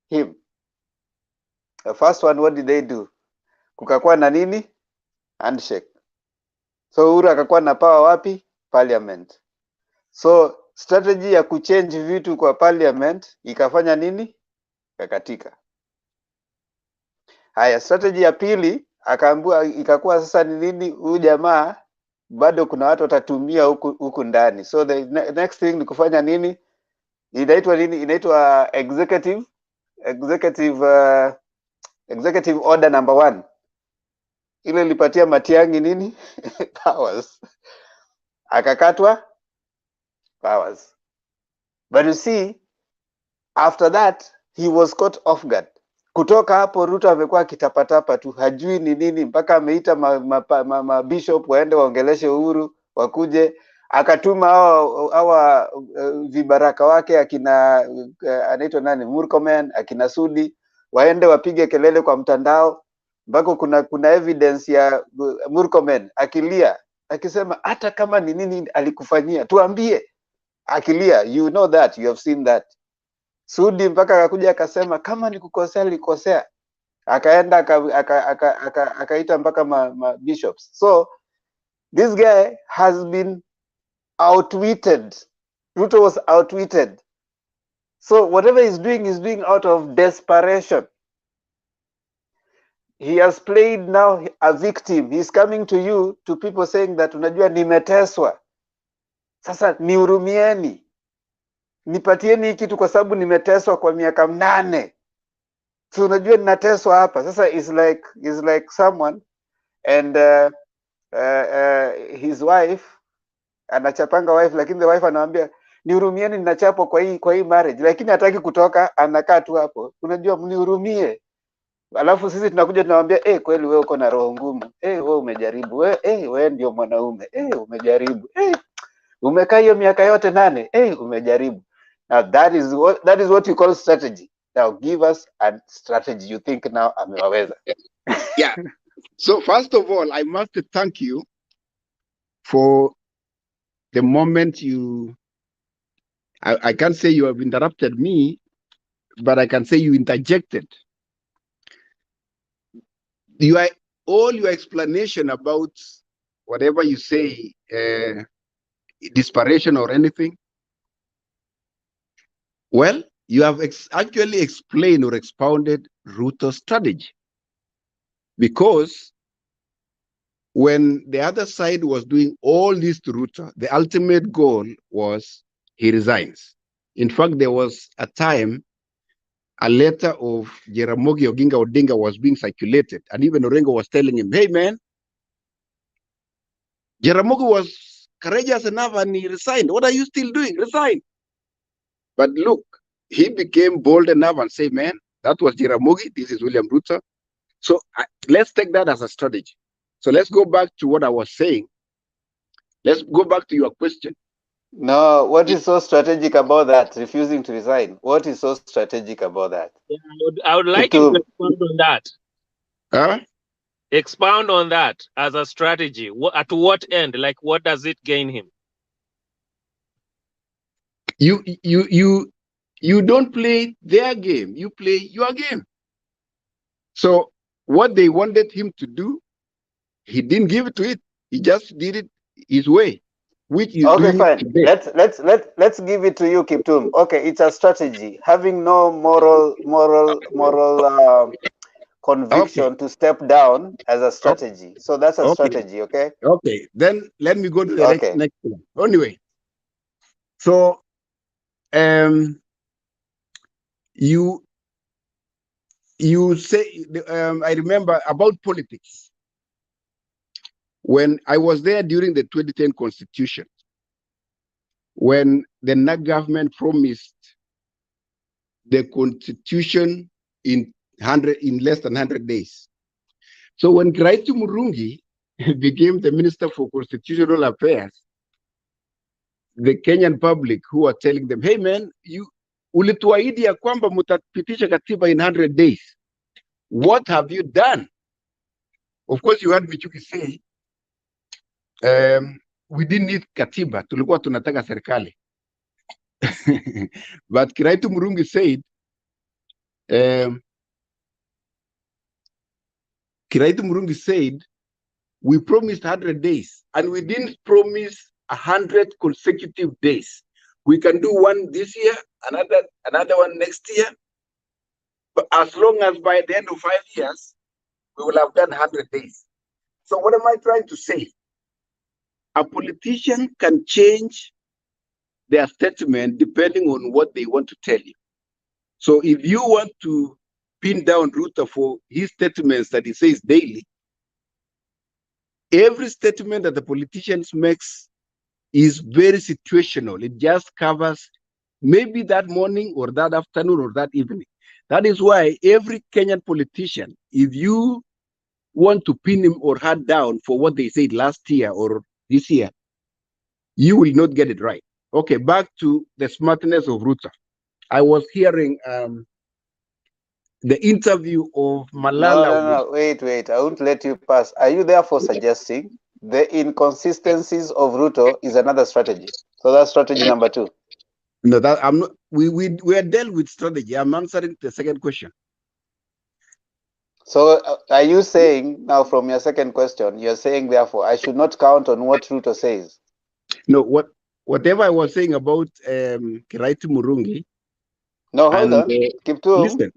him. The first one, what did they do? Kukakuwa na nini? Handshake. So Uhuru akakuwa na power wapi? Parliament. So strategy ya kuchange vitu kwa parliament ikafanya nini? Kakatika. Haya, strategy ya pili akaambua ikakuwa sasa ni nini? Huyu jamaa bado kuna watu watatumia huku ndani. So the next thing ni kufanya nini? Inaitwa nini? Inaitwa executive order number 1. Ile ilipatia Matiang'i nini? Powers. Akakatwa powers. But you see, after that he was caught off guard. Kutoka hapo Ruto amekuwa akitapatapa tu, hajui ni nini, mpaka ameita bishop waende waongeleshe Uhuru, wakuje, akatuma hawa vibaraka wake akina anaitwa nani, Murkomen, akina Sudi, waende wapige kelele kwa mtandao, mpaka kuna evidence ya Murkomen akilia akisema hata kama ni nini alikufanyia tuambie, akilia. You know that, you have seen that. Sudi mpaka akakuja akasema kama nikukosea nilikosea, akaenda akaita mpaka bishops. So this guy has been outwitted. Ruto was outwitted. So whatever he's doing out of desperation. He has played now a victim. He's coming to you, to people saying that unajua nimeteswa, sasa nihurumieni, nipatieni kitu kwa sababu nimeteswa kwa miaka 8. So unajua ninateswa hapa. Sasa is like someone and his wife anachapanga wife, lakini the wife anamwambia nihurumieni, ninachapwa kwa hii marriage, lakini hataki kutoka, anakaa tu hapo. Unajua mnihurumie. Alafu sisi tunakuja tunamwambia kweli wewe uko na roho ngumu. Wewe umejaribu. Wewe ndio mwanaume. Umejaribu. Umekaa hiyo miaka yote 8. Umejaribu. Now that is what you call strategy. Now give us a strategy you think now amewaweza.
Yeah. So first of all, I must thank you for the moment I can't say you have interrupted me, but I can say you interjected. All your explanation about whatever you say, desperation or anything, well, you have actually explained or expounded Ruto's strategy. Because when the other side was doing all this to Ruto, the ultimate goal was he resigns. In fact, there was a time a letter of Jaramogi Oginga Odinga was being circulated, and even Orengo was telling him, hey man, Jaramogi was courageous enough and he resigned. What are you still doing? Resign. But look, he became bold enough and say, man, that was Jaramogi, this is William Ruto. So let's take that as a strategy. So let's go back to what I was saying. Let's go back to your question.
No, what is so strategic about that? Refusing to resign. What is so strategic about that?
Yeah, I would like you to expound on that.
Huh?
Expound on that as a strategy. At what end? Like, what does it gain him?
You don't play their game. You play your game. So what they wanted him to do, he didn't give it to it. He just did it his way. Which is
okay, fine. Let's give it to you, Kiptum. Okay, it's a strategy. Having no moral conviction to step down as a strategy. So that's a strategy, okay?
Okay, then let me go to the next one. Anyway, so you You say, I remember about politics. When I was there during the 2010 constitution, when the NAC government promised the constitution in less than 100 days. So when Graiti Murungi became the Minister for Constitutional Affairs, the Kenyan public who are telling them, hey man, ulituahidi ya kwamba mutapitisha katiba in 100 days. What have you done? Of course, you heard Michuki say, we didn't need katiba, tulikuwa tunataka serikali. But Graiti Murungi said, we promised 100 days, and we didn't promise 100 consecutive days. We can do one this year, another one next year. But as long as by the end of 5 years, we will have done 100 days. So what am I trying to say? A politician can change their statement depending on what they want to tell you. So if you want to pin down Ruto for his statements that he says daily, every statement that the politicians makes is very situational. It just covers maybe that morning or that afternoon or that evening. That is why every Kenyan politician, if you want to pin him or her down for what they said last year or this year, you will not get it right. Okay, back to the smartness of Ruto. I was hearing the interview of Malala.
No, wait. I won't let you pass. Are you therefore suggesting the inconsistencies of Ruto is another strategy? So that's strategy number 2.
No, that I'm not. We are dealt with strategy. I'm answering the second question.
So are you saying now from your second question, you're saying therefore I should not count on what Ruto says?
No, whatever I was saying about Graiti Murungi.
No, hold on. Keep to
listen.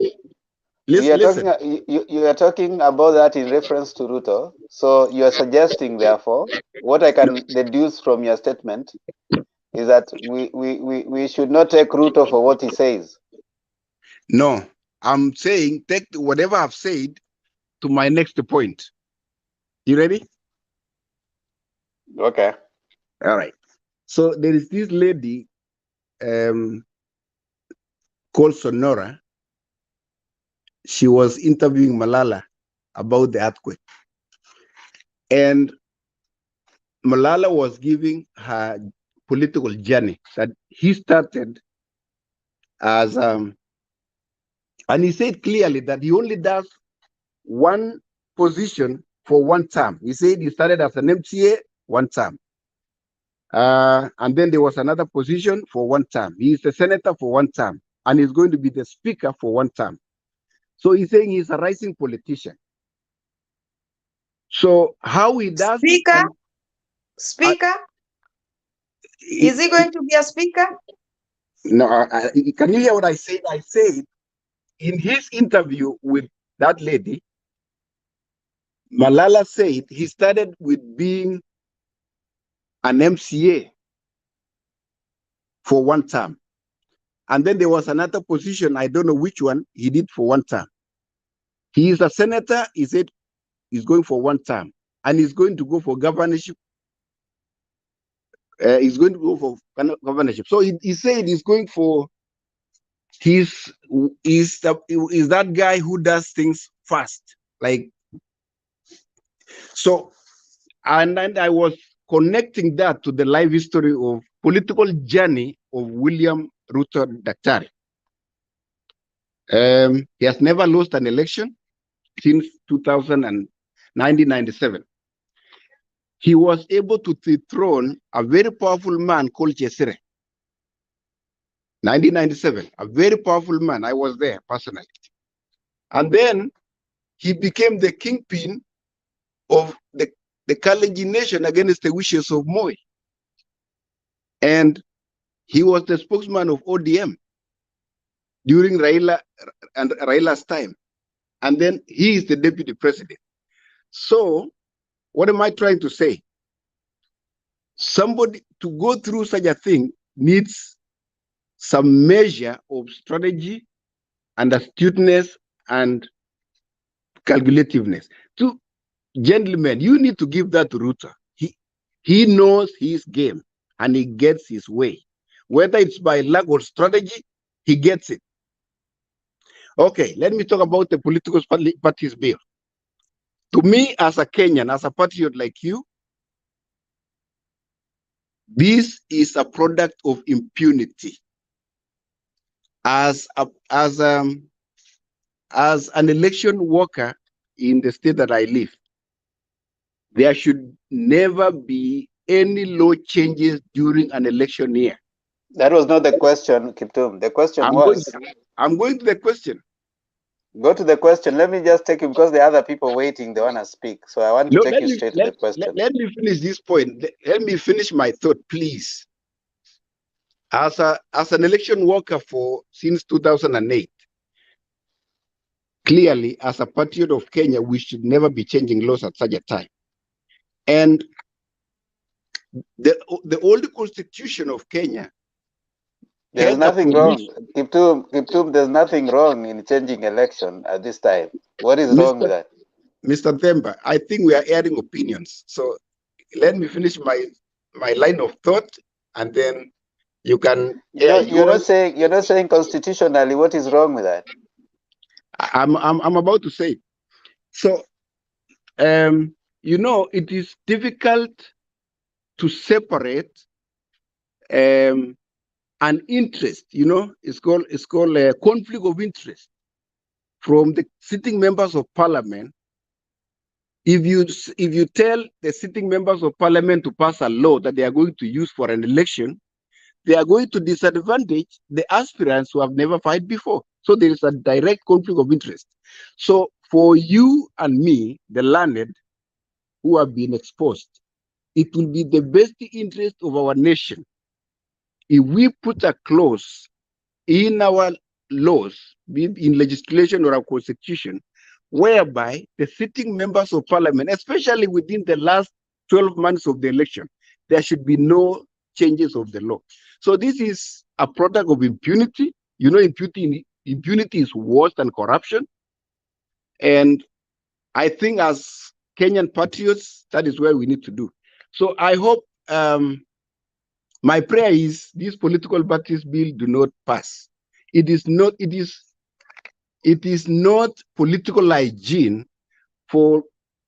You are talking about that in reference to Ruto. So you are suggesting, therefore, what I can deduce from your statement is that we should not take Ruto for what he says.
No, I'm saying take whatever I've said to my next point. You ready?
Okay.
All right. So there is this lady called Sonora. She was interviewing Malala about the earthquake. And Malala was giving her political journey that he started as, and he said clearly that he only does one position for one term. He said he started as an MCA, one term. And then there was another position for one term. He is the senator for one term, and he's going to be the speaker for one term. So he's saying he's a rising politician. So how he does
Speaker? Is he going to be a speaker?
No, can you hear what I said? I said in his interview with that lady, Malala said he started with being an MCA for one term. And then there was another position, I don't know which one, he did for one term. He is a senator, he said he's going for one term. And he's going to go for governorship. He's going to go for governorship. So he said he's going for, he's that guy who does things fast. Like, so, and then I was connecting that to the life history of political journey of William Ruto Daktari. He has never lost an election since 1997. He was able to dethrone a very powerful man called Chesire. 1997, a very powerful man. I was there personally. And then he became the kingpin of the Kalenjin nation against the wishes of Moi. And he was the spokesman of ODM during Raila's time. And then he is the deputy president. So what am I trying to say? Somebody to go through such a thing needs some measure of strategy and astuteness and calculativeness. To gentlemen, you need to give that to Ruto. He knows his game and he gets his way. Whether it's by luck or strategy, he gets it. Okay, let me talk about the political parties bill. To me, as a Kenyan, as a patriot like you, this is a product of impunity. As an election worker in the state that I live, there should never be any law changes during an election year.
That was not the question, Kiptum. The question was...
I'm going to the question.
Go to the question. Let me just take it because there are other people waiting. They want to speak. So I want to take you straight to the question.
Let me finish this point. Let me finish my thought, please. As an election worker since 2008, clearly, as a patriot of Kenya, we should never be changing laws at such a time. And the old constitution of Kenya.
There's nothing wrong. Kiptum, there's nothing wrong in changing election at this time. What is wrong with that?
Mr. Themba, I think we are airing opinions. So let me finish my line of thought, and then you can.
You're not saying constitutionally what is wrong with that.
I'm about to say. So, it is difficult to separate an interest. It's called a conflict of interest from the sitting members of parliament. If you tell the sitting members of parliament to pass a law that they are going to use for an election, they are going to disadvantage the aspirants who have never fought before. So there is a direct conflict of interest. So for you and me, the learned who have been exposed, it will be the best interest of our nation if we put a clause in our laws, be it in legislation or our constitution, whereby the sitting members of parliament, especially within the last 12 months of the election, there should be no changes of the law. So this is a product of impunity. Impunity is worse than corruption. And I think as Kenyan patriots, that is where we need to do. So I hope my prayer is this political parties bill do not pass. It is not political hygiene for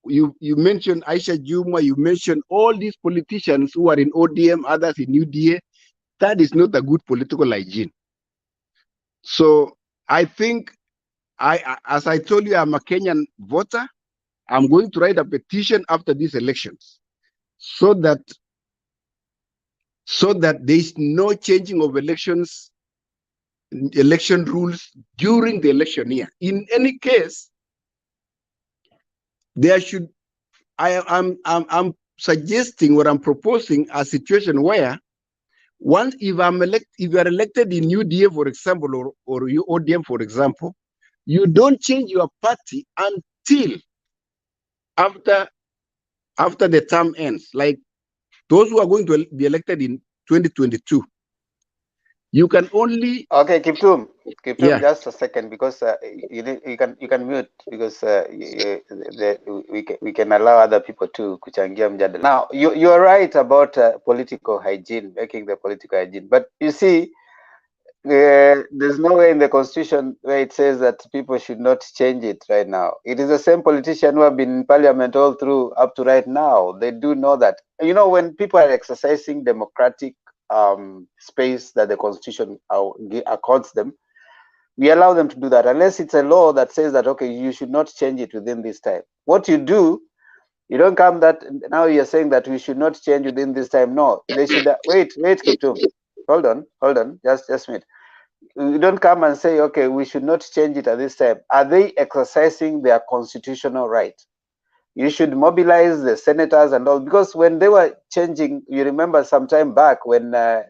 you mentioned Aisha Juma, you mentioned all these politicians who are in ODM, others in UDA. That is not a good political hygiene. So I think as I told you, I'm a Kenyan voter. I'm going to write a petition after these elections so that there is no changing of election rules during the election year. In any case, there should I'm suggesting or I'm proposing a situation where if you are elected in UDA, for example, or ODM, for example, you don't change your party until after the term ends. Like those who are going to be elected in 2022, you can only.
Okay, Kiptum, yeah. Just a second, because you can mute because we can allow other people to kuchangia mjadala. Now you are right about political hygiene, making the political hygiene, but you see, there's no way in the constitution where it says that people should not change it right now. It is the same politician who have been in parliament all through up to right now. They do know that. When people are exercising democratic space that the constitution accords them, we allow them to do that, unless it's a law that says that, okay, you should not change it within this time. What you do, you don't come that now you're saying that we should not change within this time. No, they should wait, Kiptum. Hold on, just a minute. You don't come and say, okay, we should not change it at this time. Are they exercising their constitutional right? You should mobilize the senators and all, because when they were changing, you remember some time back when the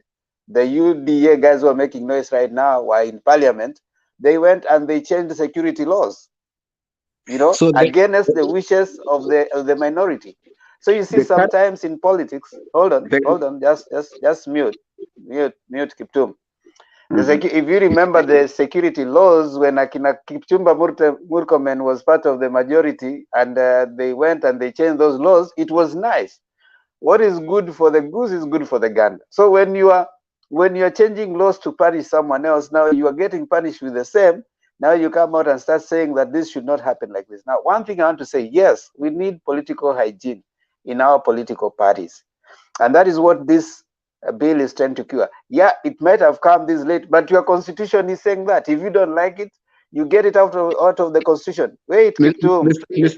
UDA guys were making noise right now, were in parliament, they went and they changed the security laws, so against the wishes of the minority. So you see, sometimes in politics, hold on, just mute Kiptum.
If you remember the security laws, when Akina Kipchumba Murkomen was part of the majority, and they went and they changed those laws, it was nice. What is good for the goose is good for the gander. So when you are changing laws to punish someone else, now you are getting punished with the same. Now you come out and start saying that this should not happen like this. Now, one thing I want to say, yes, we need political hygiene in our political parties. And that is what this bill is trying to cure. Yeah, it might have come this late, but your constitution is saying that. If you don't like it, you get it out of the constitution. Wait, Kiptum.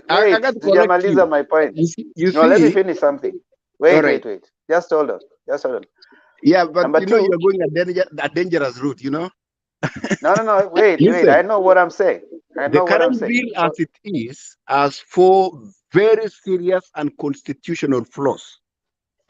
I got to correct you.
My point.
You
No, let me
see,
finish something.
all right.
Wait. Just hold on.
Yeah, but
Number
you know
two,
you're going a dangerous route, you know?
No. Wait.
Listen,
I know what I'm saying.
the current bill as it is has 4 very serious and constitutional flaws.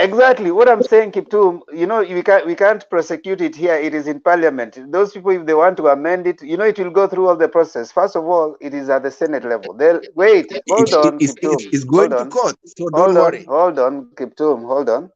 Exactly what I'm saying, Kiptum. You know, we can't prosecute it here. It is in Parliament. Those people, if they want to amend it, you know, it will go through all the process. First of all, it is at the Senate level. They'll wait. Hold on, Kiptum.
It's going to court, so don't worry.
Hold on, Kiptum. Hold on.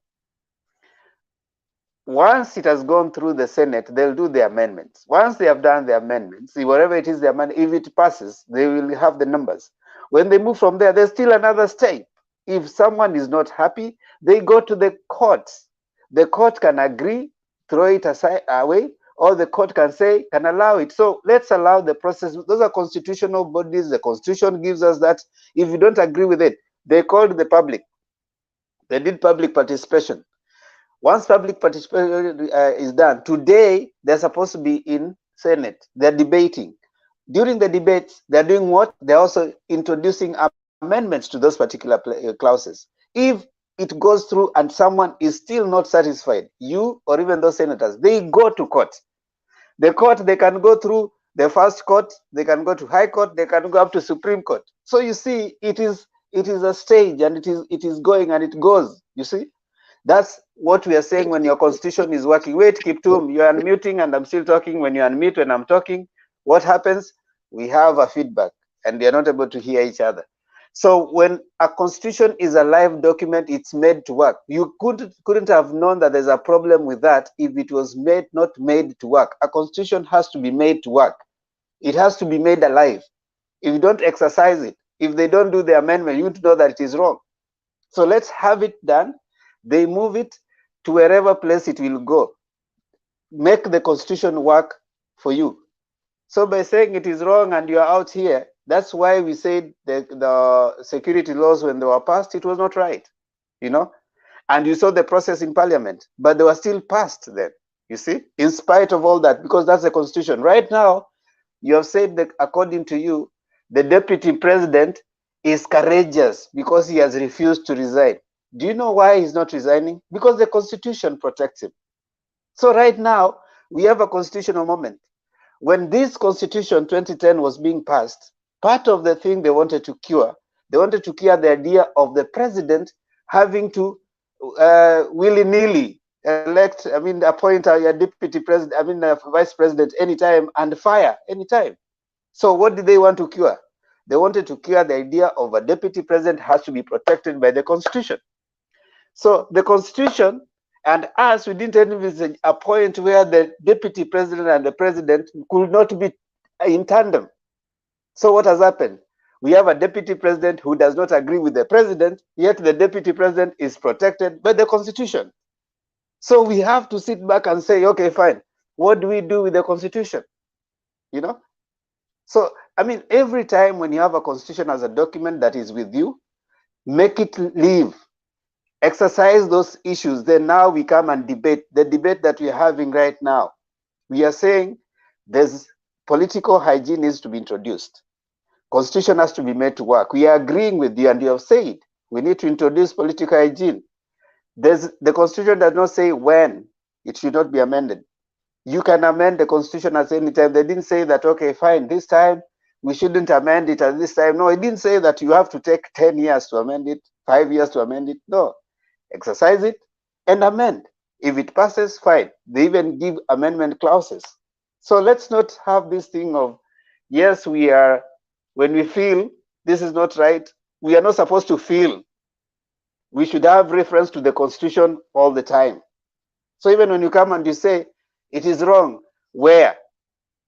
Once it has gone through the Senate, they'll do the amendments. Once they have done the amendments, whatever it is the amendment, if it passes, they will have the numbers. When they move from there, there's still another step. If someone is not happy, they go to the courts. The court can agree, throw it away, or the court can allow it. So let's allow the process. Those are constitutional bodies. The Constitution gives us that. If you don't agree with it, they called the public. They did public participation. Once public participation is done, today they're supposed to be in Senate. They're debating. During the debates, they're doing what? They're also introducing amendments to those particular clauses. If it goes through and someone is still not satisfied, you or even those senators, they go to court. The court, they can go through the first court, they can go to High Court, they can go up to Supreme Court. So you see, it is a stage, and it is going and it goes. You see, that's what we are saying when your constitution is working. Wait, Kiptum, you're unmuting and I'm still talking. When you unmute when I'm talking, what happens? We have a feedback and we are not able to hear each other. So when a constitution is a live document, it's made to work. You couldn't have known that there's a problem with that if it was not made to work. A constitution has to be made to work. It has to be made alive. If you don't exercise it, if they don't do the amendment, you know that it is wrong. So let's have it done. They move it to wherever place it will go. Make the constitution work for you. So by saying it is wrong and you are out here, that's why we said that the security laws, when they were passed, it was not right, you know. And you saw the process in Parliament, but they were still passed then, you see, in spite of all that, because that's the constitution. Right now, you have said that according to you, the deputy president is courageous because he has refused to resign. Do you know why he's not resigning? Because the constitution protects him. So right now, we have a constitutional moment. When this constitution 2010 was being passed, part of the thing they wanted to cure the idea of the president having to willy-nilly appoint a deputy president, a vice president anytime and fire anytime. So what did they want to cure? They wanted to cure the idea of a deputy president has to be protected by the constitution. So the constitution and us, we didn't envisage a point where the deputy president and the president could not be in tandem. So what has happened? We have a deputy president who does not agree with the president, yet the deputy president is protected by the constitution. So we have to sit back and say, okay, fine, what do we do with the constitution? You know? So, I mean, every time when you have a constitution as a document that is with you, make it live. Exercise those issues. Then now we come and debate. The debate that we are having right now, we are saying there's political hygiene needs to be introduced. Constitution has to be made to work. We are agreeing with you, and you have said we need to introduce political hygiene. The Constitution does not say when it should not be amended. You can amend the Constitution at any time. They didn't say that, okay, fine, this time we shouldn't amend it at this time. No, it didn't say that you have to take 10 years to amend it, 5 years to amend it. No. Exercise it and amend. If it passes, fine. They even give amendment clauses. So let's not have this thing of, yes, we are, when we feel this is not right, we are not supposed to feel. We should have reference to the Constitution all the time. So even when you come and you say it is wrong,
Where?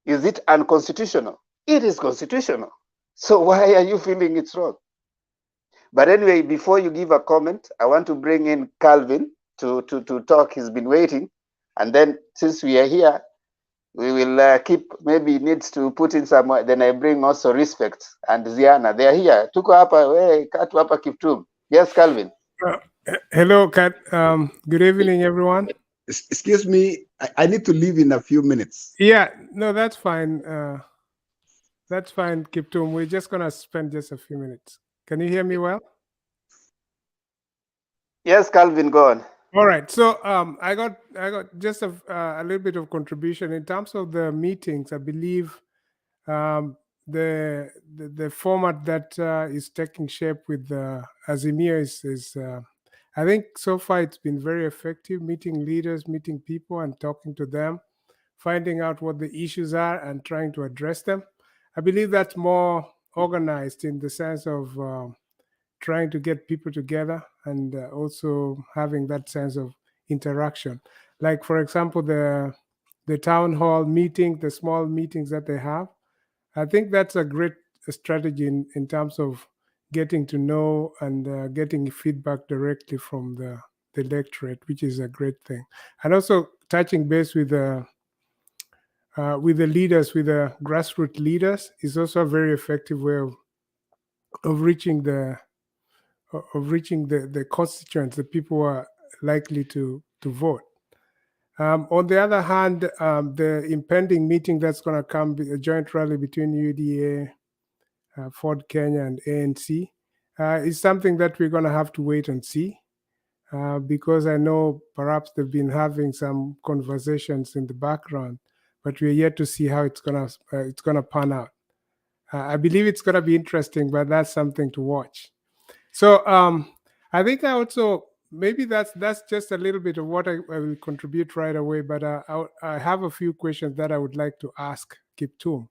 Is it unconstitutional? It is constitutional. So why are you feeling it's wrong? But anyway, before you give a comment, I want to bring in Calvin to talk. He's been waiting. And then since we are here, we will keep, maybe needs to put in some, then I bring also Respect and Ziana. They are here. Tuko hapa, katu hapa Kiptum. Yes, Calvin.
Hello, Kat. Good evening, everyone.
Excuse me, I need to leave in a few minutes.
Yeah, no, that's fine. That's fine, Kiptum. We're just going to spend just a few minutes. Can you hear me well?
Yes, Calvin, go on.
All right. So I got just a little bit of contribution in terms of the meetings. I believe the format that is taking shape with Azimio is I think so far it's been very effective, meeting leaders, meeting people and talking to them, finding out what the issues are and trying to address them. I believe that's more organized in the sense of trying to get people together and also having that sense of interaction. Like, for example, the town hall meeting, the small meetings that they have. I think that's a great strategy in terms of getting to know and getting feedback directly from the electorate, which is a great thing. And also touching base with the leaders, with the grassroots leaders, is also a very effective way of reaching the constituents, the people who are likely to vote. On the other hand, the impending meeting that's going to come, a joint rally between UDA, Ford Kenya, and ANC, is something that we're going to have to wait and see, because I know perhaps they've been having some conversations in the background, but we're yet to see how it's going to pan out. I believe it's going to be interesting, but that's something to watch. So I think I also, maybe that's just a little bit of what I will contribute right away, but I have a few questions that I would like to ask Kiptum.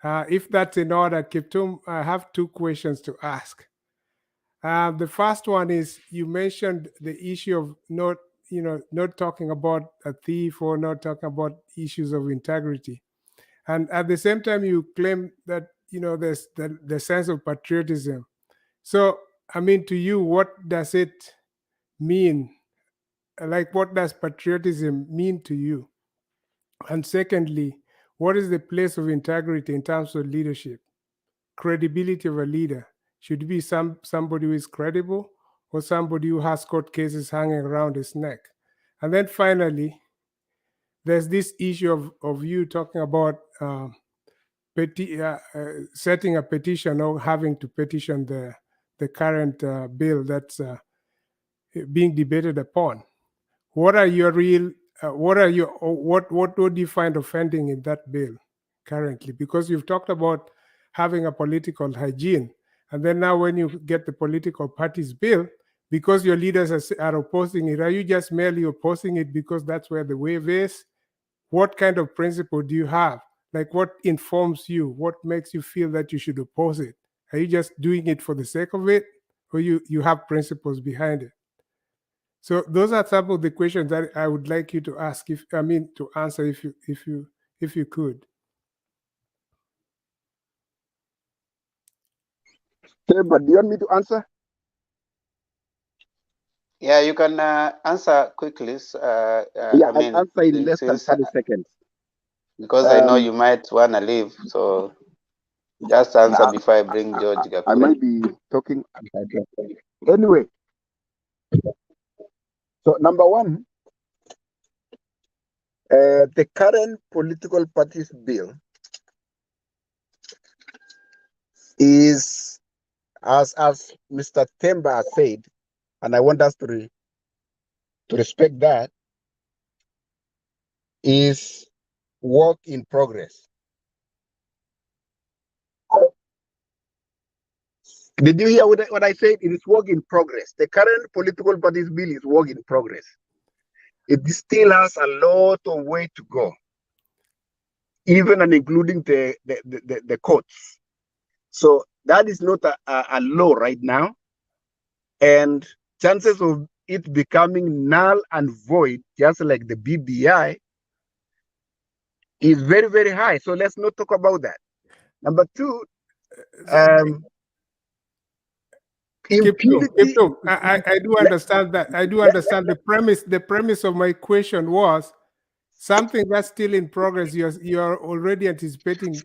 If that's in order, Kiptum, I have two questions to ask. The first one is, you mentioned the issue of not talking about a thief or not talking about issues of integrity. And at the same time, you claim that, there's the sense of patriotism. So, I mean, to you, what does it mean? Like, what does patriotism mean to you? And secondly, what is the place of integrity in terms of leadership? Credibility of a leader. Should it be somebody who is credible or somebody who has court cases hanging around his neck? And then finally, there's this issue of you talking about setting a petition or having to petition the current bill that's being debated upon. What are your real? What do you find offending in that bill currently? Because you've talked about having a political hygiene, and then now when you get the political parties bill, because your leaders are opposing it, are you just merely opposing it because that's where the wave is? What kind of principle do you have? Like, what informs you? What makes you feel that you should oppose it? Are you just doing it for the sake of it, or you have principles behind it? So those are some of the questions that I would like you to ask. To answer, if you could.
Okay, but do you want me to answer?
Yeah, you can answer quickly.
Yeah, I'll answer in less than 30 seconds.
Because I know you might want to leave, so just answer before I bring George Gakure.
I might be talking. Anyway, so number one, the current political parties bill is, as Mr. Temba said, and I want us to respect that, is work in progress. Did you hear what I said? It is work in progress. The current political parties bill is work in progress. It still has a lot of way to go, even and including the courts. So that is not a law right now, and chances of it becoming null and void, just like the BBI, is very, very high. So let's not talk about that. Number two, impunity.
I do understand that. I do understand the premise. The premise of my question was something that's still in progress. You're already anticipating,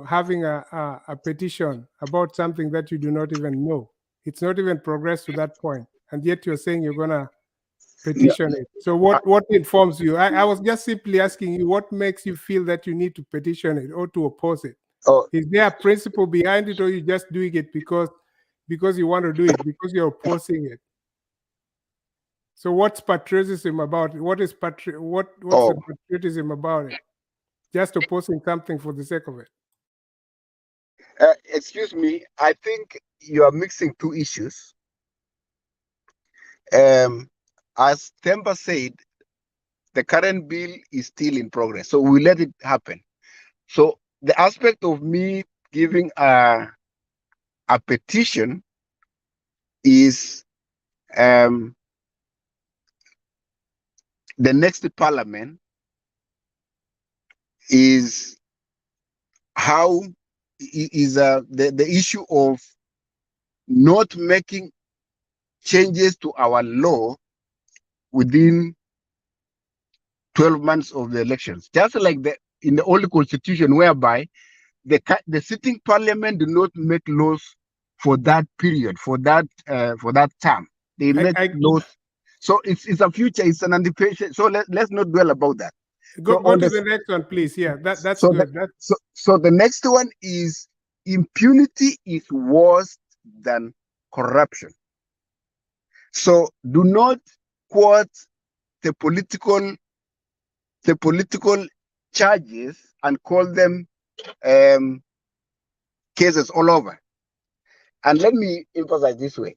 having a petition about something that you do not even know. It's not even progressed to that point, and yet you're saying you're gonna petition it. So what informs you? I was just simply asking you what makes you feel that you need to petition it or to oppose it. Is there a principle behind it, or you just doing it because you want to do it, because you're opposing it? So what's patriotism about it? What's the patriotism about it? Just opposing something for the sake of it.
Excuse me, I think you are mixing two issues. As Temba said, the current bill is still in progress, so we let it happen. So the aspect of me giving a petition is the next parliament is how is the issue of not making changes to our law within 12 months of the elections, just like in the old constitution, whereby the sitting parliament do not make laws for that period, for that term. They make laws. So it's a future, it's an anticipation. So let's not dwell about that.
Go to the next one, please. Yeah, that's good.
So the next one is impunity is worse than corruption. So do not quote the political charges and call them cases all over. And let me emphasize this way.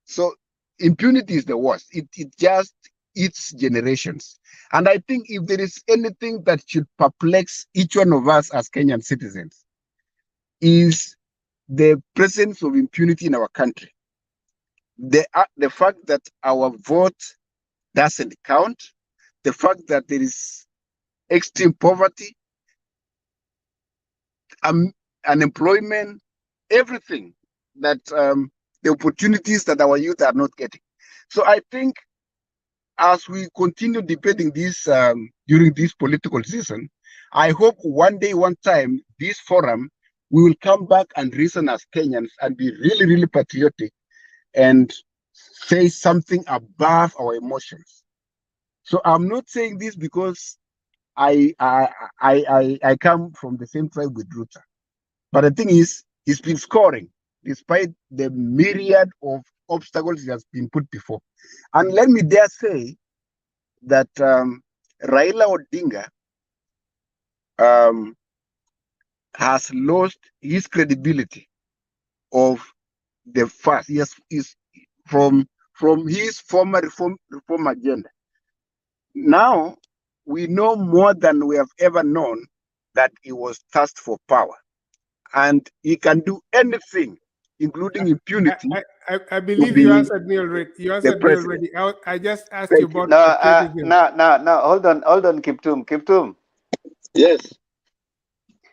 So impunity is the worst. It just eats generations. And I think if there is anything that should perplex each one of us as Kenyan citizens, is the presence of impunity in our country. The fact that our vote doesn't count, the fact that there is extreme poverty, unemployment, everything that the opportunities that our youth are not getting. So I think as we continue debating this during this political season, I hope one day, one time, this forum, we will come back and reason as Kenyans and be really, really patriotic and say something above our emotions. So I'm not saying this because I come from the same tribe with Ruta. But the thing is, he's been scoring despite the myriad of obstacles he has been put before. And let me dare say that Raila Odinga has lost his credibility of the first. Yes, is from his former reform agenda. Now we know more than we have ever known that he was thirst for power, and he can do anything, including impunity.
I believe you answered me already. I just asked you about patriotism.
No. Hold on, Kiptum.
Yes.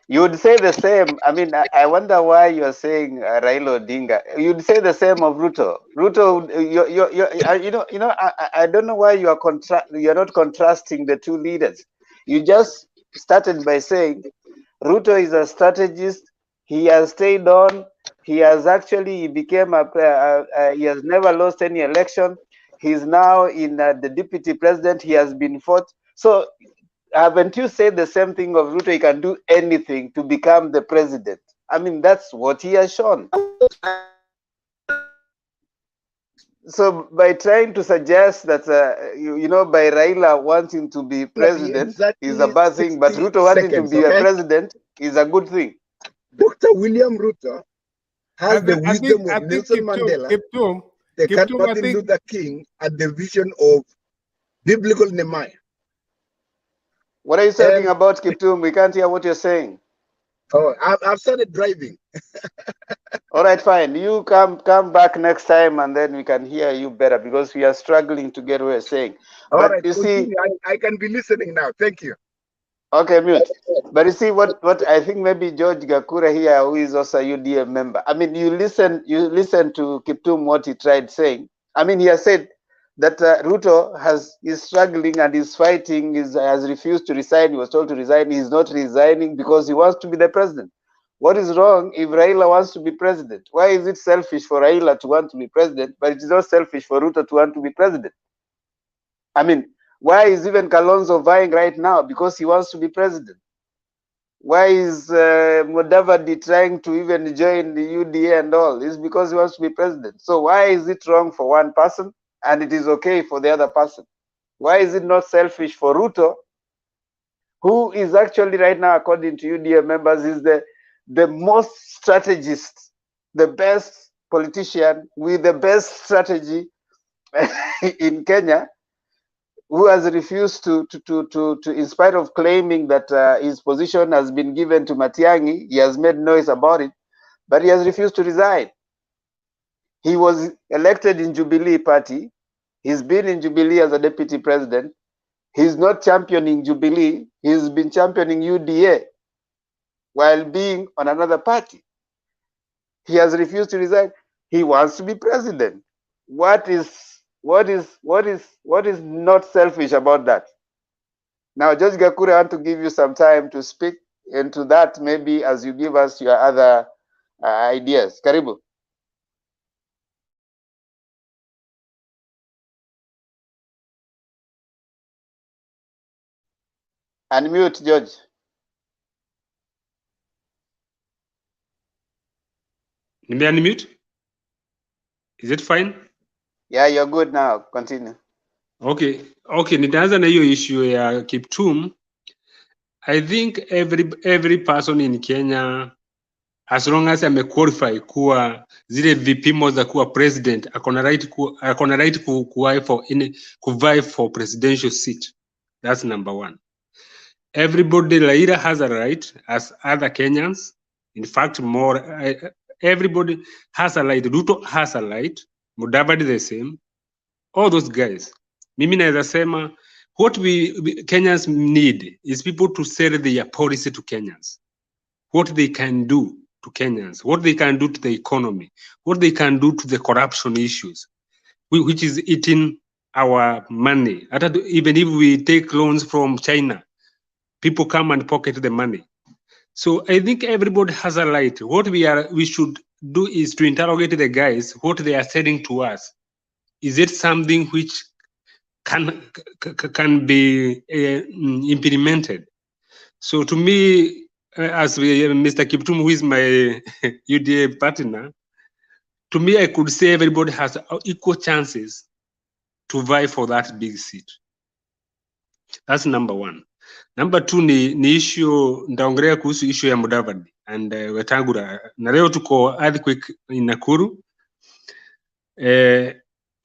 You would say the same. I mean, I wonder why you are saying Raila Odinga. You'd say the same of Ruto. Ruto, I don't know why you are not contrasting the two leaders. You just started by saying Ruto is a strategist. He has stayed on. He has he became he has never lost any election. He's now in the deputy president. He has been fought. So haven't you said the same thing of Ruto? He can do anything to become the president. I mean, that's what he has shown. So by trying to suggest that, by Raila wanting to be president is a bad thing, but Ruto wanting to be a president is a good thing.
Dr. William Ruto has the wisdom of Nelson Mandela, the Martin Luther King, and the vision of biblical Nehemiah.
What are you talking about, Kiptum? We can't hear what you're saying.
Oh, I've started driving.
All right, fine. You come back next time, and then we can hear you better because we are struggling to get what you're saying.
All
But
right,
you see,
continue. I can be listening now. Thank you.
okay, mute. But you see, what I think maybe George Gakura here, who is also a UDA member. I mean, you listen to Kiptum what he tried saying. I mean, he has said that Ruto is struggling and is fighting. Has refused to resign. He was told to resign. He's not resigning because he wants to be the president. What is wrong if Raila wants to be president? Why is it selfish for Raila to want to be president, but it is not selfish for Ruto to want to be president? I mean, why is even Kalonzo vying right now? Because he wants to be president. Why is Mudavadi trying to even join the UDA and all? It's because he wants to be president. So why is it wrong for one person and it is okay for the other person? Why is it not selfish for Ruto, who is actually right now, according to UDA members, is the most strategist, the best politician with the best strategy in Kenya, who has refused to in spite of claiming that his position has been given to Matiang'i, he has made noise about it, but he has refused to resign. He was elected in Jubilee Party. He's been in Jubilee as a deputy president. He's not championing Jubilee. He's been championing UDA while being on another party. He has refused to resign. He wants to be president. What is not selfish about that? Now, Judge Gakure, I want to give you some time to speak into that, maybe as you give us your other ideas. Karibu. Unmute, George.
Unmute? Is it fine?
Yeah, you're good now. Continue.
Okay, nitaanza na hiyo issue ya Kiptum. I think every person in Kenya, as long as amequalify kuwa zile vipimo za kuwa president, akona right kuvai for presidential seat. That's number one. Everybody, Raila has a right as other Kenyans. In fact, everybody has a right. Ruto has a right. Mudavadi the same. All those guys. Mimi naweza sema, what we Kenyans need is people to sell their policy to Kenyans. What they can do to Kenyans, what they can do to the economy, what they can do to the corruption issues, which is eating our money. Even if we take loans from China, people come and pocket the money. So I think everybody has a right. What we should do is to interrogate the guys, what they are saying to us. Is it something which can be implemented? So to me, as Mr. Kiptum, who is my UDA partner, to me, I could say everybody has equal chances to vie for that big seat. That's number one. Number two ni issue, ndaongelea kuhusu issue ya Mudavadi and Wetangula. Na leo tuko earthquake in Nakuru.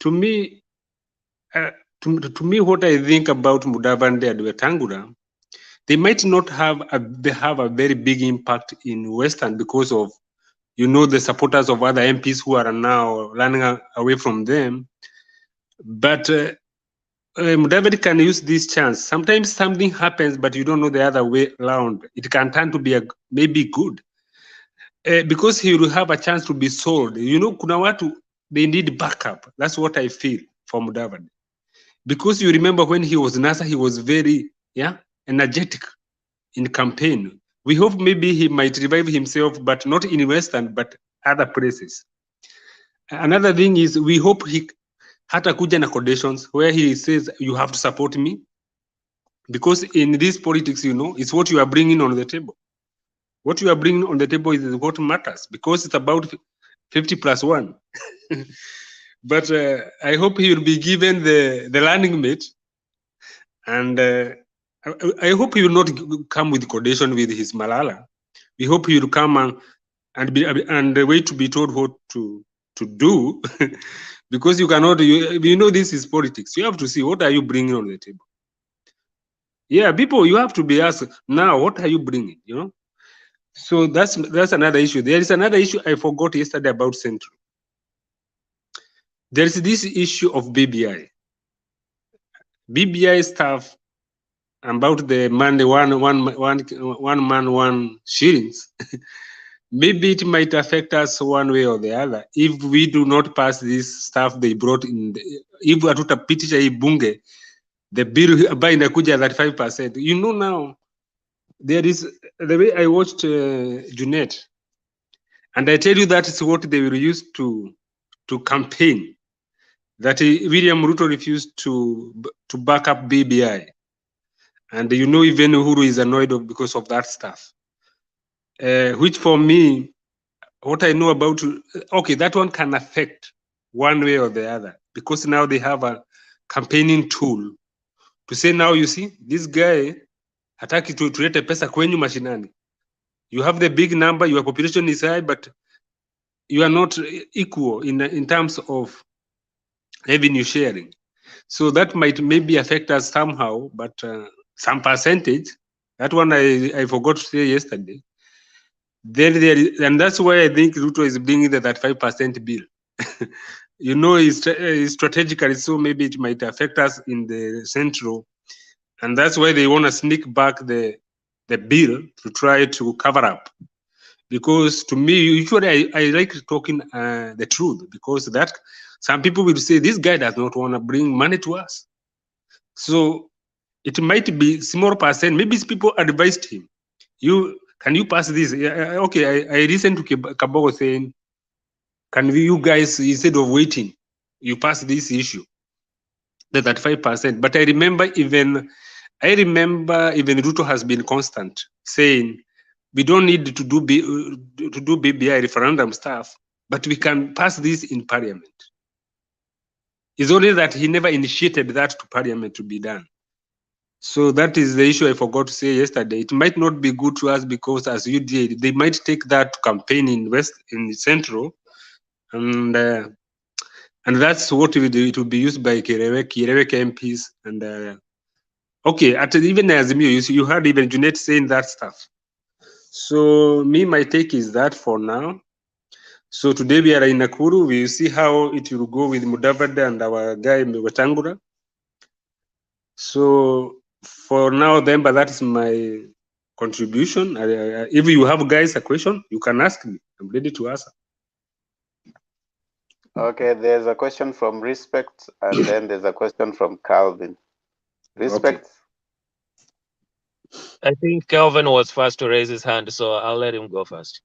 To me, what I think about Mudavadi and Wetangula, they might not have a very big impact in Western because of, the supporters of other MPs who are now running away from them. But Mudavadi can use this chance. Sometimes something happens, but you don't know the other way around. It can turn to be maybe good. Because he will have a chance to be sold. Kuna watu, they need backup. That's what I feel for Mudavadi. Because you remember when he was NASA, he was very energetic in campaign. We hope maybe he might revive himself, but not in Western, but other places. Another thing is, we hope he hata kuja na conditions where he says, you have to support me. Because in this politics, it's what you are bringing on the table. What you are bringing on the table is what matters, because it's about 50+1. But I hope he will be given the running mate, and I hope he will not come with condition with his Malala. We hope he will come and wait to be told what to do, because you cannot. This is politics. You have to see what are you bringing on the table. Yeah, people, you have to be asked now. What are you bringing? So that's another issue. There is another issue I forgot yesterday about Central. There is this issue of BBI. BBI stuff about the money, one man, one shillings. Maybe it might affect us one way or the other if we do not pass this stuff they brought in. If hatutapitisha hii bunge, the bill ambayo inakuja 35%. You know now, there is the way I watched Junet, and I tell you that is what they will use to campaign. That William Ruto refused to back up BBI, and you know even Uhuru is annoyed because of that stuff. Which for me, what I know about, okay, that one can affect one way or the other because now they have a campaigning tool to say, now you see this guy hataki tulete pesa kwenyu mashinani. You have the big number, your population is high, but you are not equal in terms of revenue sharing. So that might maybe affect us somehow, but some percentage. That one I forgot to say yesterday. And that's why I think Ruto is bringing the 35% bill. You know, it's strategically, so maybe it might affect us in the Central. And that's why they want to sneak back the bill to try to cover up. Because to me, usually I like talking the truth, because that some people will say this guy does not want to bring money to us. So it might be small percent. Maybe people advised him, can you pass this? Okay, I listened to Kabogo saying, can you guys, instead of waiting, you pass this issue, the 35%. But I remember even Ruto has been constant saying, we don't need to do BBI referendum stuff, but we can pass this in parliament. It's only that he never initiated that to parliament to be done. So that is the issue I forgot to say yesterday. It might not be good to us because, as you did, they might take that to campaign in Central, and that's what it will be used by Kirewek MPs. And okay, even Azimio, you heard even Junet saying that stuff. So my take is that for now. So today we are in Nakuru. We will see how it will go with Mudavadi and our guy Wetangula. So for now, then, but that is my contribution. If you have guys a question, you can ask me. I'm ready to answer.
Okay, there's a question from Respect, and then there's a question from Calvin. Respect.
Okay. I think Calvin was first to raise his hand, so I'll let him go first.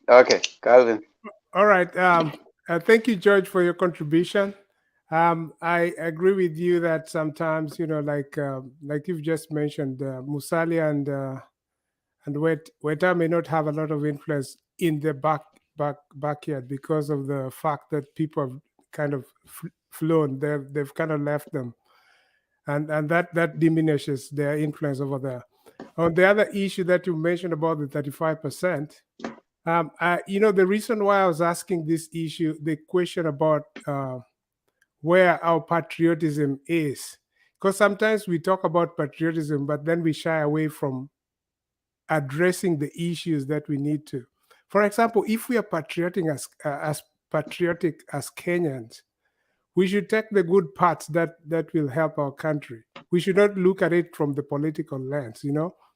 Okay, Calvin.
All right. Thank you, George, for your contribution. I agree with you that sometimes, like you've just mentioned, Musalia and Weta may not have a lot of influence in the backyard because of the fact that people have kind of flown. They've kind of left them, and that diminishes their influence over there. On the other issue that you mentioned about the 35%, the reason why I was asking this issue, the question about where our patriotism is, because sometimes we talk about patriotism, but then we shy away from addressing the issues that we need to. For example, if we are patriotic as Kenyans, we should take the good parts that will help our country. We should not look at it from the political lens.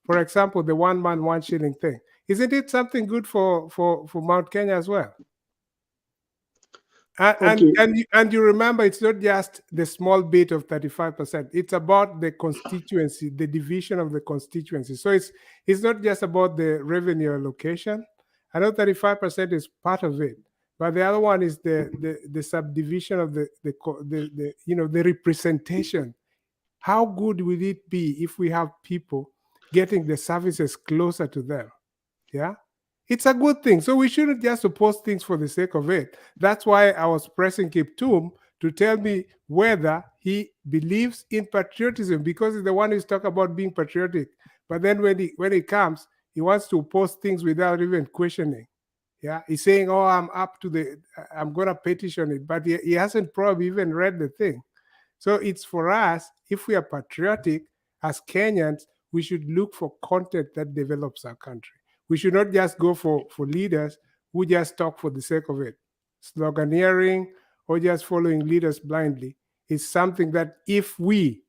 For example, the 1 man, 1 shilling thing. Isn't it something good for Mt.Kenya as well? And you remember, it's not just the small bit of 35%. It's about the constituency, the division of the constituency. So it's not just about the revenue allocation. I know 35% is part of it, but the other one is the subdivision of the representation. How good will it be if we have people getting the services closer to them? Yeah. It's a good thing. So we shouldn't just oppose things for the sake of it. That's why I was pressing Kiptum to tell me whether he believes in patriotism, because he's the one who's talking about being patriotic. But then when he comes, he wants to oppose things without even questioning. Yeah, he's saying, "Oh, I'm gonna petition it," but he hasn't probably even read the thing. So it's for us, if we are patriotic as Kenyans, we should look for content that develops our country. We should not just go for leaders who just talk for the sake of it. Sloganeering or just following leaders blindly is something that if we,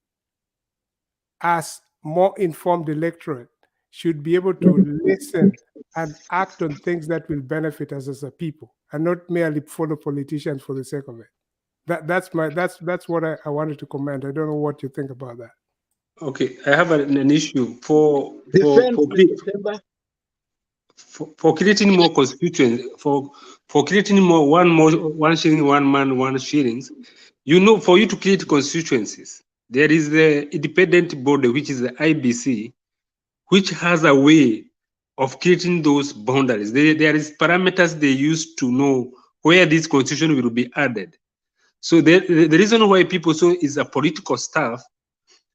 as more informed electorate, should be able to listen and act on things that will benefit us as a people, and not merely follow politicians for the sake of it. That's what I wanted to comment. I don't know what you think about that.
Okay, I have an issue for creating more constituents, for creating more one shilling, one man, one shillings. You know, for you to create constituencies, there is the independent body, which is the IBC, which has a way of creating those boundaries. There is parameters they use to know where this constitution will be added. So the reason why people say is a political stuff,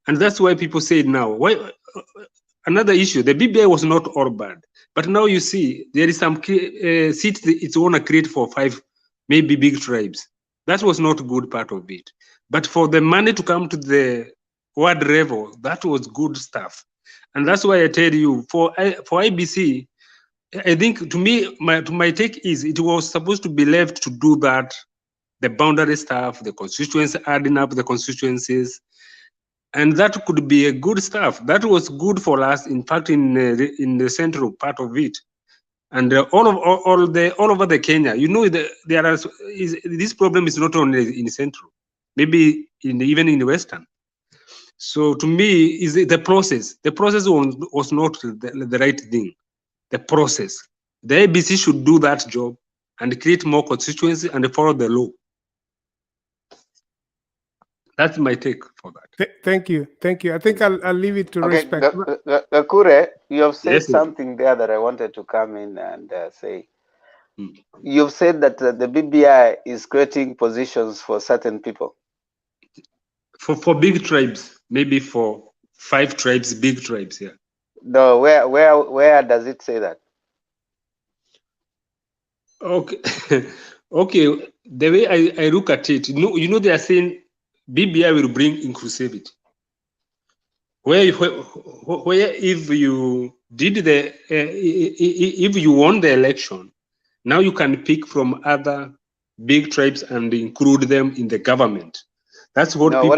and that's why people say now, why another issue, the BBI was not all bad, but now you see there is some seats it's want to create for 5 maybe big tribes. That was not a good part of it. But for the money to come to the ward level, that was good stuff. And that's why I tell you, for IBC, I think to me, my take is it was supposed to be left to do that, the boundary stuff, the constituency, adding up the constituencies, and that could be a good stuff. That was good for us, in fact, in the central part of it, and all over the Kenya. You know, this problem is not only in central, maybe even in the western. So to me, is the process. The process was not the right thing. The process. The ABC should do that job and create more constituency and follow the law. That's my take for that.
Thank you. I think I'll leave it to respect.
Gakure, you have said
Yes, sir.
something there that I wanted to come in and say. You've said that the BBI is creating positions for certain people.
For big tribes, maybe for 5 tribes, big tribes, yeah.
No, where does it say that?
Okay, okay. The way I look at it, you know, they are saying BBI will bring inclusivity. Where if you did if you won the election, now you can pick from other big tribes and include them in the government. That's what
No,
people.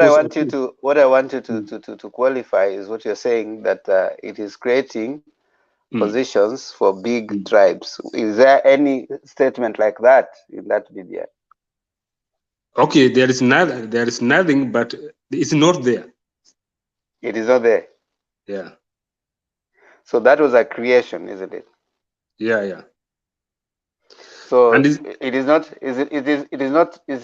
what I want you to qualify is what you're saying, that it is creating positions for big tribes. Is there any statement like that in that BBI?
Okay, there is nothing, but it's not there.
It is not there.
Yeah.
So that was a creation, isn't it?
Yeah.
So it is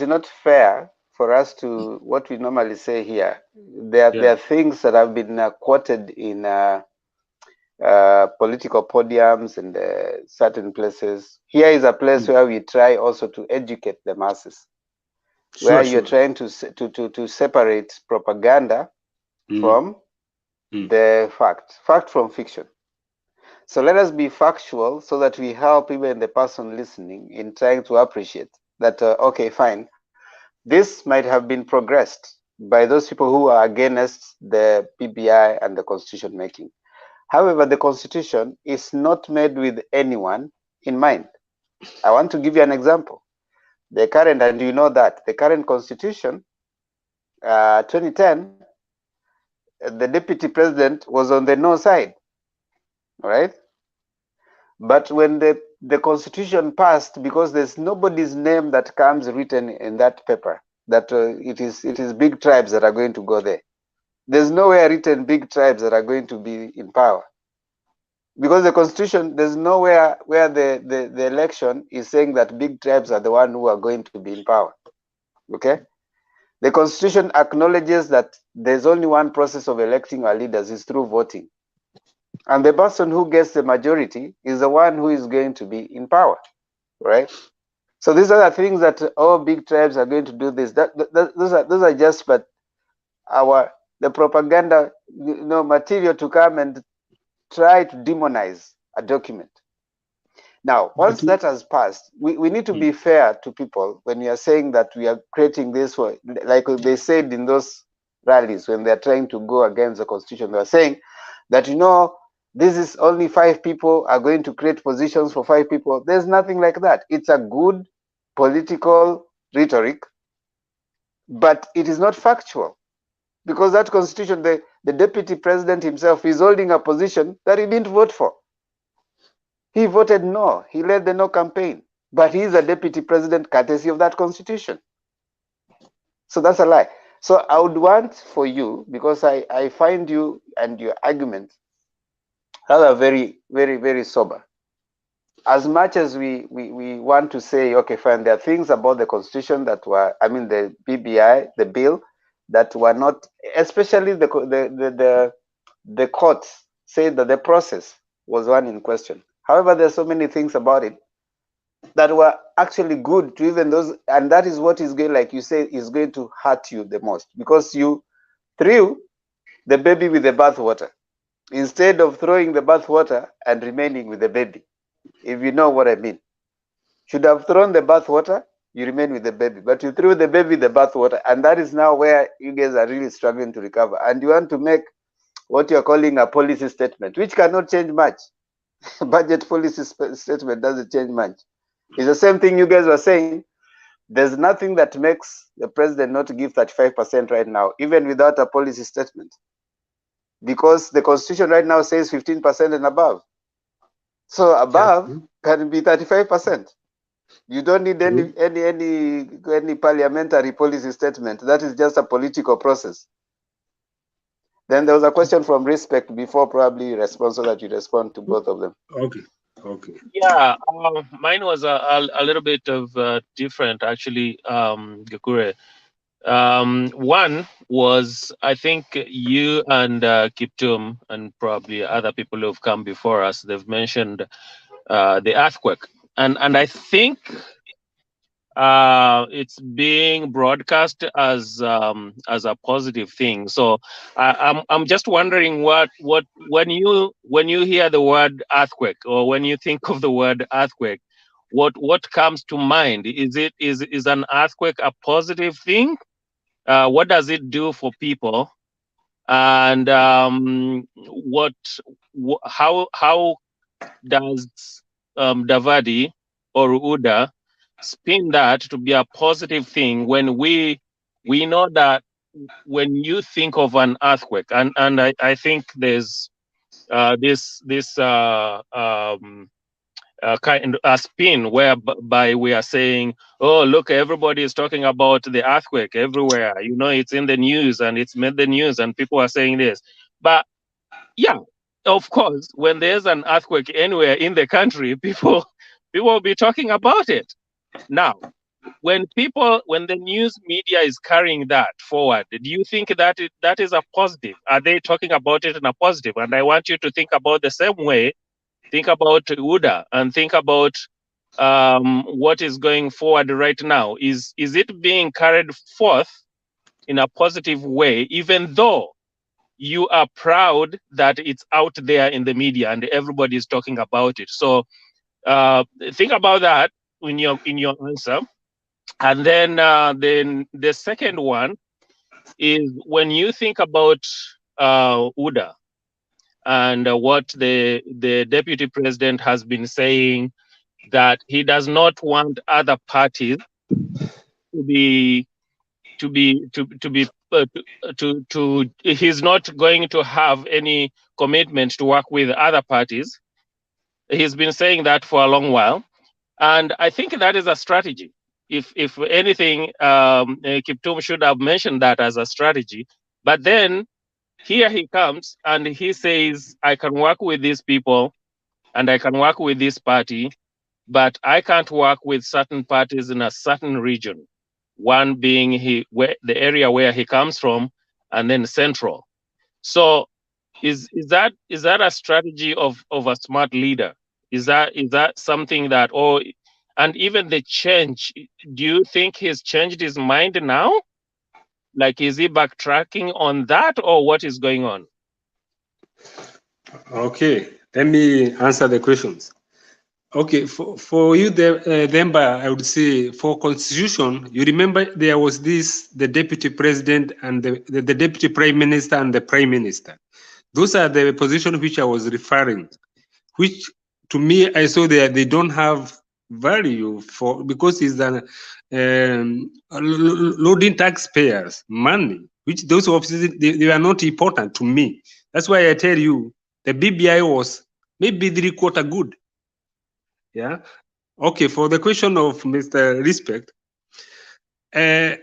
not fair for us to, what we normally say here. There are things that have been quoted in political podiums and certain places. Here is a place where we try also to educate the masses, where you're trying to separate propaganda from the fact from fiction. So let us be factual so that we help even the person listening in trying to appreciate that, okay, fine, this might have been progressed by those people who are against the BBI and the constitution making. However, the constitution is not made with anyone in mind. I want to give you an example. The current, and you know that, the current constitution, 2010, the deputy president was on the no side, all right? But when the constitution passed, because there's nobody's name that comes written in that paper, that it is big tribes that are going to go there. There's nowhere written big tribes that are going to be in power. Because the constitution, there's nowhere where the election is saying that big tribes are the one who are going to be in power. Okay? The constitution acknowledges that there's only one process of electing our leaders is through voting. And the person who gets the majority is the one who is going to be in power, right? So these are the things that all big tribes are going to do this. Those are just but the propaganda, material to come and try to demonize a document. Now, once that has passed, we need to be fair to people when you are saying that we are creating this, like they said in those rallies when they are trying to go against the constitution. They are saying that, this is only 5 people are going to create positions for 5 people. There's nothing like that. It's a good political rhetoric, but it is not factual, because that constitution, the deputy president himself is holding a position that he didn't vote for. He voted no. He led the no campaign, but he is a deputy president courtesy of that constitution. So that's a lie. So I would want for you, because I find you and your argument rather very, very, very sober. As much as we want to say, okay, fine, there are things about the constitution that were, I mean, the BBI, the bill, that were not, especially the courts say that the process was one in question. However, there's so many things about it that were actually good to even those, and that is what is going, like you say, is going to hurt you the most, because you threw the baby with the bathwater instead of throwing the bathwater and remaining with the baby, if you know what I mean. Should have thrown the bathwater, you remain with the baby, but you threw the baby the bathwater, and that is now where you guys are really struggling to recover. And you want to make what you're calling a policy statement, which cannot change much. Budget policy statement doesn't change much. It's the same thing you guys were saying. There's nothing that makes the president not give 35% right now, even without a policy statement, because the constitution right now says 15% and above. So above can be 35%. You don't need any parliamentary policy statement. That is just a political process. Then there was a question from Respect before, probably respond, so that you respond to both of them.
Okay. Okay.
Yeah, mine was a little bit of different, actually, Gekure. One was, I think you and Kiptum and probably other people who have come before us, they've mentioned the earthquake. And I think it's being broadcast as a positive thing. So I'm just wondering what when you hear the word earthquake, or when you think of the word earthquake, what comes to mind? Is an earthquake a positive thing? What does it do for people? And how does Davadi or Uda spin that to be a positive thing when we know that when you think of an earthquake, and I think there's this kind of a spin whereby we are saying, oh, look, everybody is talking about the earthquake everywhere. You know, it's in the news and it's made the news and people are saying this. But yeah, of course, when there's an earthquake anywhere in the country, people will be talking about it. Now, when the news media is carrying that forward, do you think that that is a positive? Are they talking about it in a positive? And I want you to think about the same way. Think about UDA and think about what is going forward right now. Is it being carried forth in a positive way, even though you are proud that it's out there in the media and everybody is talking about it? So think about that in your answer. And then the second one is, when you think about UDA and what the deputy president has been saying, that he does not want other parties he's not going to have any commitment to work with other parties. He's been saying that for a long while, and I think that is a strategy. If anything, Kiptum should have mentioned that as a strategy. But then here he comes and he says, I can work with these people and I can work with this party, but I can't work with certain parties in a certain region. One being the area where he comes from, and then Central. So is that a strategy of a smart leader? Is that something that, and even the change, do you think he's changed his mind now? Like, is he backtracking on that, or what is going on?
Okay, let me answer the questions. Okay, for you, Demba, I would say, for constitution, you remember there was the deputy president and the deputy prime minister and the prime minister. Those are the positions which I was referring, which to me, I saw they don't have value for, because it's an loading taxpayers' money, which those offices, they are not important to me. That's why I tell you, the BBI was maybe 3/4 good. Yeah. Okay, for the question of Mr. Respect, the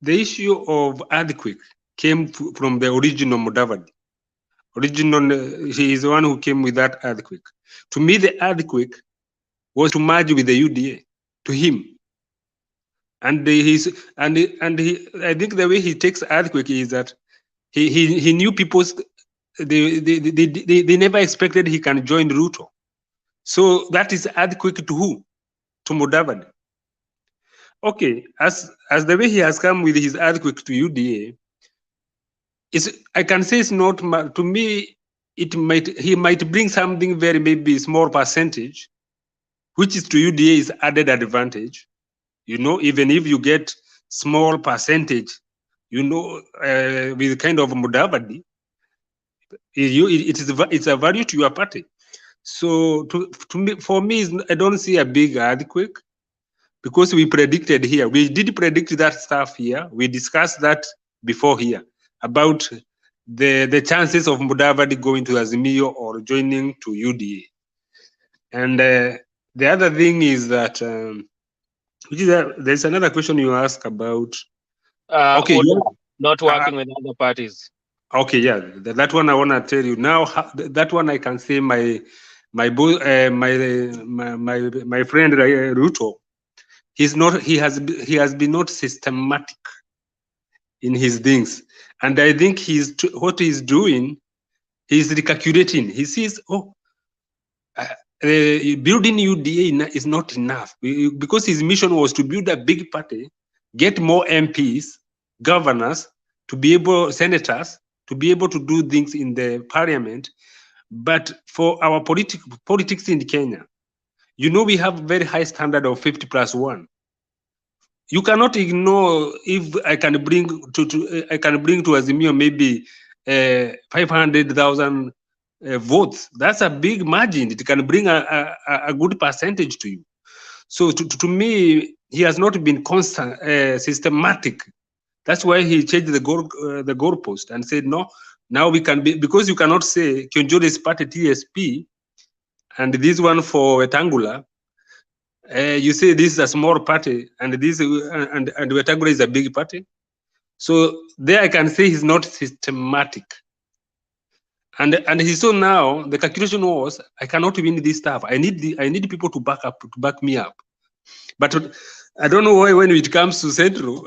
issue of earthquake came from the original Mudavadi. He is the one who came with that earthquake. To me, the earthquake was to merge with the UDA, to him. And I think the way he takes earthquake is that he knew people's, they never expected he can join Ruto. So that is earthquake to who? To Mudavadi. Okay, as the way he has come with his earthquake to UDA, I can say it's not, to me, he might bring something very, maybe small percentage, which is to UDA is added advantage. You know, even if you get small percentage, you know, with kind of Mudavadi, it's a value to your party. So to me, for me, I don't see a big earthquake, because we predicted here. We did predict that stuff here. We discussed that before here about the chances of Mudavadi going to Azimio or joining to UDA. And the other thing is that, there's another question you asked about. Okay,
not working with other parties.
Okay, yeah, that one I want to tell you now. That one I can say my friend Ruto, he has been not systematic in his things, and I think what he's doing, he's recalculating. He sees, building UDA is not enough, because his mission was to build a big party, get more MPs, governors, to be able, senators, to be able to do things in the parliament. But for our politics in Kenya, you know, we have very high standard of 50+1. You cannot ignore, if I can bring to Azimio maybe 500,000 votes. That's a big margin. It can bring a good percentage to you. So to me, he has not been constant, systematic. That's why he changed the goalpost and said, no, now we can be, because you cannot say Kionjole's party TSP and this one for Wetangula. You say this is a small party and this and Wetangula is a big party. So there I can say he's not systematic. And he saw now the calculation was, I cannot win this stuff. I need people to back me up. But I don't know why when it comes to Central,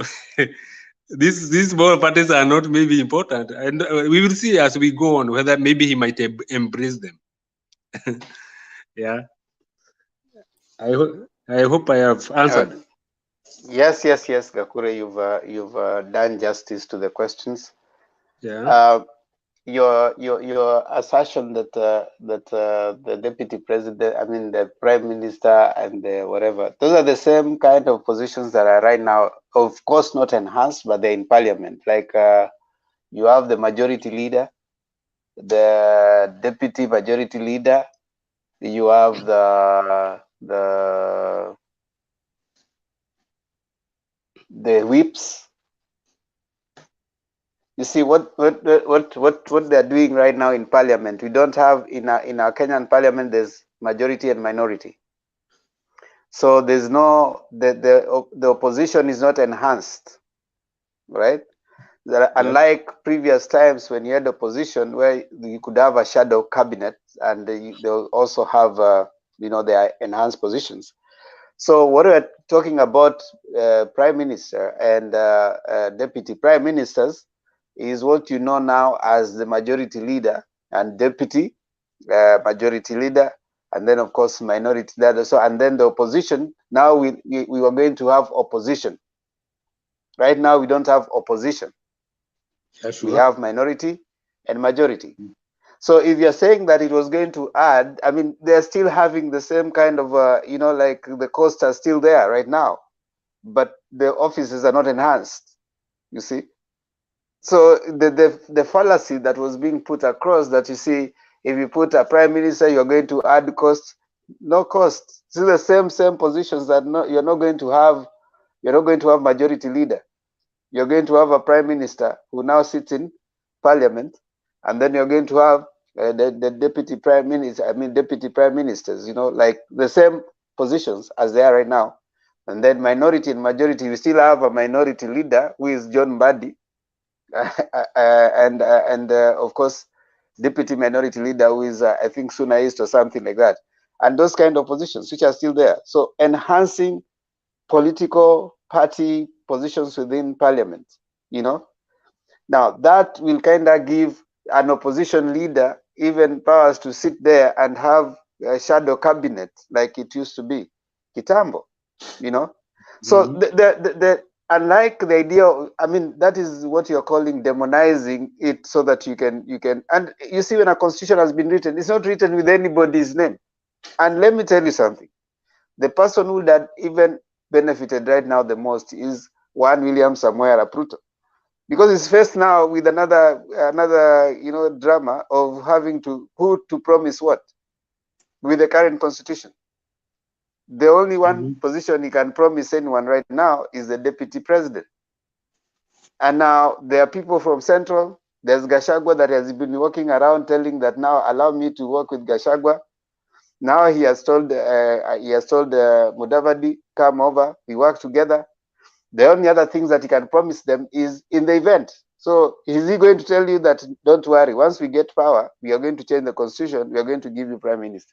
these small parties are not maybe important. And we will see as we go on whether maybe he might embrace them. Yeah. I hope I have answered.
Yes, Gakure, you've done justice to the questions.
Yeah.
Your assertion that the deputy president, I mean the prime minister and the whatever, those are the same kind of positions that are right now, of course not enhanced, but they're in parliament. Like you have the majority leader, the deputy majority leader, you have the whips. You see what they're doing right now in parliament. We don't have in our Kenyan parliament, there's majority and minority. So there's no, the opposition is not enhanced, right? Unlike previous times when you had opposition where you could have a shadow cabinet and they'll also have their enhanced positions. So what we're talking about, prime minister and deputy prime ministers, is what you know now as the majority leader and deputy majority leader, and then of course minority leader. So and then the opposition. Now we are going to have opposition. Right now we don't have opposition. We have minority and majority. So if you're saying that it was going to add, I mean, they're still having the same kind of, like the costs are still there right now, but the offices are not enhanced, you see. So the fallacy that was being put across, that you see, if you put a prime minister, you're going to add costs. No cost. It's the same positions that you're not going to have. You're not going to have majority leader. You're going to have a prime minister who now sits in parliament, and then you're going to have the deputy prime minister. I mean, deputy prime ministers. You know, like the same positions as they are right now. And then minority and majority, you still have a minority leader who is John Mbadi, and of course, deputy minority leader who is I think Suna East or something like that, and those kind of positions which are still there. So enhancing political party positions within parliament, you know. Now that will kind of give an opposition leader even powers to sit there and have a shadow cabinet like it used to be kitambo, you know. So the unlike the idea of, I mean, that is what you're calling demonizing it, so that you can, and you see, when a constitution has been written, it's not written with anybody's name. And let me tell you something, the person who that even benefited right now the most is one William Samoei Arap Ruto, because he's faced now with another you know, drama of having to who to promise what with the current constitution. The only one position he can promise anyone right now is the deputy president. And now there are people from Central. There's Gashagwa that has been walking around telling that now allow me to work with Gashagwa. Now he has told Mudavadi, come over, we work together. The only other things that he can promise them is in the event. So is he going to tell you that don't worry, once we get power, we are going to change the constitution, we are going to give you prime minister,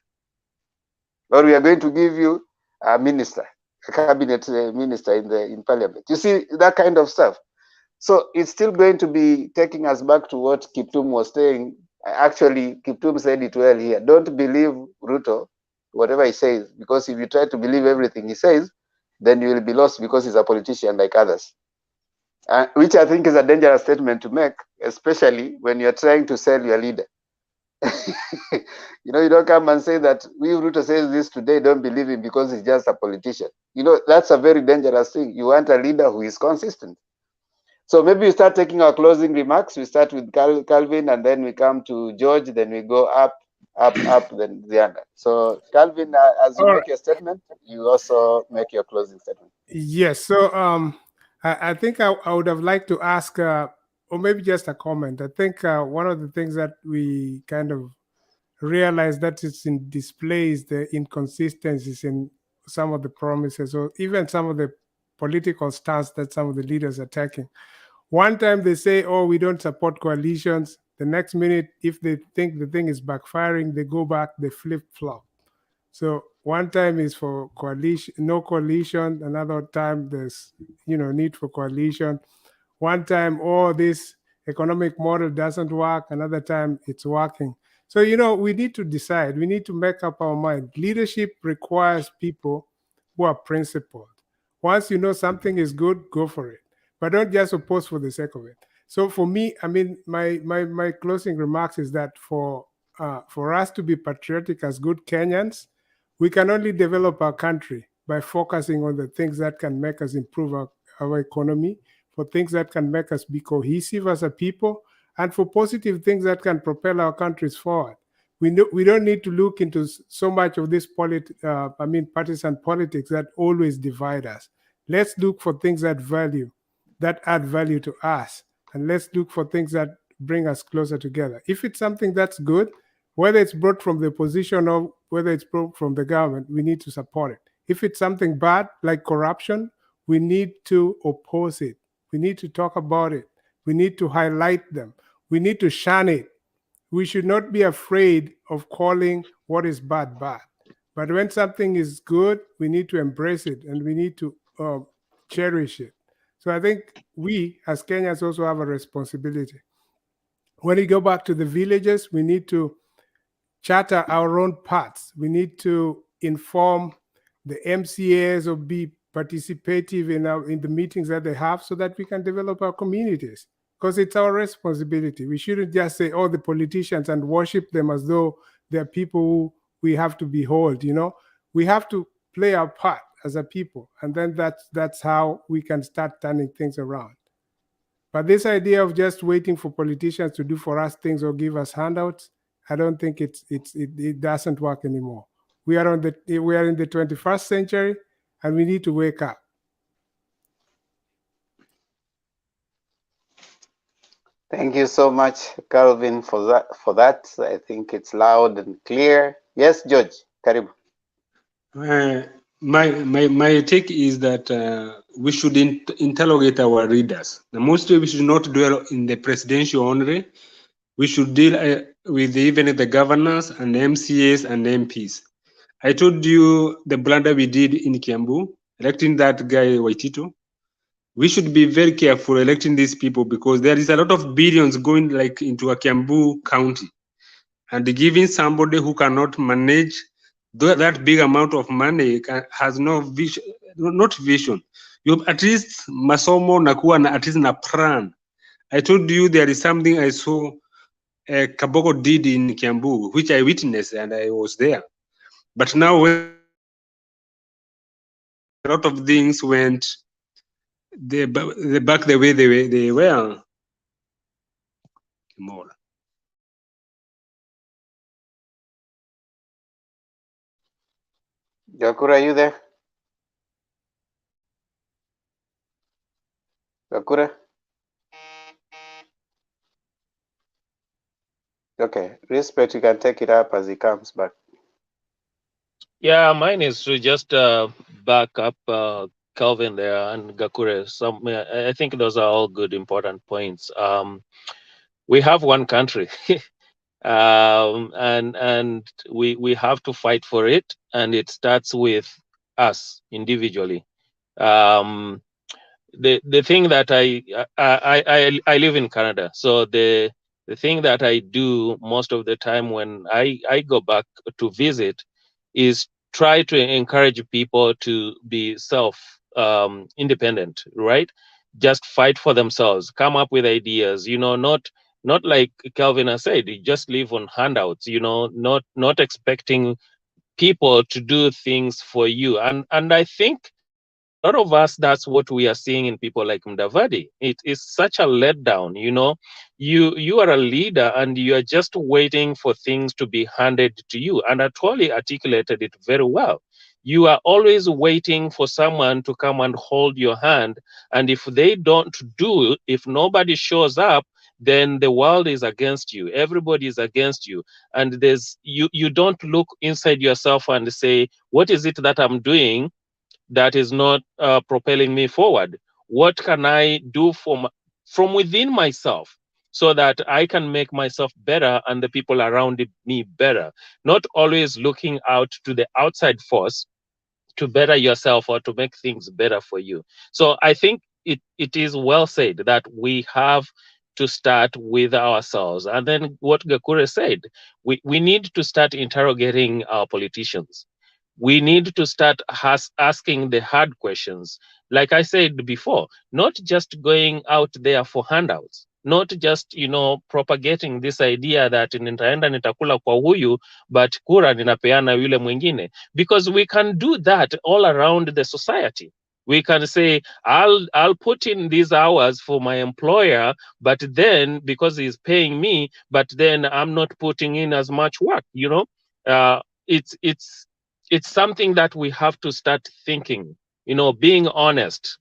or we are going to give you a minister, a cabinet minister in parliament? You see that kind of stuff. So it's still going to be taking us back to what Kiptum was saying. Actually, Kiptum said it well here. Don't believe Ruto, whatever he says, because if you try to believe everything he says, then you will be lost, because he's a politician like others. Which I think is a dangerous statement to make, especially when you're trying to sell your leader. You know, you don't come and say that Ruto says this today, don't believe him because he's just a politician. You know, that's a very dangerous thing. You want a leader who is consistent. So maybe we start taking our closing remarks. We start with Calvin, and then we come to George, then we go up, then the other. So Calvin, as you make your statement, you also make your closing statement.
Yes. So I think I would have liked to ask, or maybe just a comment. I think one of the things that we kind of realize that it's in displays the inconsistencies in some of the promises, or even some of the political stance that some of the leaders are taking. One time they say, oh, we don't support coalitions. The next minute, if they think the thing is backfiring, they go back, they flip-flop. So one time is for coalition, no coalition. Another time there's, need for coalition. One time, oh, this economic model doesn't work. Another time it's working. So, we need to decide. We need to make up our mind. Leadership requires people who are principled. Once you know something is good, go for it. But don't just oppose for the sake of it. So for me, I mean, my closing remarks is that for us to be patriotic as good Kenyans, we can only develop our country by focusing on the things that can make us improve our economy, for things that can make us be cohesive as a people, and for positive things that can propel our countries forward. We don't need to look into so much of this partisan politics that always divide us. Let's look for things that add value to us, and let's look for things that bring us closer together. If it's something that's good, whether it's brought from the opposition or whether it's brought from the government, we need to support it. If it's something bad, like corruption, we need to oppose it. We need to talk about it. We need to highlight them. We need to shun it. We should not be afraid of calling what is bad, bad. But when something is good, we need to embrace it, and we need to cherish it. So I think we, as Kenyans, also have a responsibility. When we go back to the villages, we need to charter our own paths. We need to inform the MCAs or be participative in the meetings that they have, so that we can develop our communities, because it's our responsibility. We shouldn't just say, oh, the politicians, and worship them as though they're people who we have to behold. We have to play our part as a people, and then that's how we can start turning things around. But this idea of just waiting for politicians to do for us things or give us handouts, I don't think it doesn't work anymore. We are in the 21st century, and we need to wake up.
Thank you so much, Calvin, for that. I think it's loud and clear. Yes, George, karibu.
My take is that we should interrogate our readers. Mostly, we should not dwell in the presidential only. We should deal with even the governors and the MCAs and MPs. I told you the blunder we did in Kiambu, electing that guy Waitito. We should be very careful electing these people because there is a lot of billions going like into a Kiambu county, and giving somebody who cannot manage that big amount of money has no vision, not vision. You at least masomo nakuwa na at least na plan. I told you there is something I saw Kaboko did in Kiambu, which I witnessed and I was there. But now when a lot of things went back the way they were. More.
Gakura, are you there? Gakura? Okay, Respect, you can take it up as he comes back.
Yeah, mine is to just back up Calvin there and Gakure. I think those are all good, important points. We have one country, and we have to fight for it, and it starts with us individually. The thing that I live in Canada, so the thing that I do most of the time when I go back to visit is try to encourage people to be independent, right? Just fight for themselves, come up with ideas, not like Calvin has said, you just live on handouts, not expecting people to do things for you. And I think a lot of us, that's what we are seeing in people like Mudavadi. It is such a letdown, you are a leader and you are just waiting for things to be handed to you. And Atwali articulated it very well. You are always waiting for someone to come and hold your hand. And if they don't do, if nobody shows up, then the world is against you. Everybody is against you. And you don't look inside yourself and say, what is it that I'm doing that is not propelling me forward? What can I do from within myself so that I can make myself better and the people around me better? Not always looking out to the outside force to better yourself or to make things better for you. So I think it is well said that we have to start with ourselves. And then what Gakure said, we need to start interrogating our politicians. We need to start asking the hard questions. Like I said before, not just going out there for handouts, not just, propagating this idea that nitaenda nitakula kwa huyu, but kura ninapeana yule mwingine. Because we can do that all around the society. We can say, I'll put in these hours for my employer, but then because he's paying me, but then I'm not putting in as much work, it's something that we have to start thinking, being honest,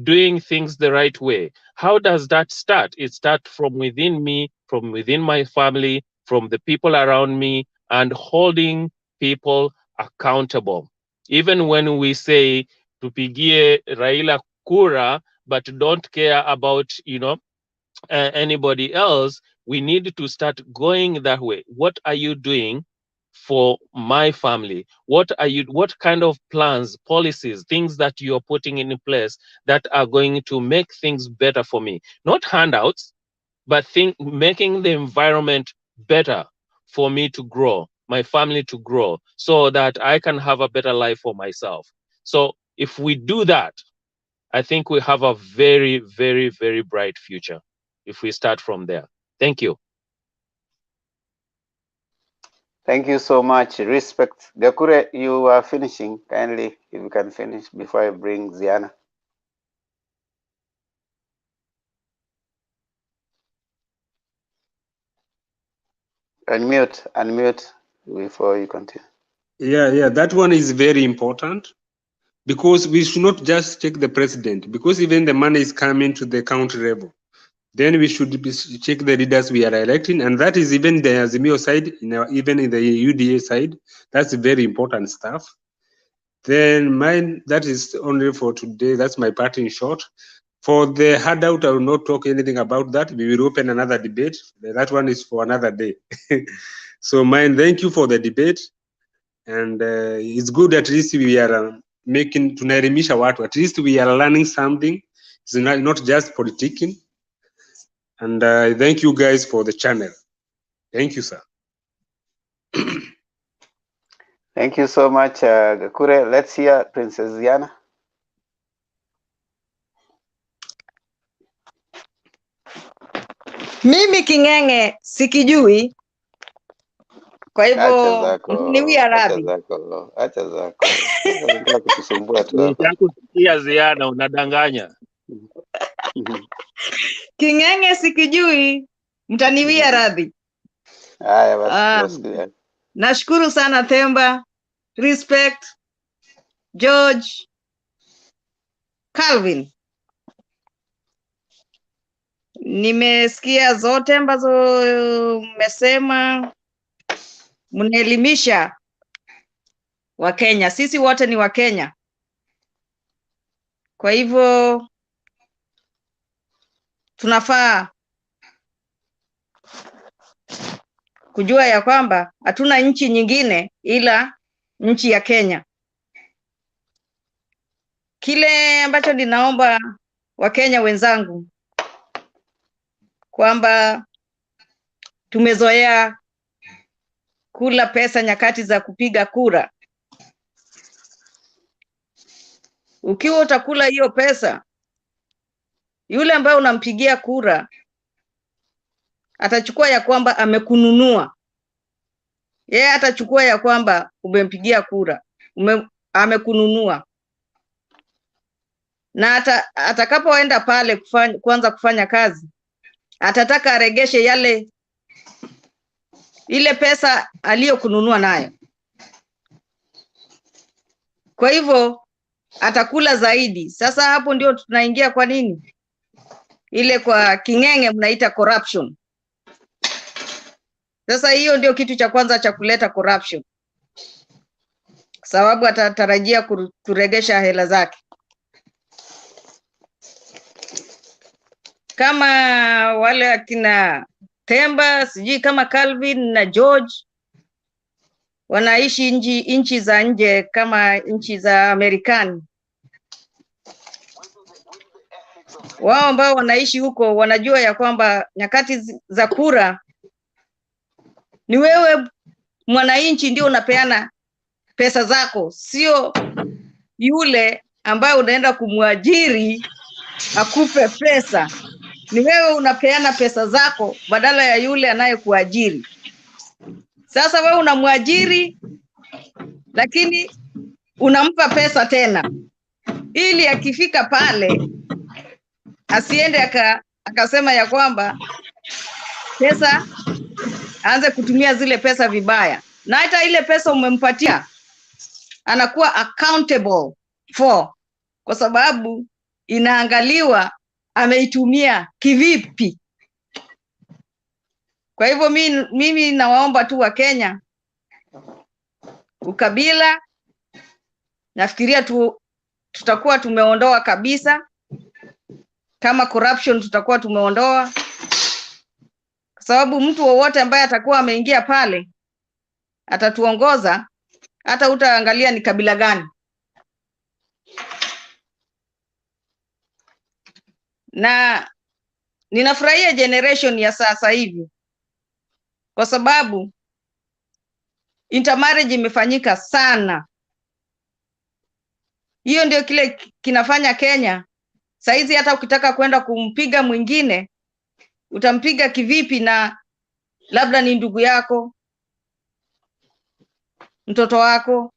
doing things the right way. How does that start? It starts from within me, from within my family, from the people around me, and holding people accountable. Even when we say tupigie Raila kura, but don't care about, anybody else, we need to start going that way. What are you doing for my family? What kind of plans, policies, things that you're putting in place that are going to make things better for me? Not handouts, but making the environment better for me to grow, my family to grow, so that I can have a better life for myself. So if we do that, I think we have a very, very, very bright future if we start from there. Thank you.
Thank you so much. Respect. Gakure, you are finishing. Kindly, if you can finish before I bring Ziana. Unmute before you continue.
Yeah, that one is very important, because we should not just check the president, because even the money is coming to the country level. Then we should check the leaders we are electing, and that is even the Azimio side, even in the UDA side. That's very important stuff. Then mine, that is only for today. That's my part in short. For the handout, I will not talk anything about that. We will open another debate. That one is for another day. So mine, thank you for the debate. And it's good at least we are making, tunaelimisha watu. At least we are learning something. It's not just politicking. And thank you guys for the channel. Thank you, sir.
Thank you so much, Gakure. Let's hear Princess Diana.
Mimi King'eng'e sikijui, kwa hivyo mtaniwia radhi.
Acha zako. Unataka kutusumbua tu hapa.
Nishakusikia Ziana, unadanganya.
King'eng'e sikijui, mtaniwia radhi.
Haya basi.
Nashukuru sana Themba, Respect, George, Calvin. Nimesikia zote ambazo mmesema, mnaelimisha Wakenya. Sisi wote ni Wakenya. Kwa hivyo tunafaa kujua ya kwamba hatuna nchi nyingine ila nchi ya Kenya. Kile ambacho ninaomba Wakenya wenzangu, kwamba tumezoea kula pesa nyakati za kupiga kura. Ukiwa utakula hiyo pesa, yule ambaye unampigia kura atachukua ya kwamba amekununua. Yeye atachukua ya kwamba umempigia kura, amekununua. Na atakapoenda pale kuanza kufanya kazi, atataka aregeshe ile pesa aliyokununua nayo. Kwa hivyo atakula zaidi. Sasa hapo ndio tunaingia kwa nini? Ile kwa King'eng'e mnaita corruption. Sasa hiyo ndio kitu cha kwanza cha kuleta corruption. Sababu atatarajia kuregesha hela zake. Kama wale akina Themba, sijui kama Calvin na George wanaishi nchi za nje kama nchi za Amerikani. Wao ambao wanaishi huko wanajua ya kwamba nyakati za kura ni wewe mwananchi ndio unapeana pesa zako, sio yule ambaye unaenda kumwajiri akupe pesa. Ni wewe unapeana pesa zako badala ya yule anayekuajiri. Sasa wewe unamwajiri lakini unampa pesa tena, ili akifika pale asiende akasema ya kwamba pesa, aanze kutumia zile pesa vibaya. Na hata ile pesa umempatia anakuwa accountable for, kwa sababu inaangaliwa ameitumia kivipi. Kwa hivyo mimi nawaomba tu wa Kenya, ukabila nafikiria tutakuwa tumeondoa kabisa. Kama corruption tutakuwa tumeondoa, kwa sababu mtu wowote ambaye atakuwa ameingia pale atatuongoza, hata utaangalia ni kabila gani. Na ninafurahia generation ya sasa hivi, kwa sababu intermarriage imefanyika sana. Hiyo ndio kile kinafanya Kenya saizi hata ukitaka kwenda kumpiga mwingine, utampiga kivipi? Na labda ni ndugu yako, mtoto wako.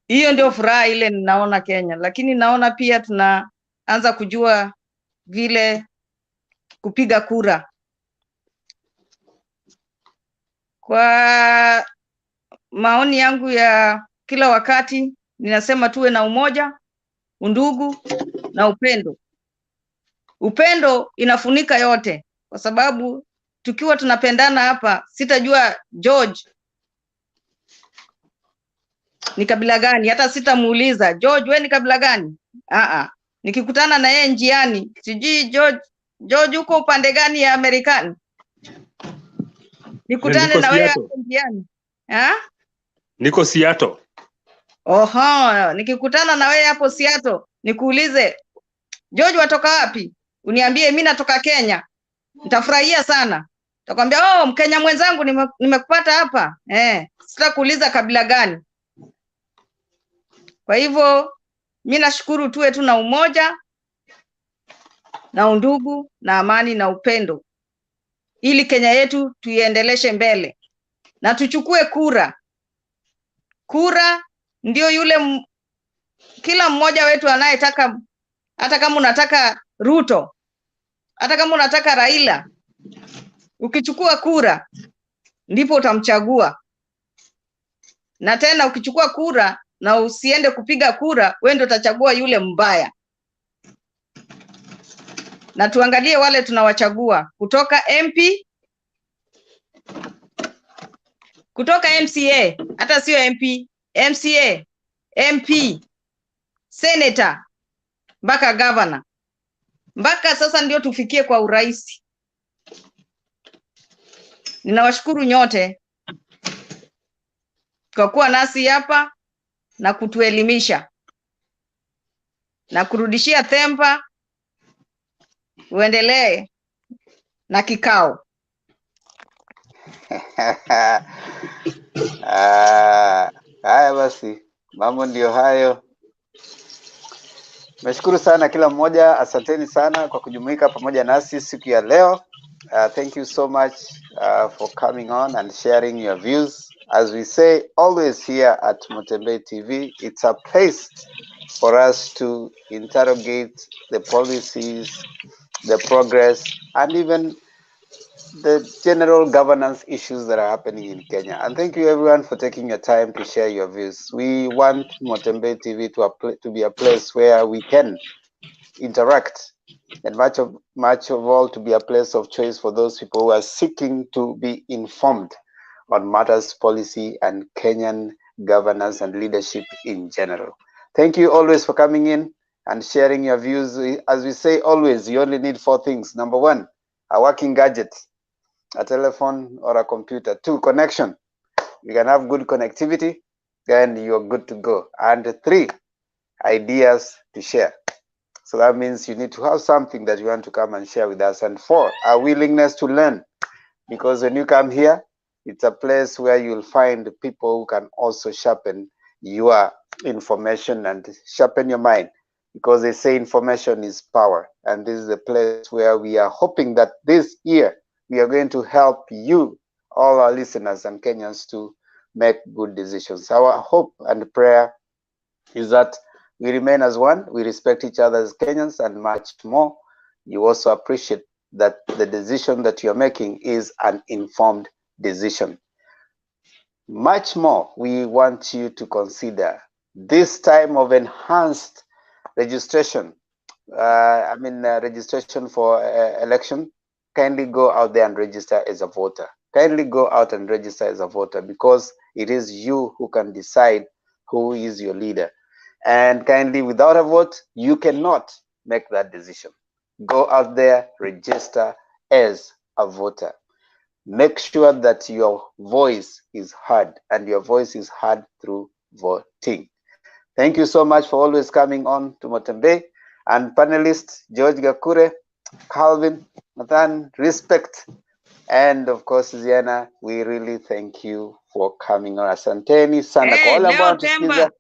Hiyo ndio furaha ile ninaona Kenya. Lakini naona pia tunaanza kujua vile kupiga kura. Kwa maoni yangu ya kila wakati ninasema tuwe na umoja, undugu na upendo. Upendo inafunika yote, kwa sababu tukiwa tunapendana hapa, sitajua George ni kabila gani, hata sitamuuliza George wewe ni kabila gani. Nikikutana na yeye njiani, sijui George uko upande gani ya Marekani, nikutane na wewe hapo njiani.
Niko Seattle.
Oho, nikikutana na wewe hapo Seattle, nikuulize George watoka wapi? Uniambie mimi natoka Kenya. Nitafurahia sana. Nitakwambia oh, Mkenya mwenzangu nimekupata hapa. Sitakuuliza kabila gani. Kwa hivyo mimi nashukuru tuwe tu na umoja na undugu na amani na upendo, ili Kenya yetu tuiendeleshe mbele, na tuchukue kura. Kura ndio yule kila mmoja wetu anayetaka, hata kama unataka Ruto, hata kama unataka Raila, ukichukua kura ndipo utamchagua. Na tena ukichukua kura na usiende kupiga kura, wewe ndio utachagua yule mbaya. Na tuangalie wale tunawachagua kutoka MP, kutoka MCA, hata sio MP, MCA, MP, senator, mpaka governor. Mpaka sasa ndio tufikie kwa urais. Ninawashukuru nyote kwa kuwa nasi hapa na kutuelimisha, na kurudishia Themba uendelee na kikao.
Haya basi, mambo ndio hayo. Nashukuru sana kila mmoja, asanteni sana kwa kujumuika pamoja nasi siku ya leo. Thank you so much for coming on and sharing your views. As we say always here at Motembe TV, it's a place for us to interrogate the policies, the progress, and even the general governance issues that are happening in Kenya. And thank you everyone for taking your time to share your views. We want Motembe TV to be a place where we can interact, and much of all to be a place of choice for those people who are seeking to be informed on matters policy and Kenyan governance and leadership in general. Thank you always for coming in and sharing your views. As we say always, you only need 4 things. Number 1, a working gadget, a telephone or a computer. 2, connection. You can have good connectivity, then you're good to go. And 3, ideas to share. So that means you need to have something that you want to come and share with us. And 4, a willingness to learn. Because when you come here, it's a place where you'll find people who can also sharpen your information and sharpen your mind. Because they say information is power. And this is a place where we are hoping that this year, we are going to help you, all our listeners and Kenyans, to make good decisions. Our hope and prayer is that we remain as one, we respect each other as Kenyans, and much more. You also appreciate that the decision that you're making is an informed decision. Much more, we want you to consider this time of enhanced registration. Registration for election. Kindly go out there and register as a voter. Kindly go out and register as a voter, because it is you who can decide who is your leader. And kindly, without a vote, you cannot make that decision. Go out there, register as a voter. Make sure that your voice is heard, and your voice is heard through voting. Thank you so much for always coming on to Motembe. And panelists, George Gakure, Calvin, Nathan, respect. And of course, Ziana, we really thank you for coming on. Asanteni sana kwa wale ambao wanatusikiza.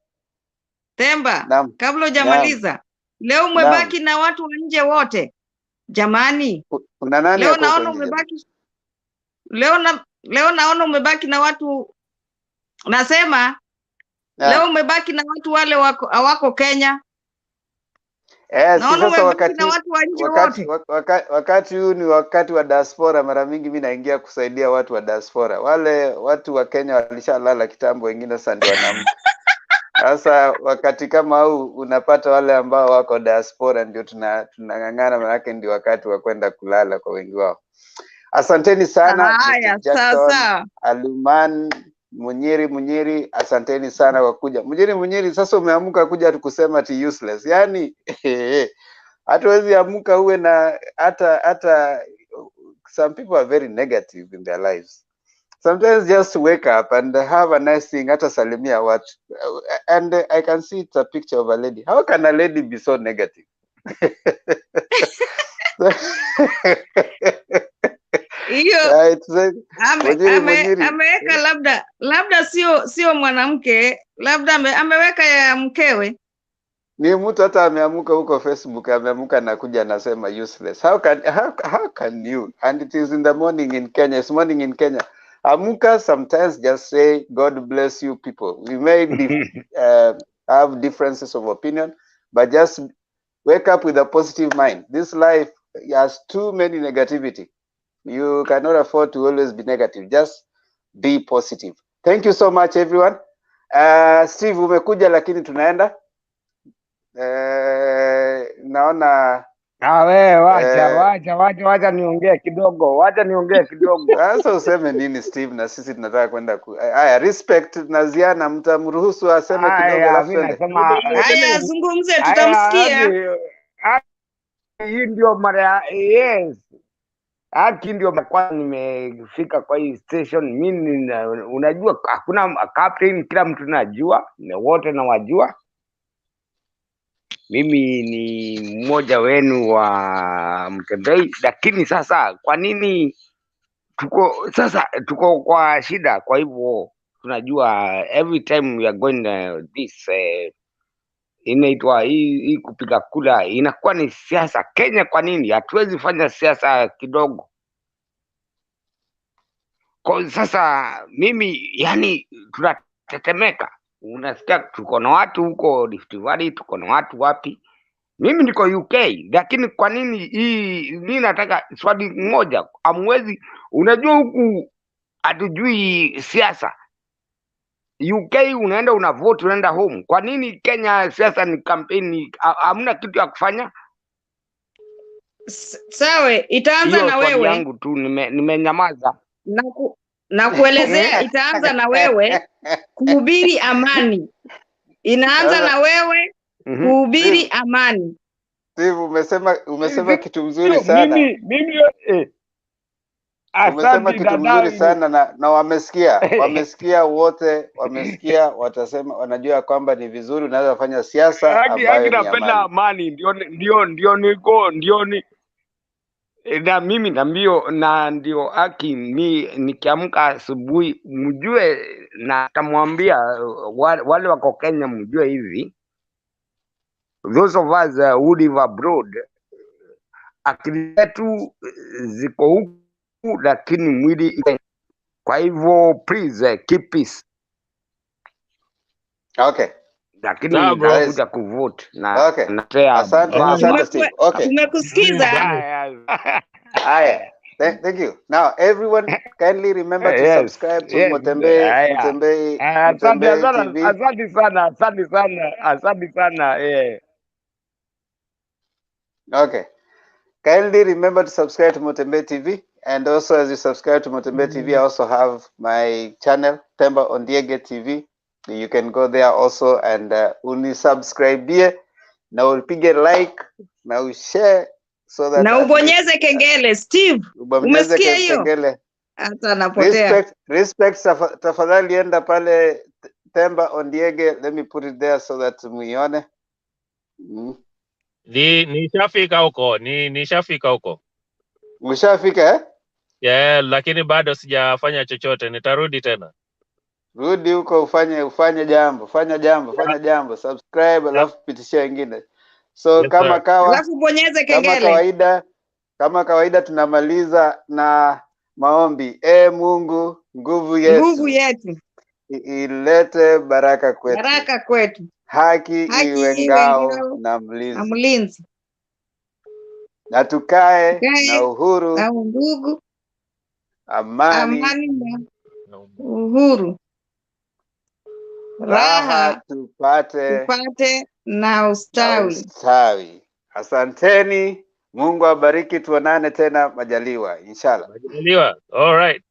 Themba, kabla hujamaliza, leo umebaki na watu wa nje wote. Jamani,
kuna nani
leo naona umebaki, leo naona umebaki na watu, nasema leo umebaki na watu wale hawako Kenya. Naona
sasa
umebaki na watu wa nje wote.
wakati huu ni wakati wa diaspora. Mara mingi mimi naingia kusaidia watu wa diaspora. Wale watu wa Kenya walishalala kitambo, wengine sasa ndio wanaamka. Sasa wakati kama huu unapata wale ambao wako diaspora ndio tunang'ang'ana, manake ndio wakati wa kwenda kulala kwa wengi wao. Asanteni sana
Haya,
Mr. Jackson,
sawa.
Aluman, Munyiri, asanteni sana kwa kuja. Munyiri, sasa umeamka kuja tukusema ti useless. Yaani hatuwezi amka uwe na hata some people are very negative in their lives. Sometimes just wake up and have a nice thing, hata salimia watu. And I can see it's a picture of a lady. How can a lady be so negative?
Hiyo ameweka labda sio mwanamke, labda ameweka ya mkewe.
Ni mtu hata ameamuka huko Facebook, ameamuka na kuja anasema useless. How can you? And it is in the morning in Kenya. It's morning in Kenya. Amuka, sometimes just say God bless you people. We may have differences of opinion, but just wake up with a positive mind. This life has too many negativity. You cannot afford to always be negative. Just be positive. Thank you so much everyone. Steve, umekuja lakini tunaenda. Naona
wewe wacha niongee kidogo.
Sasa useme nini Steve, na sisi tunataka kwenda haya, respect na Ziana, mtamruhusu aseme kidogo alafu twende.
Haya, zungumze, tutamsikia.
Hii ndio mara haki ndio kwa nimefika kwa hii station. Mimi unajua hakuna captain, kila mtu najua, wote nawajua. Mimi ni mmoja wenu wa Mtembei, lakini sasa kwa nini tuko kwa shida? Kwa hivyo tunajua every time we are going this inaitwa hii kupiga kura inakuwa ni siasa. Kenya kwa nini hatuwezi fanya siasa kidogo? Kwa sasa mimi yani tunatetemeka. Unasikia tuko na watu huko Rift Valley, tuko na watu wapi? Mimi niko UK, lakini kwa nini mimi nataka swali moja. Amwezi, unajua huku hatujui siasa. UK unaenda una vote, unaenda home. Kwa nini Kenya siasa ni kampeni, hamna kitu ya kufanya?
Sawa, itaanza na wewe.
Hiyo yangu tu, nimenyamaza.
Na kuelezea itaanza na wewe kuhubiri amani. Inaanza na wewe kuhubiri amani.
Steve, umesema kitu mzuri sana.
Mimi
umesema kitu mzuri sana na wamesikia wote, watasema, wanajua kwamba ni vizuri unaweza kufanya siasa ambayo ni
amani. Ndio na mimi ndio haki. Nikiamka asubuhi mjue, na tamwambia wale wako Kenya mjue hivi, those of us who live abroad, akili zetu ziko huku lakini mwili. Kwa hivyo please keep peace.
Okay.
Lakini nakuja kuvote na
asante Steve. Okay.
Tumekusikiza.
Haya. Thank you. Now everyone kindly remember to subscribe to Motembei TV.
Asante sana.
Okay. Kindly remember to subscribe to Motembei TV, and also as you subscribe to Motembei TV, I also have my channel Temba Ondiege TV. You can go there also and unisubscribe na upige like na ushare so that
na ubonyeze kengele. Steve, umesikia hiyo? Hata napotea.
Respect tafadhali enda pale Temba Ondiege. Let me put it there so that muione.
Nishafika huko.
Umeshafika
Yeah, lakini bado sijafanya chochote. Nitarudi tena.
Rudi huko ufanye jambo. Subscribe alafu pitishia wengine. So
yes, alafu bonyeze kengele.
Kama kawaida tunamaliza na maombi. Mungu, nguvu yetu. ilete baraka kwetu,
baraka kwetu,
haki iwe ngao na mlinzi, na tukae na uhuru,
na undugu,
amani
na uhuru, raha
tupate
na ustawi.
Asanteni, Mungu awabariki, tuonane tena majaliwa, inshallah.
Majaliwa. All right.